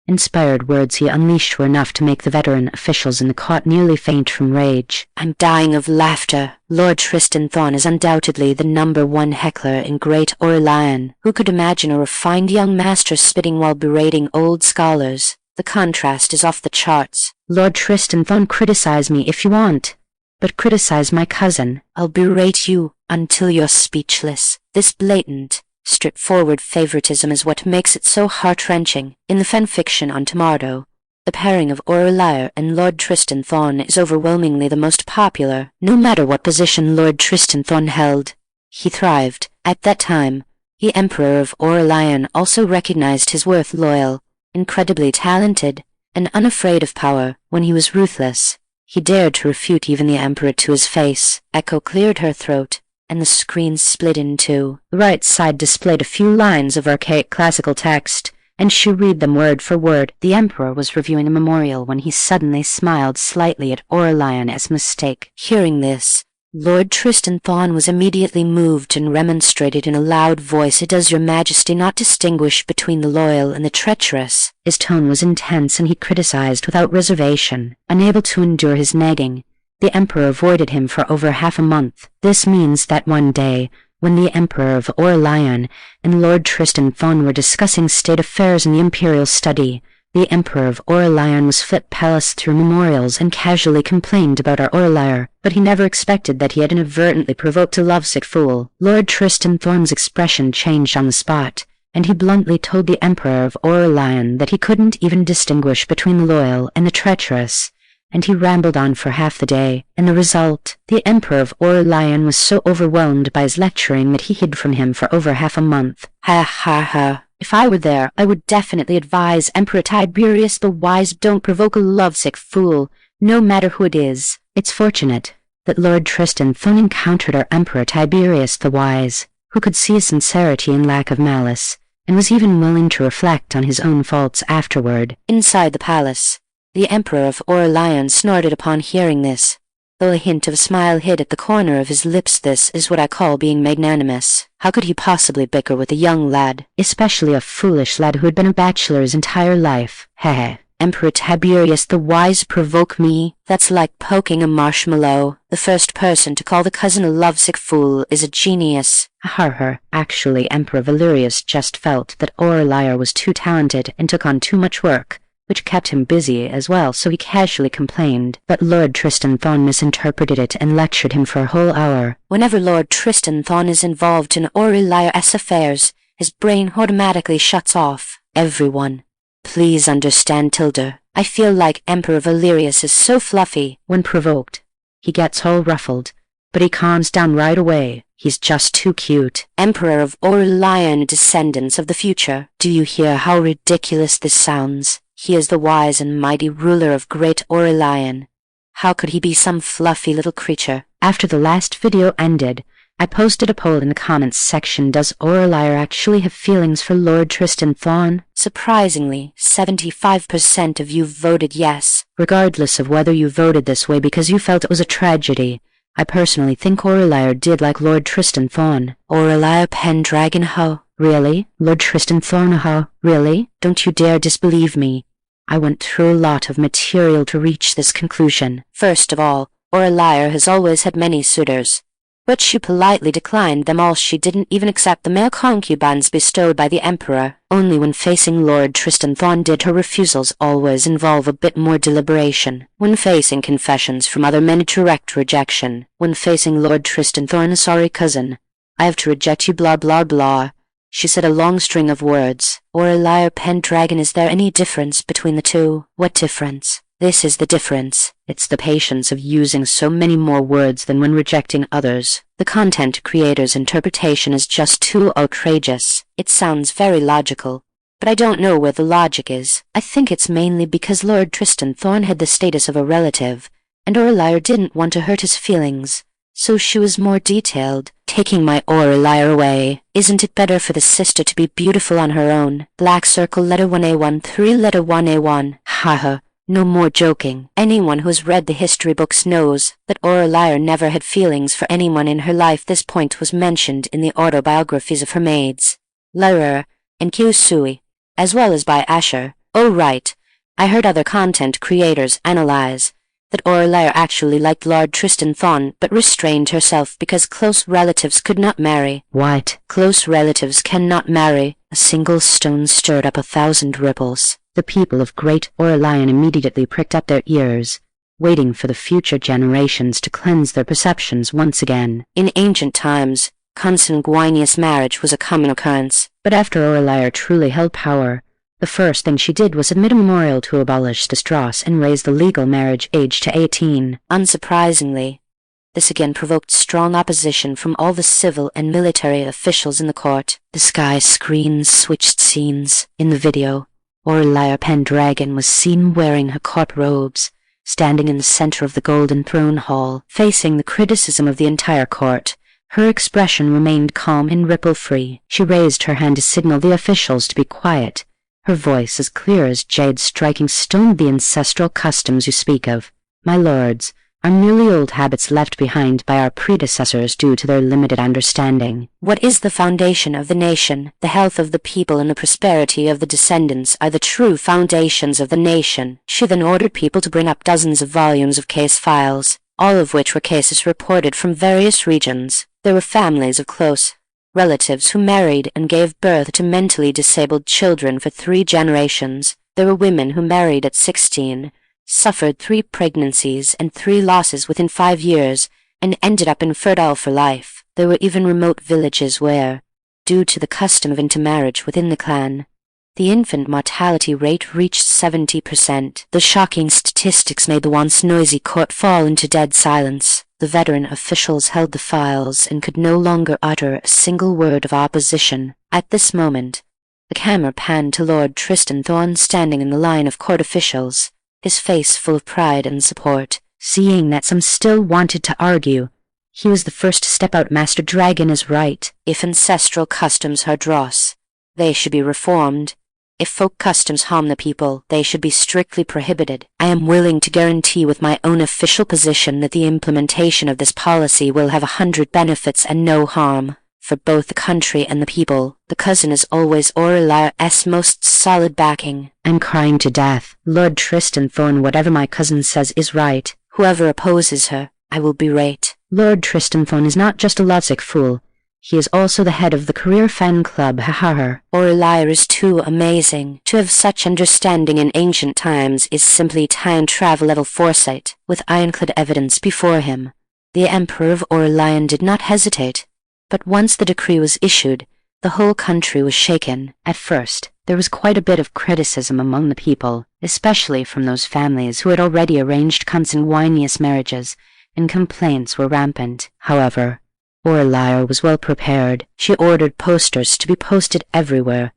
Inspired words he unleashed were enough to make the veteran officials in the court nearly faint from rage.
I'm dying of laughter. Lord Tristan Thorn is undoubtedly the #1 heckler in Great Aurelian. Who could imagine a refined young master spitting while berating old scholars? The contrast is off the charts.
Lord Tristan Thorn, criticize me if you want, but criticize my cousin.
I'll berate you until you're speechless. This blatant, straightforward favoritism is what makes it so heart-wrenching. In the fanfiction on Tomato, the pairing of Aurelia and Lord Tristan Thorn is overwhelmingly the most popular. No matter what position Lord Tristan Thorn held, he thrived. At that time, the Emperor of Aurelian also recognized his worth. Loyal, incredibly talented, and unafraid of power. When he was ruthless, he dared to refute even the Emperor to his face. Echo cleared her throat, and the screen split in two.
The right side displayed a few lines of archaic classical text, and she read them word for word. The Emperor was reviewing a memorial when he suddenly smiled slightly at Aurelian's mistake.
Hearing this, Lord Tristan Thorn was immediately moved and remonstrated in a loud voice. Does your majesty not distinguish between the loyal and the treacherous?
His tone was intense, and he criticized without reservation. Unable to endure his nagging, the Emperor avoided him for over half a month. This means that one day, when the Emperor of Aurelian and Lord Tristan Thorn were discussing state affairs in the imperial study, the Emperor of Aurelian was flit palace through memorials and casually complained about our Aurelian, but he never expected that he had inadvertently provoked a lovesick fool. Lord Tristan Thorn's expression changed on the spot, and he bluntly told the Emperor of Aurelian that he couldn't even distinguish between the loyal and the treacherous, and he rambled on for half the day. And the result, the Emperor of Aurelian was so overwhelmed by his lecturing that he hid from him for over half a month.
Ha ha ha. If I were there, I would definitely advise Emperor Tiberius the Wise, don't provoke a lovesick fool, no matter who it is.
It's fortunate that Lord Tristan Thorn encountered our Emperor Tiberius the Wise, who could see his sincerity and lack of malice, and was even willing to reflect on his own faults afterward.
Inside the palace, the Emperor of Aurelian snorted upon hearing this, though a hint of a smile hid at the corner of his lips. This is what I call being magnanimous. How could he possibly bicker with a young lad?
Especially a foolish lad who had been a bachelor his entire life. Heh.
Emperor Tiberius the Wise provoke me? That's like poking a marshmallow. The first person to call the cousin a lovesick fool is a genius.
Actually, Emperor Valerius just felt that Aurelia was too talented and took on too much work, which kept him busy as well, so he casually complained. But Lord Tristan Thorn misinterpreted it and lectured him for a whole hour.
Whenever Lord Tristan Thorn is involved in Aurelia's affairs, his brain automatically shuts off. Everyone, please understand Tilda. I feel like Emperor Valerius is so fluffy.
When provoked, he gets all ruffled, but he calms down right away. He's just too cute.
Emperor of Aurelian, descendants of the future. Do you hear how ridiculous this sounds? He is the wise and mighty ruler of Great Aurelian. How could he be some fluffy little creature?
After the last video ended, I posted a poll in the comments section. Does Aurelia actually have feelings for Lord Tristan Thorn?
Surprisingly, 75% of you voted yes.
Regardless of whether you voted this way because you felt it was a tragedy, I personally think Aurelia did like Lord Tristan Thorn.
Aurelia PenDragon, ho.
Really? Lord Tristan Thorn, ho? Really? Don't you dare disbelieve me. I went through a lot of material to reach this conclusion.
First of all, Aurelia has always had many suitors, but she politely declined them all. She didn't even accept the male concubines bestowed by the Emperor. Only when facing Lord Tristan Thorn did her refusals always involve a bit more deliberation. When facing confessions from other men, direct rejection. When facing Lord Tristan Thorn, sorry cousin, I have to reject you, blah blah blah. She said a long string of words. Aurelia PenDragon, is there any difference between the two? What difference? This is the difference. It's the patience of using so many more words than when rejecting others. The content creator's interpretation is just too outrageous. It sounds very logical, but I don't know where the logic is. I think it's mainly because Lord Tristan Thorn had the status of a relative, and Aurelia didn't want to hurt his feelings, so she was more detailed. Taking my Aurelia away. Isn't it better for the sister to be beautiful on her own? Black circle, letter 1A1, 3 letter 1A1. Haha. No more joking. Anyone who has read the history books knows that Aurelia never had feelings for anyone in her life. This point was mentioned in the autobiographies of her maids, Lyra and Kyusui, as well as by Asher, Oh right, I heard other content creators analyze that Aurelia actually liked Lord Tristan Thorn but restrained herself because close relatives could not marry.
What?
Close relatives cannot marry.
A single stone stirred up 1,000 ripples. The people of Great Aurelian immediately pricked up their ears, waiting for the future generations to cleanse their perceptions once again.
In ancient times, consanguineous marriage was a common occurrence.
But after Aurelia truly held power, the first thing she did was submit a memorial to abolish the strass and raise the legal marriage age to 18.
Unsurprisingly, this again provoked strong opposition from all the civil and military officials in the court.
The sky screens switched scenes. In the video, Aurelia PenDragon was seen wearing her court robes, standing in the center of the golden throne hall, facing the criticism of the entire court. Her expression remained calm and ripple-free. She raised her hand to signal the officials to be quiet, her voice as clear as jade striking stone. The ancestral customs you speak of, my lords, are merely old habits left behind by our predecessors due to their limited understanding.
What is the foundation of the nation? The health of the people and the prosperity of the descendants are the true foundations of the nation. She then ordered people to bring up dozens of volumes of case files, all of which were cases reported from various regions. There were families of close relatives who married and gave birth to mentally disabled children for 3 generations. There were women who married at 16, suffered 3 pregnancies and 3 losses within 5 years, and ended up infertile for life. There were even remote villages where, due to the custom of intermarriage within the clan, the infant mortality rate reached 70%. The shocking statistics made the once noisy court fall into dead silence. The veteran officials held the files and could no longer utter a single word of opposition. At this moment, the camera panned to Lord Tristan Thorn standing in the line of court officials, his face full of pride and support.
Seeing that some still wanted to argue, he was the first to step out. Master Dragon is right.
If ancestral customs are dross, they should be reformed. If folk customs harm the people, they should be strictly prohibited. I am willing to guarantee with my own official position that the implementation of this policy will have 100 benefits and no harm. For both the country and the people, the cousin is always Aurelia's most solid backing.
I'm crying to death. Lord Tristan Thorn, whatever my cousin says is right.
Whoever opposes her, I will berate.
Lord Tristan Thorn is not just a logic fool. He is also the head of the career fan club, ha.
Aurelia is too amazing. To have such understanding in ancient times is simply time travel-level foresight. With ironclad evidence before him, the Emperor of Aurelian did not hesitate. But once the decree was issued, the whole country was shaken.
At first, there was quite a bit of criticism among the people, especially from those families who had already arranged consanguineous marriages, and complaints were rampant. However, Aurelia was well prepared. She ordered posters to be posted everywhere,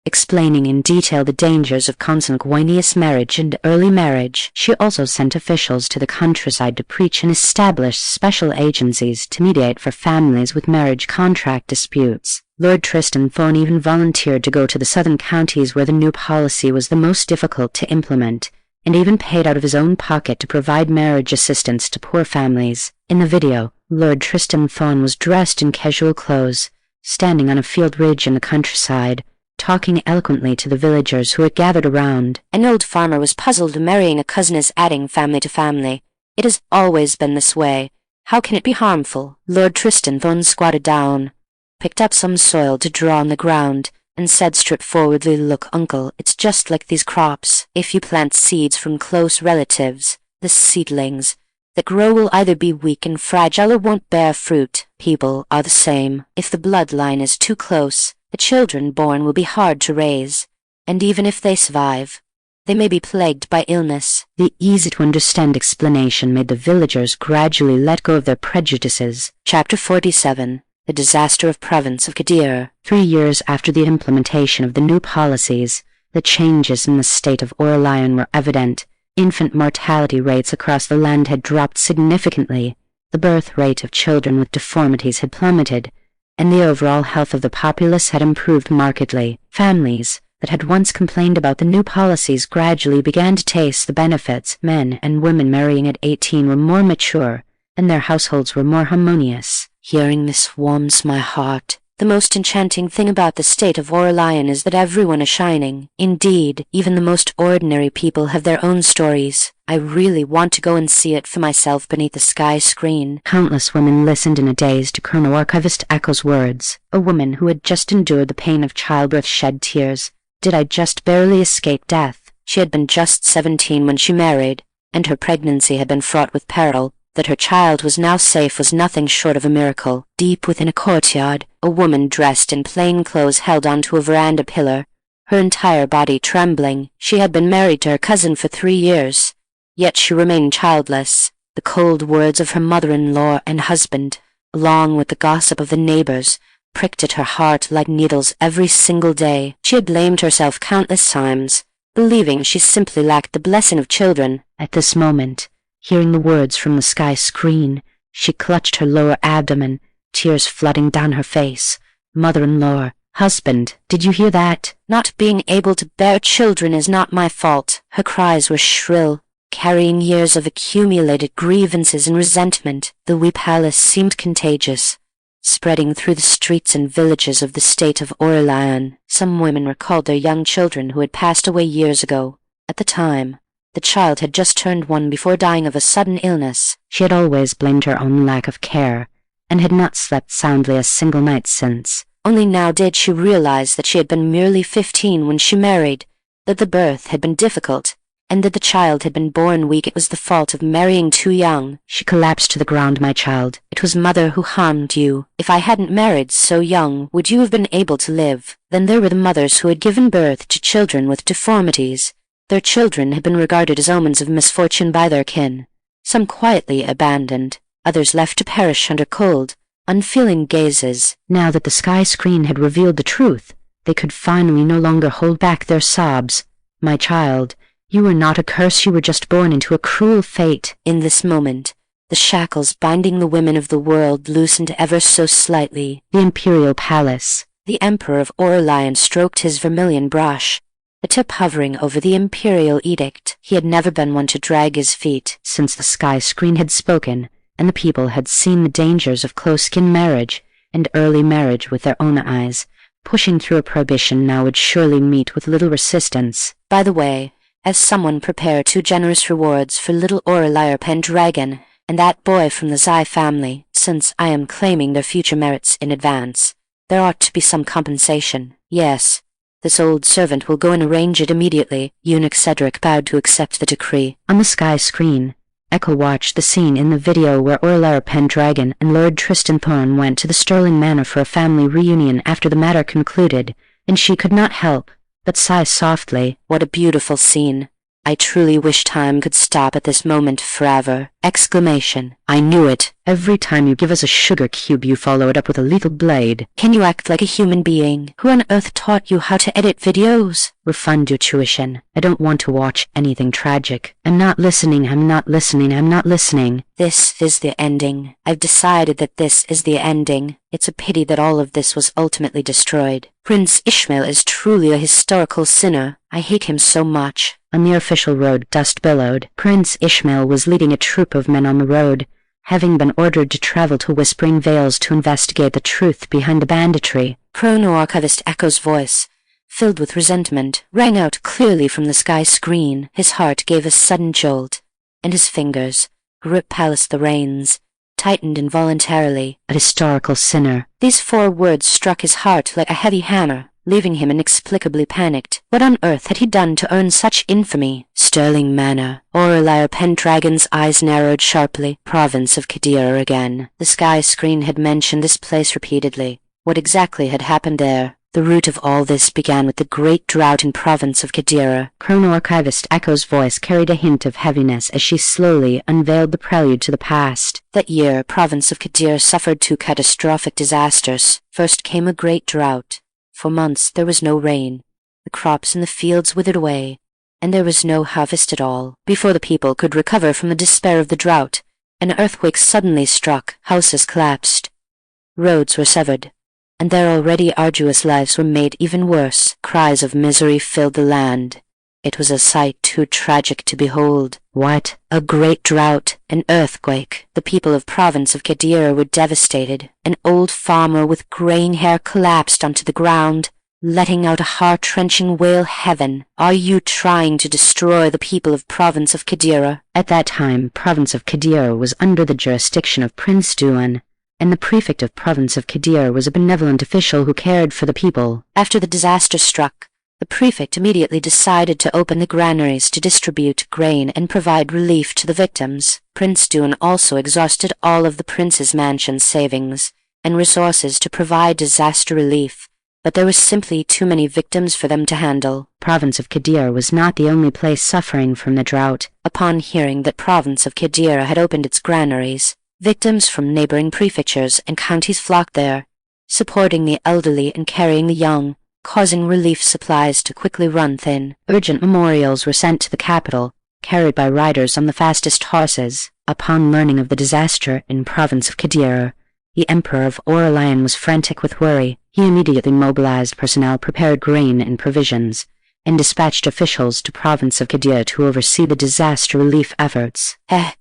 explaining in detail the dangers of consanguineous marriage and early marriage. She also sent officials to the countryside to preach and established special agencies to mediate for families with marriage contract disputes. Lord Tristan Thorn even volunteered to go to the southern counties where the new policy was the most difficult to implement, and even paid out of his own pocket to provide marriage assistance to poor families. In the video, Lord Tristan Thorn was dressed in casual clothes, standing on a field ridge in the countryside, talking eloquently to the villagers who had gathered around.
An old farmer was puzzled. Marrying a cousin is adding family to family. It has always been this way. How can it be harmful? Lord Tristan Thorn squatted down, picked up some soil to draw on the ground, and said straightforwardly, "Look, uncle, it's just like these crops. If you plant seeds from close relatives, the seedlings that grow will either be weak and fragile or won't bear fruit. People are the same. If the bloodline is too close, the children born will be hard to raise, and even if they survive, they may be plagued by illness."
The easy-to-understand explanation made the villagers gradually let go of their prejudices.
Chapter 47. The Disaster of Province of Kadir.
3 years after the implementation of the new policies, the changes in the state of Aurelian were evident. Infant mortality rates across the land had dropped significantly, the birth rate of children with deformities had plummeted, and the overall health of the populace had improved markedly. Families that had once complained about the new policies gradually began to taste the benefits. Men and women marrying at 18 were more mature, and their households were more harmonious.
Hearing this warms my heart. The most enchanting thing about the state of Aurelian is that everyone is shining. Indeed, even the most ordinary people have their own stories. I really want to go and see it for myself beneath the sky screen."
Countless women listened in a daze to Chrono-Archivist Echo's words. A woman who had just endured the pain of childbirth shed tears. Did I just barely escape death?
She had been just 17 when she married, and her pregnancy had been fraught with peril. That her child was now safe was nothing short of a miracle. Deep within a courtyard, a woman dressed in plain clothes held onto a veranda pillar, her entire body trembling. She had been married to her cousin for 3 years, yet she remained childless. The cold words of her mother-in-law and husband, along with the gossip of the neighbors, pricked at her heart like needles every single day. She had blamed herself countless times, believing she simply lacked the blessing of children.
At this moment, hearing the words from the sky screen, she clutched her lower abdomen, tears flooding down her face. Mother-in-law, husband, did you hear that?
Not being able to bear children is not my fault. Her cries were shrill, carrying years of accumulated grievances and resentment. The wee palace seemed contagious, spreading through the streets and villages of the state of Aurelian. Some women recalled their young children who had passed away years ago. At the time, the child had just turned 1 before dying of a sudden illness.
She had always blamed her own lack of care, and had not slept soundly a single night since.
Only now did she realize that she had been merely 15 when she married, that the birth had been difficult, and that the child had been born weak. It was the fault of marrying too young.
She collapsed to the ground. "My child,
it was mother who harmed you. If I hadn't married so young, would you have been able to live?" Then there were the mothers who had given birth to children with deformities. Their children had been regarded as omens of misfortune by their kin, some quietly abandoned, others left to perish under cold, unfeeling gazes.
Now that the sky screen had revealed the truth, they could finally no longer hold back their sobs. "My child, you were not a curse, you were just born into a cruel fate."
In this moment, the shackles binding the women of the world loosened ever so slightly.
The imperial palace.
The Emperor of Aurelian stroked his vermilion brush, the tip hovering over the imperial edict. He had never been one to drag his feet.
Since the sky screen had spoken, and the people had seen the dangers of close-kin marriage and early marriage with their own eyes, pushing through a prohibition now would surely meet with little resistance.
By the way, as someone prepare 2 generous rewards for little Aurelia PenDragon and that boy from the Xi family, since I am claiming their future merits in advance. There ought to be some compensation. Yes. This old servant will go and arrange it immediately." Eunuch Cedric bowed to accept the decree.
On the sky screen, Echo watched the scene in the video where Aurelia PenDragon and Lord Tristan Thorne went to the Sterling Manor for a family reunion after the matter concluded, and she could not help but sigh softly.
What a beautiful scene. I truly wish time could stop at this moment forever! Exclamation.
"I knew it! Every time you give us a sugar cube you follow it up with a lethal blade."
Can you act like a human being? Who on earth taught you how to edit videos?
"Refund your tuition. I don't want to watch anything tragic. I'm not listening.
This is the ending. I've decided that this is the ending. It's a pity that all of this was ultimately destroyed. Prince Ishmael is truly a historical sinner. I hate him so much."
On the official road, dust billowed. Prince Ishmael was leading a troop of men on the road, having been ordered to travel to Whispering Vales to investigate the truth behind the banditry.
Chrono-Archivist Echo's voice, filled with resentment, rang out clearly from the sky screen. His heart gave a sudden jolt, and his fingers, grip palace the reins, tightened involuntarily.
"A historical sinner."
These 4 words struck his heart like a heavy hammer, leaving him inexplicably panicked. What on earth had he done to earn such infamy? Sterling Manor. Aurelia PenDragon's eyes narrowed sharply. Province of Qadira again. The sky screen had mentioned this place repeatedly. What exactly had happened there? The root of all this began with the great drought in province of Qadira.
Chrono-Archivist Echo's voice carried a hint of heaviness as she slowly unveiled the prelude to the past.
That year, province of Qadira suffered 2 catastrophic disasters. First came a great drought. For months there was no rain, the crops in the fields withered away, and there was no harvest at all. Before the people could recover from the despair of the drought, an earthquake suddenly struck, houses collapsed, roads were severed, and their already arduous lives were made even worse. Cries of misery filled the land. It was a sight too tragic to behold.
What?
A great drought, an earthquake. The people of province of Qadira were devastated. An old farmer with graying hair collapsed onto the ground, letting out a heart-wrenching wail. Heaven, are you trying to destroy the people of province of Qadira?
At that time, province of Qadira was under the jurisdiction of Prince Duan, and the prefect of province of Qadira was a benevolent official who cared for the people.
After the disaster struck, the prefect immediately decided to open the granaries to distribute grain and provide relief to the victims. Prince Duan also exhausted all of the prince's mansion's savings and resources to provide disaster relief, but there were simply too many victims for them to handle.
Province of Qadira was not the only place suffering from the drought.
Upon hearing that province of Qadira had opened its granaries, victims from neighboring prefectures and counties flocked there, supporting the elderly and carrying the young, causing relief supplies to quickly run thin.
Urgent memorials were sent to the capital, carried by riders on the fastest horses. Upon learning of the disaster in province of Qadira, the Emperor of Aurelian was frantic with worry. He immediately mobilized personnel, prepared grain and provisions, and dispatched officials to province of Qadira to oversee the disaster relief efforts.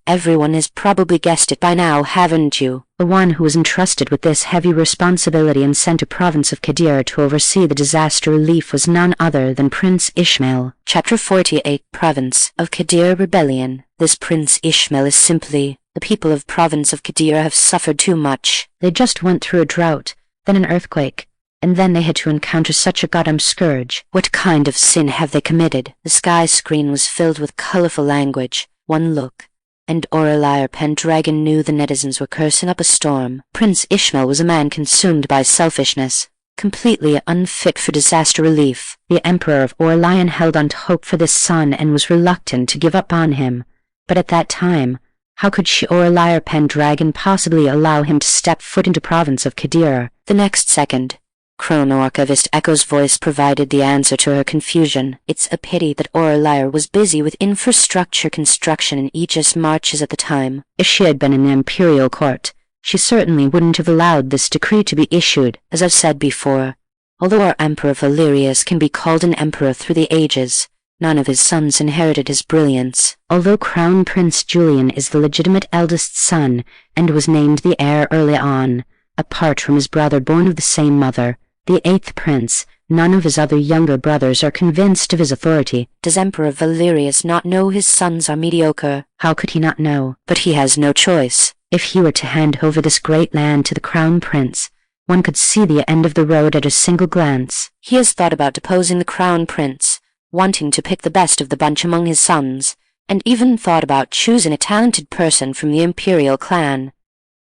Everyone has probably guessed it by now, haven't you?
The one who was entrusted with this heavy responsibility and sent to province of Qadira to oversee the disaster relief was none other than Prince Ishmael.
Chapter 48, Province of Qadira Rebellion. This Prince Ishmael is simply, the people of province of Qadira have suffered too much.
They just went through a drought, then an earthquake, and then they had to encounter such a goddamn scourge.
What kind of sin have they committed? The sky screen was filled with colorful language. One look, and Aurelia PenDragon knew the netizens were cursing up a storm. Prince Ishmael was a man consumed by selfishness, completely unfit for disaster relief.
The Emperor of Aurelian held on to hope for this son and was reluctant to give up on him. But at that time, how could she, Aurelia PenDragon, possibly allow him to step foot into province of Qadira?
The next second, Chrono-Archivist Echo's voice provided the answer to her confusion. It's a pity that Aurelia was busy with infrastructure construction in Aegis marches at the time.
If she had been in the imperial court, she certainly wouldn't have allowed this decree to be issued.
As I've said before, although our Emperor Valerius can be called an emperor through the ages, none of his sons inherited his brilliance.
Although Crown Prince Julian is the legitimate eldest son and was named the heir early on, apart from his brother born of the same mother, the eighth prince, none of his other younger brothers are convinced of his authority.
Does Emperor Valerius not know his sons are mediocre?
How could he not know?
But he has no choice.
If he were to hand over this great land to the crown prince, one could see the end of the road at a single glance.
He has thought about deposing the crown prince, wanting to pick the best of the bunch among his sons, and even thought about choosing a talented person from the imperial clan.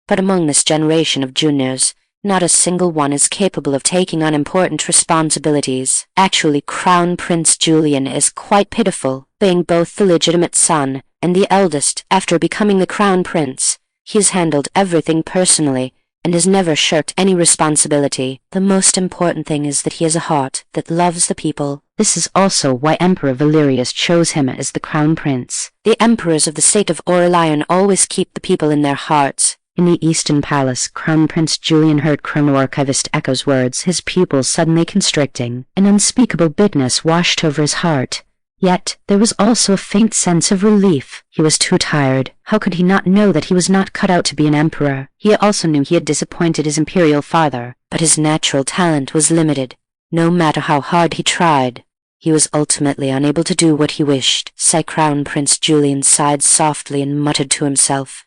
But among this generation of juniors, not a single one is capable of taking on important responsibilities. Actually, Crown Prince Julian is quite pitiful, being both the legitimate son and the eldest. After becoming the crown prince, he has handled everything personally and has never shirked any responsibility. The most important thing is that he has a heart that loves the people.
This is also why Emperor Valerius chose him as the crown prince.
The emperors of the state of Aurelian always keep the people in their hearts.
In the Eastern Palace, Crown Prince Julian heard Chrono-Archivist Echo's words, his pupils suddenly constricting. An unspeakable bitterness washed over his heart. Yet there was also a faint sense of relief. He was too tired. How could he not know that he was not cut out to be an emperor? He also knew he had disappointed his imperial father,
but his natural talent was limited. No matter how hard he tried, he was ultimately unable to do what he wished. Crown Prince Julian sighed softly and muttered to himself,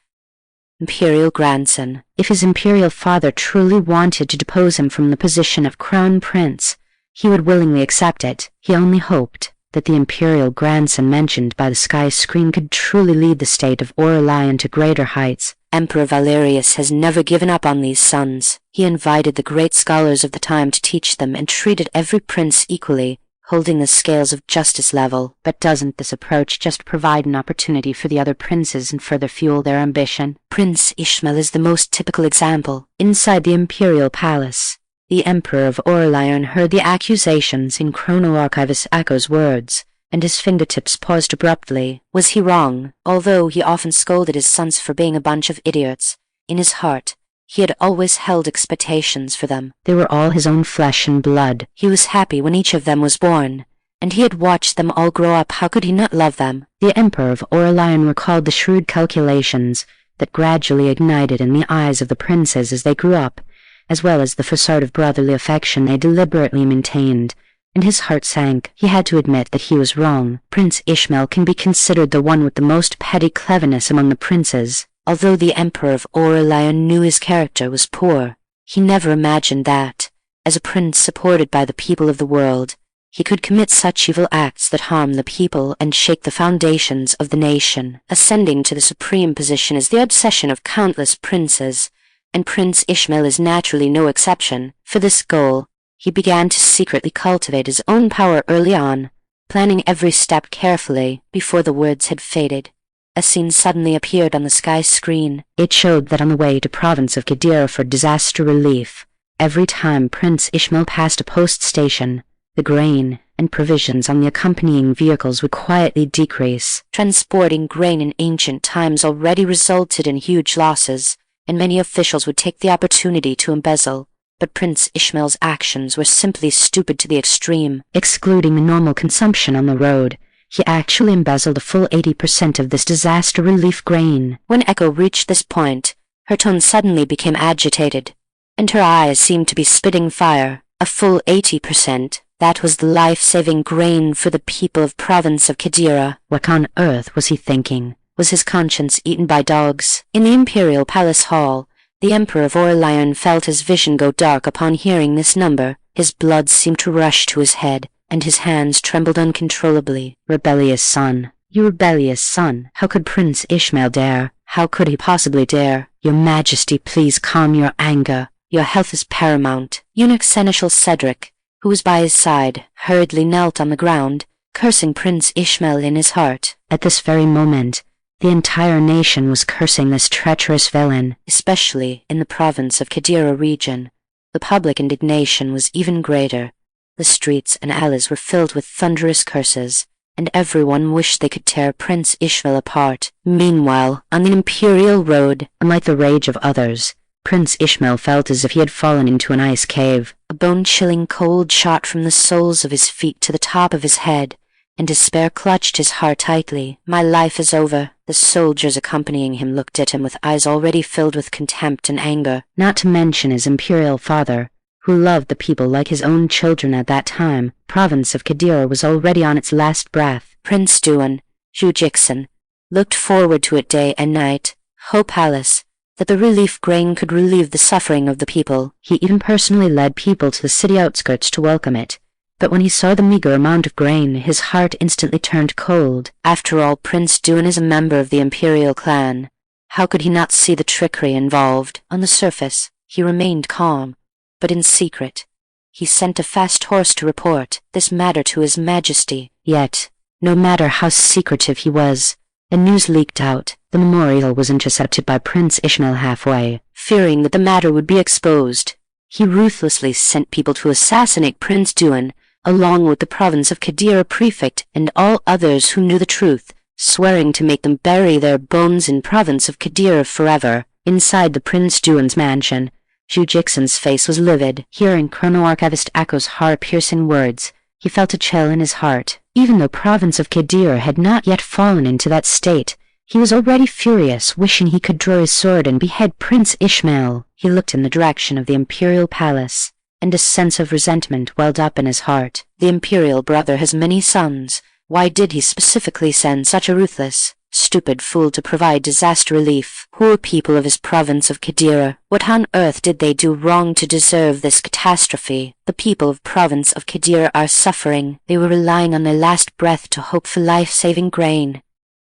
"Imperial grandson."
If his imperial father truly wanted to depose him from the position of crown prince, he would willingly accept it. He only hoped that the imperial grandson mentioned by the sky screen could truly lead the state of Aurelian to greater heights.
Emperor Valerius has never given up on these sons. He invited the great scholars of the time to teach them and treated every prince equally, holding the scales of justice level.
But doesn't this approach just provide an opportunity for the other princes and further fuel their ambition?
Prince Ishmael is the most typical example.
Inside the imperial palace, the Emperor of Aurelian heard the accusations in Chrono-Archivist Echo's words, and his fingertips paused abruptly.
Was he wrong? Although he often scolded his sons for being a bunch of idiots, in his heart, he had always held expectations for them.
They were all his own flesh and blood.
He was happy when each of them was born, and he had watched them all grow up. How could he not love them?
The Emperor of Aurelian recalled the shrewd calculations that gradually ignited in the eyes of the princes as they grew up, as well as the facade of brotherly affection they deliberately maintained, and his heart sank. He had to admit that he was wrong. Prince Ishmael can be considered the one with the most petty cleverness among the princes.
Although the Emperor of Aurelian knew his character was poor, he never imagined that, as a prince supported by the people of the world, he could commit such evil acts that harm the people and shake the foundations of the nation. Ascending to the supreme position is the obsession of countless princes, and Prince Ishmael is naturally no exception. For this goal, he began to secretly cultivate his own power early on, planning every step carefully. Before the words had faded, a scene suddenly appeared on the sky screen.
It showed that on the way to province of Qadira for disaster relief, every time Prince Ishmael passed a post station, the grain and provisions on the accompanying vehicles would quietly decrease.
Transporting grain in ancient times already resulted in huge losses, and many officials would take the opportunity to embezzle. But Prince Ishmael's actions were simply stupid to the extreme.
Excluding the normal consumption on the road, he actually embezzled a full 80% of this disaster relief grain.
When Echo reached this point, her tone suddenly became agitated, and her eyes seemed to be spitting fire. A full 80%. That was the life-saving grain for the people of province of Qadira.
What on earth was he thinking?
Was his conscience eaten by dogs? In the Imperial Palace Hall, the Emperor of Aurelian felt his vision go dark upon hearing this number. His blood seemed to rush to his head, and his hands trembled uncontrollably.
Rebellious son. You rebellious son. How could Prince Ishmael dare?
How could he possibly dare?
Your Majesty, please calm your anger.
Your health is paramount. Eunuch Seneschal Cedric, who was by his side, hurriedly knelt on the ground, cursing Prince Ishmael in his heart.
At this very moment, the entire nation was cursing this treacherous villain.
Especially in the province of Qadira region, the public indignation was even greater. The streets and alleys were filled with thunderous curses, and everyone wished they could tear Prince Ishmael apart. Meanwhile, on the Imperial Road,
unlike the rage of others, Prince Ishmael felt as if he had fallen into an ice cave.
A bone-chilling cold shot from the soles of his feet to the top of his head, and despair clutched his heart tightly. My life is over. The soldiers accompanying him looked at him with eyes already filled with contempt and anger.
Not to mention his imperial father, who loved the people like his own children at that time. Province of Qadira was already on its last breath.
Prince Duan, Jujixin, looked forward to it day and night. Hope Palace, that the relief grain could relieve the suffering of the people.
He even personally led people to the city outskirts to welcome it. But when he saw the meager amount of grain, his heart instantly turned cold.
After all, Prince Duan is a member of the Imperial clan. How could he not see the trickery involved? On the surface, he remained calm, but in secret, he sent a fast horse to report this matter to His Majesty.
Yet, no matter how secretive he was, the news leaked out. The memorial was intercepted by Prince Ishmael halfway.
Fearing that the matter would be exposed, he ruthlessly sent people to assassinate Prince Duan, along with the province of Qadira prefect and all others who knew the truth, swearing to make them bury their bones in province of Qadira forever.
Inside the Prince Duan's mansion, Jujixin's face was livid. Hearing Chrono-Archivist Echo's heart-piercing words, he felt a chill in his heart. Even though province of Qadira had not yet fallen into that state, he was already furious, wishing he could draw his sword and behead Prince Ishmael. He looked in the direction of the Imperial Palace, and a sense of resentment welled up in his heart.
The Imperial brother has many sons. Why did he specifically send such a ruthless, stupid fool to provide disaster relief? Poor people of his province of Qadira. What on earth did they do wrong to deserve this catastrophe? The people of province of Qadira are suffering. They were relying on their last breath to hope for life-saving grain.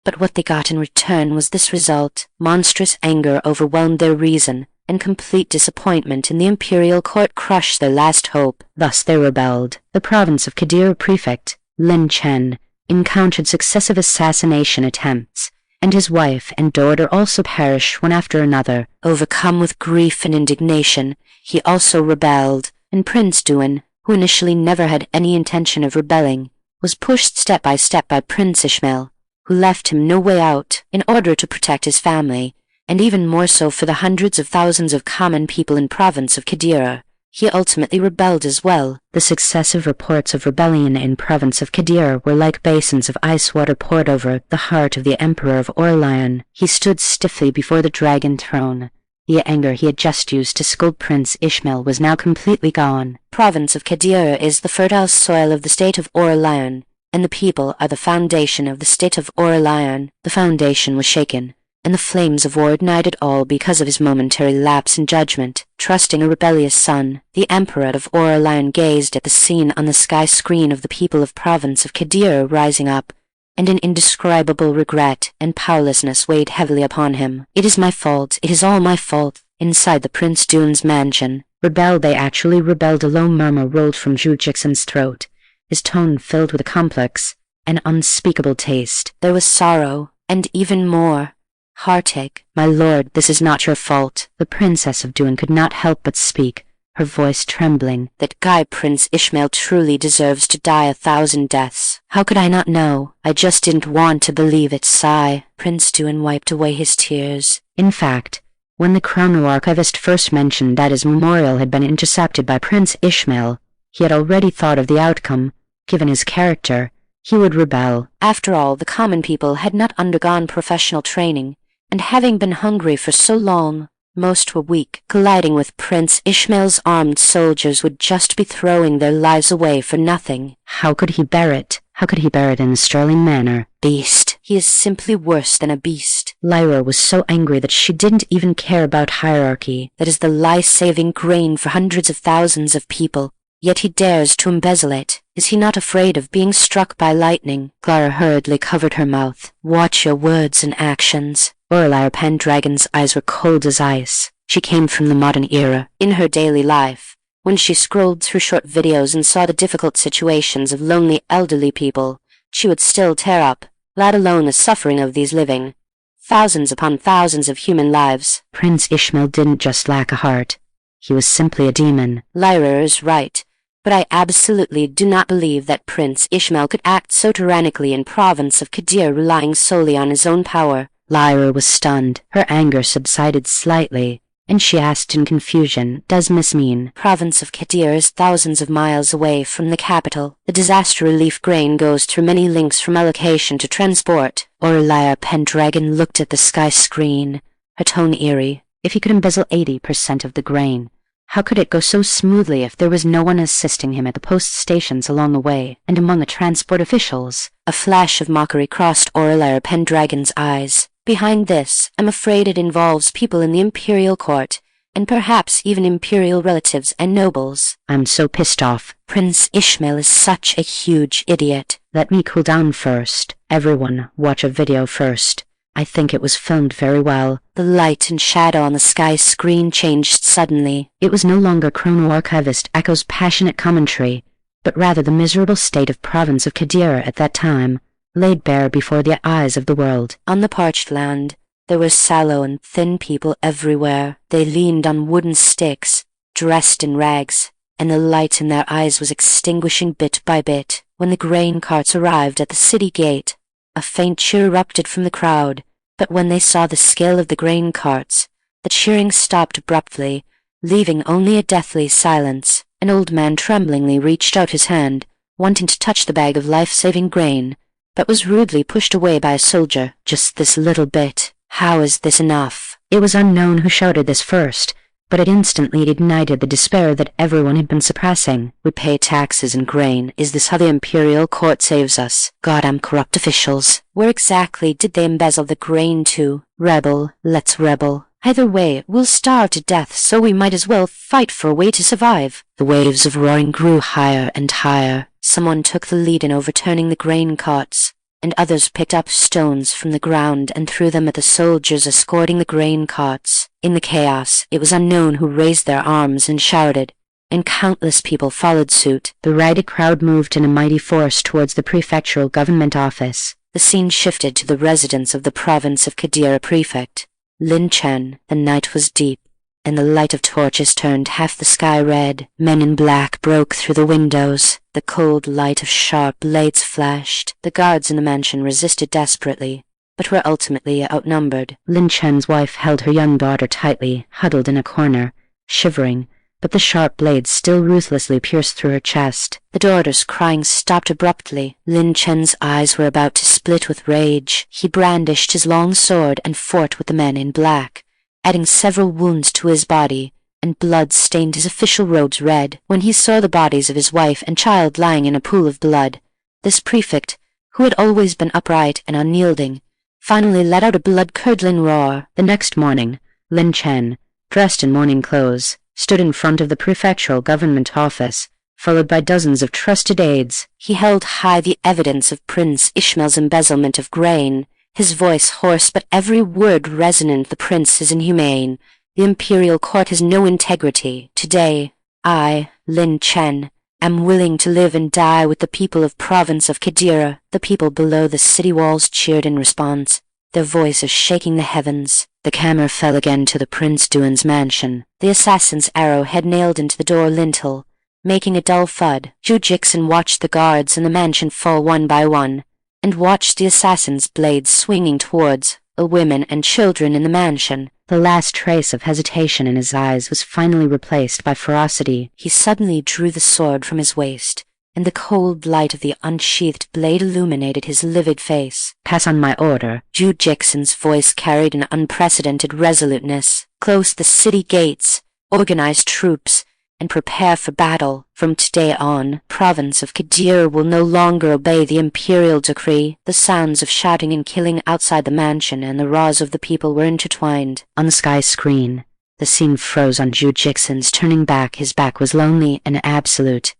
But what they got in return was this result. Monstrous anger overwhelmed their reason, and complete disappointment in the imperial court crushed their last hope.
Thus they rebelled. The province of Qadira prefect, Lin Chen, encountered successive assassination attempts, and his wife and daughter also perished one after another.
Overcome with grief and indignation, he also rebelled, and Prince Duan, who initially never had any intention of rebelling, was pushed step by step by Prince Ishmael, who left him no way out. In order to protect his family, and even more so for the hundreds of thousands of common people in province of Qadira, he ultimately rebelled as well.
The successive reports of rebellion in province of Kadir were like basins of ice water poured over the heart of the Emperor of Aurelian. He stood stiffly before the dragon throne. The anger he had just used to scold Prince Ishmael was now completely gone.
Province of Kadir is the fertile soil of the state of Aurelian, and the people are the foundation of the state of Aurelian.
The foundation was shaken, and the flames of war ignited all because of his momentary lapse in judgment.
Trusting a rebellious son, the Emperor of Aurelian gazed at the scene on the sky screen of the people of province of Kadir rising up, and an indescribable regret and powerlessness weighed heavily upon him.
It is my fault, it is all my fault.
Inside the Prince Dune's mansion,
rebelled they actually rebelled. A low murmur rolled from Zhu Jixin's throat, his tone filled with a complex and unspeakable taste.
There was sorrow, and even more, heartache.
My lord, this is not your fault. The Princess of Dune could not help but speak, her voice trembling.
That guy Prince Ishmael truly deserves to die 1,000 deaths.
How could I not know?
I just didn't want to believe it. Sigh. Prince Dune wiped away his tears.
In fact, when the Chrono-Archivist first mentioned that his memorial had been intercepted by Prince Ishmael, he had already thought of the outcome. Given his character, he would rebel.
After all, the common people had not undergone professional training, and having been hungry for so long, most were weak. Colliding with Prince Ishmael's armed soldiers would just be throwing their lives away for nothing.
How could he bear it? How could he bear it in a sterling manner?
Beast. He is simply worse than a beast.
Lyra was so angry that she didn't even care about hierarchy.
That is the life-saving grain for hundreds of thousands of people, yet he dares to embezzle it. Is he not afraid of being struck by lightning?
Clara hurriedly covered her mouth.
Watch your words and actions.
Aurelia PenDragon's eyes were cold as ice. She came from the modern era.
In her daily life, when she scrolled through short videos and saw the difficult situations of lonely elderly people, she would still tear up, let alone the suffering of these living, thousands upon thousands of human lives.
Prince Ishmael didn't just lack a heart. He was simply a demon.
Lyra is right, but I absolutely do not believe that Prince Ishmael could act so tyrannically in province of Kadir relying solely on his own power.
Lyra was stunned. Her anger subsided slightly, and she asked in confusion, "Does Miss mean?"
Province of Kadir is thousands of miles away from the capital. The disaster relief grain goes through many links from allocation to transport.
Aurelia PenDragon looked at the sky screen, her tone eerie. If he could embezzle 80% of the grain, how could it go so smoothly if there was no one assisting him at the post stations along the way and among the transport officials?
A flash of mockery crossed Aurelia PenDragon's eyes. Behind this, I'm afraid it involves people in the imperial court, and perhaps even imperial relatives and nobles.
I'm so pissed off.
Prince Ishmael is such a huge idiot.
Let me cool down first. Everyone, watch a video first. I think it was filmed very well.
The light and shadow on the sky screen changed suddenly.
It was no longer Chrono-Archivist Echo's passionate commentary, but rather the miserable state of province of Kadir at that time, laid bare before the eyes of the world.
On the parched land, there were sallow and thin people everywhere. They leaned on wooden sticks, dressed in rags, and the light in their eyes was extinguishing bit by bit. When the grain carts arrived at the city gate, a faint cheer erupted from the crowd, but when they saw the scale of the grain carts, the cheering stopped abruptly, leaving only a deathly silence. An old man tremblingly reached out his hand, wanting to touch the bag of life-saving grain, but was rudely pushed away by a soldier.
Just this little bit.
How is this enough?
It was unknown who shouted this first, but it instantly ignited the despair that everyone had been suppressing.
We pay taxes and grain. Is this how the imperial court saves us? Goddamn corrupt officials. Where exactly did they embezzle the grain to?
Rebel. Let's rebel.
Either way, we'll starve to death, so we might as well fight for a way to survive.
The waves of roaring grew higher and higher.
Someone took the lead in overturning the grain carts, and others picked up stones from the ground and threw them at the soldiers escorting the grain carts. In the chaos, it was unknown who raised their arms and shouted, and countless people followed suit.
The rioting crowd moved in a mighty force towards the prefectural government office.
The scene shifted to the residence of the province of Kadir prefect, Lin Chen. The night was deep, and the light of torches turned half the sky red. Men in black broke through the windows. The cold light of sharp blades flashed. The guards in the mansion resisted desperately, but were ultimately outnumbered.
Lin Chen's wife held her young daughter tightly, huddled in a corner, shivering, but the sharp blades still ruthlessly pierced through her chest.
The daughter's crying stopped abruptly. Lin Chen's eyes were about to split with rage. He brandished his long sword and fought with the men in black, adding several wounds to his body, and blood stained his official robes red. When he saw the bodies of his wife and child lying in a pool of blood, this prefect, who had always been upright and unyielding, finally let out a blood-curdling roar.
The next morning, Lin Chen, dressed in mourning clothes, stood in front of the prefectural government office, followed by dozens of trusted aides.
He held high the evidence of Prince Ishmael's embezzlement of grain, his voice hoarse but every word resonant. The prince is inhumane. The imperial court has no integrity. Today, I, Lin Chen, am willing to live and die with the people of province of Qadira. The people below the city walls cheered in response, their voices shaking the heavens. The camera fell again to the Prince Duan's mansion. The assassin's arrow had nailed into the door lintel, making a dull thud. Zhu Jixin watched the guards in the mansion fall one by one, and watched the assassin's blades swinging towards the women and children in the mansion.
The last trace of hesitation in his eyes was finally replaced by ferocity.
He suddenly drew the sword from his waist, and the cold light of the unsheathed blade illuminated his livid face.
"Pass on my order."
Zhu Jixin's voice carried an unprecedented resoluteness. "Close the city gates, organize troops, and prepare for battle. From today on, province of Qadira will no longer obey the imperial decree." The sounds of shouting and killing outside the mansion and the roars of the people were intertwined.
On the sky screen, the scene froze on Zhu Jixin's turning back. His back was lonely and absolute,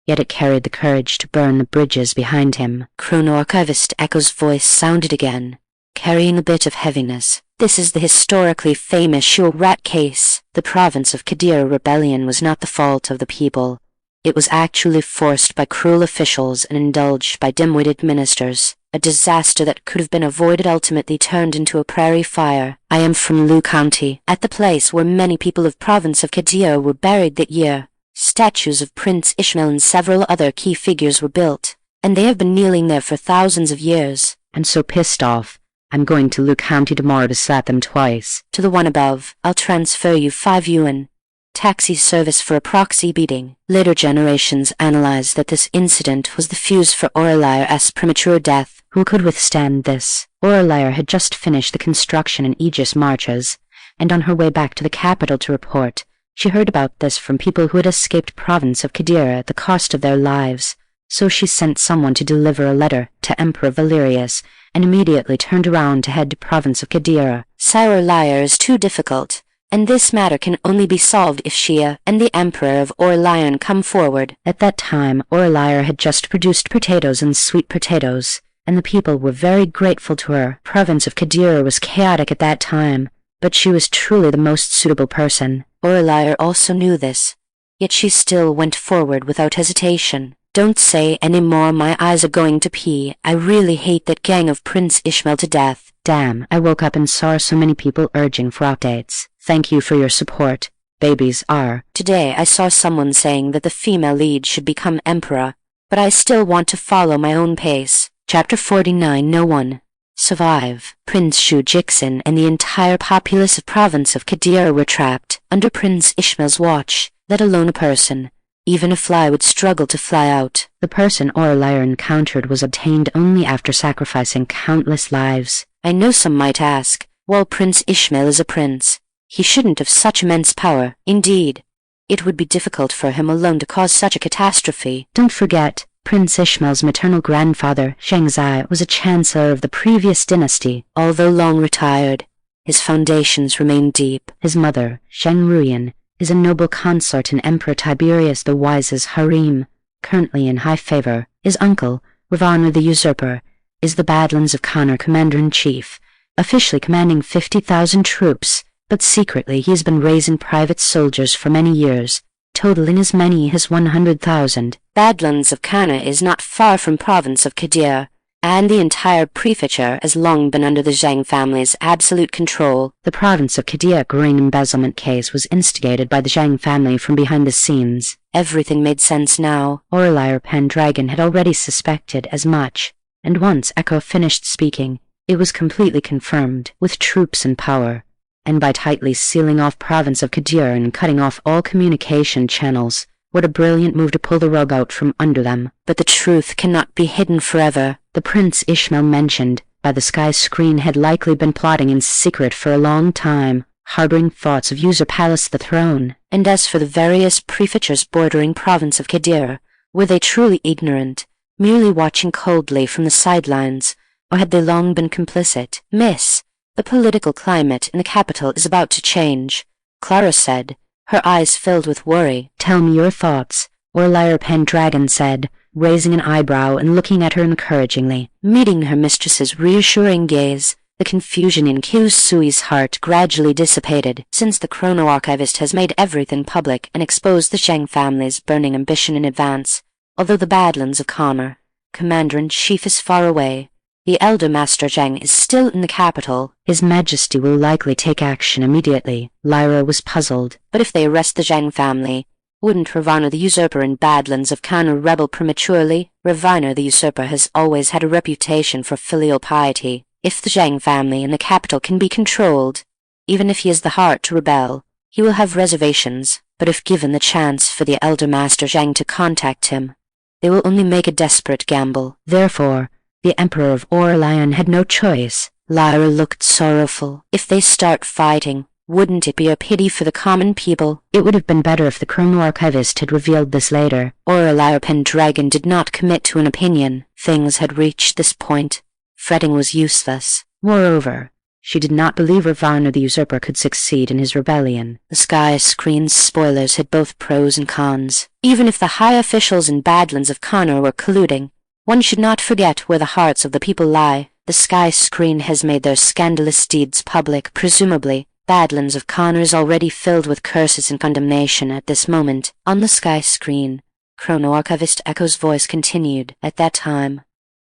yet it carried the courage to burn the bridges behind him.
Chrono-Archivist Echo's voice sounded again, carrying a bit of heaviness. "This is the historically famous Shul Rat case. The province of Qadira rebellion was not the fault of the people. It was actually forced by cruel officials and indulged by dim-witted ministers. A disaster that could have been avoided ultimately turned into a prairie fire. I am from Lu County, at the place where many people of province of Qadira were buried that year. Statues of Prince Ishmael and several other key figures were built, and they have been kneeling there for thousands of years.
I'm so pissed off. I'm going to Lu County tomorrow to slap them twice."
"To the one above. I'll transfer you 5 yuan. Taxi service for a proxy beating." Later generations analyzed that this incident was the fuse for Aurelia's premature death.
Who could withstand this? Aurelia had just finished the construction in Aegis Marches, and on her way back to the capital to report, she heard about this from people who had escaped province of Qadira at the cost of their lives. So she sent someone to deliver a letter to Emperor Valerius, and immediately turned around to head to province of Qadira.
Aurelia is too difficult, and this matter can only be solved if Shia and the Emperor of Aurelian come forward.
At that time, Aurelia had just produced potatoes and sweet potatoes, and the people were very grateful to her. Province of Qadira was chaotic at that time, but she was truly the most suitable person.
Aurelia also knew this, yet she still went forward without hesitation. "Don't say any more, my eyes are going to pee. I really hate that gang of Prince Ishmael to death."
Damn, I woke up and saw so many people urging for updates. Thank you for your support. Babies are.
Today I saw someone saying that the female lead should become emperor, but I still want to follow my own pace. Chapter 49. No one. Survive. Prince Zhu Jixin and the entire populace of province of Qadira were trapped under Prince Ishmael's watch, let alone a person. Even a fly would struggle to fly out.
The person Aurelia encountered was obtained only after sacrificing countless lives.
I know some might ask, well, Prince Ishmael is a prince. He shouldn't have such immense power. Indeed, it would be difficult for him alone to cause such a catastrophe.
Don't forget, Prince Ishmael's maternal grandfather, Shangzai, was a chancellor of the previous dynasty.
Although long retired, his foundations remain deep.
His mother, Shang Ruyan, is a noble consort in Emperor Tiberius the Wise's harem, currently in high favor. His uncle, Ravana the Usurper, is the Badlands of Connor Commander-in-Chief, officially commanding 50,000 troops, but secretly he has been raising private soldiers for many years, totaling as many as 100,000.
Badlands of Connor is not far from province of Qadira, and the entire prefecture has long been under the Zhang family's absolute control.
The province of Qadira grain embezzlement case was instigated by the Zhang family from behind the scenes.
Everything made sense now.
Aurelia PenDragon had already suspected as much, and once Echo finished speaking, it was completely confirmed. With troops and power, and by tightly sealing off province of Kadir and cutting off all communication channels. What a brilliant move to pull the rug out from under them.
But the truth cannot be hidden forever.
The Prince Ishmael mentioned by the sky screen had likely been plotting in secret for a long time, harboring thoughts of usurping the throne.
And as for the various prefectures bordering province of Kadir, were they truly ignorant, merely watching coldly from the sidelines, or had they long been complicit? "Miss, the political climate in the capital is about to change," Clara said, her eyes filled with worry.
"Tell me your thoughts," Aurelia PenDragon said, raising an eyebrow and looking at her encouragingly.
Meeting her mistress's reassuring gaze, the confusion in Kyusui's heart gradually dissipated, since the Chrono-Archivist has made everything public and exposed the Zhang family's burning ambition in advance. Although the Badlands of Connor, Commander-in-Chief, is far away, the Elder Master Zhang is still in the capital.
"His Majesty will likely take action immediately." Lyra was puzzled.
"But if they arrest the Zhang family, wouldn't Ravana the Usurper and Badlands of Connor rebel prematurely? Ravana the Usurper has always had a reputation for filial piety. If the Zhang family in the capital can be controlled, even if he has the heart to rebel, he will have reservations. But if given the chance for the Elder Master Zhang to contact him, they will only make a desperate gamble."
Therefore, the Emperor of Aurelian had no choice.
Lyra looked sorrowful. "If they start fighting, wouldn't it be a pity for the common people?"
It would have been better if the Chrono-Archivist had revealed this later.
Aurelia PenDragon did not commit to an opinion. Things had reached this point. Fretting was useless.
Moreover, she did not believe Ravana the Usurper could succeed in his rebellion.
The sky screen's spoilers had both pros and cons. Even if the high officials in Badlands of Connor were colluding, one should not forget where the hearts of the people lie. The sky screen has made their scandalous deeds public. Presumably, Badlands of Connor is already filled with curses and condemnation at this moment. On the sky screen, Chrono-Archivist Echo's voice continued. At that time,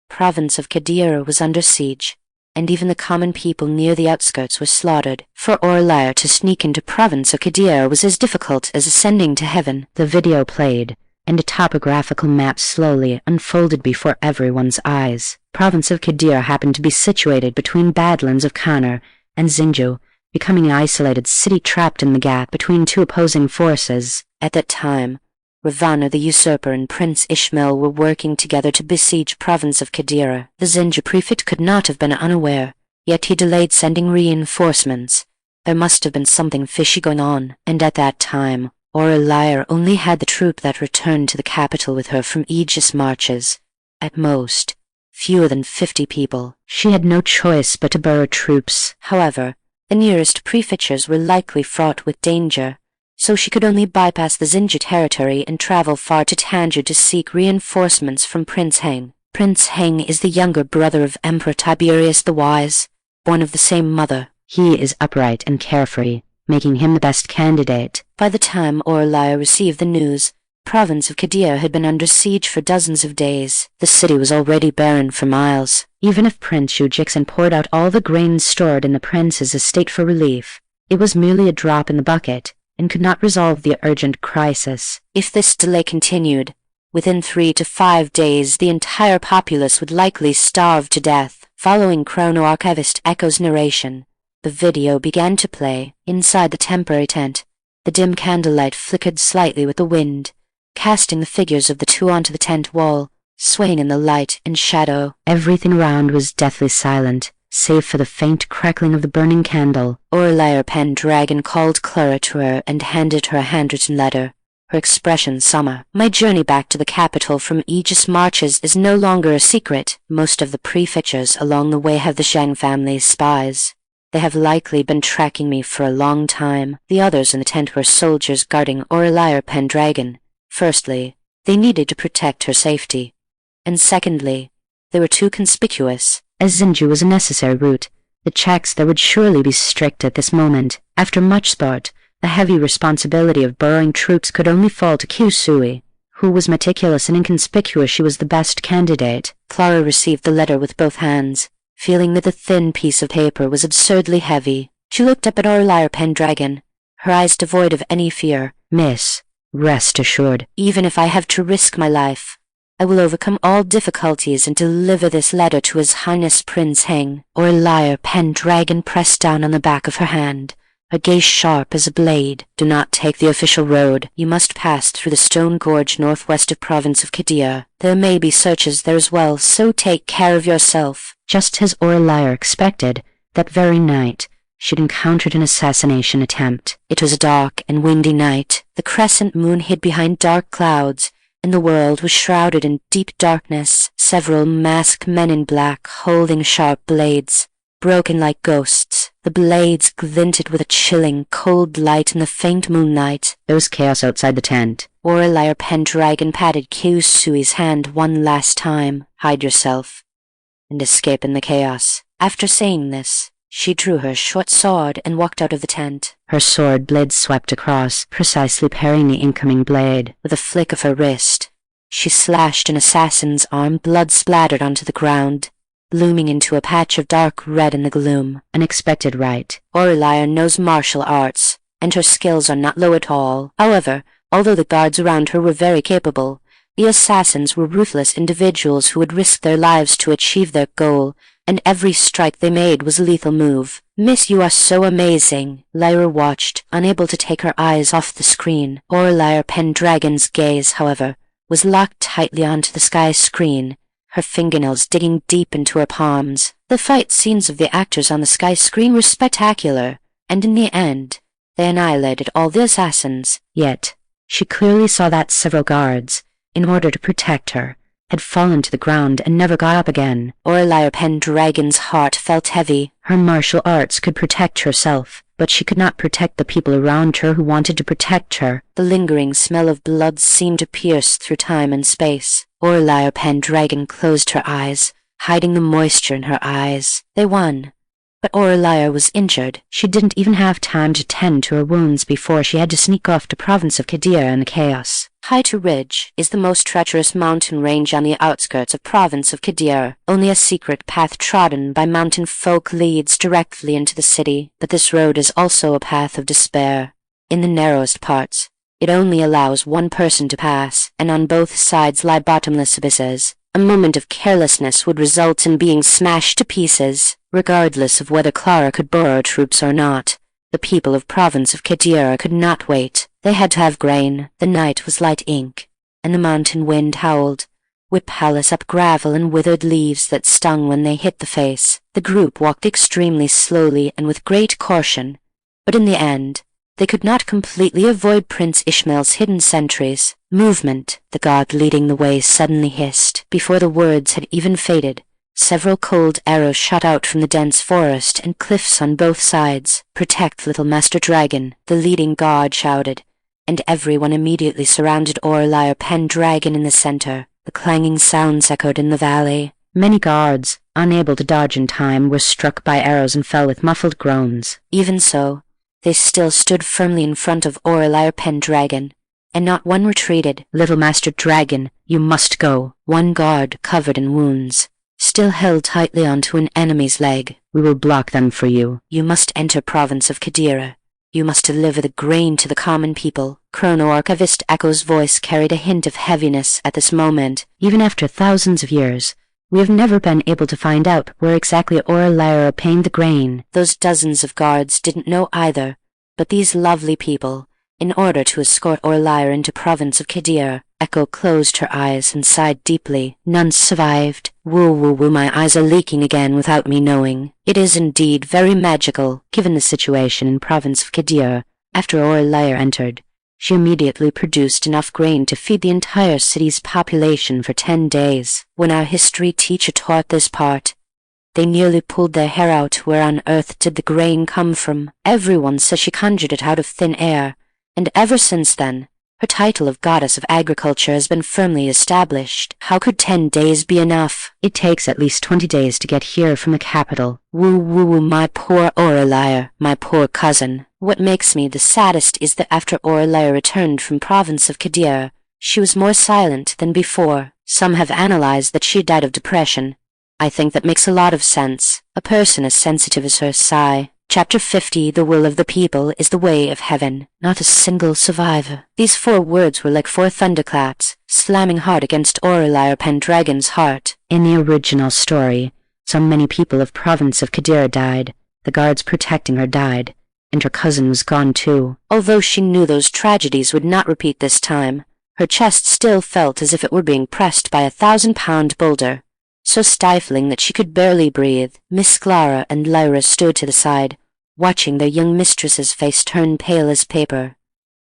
province of Kadir was under siege, and even the common people near the outskirts were slaughtered. For Aurelia to sneak into province of Kadir was as difficult as ascending to heaven.
The video played, and a topographical map slowly unfolded before everyone's eyes. Province of Kadir happened to be situated between Badlands of Connor and Zinju, becoming an isolated city trapped in the gap between two opposing forces.
At that time, Ravana the Usurper and Prince Ishmael were working together to besiege province of Kadir. The Zinju prefect could not have been unaware, yet he delayed sending reinforcements. There must have been something fishy going on, and at that time, Aurelia only had the troop that returned to the capital with her from Aegis marches. At most, fewer than 50 people.
She had no choice but to borrow troops.
However, the nearest prefectures were likely fraught with danger, so she could only bypass the Zinju territory and travel far to Tanju to seek reinforcements from Prince Heng. Prince Heng is the younger brother of Emperor Tiberius the Wise, born of the same mother.
He is upright and carefree, making him the best candidate.
By the time Aurelia received the news, province of Kadir had been under siege for dozens of days. The city was already barren for miles.
Even if Prince Ujixin poured out all the grain stored in the prince's estate for relief, it was merely a drop in the bucket, and could not resolve the urgent crisis.
If this delay continued, within 3 to 5 days the entire populace would likely starve to death. Following Chrono-Archivist Echo's narration, the video began to play. Inside the temporary tent, the dim candlelight flickered slightly with the wind, casting the figures of the two onto the tent wall, swaying in the light and shadow.
Everything around was deathly silent, save for the faint crackling of the burning candle.
Aurelia PenDragon called Clara to her and handed her a handwritten letter, her expression somber. "My journey back to the capital from Aegis marches is no longer a secret. Most of the prefectures along the way have the Zhang family's spies. They have likely been tracking me for a long time." The others in the tent were soldiers guarding Aurelia PenDragon. Firstly, they needed to protect her safety, and secondly, they were too conspicuous.
As Zinju was a necessary route, the checks there would surely be strict at this moment. After much thought, the heavy responsibility of borrowing troops could only fall to Kyusui, who was meticulous and inconspicuous. She was the best candidate.
Clara received the letter with both hands, feeling that the thin piece of paper was absurdly heavy. She looked up at Aurelia PenDragon, her eyes devoid of any fear.
"Miss, rest assured.
Even if I have to risk my life, I will overcome all difficulties and deliver this letter to His Highness Prince Heng." Aurelia PenDragon pressed down on the back of her hand, her gaze sharp as a blade. Do not take the official road. You must pass through the stone gorge northwest of province of Kadir. There may be searches there as well, so take care of yourself.
Just as Aurelia expected, that very night, she'd encountered an assassination attempt.
It was a dark and windy night. The crescent moon hid behind dark clouds, and the world was shrouded in deep darkness. Several masked men in black, holding sharp blades, broken like ghosts. The blades glinted with a chilling, cold light in the faint moonlight.
There was chaos outside the tent.
Aurelia PenDragon patted Kyusui's hand one last time. Hide yourself and escape in the chaos. After saying this, she drew her short sword and walked out of the tent.
Her sword blade swept across, precisely parrying the incoming blade.
With a flick of her wrist, she slashed an assassin's arm. Blood splattered onto the ground, blooming into a patch of dark red in the gloom.
An expected right.
Aurelia knows martial arts, and her skills are not low at all. However, although the guards around her were very capable, the assassins were ruthless individuals who would risk their lives to achieve their goal, and every strike they made was a lethal move. Miss, you are so amazing. Lyra watched, unable to take her eyes off the screen. Aurelia PenDragon's gaze, however, was locked tightly onto the sky screen, her fingernails digging deep into her palms. The fight scenes of the actors on the sky screen were spectacular, and in the end, they annihilated all the assassins.
Yet, she clearly saw that several guards, in order to protect her, had fallen to the ground and never got up again.
Aurelia PenDragon's heart felt heavy.
Her martial arts could protect herself, but she could not protect the people around her who wanted to protect her.
The lingering smell of blood seemed to pierce through time and space. Aurelia PenDragon closed her eyes, hiding the moisture in her eyes. They won. But Aurelia was injured.
She didn't even have time to tend to her wounds before she had to sneak off to province of Kadir in the chaos.
Haitu Ridge is the most treacherous mountain range on the outskirts of province of Kadir. Only a secret path trodden by mountain folk leads directly into the city, but this road is also a path of despair. In the narrowest parts, it only allows one person to pass, and on both sides lie bottomless abysses. A moment of carelessness would result in being smashed to pieces. Regardless of whether Clara could borrow troops or not, the people of province of Kadir could not wait. They had to have grain. The night was light ink, and the mountain wind howled, whip palace up gravel and withered leaves that stung when they hit the face. The group walked extremely slowly and with great caution, but in the end, they could not completely avoid Prince Ishmael's hidden sentries. Movement. The god leading the way suddenly hissed. Before the words had even faded, several cold arrows shot out from the dense forest and cliffs on both sides. Protect little Master Dragon, the leading god shouted, and everyone immediately surrounded Aurelia PenDragon in the center. The clanging sounds echoed in the valley.
Many guards, unable to dodge in time, were struck by arrows and fell with muffled groans.
Even so, they still stood firmly in front of Aurelia PenDragon, and not one retreated.
Little Master Dragon, you must go.
One guard, covered in wounds, still held tightly onto an enemy's leg.
We will block them for you.
You must enter province of Kadir. You must deliver the grain to the common people. Chrono-Archivist Echo's voice carried a hint of heaviness at this moment.
Even after thousands of years, we have never been able to find out where exactly Aurelia obtained the grain.
Those dozens of guards didn't know either, but these lovely people, in order to escort Aurelia into province of Kadir. Echo closed her eyes and sighed deeply. None survived. Woo woo woo, my eyes are leaking again without me knowing. It is indeed very magical.
Given the situation in province of Kadir, after Aurelia entered, she immediately produced enough grain to feed the entire city's population for 10 days.
When our history teacher taught this part, they nearly pulled their hair out. Where on earth did the grain come from? Everyone says she conjured it out of thin air, and ever since then, her title of Goddess of Agriculture has been firmly established. How could 10 days be enough?
It takes at least 20 days to get here from the capital.
Woo woo woo, my poor Aurelia, my poor cousin. What makes me the saddest is that after Aurelia returned from province of Kadir, she was more silent than before. Some have analyzed that she died of depression. I think that makes a lot of sense. A person as sensitive as her sigh. Chapter 50, The Will of the People is the Way of Heaven. Not a single survivor. These 4 words were like 4 thunderclaps, slamming hard against Aurelia PenDragon's heart.
In the original story, so many people of province of Kadir died. The guards protecting her died. and her cousin was gone too.
Although she knew those tragedies would not repeat this time, her chest still felt as if it were being pressed by a 1,000-pound boulder, so stifling that she could barely breathe. Miss Clara and Lyra stood to the side, watching their young mistress's face turn pale as paper,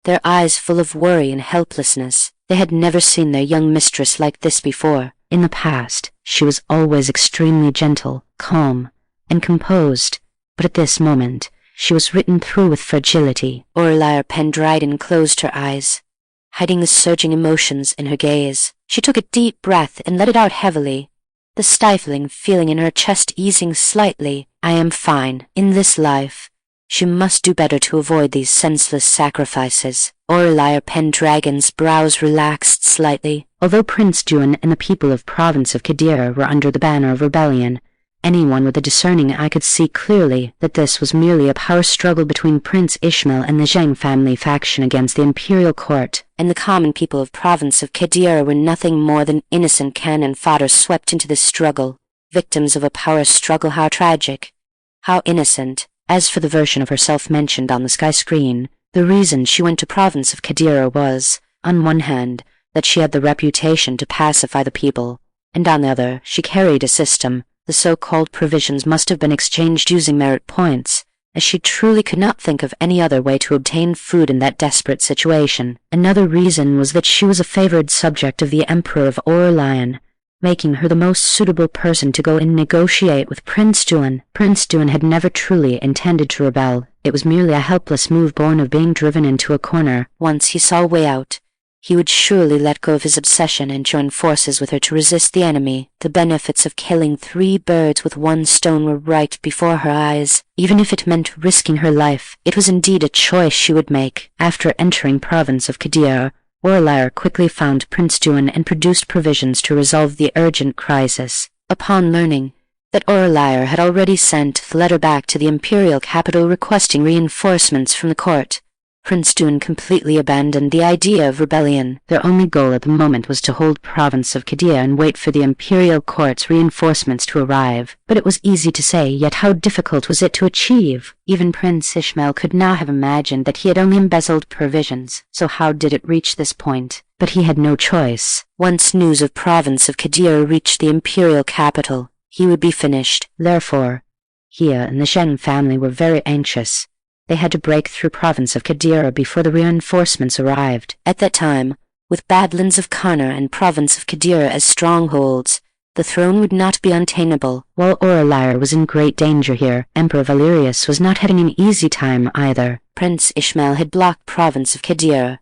their eyes full of worry and helplessness. They had never seen their young mistress like this before.
In the past, she was always extremely gentle, calm, and composed, but at this moment, she was written through with fragility.
Aurelia PenDragon closed her eyes, hiding the surging emotions in her gaze. She took a deep breath and let it out heavily, the stifling feeling in her chest easing slightly. I am fine. In this life, she must do better to avoid these senseless sacrifices. Aurelia PenDragon's brows relaxed slightly.
Although Prince Duan and the people of province of Qadira were under the banner of rebellion, anyone with a discerning eye could see clearly that this was merely a power struggle between Prince Ishmael and the Zheng family faction against the imperial court.
And the common people of province of Qadira were nothing more than innocent cannon fodder swept into this struggle, victims of a power struggle. How tragic, how innocent.
As for the version of herself mentioned on the sky screen, the reason she went to province of Qadira was, on one hand, that she had the reputation to pacify the people, and on the other, she carried a system. The so-called provisions must have been exchanged using merit points, as she truly could not think of any other way to obtain food in that desperate situation. Another reason was that she was a favored subject of the Emperor of Aurelian, making her the most suitable person to go and negotiate with Prince Duan. Prince Duan had never truly intended to rebel. It was merely a helpless move born of being driven into a corner.
Once he saw a way out, he would surely let go of his obsession and join forces with her to resist the enemy. The benefits of killing 3 birds with 1 stone were right before her eyes.
Even if it meant risking her life, it was indeed a choice she would make. After entering province of Qadira, Aurelia quickly found Prince Duan and produced provisions to resolve the urgent crisis.
Upon learning that Aurelia had already sent the letter back to the imperial capital requesting reinforcements from the court, Prince Duan completely abandoned the idea of rebellion.
Their only goal at the moment was to hold province of Qadira and wait for the imperial court's reinforcements to arrive. But it was easy to say, yet how difficult was it to achieve? Even Prince Ishmael could now have imagined that he had only embezzled provisions, so how did it reach this point? But he had no choice.
Once news of province of Qadira reached the imperial capital, he would be finished.
Therefore, he and the Zheng family were very anxious. They had to break through province of Qadira before the reinforcements arrived.
At that time, with Badlands of Connor and province of Qadira as strongholds, the throne would not be untenable.
While Aurelia was in great danger here, Emperor Valerius was not having an easy time either.
Prince Ishmael had blocked province of Qadira,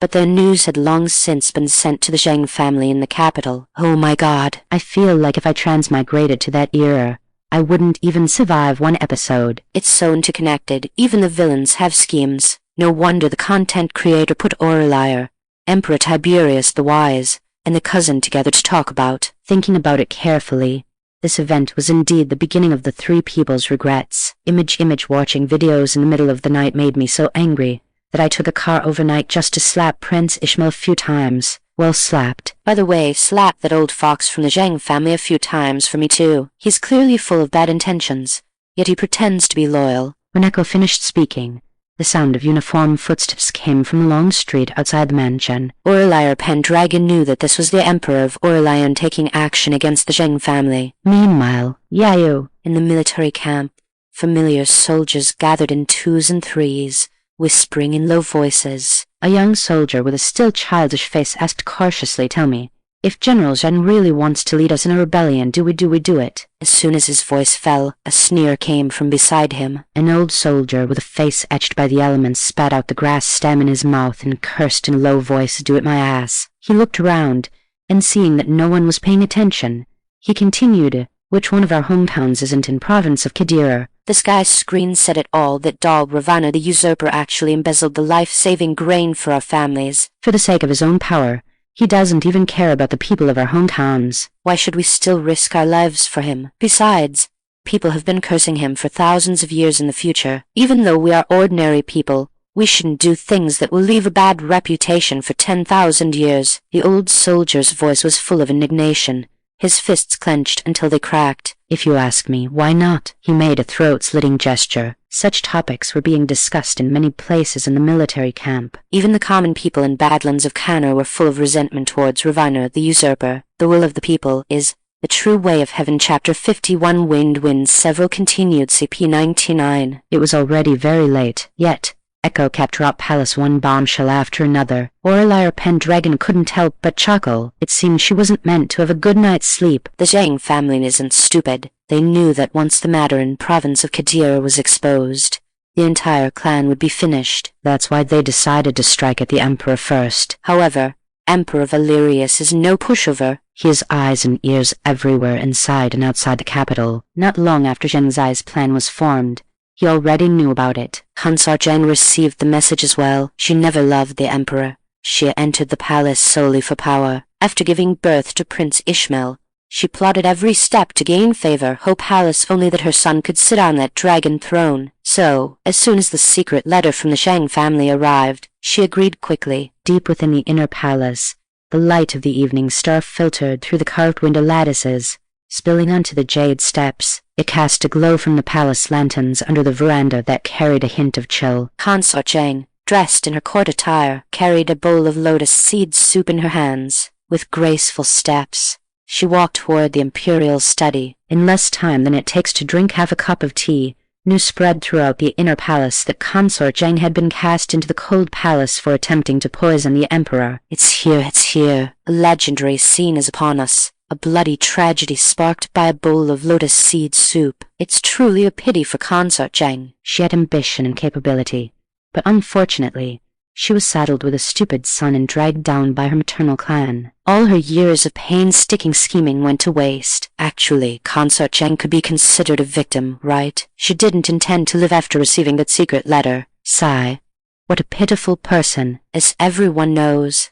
but their news had long since been sent to the Zheng family in the capital.
Oh my God, I feel like if I transmigrated to that era, I wouldn't even survive 1 episode.
It's so interconnected. Even the villains have schemes. No wonder the content creator put Aurelia, Emperor Tiberius the Wise, and the cousin together to talk about.
Thinking about it carefully, this event was indeed the beginning of the 3 people's regrets. Image watching videos in the middle of the night made me so angry that I took a car overnight just to slap Prince Ishmael a few times. Well slapped.
By the way, slap that old fox from the Zheng family a few times for me too. He's clearly full of bad intentions, yet he pretends to be loyal.
When Echo finished speaking, the sound of uniform footsteps came from the long street outside the mansion.
Aurelia PenDragon knew that this was the Emperor of Aurelian taking action against the Zheng family.
Meanwhile, Yayo,
in the military camp, familiar soldiers gathered in 2s and 3s, whispering in low voices.
A young soldier with a still childish face asked cautiously, "Tell me, if General Zheng really wants to lead us in a rebellion, do we do it?"
As soon as his voice fell, a sneer came from beside him.
An old soldier with a face etched by the elements spat out the grass stem in his mouth and cursed in a low voice, "Do it, my ass." He looked around, and seeing that no one was paying attention, he continued, "Which one of our hometowns isn't in province of Qadira?"
The sky screen said it all, that Dal Ravana the usurper actually embezzled the life-saving grain for our families.
For the sake of his own power, he doesn't even care about the people of our hometowns.
Why should we still risk our lives for him? Besides, people have been cursing him for thousands of years in the future. Even though we are ordinary people, we shouldn't do things that will leave a bad reputation for 10,000 years. The old soldier's voice was full of indignation, his fists clenched until they cracked.
If you ask me, why not? He made a throat-slitting gesture. Such topics were being discussed in many places in the military camp.
Even the common people in Badlands of Canor were full of resentment towards Reborn the usurper. The will of the people is the true way of heaven. Chapter 51. Winged Winds. Several continued. CP 99.
It was already very late, yet Echo kept drop palace one bombshell after another. Aurelia PenDragon couldn't help but chuckle. It seemed she wasn't meant to have a good night's sleep.
The Zhang family isn't stupid. They knew that once the matter in province of Kadir was exposed, the entire clan would be finished.
That's why they decided to strike at the Emperor first.
However, Emperor Valerius is no pushover.
He has eyes and ears everywhere inside and outside the capital. Not long after Zheng Zai's plan was formed, he already knew about it.
Consort Zheng received the message as well. She never loved the Emperor. She entered the palace solely for power. After giving birth to Prince Ishmael, she plotted every step to gain favor, her palace only that her son could sit on that dragon throne. So, as soon as the secret letter from the Zhang family arrived, she agreed quickly.
Deep within the inner palace, the light of the evening star filtered through the carved window lattices, spilling onto the jade steps. It cast a glow from the palace lanterns under the veranda that carried a hint of chill.
Consort Zheng, dressed in her court attire, carried a bowl of lotus seed soup in her hands. With graceful steps, she walked toward the imperial study.
In less time than it takes to drink half a cup of tea, news spread throughout the inner palace that Consort Zheng had been cast into the cold palace for attempting to poison the Emperor.
It's here. A legendary scene is upon us. A bloody tragedy sparked by a bowl of lotus seed soup. It's truly a pity for Consort Zheng.
She had ambition and capability, but unfortunately, she was saddled with a stupid son and dragged down by her maternal clan.
All her years of painstaking scheming went to waste. Actually, Consort Zheng could be considered a victim, right? She didn't intend to live after receiving that secret letter.
Sigh. What a pitiful person.
As everyone knows,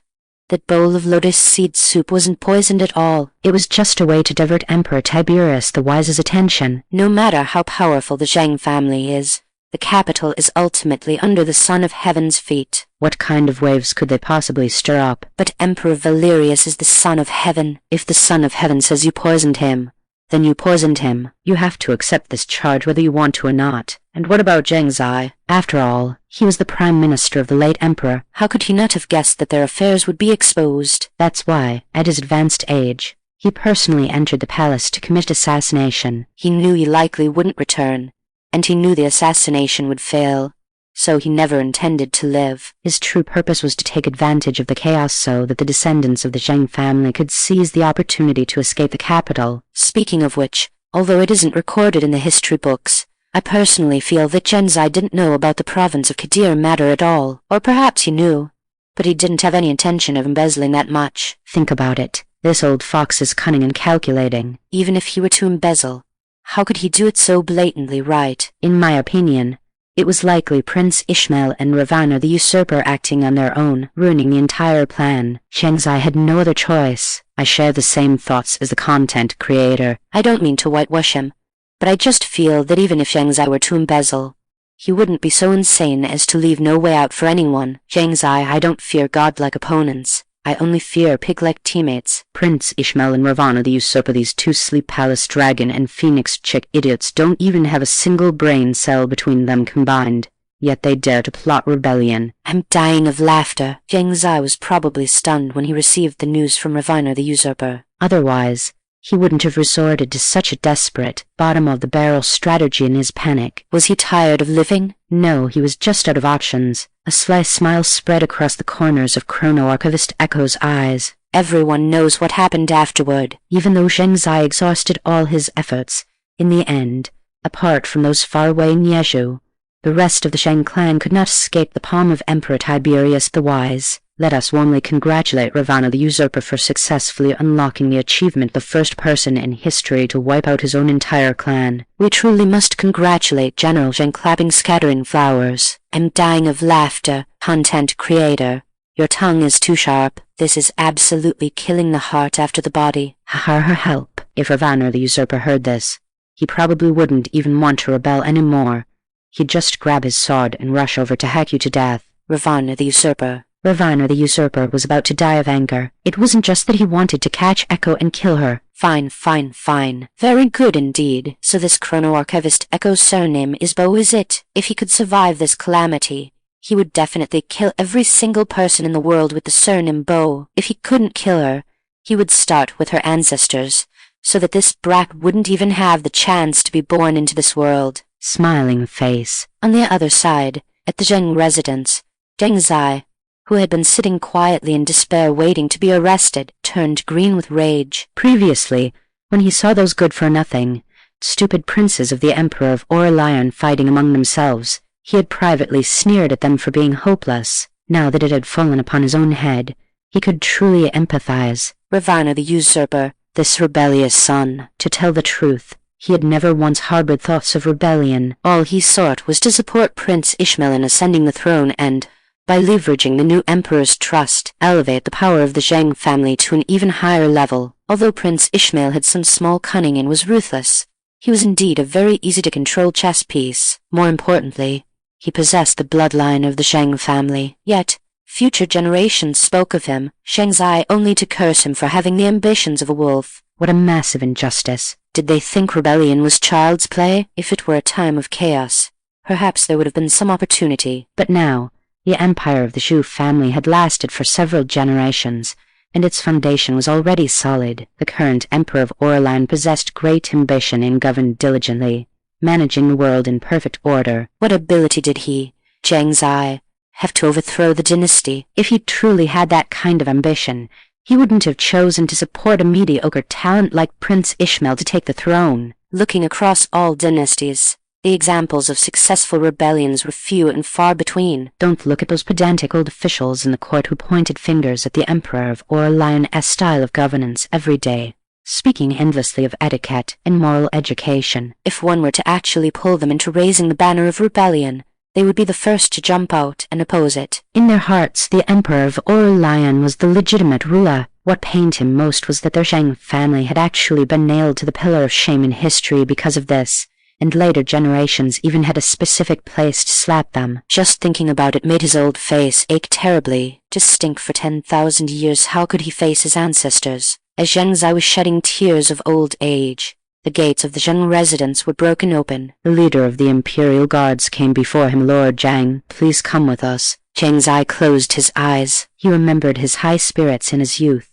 that bowl of lotus seed soup wasn't poisoned at all.
It was just a way to divert Emperor Tiberius the Wise's attention.
No matter how powerful the Zhang family is, the capital is ultimately under the Son of Heaven's feet.
What kind of waves could they possibly stir up?
But Emperor Valerius is the Son of Heaven.
If the Son of Heaven says you poisoned him, then you poisoned him. You have to accept this charge whether you want to or not. And what about Zheng Zai? After all, he was the Prime Minister of the late Emperor.
How could he not have guessed that their affairs would be exposed?
That's why, at his advanced age, he personally entered the palace to commit assassination.
He knew he likely wouldn't return, and he knew the assassination would fail, so he never intended to live.
His true purpose was to take advantage of the chaos so that the descendants of the Zheng family could seize the opportunity to escape the capital.
Speaking of which, although it isn't recorded in the history books, I personally feel that Zheng Zai didn't know about the province of Kadir matter at all. Or perhaps he knew, but he didn't have any intention of embezzling that much.
Think about it. This old fox is cunning and calculating.
Even if he were to embezzle, how could he do it so blatantly, right?
In my opinion, it was likely Prince Ishmael and Reborn the usurper acting on their own, ruining the entire plan. Zheng Zai had no other choice. I share the same thoughts as the content creator.
I don't mean to whitewash him, but I just feel that even if Zheng Zai were to embezzle, he wouldn't be so insane as to leave no way out for anyone. Zheng Zai, I don't fear godlike opponents. I only fear pig-like teammates.
Prince Ishmael and Reborn the usurper, these two sleep palace dragon and phoenix chick idiots, don't even have a single brain cell between them combined. Yet they dare to plot rebellion.
I'm dying of laughter. Zheng Zai was probably stunned when he received the news from Reborn the usurper.
Otherwise, he wouldn't have resorted to such a desperate, bottom-of-the-barrel strategy in his panic.
Was he tired of living?
No, he was just out of options. A sly smile spread across the corners of Chrono-Archivist Echo's eyes.
Everyone knows what happened afterward.
Even though Zheng Zai exhausted all his efforts, in the end, apart from those faraway Nieju, the rest of the Zheng clan could not escape the palm of Emperor Tiberius the Wise. Let us warmly congratulate Reborn the usurper for successfully unlocking the achievement, the first person in history to wipe out his own entire clan.
We truly must congratulate General Zheng, clapping scattering flowers. I'm dying of laughter. Content creator, your tongue is too sharp. This is absolutely killing the heart after the body.
Her help. If Reborn the usurper heard this, he probably wouldn't even want to rebel anymore. He'd just grab his sword and rush over to hack you to death.
Reborn the usurper.
Reborn the usurper was about to die of anger. It wasn't just that he wanted to catch Echo and kill her.
Fine, fine, fine. Very good indeed. So this Chrono-Archivist Echo's surname is Bo, is it? If he could survive this calamity, he would definitely kill every single person in the world with the surname Bo. If he couldn't kill her, he would start with her ancestors, so that this brat wouldn't even have the chance to be born into this world.
Smiling face.
On the other side, at the Zheng residence, Deng Zai, who had been sitting quietly in despair waiting to be arrested, turned green with rage.
Previously, when he saw those good-for-nothing, stupid princes of the Emperor of Aurelian fighting among themselves, he had privately sneered at them for being hopeless. Now that it had fallen upon his own head, he could truly empathize.
Ravana the usurper, this rebellious son.
To tell the truth, he had never once harbored thoughts of rebellion.
All he sought was to support Prince Ishmael in ascending the throne and, by leveraging the new emperor's trust, elevate the power of the Zheng family to an even higher level. Although Prince Ishmael had some small cunning and was ruthless, he was indeed a very easy-to-control chess piece. More importantly, he possessed the bloodline of the Zheng family. Yet, future generations spoke of him, Shengzai, only to curse him for having the ambitions of a wolf.
What a massive injustice.
Did they think rebellion was child's play? If it were a time of chaos, perhaps there would have been some opportunity.
But now, the empire of the Zhou family had lasted for several generations, and its foundation was already solid. The current Emperor of Aurelian possessed great ambition and governed diligently, managing the world in perfect order.
What ability did he, Zheng Zai, have to overthrow the dynasty?
If he truly had that kind of ambition, he wouldn't have chosen to support a mediocre talent like Prince Ishmael to take the throne.
Looking across all dynasties, the examples of successful rebellions were few and far between.
Don't look at those pedantic old officials in the court who pointed fingers at the Emperor of Aurelian's style of governance every day, speaking endlessly of etiquette and moral education.
If one were to actually pull them into raising the banner of rebellion, they would be the first to jump out and oppose it.
In their hearts, the Emperor of Aurelian was the legitimate ruler. What pained him most was that their Zheng family had actually been nailed to the pillar of shame in history because of this, and later generations even had a specific place to slap them.
Just thinking about it made his old face ache terribly. To stink for 10,000 years, how could he face his ancestors? As Zheng Zai was shedding tears of old age, the gates of the Zheng residence were broken open.
The leader of the Imperial Guards came before him. Lord Zhang, please come with us.
Zheng Zai closed his eyes.
He remembered his high spirits in his youth,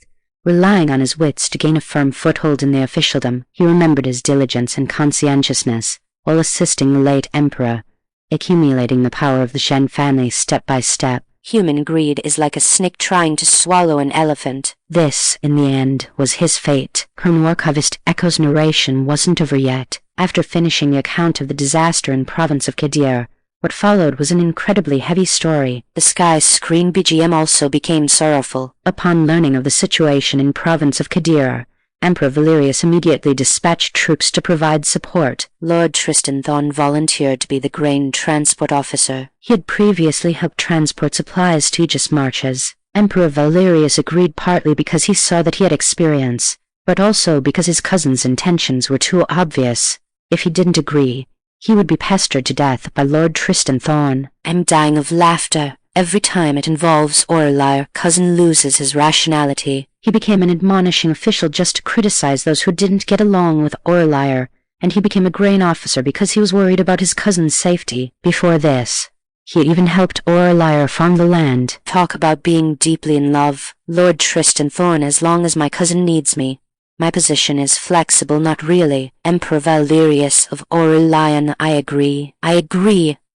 relying on his wits to gain a firm foothold in the officialdom. He remembered his diligence and conscientiousness while assisting the late emperor, accumulating the power of the Zheng family step by step.
Human greed is like a snake trying to swallow an elephant.
This, in the end, was his fate. Chrono-Archivist Echo's narration wasn't over yet. After finishing the account of the disaster in province of Kadir, what followed was an incredibly heavy story.
The Sky Screen BGM also became sorrowful.
Upon learning of the situation in province of Kadir, Emperor Valerius immediately dispatched troops to provide support.
Lord Tristan Thorn volunteered to be the grain transport officer.
He had previously helped transport supplies to Aegis marches. Emperor Valerius agreed partly because he saw that he had experience, but also because his cousin's intentions were too obvious. If he didn't agree, he would be pestered to death by Lord Tristan Thorn.
I'm dying of laughter. Every time it involves Aurelian, cousin loses his rationality.
He became an admonishing official just to criticize those who didn't get along with Aurelian, and he became a grain officer because he was worried about his cousin's safety. Before this, he even helped Aurelian farm the land.
Talk about being deeply in love. Lord Tristan Thorn, as long as my cousin needs me. My position is flexible, not really. Emperor Valerius of Aurelian, I agree.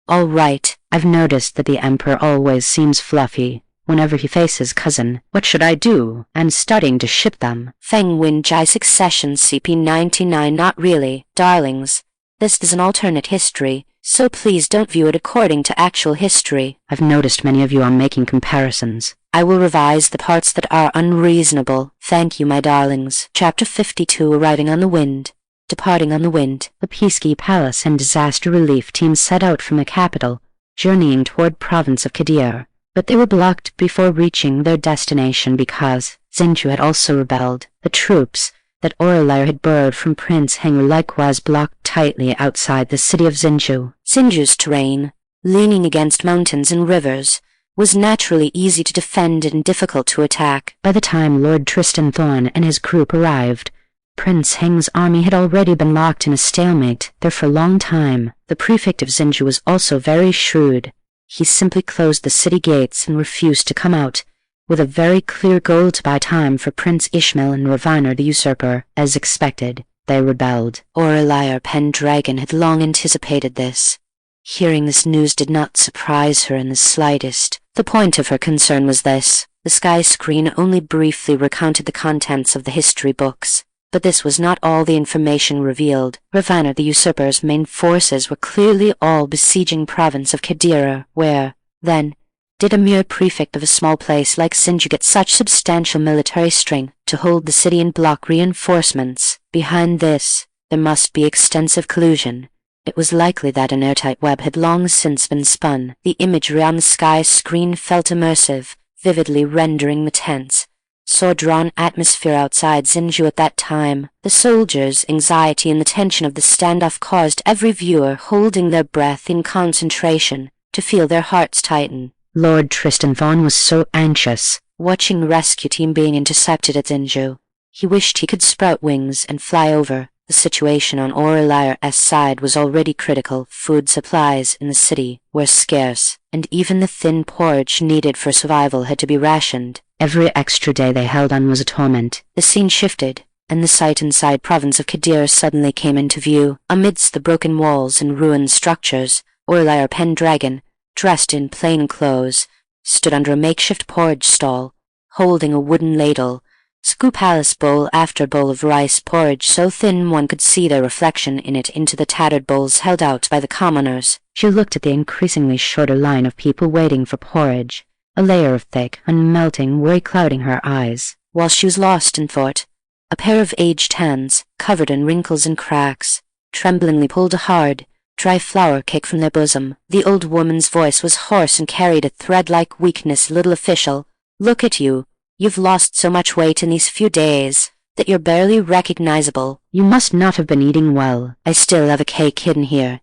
All right.
I've noticed that the Emperor always seems fluffy whenever he faces cousin. What should I do? I'm starting to ship them.
Feng Wen Jai Succession CP99. Not really, darlings. This is an alternate history, so please don't view it according to actual history.
I've noticed many of you are making comparisons.
I will revise the parts that are unreasonable. Thank you, my darlings. Chapter 52, Arriving on the Wind. Departing on the Wind.
The Peacekeep Palace and Disaster Relief Team set out from the capital, journeying toward province of Kadir, but they were blocked before reaching their destination because Xinju had also rebelled. The troops that Aurelian had borrowed from Prince Heng were likewise blocked tightly outside the city of Xinju.
Xinju's terrain, leaning against mountains and rivers, was naturally easy to defend and difficult to attack.
By the time Lord Tristan Thorn and his group arrived, Prince Heng's army had already been locked in a stalemate there for a long time. The prefect of Xinju was also very shrewd. He simply closed the city gates and refused to come out, with a very clear goal to buy time for Prince Ishmael and Raviner the usurper. As expected, they rebelled.
Aurelia PenDragon had long anticipated this. Hearing this news did not surprise her in the slightest. The point of her concern was this. The sky screen only briefly recounted the contents of the history books, but this was not all the information revealed. Raviner the usurper's main forces were clearly all besieging province of Qadira, where, then, did a mere prefect of a small place like Xinju get such substantial military strength to hold the city and block reinforcements? Behind this, there must be extensive collusion. It was likely that an airtight web had long since been spun. The imagery on the sky screen felt immersive, vividly rendering the tense, sword-drawn atmosphere outside Xinju at that time. The soldiers' anxiety and the tension of the standoff caused every viewer holding their breath in concentration to feel their hearts tighten.
Lord Tristan Thorn was so anxious,
watching the rescue team being intercepted at Xinju. He wished he could sprout wings and fly over. The situation on Aurelia's side was already critical. Food supplies in the city were scarce, and even the thin porridge needed for survival had to be rationed.
Every extra day they held on was a torment.
The scene shifted, and the site inside province of Qadira suddenly came into view. Amidst the broken walls and ruined structures, Aurelia PenDragon, dressed in plain clothes, stood under a makeshift porridge stall, holding a wooden ladle. Scoop-palace bowl after bowl of rice porridge so thin one could see their reflection in it into the tattered bowls held out by the commoners.
She looked at the increasingly shorter line of people waiting for porridge, a layer of thick, unmelting worry clouding her eyes.
While she was lost in thought, a pair of aged hands, covered in wrinkles and cracks, tremblingly pulled a hard, dry flour cake from their bosom. The old woman's voice was hoarse and carried a thread-like weakness. Little official, look at you. You've lost so much weight in these few days that you're barely recognizable.
You must not have been eating well.
I still have a cake hidden here.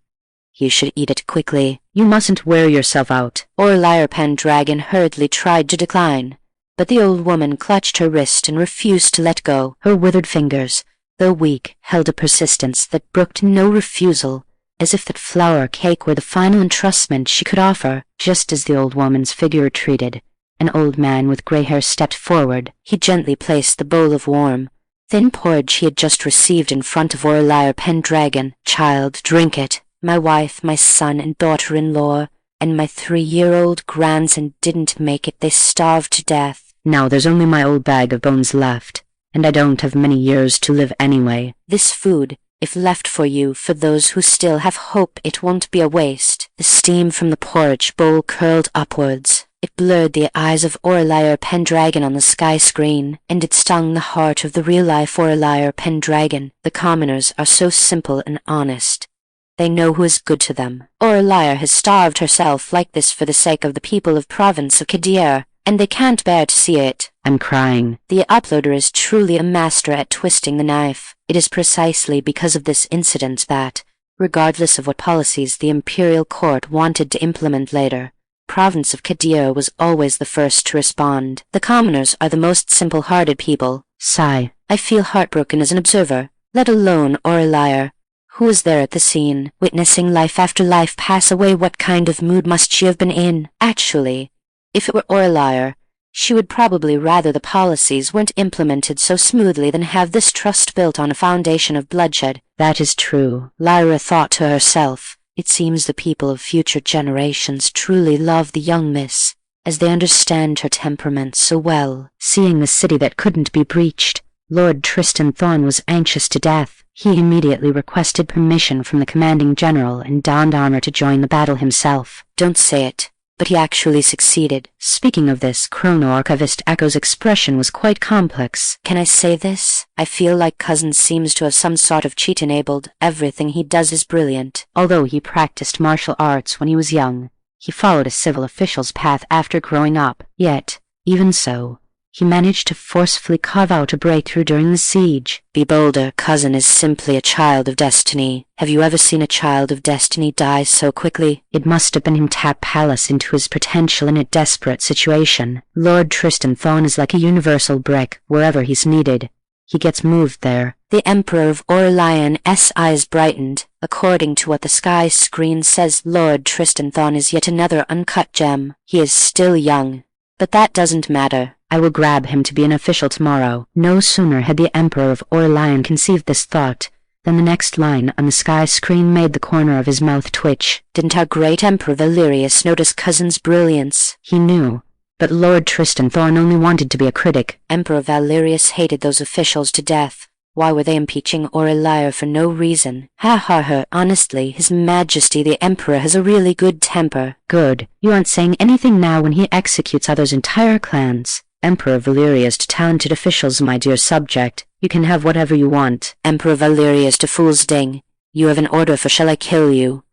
You should eat it quickly.
You mustn't wear yourself out.
Aurelia PenDragon hurriedly tried to decline, but the old woman clutched her wrist and refused to let go.
Her withered fingers, though weak, held a persistence that brooked no refusal, as if that flour cake were the final entrustment she could offer. Just as the old woman's figure retreated, an old man with grey hair stepped forward.
He gently placed the bowl of warm, thin porridge he had just received in front of Aurelia PenDragon. Child, drink it. My wife, my son and daughter-in-law, and my 3-year-old grandson didn't make it. They starved to death.
Now there's only my old bag of bones left, and I don't have many years to live anyway.
This food, if left for you, for those who still have hope, it won't be a waste. The steam from the porridge bowl curled upwards. It blurred the eyes of Aurelia PenDragon on the sky screen, and it stung the heart of the real-life Aurelia PenDragon. The commoners are so simple and honest. They know who is good to them. Aurelia has starved herself like this for the sake of the people of province of Qadira, and they can't bear to see it.
I'm crying.
The uploader is truly a master at twisting the knife. It is precisely because of this incident that, regardless of what policies the imperial court wanted to implement later, province of Qadira was always the first to respond. The commoners are the most simple-hearted people.
Sigh.
I feel heartbroken as an observer, let alone Aurelia, who was there at the scene, witnessing life after life pass away. What kind of mood must she have been in? Actually, if it were Aurelia, she would probably rather the policies weren't implemented so smoothly than have this trust built on a foundation of bloodshed.
That is true,
Lyra thought to herself. It seems the people of future generations truly love the young miss, as they understand her temperament so well.
Seeing the city that couldn't be breached, Lord Tristan Thorn was anxious to death. He immediately requested permission from the commanding general and donned armor to join the battle himself.
Don't say it, but he actually succeeded.
Speaking of this, Chrono-Archivist Echo's expression was quite complex.
Can I say this? I feel like Cousin seems to have some sort of cheat enabled. Everything he does is brilliant.
Although he practiced martial arts when he was young, he followed a civil official's path after growing up. Yet, even so, he managed to forcefully carve out a breakthrough during the siege.
Be bolder. Cousin is simply a child of destiny. Have you ever seen a child of destiny die so quickly?
It must have been him tap palace into his potential in a desperate situation. Lord Tristan Thorn is like a universal brick. Wherever he's needed, he gets moved there.
The Emperor of Aurelian's eyes brightened. According to what the sky screen says, Lord Tristan Thorn is yet another uncut gem. He is still young. But that doesn't matter.
I will grab him to be an official tomorrow. No sooner had the Emperor of Aurelian conceived this thought than the next line on the sky screen made the corner of his mouth twitch.
Didn't our great Emperor Valerius notice cousin's brilliance?
He knew, but Lord Tristan Thorn only wanted to be a critic.
Emperor Valerius hated those officials to death. Why were they impeaching Aurelia for no reason? Honestly, His Majesty the Emperor has a really good temper.
Good. You aren't saying anything now when he executes others' entire clans. Emperor Valerius to talented officials, my dear subject. You can have whatever you want.
Emperor Valerius to fool's ding. You have an order for shall I kill you?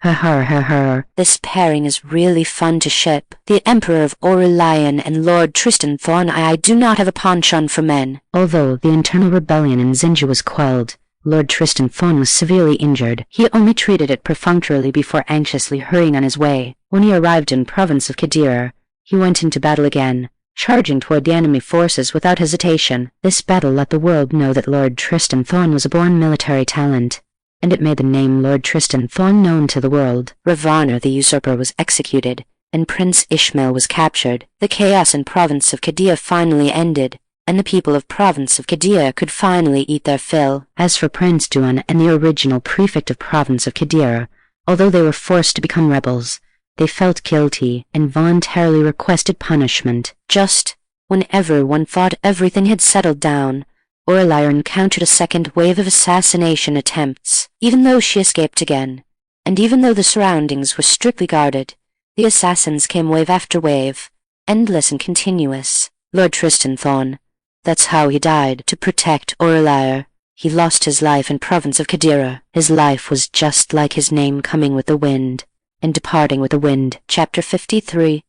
This pairing is really fun to ship. The Emperor of Aurelian and Lord Tristan Thorn. I do not have a penchant for men.
Although the internal rebellion in Zinja was quelled, Lord Tristan Thorn was severely injured. He only treated it perfunctorily before anxiously hurrying on his way. When he arrived in province of Qadira, he went into battle again, charging toward the enemy forces without hesitation. This battle let the world know that Lord Tristan Thorn was a born military talent, and it made the name Lord Tristan Thorn known to the world.
Revarner the usurper was executed, and Prince Ishmael was captured. The chaos in province of Qadira finally ended, and the people of province of Qadira could finally eat their fill.
As for Prince Duan and the original prefect of province of Qadira, although they were forced to become rebels, they felt guilty and voluntarily requested punishment.
Just whenever one thought everything had settled down, Aurelia encountered a second wave of assassination attempts. Even though she escaped again, and even though the surroundings were strictly guarded, the assassins came wave after wave, endless and continuous. Lord Tristan Thorn, that's how he died, to protect Aurelia. He lost his life in province of Qadira. His life was just like his name, coming with the wind and departing with the wind. Chapter 53.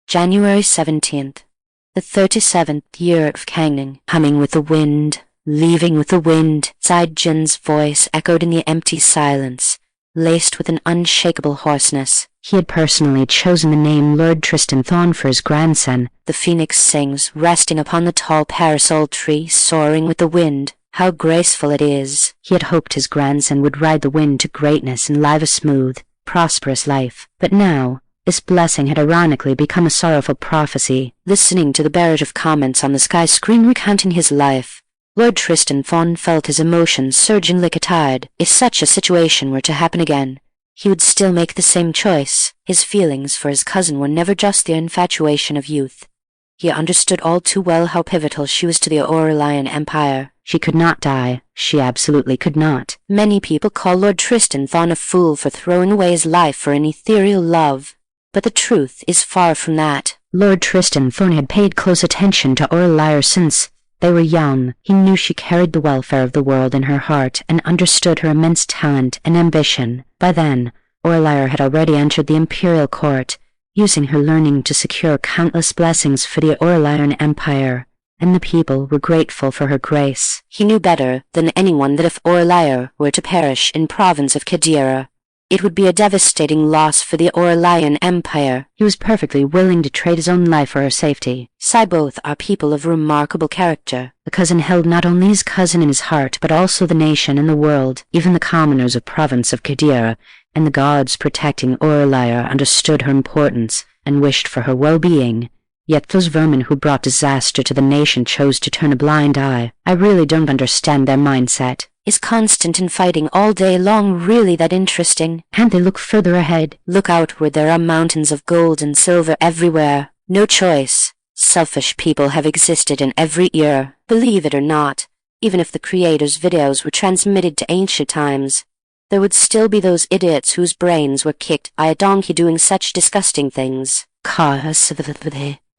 January 17th. The 37th year of Changning. Coming with the wind, leaving with the wind. Sighed Jin's voice echoed in the empty silence, laced with an unshakable hoarseness.
He had personally chosen the name Lord Tristan Thorn for his grandson.
The phoenix sings, resting upon the tall parasol tree, soaring with the wind. How graceful it is.
He had hoped his grandson would ride the wind to greatness and live a smooth, prosperous life. But now, this blessing had ironically become a sorrowful prophecy.
Listening to the barrage of comments on the sky screen recounting his life, Lord Tristan Thorn felt his emotions surging like a tide. If such a situation were to happen again, he would still make the same choice. His feelings for his cousin were never just the infatuation of youth. He understood all too well how pivotal she was to the Aurelian Empire.
She could not die. She absolutely could not.
Many people call Lord Tristan Thorn a fool for throwing away his life for an ethereal love, but the truth is far from that.
Lord Tristan Thorn had paid close attention to Aurelia since they were young. He knew she carried the welfare of the world in her heart and understood her immense talent and ambition. By then, Aurelia had already entered the imperial court, using her learning to secure countless blessings for the Aurelian Empire, and the people were grateful for her grace.
He knew better than anyone that if Aurelia were to perish in province of Qadira, it would be a devastating loss for the Aurelian Empire.
He was perfectly willing to trade his own life for her safety.
Both are people of remarkable character.
The cousin held not only his cousin in his heart, but also the nation and the world. Even the commoners of province of Qadira and the gods protecting Aurelia understood her importance and wished for her well-being. Yet those vermin who brought disaster to the nation chose to turn a blind eye. I really don't understand their mindset.
Is constant in fighting all day long really that interesting?
Can't they look further ahead?
Look outward, there are mountains of gold and silver everywhere. No choice. Selfish people have existed in every era, believe it or not. Even if the creators' videos were transmitted to ancient times, there would still be those idiots whose brains were kicked by a donkey doing such disgusting things.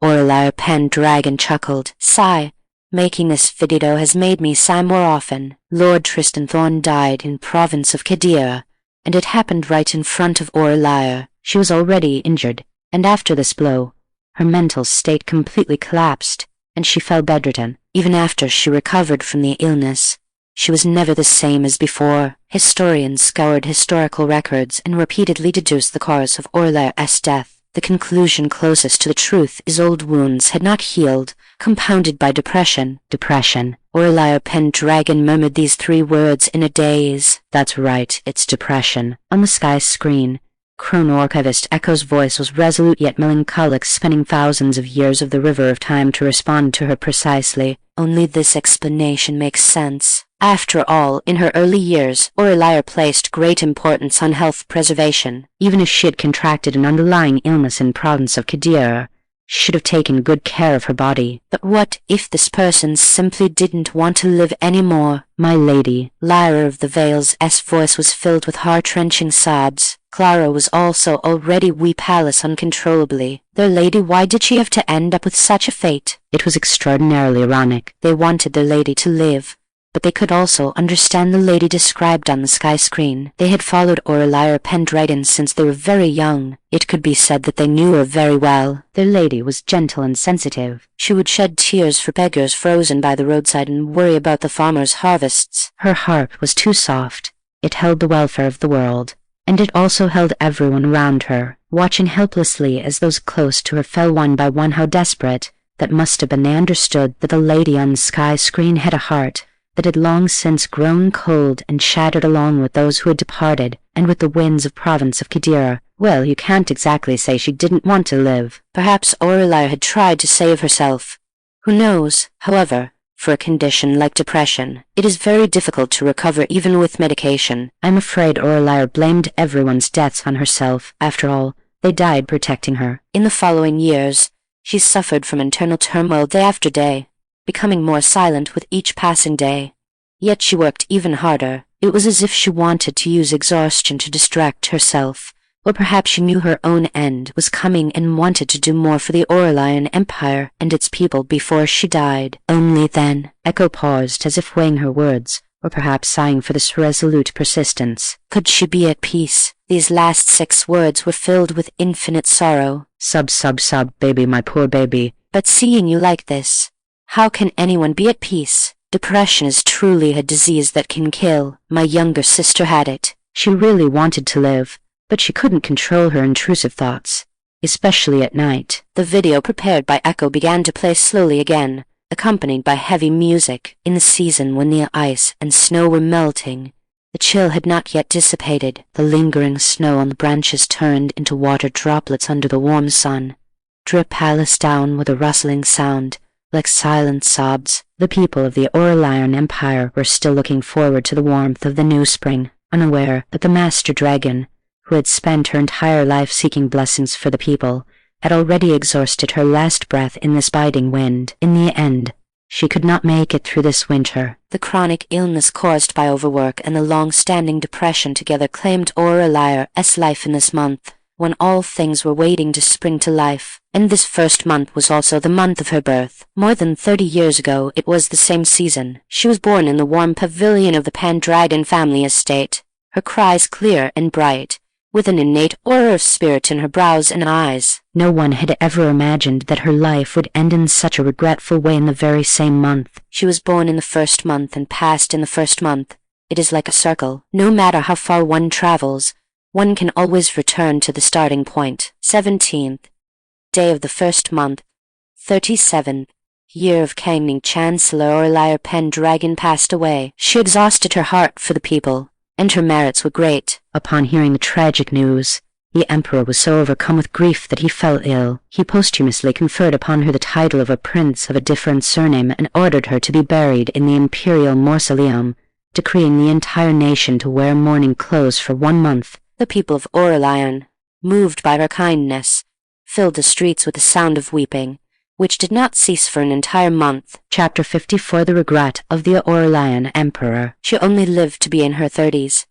Aurelia PenDragon chuckled. Sigh. Making this video has made me sigh more often. Lord Tristan Thorn died in province of Qadira, and it happened right in front of Aurelia.
She was already injured, and after this blow, her mental state completely collapsed, and she fell bedridden.
Even after she recovered from the illness, she was never the same as before. Historians scoured historical records and repeatedly deduced the cause of Aurelia's death. The conclusion closest to the truth is old wounds had not healed, compounded by depression. Aurelia PenDragon murmured these 3 words in a daze.
That's right, it's depression. On the sky screen, Chrono-Archivist Echo's voice was resolute yet melancholic, spinning thousands of years of the river of time to respond to her precisely.
Only this explanation makes sense. After all, in her early years, Aurelia placed great importance on health preservation.
Even if she had contracted an underlying illness in the province of Qiddiya, she should have taken good care of her body.
But what if this person simply didn't want to live anymore?
My lady,
Lyra of the Veil's voice was filled with heart-wrenching sobs. Clara was also already weep Alice uncontrollably. Their lady, why did she have to end up with such a fate?
It was extraordinarily ironic.
They wanted their lady to live, but they could also understand the lady described on the sky screen. They had followed Aurelia PenDragon since they were very young. It could be said that they knew her very well.
Their lady was gentle and sensitive.
She would shed tears for beggars frozen by the roadside and worry about the farmers' harvests.
Her heart was too soft. It held the welfare of the world, and it also held everyone around her, watching helplessly as those close to her fell one by one. How desperate that must have been. They understood that the lady on the sky screen had a heart that had long since grown cold and shattered along with those who had departed, and with the winds of province of Qiddiya. Well, you can't exactly say she didn't want to live.
Perhaps Aurelia had tried to save herself. Who knows? However, for a condition like depression, it is very difficult to recover even with medication.
I'm afraid Aurelia blamed everyone's deaths on herself. After all, they died protecting her.
In the following years, she suffered from internal turmoil day after day, becoming more silent with each passing day. Yet she worked even harder. It was as if she wanted to use exhaustion to distract herself, or perhaps she knew her own end was coming and wanted to do more for the Aurelian Empire and its people before she died.
Only then. Echo paused as if weighing her words, or perhaps sighing for this resolute persistence.
Could she be at peace? These last 6 words were filled with infinite sorrow.
Sub, baby, my poor baby.
But seeing you like this, how can anyone be at peace? Depression is truly a disease that can kill. My younger sister had it.
She really wanted to live, but she couldn't control her intrusive thoughts, especially at night.
The video prepared by Echo began to play slowly again, accompanied by heavy music. In the season when the ice and snow were melting, the chill had not yet dissipated. The lingering snow on the branches turned into water droplets under the warm sun. Drip Alice down with a rustling sound, like silent sobs. The people of the Aurelian Empire were still looking forward to the warmth of the new spring, unaware that the Master Dragon, who had spent her entire life seeking blessings for the people, had already exhausted her last breath in this biting wind. In the end, she could not make it through this winter. The chronic illness caused by overwork and the long-standing depression together claimed Aurelia's life in this month, when all things were waiting to spring to life. And this first month was also the month of her birth. More than 30 years ago, it was the same season. She was born in the warm pavilion of the PenDragon family estate, her cries clear and bright, with an innate aura of spirit in her brows and eyes.
No one had ever imagined that her life would end in such a regretful way in the very same month.
She was born in the first month and passed in the first month. It is like a circle. No matter how far one travels, one can always return to the starting point. 17th day of the first month, 37th year of Changning. Chancellor Aurelia PenDragon passed away. She exhausted her heart for the people, and her merits were great.
Upon hearing the tragic news, the Emperor was so overcome with grief that he fell ill. He posthumously conferred upon her the title of a prince of a different surname and ordered her to be buried in the imperial mausoleum, decreeing the entire nation to wear mourning clothes for 1 month.
The people of Aurelian, moved by her kindness, filled the streets with the sound of weeping, which did not cease for an entire month.
Chapter 54. The Regret of the Aurelian Emperor.
She only lived to be in her 30s.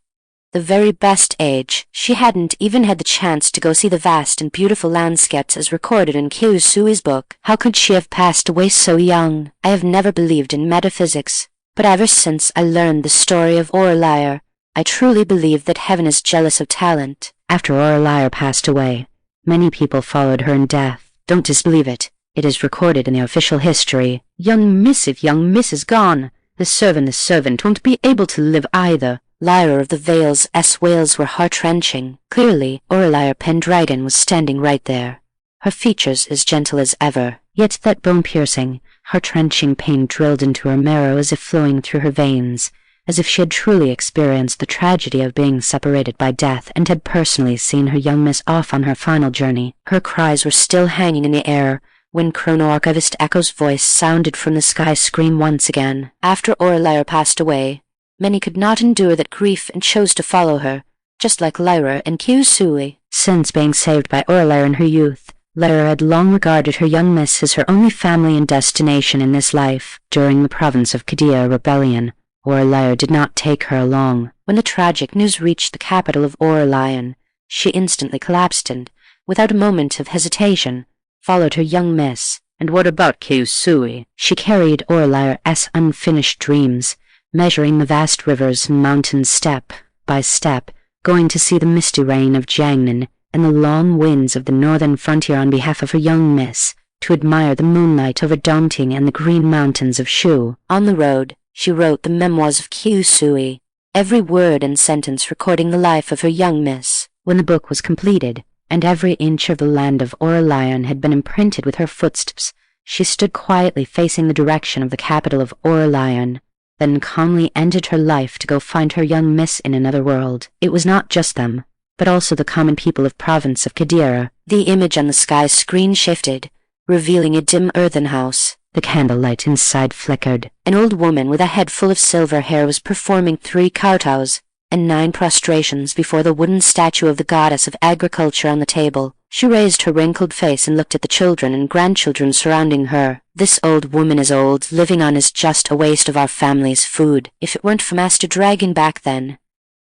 The very best age. She hadn't even had the chance to go see the vast and beautiful landscapes as recorded in Kyusui's book. How could she have passed away so young? I have never believed in metaphysics, but ever since I learned the story of Aurelia, I truly believe that heaven is jealous of talent.
After Aurelia passed away, many people followed her in death. Don't disbelieve it. It is recorded in the official history. Young Mrs. gone. The servant won't be able to live either.
Lyra of the Veil's wails were heart-wrenching. Clearly, Aurelia PenDragon was standing right there, her features as gentle as ever.
Yet that bone-piercing, heart-wrenching pain drilled into her marrow as if flowing through her veins, as if she had truly experienced the tragedy of being separated by death and had personally seen her young miss off on her final journey. Her cries were still hanging in the air when Chrono-Archivist Echo's voice sounded from the sky screen once again. After Aurelia passed away, many could not endure that grief and chose to follow her, just like Lyra and Kyusui.
Since being saved by Aurelia in her youth, Lyra had long regarded her young miss as her only family and destination in this life. During the province of Cadia rebellion, Aurelia did not take her along. When the tragic news reached the capital of Aurelian, she instantly collapsed and, without a moment of hesitation, followed her young miss.
And what about Kyusui?
She carried Aurelia's unfinished dreams, measuring the vast rivers and mountains step by step, going to see the misty reign of Changning and the long winds of the northern frontier on behalf of her young miss, to admire the moonlight over Daunting and the green mountains of Shu.
On the road, she wrote the memoirs of Kyusui, every word and sentence recording the life of her young miss.
When the book was completed, and every inch of the land of Aurelian had been imprinted with her footsteps, she stood quietly facing the direction of the capital of Aurelian, then calmly ended her life to go find her young miss in another world. It was not just them, but also the common people of province of Cadia.
The image on the sky screen shifted, revealing a dim earthen house.
The candlelight inside flickered.
An old woman with a head full of silver hair was performing 3 kowtows and 9 prostrations before the wooden statue of the goddess of agriculture on the table. She raised her wrinkled face and looked at the children and grandchildren surrounding her. This old woman is old. Living on is just a waste of our family's food. If it weren't for Master Dragon back then,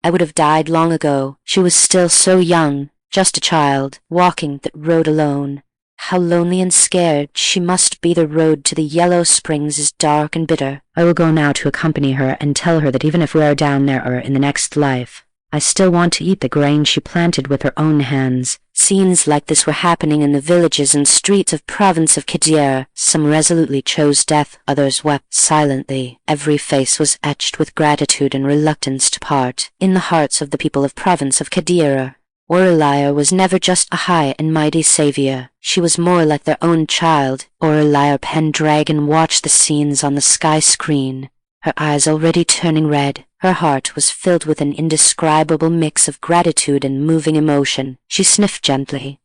I would have died long ago. She was still so young, just a child, walking that road alone. How lonely and scared she must be. The road to the Yellow Springs is dark and bitter.
I will go now to accompany her and tell her that even if we are down there or in the next life, I still want to eat the grain she planted with her own hands.
Scenes like this were happening in the villages and streets of province of Cadia. Some resolutely chose death, others wept silently. Every face was etched with gratitude and reluctance to part. In the hearts of the people of province of Cadia, Aurelia was never just a high and mighty savior. She was more like their own child. Aurelia PenDragon watched the scenes on the sky screen, her eyes already turning red. Her heart was filled with an indescribable mix of gratitude and moving emotion. She sniffed gently,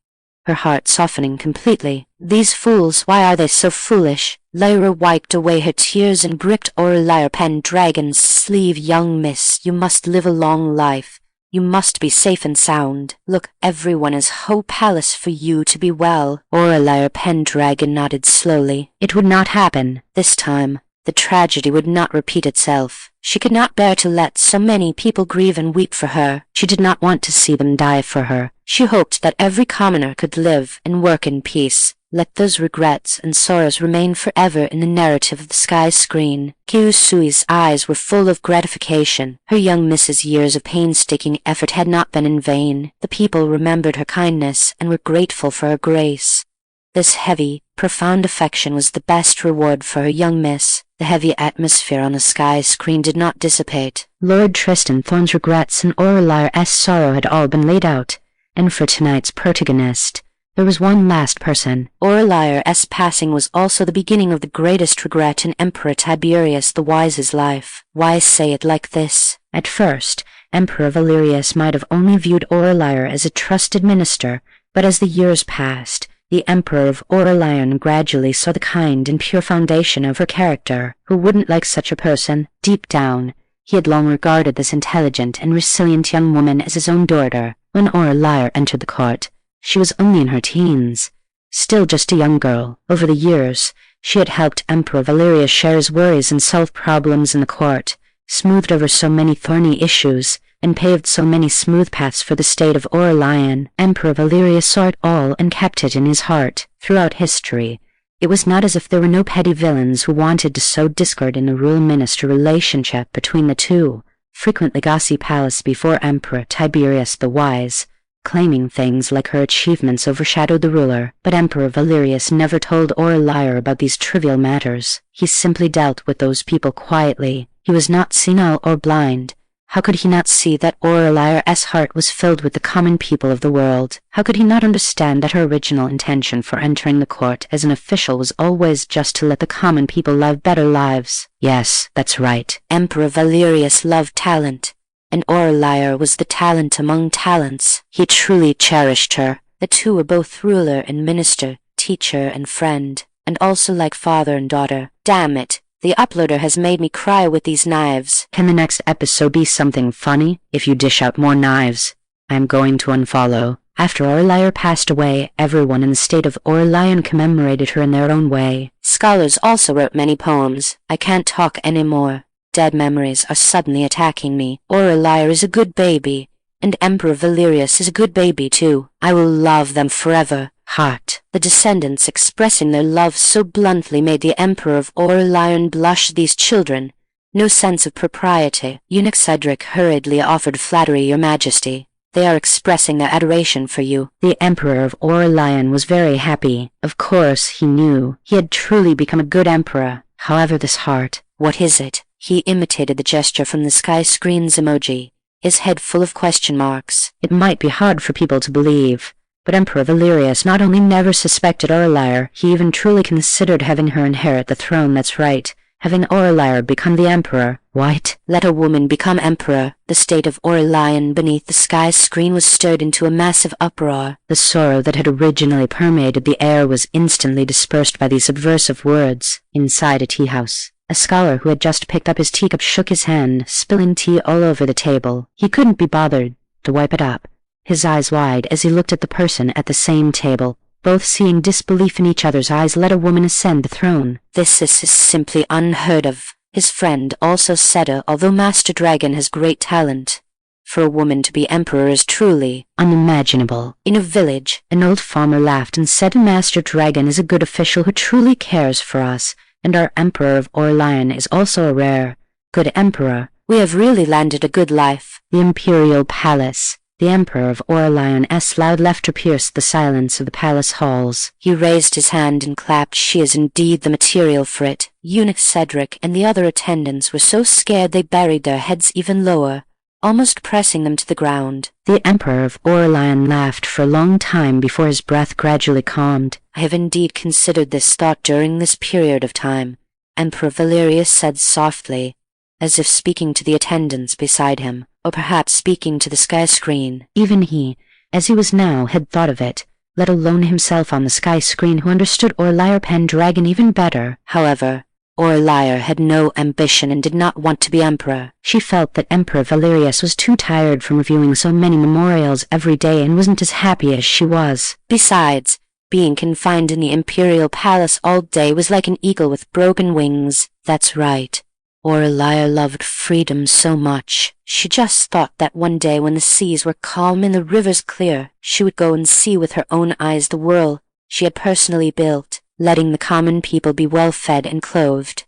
her heart softening completely. These fools, why are they so foolish? Lyra wiped away her tears and gripped Aurelia PenDragon's sleeve. Young miss, you must live a long life. You must be safe and sound. Look, everyone is Hope Palace for you to be well.
Aurelia PenDragon nodded slowly.
It would not happen. This time, the tragedy would not repeat itself. She could not bear to let so many people grieve and weep for her.
She did not want to see them die for her.
She hoped that every commoner could live and work in peace. Let those regrets and sorrows remain forever in the narrative of the sky screen. Kyusui's eyes were full of gratification. Her young miss's years of painstaking effort had not been in vain. The people remembered her kindness and were grateful for her grace. This heavy, profound affection was the best reward for her young miss. The heavy atmosphere on the sky screen did not dissipate.
Lord Tristan Thorn's regrets and Aurelia's sorrow had all been laid out, and for tonight's protagonist, there was one last person.
Aurelia's passing was also the beginning of the greatest regret in Emperor Tiberius the Wise's life. Why say it like this?
At first, Emperor Valerius might have only viewed Aurelia as a trusted minister, but as the years passed, the Emperor of Aurelian gradually saw the kind and pure foundation of her character. Who wouldn't like such a person? Deep down, he had long regarded this intelligent and resilient young woman as his own daughter. When Aurelia entered the court, she was only in her teens, still just a young girl. Over the years, she had helped Emperor Valerius share his worries and solve problems in the court, smoothed over so many thorny issues, and paved so many smooth paths for the state of Aurelian. Emperor Valerius saw it all and kept it in his heart. Throughout history, it was not as if there were no petty villains who wanted to sow discord in the ruler-minister relationship between the two. Frequently Gossip Palace before Emperor Tiberius the Wise, claiming things like her achievements overshadowed the ruler. But Emperor Valerius never told Aurelia about these trivial matters. He simply dealt with those people quietly. He was not senile or blind,
How could he not see that Aurelia's heart was filled with the common people of the world? How could he not understand that her original intention for entering the court as an official was always just to let the common people live better lives? Yes, that's right.
Emperor Valerius loved talent, and Aurelia was the talent among talents. He truly cherished her. The two were both ruler and minister, teacher and friend, and also like father and daughter. Damn it! The uploader has made me cry with these knives.
Can the next episode be something funny? If you dish out more knives, I am going to unfollow. After Aurelia passed away, everyone in the state of Aurelian commemorated her in their own way.
Scholars also wrote many poems. I can't talk anymore. Dead memories are suddenly attacking me. Aurelia is a good baby, and Emperor Valerius is a good baby too. I will love them forever.
Heart.
The descendants expressing their love so bluntly made the Emperor of Aurelian blush. These children, no sense of propriety. Eunuch Cedric hurriedly offered flattery, Your Majesty. They are expressing their adoration for you.
The Emperor of Aurelian was very happy. Of course, he knew he had truly become a good emperor. However, this heart...
What is it? He imitated the gesture from the sky screen's emoji, his head full of question marks.
It might be hard for people to believe, but Emperor Valerius not only never suspected Aurelia, he even truly considered having her inherit the throne. That's right, having Aurelia become the emperor. What?
Let a woman become emperor. The state of Aurelian beneath the sky screen was stirred into a massive uproar.
The sorrow that had originally permeated the air was instantly dispersed by these subversive words. Inside a tea house, a scholar who had just picked up his teacup shook his hand, spilling tea all over the table. He couldn't be bothered to wipe it up, his eyes wide as he looked at the person at the same table. Both seeing disbelief in each other's eyes, let a woman ascend the throne.
This is simply unheard of. His friend also said, although Master Dragon has great talent, for a woman to be emperor is truly
unimaginable.
In a village,
an old farmer laughed and said, Master Dragon is a good official who truly cares for us, and our Emperor of Aurelian is also a rare, good emperor.
We have really landed a good life.
The Imperial Palace. The Emperor of Aurelian's loud laughter pierced the silence of the palace halls.
He raised his hand and clapped. She is indeed the material for it. Eunuch Cedric and the other attendants were so scared they buried their heads even lower, almost pressing them to the ground.
The Emperor of Aurelian laughed for a long time before his breath gradually calmed.
I have indeed considered this thought during this period of time, Emperor Valerius said softly, as if speaking to the attendants beside him, or perhaps speaking to the sky screen.
Even he, as he was now, had thought of it, let alone himself on the sky screen who understood Aurelia PenDragon even better.
However, Aurelia had no ambition and did not want to be emperor.
She felt that Emperor Valerius was too tired from reviewing so many memorials every day and wasn't as happy as she was.
Besides, being confined in the imperial palace all day was like an eagle with broken wings. That's right. Aurelia loved freedom so much. She just thought that one day when the seas were calm and the rivers clear, she would go and see with her own eyes the world she had personally built, letting the common people be well fed and clothed,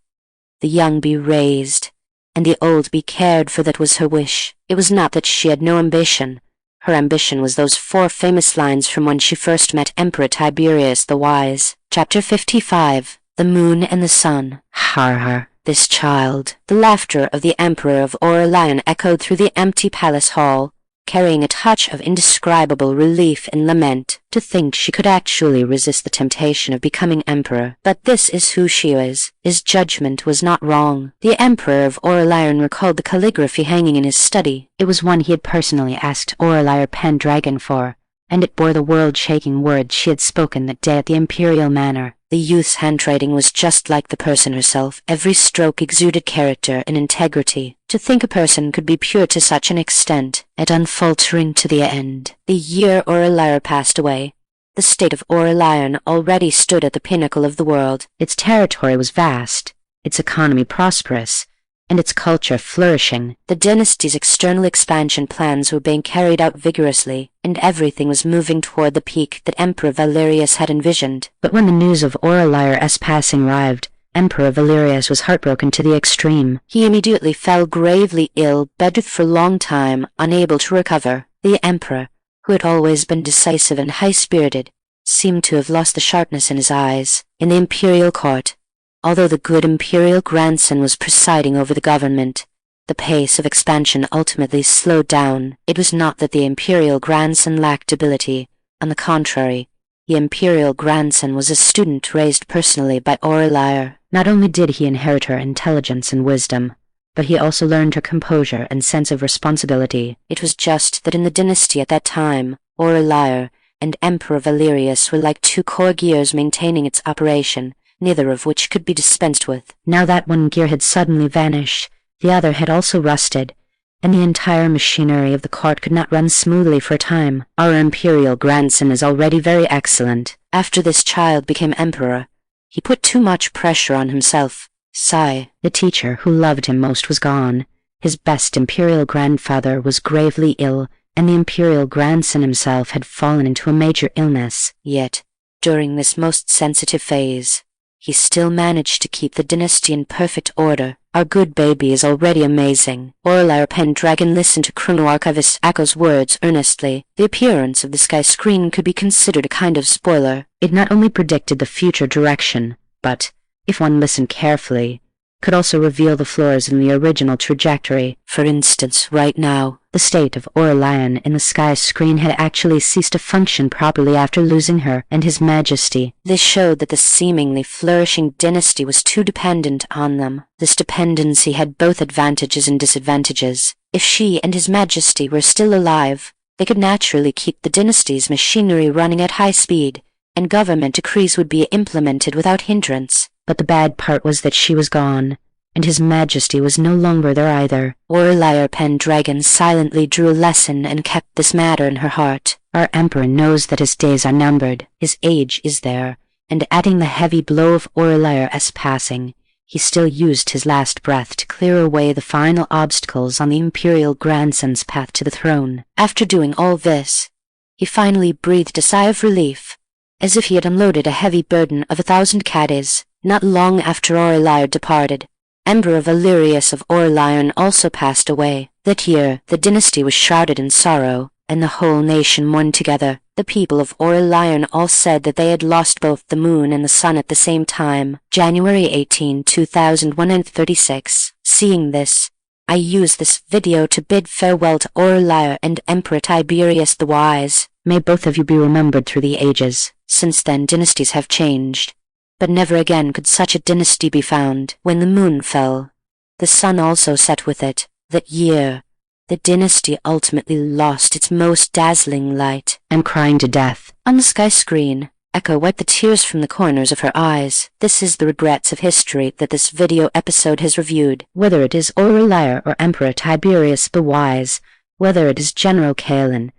the young be raised, and the old be cared for. That was her wish. It was not that she had no ambition. Her ambition was those 4 famous lines from when she first met Emperor Tiberius the Wise. Chapter 55. The Moon and the Sun.
Har har.
This child. The laughter of the Emperor of Aurelian echoed through the empty palace hall, carrying a touch of indescribable relief and lament. To think she could actually resist the temptation of becoming emperor. But this is who she is. His judgment was not wrong. The Emperor of Aurelian recalled the calligraphy hanging in his study.
It was one he had personally asked Aurelia PenDragon for, and it bore the world-shaking words she had spoken that day at the Imperial Manor.
The youth's handwriting was just like the person herself. Every stroke exuded character and integrity. To think a person could be pure to such an extent, and unfaltering to the end. The year Aurelia passed away, the state of Aurelian already stood at the pinnacle of the world.
Its territory was vast, its economy prosperous, and its culture flourishing.
The dynasty's external expansion plans were being carried out vigorously, and everything was moving toward the peak that Emperor Valerius had envisioned.
But when the news of Aurelia's passing arrived, Emperor Valerius was heartbroken to the extreme.
He immediately fell gravely ill, bedridden for a long time, unable to recover. The emperor, who had always been decisive and high-spirited, seemed to have lost the sharpness in his eyes. In the imperial court, although the good imperial grandson was presiding over the government, The pace of expansion ultimately slowed down. It was not that the imperial grandson lacked ability. On the contrary, the imperial grandson was a student raised personally by Aurelia.
Not only did he inherit her intelligence and wisdom, but he also learned her composure and sense of responsibility.
It was just that in the dynasty at that time, Aurelia and Emperor Valerius were like two core gears maintaining its operation, neither of which could be dispensed with.
Now that one gear had suddenly vanished, the other had also rusted, and the entire machinery of the court could not run smoothly for a time.
Our imperial grandson is already very excellent. After this child became emperor, he put too much pressure on himself. Sigh.
The teacher who loved him most was gone. His best imperial grandfather was gravely ill, and the imperial grandson himself had fallen into a major illness.
Yet, during this most sensitive phase, he still managed to keep the dynasty in perfect order. Our good baby is already amazing. Aurelia PenDragon listened to Chrono-Archivist Echo's words earnestly. The appearance of the sky screen could be considered a kind of spoiler.
It not only predicted the future direction, but, if one listened carefully, could also reveal the flaws in the original trajectory.
For instance, right now,
the state of Aurelian in the sky screen had actually ceased to function properly after losing her and his majesty.
This showed that the seemingly flourishing dynasty was too dependent on them. This dependency had both advantages and disadvantages. If she and his majesty were still alive, they could naturally keep the dynasty's machinery running at high speed, and government decrees would be implemented without hindrance.
But the bad part was that she was gone, and his majesty was no longer there either.
Aurelia PenDragon silently drew a lesson and kept this matter in her heart.
Our emperor knows that his days are numbered. His age is there, and adding the heavy blow of Aurelia's passing, he still used his last breath to clear away the final obstacles on the imperial grandson's path to the throne.
After doing all this, he finally breathed a sigh of relief, as if he had unloaded a heavy burden of 1,000 caddies. Not long after Aurelia departed, Emperor Valerius of Aurelian also passed away. That year, the dynasty was shrouded in sorrow, and the whole nation mourned together. The people of Aurelian all said that they had lost both the moon and the sun at the same time. January 18, 2136. Seeing this, I use this video to bid farewell to Aurelia and Emperor Tiberius the Wise.
May both of you be remembered through the ages.
Since then, dynasties have changed. But never again could such a dynasty be found. When the moon fell, the sun also set with it. That year, the dynasty ultimately lost its most dazzling light.
I'm crying to death.
On the sky screen, Echo wiped the tears from the corners of her eyes. This is the regrets of history that this video episode has reviewed.
Whether it is Aurelia or Emperor Tiberius the Wise, whether it is General Kalen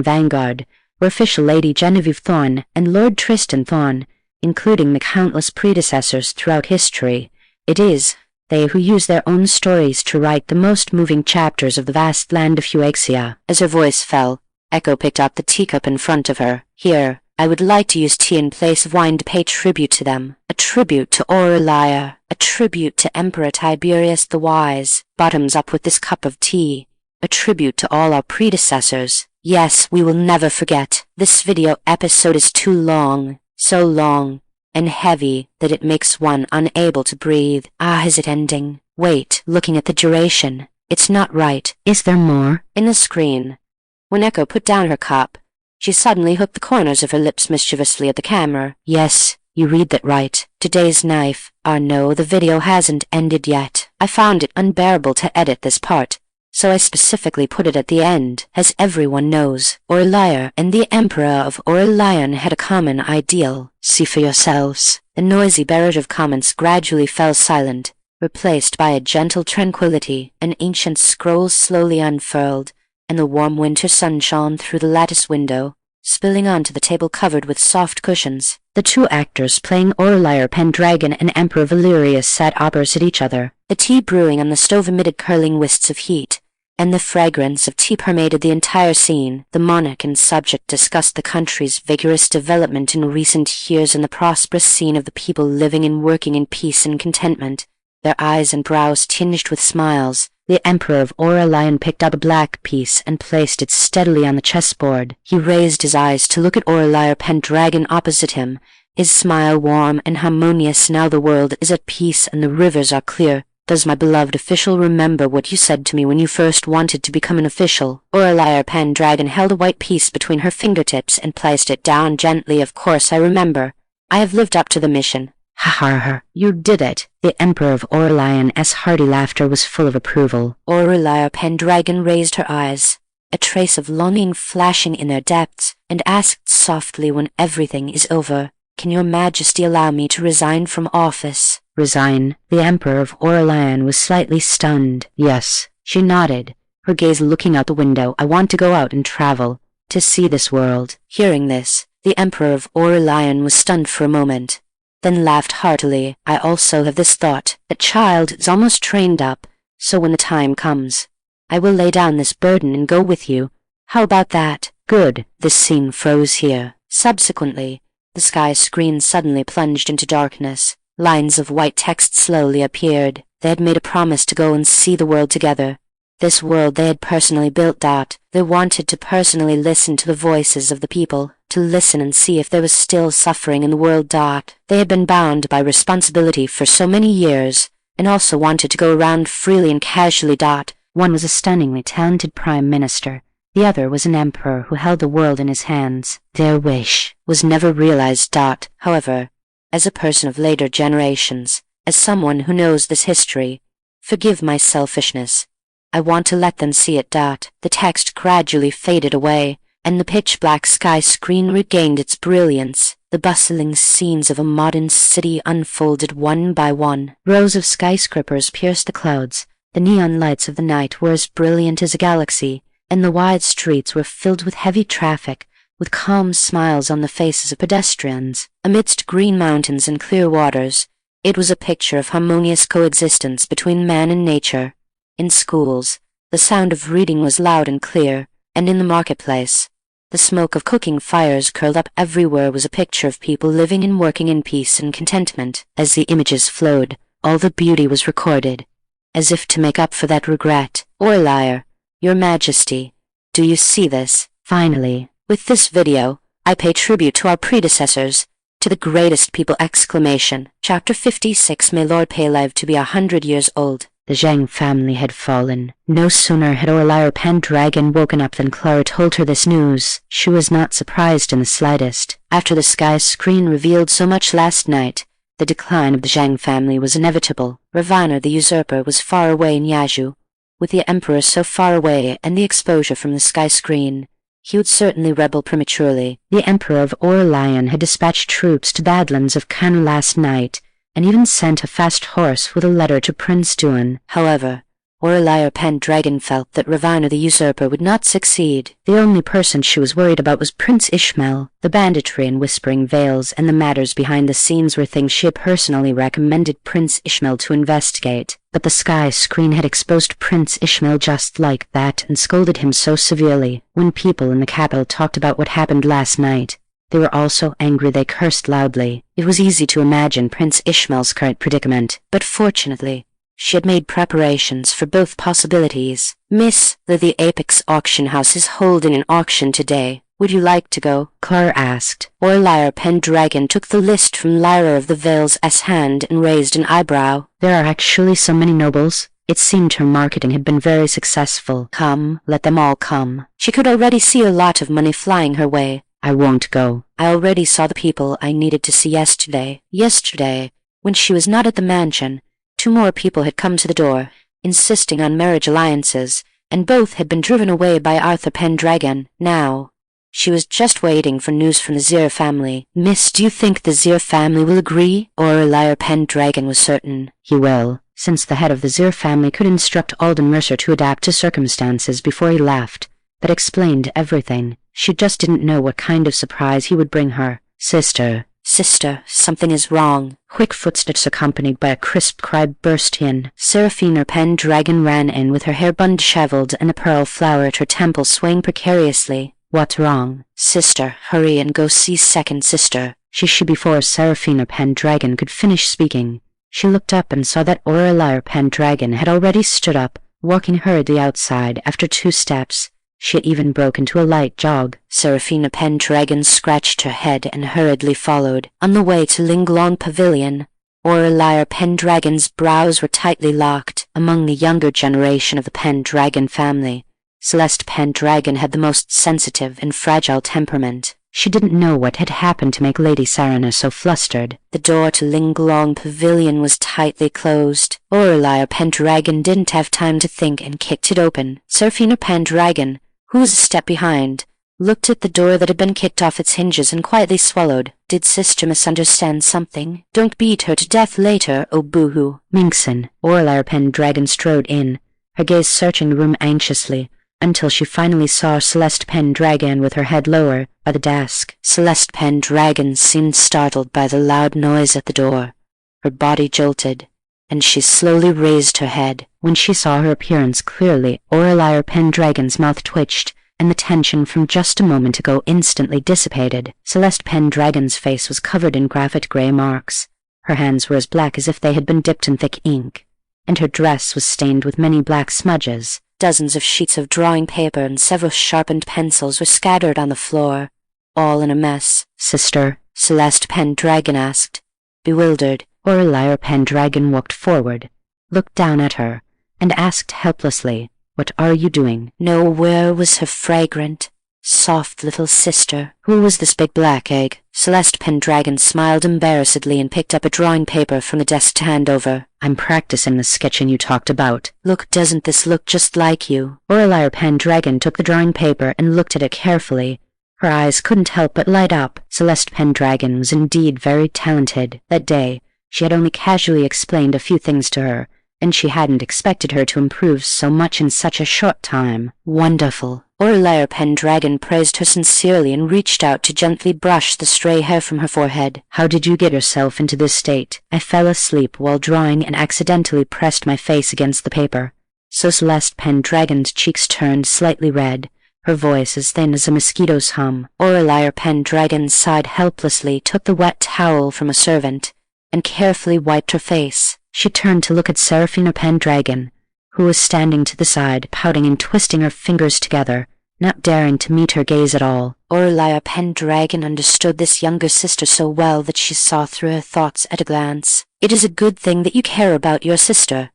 Vanguard, or official Lady Genevieve Thorne and Lord Tristan Thorne, including the countless predecessors throughout history, it is they who use their own stories to write the most moving chapters of the vast land of Huaxia.
As her voice fell, Echo picked up the teacup in front of her. Here, I would like to use tea in place of wine to pay tribute to them. A tribute to Aurelia, a tribute to Emperor Tiberius the Wise. Bottoms up with this cup of tea. A tribute to all our predecessors. Yes, we will never forget. This video episode is too long. So long and heavy that it makes one unable to breathe. Ah, is it ending? Wait, looking at the duration. It's not right.
Is there more?
In the screen. When Echo put down her cup, she suddenly hooked the corners of her lips mischievously at the camera. Yes, you read that right. Today's knife. Ah no, the video hasn't ended yet. I found it unbearable to edit this part, so I specifically put it at the end. As everyone knows, Aurelia and the Emperor of Aurelian had a common ideal. See for yourselves. The noisy barrage of comments gradually fell silent, replaced by a gentle tranquility. An ancient scroll slowly unfurled, and the warm winter sun shone through the lattice window, spilling onto the table covered with soft cushions.
The two actors playing Aurelia PenDragon and Emperor Valerius sat opposite each other.
The tea brewing on the stove emitted curling wisps of heat, and the fragrance of tea permeated the entire scene. The monarch and subject discussed the country's vigorous development in recent years and the prosperous scene of the people living and working in peace and contentment, their eyes and brows tinged with smiles.
The Emperor of Aurelian picked up a black piece and placed it steadily on the chessboard.
He raised his eyes to look at Aurelia PenDragon opposite him, his smile warm and harmonious. Now the world is at peace and the rivers are clear. Does my beloved official remember what you said to me when you first wanted to become an official? Aurelia PenDragon held a white piece between her fingertips and placed it down gently. Of course I remember. I have lived up to the mission.
Ha ha ha, you did it. The Emperor of Aurelian's hearty laughter was full of approval.
Aurelia PenDragon raised her eyes, a trace of longing flashing in their depths, and asked softly, when everything is over, can your majesty allow me to resign from office?
Resign? The Emperor of Aurelian was slightly stunned. Yes, she nodded, her gaze looking out the window. I want to go out and travel, to see this world.
Hearing this, the Emperor of Aurelian was stunned for a moment, then laughed heartily. I also have this thought. That child is almost trained up, so when the time comes, I will lay down this burden and go with you. How about that?
Good.
This scene froze here. Subsequently, the sky screen suddenly plunged into darkness. Lines of white text slowly appeared. They had made a promise to go and see the world together. This world they had personally built. They wanted to personally listen to the voices of the people, to listen and see if there was still suffering in the world. They had been bound by responsibility for so many years, and also wanted to go around freely and casually.
One was a stunningly talented prime minister. The other was an emperor who held the world in his hands.
Their wish was never realized. However, as a person of later generations, as someone who knows this history, forgive my selfishness, I want to let them see it. The text gradually faded away, and the pitch-black sky screen regained its brilliance. The bustling scenes of a modern city unfolded one by one.
Rows of skyscrapers pierced the clouds. The neon lights of the night were as brilliant as a galaxy, and the wide streets were filled with heavy traffic, with calm smiles on the faces of pedestrians.
Amidst green mountains and clear waters, it was a picture of harmonious coexistence between man and nature. In schools, the sound of reading was loud and clear, and in the marketplace, the smoke of cooking fires curled up. Everywhere was a picture of people living and working in peace and contentment.
As the images flowed, all the beauty was recorded,
as if to make up for that regret. Aurelia, your majesty, do you see this?
Finally,
with this video, I pay tribute to our predecessors, to the greatest people! Chapter 56. May Lord pay life to be 100 years old.
The Zhang family had fallen. No sooner had Aurelia PenDragon woken up than Clara told her this news. She was not surprised in the slightest.
After the sky screen revealed so much last night, the decline of the Zhang family was inevitable. Ravana the usurper was far away in Yaju. With the Emperor so far away and the exposure from the sky screen, he would certainly rebel prematurely.
The Emperor of Aurelian had dispatched troops to the Badlands of Kanu last night, and even sent a fast horse with a letter to Prince Duan.
However, Aurelia PenDragon felt that Ravana the usurper would not succeed.
The only person she was worried about was Prince Ishmael. The banditry and whispering veils and the matters behind the scenes were things she had personally recommended Prince Ishmael to investigate. But the sky screen had exposed Prince Ishmael just like that and scolded him so severely. When people in the capital talked about what happened last night, they were all so angry they cursed loudly.
It was easy to imagine Prince Ishmael's current predicament, but fortunately, she had made preparations for both possibilities. The Apex auction house is holding an auction today. Would you like to go?
Clara asked.
Aurelia PenDragon took the list from Lyra of the Veil's hand and raised an eyebrow.
There are actually so many nobles. It seemed her marketing had been very successful.
Come, let them all come. She could already see a lot of money flying her way.
I won't go.
I already saw the people I needed to see yesterday. Yesterday, when she was not at the mansion, 2 more people had come to the door, insisting on marriage alliances, and both had been driven away by Arthur PenDragon. Now, she was just waiting for news from the Zir family.
Miss, do you think the Zir family will agree?
Aurelia PenDragon was certain.
He will, since the head of the Zir family could instruct Alden Mercer to adapt to circumstances before he left. That explained everything. She just didn't know what kind of surprise he would bring her.
Sister, something is wrong.
Quick footsteps accompanied by a crisp cry burst in.
Seraphina PenDragon ran in with her hair bun disheveled and a pearl flower at her temple swaying precariously.
What's wrong?
Sister, hurry and go see second sister.
Before Seraphina PenDragon could finish speaking, she looked up and saw that Aurelia PenDragon had already stood up, walking hurriedly outside. After 2 steps, she had even broke into a light jog.
Seraphina PenDragon scratched her head and hurriedly followed. On the way to Linglong Pavilion, Aurelia PenDragon's brows were tightly locked. Among the younger generation of the PenDragon family, Celeste PenDragon had the most sensitive and fragile temperament.
She didn't know what had happened to make Lady Serena so flustered.
The door to Linglong Pavilion was tightly closed. Aurelia PenDragon didn't have time to think and kicked it open. Seraphina PenDragon, who was a step behind, looked at the door that had been kicked off its hinges and quietly swallowed. Did sister misunderstand something? Don't beat her to death later, oh boo-hoo.
Minxon. Aurelia PenDragon strode in, her gaze searching the room anxiously, until she finally saw Celeste PenDragon with her head lower by the desk.
Celeste PenDragon seemed startled by the loud noise at the door. Her body jolted, and she slowly raised her head.
When she saw her appearance clearly, Aurelia PenDragon's mouth twitched, and the tension from just a moment ago instantly dissipated. Celeste PenDragon's face was covered in graphic grey marks. Her hands were as black as if they had been dipped in thick ink, and her dress was stained with many black smudges.
Dozens of sheets of drawing paper and several sharpened pencils were scattered on the floor, all in a mess.
Sister,
Celeste PenDragon asked, bewildered.
Aurelia PenDragon walked forward, looked down at her, and asked helplessly, "What are you doing?"
Nowhere was her fragrant, soft little sister. Who was this big black egg? Celeste PenDragon smiled embarrassedly and picked up a drawing paper from the desk to hand over.
I'm practicing the sketching you talked about.
Look, doesn't this look just like you?
Aurelia PenDragon took the drawing paper and looked at it carefully. Her eyes couldn't help but light up. Celeste PenDragon was indeed very talented. That day, she had only casually explained a few things to her, and she hadn't expected her to improve so much in such a short time.
Wonderful. Aurelia PenDragon praised her sincerely and reached out to gently brush the stray hair from her forehead.
How did you get yourself into this state? I fell asleep while drawing and accidentally pressed my face against the paper. So Celeste PenDragon's cheeks turned slightly red, her voice as thin as a mosquito's hum.
Aurelia PenDragon sighed helplessly, took the wet towel from a servant, and carefully wiped her face.
She turned to look at Seraphina PenDragon, who was standing to the side, pouting and twisting her fingers together, not daring to meet her gaze at all.
Aurelia PenDragon understood this younger sister so well that she saw through her thoughts at a glance. It is a good thing that you care about your sister,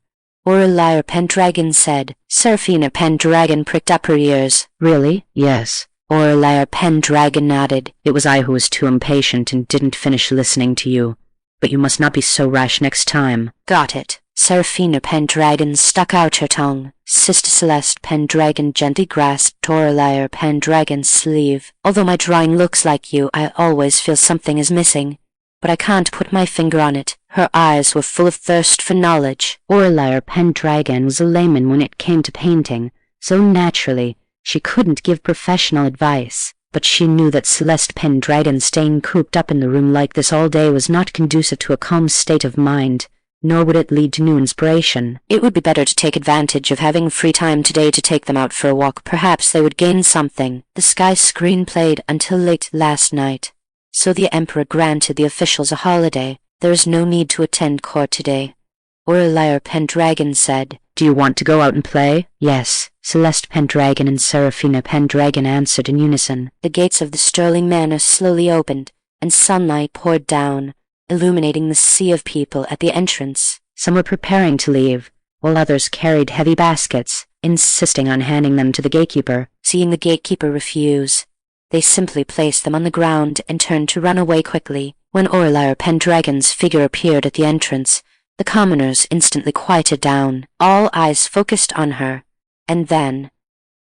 Aurelia PenDragon said. Seraphina PenDragon pricked up her ears.
Really? Yes.
Aurelia PenDragon nodded.
It was I who was too impatient and didn't finish listening to you. But you must not be so rash next time.
Got it. Seraphina PenDragon stuck out her tongue. Sister Celeste PenDragon gently grasped Aurelia PenDragon's sleeve. Although my drawing looks like you, I always feel something is missing, but I can't put my finger on it. Her eyes were full of thirst for knowledge.
Aurelia PenDragon was a layman when it came to painting, so naturally she couldn't give professional advice. But she knew that Celeste PenDragon staying cooped up in the room like this all day was not conducive to a calm state of mind, nor would it lead to new inspiration.
It would be better to take advantage of having free time today to take them out for a walk. Perhaps they would gain something. The sky screen played until late last night, so the Emperor granted the officials a holiday. There is no need to attend court today, Aurelia PenDragon said.
Do you want to go out and play? Yes. Celeste PenDragon and Seraphina PenDragon answered in unison.
The gates of the Sterling Manor slowly opened, and sunlight poured down, illuminating the sea of people at the entrance.
Some were preparing to leave, while others carried heavy baskets, insisting on handing them to the gatekeeper.
Seeing the gatekeeper refuse, they simply placed them on the ground and turned to run away quickly. When Aurelia PenDragon's figure appeared at the entrance, the commoners instantly quieted down, all eyes focused on her, and then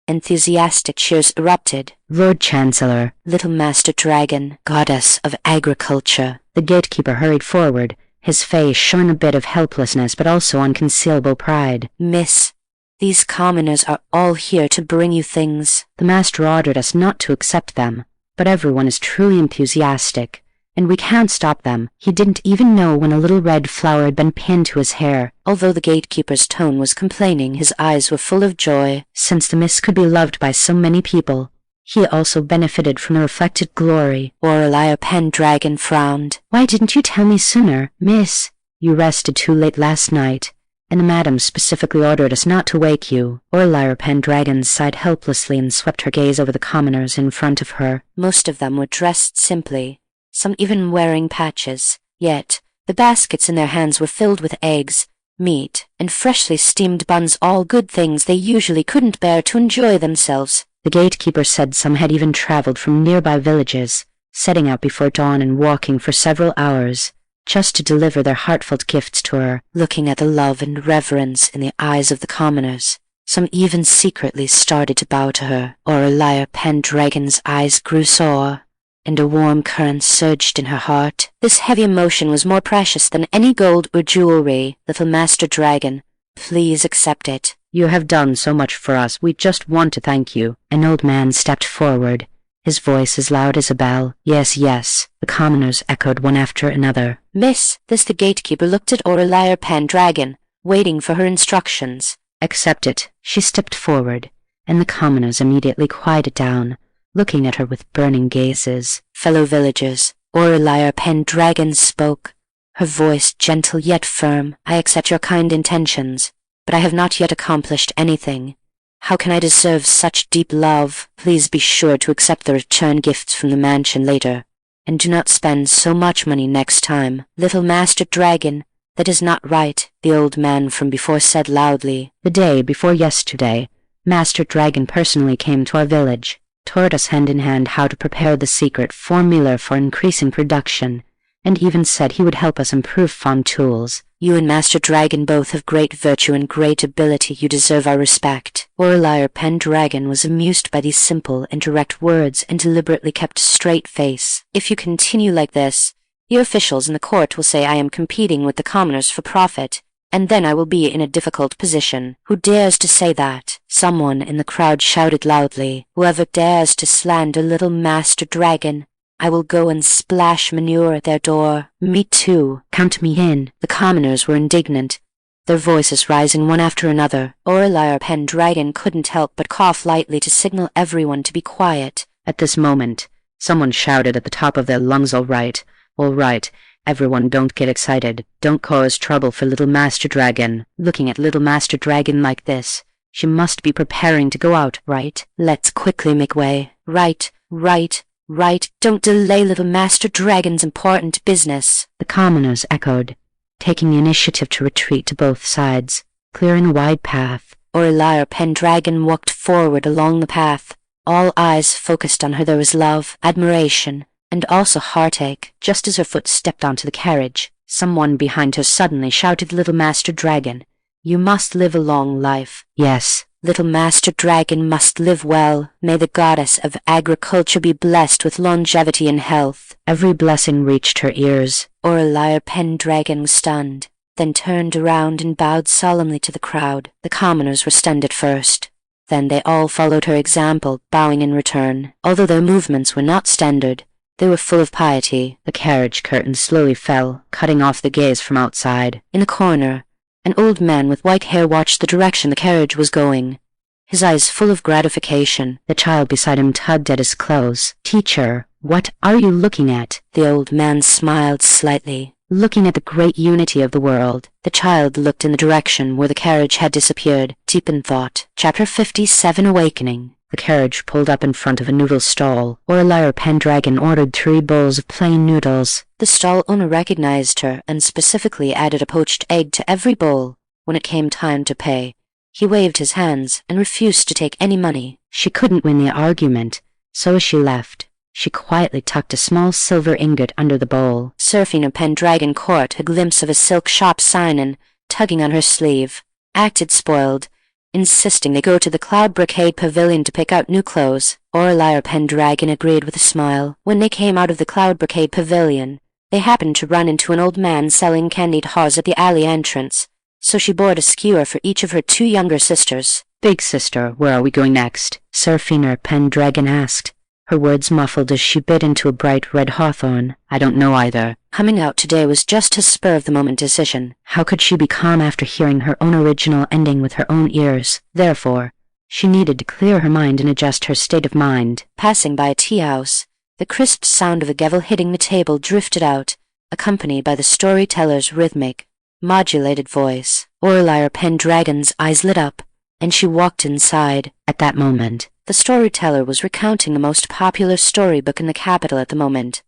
enthusiastic cheers erupted.
Lord Chancellor,
Little Master Dragon, Goddess of Agriculture.
The gatekeeper hurried forward, his face showing a bit of helplessness but also unconcealable pride.
Miss, these commoners are all here to bring you things.
The master ordered us not to accept them, but everyone is truly enthusiastic, and we can't stop them. He didn't even know when a little red flower had been pinned to his hair.
Although the gatekeeper's tone was complaining, his eyes were full of joy.
Since the miss could be loved by so many people, he also benefited from the reflected glory.
Aurelia PenDragon frowned.
Why didn't you tell me sooner, miss? You rested too late last night, and the madam specifically ordered us not to wake you. Aurelia PenDragon sighed helplessly and swept her gaze over the commoners in front of her.
Most of them were dressed simply, some even wearing patches, yet The baskets in their hands were filled with eggs, meat, and freshly steamed buns, all good things they usually couldn't bear to enjoy themselves.
The gatekeeper said some had even traveled from nearby villages, setting out before dawn and walking for several hours, just to deliver their heartfelt gifts to her.
Looking at the love and reverence in the eyes of the commoners, some even secretly started to bow to her. Aurelia PenDragon's eyes grew sore, and a warm current surged in her heart. This heavy emotion was more precious than any gold or jewelry. Little Master Dragon, please accept it.
You have done so much for us. We just want to thank you. An old man stepped forward, his voice as loud as a bell. Yes, yes, the commoners echoed one after another.
Miss, this the gatekeeper looked at Aurelia PenDragon, waiting for her instructions.
Accept it. She stepped forward, and the commoners immediately quieted down, looking at her with burning gazes.
Fellow villagers, Aurelia PenDragon spoke, her voice gentle yet firm. I accept your kind intentions, but I have not yet accomplished anything. How can I deserve such deep love? Please be sure to accept the return gifts from the mansion later, and do not spend so much money next time. Little Master Dragon, that is not right, the old man from before said loudly.
The day before yesterday, Master Dragon personally came to our village, taught us hand in hand how to prepare the secret formula for increasing production, and even said he would help us improve farm tools.
You and Master Dragon both have great virtue and great ability. You deserve our respect. Aurelia PenDragon was amused by these simple and direct words and deliberately kept a straight face. If you continue like this, your officials in the court will say I am competing with the commoners for profit, and then I will be in a difficult position. Who dares to say that? Someone in the crowd shouted loudly. Whoever dares to slander little Master Dragon, I will go and splash manure at their door.
Me too. Count me in.
The commoners were indignant, their voices rising one after another. Aurelia PenDragon couldn't help but cough lightly to signal everyone to be quiet.
At this moment, someone shouted at the top of their lungs, all right, everyone don't get excited. Don't cause trouble for little Master Dragon. Looking at little Master Dragon like this, she must be preparing to go out, right?
Let's quickly make way. Right. Don't delay little Master Dragon's important business.
The commoners echoed, taking the initiative to retreat to both sides, clearing a wide path.
Aurelia PenDragon walked forward along the path. All eyes focused on her. There was love, admiration, and also heartache. Just as her foot stepped onto the carriage, someone behind her suddenly shouted, Little Master Dragon, you must live a long life.
Yes.
Little Master Dragon must live well. May the goddess of agriculture be blessed with longevity and health.
Every blessing reached her ears.
Aurelia PenDragon was stunned, then turned around and bowed solemnly to the crowd. The commoners were stunned at first. Then they all followed her example, bowing in return. Although their movements were not standard, they were full of piety.
The carriage curtain slowly fell, cutting off the gaze from outside.
In a corner, an old man with white hair watched the direction the carriage was going, his eyes full of gratification.
The child beside him tugged at his clothes. Teacher, what are you looking at?
The old man smiled slightly.
Looking at the great unity of the world.
The child looked in the direction where the carriage had disappeared, deep in thought. Chapter 57, Awakening.
The carriage pulled up in front of a noodle stall. Aurelia PenDragon ordered 3 bowls of plain noodles.
The stall owner recognized her and specifically added a poached egg to every bowl. When it came time to pay, he waved his hands and refused to take any money.
She couldn't win the argument, so as she left, she quietly tucked a small silver ingot under the bowl.
Seraphina PenDragon caught a glimpse of a silk shop sign and, tugging on her sleeve, acted spoiled, insisting they go to the Cloud Brocade Pavilion to pick out new clothes. Aurelia PenDragon agreed with a smile. When they came out of the Cloud Brocade Pavilion, they happened to run into an old man selling candied haws at the alley entrance, so she bought a skewer for each of her 2 younger sisters.
Big sister, where are we going next? Seraphina PenDragon asked, her words muffled as she bit into a bright red hawthorn. I don't know either.
Coming out today was just a spur-of-the-moment decision.
How could she be calm after hearing her own original ending with her own ears? Therefore, she needed to clear her mind and adjust her state of mind.
Passing by a tea-house, the crisp sound of a gavel hitting the table drifted out, accompanied by the storyteller's rhythmic, modulated voice. Aurelia PenDragon's eyes lit up, and she walked inside.
At that moment,
the storyteller was recounting the most popular storybook in the capital at the moment.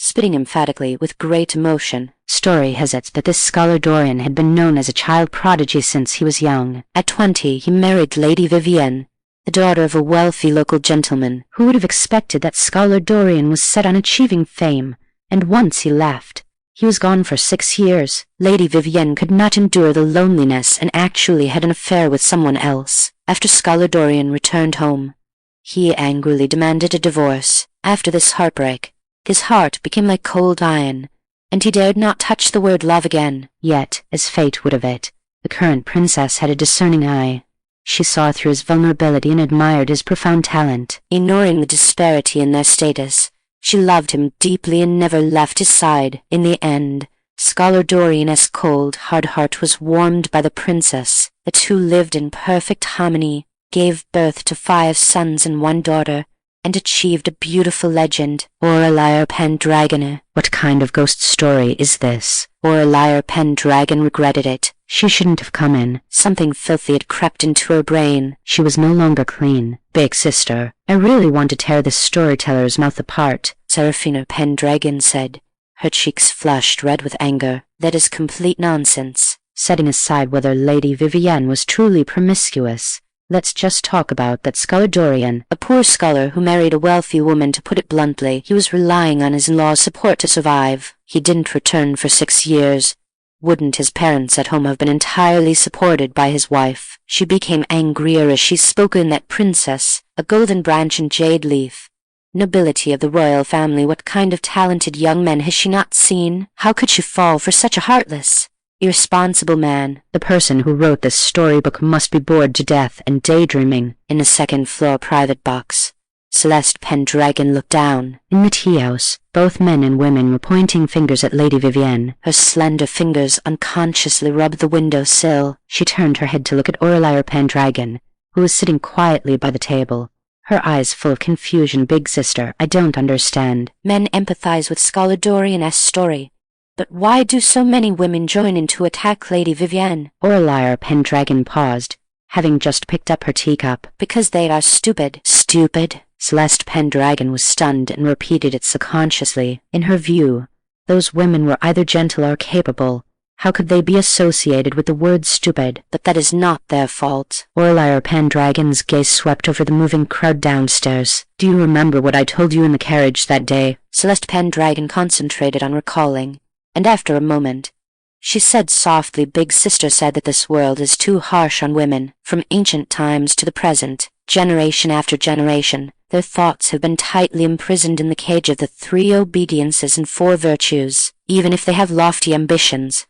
spitting emphatically with great emotion.
Story has it that this scholar Dorian had been known as a child prodigy since he was young.
At 20, he married Lady Vivienne, the daughter of a wealthy local gentleman.
Who would have expected that scholar Dorian was set on achieving fame, and once he left, he was gone for 6 years.
Lady Vivienne could not endure the loneliness and actually had an affair with someone else. After scholar Dorian returned home, he angrily demanded a divorce. After this heartbreak, his heart became like cold iron, and he dared not touch the word love again.
Yet, as fate would have it, the current princess had a discerning eye. She saw through his vulnerability and admired his profound talent.
Ignoring the disparity in their status, she loved him deeply and never left his side. In the end, scholar Dorian's cold, hard heart was warmed by the princess. The two lived in perfect harmony, gave birth to 5 sons and 1 daughter, and achieved a beautiful legend.
Aurelia PenDragon. What kind of ghost story is this?
Aurelia PenDragon regretted it.
She shouldn't have come in.
Something filthy had crept into her brain.
She was no longer clean. Big sister, I really want to tear this storyteller's mouth apart,
Aurelia PenDragon said, her cheeks flushed red with anger. That is complete nonsense.
Setting aside whether Lady Vivienne was truly promiscuous, let's just talk about that scholar Dorian.
A poor scholar who married a wealthy woman. To put it bluntly, he was relying on his in-law's support to survive. He didn't return for 6 years. Wouldn't his parents at home have been entirely supported by his wife? She became angrier as she spoke in that princess, a golden branch and jade leaf. Nobility of the royal family, what kind of talented young men has she not seen? How could she fall for such a heartless, irresponsible man?
The person who wrote this storybook must be bored to death and daydreaming.
In a second-floor private box, Celeste PenDragon looked down.
In the tea-house, both men and women were pointing fingers at Lady Vivienne.
Her slender fingers unconsciously rubbed the window sill.
She turned her head to look at Aurelia PenDragon, who was sitting quietly by the table, her eyes full of confusion. Big sister, I don't understand.
Men empathize with scholar Dorian's story, but why do so many women join in to attack Lady Vivienne?
Aurelia PenDragon paused, having just picked up her teacup.
Because they are stupid.
Stupid? Celeste PenDragon was stunned and repeated it subconsciously. In her view, those women were either gentle or capable. How could they be associated with the word stupid?
But that is not their fault.
Aurelia PenDragon's gaze swept over the moving crowd downstairs. Do you remember what I told you in the carriage that day?
Celeste PenDragon concentrated on recalling, and after a moment, she said softly, Big Sister said that this world is too harsh on women. From ancient times to the present, generation after generation, their thoughts have been tightly imprisoned in the cage of the 3 obediences and 4 virtues. Even if they have lofty ambitions,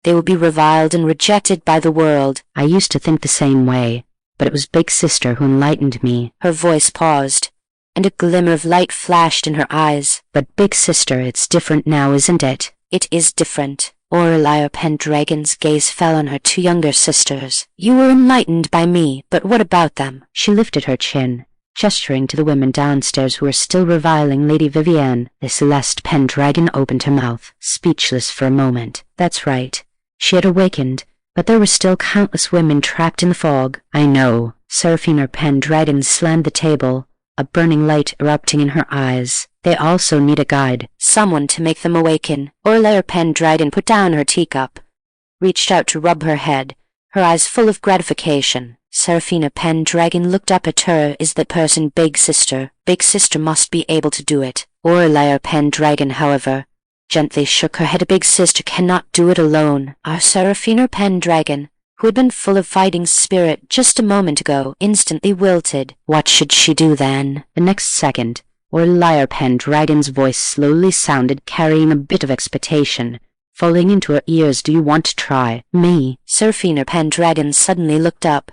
they will be reviled and rejected by the world.
I used to think the same way, but it was Big Sister who enlightened me.
Her voice paused, and a glimmer of light flashed in her eyes.
But Big Sister, it's different now, isn't it?
It is different. Aurelia PenDragon's gaze fell on her 2 younger sisters. You were enlightened by me, but what about them?
She lifted her chin, gesturing to the women downstairs who were still reviling Lady Vivienne. The Celeste PenDragon opened her mouth, speechless for a moment. That's right. She had awakened, but there were still countless women trapped in the fog. I know. Aurelia PenDragon slammed the table, a burning light erupting in her eyes. They also need a guide.
Someone to make them awaken. Aurelia PenDragon put down her teacup, reached out to rub her head, her eyes full of gratification. Aurelia PenDragon looked up at her. Is that person Big Sister? Big Sister must be able to do it. Aurelia PenDragon, however, gently shook her head. Big Sister cannot do it alone. Our Aurelia PenDragon, who had been full of fighting spirit just a moment ago, instantly wilted. What should she do then?
The next second, Aurelia PenDragon's voice slowly sounded, carrying a bit of expectation, falling into her ears. Do you want to try me?
Aurelia PenDragon suddenly looked up,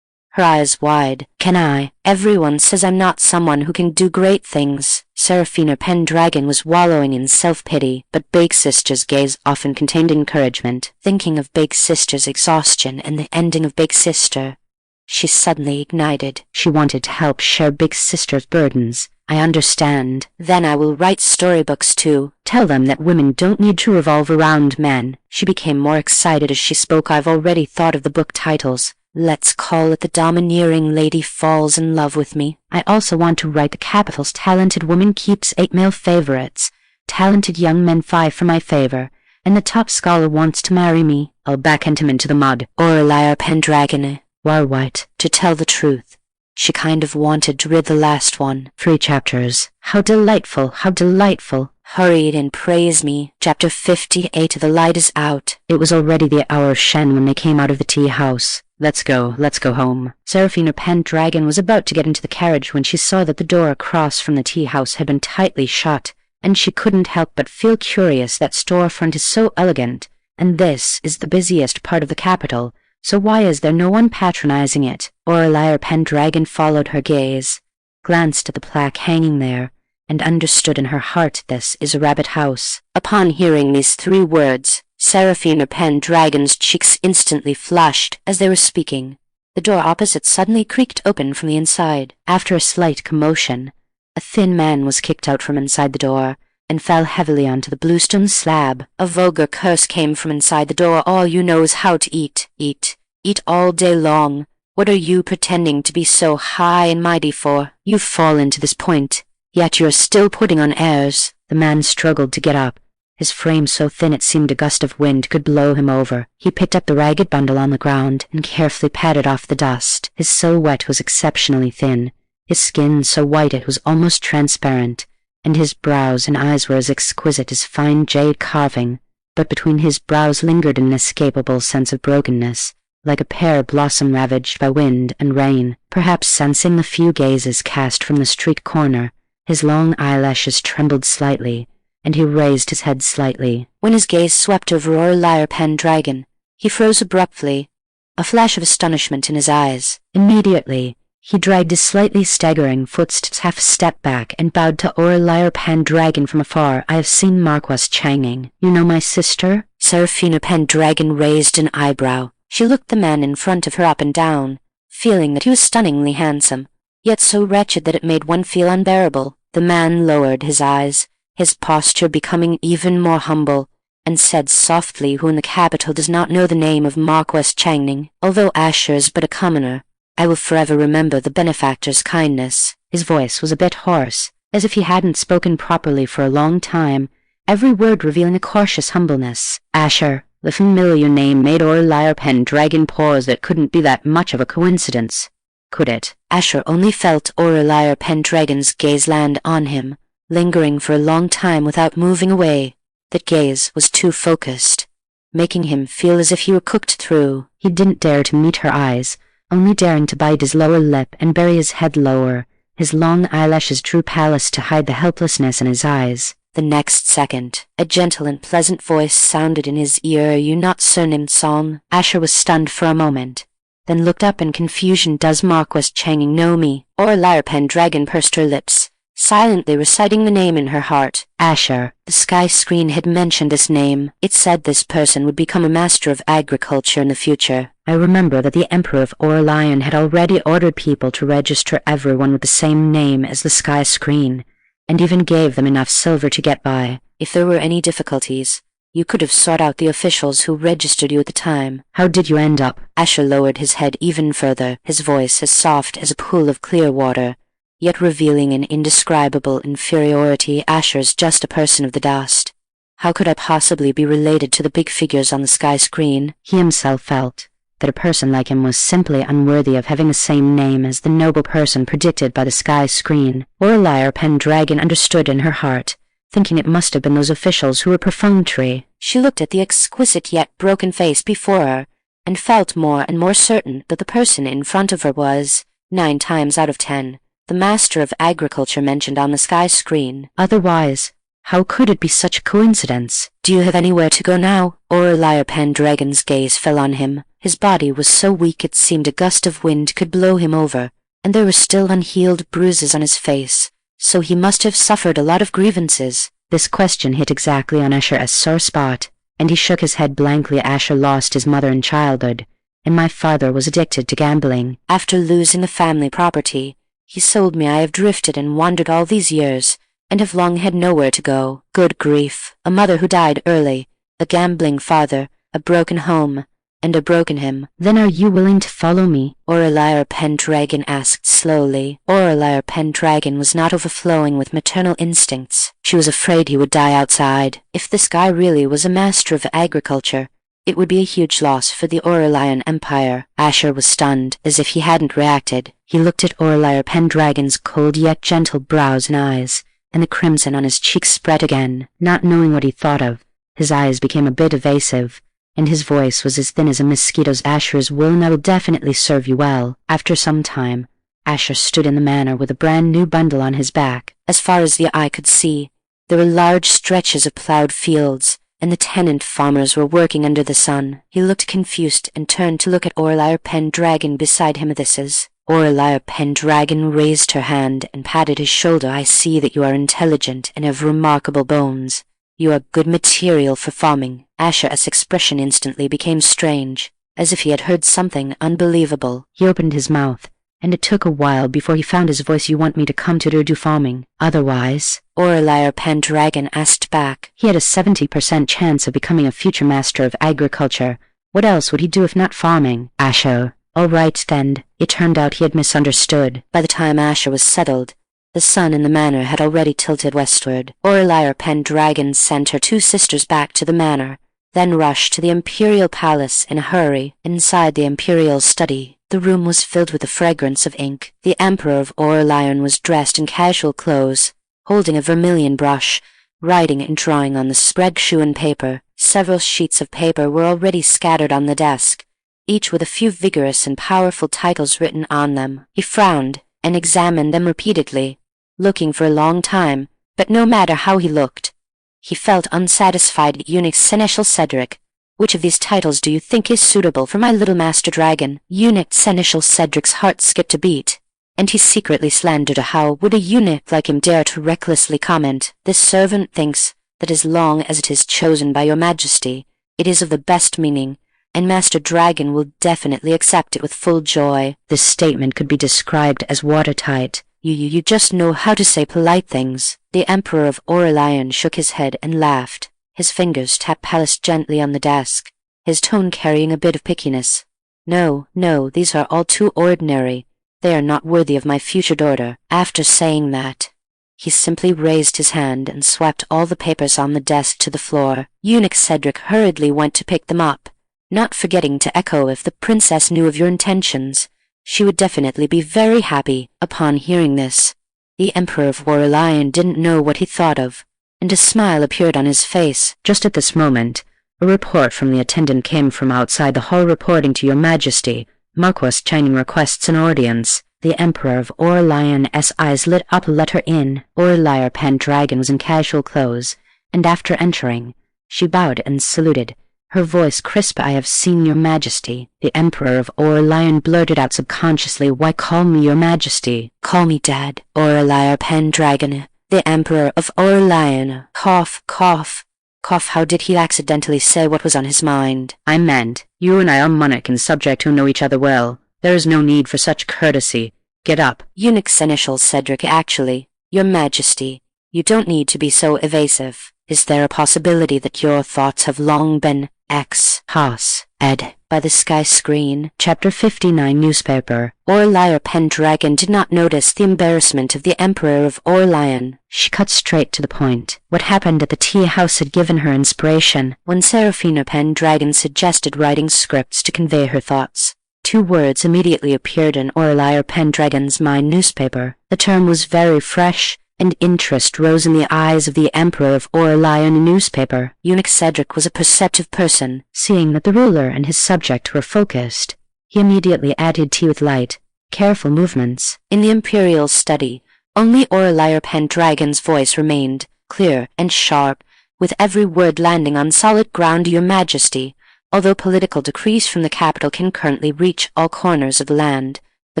her eyes wide. Can I? Everyone says I'm not someone who can do great things. Aurelia PenDragon was wallowing in self-pity, but Big Sister's gaze often contained encouragement. Thinking of Big Sister's exhaustion and the ending of Big Sister, she suddenly ignited.
She wanted to help share Big Sister's burdens. I understand.
Then I will write storybooks too.
Tell them that women don't need to revolve around men.
She became more excited as she spoke. I've already thought of the book titles. Let's call it The Domineering Lady Falls in Love with Me.
I also want to write The Capital's Talented Woman Keeps 8 Male Favorites. talented young men vie for my favor, and the top scholar wants to marry me. I'll backhand him into the mud.
Aurelia PenDragon.
Why what?
To tell the truth, she kind of wanted to read the last one.
3 chapters. How delightful, how delightful.
Hurried and praise me. Chapter 58, The Light is Out.
It was already the hour of Shen when they came out of the tea house. Let's go home. Seraphina PenDragon was about to get into the carriage when she saw that the door across from the tea house had been tightly shut, and she couldn't help but feel curious. That storefront is so elegant, and this is the busiest part of the capital, so why is there no one patronizing it? Aurelia PenDragon followed her gaze, glanced at the plaque hanging there, and understood in her heart this is a rabbit house.
Upon hearing these 3 words, Seraphina PenDragon's cheeks instantly flushed as they were speaking. The door opposite suddenly creaked open from the inside.
After a slight commotion, a thin man was kicked out from inside the door, and fell heavily onto the bluestone slab.
A vulgar curse came from inside the door. All you know is how to eat, eat, eat all day long. What are you pretending to be so high and mighty for?
You've fallen to this point, yet you're still putting on airs. The man struggled to get up, his frame so thin it seemed a gust of wind could blow him over. He picked up the ragged bundle on the ground and carefully patted off the dust. His silhouette was exceptionally thin, his skin so white it was almost transparent, and his brows and eyes were as exquisite as fine jade carving, but between his brows lingered an inescapable sense of brokenness, like a pear blossom ravaged by wind and rain. Perhaps sensing the few gazes cast from the street corner, his long eyelashes trembled slightly, and he raised his head slightly.
When his gaze swept over Aurelia PenDragon, he froze abruptly, a flash of astonishment in his eyes.
Immediately, he dragged his slightly staggering footsteps half a step back and bowed to Aurelia PenDragon from afar. I have seen Marquess Changning. You know my sister?
Seraphina PenDragon raised an eyebrow. She looked the man in front of her up and down, feeling that he was stunningly handsome, yet so wretched that it made one feel unbearable. The man lowered his eyes, his posture becoming even more humble, and said softly, "Who in the capital does not know the name of Marquess Changning? Although Asher is but a commoner, I will forever remember the benefactor's kindness."
His voice was a bit hoarse, as if he hadn't spoken properly for a long time, every word revealing a cautious humbleness. Asher, the familiar name made Aurelia PenDragon pause. That couldn't be that much of a coincidence, could it?
Asher only felt Aurelia PenDragon's gaze land on him, lingering for a long time without moving away. That gaze was too focused, making him feel as if he were cooked through.
He didn't dare to meet her eyes, only daring to bite his lower lip and bury his head lower. His long eyelashes drew palace to hide the helplessness in his eyes.
The next second, a gentle and pleasant voice sounded in his ear. "Are you not surnamed Song?"
Asher was stunned for a moment, then looked up in confusion. "Does Marquess Changning know me?"
Aurelia PenDragon pursed her lips, silently reciting the name in her heart.
Asher.
The sky screen had mentioned this name. It said this person would become a master of agriculture in the future.
I remember that the Emperor of Aurelian had already ordered people to register everyone with the same name as the sky screen, and even gave them enough silver to get by.
If there were any difficulties, you could have sought out the officials who registered you at the time.
How did you end up?
Asher lowered his head even further, his voice as soft as a pool of clear water, yet revealing an indescribable inferiority. Asher's just a person of the dust. How could I possibly be related to the big figures on the sky screen?
He himself felt that a person like him was simply unworthy of having the same name as the noble person predicted by the sky screen. Aurelia PenDragon understood in her heart, thinking it must have been those officials who were perfunctory.
She looked at the exquisite yet broken face before her, and felt more and more certain that the person in front of her was, 9 times out of 10, the master of agriculture mentioned on the sky screen.
Otherwise, how could it be such a coincidence?
"Do you have anywhere to go now?" Aurelia PenDragon's gaze fell on him. His body was so weak it seemed a gust of wind could blow him over, and there were still unhealed bruises on his face, so he must have suffered a lot of grievances.
This question hit exactly on Asher's sore spot, and he shook his head blankly. Asher lost his mother in childhood, and my father was addicted to gambling.
After losing the family property, he sold me. I have drifted and wandered all these years, and have long had nowhere to go. Good grief, a mother who died early, a gambling father, a broken home, and a broken him.
Then are you willing to follow me?
Aurelia PenDragon asked slowly. Aurelia PenDragon was not overflowing with maternal instincts. She was afraid he would die outside. If this guy really was a master of agriculture, it would be a huge loss for the Aurelian Empire. Asher was stunned, as if he hadn't reacted. He looked at Aurelia PenDragon's cold yet gentle brows and eyes, and the crimson on his cheeks spread again. Not knowing what he thought of, his eyes became a bit evasive, and his voice was as thin as a mosquito's. Asher's will, and I will definitely serve you well. After some time, Asher stood in the manor with a brand new bundle on his back. As far as the eye could see, there were large stretches of plowed fields, and the tenant farmers were working under the sun. He looked confused and turned to look at Aurelia PenDragon beside him. This is... Aurelia PenDragon raised her hand and patted his shoulder. I see that you are intelligent and have remarkable bones. You are good material for farming. Asher's expression instantly became strange, as if he had heard something unbelievable.
He opened his mouth, and it took a while before he found his voice. You want me to come to do farming? Otherwise?
Aurelia PenDragon asked back.
He had a 70% chance of becoming a future master of agriculture. What else would he do if not farming? Asher. All right then. It turned out he had misunderstood.
By the time Asher was settled, the sun in the manor had already tilted westward. Aurelia PenDragon sent her two sisters back to the manor, then rushed to the imperial palace in a hurry. Inside the imperial study, the room was filled with the fragrance of ink. The Emperor of Aurelian was dressed in casual clothes, holding a vermilion brush, writing and drawing on the spread-shewn paper. Several sheets of paper were already scattered on the desk, each with a few vigorous and powerful titles written on them. He frowned and examined them repeatedly, looking for a long time, but no matter how he looked, he felt unsatisfied. Eunuch Seneschal Cedric, which of these titles do you think is suitable for my little master dragon? Eunuch Seneschal Cedric's heart skipped a beat, and he secretly slandered. How would a eunuch like him dare to recklessly comment? This servant thinks that as long as it is chosen by your majesty, it is of the best meaning, and Master Dragon will definitely accept it with full joy.
This statement could be described as watertight.
You just know how to say polite things. The Emperor of Aurelian shook his head and laughed. His fingers tapped Pallas gently on the desk, his tone carrying a bit of pickiness. No, these are all too ordinary. They are not worthy of my future daughter. After saying that, he simply raised his hand and swept all the papers on the desk to the floor. Eunuch Cedric hurriedly went to pick them up, not forgetting to echo, if the princess knew of your intentions, she would definitely be very happy. Upon hearing this, the Emperor of Aurelian didn't know what he thought of, and a smile appeared on his face.
Just at this moment, a report from the attendant came from outside the hall reporting to your majesty. Marquess Changning requests an audience. The Emperor of Aurelian's eyes lit up. Let her in. Aurelia PenDragon was in casual clothes, and after entering, she bowed and saluted, her voice crisp. I have seen your majesty. The Emperor of Aurelian blurted out subconsciously. Why call me your majesty?
Call me Dad. Aurelia PenDragon, the Emperor of Aurelian. Cough, cough, cough. How did he accidentally say what was on his mind?
I meant, you and I are monarch and subject who know each other well. There is no need for such courtesy. Get up.
Eunuch Seneschal Cedric, actually, your majesty, you don't need to be so evasive. Is there a possibility that your thoughts have long been ed by the sky screen?
Chapter 59 Newspaper.
Aurelia PenDragon did not notice the embarrassment of the Emperor of Aurelian.
She cut straight to the point. What happened at the tea house had given her inspiration.
When Seraphina PenDragon suggested writing scripts to convey her thoughts,
2 words immediately appeared in Aurelia PenDragon's mind: newspaper. The term was very fresh, and interest rose in the eyes of the Emperor of Aurelian. Newspaper.
Eunuch Cedric was a perceptive person.
Seeing that the ruler and his subject were focused, he immediately added tea with light, careful movements.
In the imperial study, only Aurelia PenDragon's voice remained, clear and sharp, with every word landing on solid ground. Your majesty, although political decrees from the capital can currently reach all corners of the land, the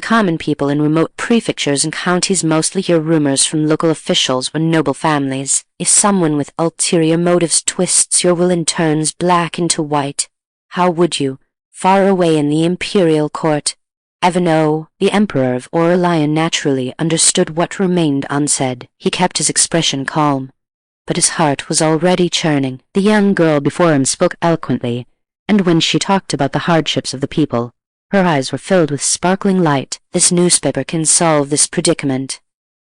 common people in remote prefectures and counties mostly hear rumors from local officials or noble families. If someone with ulterior motives twists your will and turns black into white, how would you, far away in the imperial court, ever know? The Emperor of Aurelian naturally understood what remained unsaid. He kept his expression calm, but his heart was already churning. The young girl before him spoke eloquently,
and when she talked about the hardships of the people, her eyes were filled with sparkling light.
This newspaper can solve this predicament.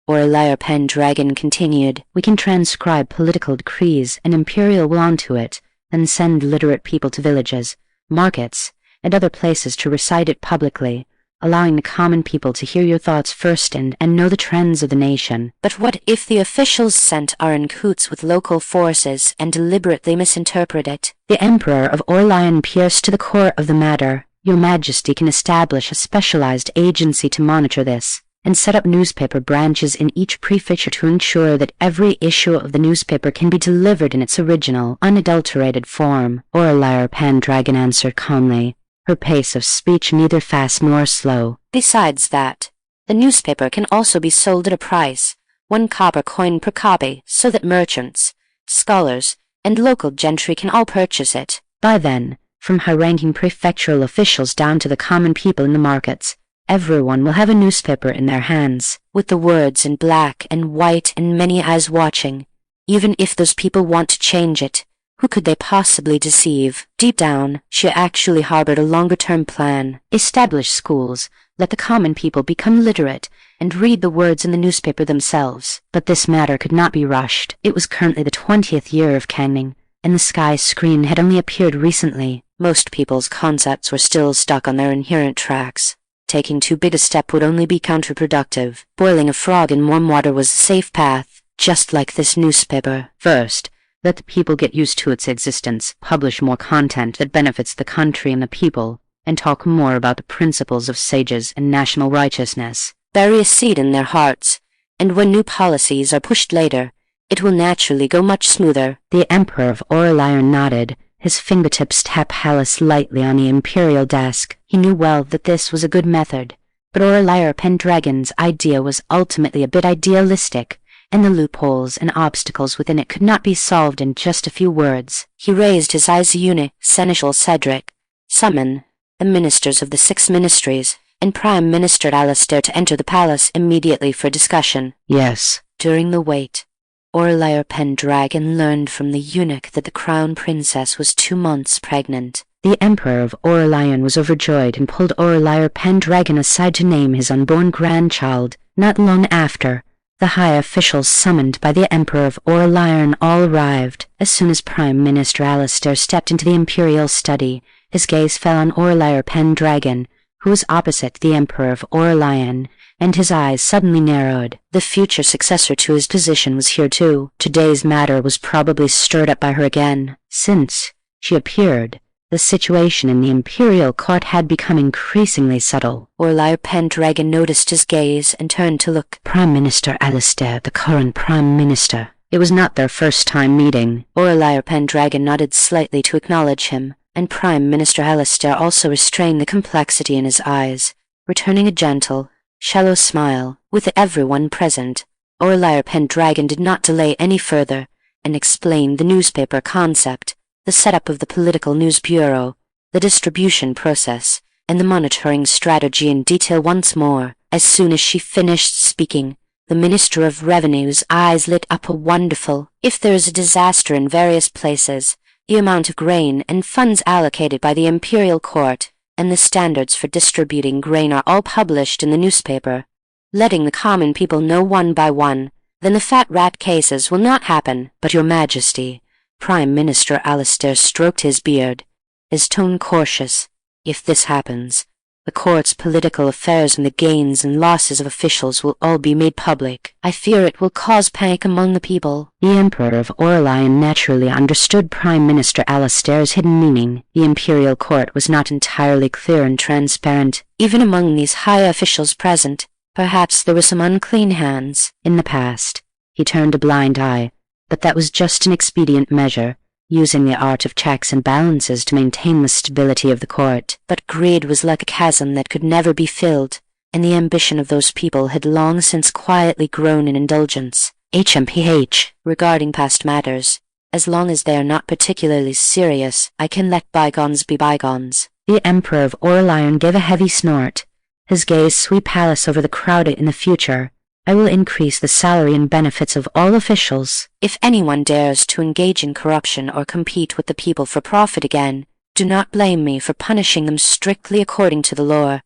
Aurelia PenDragon continued.
We can transcribe political decrees and imperial will onto it, and send literate people to villages, markets, and other places to recite it publicly, allowing the common people to hear your thoughts first and know the trends of the nation.
But what if the officials sent are in cahoots with local forces and deliberately misinterpret it?
The Emperor of Aurelian pierced to the core of the matter. Your Majesty can establish a specialized agency to monitor this, and set up newspaper branches in each prefecture to ensure that every issue of the newspaper can be delivered in its original, unadulterated form. Aurelia PenDragon answered calmly, her pace of speech neither fast nor slow.
Besides that, the newspaper can also be sold at a price, 1 copper coin per copy, so that merchants, scholars, and local gentry can all purchase it.
By then, from high-ranking prefectural officials down to the common people in the markets, everyone will have a newspaper in their hands,
with the words in black and white and many eyes watching. Even if those people want to change it, who could they possibly deceive? Deep down, she actually harbored a longer-term plan.
Establish schools, let the common people become literate, and read the words in the newspaper themselves. But this matter could not be rushed. It was currently the 20th year of Changning, and the sky screen had only appeared recently.
Most people's concepts were still stuck on their inherent tracks. Taking too big a step would only be counterproductive. Boiling a frog in warm water was a safe path, just like this newspaper.
First, let the people get used to its existence, publish more content that benefits the country and the people, and talk more about the principles of sages and national righteousness.
Bury a seed in their hearts, and when new policies are pushed later, it will naturally go much smoother.
The Emperor of Aurelian nodded, his fingertips tapped Hallis lightly on the imperial desk. He knew well that this was a good method, but Aurelia PenDragon's idea was ultimately a bit idealistic, and the loopholes and obstacles within it could not be solved in just a few words.
He raised his eyes. Seneschal Cedric, summon the ministers of the Six Ministries and Prime Minister Alastair to enter the palace immediately for discussion.
Yes.
During the wait, Aurelia PenDragon learned from the eunuch that the crown princess was 2 months pregnant.
The Emperor of Aurelian was overjoyed and pulled Aurelia PenDragon aside to name his unborn grandchild. Not long after, the high officials summoned by the Emperor of Aurelian all arrived. As soon as Prime Minister Alastair stepped into the imperial study, his gaze fell on Aurelia PenDragon, who was opposite the Emperor of Aurelian, and his eyes suddenly narrowed. The future successor to his position was here too. Today's matter was probably stirred up by her again. Since she appeared, the situation in the imperial court had become increasingly subtle.
Aurelia PenDragon noticed his gaze and turned to look.
Prime Minister Alastair, the current Prime Minister. It was not their first time meeting.
Aurelia PenDragon nodded slightly to acknowledge him, and Prime Minister Alastair also restrained the complexity in his eyes, returning a gentle, shallow smile. With everyone present, Aurelia PenDragon did not delay any further, and explained the newspaper concept, the setup of the political news bureau, the distribution process, and the monitoring strategy in detail once more. As soon as she finished speaking, the Minister of Revenue's eyes lit up. Wonderful. If there is a disaster in various places, the amount of grain and funds allocated by the imperial court and the standards for distributing grain are all published in the newspaper, letting the common people know one by one. Then the fat rat cases will not happen. But Your Majesty, Prime Minister Alastair stroked his beard, his tone cautious. If this happens, the court's political affairs and the gains and losses of officials will all be made public. I fear it will cause panic among the people.
The Emperor of Aurelian naturally understood Prime Minister Alastair's hidden meaning. The imperial court was not entirely clear and transparent.
Even among these high officials present, perhaps there were some unclean hands.
In the past, he turned a blind eye, but that was just an expedient measure, using the art of checks and balances to maintain the stability of the court.
But greed was like a chasm that could never be filled, and the ambition of those people had long since quietly grown in indulgence.
HMPH.
Regarding past matters, as long as they are not particularly serious, I can let bygones be bygones.
The Emperor of Aurelian gave a heavy snort, his gaze sweep palace over the crowd. In the future, I will increase the salary and benefits of all officials.
If anyone dares to engage in corruption or compete with the people for profit again, do not blame me for punishing them strictly according to the law.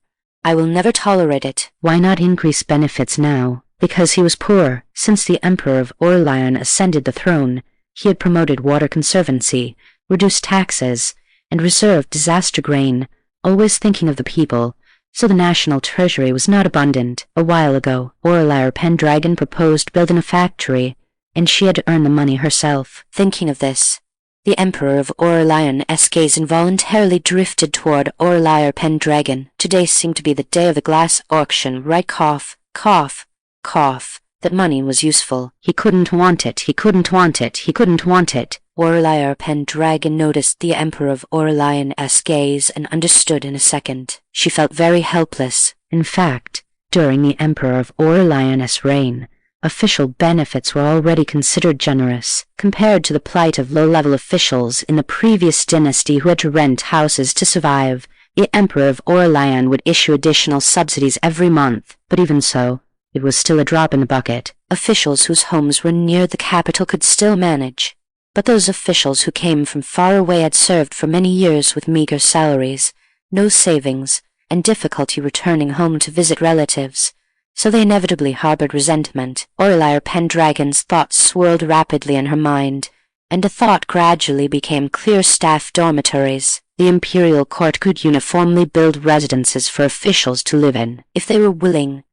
I will never tolerate it.
Why not increase benefits now? Because he was poor. Since the Emperor of Aurelian ascended the throne, he had promoted water conservancy, reduced taxes, and reserved disaster grain, always thinking of the people, so the national treasury was not abundant. A while ago, Aurelia PenDragon proposed building a factory, and she had to earn the money herself.
Thinking of this, the Emperor of Aurelian's gaze involuntarily drifted toward Aurelia PenDragon. Today seemed to be the day of the glass auction, right? Cough, cough, cough. That money was useful.
He couldn't want it, he couldn't want it, he couldn't want it.
Aurelia PenDragon noticed the Emperor of Aurelian's gaze and understood in a second. She felt very helpless.
In fact, during the Emperor of Aurelian's reign, official benefits were already considered generous, compared to the plight of low-level officials in the previous dynasty who had to rent houses to survive. The Emperor of Aurelian would issue additional subsidies every month, but even so, it was still a drop in the bucket.
Officials whose homes were near the capital could still manage, but those officials who came from far away had served for many years with meager salaries, no savings, and difficulty returning home to visit relatives, so they inevitably harbored resentment. Aurelia PenDragon's thoughts swirled rapidly in her mind, and a thought gradually became clear: staff dormitories. The imperial court could uniformly build residences for officials to live in. If they were willing,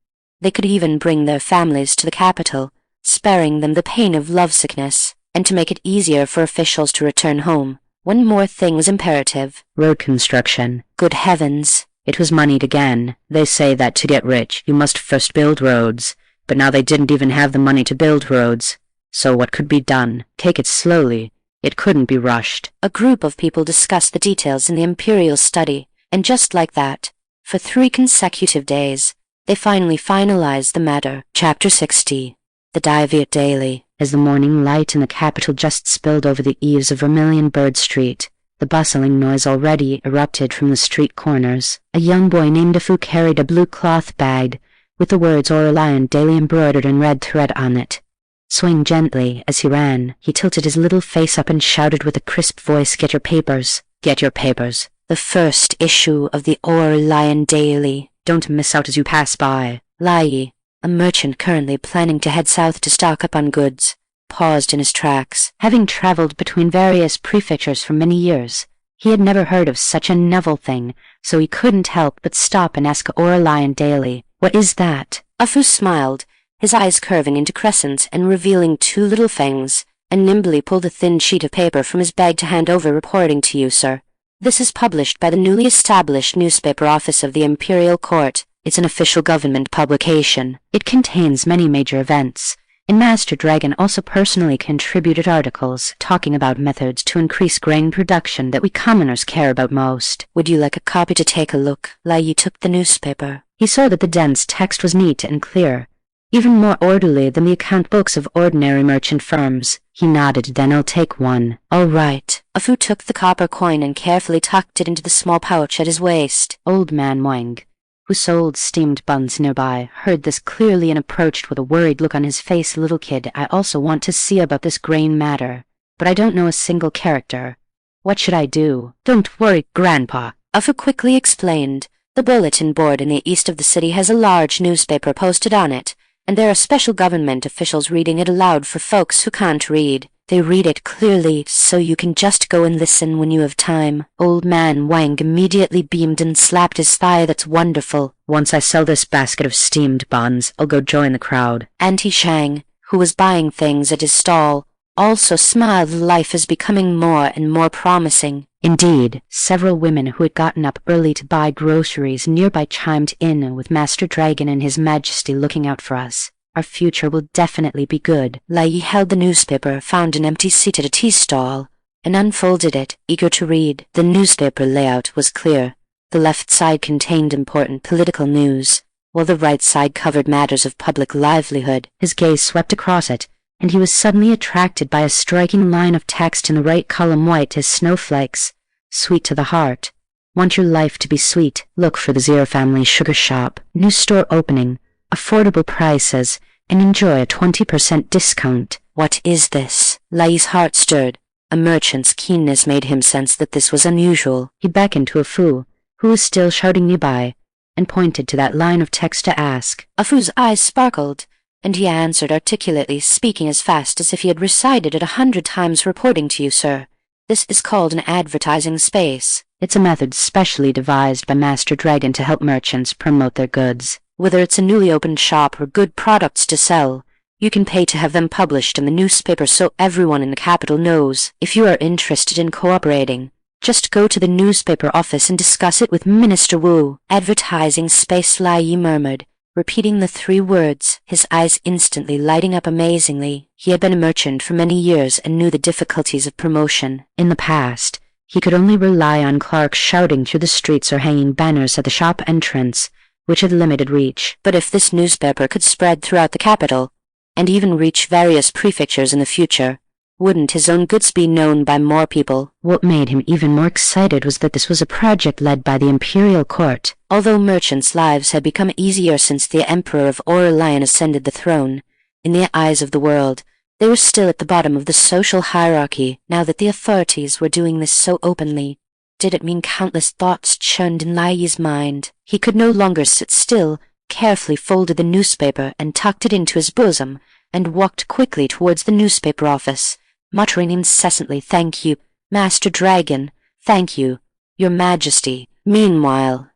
they could even bring their families to the capital, sparing them the pain of lovesickness. And to make it easier for officials to return home, one more thing was imperative:
road construction.
Good heavens!
It was moneyed again. They say that to get rich, you must first build roads, but now they didn't even have the money to build roads. So what could be done? Take it slowly. It couldn't be rushed.
A group of people discussed the details in the imperial study, and just like that, for 3 consecutive days, they finally finalized the matter. Chapter 60. The Diviate Daily.
As the morning light in the capital just spilled over the eaves of Vermilion Bird Street, the bustling noise already erupted from the street corners. A young boy named Afu carried a blue cloth bag with the words Aurelian Daily embroidered in red thread on it. Swaying gently as he ran, he tilted his little face up and shouted with a crisp voice, "Get your papers! Get your papers!
The first issue of the Aurelian Daily.
Don't miss out as you pass by."
Lai, a merchant currently planning to head south to stock up on goods, paused in his tracks.
Having traveled between various prefectures for many years, he had never heard of such a novel thing, so he couldn't help but stop and ask Aurelian Daily, "What is that?"
Afu smiled, his eyes curving into crescents and revealing 2 little fangs, and nimbly pulled a thin sheet of paper from his bag to hand over. "Reporting to you, sir. This is published by the newly established newspaper office of the Imperial Court. It's an official government publication.
It contains many major events, and Master Dragon also personally contributed articles talking about methods to increase grain production that we commoners care about most.
Would you like a copy to take a look?" Lai took the newspaper.
He saw that the dense text was neat and clear, even more orderly than the account books of ordinary merchant firms. He nodded. "Then I'll take one."
"All right." Afu took the copper coin and carefully tucked it into the small pouch at his waist.
Old Man Wang, who sold steamed buns nearby, heard this clearly and approached with a worried look on his face. "Little kid, I also want to see about this grain matter, but I don't know a single character. What should I do?" "Don't worry, Grandpa,"
Afu quickly explained. "The bulletin board in the east of the city has a large newspaper posted on it, and there are special government officials reading it aloud for folks who can't read. They read it clearly, so you can just go and listen when you have time." Old Man Wang immediately beamed and slapped his thigh. "That's wonderful.
Once I sell this basket of steamed buns, I'll go join the crowd."
Auntie Shang, who was buying things at his stall, also smiled. Life is becoming more and more promising.
Indeed, several women who had gotten up early to buy groceries nearby chimed in, "With Master Dragon and His Majesty looking out for us, our future will definitely be good."
Lai held the newspaper, found an empty seat at a tea stall, and unfolded it, eager to read. The newspaper layout was clear. The left side contained important political news, while the right side covered matters of public livelihood.
His gaze swept across it, and he was suddenly attracted by a striking line of text in the right column, white as snowflakes, sweet to the heart. "Want your life to be sweet? Look for the Zero Family Sugar Shop. New store opening, affordable prices, and enjoy a 20% discount."
"What is this?" Lai's heart stirred. A merchant's keenness made him sense that this was unusual.
He beckoned to a Fu, who was still shouting nearby, and pointed to that line of text to ask.
A Fu's eyes sparkled, and he answered articulately, speaking as fast as if he had recited it 100 times. Reporting to you, sir. This is called an advertising space.
It's a method specially devised by Master Dragon to help merchants promote their goods.
Whether it's a newly opened shop or good products to sell, you can pay to have them published in the newspaper so everyone in the capital knows. If you are interested in cooperating, just go to the newspaper office and discuss it with Minister Wu. Advertising space, Lai Yi murmured, repeating the 3 words, his eyes instantly lighting up amazingly. He had been a merchant for many years and knew the difficulties of promotion.
In the past, he could only rely on clerks shouting through the streets or hanging banners at the shop entrance, which had limited reach.
But if this newspaper could spread throughout the capital, and even reach various prefectures in the future, wouldn't his own goods be known by more people?
What made him even more excited was that this was a project led by the imperial court.
Although merchants' lives had become easier since the Emperor of Aurelian ascended the throne, in the eyes of the world, they were still at the bottom of the social hierarchy. Now that the authorities were doing this so openly, did it mean countless thoughts churned in Lai Yi's mind? He could no longer sit still, carefully folded the newspaper and tucked it into his bosom, and walked quickly towards the newspaper office, muttering incessantly, "Thank you, Master Dragon, thank you, Your Majesty." Meanwhile,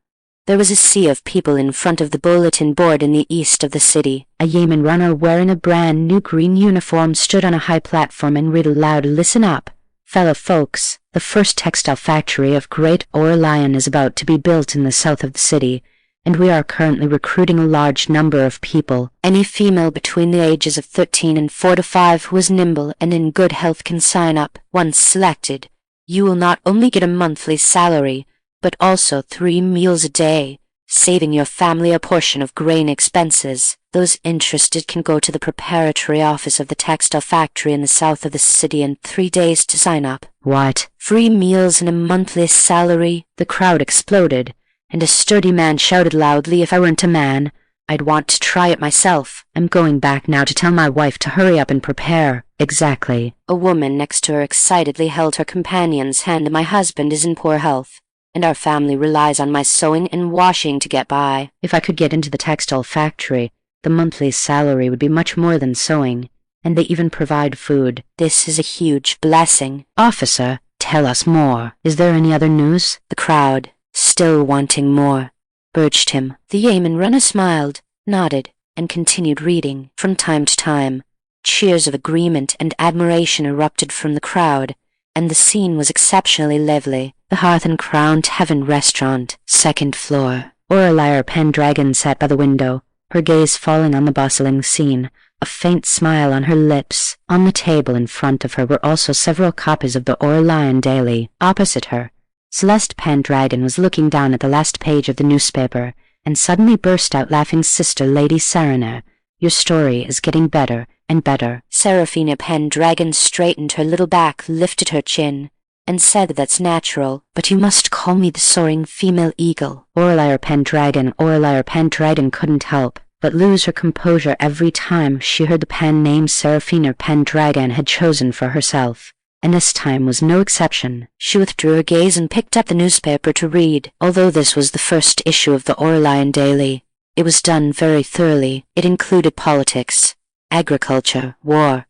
there was a sea of people in front of the bulletin board in the east of the city.
A yeoman runner wearing a brand new green uniform stood on a high platform and read aloud, "Listen up, fellow folks. The first textile factory of Great Aurelian is about to be built in the south of the city, and we are currently recruiting a large number of people.
Any female between the ages of 13 and 45 who is nimble and in good health can sign up. Once selected, you will not only get a monthly salary, but also 3 meals a day, saving your family a portion of grain expenses. Those interested can go to the preparatory office of the textile factory in the south of the city in 3 days to sign up."
"What?
3 meals and a monthly salary?"
The crowd exploded, and a sturdy man shouted loudly, "If I weren't a man, I'd want to try it myself. I'm going back now to tell my wife to hurry up and prepare." "Exactly."
A woman next to her excitedly held her companion's hand. "My husband is in poor health, and our family relies on my sewing and washing to get by."
"If I could get into the textile factory, the monthly salary would be much more than sewing, and they even provide food."
"This is a huge blessing."
"Officer, tell us more. Is there any other news?"
The crowd, still wanting more, urged him. The yeoman runner smiled, nodded, and continued reading. From time to time, cheers of agreement and admiration erupted from the crowd, and the scene was exceptionally lively.
The Hearth and Crowned Heaven restaurant, 2nd floor. Aurelia PenDragon sat by the window, her gaze falling on the bustling scene, a faint smile on her lips. On the table in front of her were also several copies of the Aurelian Daily. Opposite her, Celeste PenDragon was looking down at the last page of the newspaper, and suddenly burst out laughing. "Sister Lady Serena, your story is getting better and better."
Seraphina PenDragon straightened her little back, lifted her chin, and said, "That's natural, but you must call me the soaring female eagle."
Aurelia PenDragon couldn't help but lose her composure every time she heard the pen name Seraphina PenDragon had chosen for herself, and this time was no exception.
She withdrew her gaze and picked up the newspaper to read. Although this was the first issue of the Aurelian Daily, it was done very thoroughly. It included politics, agriculture, war,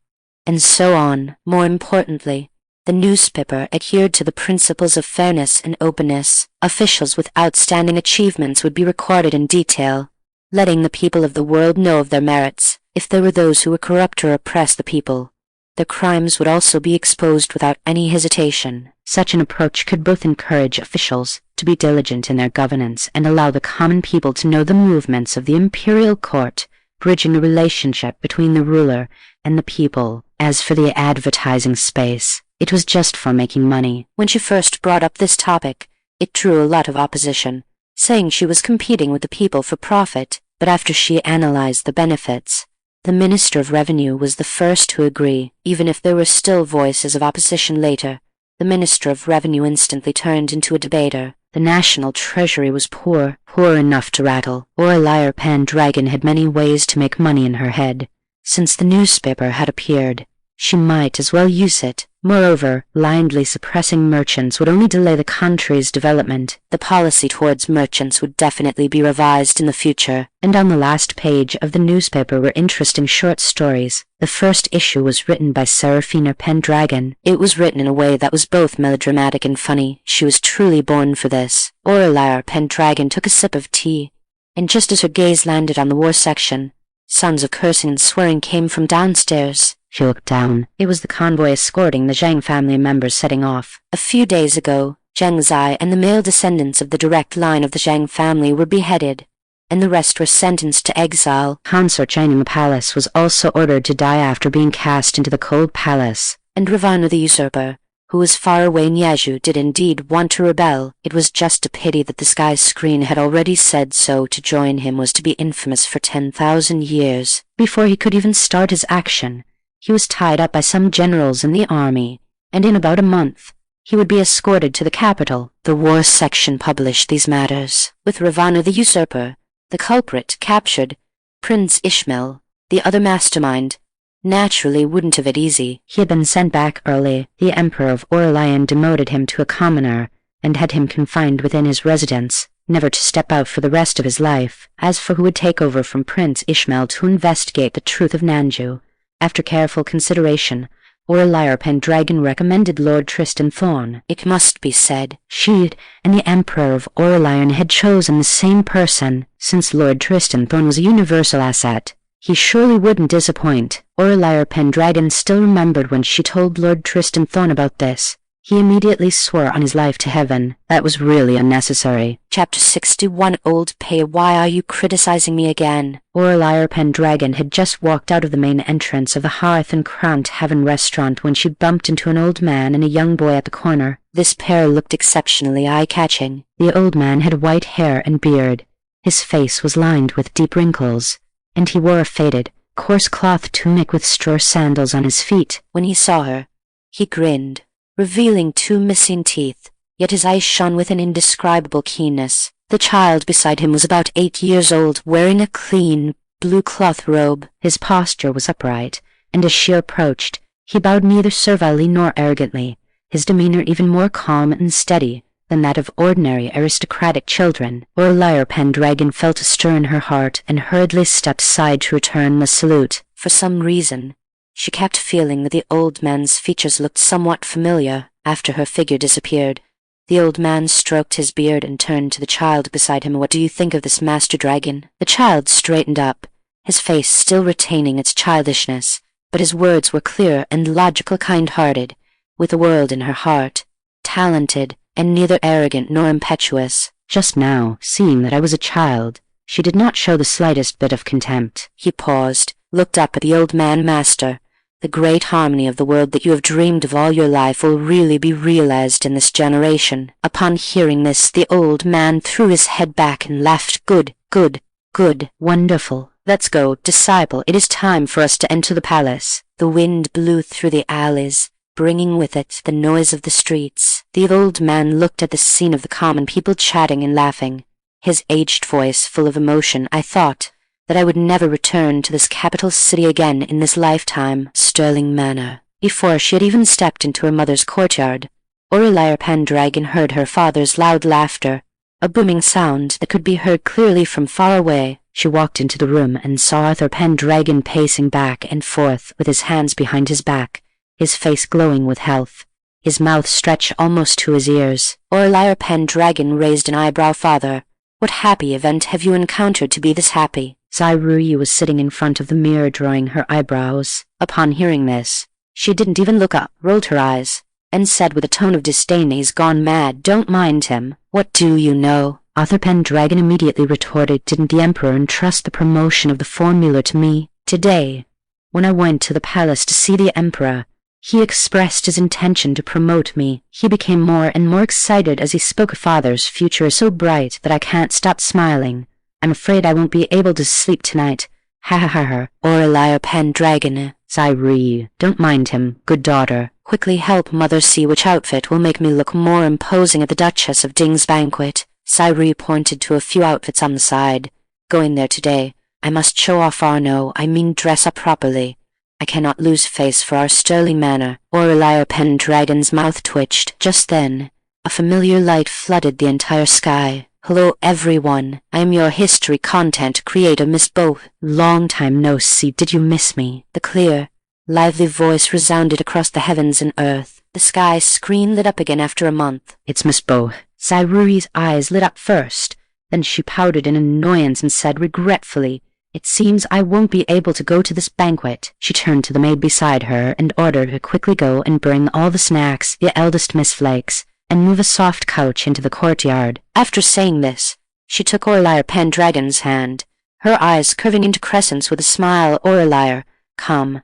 and so on. More importantly, the newspaper adhered to the principles of fairness and openness. Officials with outstanding achievements would be recorded in detail, letting the people of the world know of their merits. If there were those who were corrupt or oppressed the people, their crimes would also be exposed without any hesitation.
Such an approach could both encourage officials to be diligent in their governance and allow the common people to know the movements of the imperial court, bridging the relationship between the ruler and the people. As for the advertising space, it was just for making money.
When she first brought up this topic, it drew a lot of opposition, saying she was competing with the people for profit. But after she analyzed the benefits, the Minister of Revenue was the first to agree. Even if there were still voices of opposition later, the Minister of Revenue instantly turned into a debater.
The national treasury was poor enough to rattle. Aurelia PenDragon had many ways to make money in her head, since the newspaper had appeared. She might as well use it. Moreover, blindly suppressing merchants would only delay the country's development.
The policy towards merchants would definitely be revised in the future.
And on the last page of the newspaper were interesting short stories. The first issue was written by Aurelia PenDragon.
It was written in a way that was both melodramatic and funny. She was truly born for this. Aurelia PenDragon took a sip of tea, and just as her gaze landed on the war section, sounds of cursing and swearing came from downstairs.
She looked down. It was the convoy escorting the Zhang family members setting off.
A few days ago, Zheng Zai and the male descendants of the direct line of the Zhang family were beheaded, and the rest were sentenced to exile.
Consort Changning the palace was also ordered to die after being cast into the cold palace.
And Ravana the usurper, who was far away in Yaju, did indeed want to rebel. It was just a pity that the sky screen had already said so. To join him was to be infamous for 10,000 years.
Before he could even start his action, he was tied up by some generals in the army, and in about a month, he would be escorted to the capital.
The war section published these matters, with Ravana the usurper, the culprit, captured. Prince Ishmael, the other mastermind, naturally wouldn't have it easy.
He had been sent back early. The Emperor of Aurelian demoted him to a commoner, and had him confined within his residence, never to step out for the rest of his life. As for who would take over from Prince Ishmael to investigate the truth of Nanju, after careful consideration, Aurelia PenDragon recommended Lord Tristan Thorn.
It must be said,
she and the Emperor of Aurelian had chosen the same person. Since Lord Tristan Thorn was a universal asset, he surely wouldn't disappoint. Aurelia PenDragon still remembered when she told Lord Tristan Thorn about this. He immediately swore on his life to heaven. That was really unnecessary.
Chapter 61. Old Pay, why are you criticizing me again?
Aurelia PenDragon had just walked out of the main entrance of the Hearth and Crowned Heaven restaurant when she bumped into an old man and a young boy at the corner.
This pair looked exceptionally eye-catching.
The old man had white hair and beard. His face was lined with deep wrinkles, and he wore a faded, coarse cloth tunic with straw sandals on his feet.
When he saw her, he grinned, revealing 2 missing teeth, yet his eyes shone with an indescribable keenness. The child beside him was about 8 years old, wearing a clean, blue cloth robe. His posture was upright, and as she approached, he bowed neither servilely nor arrogantly, his demeanor even more calm and steady than that of ordinary aristocratic children. Aurelia PenDragon felt a stir in her heart and hurriedly stepped aside to return the salute. For some reason, she kept feeling that the old man's features looked somewhat familiar. After her figure disappeared, the old man stroked his beard and turned to the child beside him. What do you think of this, Master Dragon? The child straightened up, his face still retaining its childishness, but his words were clear and logical, kind-hearted, with a world in her heart, talented, and neither arrogant nor impetuous.
Just now, seeing that I was a child, she did not show the slightest bit of contempt.
He paused, looked up at the old man. Master, the great harmony of the world that you have dreamed of all your life will really be realized in this generation. Upon hearing this, the old man threw his head back and laughed. Good, good, good, wonderful. Let's go, disciple. It is time for us to enter the palace. The wind blew through the alleys, bringing with it the noise of the streets. The old man looked at the scene of the common people chatting and laughing, his aged voice full of emotion. I thought that I would never return to this capital city again in this lifetime. Sterling manner. Before she had even stepped into her mother's courtyard, Aurelia PenDragon heard her father's loud laughter, a booming sound that could be heard clearly from far away. She walked into the room and saw Arthur PenDragon pacing back and forth with his hands behind his back, his face glowing with health, his mouth stretched almost to his ears. Aurelia PenDragon raised an eyebrow. Father, what happy event have you encountered to be this happy?
Zairuyi was sitting in front of the mirror drawing her eyebrows.
Upon hearing this, she didn't even look up, rolled her eyes, and said with a tone of disdain, he's gone mad. Don't mind him. What do you know?
Arthur PenDragon immediately retorted, didn't the Emperor entrust the promotion of the formula to me? Today, when I went to the palace to see the Emperor, he expressed his intention to promote me. He became more and more excited as he spoke. Father's future is so bright that I can't stop smiling. I'm afraid I won't be able to sleep tonight. Ha ha ha ha.
Aurelia PenDragon.
Zairuyi, don't mind him, good daughter.
Quickly help mother see which outfit will make me look more imposing at the Duchess of Ding's banquet. Zairuyi pointed to a few outfits on the side. Going there today, I must show off dress up properly. I cannot lose face for our sterling manner. Aurelia PenDragon's mouth twitched. Just then, a familiar light flooded the entire sky. Hello everyone, I am your history content creator, Miss Bo.
Long time no see, did you miss me?
The clear, lively voice resounded across the heavens and earth. The sky screen lit up again after a month.
It's Miss Bo. Sairuri's eyes lit up first. Then she pouted in annoyance and said regretfully, "It seems I won't be able to go to this banquet." She turned to the maid beside her and ordered her quickly go and bring all the snacks, the eldest Miss Flakes, and move a soft couch into the courtyard.
After saying this, she took Aurelia PenDragon's hand, her eyes curving into crescents with a smile. "Aurelia, come.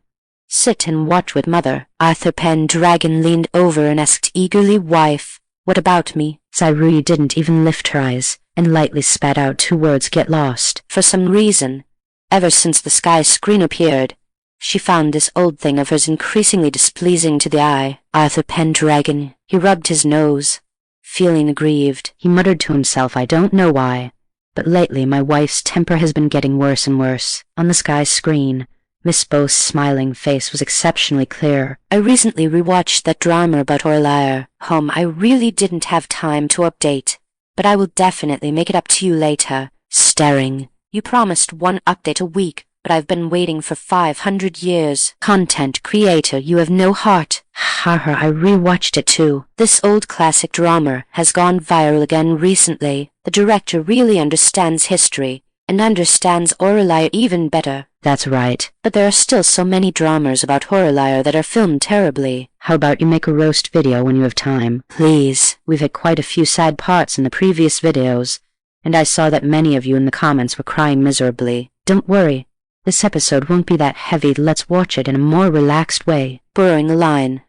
Sit and watch with mother." Arthur PenDragon leaned over and asked eagerly, "Wife, what about me?"
Sairuri didn't even lift her eyes, and lightly spat out 2 words, "Get lost."
For some reason, ever since the sky screen appeared, she found this old thing of hers increasingly displeasing to the eye. Arthur PenDragon, he rubbed his nose, feeling aggrieved.
He muttered to himself, "I don't know why, but lately my wife's temper has been getting worse and worse." On the sky screen, Miss Bo's smiling face was exceptionally clear.
"I recently rewatched that drama about Aurelia. I really didn't have time to update, but I will definitely make it up to you later." Staring. "You promised 1 update a week, but I've been waiting for 500 years. Content creator, you have no heart."
Haha, I rewatched it too.
"This old classic drama has gone viral again recently. The director really understands history, and understands Aurelia even better."
"That's right.
"But there are still so many dramas about Aurelia that are filmed terribly."
"How about you make a roast video when you have time?"
"Please."
"We've had quite a few sad parts in the previous videos, and I saw that many of you in the comments were crying miserably. Don't worry, this episode won't be that heavy. Let's watch it in a more relaxed way."
Borrowing a line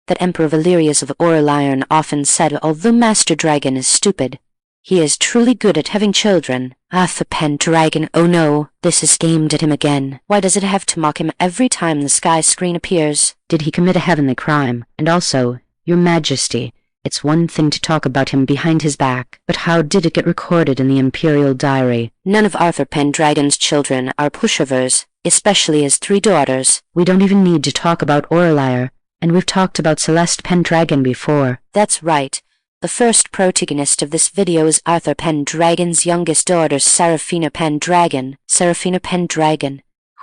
that Emperor Valerius of Aurelian often said, "Although Master Dragon is stupid, he is truly good at having children." Arthur PenDragon, oh no, this is aimed at him again. Why does it have to mock him every time the sky screen appears?
Did he commit a heavenly crime? And also, Your Majesty, it's one thing to talk about him behind his back, but how did it get recorded in the Imperial Diary?
None of Arthur PenDragon's children are pushovers, especially his 3 daughters.
We don't even need to talk about Aurelia, and we've talked about Celeste PenDragon before.
That's right. The first protagonist of this video is Arthur PenDragon's youngest daughter, Seraphina PenDragon,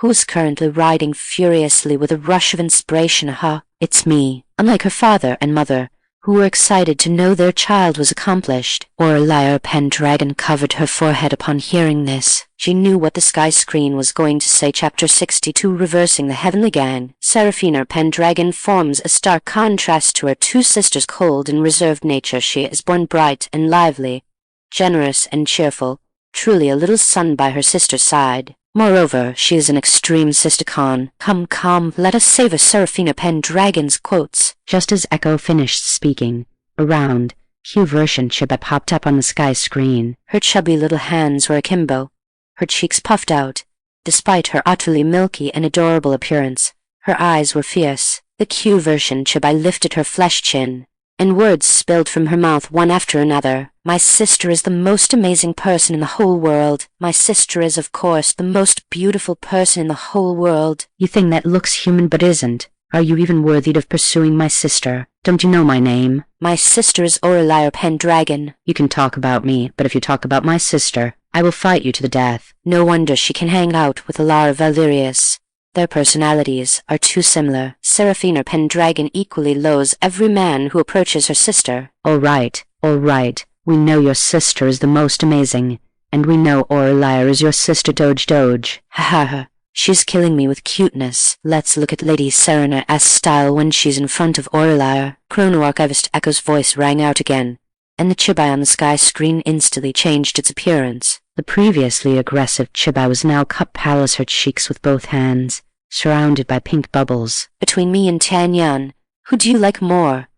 who's currently riding furiously with a rush of inspiration. It's me. Unlike her father and mother, who were excited to know their child was accomplished, Aurelia PenDragon covered her forehead upon hearing this. She knew what the sky screen was going to say. Chapter 62, Reversing the Heavenly Gang. Seraphina PenDragon forms a stark contrast to her 2 sisters' cold and reserved nature. She is born bright and lively, generous and cheerful, truly a little sun by her sister's side. Moreover, she is an extreme sister con. Come, let us savor Seraphina PenDragon's quotes.
Just as Echo finished speaking, a round, Q version Chiba popped up on the sky screen.
Her chubby little hands were akimbo, her cheeks puffed out. Despite her utterly milky and adorable appearance, her eyes were fierce. The Q version Chiba lifted her flesh chin, and words spilled from her mouth one after another. My sister is the most amazing person in the whole world. My sister is, of course, the most beautiful person in the whole world.
You think that looks human but isn't. Are you even worthy of pursuing my sister? Don't you know my name?
My sister is Aurelia PenDragon.
You can talk about me, but if you talk about my sister, I will fight you to the death.
No wonder she can hang out with Emperor Valerius. Their personalities are too similar. Seraphina PenDragon equally loathes every man who approaches her sister.
All right. We know your sister is the most amazing, and we know Aurelia is your sister Doge.
Ha. She's killing me with cuteness. Let's look at Lady Serena's style when she's in front of Aurelia. Chrono-Archivist Echo's voice rang out again, and the chibi on the sky screen instantly changed its appearance.
The previously aggressive chibi was now cup palace her cheeks with both hands, surrounded by pink bubbles.
Between me and Tianyan, who do you like more?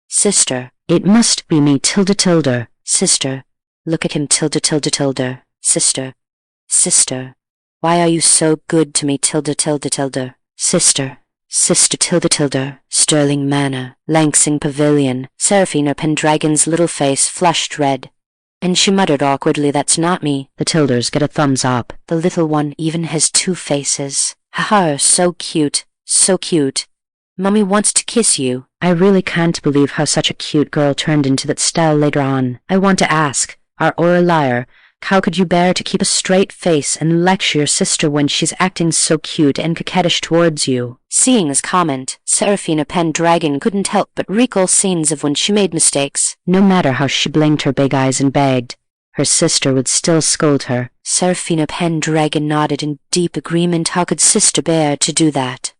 Sister.
It must be me, tilde.
Sister. Look at him, tilde. Sister. Why are you so good to me, tilde. Sister, tilde. Sterling Manor, Langsing Pavilion. Seraphina PenDragon's little face flushed red, and she muttered awkwardly, "That's not me."
The tilders get a thumbs up.
The little one even has 2 faces. Haha, so cute. So cute. Mummy wants to kiss you.
I really can't believe how such a cute girl turned into that style later on. I want to ask, our Aurelia, how could you bear to keep a straight face and lecture your sister when she's acting so cute and coquettish towards you?
Seeing this comment, Seraphina PenDragon couldn't help but recall scenes of when she made mistakes.
No matter how she blinked her big eyes and begged, her sister would still scold her.
Seraphina PenDragon nodded in deep agreement. How could sister bear to do that?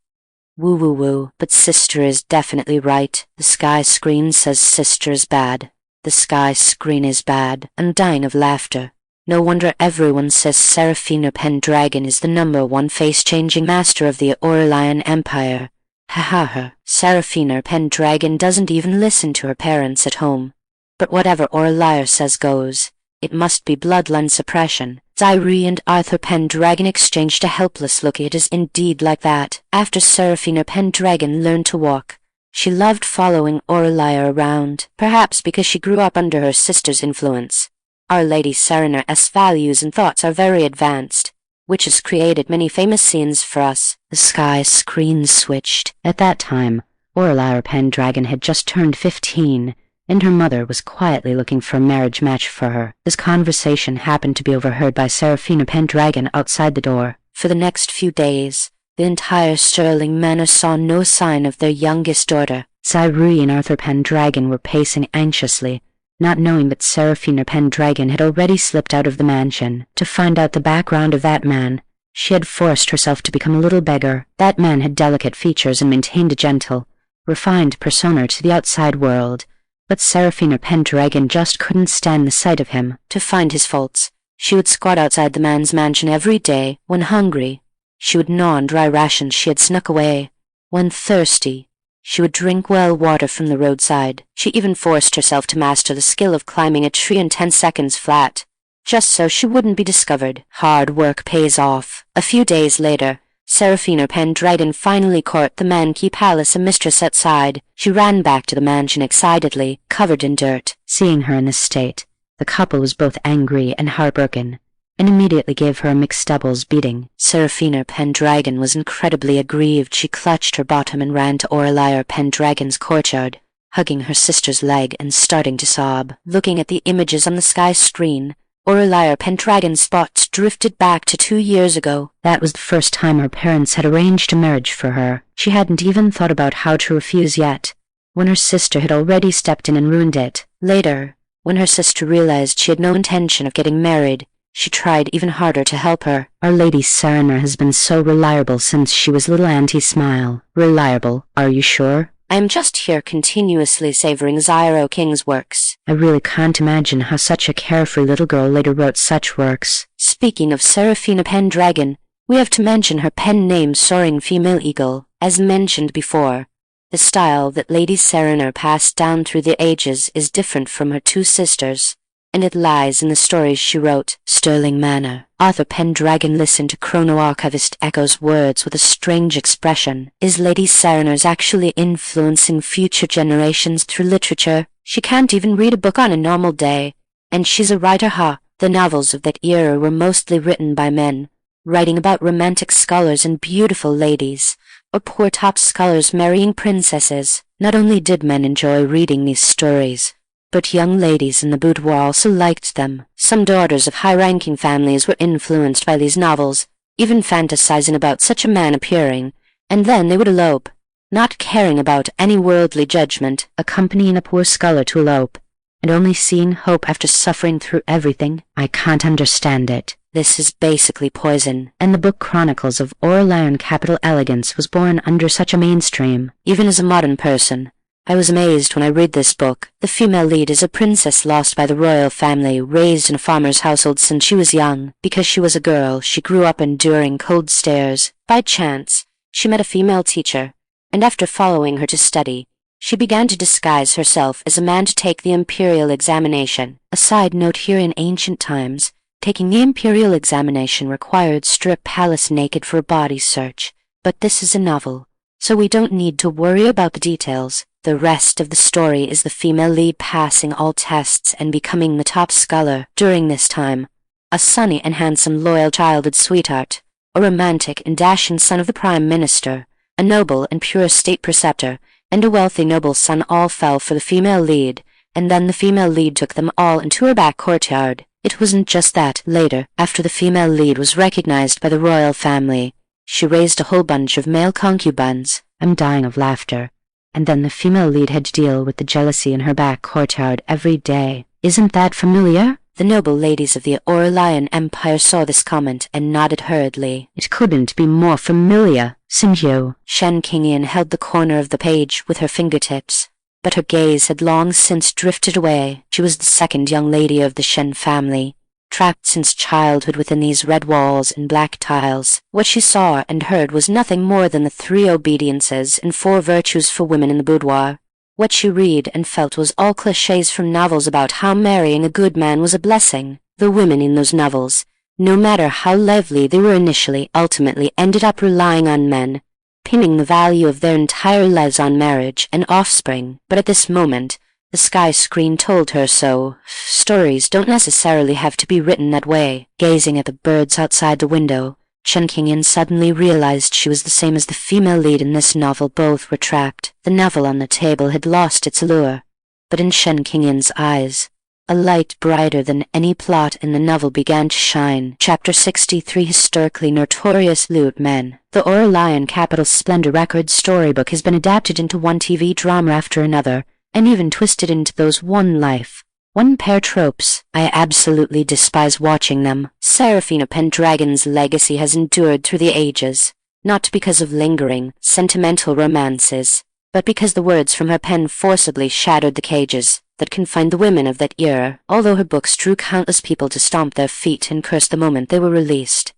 Woo woo woo, but sister is definitely right. The sky screen says sister is bad. The sky screen is bad. I'm dying of laughter. No wonder everyone says Seraphina PenDragon is the #1 face-changing master of the Aurelian Empire. Ha ha ha. Seraphina PenDragon doesn't even listen to her parents at home. But whatever Aurelia says goes. It must be bloodline suppression. Zaire and Arthur PenDragon exchanged a helpless look. It is indeed like that. After Seraphina PenDragon learned to walk, she loved following Aurelia around, perhaps because she grew up under her sister's influence. Our Lady Serena's values and thoughts are very advanced, which has created many famous scenes for us.
The sky screen switched. At that time, Aurelia PenDragon had just turned 15, and her mother was quietly looking for a marriage match for her. This conversation happened to be overheard by Seraphina PenDragon outside the door.
For the next few days, the entire Sterling Manor saw no sign of their youngest daughter.
Zaire and Arthur PenDragon were pacing anxiously, not knowing that Seraphina PenDragon had already slipped out of the mansion. To find out the background of that man, she had forced herself to become a little beggar. That man had delicate features and maintained a gentle, refined persona to the outside world, but Seraphina PenDragon just couldn't stand the sight of him.
To find his faults, she would squat outside the man's mansion every day. When hungry, she would gnaw on dry rations she had snuck away. When thirsty, she would drink well water from the roadside. She even forced herself to master the skill of climbing a tree in 10 seconds flat, just so she wouldn't be discovered. Hard work pays off. A few days later, Seraphina PenDragon finally caught the man-key palace a mistress outside. She ran back to the mansion excitedly, covered in dirt.
Seeing her in this state, the couple was both angry and heartbroken, and immediately gave her a mixed doubles beating.
Seraphina PenDragon was incredibly aggrieved. She clutched her bottom and ran to Aurelia PenDragon's courtyard, hugging her sister's leg and starting to sob. Looking at the images on the sky screen, Aurelia PenDragon's thoughts drifted back to 2 years ago.
That was the first time her parents had arranged a marriage for her. She hadn't even thought about how to refuse yet, when her sister had already stepped in and ruined it.
Later, when her sister realized she had no intention of getting married, she tried even harder to help her.
Our Lady Serena has been so reliable since she was little Auntie Smile. Reliable, are you sure?
I am just here continuously savoring Zaire King's works.
I really can't imagine how such a carefree little girl later wrote such works.
Speaking of Seraphina PenDragon, we have to mention her pen name Soaring Female Eagle. As mentioned before, the style that Lady Serena passed down through the ages is different from her two sisters, and it lies in the stories she wrote. Sterling Manor. Arthur PenDragon listened to Chrono-Archivist Echo's words with a strange expression. Is Lady Serena's actually influencing future generations through literature? She can't even read a book on a normal day, and she's a writer, huh? The novels of that era were mostly written by men, writing about romantic scholars and beautiful ladies, or poor top scholars marrying princesses. Not only did men enjoy reading these stories, but young ladies in the boudoir also liked them. Some daughters of high-ranking families were influenced by these novels, even fantasizing about such a man appearing, and then they would elope, not caring about any worldly judgment.
Accompanying a poor scholar to elope, and only seeing hope after suffering through everything. I can't understand it.
This is basically poison.
And the book Chronicles of Aurelian Capital Elegance was born under such a mainstream.
Even as a modern person, I was amazed when I read this book. The female lead is a princess lost by the royal family, raised in a farmer's household since she was young. Because she was a girl, she grew up enduring cold stares. By chance, she met a female teacher, and after following her to study, she began to disguise herself as a man to take the imperial examination. A side note here: in ancient times, taking the imperial examination required strip palace naked for a body search. But this is a novel, so we don't need to worry about the details. The rest of the story is the female lead passing all tests and becoming the top scholar. During this time, a sunny and handsome loyal childhood sweetheart, a romantic and dashing son of the Prime Minister, A noble and pure state preceptor and a wealthy noble's son all fell for the female lead, and then the female lead took them all into her back courtyard. It wasn't just that. Later, after the female lead was recognized by the royal family, she raised a whole bunch of male concubines.
I'm dying of laughter. And then the female lead had to deal with the jealousy in her back courtyard every day. Isn't that familiar?
The noble ladies of the Aurelian Empire saw this comment and nodded hurriedly.
It couldn't be more familiar, Sinjo.
Changning held the corner of the page with her fingertips, but her gaze had long since drifted away. She was the second young lady of the Shen family, trapped since childhood within these red walls and black tiles. What she saw and heard was nothing more than the 3 obediences and 4 virtues for women in the boudoir. What she read and felt was all clichés from novels about how marrying a good man was a blessing. The women in those novels, no matter how lovely they were initially, ultimately ended up relying on men, pinning the value of their entire lives on marriage and offspring. But at this moment, the sky screen told her so. Stories don't necessarily have to be written that way. Gazing at the birds outside the window, Changning suddenly realized she was the same as the female lead in this novel. Both were trapped. The novel on the table had lost its allure, but in Chang's eyes, a light brighter than any plot in the novel began to shine. Chapter 63: Historically Notorious Loot Men. The Aurelian Capital Splendor Records storybook has been adapted into one TV drama after another, and even twisted into those one life, one pair tropes. I absolutely despise watching them. Seraphina PenDragon's legacy has endured through the ages, not because of lingering, sentimental romances, but because the words from her pen forcibly shattered the cages that confined the women of that era. Although her books drew countless people to stomp their feet and curse the moment they were released,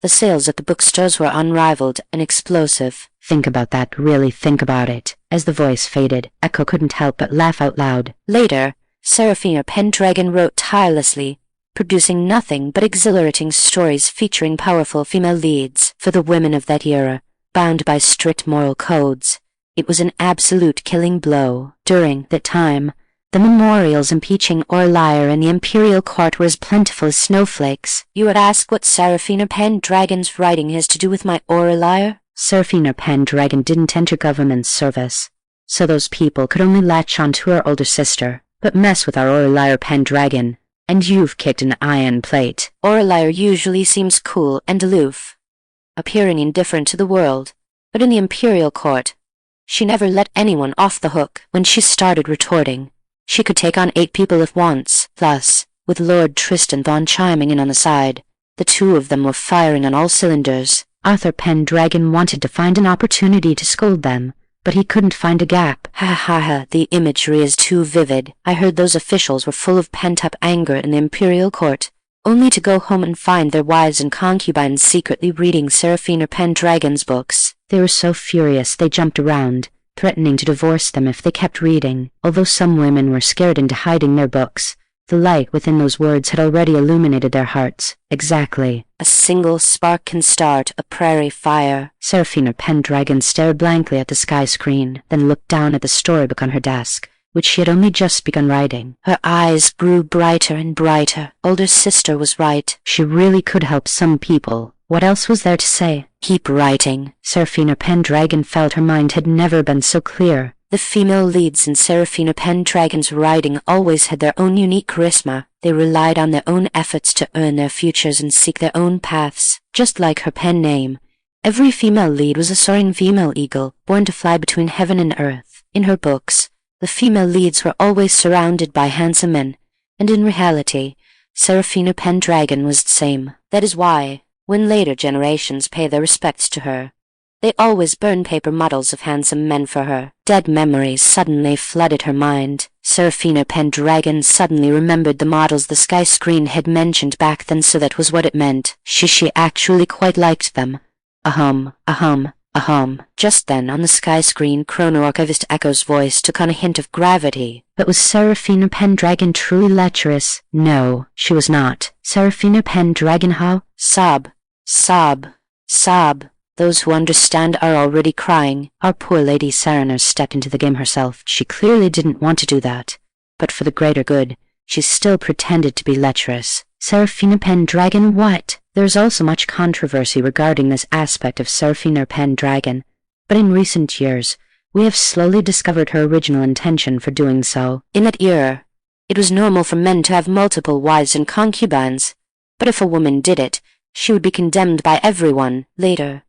the sales at the bookstores were unrivaled and explosive.
Think about that, really think about it. As the voice faded, Echo couldn't help but laugh out loud.
Later, Seraphina PenDragon wrote tirelessly, producing nothing but exhilarating stories featuring powerful female leads. For the women of that era, bound by strict moral codes, it was an absolute killing blow. During that time, the memorials impeaching Aurelian in the imperial court were as plentiful as snowflakes. You would ask what Seraphina PenDragon's writing has to do with my Aurelian?
Seraphina PenDragon didn't enter government service, so those people could only latch on to her older sister. But mess with our Aurelian PenDragon, and you've kicked an iron plate.
Aurelian usually seems cool and aloof, appearing indifferent to the world, but in the imperial court, she never let anyone off the hook. When she started retorting, she could take on 8 people at once. Thus, with Lord Tristan Thorn chiming in on the side, the 2 of them were firing on all cylinders.
Arthur PenDragon wanted to find an opportunity to scold them, but he couldn't find a gap.
Ha ha ha, the imagery is too vivid. I heard those officials were full of pent-up anger in the imperial court, only to go home and find their wives and concubines secretly reading Seraphina PenDragon's books.
They were so furious they jumped around, threatening to divorce them if they kept reading. Although some women were scared into hiding their books, the light within those words had already illuminated their hearts. Exactly.
A single spark can start a prairie fire.
Seraphina PenDragon stared blankly at the sky screen, then looked down at the storybook on her desk, which she had only just begun writing.
Her eyes grew brighter and brighter. Older sister was right.
She really could help some people. What else was there to say?
Keep writing.
Seraphina PenDragon felt her mind had never been so clear.
The female leads in Seraphina PenDragon's writing always had their own unique charisma. They relied on their own efforts to earn their futures and seek their own paths. Just like her pen name, every female lead was a soaring female eagle, born to fly between heaven and earth. In her books, the female leads were always surrounded by handsome men, and in reality, Seraphina PenDragon was the same. That is why, when later generations pay their respects to her, they always burn paper models of handsome men for her. Dead memories suddenly flooded her mind. Seraphina PenDragon suddenly remembered the models the sky screen had mentioned back then, so that was what it meant. She actually quite liked them. Ahum. Just then, on the sky screen, Chrono-Archivist Echo's voice took on a hint of gravity.
But was Seraphina PenDragon truly lecherous? No, she was not. Seraphina PenDragon how?
Sob. Those who understand are already crying.
Our poor Lady Serenar stepped into the game herself. She clearly didn't want to do that, but for the greater good, she still pretended to be lecherous. Seraphina PenDragon what? There's also much controversy regarding this aspect of Seraphina PenDragon. but in recent years, we have slowly discovered her original intention for doing so.
In that era, it was normal for men to have multiple wives and concubines, but if a woman did it, she would be condemned by everyone later.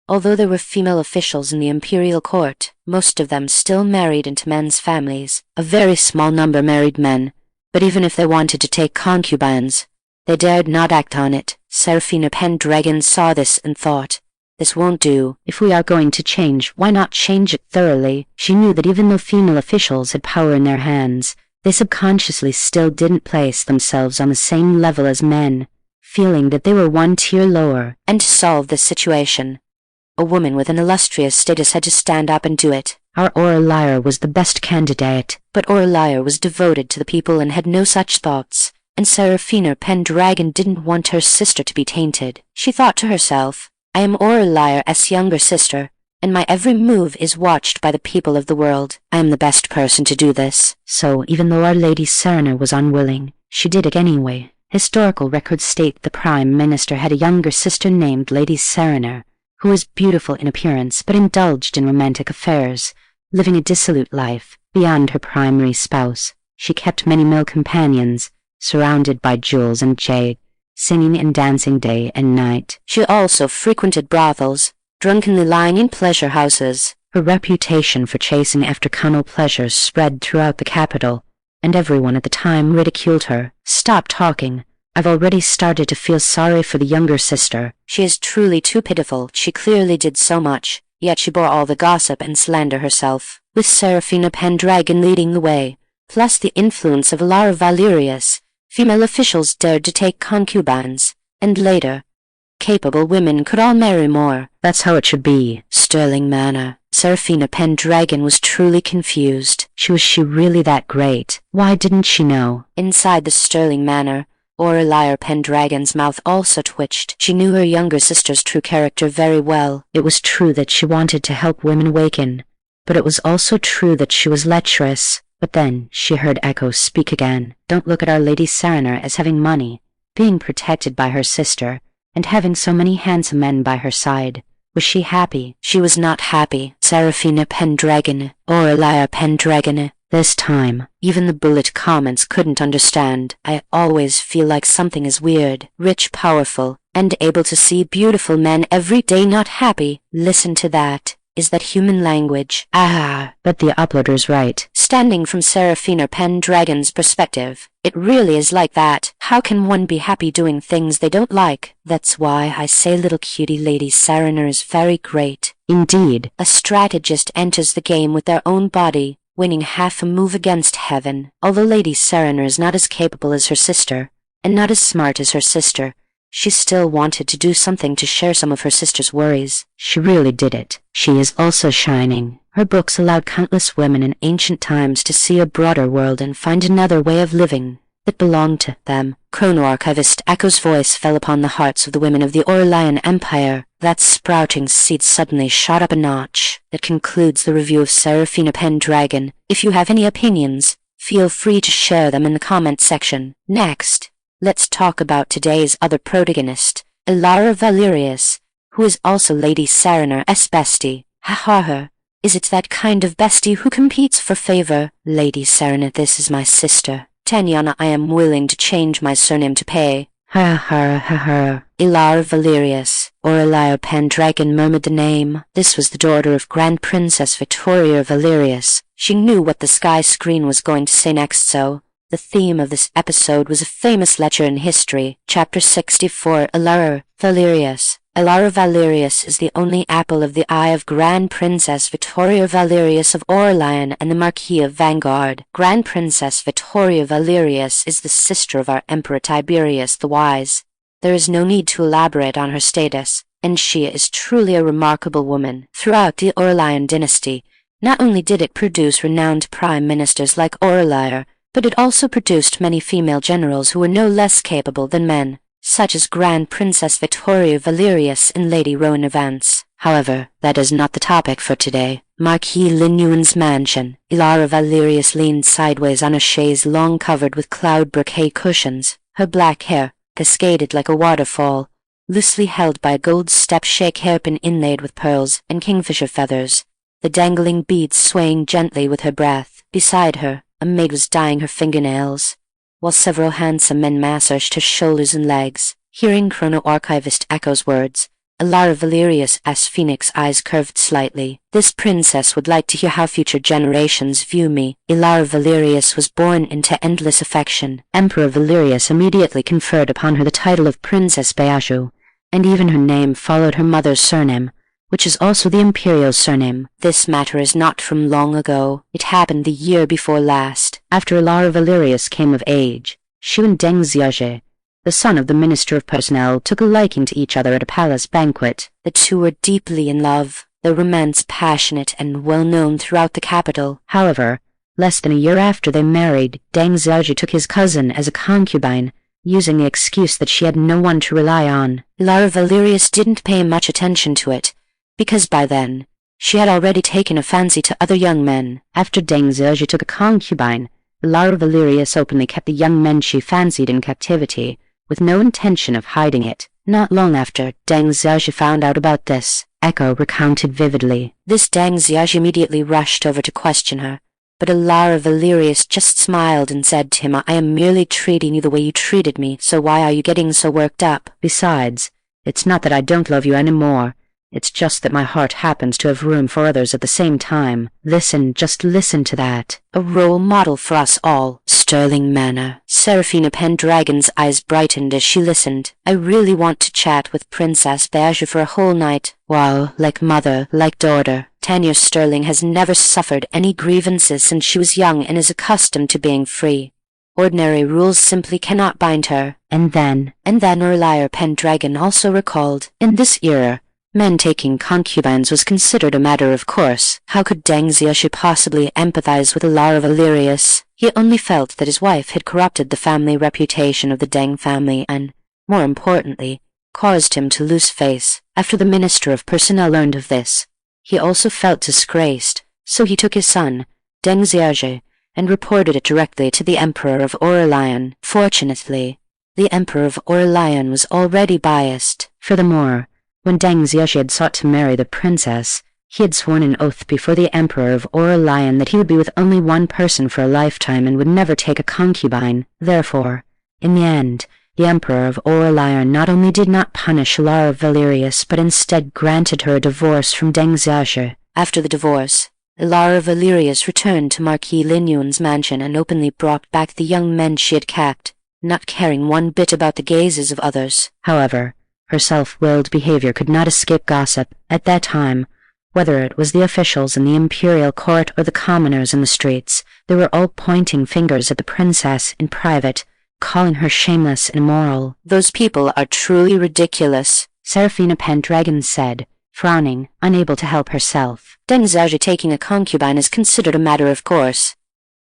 Although there were female officials in the imperial court, most of them still married into men's families. A very small number married men, but even if they wanted to take concubines, they dared not act on it. Aurelian PenDragon saw this and thought, this won't do.
If we are going to change, why not change it thoroughly? She knew that even though female officials had power in their hands, they subconsciously still didn't place themselves on the same level as men, feeling that they were one tier lower.
And to solve this situation, a woman with an illustrious status had to stand up and do it.
Our Aurelia was the best candidate.
But Aurelia was devoted to the people and had no such thoughts, and Aurelian PenDragon didn't want her sister to be tainted. She thought to herself, I am Aurelia's younger sister, and my every move is watched by the people of the world. I am the best person to do this.
So, even though our Lady Serena was unwilling, she did it anyway. Historical records state the Prime Minister had a younger sister named Lady Serena, who was beautiful in appearance but indulged in romantic affairs, living a dissolute life. Beyond her primary spouse, she kept many male companions, surrounded by jewels and jade, singing and dancing day and night.
She also frequented brothels, drunkenly lying in pleasure houses.
Her reputation for chasing after carnal pleasures spread throughout the capital, and everyone at the time ridiculed her. Stop talking. I've already started to feel sorry for the younger sister.
She is truly too pitiful. She clearly did so much, yet she bore all the gossip and slander herself, with Aurelian PenDragon leading the way, plus the influence of Emperor Valerius. Female officials dared to take concubines, and later, capable women could all marry more.
That's how it should be.
Sterling manner. Aurelian PenDragon was truly confused.
Was she really that great? Why didn't she know?
Inside the sterling manor, Aurelia PenDragon's mouth also twitched. She knew her younger sister's true character very well.
It was true that she wanted to help women awaken, but it was also true that she was lecherous. But then she heard Echo speak again. Don't look at our Lady Serena as having money, being protected by her sister, and having so many handsome men by her side. Was she happy?
She was not happy. Aurelian PenDragon, Aurelia PenDragon.
This time,
even the bullet comments couldn't understand. I always feel like something is weird. Rich, powerful, and able to see beautiful men every day not happy. Listen to that. Is that human language? Ah.
But the uploader's right.
Standing from Aurelian PenDragon's perspective, it really is like that. How can one be happy doing things they don't like? That's why I say little cutie Lady Serena is very great.
Indeed.
A strategist enters the game with their own body, winning half a move against heaven. Although Lady Serena is not as capable as her sister, and not as smart as her sister, she still wanted to do something to share some of her sister's worries.
She really did it. She is also shining. Her books allowed countless women in ancient times to see a broader world and find another way of living that belonged to them. Chrono-Archivist Echo's voice fell upon the hearts of the women of the Aurelian Empire. That sprouting seed suddenly shot up a notch. That concludes the review of Aurelian PenDragon. If you have any opinions, feel free to share them in the comment section. Next, let's talk about today's other protagonist, Emperor Valerius, who is also Lady Serena's bestie. Ha ha ha. Is it that kind of bestie who competes for favor? Lady Serena, this is my sister. Tanyana, I am willing to change my surname to Pei. Ha ha ha ha.
Emperor Valerius. Aurelia PenDragon murmured the name. This was the daughter of Grand Princess Victoria Valerius. She knew what the sky screen was going to say next, so the theme of this episode was a famous lecture in history. Chapter 64, Emperor Valerius. Emperor Valerius is the only apple of the eye of Grand Princess Victoria Valerius of Aurelian and the Marquis of Vanguard. Grand Princess Victoria Valerius is the sister of our Emperor Tiberius the Wise. There is no need to elaborate on her status, and she is truly a remarkable woman. Throughout the Aurelian dynasty, not only did it produce renowned prime ministers like Aurelia, but it also produced many female generals who were no less capable than men, such as Grand Princess Victoria Valerius and Lady Rowena Vance. However, that is not the topic for today. Marquis Linuan's mansion. Emperor Valerius leaned sideways on a chaise long covered with cloud brocade cushions. Her black hair cascaded like a waterfall, loosely held by a gold step-shake hairpin inlaid with pearls and kingfisher feathers, the dangling beads swaying gently with her breath. Beside her, a maid was dyeing her fingernails, while several handsome men massaged her shoulders and legs. Hearing Chrono-Archivist Echo's words, Emperor Valerius' phoenix eyes curved slightly. This princess would like to hear how future generations view me. Emperor Valerius was born into endless affection.
Emperor Valerius immediately conferred upon her the title of Princess Beaju, and even her name followed her mother's surname, which is also the imperial surname.
This matter is not from long ago. It happened the year before last.
After Emperor Valerius came of age, she and Deng Xiaozhi, the son of the Minister of Personnel, took a liking to each other at a palace banquet.
The two were deeply in love, their romance passionate and well known throughout the capital.
However, less than a year after they married, Deng Xiaozhi took his cousin as a concubine, using the excuse that she had no one to rely on.
Emperor Valerius didn't pay much attention to it, because by then, she had already taken a fancy to other young men.
After Deng Xiaozhi took a concubine, Emperor Valerius openly kept the young men she fancied in captivity, with no intention of hiding it.
Not long after Deng Xiaozhi found out about this,
Echo recounted vividly.
This Deng Xiaozhi immediately rushed over to question her, but Emperor Valerius just smiled and said to him, I am merely treating you the way you treated me, so why are you getting so worked up?
Besides, it's not that I don't love you anymore. It's just that my heart happens to have room for others at the same time. Just listen to that.
A role model for us all. Sterling manner. Seraphina PenDragon's eyes brightened as she listened. I really want to chat with Princess Beaju for a whole night. Wow, like mother, like daughter. Tanya Sterling has never suffered any grievances since she was young and is accustomed to being free. Ordinary rules simply cannot bind her.
And then
Aurelia PenDragon also recalled, in this era, men taking concubines was considered a matter of course. How could Deng Xiaozhi possibly empathize with Emperor Valerius? He only felt that his wife had corrupted the family reputation of the Deng family and, more importantly, caused him to lose face. After the Minister of Personnel learned of this, he also felt disgraced, so he took his son, Deng Xiaozhi, and reported it directly to the Emperor of Aurelian. Fortunately, the Emperor of Aurelian was already biased.
Furthermore, when Deng Xiaozhi had sought to marry the princess, he had sworn an oath before the Emperor of Aurelian that he would be with only one person for a lifetime and would never take a concubine. Therefore, in the end, the Emperor of Aurelian not only did not punish Emperor Valerius, but instead granted her a divorce from Deng Xiaozhi.
After the divorce, Emperor Valerius returned to Marquis Linyun's mansion and openly brought back the young men she had capped, not caring one bit about the gazes of others.
However, her self-willed behavior could not escape gossip. At that time, whether it was the officials in the imperial court or the commoners in the streets, they were all pointing fingers at the princess in private, calling her shameless and immoral.
Those people are truly ridiculous,
Seraphina PenDragon said, frowning, unable to help herself.
Deng Xiaozhi taking a concubine is considered a matter of course,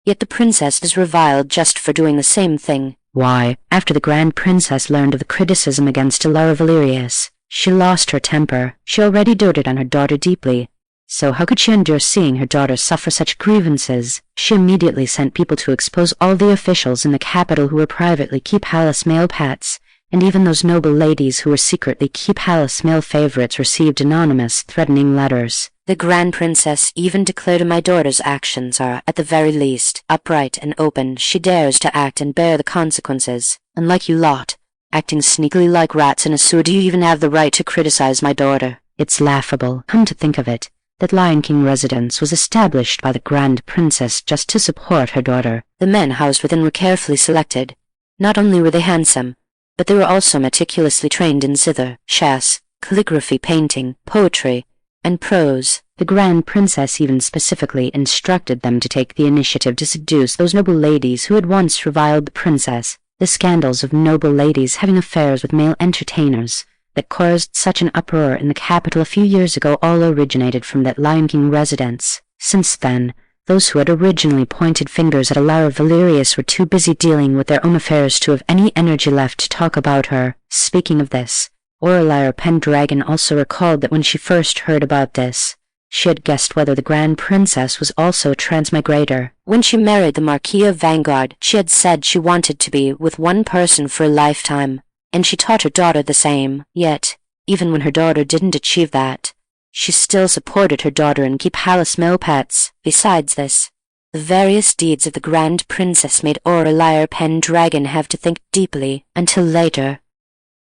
yet the princess is reviled just for doing the same thing.
Why, after the Grand Princess learned of the criticism against Emperor Valerius, she lost her temper. She already doted on her daughter deeply, so how could she endure seeing her daughter suffer such grievances? She immediately sent people to expose all the officials in the capital who were privately key palace male pets, and even those noble ladies who were secretly key palace male favorites received anonymous, threatening letters.
The Grand Princess even declared my daughter's actions are, at the very least, upright and open. She dares to act and bear the consequences. Unlike you lot, acting sneakily like rats in a sewer, do you even have the right to criticize my daughter?
It's laughable, come to think of it, that Lion King residence was established by the Grand Princess just to support her daughter.
The men housed within were carefully selected. Not only were they handsome, but they were also meticulously trained in zither, chess, calligraphy, painting, poetry, and prose.
The Grand Princess even specifically instructed them to take the initiative to seduce those noble ladies who had once reviled the princess. The scandals of noble ladies having affairs with male entertainers that caused such an uproar in the capital a few years ago all originated from that Lion King residence. Since then, those who had originally pointed fingers at Emperor Valerius were too busy dealing with their own affairs to have any energy left to talk about her. Speaking of this, Aurelia PenDragon also recalled that when she first heard about this, she had guessed whether the Grand Princess was also a transmigrator.
When she married the Marquis of Vanguard, she had said she wanted to be with one person for a lifetime. and she taught her daughter the same. Yet, even when her daughter didn't achieve that, she still supported her daughter and keep Hallis pets. Besides this, the various deeds of the Grand Princess made Aurelia PenDragon have to think deeply until later.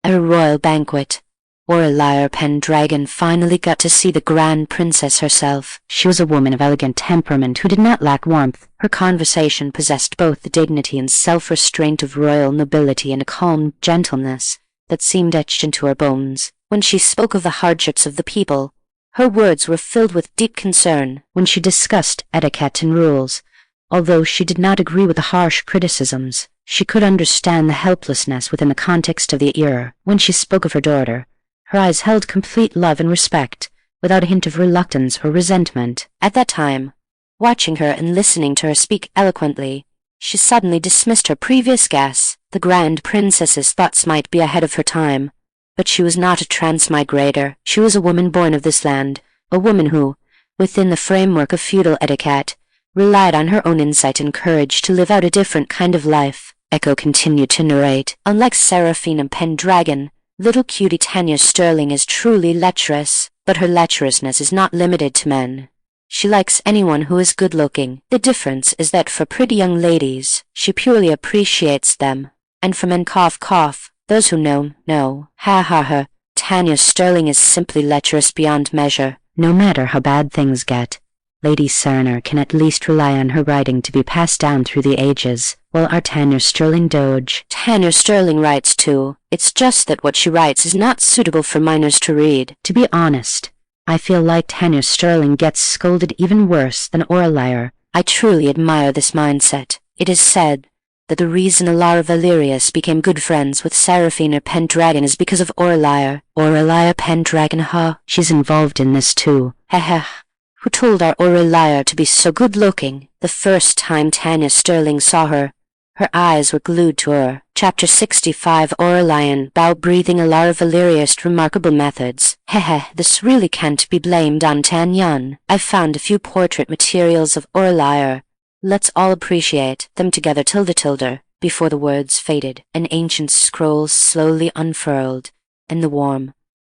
At a royal banquet, Aurelia PenDragon finally got to see the Grand Princess herself.
She was a woman of elegant temperament who did not lack warmth.
Her conversation possessed both the dignity and self-restraint of royal nobility and a calm gentleness that seemed etched into her bones. When she spoke of the hardships of the people, her words were filled with deep concern.
When she discussed etiquette and rules, although she did not agree with the harsh criticisms, she could understand the helplessness within the context of the era. When she spoke of her daughter, her eyes held complete love and respect, without a hint of reluctance or resentment.
At that time, watching her and listening to her speak eloquently, she suddenly dismissed her previous guess. The Grand Princess's thoughts might be ahead of her time, but she was not a transmigrator. She was a woman born of this land, a woman who, within the framework of feudal etiquette, relied on her own insight and courage to live out a different kind of life.
Echo continued to narrate.
Unlike Seraphina PenDragon, little cutie Tanya Sterling is truly lecherous, but her lecherousness is not limited to men. She likes anyone who is good-looking. The difference is that for pretty young ladies, she purely appreciates them, and for men those who know. Ha. Tanya Sterling is simply lecherous beyond measure.
No matter how bad things get, Lady Serener can at least rely on her writing to be passed down through the ages, while our Tanya Sterling doge.
Tanya Sterling writes too. It's just that what she writes is not suitable for minors to read.
To be honest, I feel like Tanya Sterling gets scolded even worse than Aurelia.
I truly admire this mindset. It is said that the reason Emperor Valerius became good friends with Seraphina PenDragon is because of Aurelia.
Aurelia PenDragon, huh? She's involved in this too.
Heh. Who told our Aurelia to be so good-looking? The first time Tanya Sterling saw her, her eyes were glued to her. Chapter 65 Aurelian Bow-Breathing Emperor Valerius Remarkable Methods. This really can't be blamed on Tanyan. I found a few portrait materials of Aurelia. Let's all appreciate them together. Tilde. Before the words faded, an ancient scroll slowly unfurled, and the warm,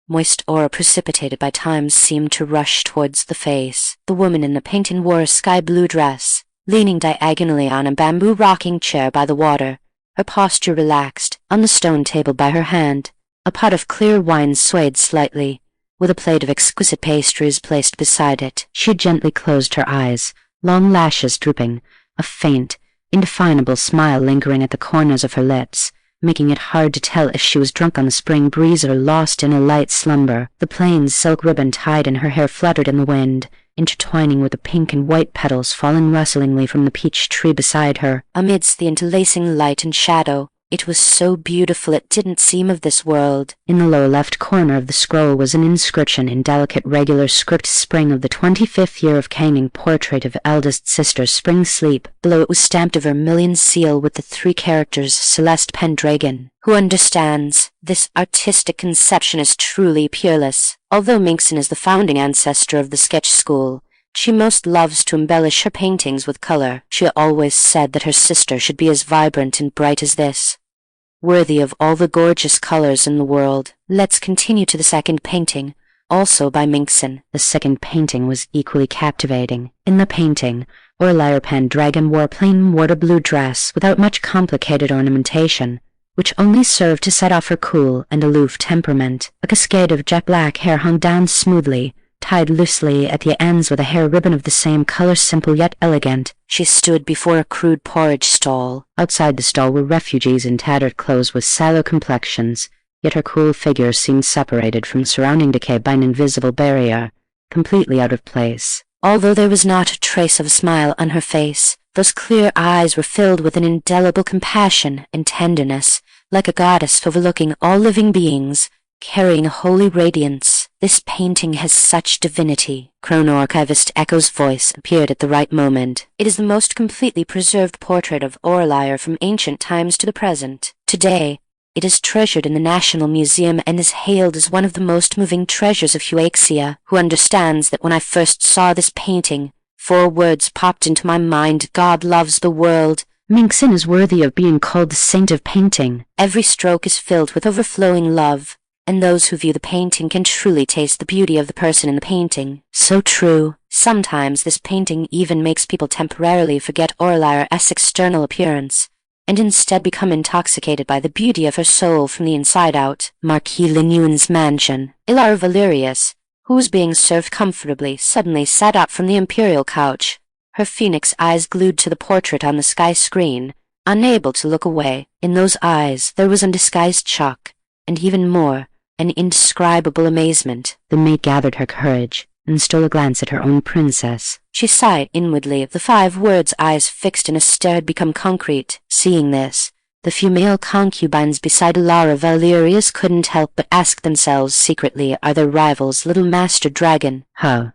moist aura precipitated by time seemed to rush towards the face. The woman in the painting wore a sky-blue dress, leaning diagonally on a bamboo rocking chair by the water, her posture relaxed. On the stone table by her hand, a pot of clear wine swayed slightly, with a plate of exquisite pastries placed beside it.
She had gently closed her eyes, long lashes drooping, a faint, indefinable smile lingering at the corners of her lips, making it hard to tell if she was drunk on the spring breeze or lost in a light slumber. The plain silk ribbon tied in her hair fluttered in the wind, intertwining with the pink and white petals falling rustlingly from the peach tree beside her.
Amidst the interlacing light and shadow, it was so beautiful it didn't seem of this world.
In the lower left corner of the scroll was an inscription in delicate regular script: Spring of the 25th year of Changning, portrait of eldest sister Spring Sleep.
Below it was stamped a vermilion seal with the 3 characters Celeste PenDragon. Who understands? This artistic conception is truly peerless. Although Minkson is the founding ancestor of the sketch school, she most loves to embellish her paintings with color. She always said that her sister should be as vibrant and bright as this, worthy of all the gorgeous colors in the world. Let's continue to the second painting, also by Minkson.
The second painting was equally captivating. In the painting, Aurelia PenDragon wore a plain water blue dress without much complicated ornamentation, which only served to set off her cool and aloof temperament. A cascade of jet black hair hung down smoothly, tied loosely at the ends with a hair ribbon of the same color, simple yet elegant.
She stood before a crude porridge stall.
Outside the stall were refugees in tattered clothes with sallow complexions, yet her cool figure seemed separated from surrounding decay by an invisible barrier, completely out of place.
Although there was not a trace of a smile on her face, those clear eyes were filled with an indelible compassion and tenderness, like a goddess overlooking all living beings, carrying a holy radiance. This painting has such divinity. Chrono-Archivist Echo's voice appeared at the right moment. It is the most completely preserved portrait of Aurelia from ancient times to the present. Today, it is treasured in the National Museum and is hailed as one of the most moving treasures of Huaxia. Who understands that when I first saw this painting, 4 words popped into my mind: God loves the world,
Minkson is worthy of being called the saint of painting.
Every stroke is filled with overflowing love, and those who view the painting can truly taste the beauty of the person in the painting.
So true.
Sometimes this painting even makes people temporarily forget Aurelia's external appearance, and instead become intoxicated by the beauty of her soul from the inside out.
Marquis Linuan's mansion.
Emperor Valerius, who was being served comfortably, suddenly sat up from the imperial couch, her phoenix eyes glued to the portrait on the sky screen, unable to look away.
In those eyes there was undisguised shock, and even more, an indescribable amazement. The maid gathered her courage, and stole a glance at her own princess.
She sighed inwardly. The 5 words eyes fixed in a stare had become concrete.
Seeing this, the female concubines beside Lara Valerius couldn't help but ask themselves secretly, are their rivals little Master Dragon?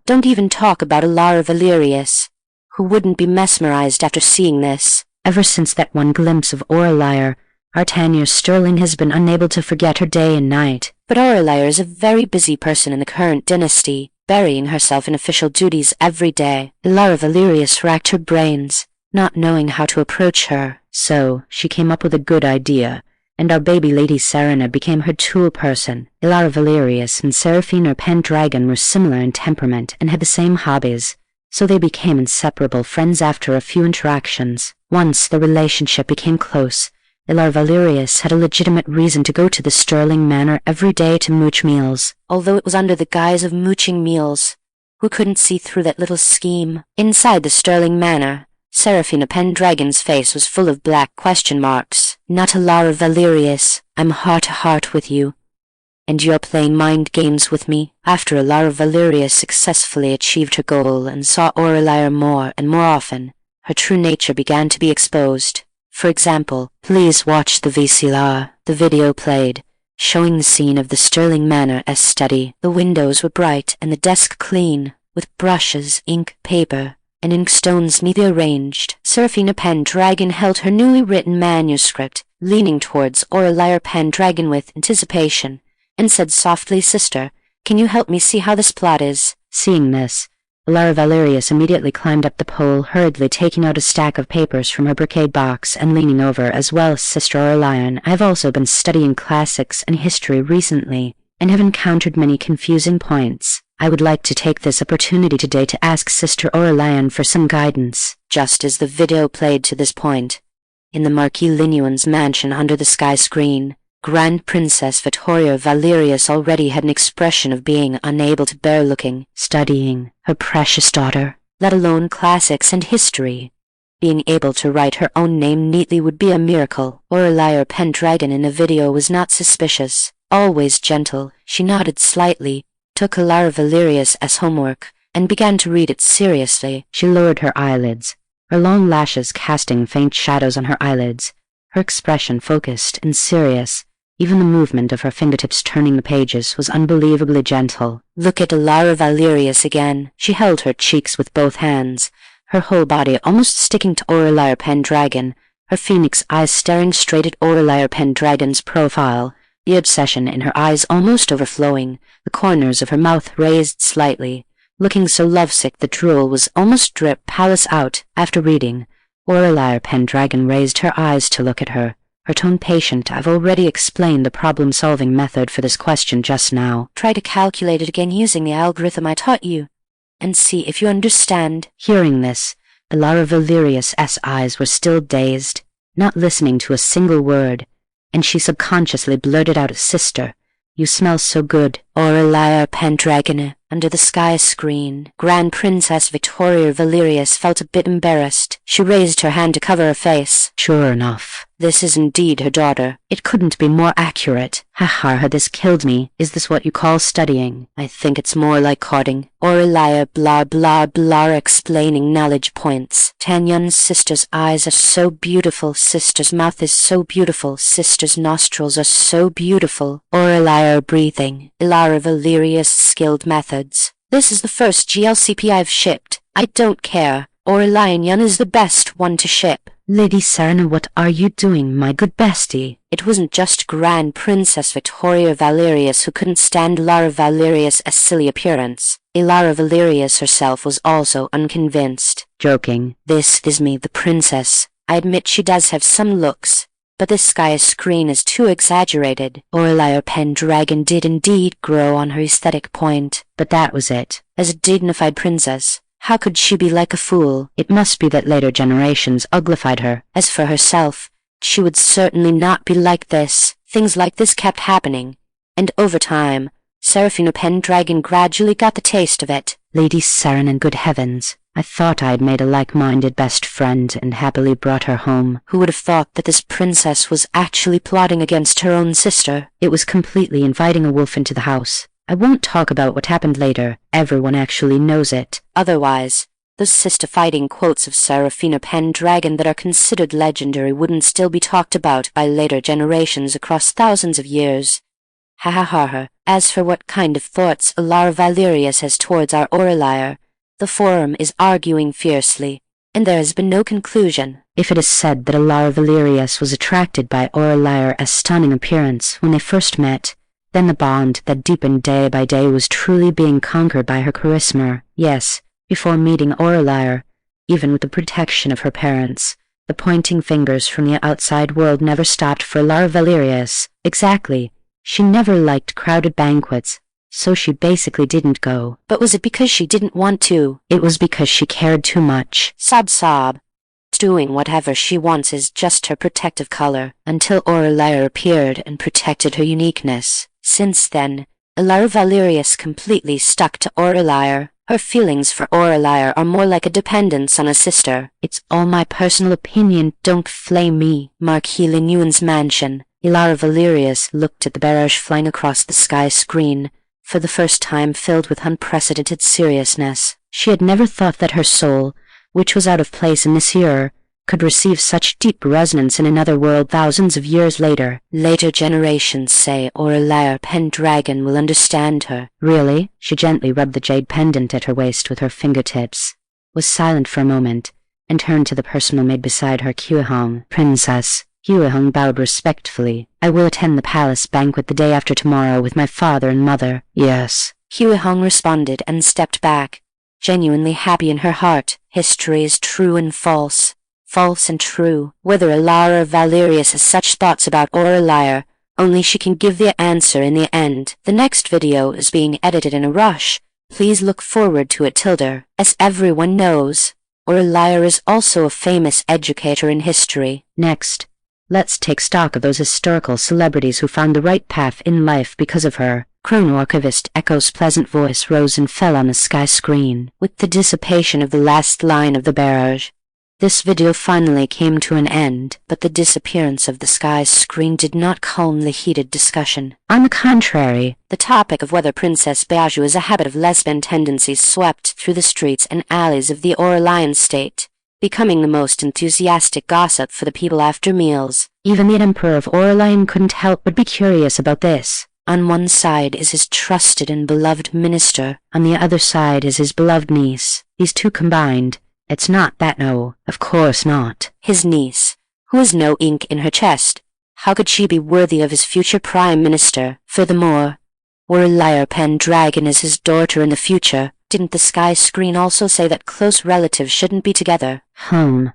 Don't even talk about Lara Valerius. Who wouldn't be mesmerized after seeing this?
Ever since that one glimpse of Aurelia, Artania Sterling has been unable to forget her day and night.
But Aurelia is a very busy person in the current dynasty, burying herself in official duties every day.
Lara Valerius racked her brains, not knowing how to approach her. So she came up with a good idea, and our baby Lady Serena became her tool person. Lara Valerius and Seraphina PenDragon were similar in temperament and had the same hobbies, so they became inseparable friends after a few interactions. Once the relationship became close, Lara Valerius had a legitimate reason to go to the Sterling Manor every day to mooch meals.
Although it was under the guise of mooching meals, who couldn't see through that little scheme? Inside the Sterling Manor, Seraphina PenDragon's face was full of black question marks.
Not a Lara Valerius. I'm heart to heart with you. And you're playing mind games with me. After Lara Valerius successfully achieved her goal and saw Aurelia more and more often, her true nature began to be exposed. For example, please watch the VCR. The video played, showing the scene of the Sterling Manor as study. The windows were bright and the desk clean, with brushes, ink, paper, and inkstones neatly arranged.
Seraphina PenDragon held her newly written manuscript, leaning towards Aurelia PenDragon with anticipation, and said softly, "Sister, can you help me see how this plot is?"
Seeing this, Lara Valerius immediately climbed up the pole, hurriedly taking out a stack of papers from her brocade box and leaning over. As well, Sister Aurelian, I have also been studying classics and history recently, and have encountered many confusing points. I would like to take this opportunity today to ask Sister Aurelian for some guidance.
Just as the video played to this point, in the Marquis Linuan's mansion under the sky screen, Grand Princess Vittoria Valerius already had an expression of being unable to bear looking,
studying her precious daughter,
let alone classics and history. Being able to write her own name neatly would be a miracle. Aurelia PenDragon in the video was not suspicious, always gentle. She nodded slightly, took Lara Valerius as homework, and began to read it seriously.
She lowered her eyelids, her long lashes casting faint shadows on her eyelids, her expression focused and serious. Even the movement of her fingertips turning the pages was unbelievably gentle.
Look at Lara Valerius again.
She held her cheeks with both hands, her whole body almost sticking to Aurelia PenDragon, her phoenix eyes staring straight at Aurelia PenDragon's profile, the obsession in her eyes almost overflowing, the corners of her mouth raised slightly, looking so lovesick the drool was almost dripped palace out. After reading, Aurelia PenDragon raised her eyes to look at her, her tone patient. I've already explained the problem-solving method for this question just now.
Try to calculate it again using the algorithm I taught you, and see if you understand.
Hearing this, Lara Valerius' eyes were still dazed, not listening to a single word, and she subconsciously blurted out, "Sister, you smell so good."
Aurelia PenDragon, under the sky screen. Grand Princess Vittoria Valerius felt a bit embarrassed. She raised her hand to cover her face.
Sure enough,
this is indeed her daughter.
It couldn't be more accurate. Ha, this killed me. Is this what you call studying?
I think it's more like courting. Aurelia blah blah blah explaining knowledge points. Tanyan's sister's eyes are so beautiful. Sister's mouth is so beautiful. Sister's nostrils are so beautiful. Aurelia breathing. Lara Valerius skilled methods. This is the first GLCP I've shipped. I don't care. Aurelian is the best one to ship.
Lady Serena, what are you doing, my good bestie?
It wasn't just Grand Princess Vittoria Valerius who couldn't stand Lara Valerius' silly appearance. Lara Valerius herself was also unconvinced.
Joking.
This is me, the princess. I admit she does have some looks, but this sky screen is too exaggerated. Aurelia PenDragon did indeed grow on her aesthetic point, but that was it. As a dignified princess, how could she be like a fool?
It must be that later generations uglified her.
As for herself, she would certainly not be like this. Things like this kept happening, and over time, Seraphina PenDragon gradually got the taste of it.
Lady Seren, and good heavens, I thought I had made a like-minded best friend and happily brought her home.
Who would have thought that this princess was actually plotting against her own sister?
It was completely inviting a wolf into the house. I won't talk about what happened later. Everyone actually knows it.
Otherwise, those sister-fighting quotes of Seraphina PenDragon that are considered legendary wouldn't still be talked about by later generations across thousands of years. Ha ha ha ha. As for what kind of thoughts Emperor Valerius has towards our Aurelia, the forum is arguing fiercely, and there has been no conclusion.
If it is said that Emperor Valerius was attracted by Aurelia's stunning appearance when they first met, then the bond that deepened day by day was truly being conquered by her charisma. Yes, before meeting Aurelia, even with the protection of her parents, the pointing fingers from the outside world never stopped for Emperor Valerius. Exactly. She never liked crowded banquets, so she basically didn't go.
But was it because she didn't want to?
It was because she cared too much.
Sob sob. Doing whatever she wants is just her protective color, until Aurelia appeared and protected her uniqueness. Since then, Emperor Valerius completely stuck to Aurelia. Her feelings for Aurelia are more like a dependence on a sister.
It's all my personal opinion, don't flame me.
Marquis Linuan's mansion.
Emperor Valerius looked at the barrage flying across the sky screen, for the first time filled with unprecedented seriousness. She had never thought that her soul, which was out of place in this year, could receive such deep resonance in another world thousands of years later.
Later generations say Aurelia PenDragon will understand her.
Really? She gently rubbed the jade pendant at her waist with her fingertips, was silent for a moment, and turned to the personal maid beside her. Huihong. Princess. Huihong bowed respectfully. I will attend the palace banquet the day after tomorrow with my father and mother. Yes.
Huihong responded and stepped back, genuinely happy in her heart. History is true and false. False and true. Whether Emperor Valerius has such thoughts about Aurelia, only she can give the answer in the end. The next video is being edited in a rush. Please look forward to it. Tilda. As everyone knows, Aurelia is also a famous educator in history.
Next, let's take stock of those historical celebrities who found the right path in life because of her. Chrono-Archivist Echo's pleasant voice rose and fell on the sky screen.
With the dissipation of the last line of the barrage, this video finally came to an end, but the disappearance of the sky screen did not calm the heated discussion.
On the contrary,
the topic of whether Princess Baiju is a habit of lesbian tendencies swept through the streets and alleys of the Aurelian state, becoming the most enthusiastic gossip for the people after meals.
Even the Emperor of Aurelian couldn't help but be curious about this.
On one side is his trusted and beloved minister.
On the other side is his beloved niece. These two combined, it's not that, no, of course not.
His niece, who has no ink in her chest. How could she be worthy of his future prime minister? Furthermore, Aurelia PenDragon is his daughter in the future. Didn't the sky screen also say that close relatives shouldn't be together?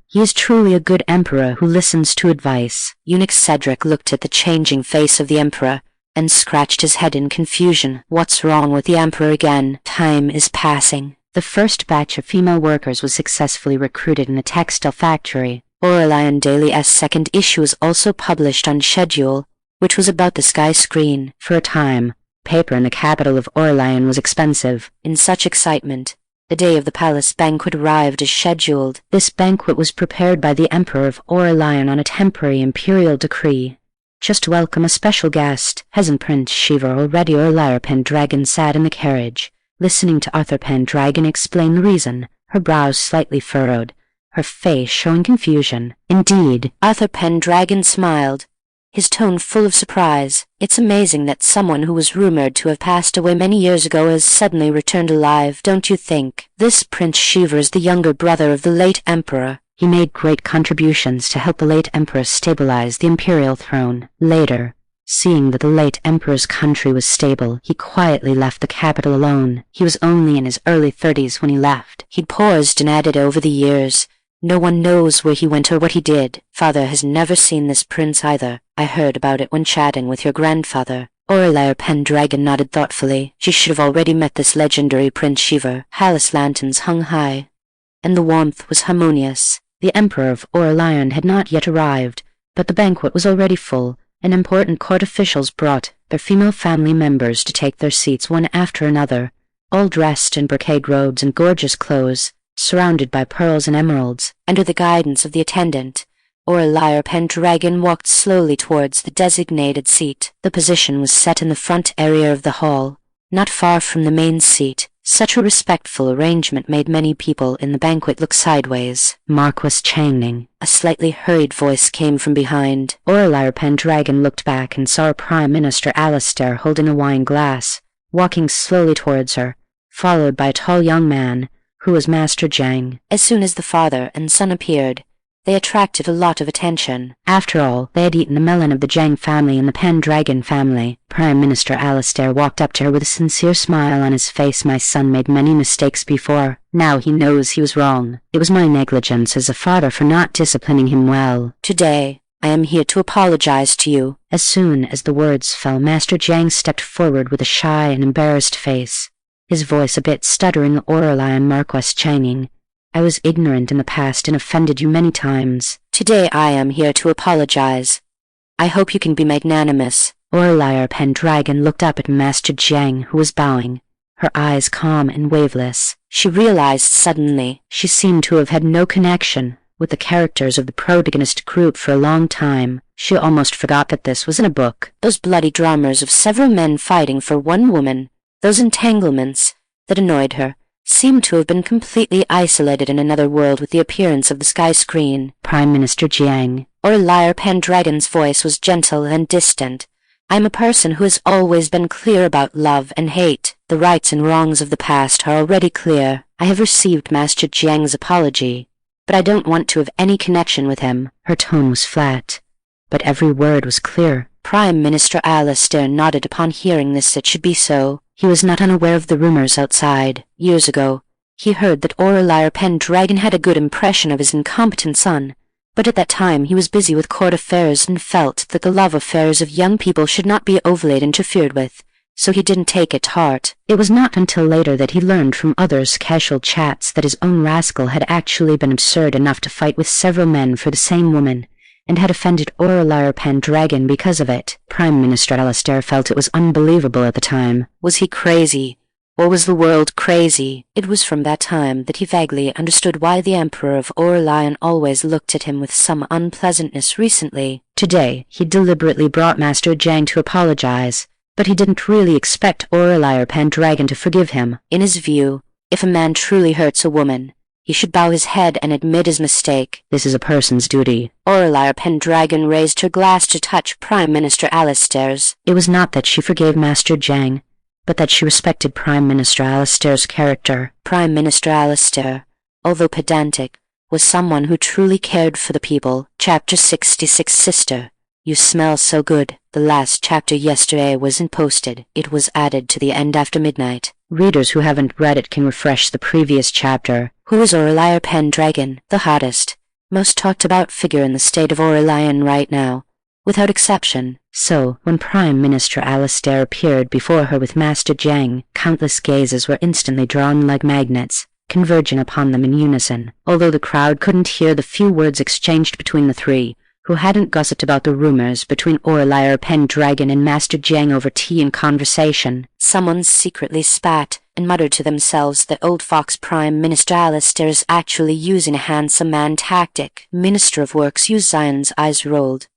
He is truly a good emperor who listens to advice.
Eunuch Cedric looked at the changing face of the emperor and scratched his head in confusion. What's wrong with the emperor again? Time is passing.
The first batch of female workers was successfully recruited in a textile factory.
Aurelian Daily's second issue was also published on schedule, which was about the sky screen.
For a time, paper in the capital of Aurelian was expensive.
In such excitement, the day of the palace banquet arrived as scheduled.
This banquet was prepared by the Emperor of Aurelian on a temporary imperial decree, just to welcome a special guest. Peasant Prince Shiva already Aurelia PenDragon sat in the carriage, listening to Arthur PenDragon explain the reason, her brows slightly furrowed, her face showing confusion. Indeed,
Arthur PenDragon smiled, his tone full of surprise. It's amazing that someone who was rumored to have passed away many years ago has suddenly returned alive, don't you think? This Prince Shiva is the younger brother of the late emperor.
He made great contributions to help the late emperor stabilize the imperial throne. Later, seeing that the late emperor's country was stable, he quietly left the capital alone. He was only in his early 30s when he left.
He'd paused and added, over the years, No one knows where he went or what he did. Father has never seen this prince either. I heard about it when chatting with your grandfather." Aurelia PenDragon nodded thoughtfully. She should have already met this legendary Prince Shiva. Palace lanterns hung high, and the warmth was harmonious.
The Emperor of Aurelian had not yet arrived, but the banquet was already full, and important court officials brought their female family members to take their seats one after another, all dressed in brocade robes and gorgeous clothes, surrounded by pearls and emeralds.
Under the guidance of the attendant, Aurelia PenDragon walked slowly towards the designated seat. The position was set in the front area of the hall, not far from the main seat. Such a respectful arrangement made many people in the banquet look sideways.
"Marquess Changning,"
a slightly hurried voice came from behind.
Aurelia PenDragon looked back and saw Prime Minister Alistair holding a wine glass, walking slowly towards her, followed by a tall young man, who was Master Jang.
As soon as the father and son appeared, they attracted a lot of attention.
After all, they had eaten the melon of the Jang family and the PenDragon family. Prime Minister Alistair walked up to her with a sincere smile on his face. "My son made many mistakes before. Now he knows he was wrong. It was my negligence as a father for not disciplining him well.
Today, I am here to apologize to you."
As soon as the words fell, Master Jang stepped forward with a shy and embarrassed face, his voice a bit stuttering. "Aurelian Marquess Changning, I was ignorant in the past and offended you many times.
Today I am here to apologize. I hope you can be magnanimous."
Aurelia PenDragon looked up at Master Jang, who was bowing, her eyes calm and waveless.
She realized suddenly
she seemed to have had no connection with the characters of the protagonist group for a long time. She almost forgot that this was in a book.
Those bloody dramas of several men fighting for one woman, those entanglements that annoyed her, seemed to have been completely isolated in another world with the appearance of the sky screen.
"Prime Minister Jiang."
Aurelia PenDragon's voice was gentle and distant. "I am a person who has always been clear about love and hate. The rights and wrongs of the past are already clear. I have received Master Jiang's apology, but I don't want to have any connection with him."
Her tone was flat, but every word was clear.
Prime Minister Alistair nodded upon hearing this. It should be so.
He was not unaware of the rumors outside.
Years ago, he heard that Aurelia PenDragon had a good impression of his incompetent son, but at that time he was busy with court affairs and felt that the love affairs of young people should not be overly interfered with, so he didn't take it to heart.
It was not until later that he learned from others' casual chats that his own rascal had actually been absurd enough to fight with several men for the same woman, and had offended Aurelia PenDragon because of it. Prime Minister Alistair felt it was unbelievable at the time.
Was he crazy? Or was the world crazy? It was from that time that he vaguely understood why the Emperor of Aurelian always looked at him with some unpleasantness recently.
Today, he deliberately brought Master Jang to apologize, but he didn't really expect Aurelia PenDragon to forgive him.
In his view, if a man truly hurts a woman, he should bow his head and admit his mistake.
"This is a person's duty."
Aurelia PenDragon raised her glass to touch Prime Minister Alistair's.
It was not that she forgave Master Jang, but that she respected Prime Minister Alistair's character.
Prime Minister Alistair, although pedantic, was someone who truly cared for the people. Chapter 66. Sister, you smell so good. The last chapter yesterday wasn't posted. It was added to the end after midnight.
Readers who haven't read it can refresh the previous chapter.
Who is Aurelia PenDragon? The hottest, most talked about figure in the state of Aurelian right now, without exception.
So, when Prime Minister Alistair appeared before her with Master Jang, countless gazes were instantly drawn like magnets, converging upon them in unison. Although the crowd couldn't hear the few words exchanged between the three, who hadn't gossiped about the rumors between Aurelia PenDragon and Master Jang over tea and conversation.
Someone secretly spat and muttered to themselves that old fox Prime Minister Alistair is actually using a handsome man tactic. Minister of Works Uzion's eyes rolled,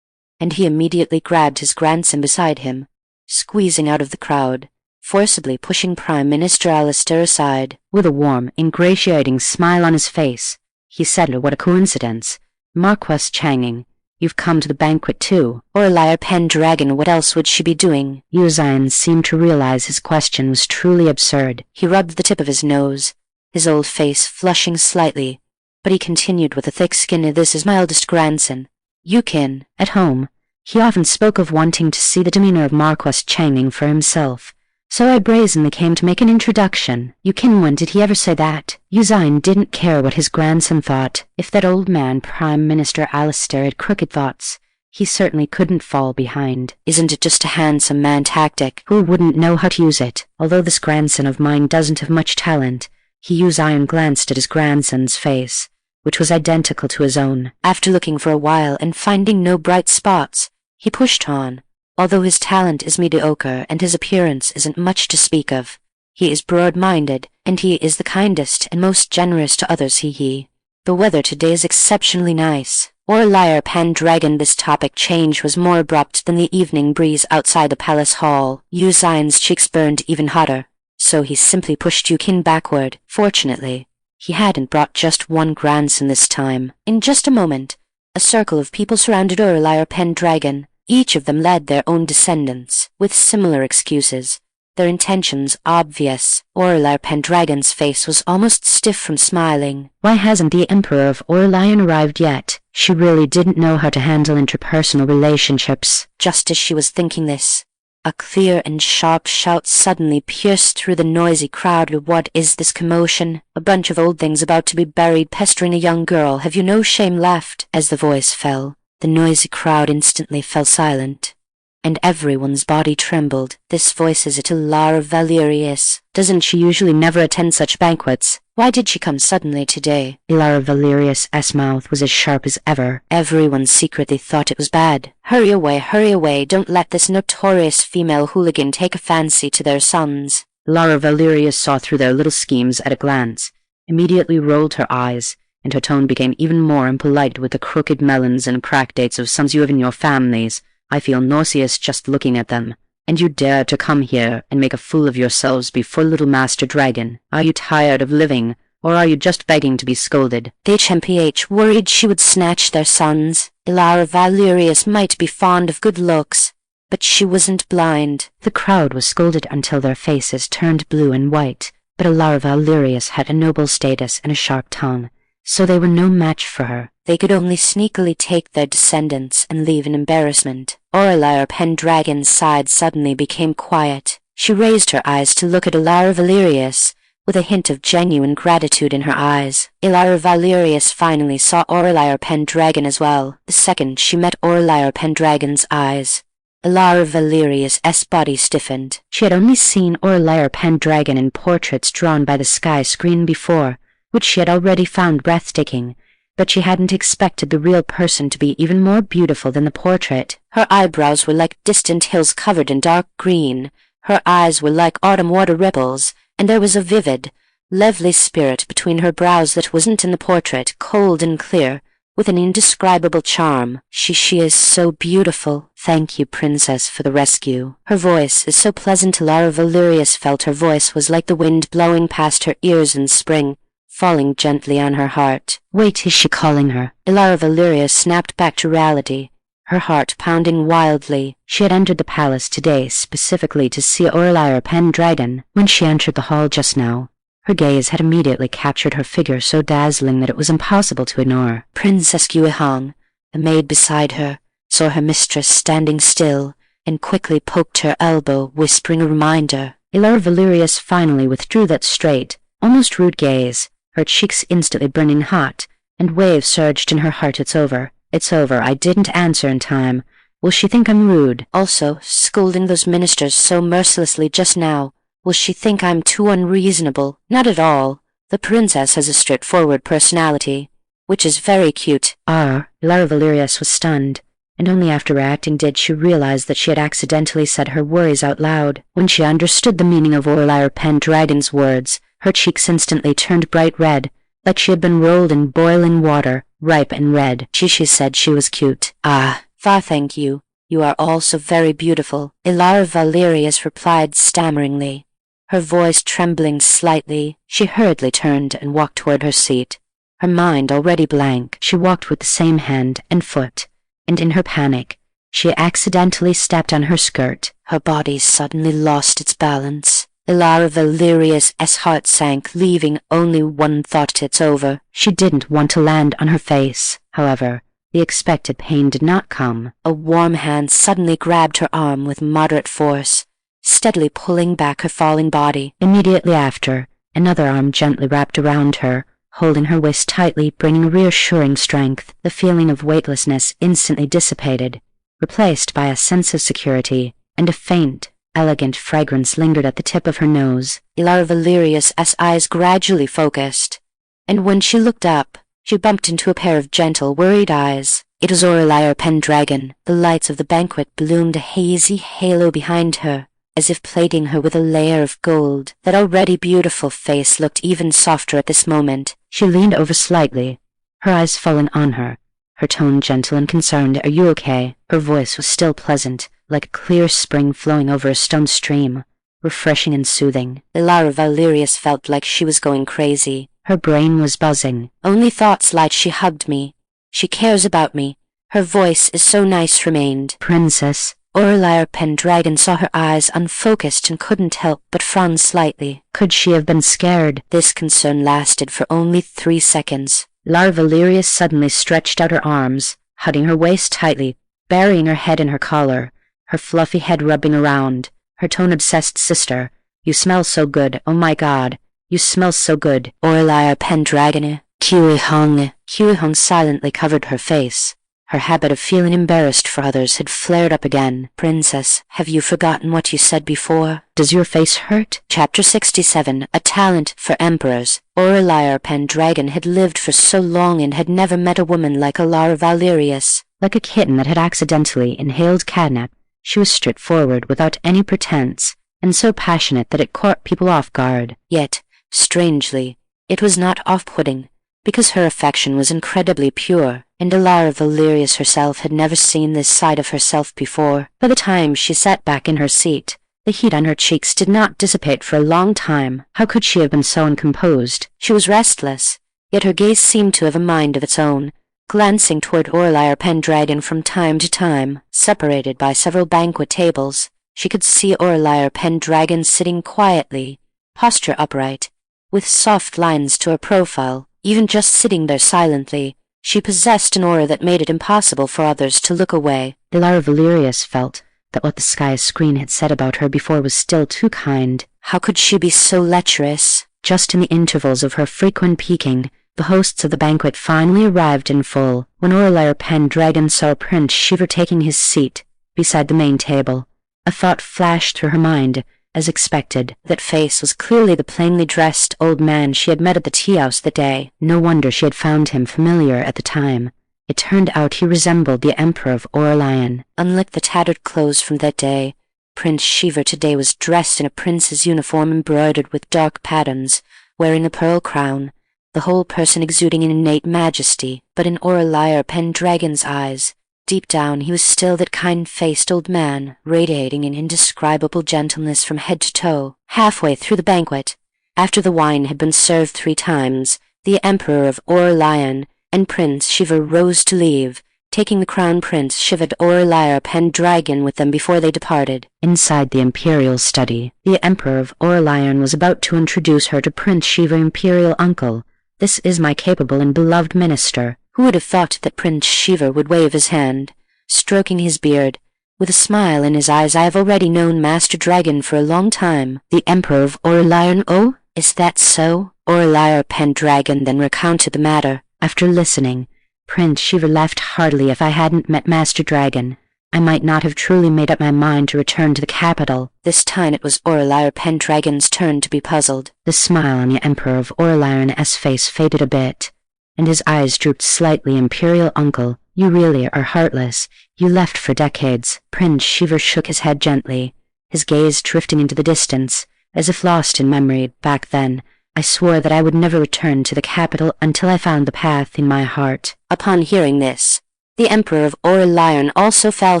and he immediately grabbed his grandson beside him, squeezing out of the crowd, forcibly pushing Prime Minister Alistair aside.
With a warm, ingratiating smile on his face, he said to her, "What a coincidence. Marquess Changning, you've come to the banquet too."
Aurelia PenDragon, what else would she be doing?
Uzion seemed to realize his question was truly absurd.
He rubbed the tip of his nose, his old face flushing slightly, but he continued with a thick skin. "This is my eldest grandson, Yukin."
At home, he often spoke of wanting to see the demeanor of Marquess Changning for himself, So I brazenly came to make an introduction. You kin when did he ever say that? Usain didn't care what his grandson thought. If that old man, Prime Minister Alistair, had crooked thoughts, he certainly couldn't fall behind.
Isn't it just a handsome man tactic?
Who wouldn't know how to use it? Although this grandson of mine doesn't have much talent, Usain glanced at his grandson's face, which was identical to his own.
After looking for a while and finding no bright spots, he pushed on. Although his talent is mediocre and his appearance isn't much to speak of, he is broad-minded, and he is the kindest and most generous to others. He. The weather today is exceptionally nice. Aurelia PenDragon. This topic change was more abrupt than the evening breeze outside the palace hall. Usain's cheeks burned even hotter, so he simply pushed Yukin backward. Fortunately, he hadn't brought just one grandson this time. In just a moment, a circle of people surrounded Aurelia PenDragon. Each of them led their own descendants, with similar excuses, their intentions obvious. Aurelia PenDragon's face was almost stiff from smiling.
Why hasn't the Emperor of Aurelian arrived yet? She really didn't know how to handle interpersonal relationships.
Just as she was thinking this, a clear and sharp shout suddenly pierced through the noisy crowd. What is this commotion? A bunch of old things about to be buried pestering a young girl. Have you no shame left? As the voice fell, the noisy crowd instantly fell silent, and everyone's body trembled. This voice is it Emperor Valerius? Doesn't she usually never attend such banquets? Why did she come suddenly today?
Emperor Valerius' mouth was as sharp as ever.
Everyone secretly thought it was bad. Hurry away, don't let this notorious female hooligan take a fancy to their sons.
Emperor Valerius saw through their little schemes at a glance, immediately rolled her eyes, and her tone became even more impolite. With the crooked melons and crack dates of sons you have in your families, I feel nauseous just looking at them. And you dare to come here and make a fool of yourselves before little Master Dragon. Are you tired of living, or are you just begging to be scolded?
The HMPH worried she would snatch their sons. Emperor Valerius might be fond of good looks, but she wasn't blind.
The crowd was scolded until their faces turned blue and white, but Emperor Valerius had a noble status and a sharp tongue, so they were no match for her.
They could only sneakily take their descendants and leave in embarrassment. Aurelia PenDragon's side suddenly became quiet. She raised her eyes to look at Emperor Valerius, with a hint of genuine gratitude in her eyes. Emperor Valerius finally saw Aurelia PenDragon as well. The second she met Aurelia PenDragon's eyes, Emperor Valerius' body stiffened.
She had only seen Aurelia PenDragon in portraits drawn by the sky screen before, which she had already found breathtaking, but she hadn't expected the real person to be even more beautiful than the portrait.
Her eyebrows were like distant hills covered in dark green, her eyes were like autumn water ripples, and there was a vivid, lovely spirit between her brows that wasn't in the portrait, cold and clear, with an indescribable charm. She is so beautiful. Thank you, Princess, for the rescue. Her voice is so pleasant. Emperor Valerius felt her voice was like the wind blowing past her ears in spring, falling gently on her heart.
Wait, is she calling her?
Emperor Valerius snapped back to reality, her heart pounding wildly.
She had entered the palace today specifically to see Aurelia PenDragon. When she entered the hall just now, her gaze had immediately captured her figure so dazzling that it was impossible to ignore.
Princess Guihang, the maid beside her, saw her mistress standing still, and quickly poked her elbow, whispering a reminder.
Emperor Valerius finally withdrew that straight, almost rude gaze, her cheeks instantly burning hot, and waves surged in her heart. It's over. It's over. I didn't answer in time. Will she think I'm rude?
Also, scolding those ministers so mercilessly just now. Will she think I'm too unreasonable? Not at all. The princess has a straightforward personality, which is very cute.
Emperor Valerius was stunned, and only after reacting did she realize that she had accidentally said her worries out loud. When she understood the meaning of Aurelia PenDragon's words, her cheeks instantly turned bright red, like she had been rolled in boiling water, ripe and red.
She said she was cute. Ah, thank you. You are all so very beautiful. Emperor Valerius replied stammeringly, her voice trembling slightly. She hurriedly turned and walked toward her seat, her mind already blank. She walked with the same hand and foot, and in her panic, she accidentally stepped on her skirt. Her body suddenly lost its balance. Emperor Valerius' heart sank, leaving only one thought: it's over.
She didn't want to land on her face. However, the expected pain did not come.
A warm hand suddenly grabbed her arm with moderate force, steadily pulling back her falling body.
Immediately after, another arm gently wrapped around her, holding her waist tightly, bringing reassuring strength. The feeling of weightlessness instantly dissipated, replaced by a sense of security, and a faint, elegant fragrance lingered at the tip of her nose.
Emperor Valerius' eyes gradually focused, and when she looked up, she bumped into a pair of gentle, worried eyes. It was Aurelia PenDragon. The lights of the banquet bloomed a hazy halo behind her, as if plating her with a layer of gold. That already beautiful face looked even softer at this moment.
She leaned over slightly, her eyes falling on her, her tone gentle and concerned. "Are you okay?" Her voice was still pleasant, like a clear spring flowing over a stone stream, refreshing and soothing.
Emperor Valerius felt like she was going crazy.
Her brain was buzzing.
Only thoughts like she hugged me. She cares about me. Her voice is so nice remained.
"Princess."
Aurelia PenDragon saw her eyes unfocused and couldn't help but frown slightly.
Could she have been scared?
This concern lasted for only 3 seconds.
Emperor Valerius suddenly stretched out her arms, hugging her waist tightly, burying her head in her collar, her fluffy head rubbing around, her tone-obsessed sister. "You smell so good, oh my God, you smell so good."
Aurelia PenDragon. Hung silently covered her face. Her habit of feeling embarrassed for others had flared up again. "Princess, have you forgotten what you said before?"
"Does your face hurt?"
Chapter 67. A Talent for Emperors. Aurelia PenDragon had lived for so long and had never met a woman like Emperor Valerius.
Like a kitten that had accidentally inhaled catnip, she was straightforward without any pretense, and so passionate that it caught people off guard.
Yet, strangely, it was not off-putting, because her affection was incredibly pure, and Emperor Valerius herself had never seen this side of herself before. By the time she sat back in her seat, the heat on her cheeks did not dissipate for a long time.
How could she have been so uncomposed?
She was restless, yet her gaze seemed to have a mind of its own, glancing toward Aurelia PenDragon from time to time. Separated by several banquet tables, she could see Aurelia PenDragon sitting quietly, posture upright, with soft lines to her profile. Even just sitting there silently, she possessed an aura that made it impossible for others to look away.
Emperor Valerius felt that what the sky screen had said about her before was still too kind.
How could she be so lecherous?
Just in the intervals of her frequent peeking, the hosts of the banquet finally arrived in full. When Aurelia PenDragon saw Prince Shiver taking his seat beside the main table, a thought flashed through her mind. As expected,
that face was clearly the plainly dressed old man she had met at the tea-house that day.
No wonder she had found him familiar at the time. It turned out he resembled the Emperor of Aurelian.
Unlike the tattered clothes from that day, Prince Shiver today was dressed in a prince's uniform embroidered with dark patterns, wearing a pearl crown, the whole person exuding an innate majesty. But in Aurelia PenDragon's eyes, deep down he was still that kind-faced old man, radiating an indescribable gentleness from head to toe. Halfway through the banquet, after the wine had been served 3 times, the Emperor of Aurelian and Prince Shiver rose to leave, taking the Crown Prince Shivered Aurelia PenDragon with them before they departed.
Inside the Imperial study, the Emperor of Aurelian was about to introduce her to Prince Shiver, Imperial Uncle. "This is my capable and beloved minister."
Who would have thought that Prince Shiver would wave his hand, stroking his beard, with a smile in his eyes? "I have already known Master Dragon for a long time."
The Emperor of Aurelian. "Oh,
is that so?" Aurelia PenDragon then recounted the matter.
After listening, Prince Shiver laughed heartily. "If I hadn't met Master Dragon, I might not have truly made up my mind to return to the capital."
This time it was Aurelia PenDragon's turn to be puzzled.
The smile on the Emperor of Aurelian's face faded a bit, and his eyes drooped slightly. "Imperial Uncle, you really are heartless. You left for decades." Prince Shiver shook his head gently, his gaze drifting into the distance, as if lost in memory. "Back then, I swore that I would never return to the capital until I found the path in my heart."
Upon hearing this, the Emperor of Aurelian also fell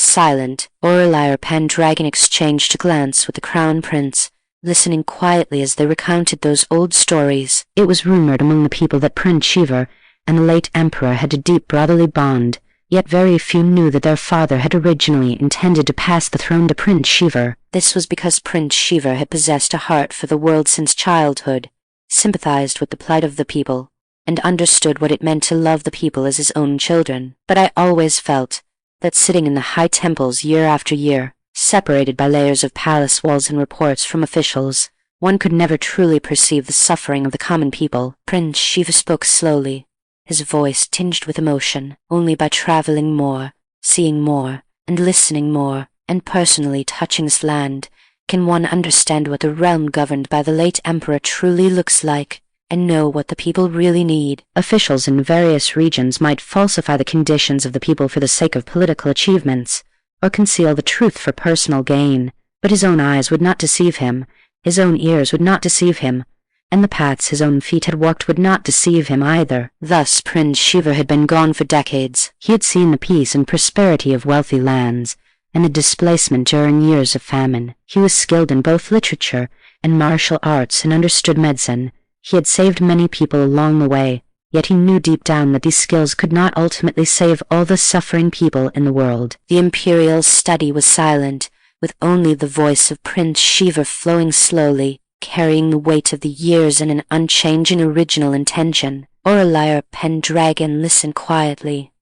silent. Aurelia PenDragon exchanged a glance with the Crown Prince, listening quietly as they recounted those old stories.
It was rumored among the people that Prince Shiver and the late Emperor had a deep brotherly bond, yet very few knew that their father had originally intended to pass the throne to Prince Shiver.
This was because Prince Shiver had possessed a heart for the world since childhood, sympathized with the plight of the people, and understood what it meant to love the people as his own children. But I always felt that sitting in the high temples year after year, separated by layers of palace walls and reports from officials. One could never truly perceive the suffering of the common people. Prince Shiva spoke slowly, his voice tinged with emotion. Only by traveling more, seeing more, and listening more, and personally touching this land, can one understand what the realm governed by the late emperor truly looks like, and know what the people really need.
Officials in various regions might falsify the conditions of the people for the sake of political achievements, or conceal the truth for personal gain, but his own eyes would not deceive him, his own ears would not deceive him, and the paths his own feet had walked would not deceive him either.
Thus Prince Shiva had been gone for decades.
He had seen the peace and prosperity of wealthy lands, and the displacement during years of famine. He was skilled in both literature and martial arts and understood medicine. He had saved many people along the way, yet he knew deep down that these skills could not ultimately save all the suffering people in the world.
The imperial study was silent, with only the voice of Prince Shiva flowing slowly, carrying the weight of the years and an unchanging original intention. Aurelia PenDragon listened quietly,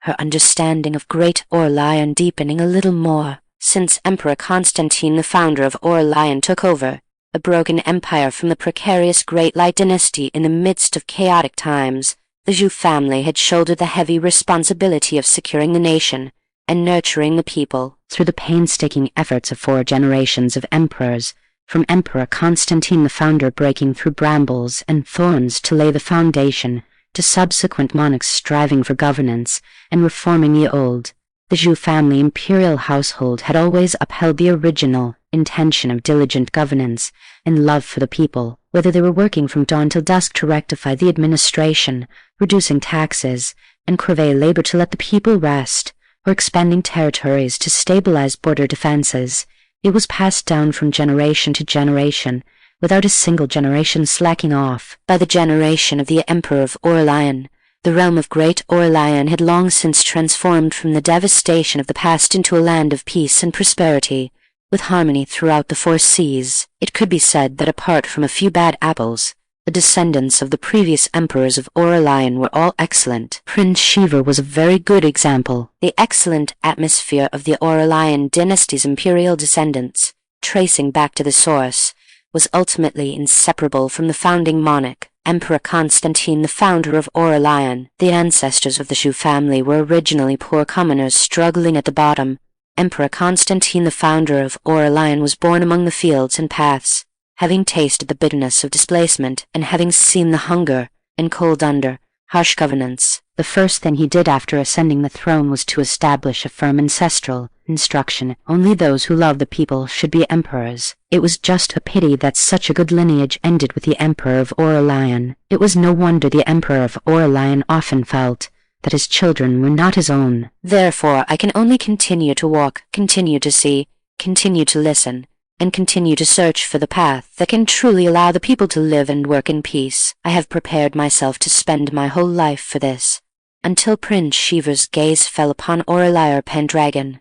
her understanding of great Aurelian deepening a little more. Since Emperor Constantine, the founder of Aurelian, took over a broken empire from the precarious Great Light dynasty in the midst of chaotic times, the Zhou family had shouldered the heavy responsibility of securing the nation and nurturing the people.
Through the painstaking efforts of 4 generations of emperors, from Emperor Constantine the founder breaking through brambles and thorns to lay the foundation, to subsequent monarchs striving for governance and reforming the old, the Zhou family imperial household had always upheld the original intention of diligent governance and love for the people, whether they were working from dawn till dusk to rectify the administration, reducing taxes, and creve labor to let the people rest, or expanding territories to stabilize border defenses. It was passed down from generation to generation, without a single generation slacking off.
By the generation of the Emperor of Aurelian, the realm of Great Aurelian had long since transformed from the devastation of the past into a land of peace and prosperity, with harmony throughout the 4 seas. It could be said that apart from a few bad apples, the descendants of the previous emperors of Aurelian were all excellent.
Prince Shiva was a very good example.
The excellent atmosphere of the Aurelian dynasty's imperial descendants, tracing back to the source, was ultimately inseparable from the founding monarch, Emperor Constantine, the founder of Aurelian. The ancestors of the Zhou family were originally poor commoners struggling at the bottom. Emperor Constantine, the founder of Aurelian, was born among the fields and paths, having tasted the bitterness of displacement and having seen the hunger and cold under harsh governance.
The first thing he did after ascending the throne was to establish a firm ancestral instruction. Only those who love the people should be emperors. It was just a pity that such a good lineage ended with the Emperor of Aurelian. It was no wonder the Emperor of Aurelian often felt that his children were not his own.
Therefore I can only continue to walk, continue to see, continue to listen, and continue to search for the path that can truly allow the people to live and work in peace. I have prepared myself to spend my whole life for this. Until Prince Shiva's gaze fell upon Aurelia PenDragon,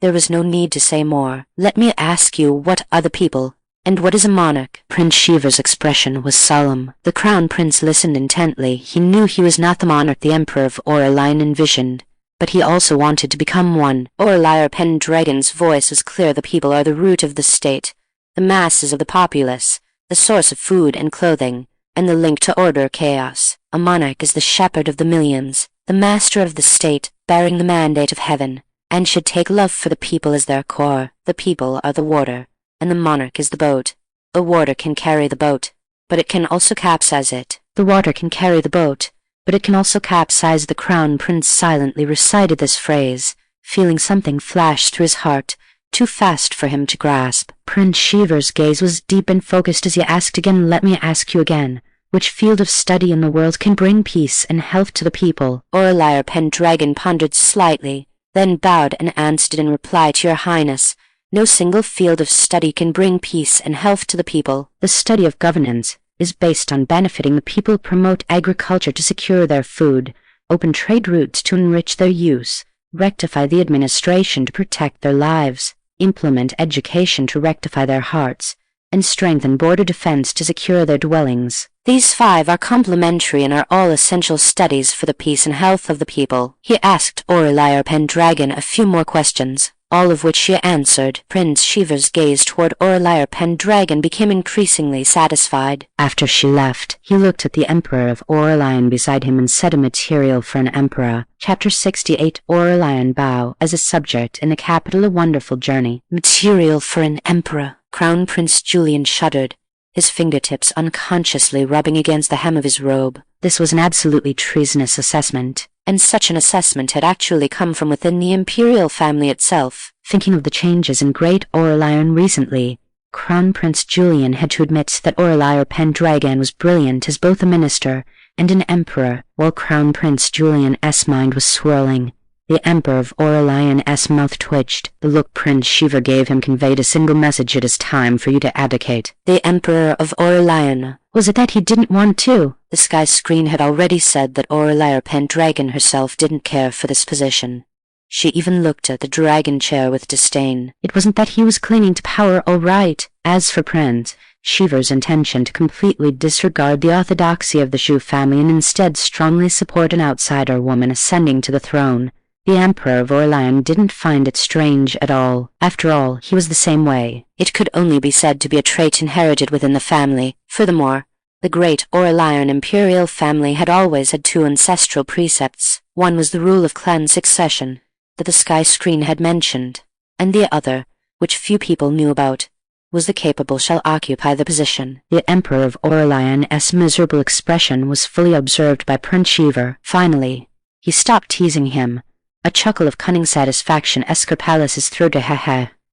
there was no need to say more. Let me ask you, what are the people, and what is a monarch?
Prince Shiva's expression was solemn.
The crown prince listened intently. He knew he was not the monarch the Emperor of Aurelian envisioned, but he also wanted to become one. Aurelia PenDragon's voice was clear. The people are the root of the state, the masses of the populace, the source of food and clothing, and the link to order chaos. A monarch is the shepherd of the millions, the master of the state, bearing the mandate of heaven, and should take love for the people as their core. The people are the water, and the monarch is the boat. The water can carry the boat, but it can also capsize it.
The water can carry the boat, but it can also capsize. The crown prince silently recited this phrase, feeling something flash through his heart, too fast for him to grasp. Prince Shiva's gaze was deep and focused as he asked again, "Let me ask you again, which field of study in the world can bring peace and health to the people?"
Aurelia PenDragon pondered slightly, then bowed and answered in reply, "To your highness, no single field of study can bring peace and health to the people.
The study of governance is based on benefiting the people, promote agriculture to secure their food, open trade routes to enrich their use, rectify the administration to protect their lives, implement education to rectify their hearts, and strengthen border defense to secure their dwellings.
These 5 are complementary and are all essential studies for the peace and health of the people." He asked Aurelia PenDragon a few more questions. all of which she answered. Prince Shiva's gaze toward Aurelia PenDragon became increasingly satisfied.
After she left, he looked at the Emperor of Aurelian beside him and said, a material for an emperor. Chapter 68, Aurelian Bow as a subject in the capital, a wonderful journey.
Material for an emperor. Crown Prince Julian shuddered, his fingertips unconsciously rubbing against the hem of his robe.
This was an absolutely treasonous assessment.
And such an assessment had actually come from within the imperial family itself.
Thinking of the changes in Great Aurelian recently, Crown Prince Julian had to admit that Aurelia PenDragon was brilliant as both a minister and an emperor. While Crown Prince Julian's mind was swirling, the Emperor of Aurelian's mouth twitched. The look Prince Shiva gave him conveyed a single message: it is time for you to abdicate.
The Emperor of Aurelian.
Was it that he didn't want to?
The sky screen had already said that Aurelia PenDragon herself didn't care for this position. She even looked at the dragon chair with disdain.
It wasn't that he was clinging to power, all right. As for Prince Shiva's intention to completely disregard the orthodoxy of the Zhou family and instead strongly support an outsider woman ascending to the throne, the Emperor of Aurelian didn't find it strange at all. After all, he was the same way.
It could only be said to be a trait inherited within the family. Furthermore, the great Aurelian imperial family had always had two ancestral precepts. One was the rule of clan succession that the sky screen had mentioned, and the other, which few people knew about, was the capable shall occupy the position.
The Emperor of Aurelian's miserable expression was fully observed by Prince Shiva. Finally, he stopped teasing him. A chuckle of cunning satisfaction escaped his throat.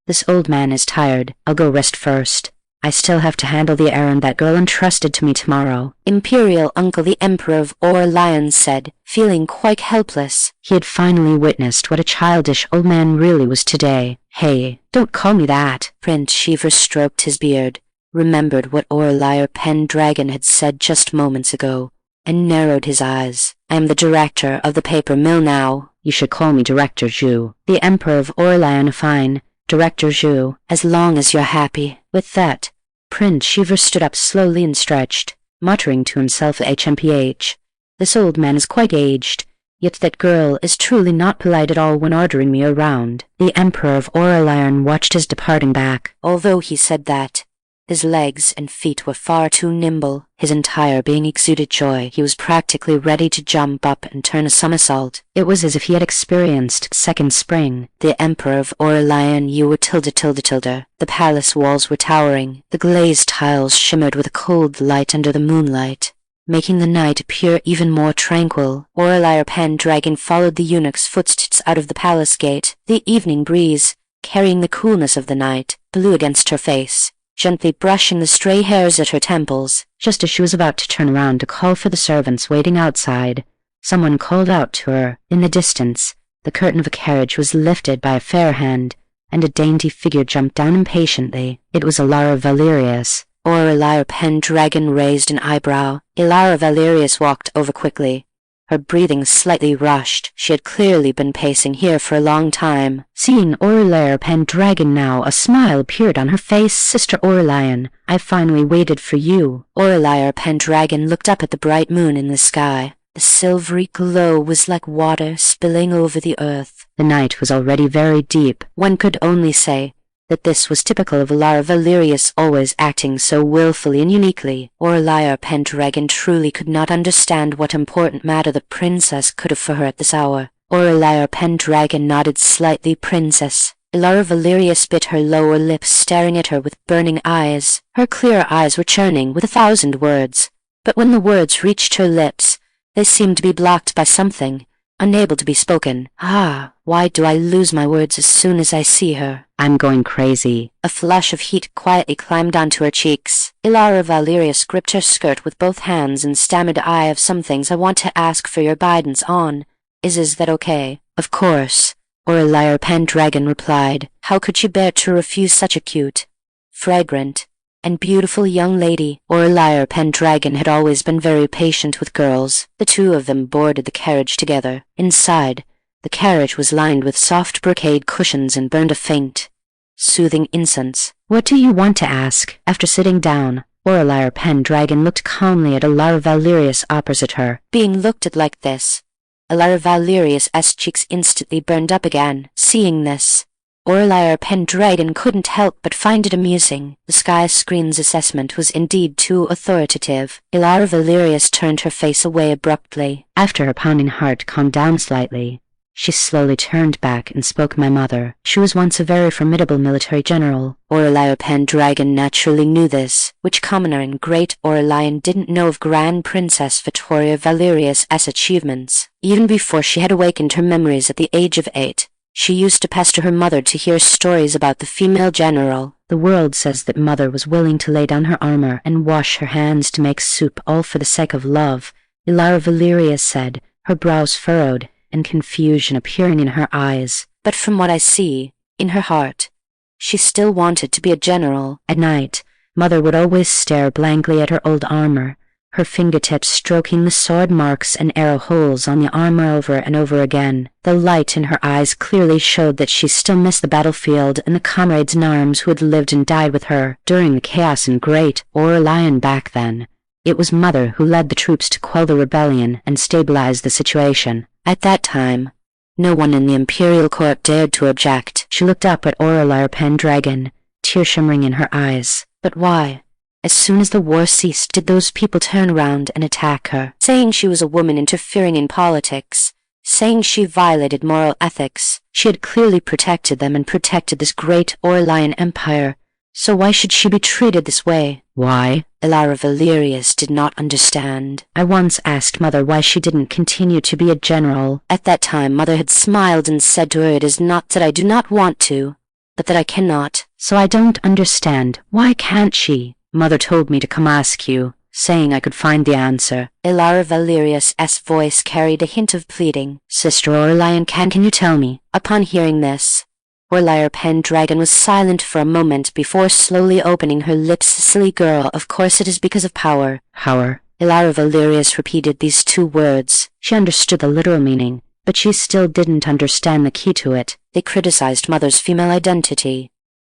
This old man is tired. I'll go rest first. I still have to handle the errand that girl entrusted to me tomorrow.
Imperial Uncle the Emperor of Aurelian said, feeling quite helpless.
He had finally witnessed what a childish old man really was today. Hey, don't call me that.
Prince Shiva stroked his beard, remembered what Aurelia PenDragon had said just moments ago, and narrowed his eyes. I am the director of the paper mill now.
You should call me Director Zhu. The Emperor of Aurelian. Fine, Director Zhu.
As long as you're happy.
With that, Prince Shiva stood up slowly and stretched, muttering to himself, HMPH. This old man is quite aged, yet that girl is truly not polite at all when ordering me around. The Emperor of Aurelian watched his departing back.
Although he said that, his legs and feet were far too nimble. His entire being exuded joy. He was practically ready to jump up and turn a somersault.
It was as if he had experienced second spring.
The Emperor of Aurelian, you were tilde. The palace walls were towering. The glazed tiles shimmered with a cold light under the moonlight, making the night appear even more tranquil. Aurelia PenDragon followed the eunuch's footsteps out of the palace gate. The evening breeze, carrying the coolness of the night, blew against her face, gently brushing the stray hairs at her temples.
Just as she was about to turn around to call for the servants waiting outside, someone called out to her. In the distance, the curtain of a carriage was lifted by a fair hand, and a dainty figure jumped down impatiently. It was Emperor Valerius.
Aurelia PenDragon raised an eyebrow. Emperor Valerius walked over quickly, her breathing slightly rushed. She had clearly been pacing here for a long time.
Seeing Aurelia PenDragon now, a smile appeared on her face. Sister Aurelian, I finally waited for you.
Aurelia PenDragon looked up at the bright moon in the sky. The silvery glow was like water spilling over the earth.
The night was already very deep.
One could only say that this was typical of Emperor Valerius, always acting so willfully and uniquely. Aurelia PenDragon truly could not understand what important matter the princess could have for her at this hour. Aurelia PenDragon nodded slightly. Princess. Emperor Valerius bit her lower lip, staring at her with burning eyes. Her clear eyes were churning with 1,000 words, but when the words reached her lips, they seemed to be blocked by something, unable to be spoken. Why do I lose my words as soon as I see her?
I'm going crazy.
A flush of heat quietly climbed onto her cheeks. Emperor Valerius gripped her skirt with both hands and stammered, I have some things I want to ask for your guidance on. Is that okay?
Of course,
Aurelia PenDragon replied. How could she bear to refuse such a cute, fragrant, and beautiful young lady? Aurelia PenDragon had always been very patient with girls. The two of them boarded the carriage together. Inside, the carriage was lined with soft brocade cushions and burned a faint, soothing incense.
What do you want to ask? After sitting down, Aurelia PenDragon looked calmly at Emperor Valerius opposite her.
Being looked at like this, Emperor Valerius's cheeks instantly burned up again. Seeing this, Aurelia PenDragon couldn't help but find it amusing. The sky screen's assessment was indeed too authoritative. Emperor Valerius turned her face away abruptly.
After her pounding heart calmed down slightly, she slowly turned back and spoke my mother. She was once a very formidable military general.
Aurelia PenDragon naturally knew this. Which commoner in Great Aurelian didn't know of Grand Princess Victoria Valerius' achievements? Even before she had awakened her memories at the age of 8, she used to pester her mother to hear stories about the female general.
The world says that mother was willing to lay down her armor and wash her hands to make soup, all for the sake of love, Emperor Valerius said, her brows furrowed and confusion appearing in her eyes.
But from what I see, in her heart, she still wanted to be a general.
At night, mother would always stare blankly at her old armor, her fingertips stroking the sword marks and arrow holes on the armor over and over again. The light in her eyes clearly showed that she still missed the battlefield and the comrades in arms who had lived and died with her during the chaos in Great Aurelian back then. It was mother who led the troops to quell the rebellion and stabilize the situation.
At that time, no one in the imperial court dared to object.
She looked up at Aurelia PenDragon, tears shimmering in her eyes.
But why? As soon as the war ceased, did those people turn around and attack her, saying she was a woman interfering in politics, saying she violated moral ethics? She had clearly protected them and protected this great Aurelian Empire, so why should she be treated this way?
Why?
Emperor Valerius did not understand.
I once asked mother why she didn't continue to be a general.
At that time, mother had smiled and said to her, "It is not that I do not want to, but that I cannot."
So I don't understand. Why can't she? Mother told me to come ask you, saying I could find the answer.
Emperor Valerius' voice carried a hint of pleading.
Sister Aurelian, can you tell me?
Upon hearing this, Aurelia PenDragon was silent for a moment before slowly opening her lips. "Silly girl, of course it is because of power."
Power?
Emperor Valerius repeated these two words.
She understood the literal meaning, but she still didn't understand the key to it.
They criticized mother's female identity,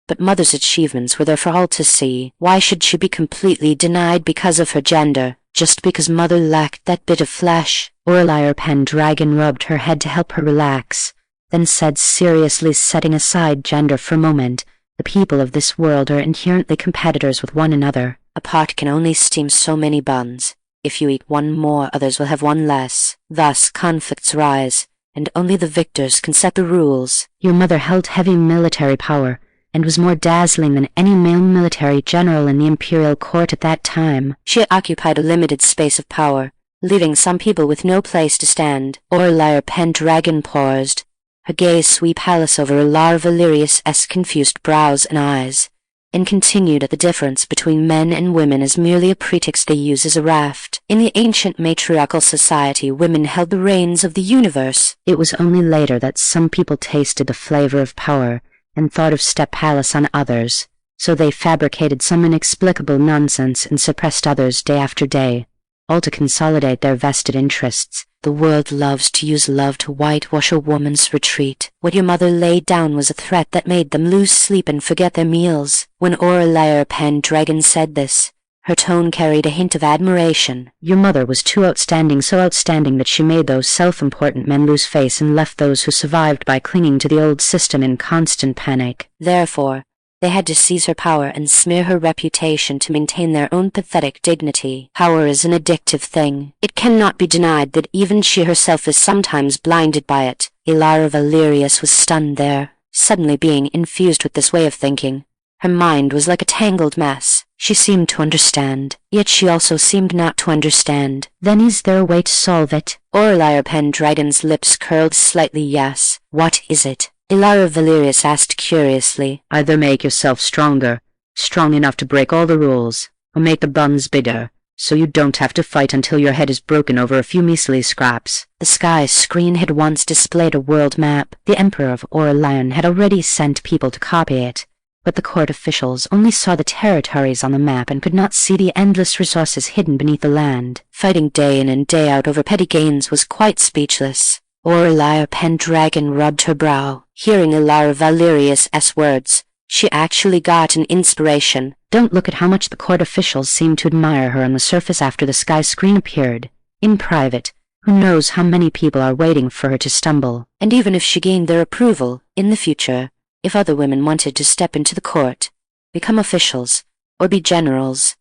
but mother's achievements were there for all to see. Why should she be completely denied because of her gender, just because mother lacked that bit of flesh?
Aurelia PenDragon rubbed her head to help her relax, then said seriously, setting aside gender for a moment, "The people of this world are inherently competitors with one another.
A pot can only steam so many buns. If you eat one more, others will have one less. Thus conflicts rise, and only the victors can set the rules."
Your mother held heavy military power, and was more dazzling than any male military general in the imperial court at that time.
She occupied a limited space of power, leaving some people with no place to stand. Aurelia PenDragon paused, her gaze sweep palace over Emperor Valerius' confused brows and eyes, and continued at the difference between men and women as merely a pretext they use as a raft. In the ancient matriarchal society, women held the reins of the universe.
It was only later that some people tasted the flavor of power and thought of step palace on others, so they fabricated some inexplicable nonsense and suppressed others day after day, all to consolidate their vested interests.
The world loves to use love to whitewash a woman's retreat. What your mother laid down was a threat that made them lose sleep and forget their meals. When Aurelia PenDragon said this, her tone carried a hint of admiration.
Your mother was too outstanding, so outstanding that she made those self-important men lose face and left those who survived by clinging to the old system in constant panic.
Therefore, they had to seize her power and smear her reputation to maintain their own pathetic dignity. Power is an addictive thing. It cannot be denied that even she herself is sometimes blinded by it. Emperor Valerius was stunned there, suddenly being infused with this way of thinking. Her mind was like a tangled mess. She seemed to understand, yet she also seemed not to understand.
Then is there a way to solve it?
Aurelia PenDragon's lips curled slightly. Yes. What is it? Emperor Valerius asked curiously.
Either make yourself stronger, strong enough to break all the rules, or make the buns bigger, so you don't have to fight until your head is broken over a few measly scraps.
The sky screen had once displayed a world map.
The Emperor of Aurelian had already sent people to copy it, but the court officials only saw the territories on the map and could not see the endless resources hidden beneath the land.
Fighting day in and day out over petty gains was quite speechless. Aurelia PenDragon rubbed her brow. Hearing Emperor Valerius' words, she actually got an inspiration.
Don't look at how much the court officials seemed to admire her on the surface after the sky screen appeared. In private, who knows how many people are waiting for her to stumble.
And even if she gained their approval, in the future, If other women wanted to step into the court, become officials, or be generals,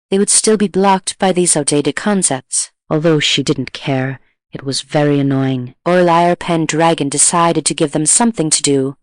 they would still be blocked by these outdated concepts.
Although she didn't care, it was very annoying.
Aurelia PenDragon decided to give them something to do.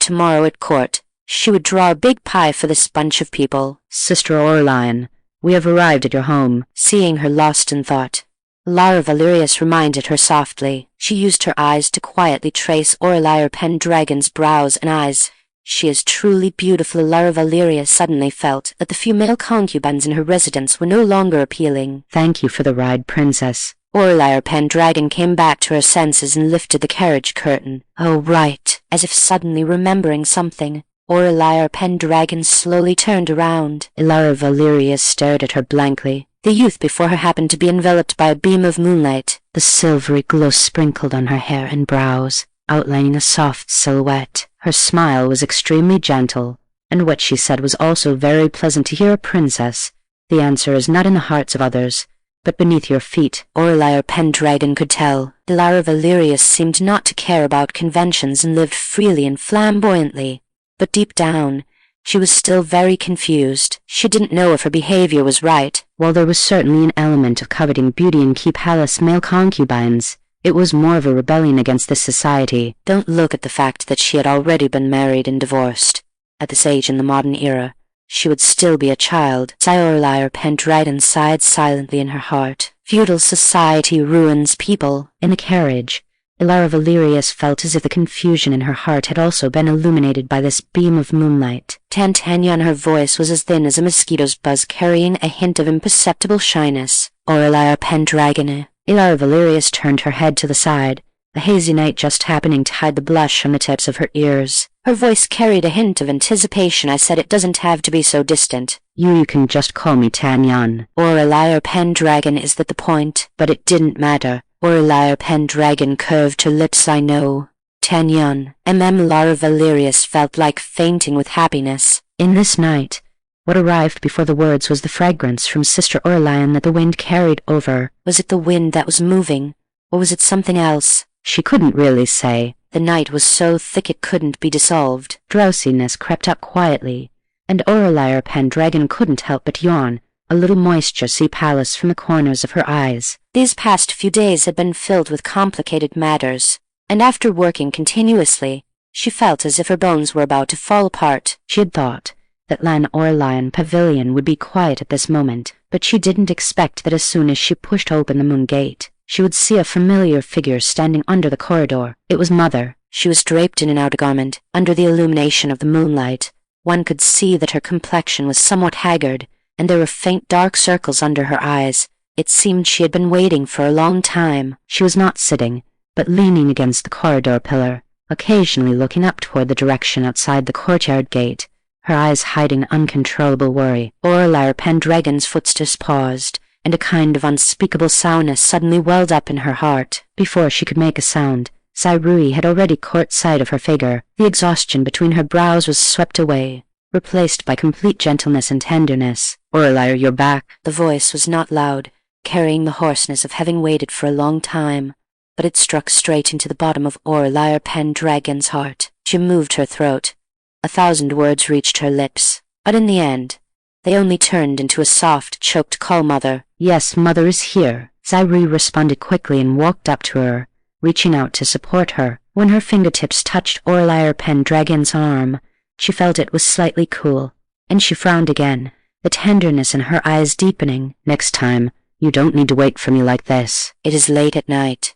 Tomorrow at court, she would draw a big pie for this bunch of people.
Sister Aurelian, we have arrived at your home.
Seeing her lost in thought, Lara Valerius reminded her softly. She used her eyes to quietly trace Aurelia PenDragon's brows and eyes. She is truly beautiful. Lara Valerius suddenly felt that the few male concubines in her residence were no longer appealing.
Thank you for the ride, princess.
Aurelia PenDragon came back to her senses and lifted the carriage curtain. Oh, right. As if suddenly remembering something, Aurelia PenDragon slowly turned around.
Lara Valerius stared at her blankly.
The youth before her happened to be enveloped by a beam of moonlight.
The silvery glow sprinkled on her hair and brows, outlining a soft silhouette. Her smile was extremely gentle, and what she said was also very pleasant to hear. A princess, the answer is not in the hearts of others, but beneath your feet.
Aurelia PenDragon could tell. Lara Valerius seemed not to care about conventions and lived freely and flamboyantly. But deep down, she was still very confused. She didn't know if her behavior was right.
While there was certainly an element of coveting beauty in key palace male concubines, it was more of a rebellion against this society.
Don't look at the fact that she had already been married and divorced. At this age in the modern era, she would still be a child. Aurelia PenDragon sighed silently in her heart. Feudal society ruins people.
In the carriage, Lara Valerius felt as if the confusion in her heart had also been illuminated by this beam of moonlight.
Tantania, her voice was as thin as a mosquito's buzz, carrying a hint of imperceptible shyness. Aurelia PenDragon.
Lara Valerius turned her head to the side, the hazy night just happening to hide the blush on the tips of her ears.
Her voice carried a hint of anticipation. I said it doesn't have to be so distant.
You can just call me Tanyan.
Aurelia PenDragon, is that the point? But it didn't matter. Aurelia PenDragon curved her lips. I know. Tanyan. Lara Valerius felt like fainting with happiness.
In this night, what arrived before the words was the fragrance from Sister Aurelian that the wind carried over.
Was it the wind that was moving, or was it something else?
She couldn't really say.
The night was so thick it couldn't be dissolved.
Drowsiness crept up quietly, and Aurelia PenDragon couldn't help but yawn, a little moisture see palace from the corners of her eyes.
These past few days had been filled with complicated matters, and after working continuously, she felt as if her bones were about to fall apart.
She had thought that Lan Aurelian Pavilion would be quiet at this moment, but she didn't expect that as soon as she pushed open the moon gate, she would see a familiar figure standing under the corridor. It was Mother.
She was draped in an outer garment. Under the illumination of the moonlight, one could see that her complexion was somewhat haggard, and there were faint dark circles under her eyes. It seemed she had been waiting for a long time.
She was not sitting, but leaning against the corridor pillar, occasionally looking up toward the direction outside the courtyard gate, her eyes hiding uncontrollable worry.
Aurelia PenDragon's footsteps paused, and a kind of unspeakable sourness suddenly welled up in her heart.
Before she could make a sound, Sairui had already caught sight of her figure. The exhaustion between her brows was swept away, replaced by complete gentleness and tenderness.
Aurelia, you're back. The voice was not loud, carrying the hoarseness of having waited for a long time, but it struck straight into the bottom of Aurelia PenDragon's heart. She moved her throat. 1,000 words reached her lips, but in the end, they only turned into a soft, choked call. Mother.
Yes, Mother is here. Sairui responded quickly and walked up to her, reaching out to support her. When her fingertips touched Aurelia PenDragon's arm, she felt it was slightly cool, and she frowned again, the tenderness in her eyes deepening. Next time, you don't need to wait for me like this.
It is late at night.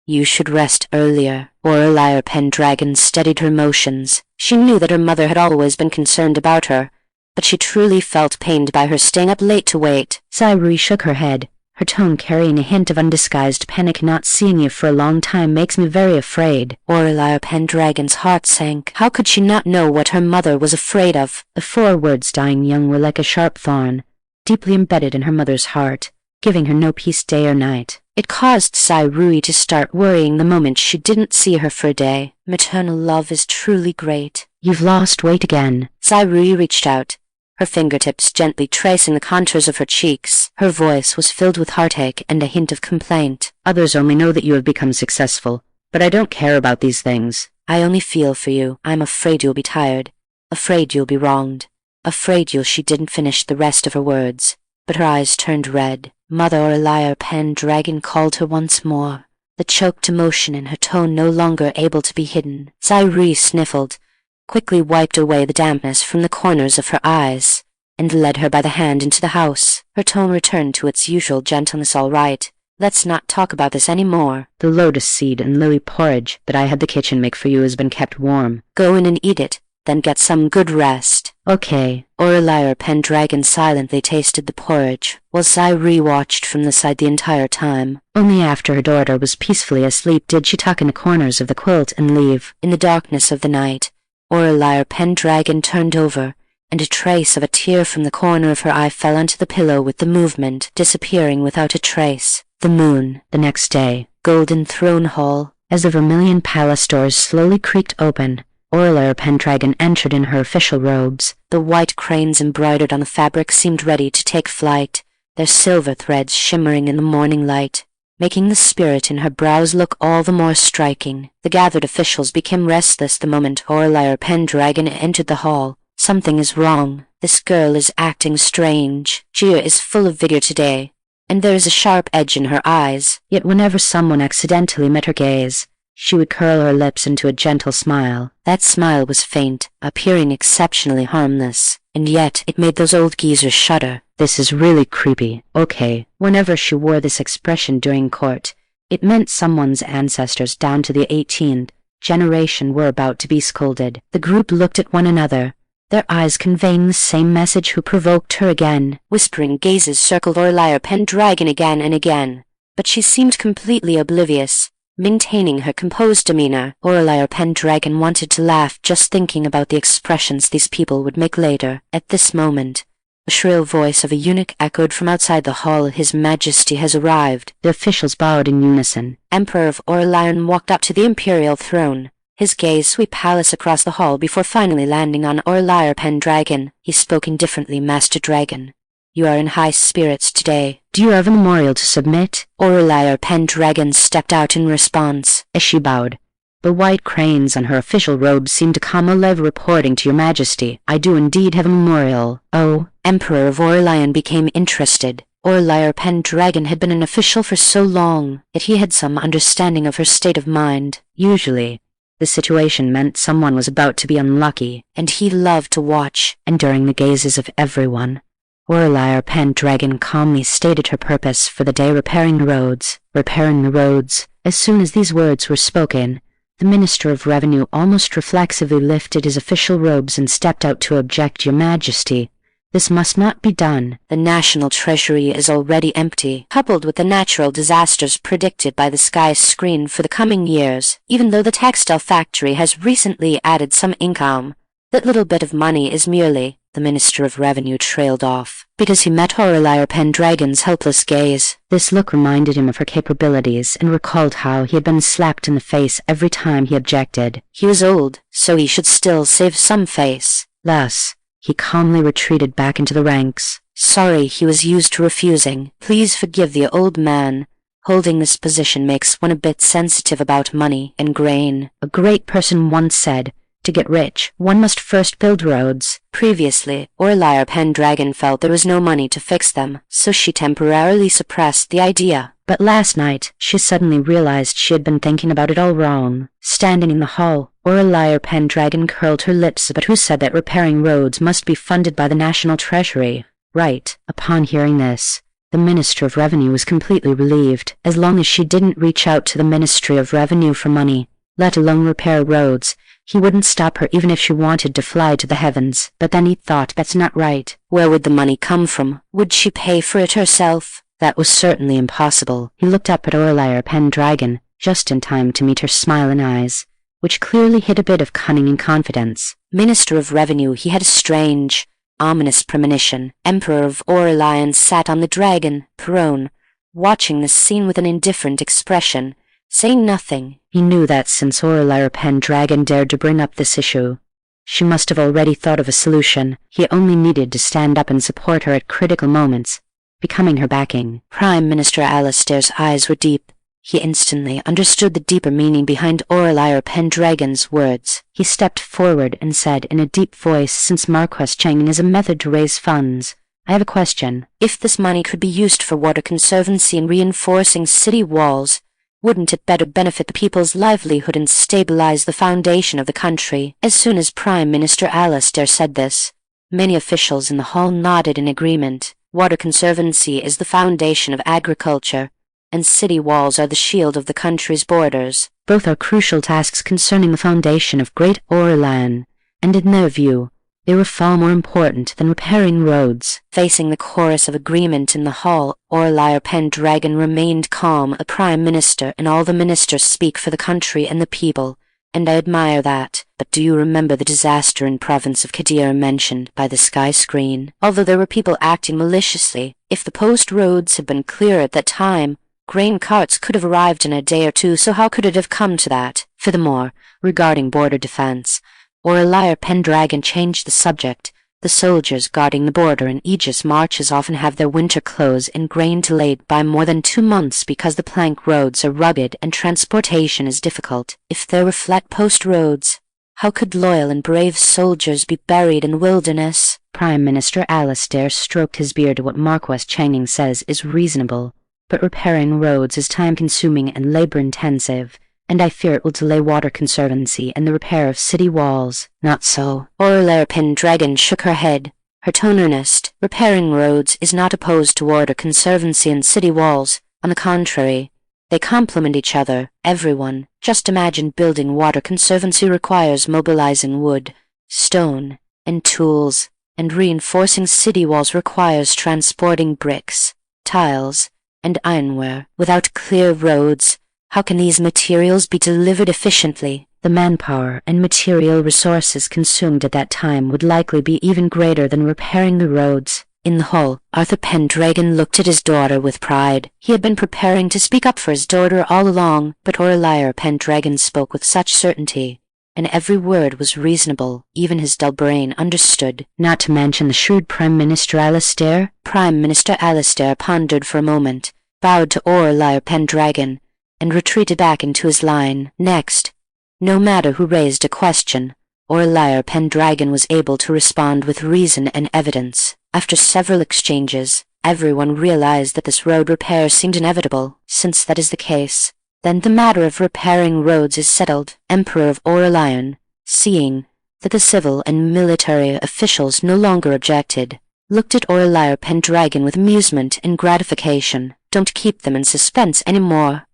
You should rest earlier. Aurelia PenDragon steadied her motions. She knew that her mother had always been concerned about her, but she truly felt pained by her staying up late to wait.
Sairui shook her head, her tone carrying a hint of undisguised panic. Not seeing you for a long time makes me very afraid.
Aurelia PenDragon's heart sank. How could she not know what her mother was afraid of?
The 4 words dying young were like a sharp thorn, deeply embedded in her mother's heart, giving her no peace day or night.
It caused Sairui to start worrying the moment she didn't see her for a day. Maternal love is truly great.
You've lost weight again.
Sairui reached out, her fingertips gently tracing the contours of her cheeks. Her voice was filled with heartache and a hint of complaint.
Others only know that you have become successful, but I don't care about these things.
I only feel for you. I'm afraid you'll be tired. Afraid you'll be wronged. Afraid she didn't finish the rest of her words, but her eyes turned red. Mother Aurelia PenDragon called her once more, the choked emotion in her tone no longer able to be hidden. Zaire sniffled, quickly wiped away the dampness from the corners of her eyes, and led her by the hand into the house. Her tone returned to its usual gentleness. All right, let's not talk about this any more.
The lotus seed and lily porridge that I had the kitchen make for you has been kept warm.
Go in and eat it, then get some good rest.
Okay.
Aurelia PenDragon silently tasted the porridge, while Zaire watched from the side the entire time.
Only after her daughter was peacefully asleep did she tuck in the corners of the quilt and leave.
In the darkness of the night, Aurelia PenDragon turned over, and a trace of a tear from the corner of her eye fell onto the pillow with the movement, disappearing without a trace.
The moon, the next day.
Golden Throne Hall.
As the Vermilion Palace doors slowly creaked open, Aurelia PenDragon entered in her official robes.
The white cranes embroidered on the fabric seemed ready to take flight, their silver threads shimmering in the morning light, making the spirit in her brows look all the more striking. The gathered officials became restless the moment Aurelia PenDragon entered the hall. Something is wrong. This girl is acting strange. Gia is full of vigor today, and there is a sharp edge in her eyes.
Yet whenever someone accidentally met her gaze, she would curl her lips into a gentle smile.
That smile was faint, appearing exceptionally harmless, and yet it made those old geezers shudder.
This is really creepy. Okay. Whenever she wore this expression during court, it meant someone's ancestors down to the 18th generation were about to be scolded. The group looked at one another, their eyes conveying the same message. Who provoked her again?
Whispering gazes circled Aurelia PenDragon again and again, but she seemed completely oblivious, maintaining her composed demeanor. Aurelia PenDragon wanted to laugh just thinking about the expressions these people would make later. At this moment, the shrill voice of a eunuch echoed from outside the hall. His Majesty has arrived.
The officials bowed in unison.
Emperor of Aurelian walked up to the imperial throne. His gaze swept palace across the hall before finally landing on Aurelia PenDragon. He spoke indifferently. Master Dragon, you are in high spirits today.
Do you have a memorial to submit?
Aurelia PenDragon stepped out in response.
As she bowed, the white cranes on her official robe seemed to come alive, reporting to your Majesty. I do indeed have a memorial. Oh.
Emperor of Aurelian became interested. Aurelia PenDragon had been an official for so long, yet he had some understanding of her state of mind.
Usually, the situation meant someone was about to be unlucky,
and he loved to watch.
Enduring the gazes of everyone, Aurelia PenDragon calmly stated her purpose for the day: repairing the roads. Repairing the roads. As soon as these words were spoken, the Minister of Revenue almost reflexively lifted his official robes and stepped out to object. Your Majesty, this must not be done.
The national treasury is already empty, coupled with the natural disasters predicted by the sky screen for the coming years. Even though the textile factory has recently added some income, that little bit of money is merely— the Minister of Revenue trailed off, because he met Aurelia PenDragon's helpless gaze.
This look reminded him of her capabilities and recalled how he had been slapped in the face every time he objected.
He was old, so he should still save some face.
Thus, he calmly retreated back into the ranks.
Sorry, he was used to refusing. Please forgive the old man. Holding this position makes one a bit sensitive about money and grain.
A great person once said, to get rich, one must first build roads.
Previously, Aurelia PenDragon felt there was no money to fix them, so she temporarily suppressed the idea.
But last night, she suddenly realized she had been thinking about it all wrong. Standing in the hall, Aurelia PenDragon curled her lips. But who said that repairing roads must be funded by the national treasury? Right. Upon hearing this, the Minister of Revenue was completely relieved. As long as she didn't reach out to the Ministry of Revenue for money, let alone repair roads, he wouldn't stop her even if she wanted to fly to the heavens. But then he thought, that's not right.
Where would the money come from? Would she pay for it herself?
That was certainly impossible. He looked up at Aurelia PenDragon, just in time to meet her smiling eyes, which clearly hid a bit of cunning and confidence.
Minister of Revenue, he had a strange, ominous premonition. Emperor of Aurelian sat on the dragon throne, watching the scene with an indifferent expression, saying nothing.
He knew that since Aurelia PenDragon dared to bring up this issue, she must have already thought of a solution. He only needed to stand up and support her at critical moments, becoming her backing.
Prime Minister Alistair's eyes were deep, He instantly understood the deeper meaning behind Aurelia PenDragon's words.
He stepped forward and said in a deep voice, since Marquess Changning is a method to raise funds, I have a question.
If this money could be used for water conservancy and reinforcing city walls, wouldn't it better benefit the people's livelihood and stabilize the foundation of the country? As soon as Prime Minister Alastair said this, many officials in the hall nodded in agreement. Water conservancy is the foundation of agriculture, and city walls are the shield of the country's borders.
Both are crucial tasks concerning the foundation of Great Aurelian, and in their view, they were far more important than repairing roads.
Facing the chorus of agreement in the hall, Aurelia PenDragon remained calm. A prime minister and all the ministers speak for the country and the people, and I admire that. But do you remember the disaster in province of Kadir mentioned by the sky screen? Although there were people acting maliciously, if the post roads had been clear at that time, grain carts could have arrived in a day or two, so how could it have come to that? Furthermore, regarding border defense, Aurelia PenDragon changed the subject. The soldiers guarding the border in Aegis marches often have their winter clothes and grain delayed by more than 2 months because the plank roads are rugged and transportation is difficult. If there were flat post roads, how could loyal and brave soldiers be buried in wilderness?
Prime Minister Alastair stroked his beard at what Marquess Changning says is reasonable, but repairing roads is time-consuming and labor-intensive, and I fear it will delay water conservancy and the repair of city walls.
Not so. Aurelia PenDragon shook her head, her tone earnest. Repairing roads is not opposed to water conservancy and city walls. On the contrary, they complement each other. Everyone, just imagine building water conservancy requires mobilizing wood, stone, and tools, and reinforcing city walls requires transporting bricks, tiles, and ironware. Without clear roads, how can these materials be delivered efficiently?
The manpower and material resources consumed at that time would likely be even greater than repairing the roads.
In the hall, Arthur PenDragon looked at his daughter with pride. He had been preparing to speak up for his daughter all along, but Aurelia PenDragon spoke with such certainty, and every word was reasonable. Even his dull brain understood.
Not to mention the shrewd Prime Minister Alastair.
Prime Minister Alastair pondered for a moment, bowed to Aurelia PenDragon, and retreated back into his line. Next, no matter who raised a question, Aurelia PenDragon was able to respond with reason and evidence. After several exchanges, everyone realized that this road repair seemed inevitable. Since that is the case, then the matter of repairing roads is settled. Emperor of Aurelian, seeing that the civil and military officials no longer objected, looked at Aurelia PenDragon with amusement and gratification. Don't keep them in suspense any more.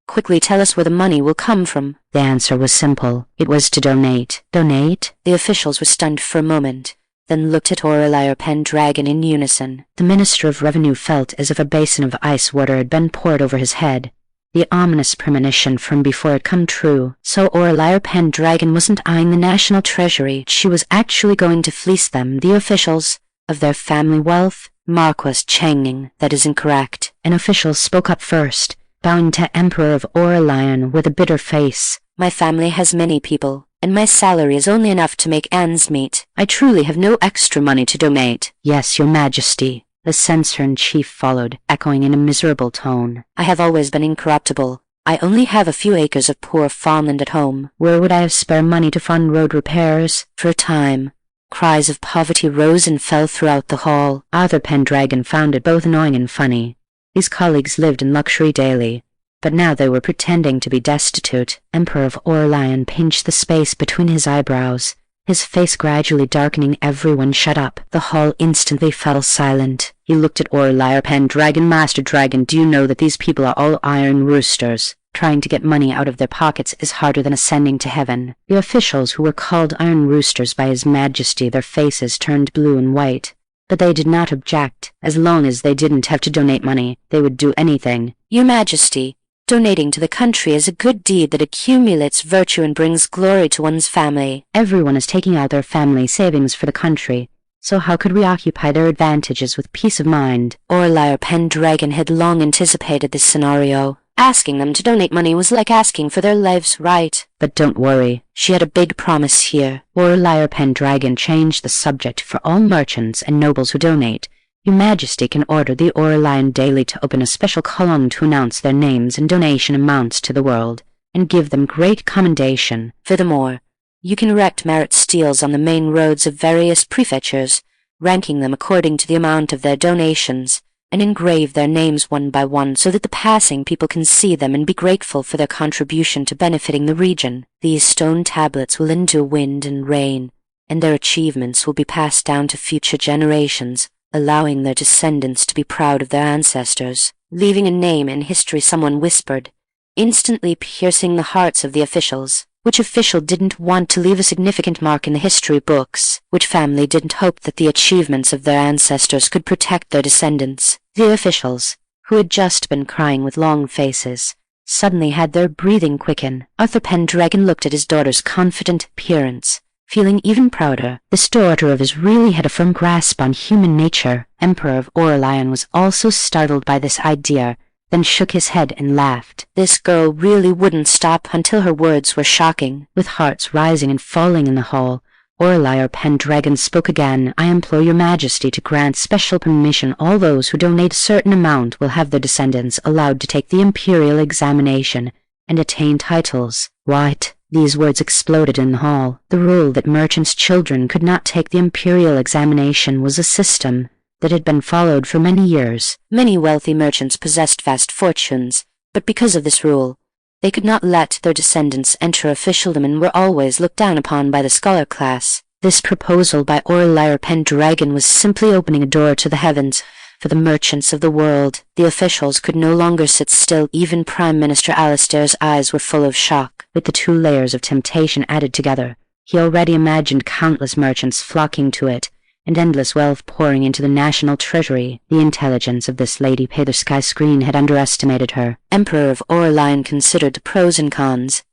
Quickly tell us where the money will come from.
The answer was simple. It was to donate. Donate?
The officials were stunned for a moment, then looked at Aurelia PenDragon in unison.
The Minister of Revenue felt as if a basin of ice water had been poured over his head. The ominous premonition from before had come true.
So Aurelia PenDragon wasn't eyeing the national treasury. She was actually going to fleece them, the officials, of their family wealth. Marquess Changning, that is incorrect.
An official spoke up first, bowing to Emperor of Aurelian with a bitter face.
My family has many people, and my salary is only enough to make ends meet. I truly have no extra money to donate.
Yes, Your Majesty. The censor-in-chief followed, echoing in a miserable tone.
I have always been incorruptible. I only have a few acres of poor farmland at home.
Where would I have spare money to fund road repairs?
For a time, cries of poverty rose and fell throughout the hall.
Arthur PenDragon found it both annoying and funny. These colleagues lived in luxury daily, but now they were pretending to be destitute. Emperor of Aurelian pinched the space between his eyebrows, his face gradually darkening. Everyone shut up. The hall instantly fell silent. He looked at Aurelia PenDragon. Master Dragon, do you know that these people are all iron roosters? Trying to get money out of their pockets is harder than ascending to heaven. The officials who were called iron roosters by His Majesty, their faces turned blue and white. But they did not object. As long as they didn't have to donate money, they would do anything.
Your Majesty, donating to the country is a good deed that accumulates virtue and brings glory to one's family.
Everyone is taking out their family savings for the country, so how could we occupy their advantages with peace of mind?
Aurelia PenDragon had long anticipated this scenario. Asking them to donate money was like asking for their lives right.
But don't worry,
she had a big promise here.
Aurelia PenDragon changed the subject. For all merchants and nobles who donate, Your Majesty can order the Aurelian Daily to open a special column to announce their names and donation amounts to the world, and give them great commendation.
Furthermore, you can erect merit steels on the main roads of various prefectures, ranking them according to the amount of their donations, and engrave their names one by one so that the passing people can see them and be grateful for their contribution to benefiting the region. These stone tablets will endure wind and rain, and their achievements will be passed down to future generations, allowing their descendants to be proud of their ancestors. Leaving a name in history, someone whispered, instantly piercing the hearts of the officials. Which official didn't want to leave a significant mark in the history books? Which family didn't hope that the achievements of their ancestors could protect their descendants?
The officials, who had just been crying with long faces, suddenly had their breathing quicken. Aurelia PenDragon looked at his daughter's confident appearance, feeling even prouder. This daughter of his really had a firm grasp on human nature. Emperor of Aurelian was also startled by this idea, then shook his head and laughed.
This girl really wouldn't stop until her words were shocking.
With hearts rising and falling in the hall, Aurelia PenDragon spoke again. I implore your Majesty to grant special permission. All those who donate a certain amount will have their descendants allowed to take the imperial examination and attain titles. What? These words exploded in the hall. The rule that merchants' children could not take the imperial examination was a system that had been followed for many years.
Many wealthy merchants possessed vast fortunes, but because of this rule, they could not let their descendants enter officialdom and were always looked down upon by the scholar class.
This proposal by Aurelia PenDragon was simply opening a door to the heavens for the merchants of the world.
The officials could no longer sit still. Even Prime Minister Alistair's eyes were full of shock.
With the 2 layers of temptation added together, he already imagined countless merchants flocking to it, and endless wealth pouring into the national treasury. The intelligence of this lady pay the sky screen had underestimated her.
Emperor of Aurelian considered the pros and cons.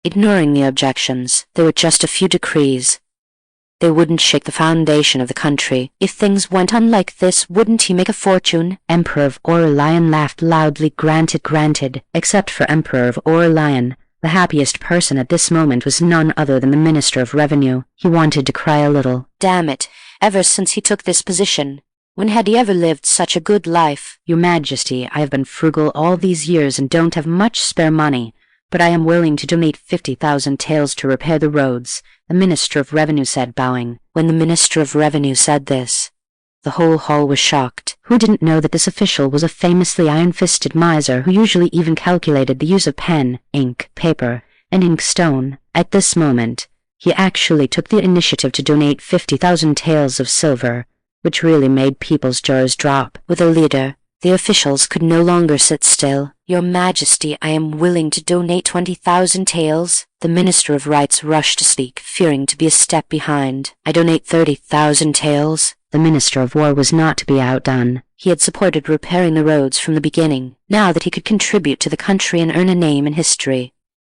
Ignoring the objections, there were just a few decrees. They wouldn't shake the foundation of the country. If things went on like this, wouldn't he make a fortune?
Emperor of Aurelian laughed loudly. Granted. Except for Emperor of Aurelian, the happiest person at this moment was none other than the Minister of Revenue. He wanted to cry a little.
Damn it. Ever since he took this position, when had he ever lived such a good life?
Your Majesty, I have been frugal all these years and don't have much spare money, but I am willing to donate 50,000 taels to repair the roads, the Minister of Revenue said, bowing.
When the Minister of Revenue said this, the whole hall was shocked.
Who didn't know that this official was a famously iron-fisted miser who usually even calculated the use of pen, ink, paper, and inkstone? At this moment, he actually took the initiative to donate 50,000 taels of silver, which really made people's jaws drop.
With a leader, the officials could no longer sit still. Your Majesty, I am willing to donate 20,000 taels. The Minister of Rights rushed to speak, fearing to be a step behind. I donate 30,000 taels.
The Minister of War was not to be outdone.
He had supported repairing the roads from the beginning, now that he could contribute to the country and earn a name in history.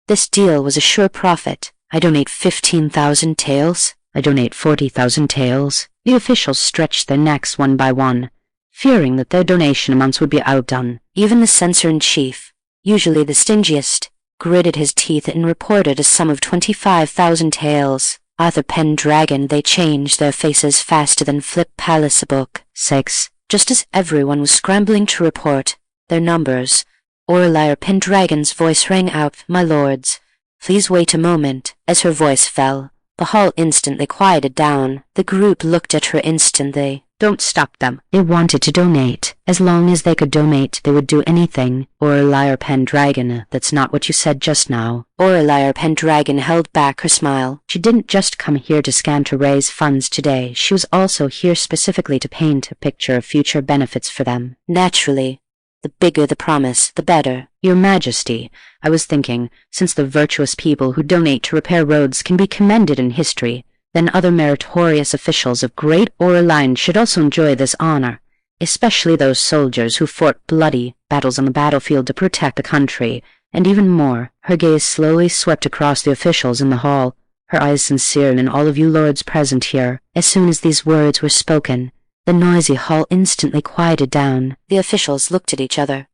This deal was a sure profit. I donate 15,000 taels.
I donate 40,000 taels. The officials stretched their necks one by one, fearing that their donation amounts would be outdone.
Even the censor-in-chief, usually the stingiest, gritted his teeth and reported a sum of 25,000 taels. Aurelia PenDragon, they changed their faces faster than Flip Palace a book.
6.
Just as everyone was scrambling to report their numbers, Aurelia PenDragon's voice rang out, My lords, please wait a moment. As her voice fell, the hall instantly quieted down. The group looked at her instantly.
Don't stop them. They wanted to donate. As long as they could donate, they would do anything. Aurelia PenDragon, that's not what you said just now.
Aurelia PenDragon held back her smile.
She didn't just come here to scan to raise funds today. She was also here specifically to paint a picture of future benefits for them.
Naturally. The bigger the promise, the better.
Your Majesty, I was thinking, since the virtuous people who donate to repair roads can be commended in history, then other meritorious officials of Great Aurelian should also enjoy this honor, especially those soldiers who fought bloody battles on the battlefield to protect the country, and even more. Her gaze slowly swept across the officials in the hall, her eyes sincere in all of you lords present here. As soon as these words were spoken, the noisy hall instantly quieted down.
The officials looked at each other,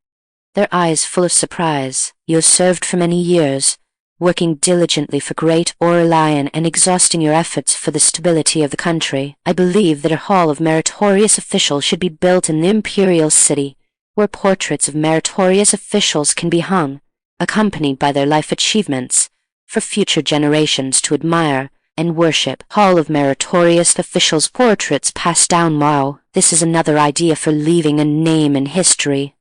their eyes full of surprise. You have served for many years. working diligently for great Aurelian and exhausting your efforts for the stability of the country, I believe that a hall of meritorious officials should be built in the imperial city, where portraits of meritorious officials can be hung, accompanied by their life achievements, for future generations to admire and worship. Hall of meritorious officials' portraits passed down. Wow, this is another idea for leaving a name in history.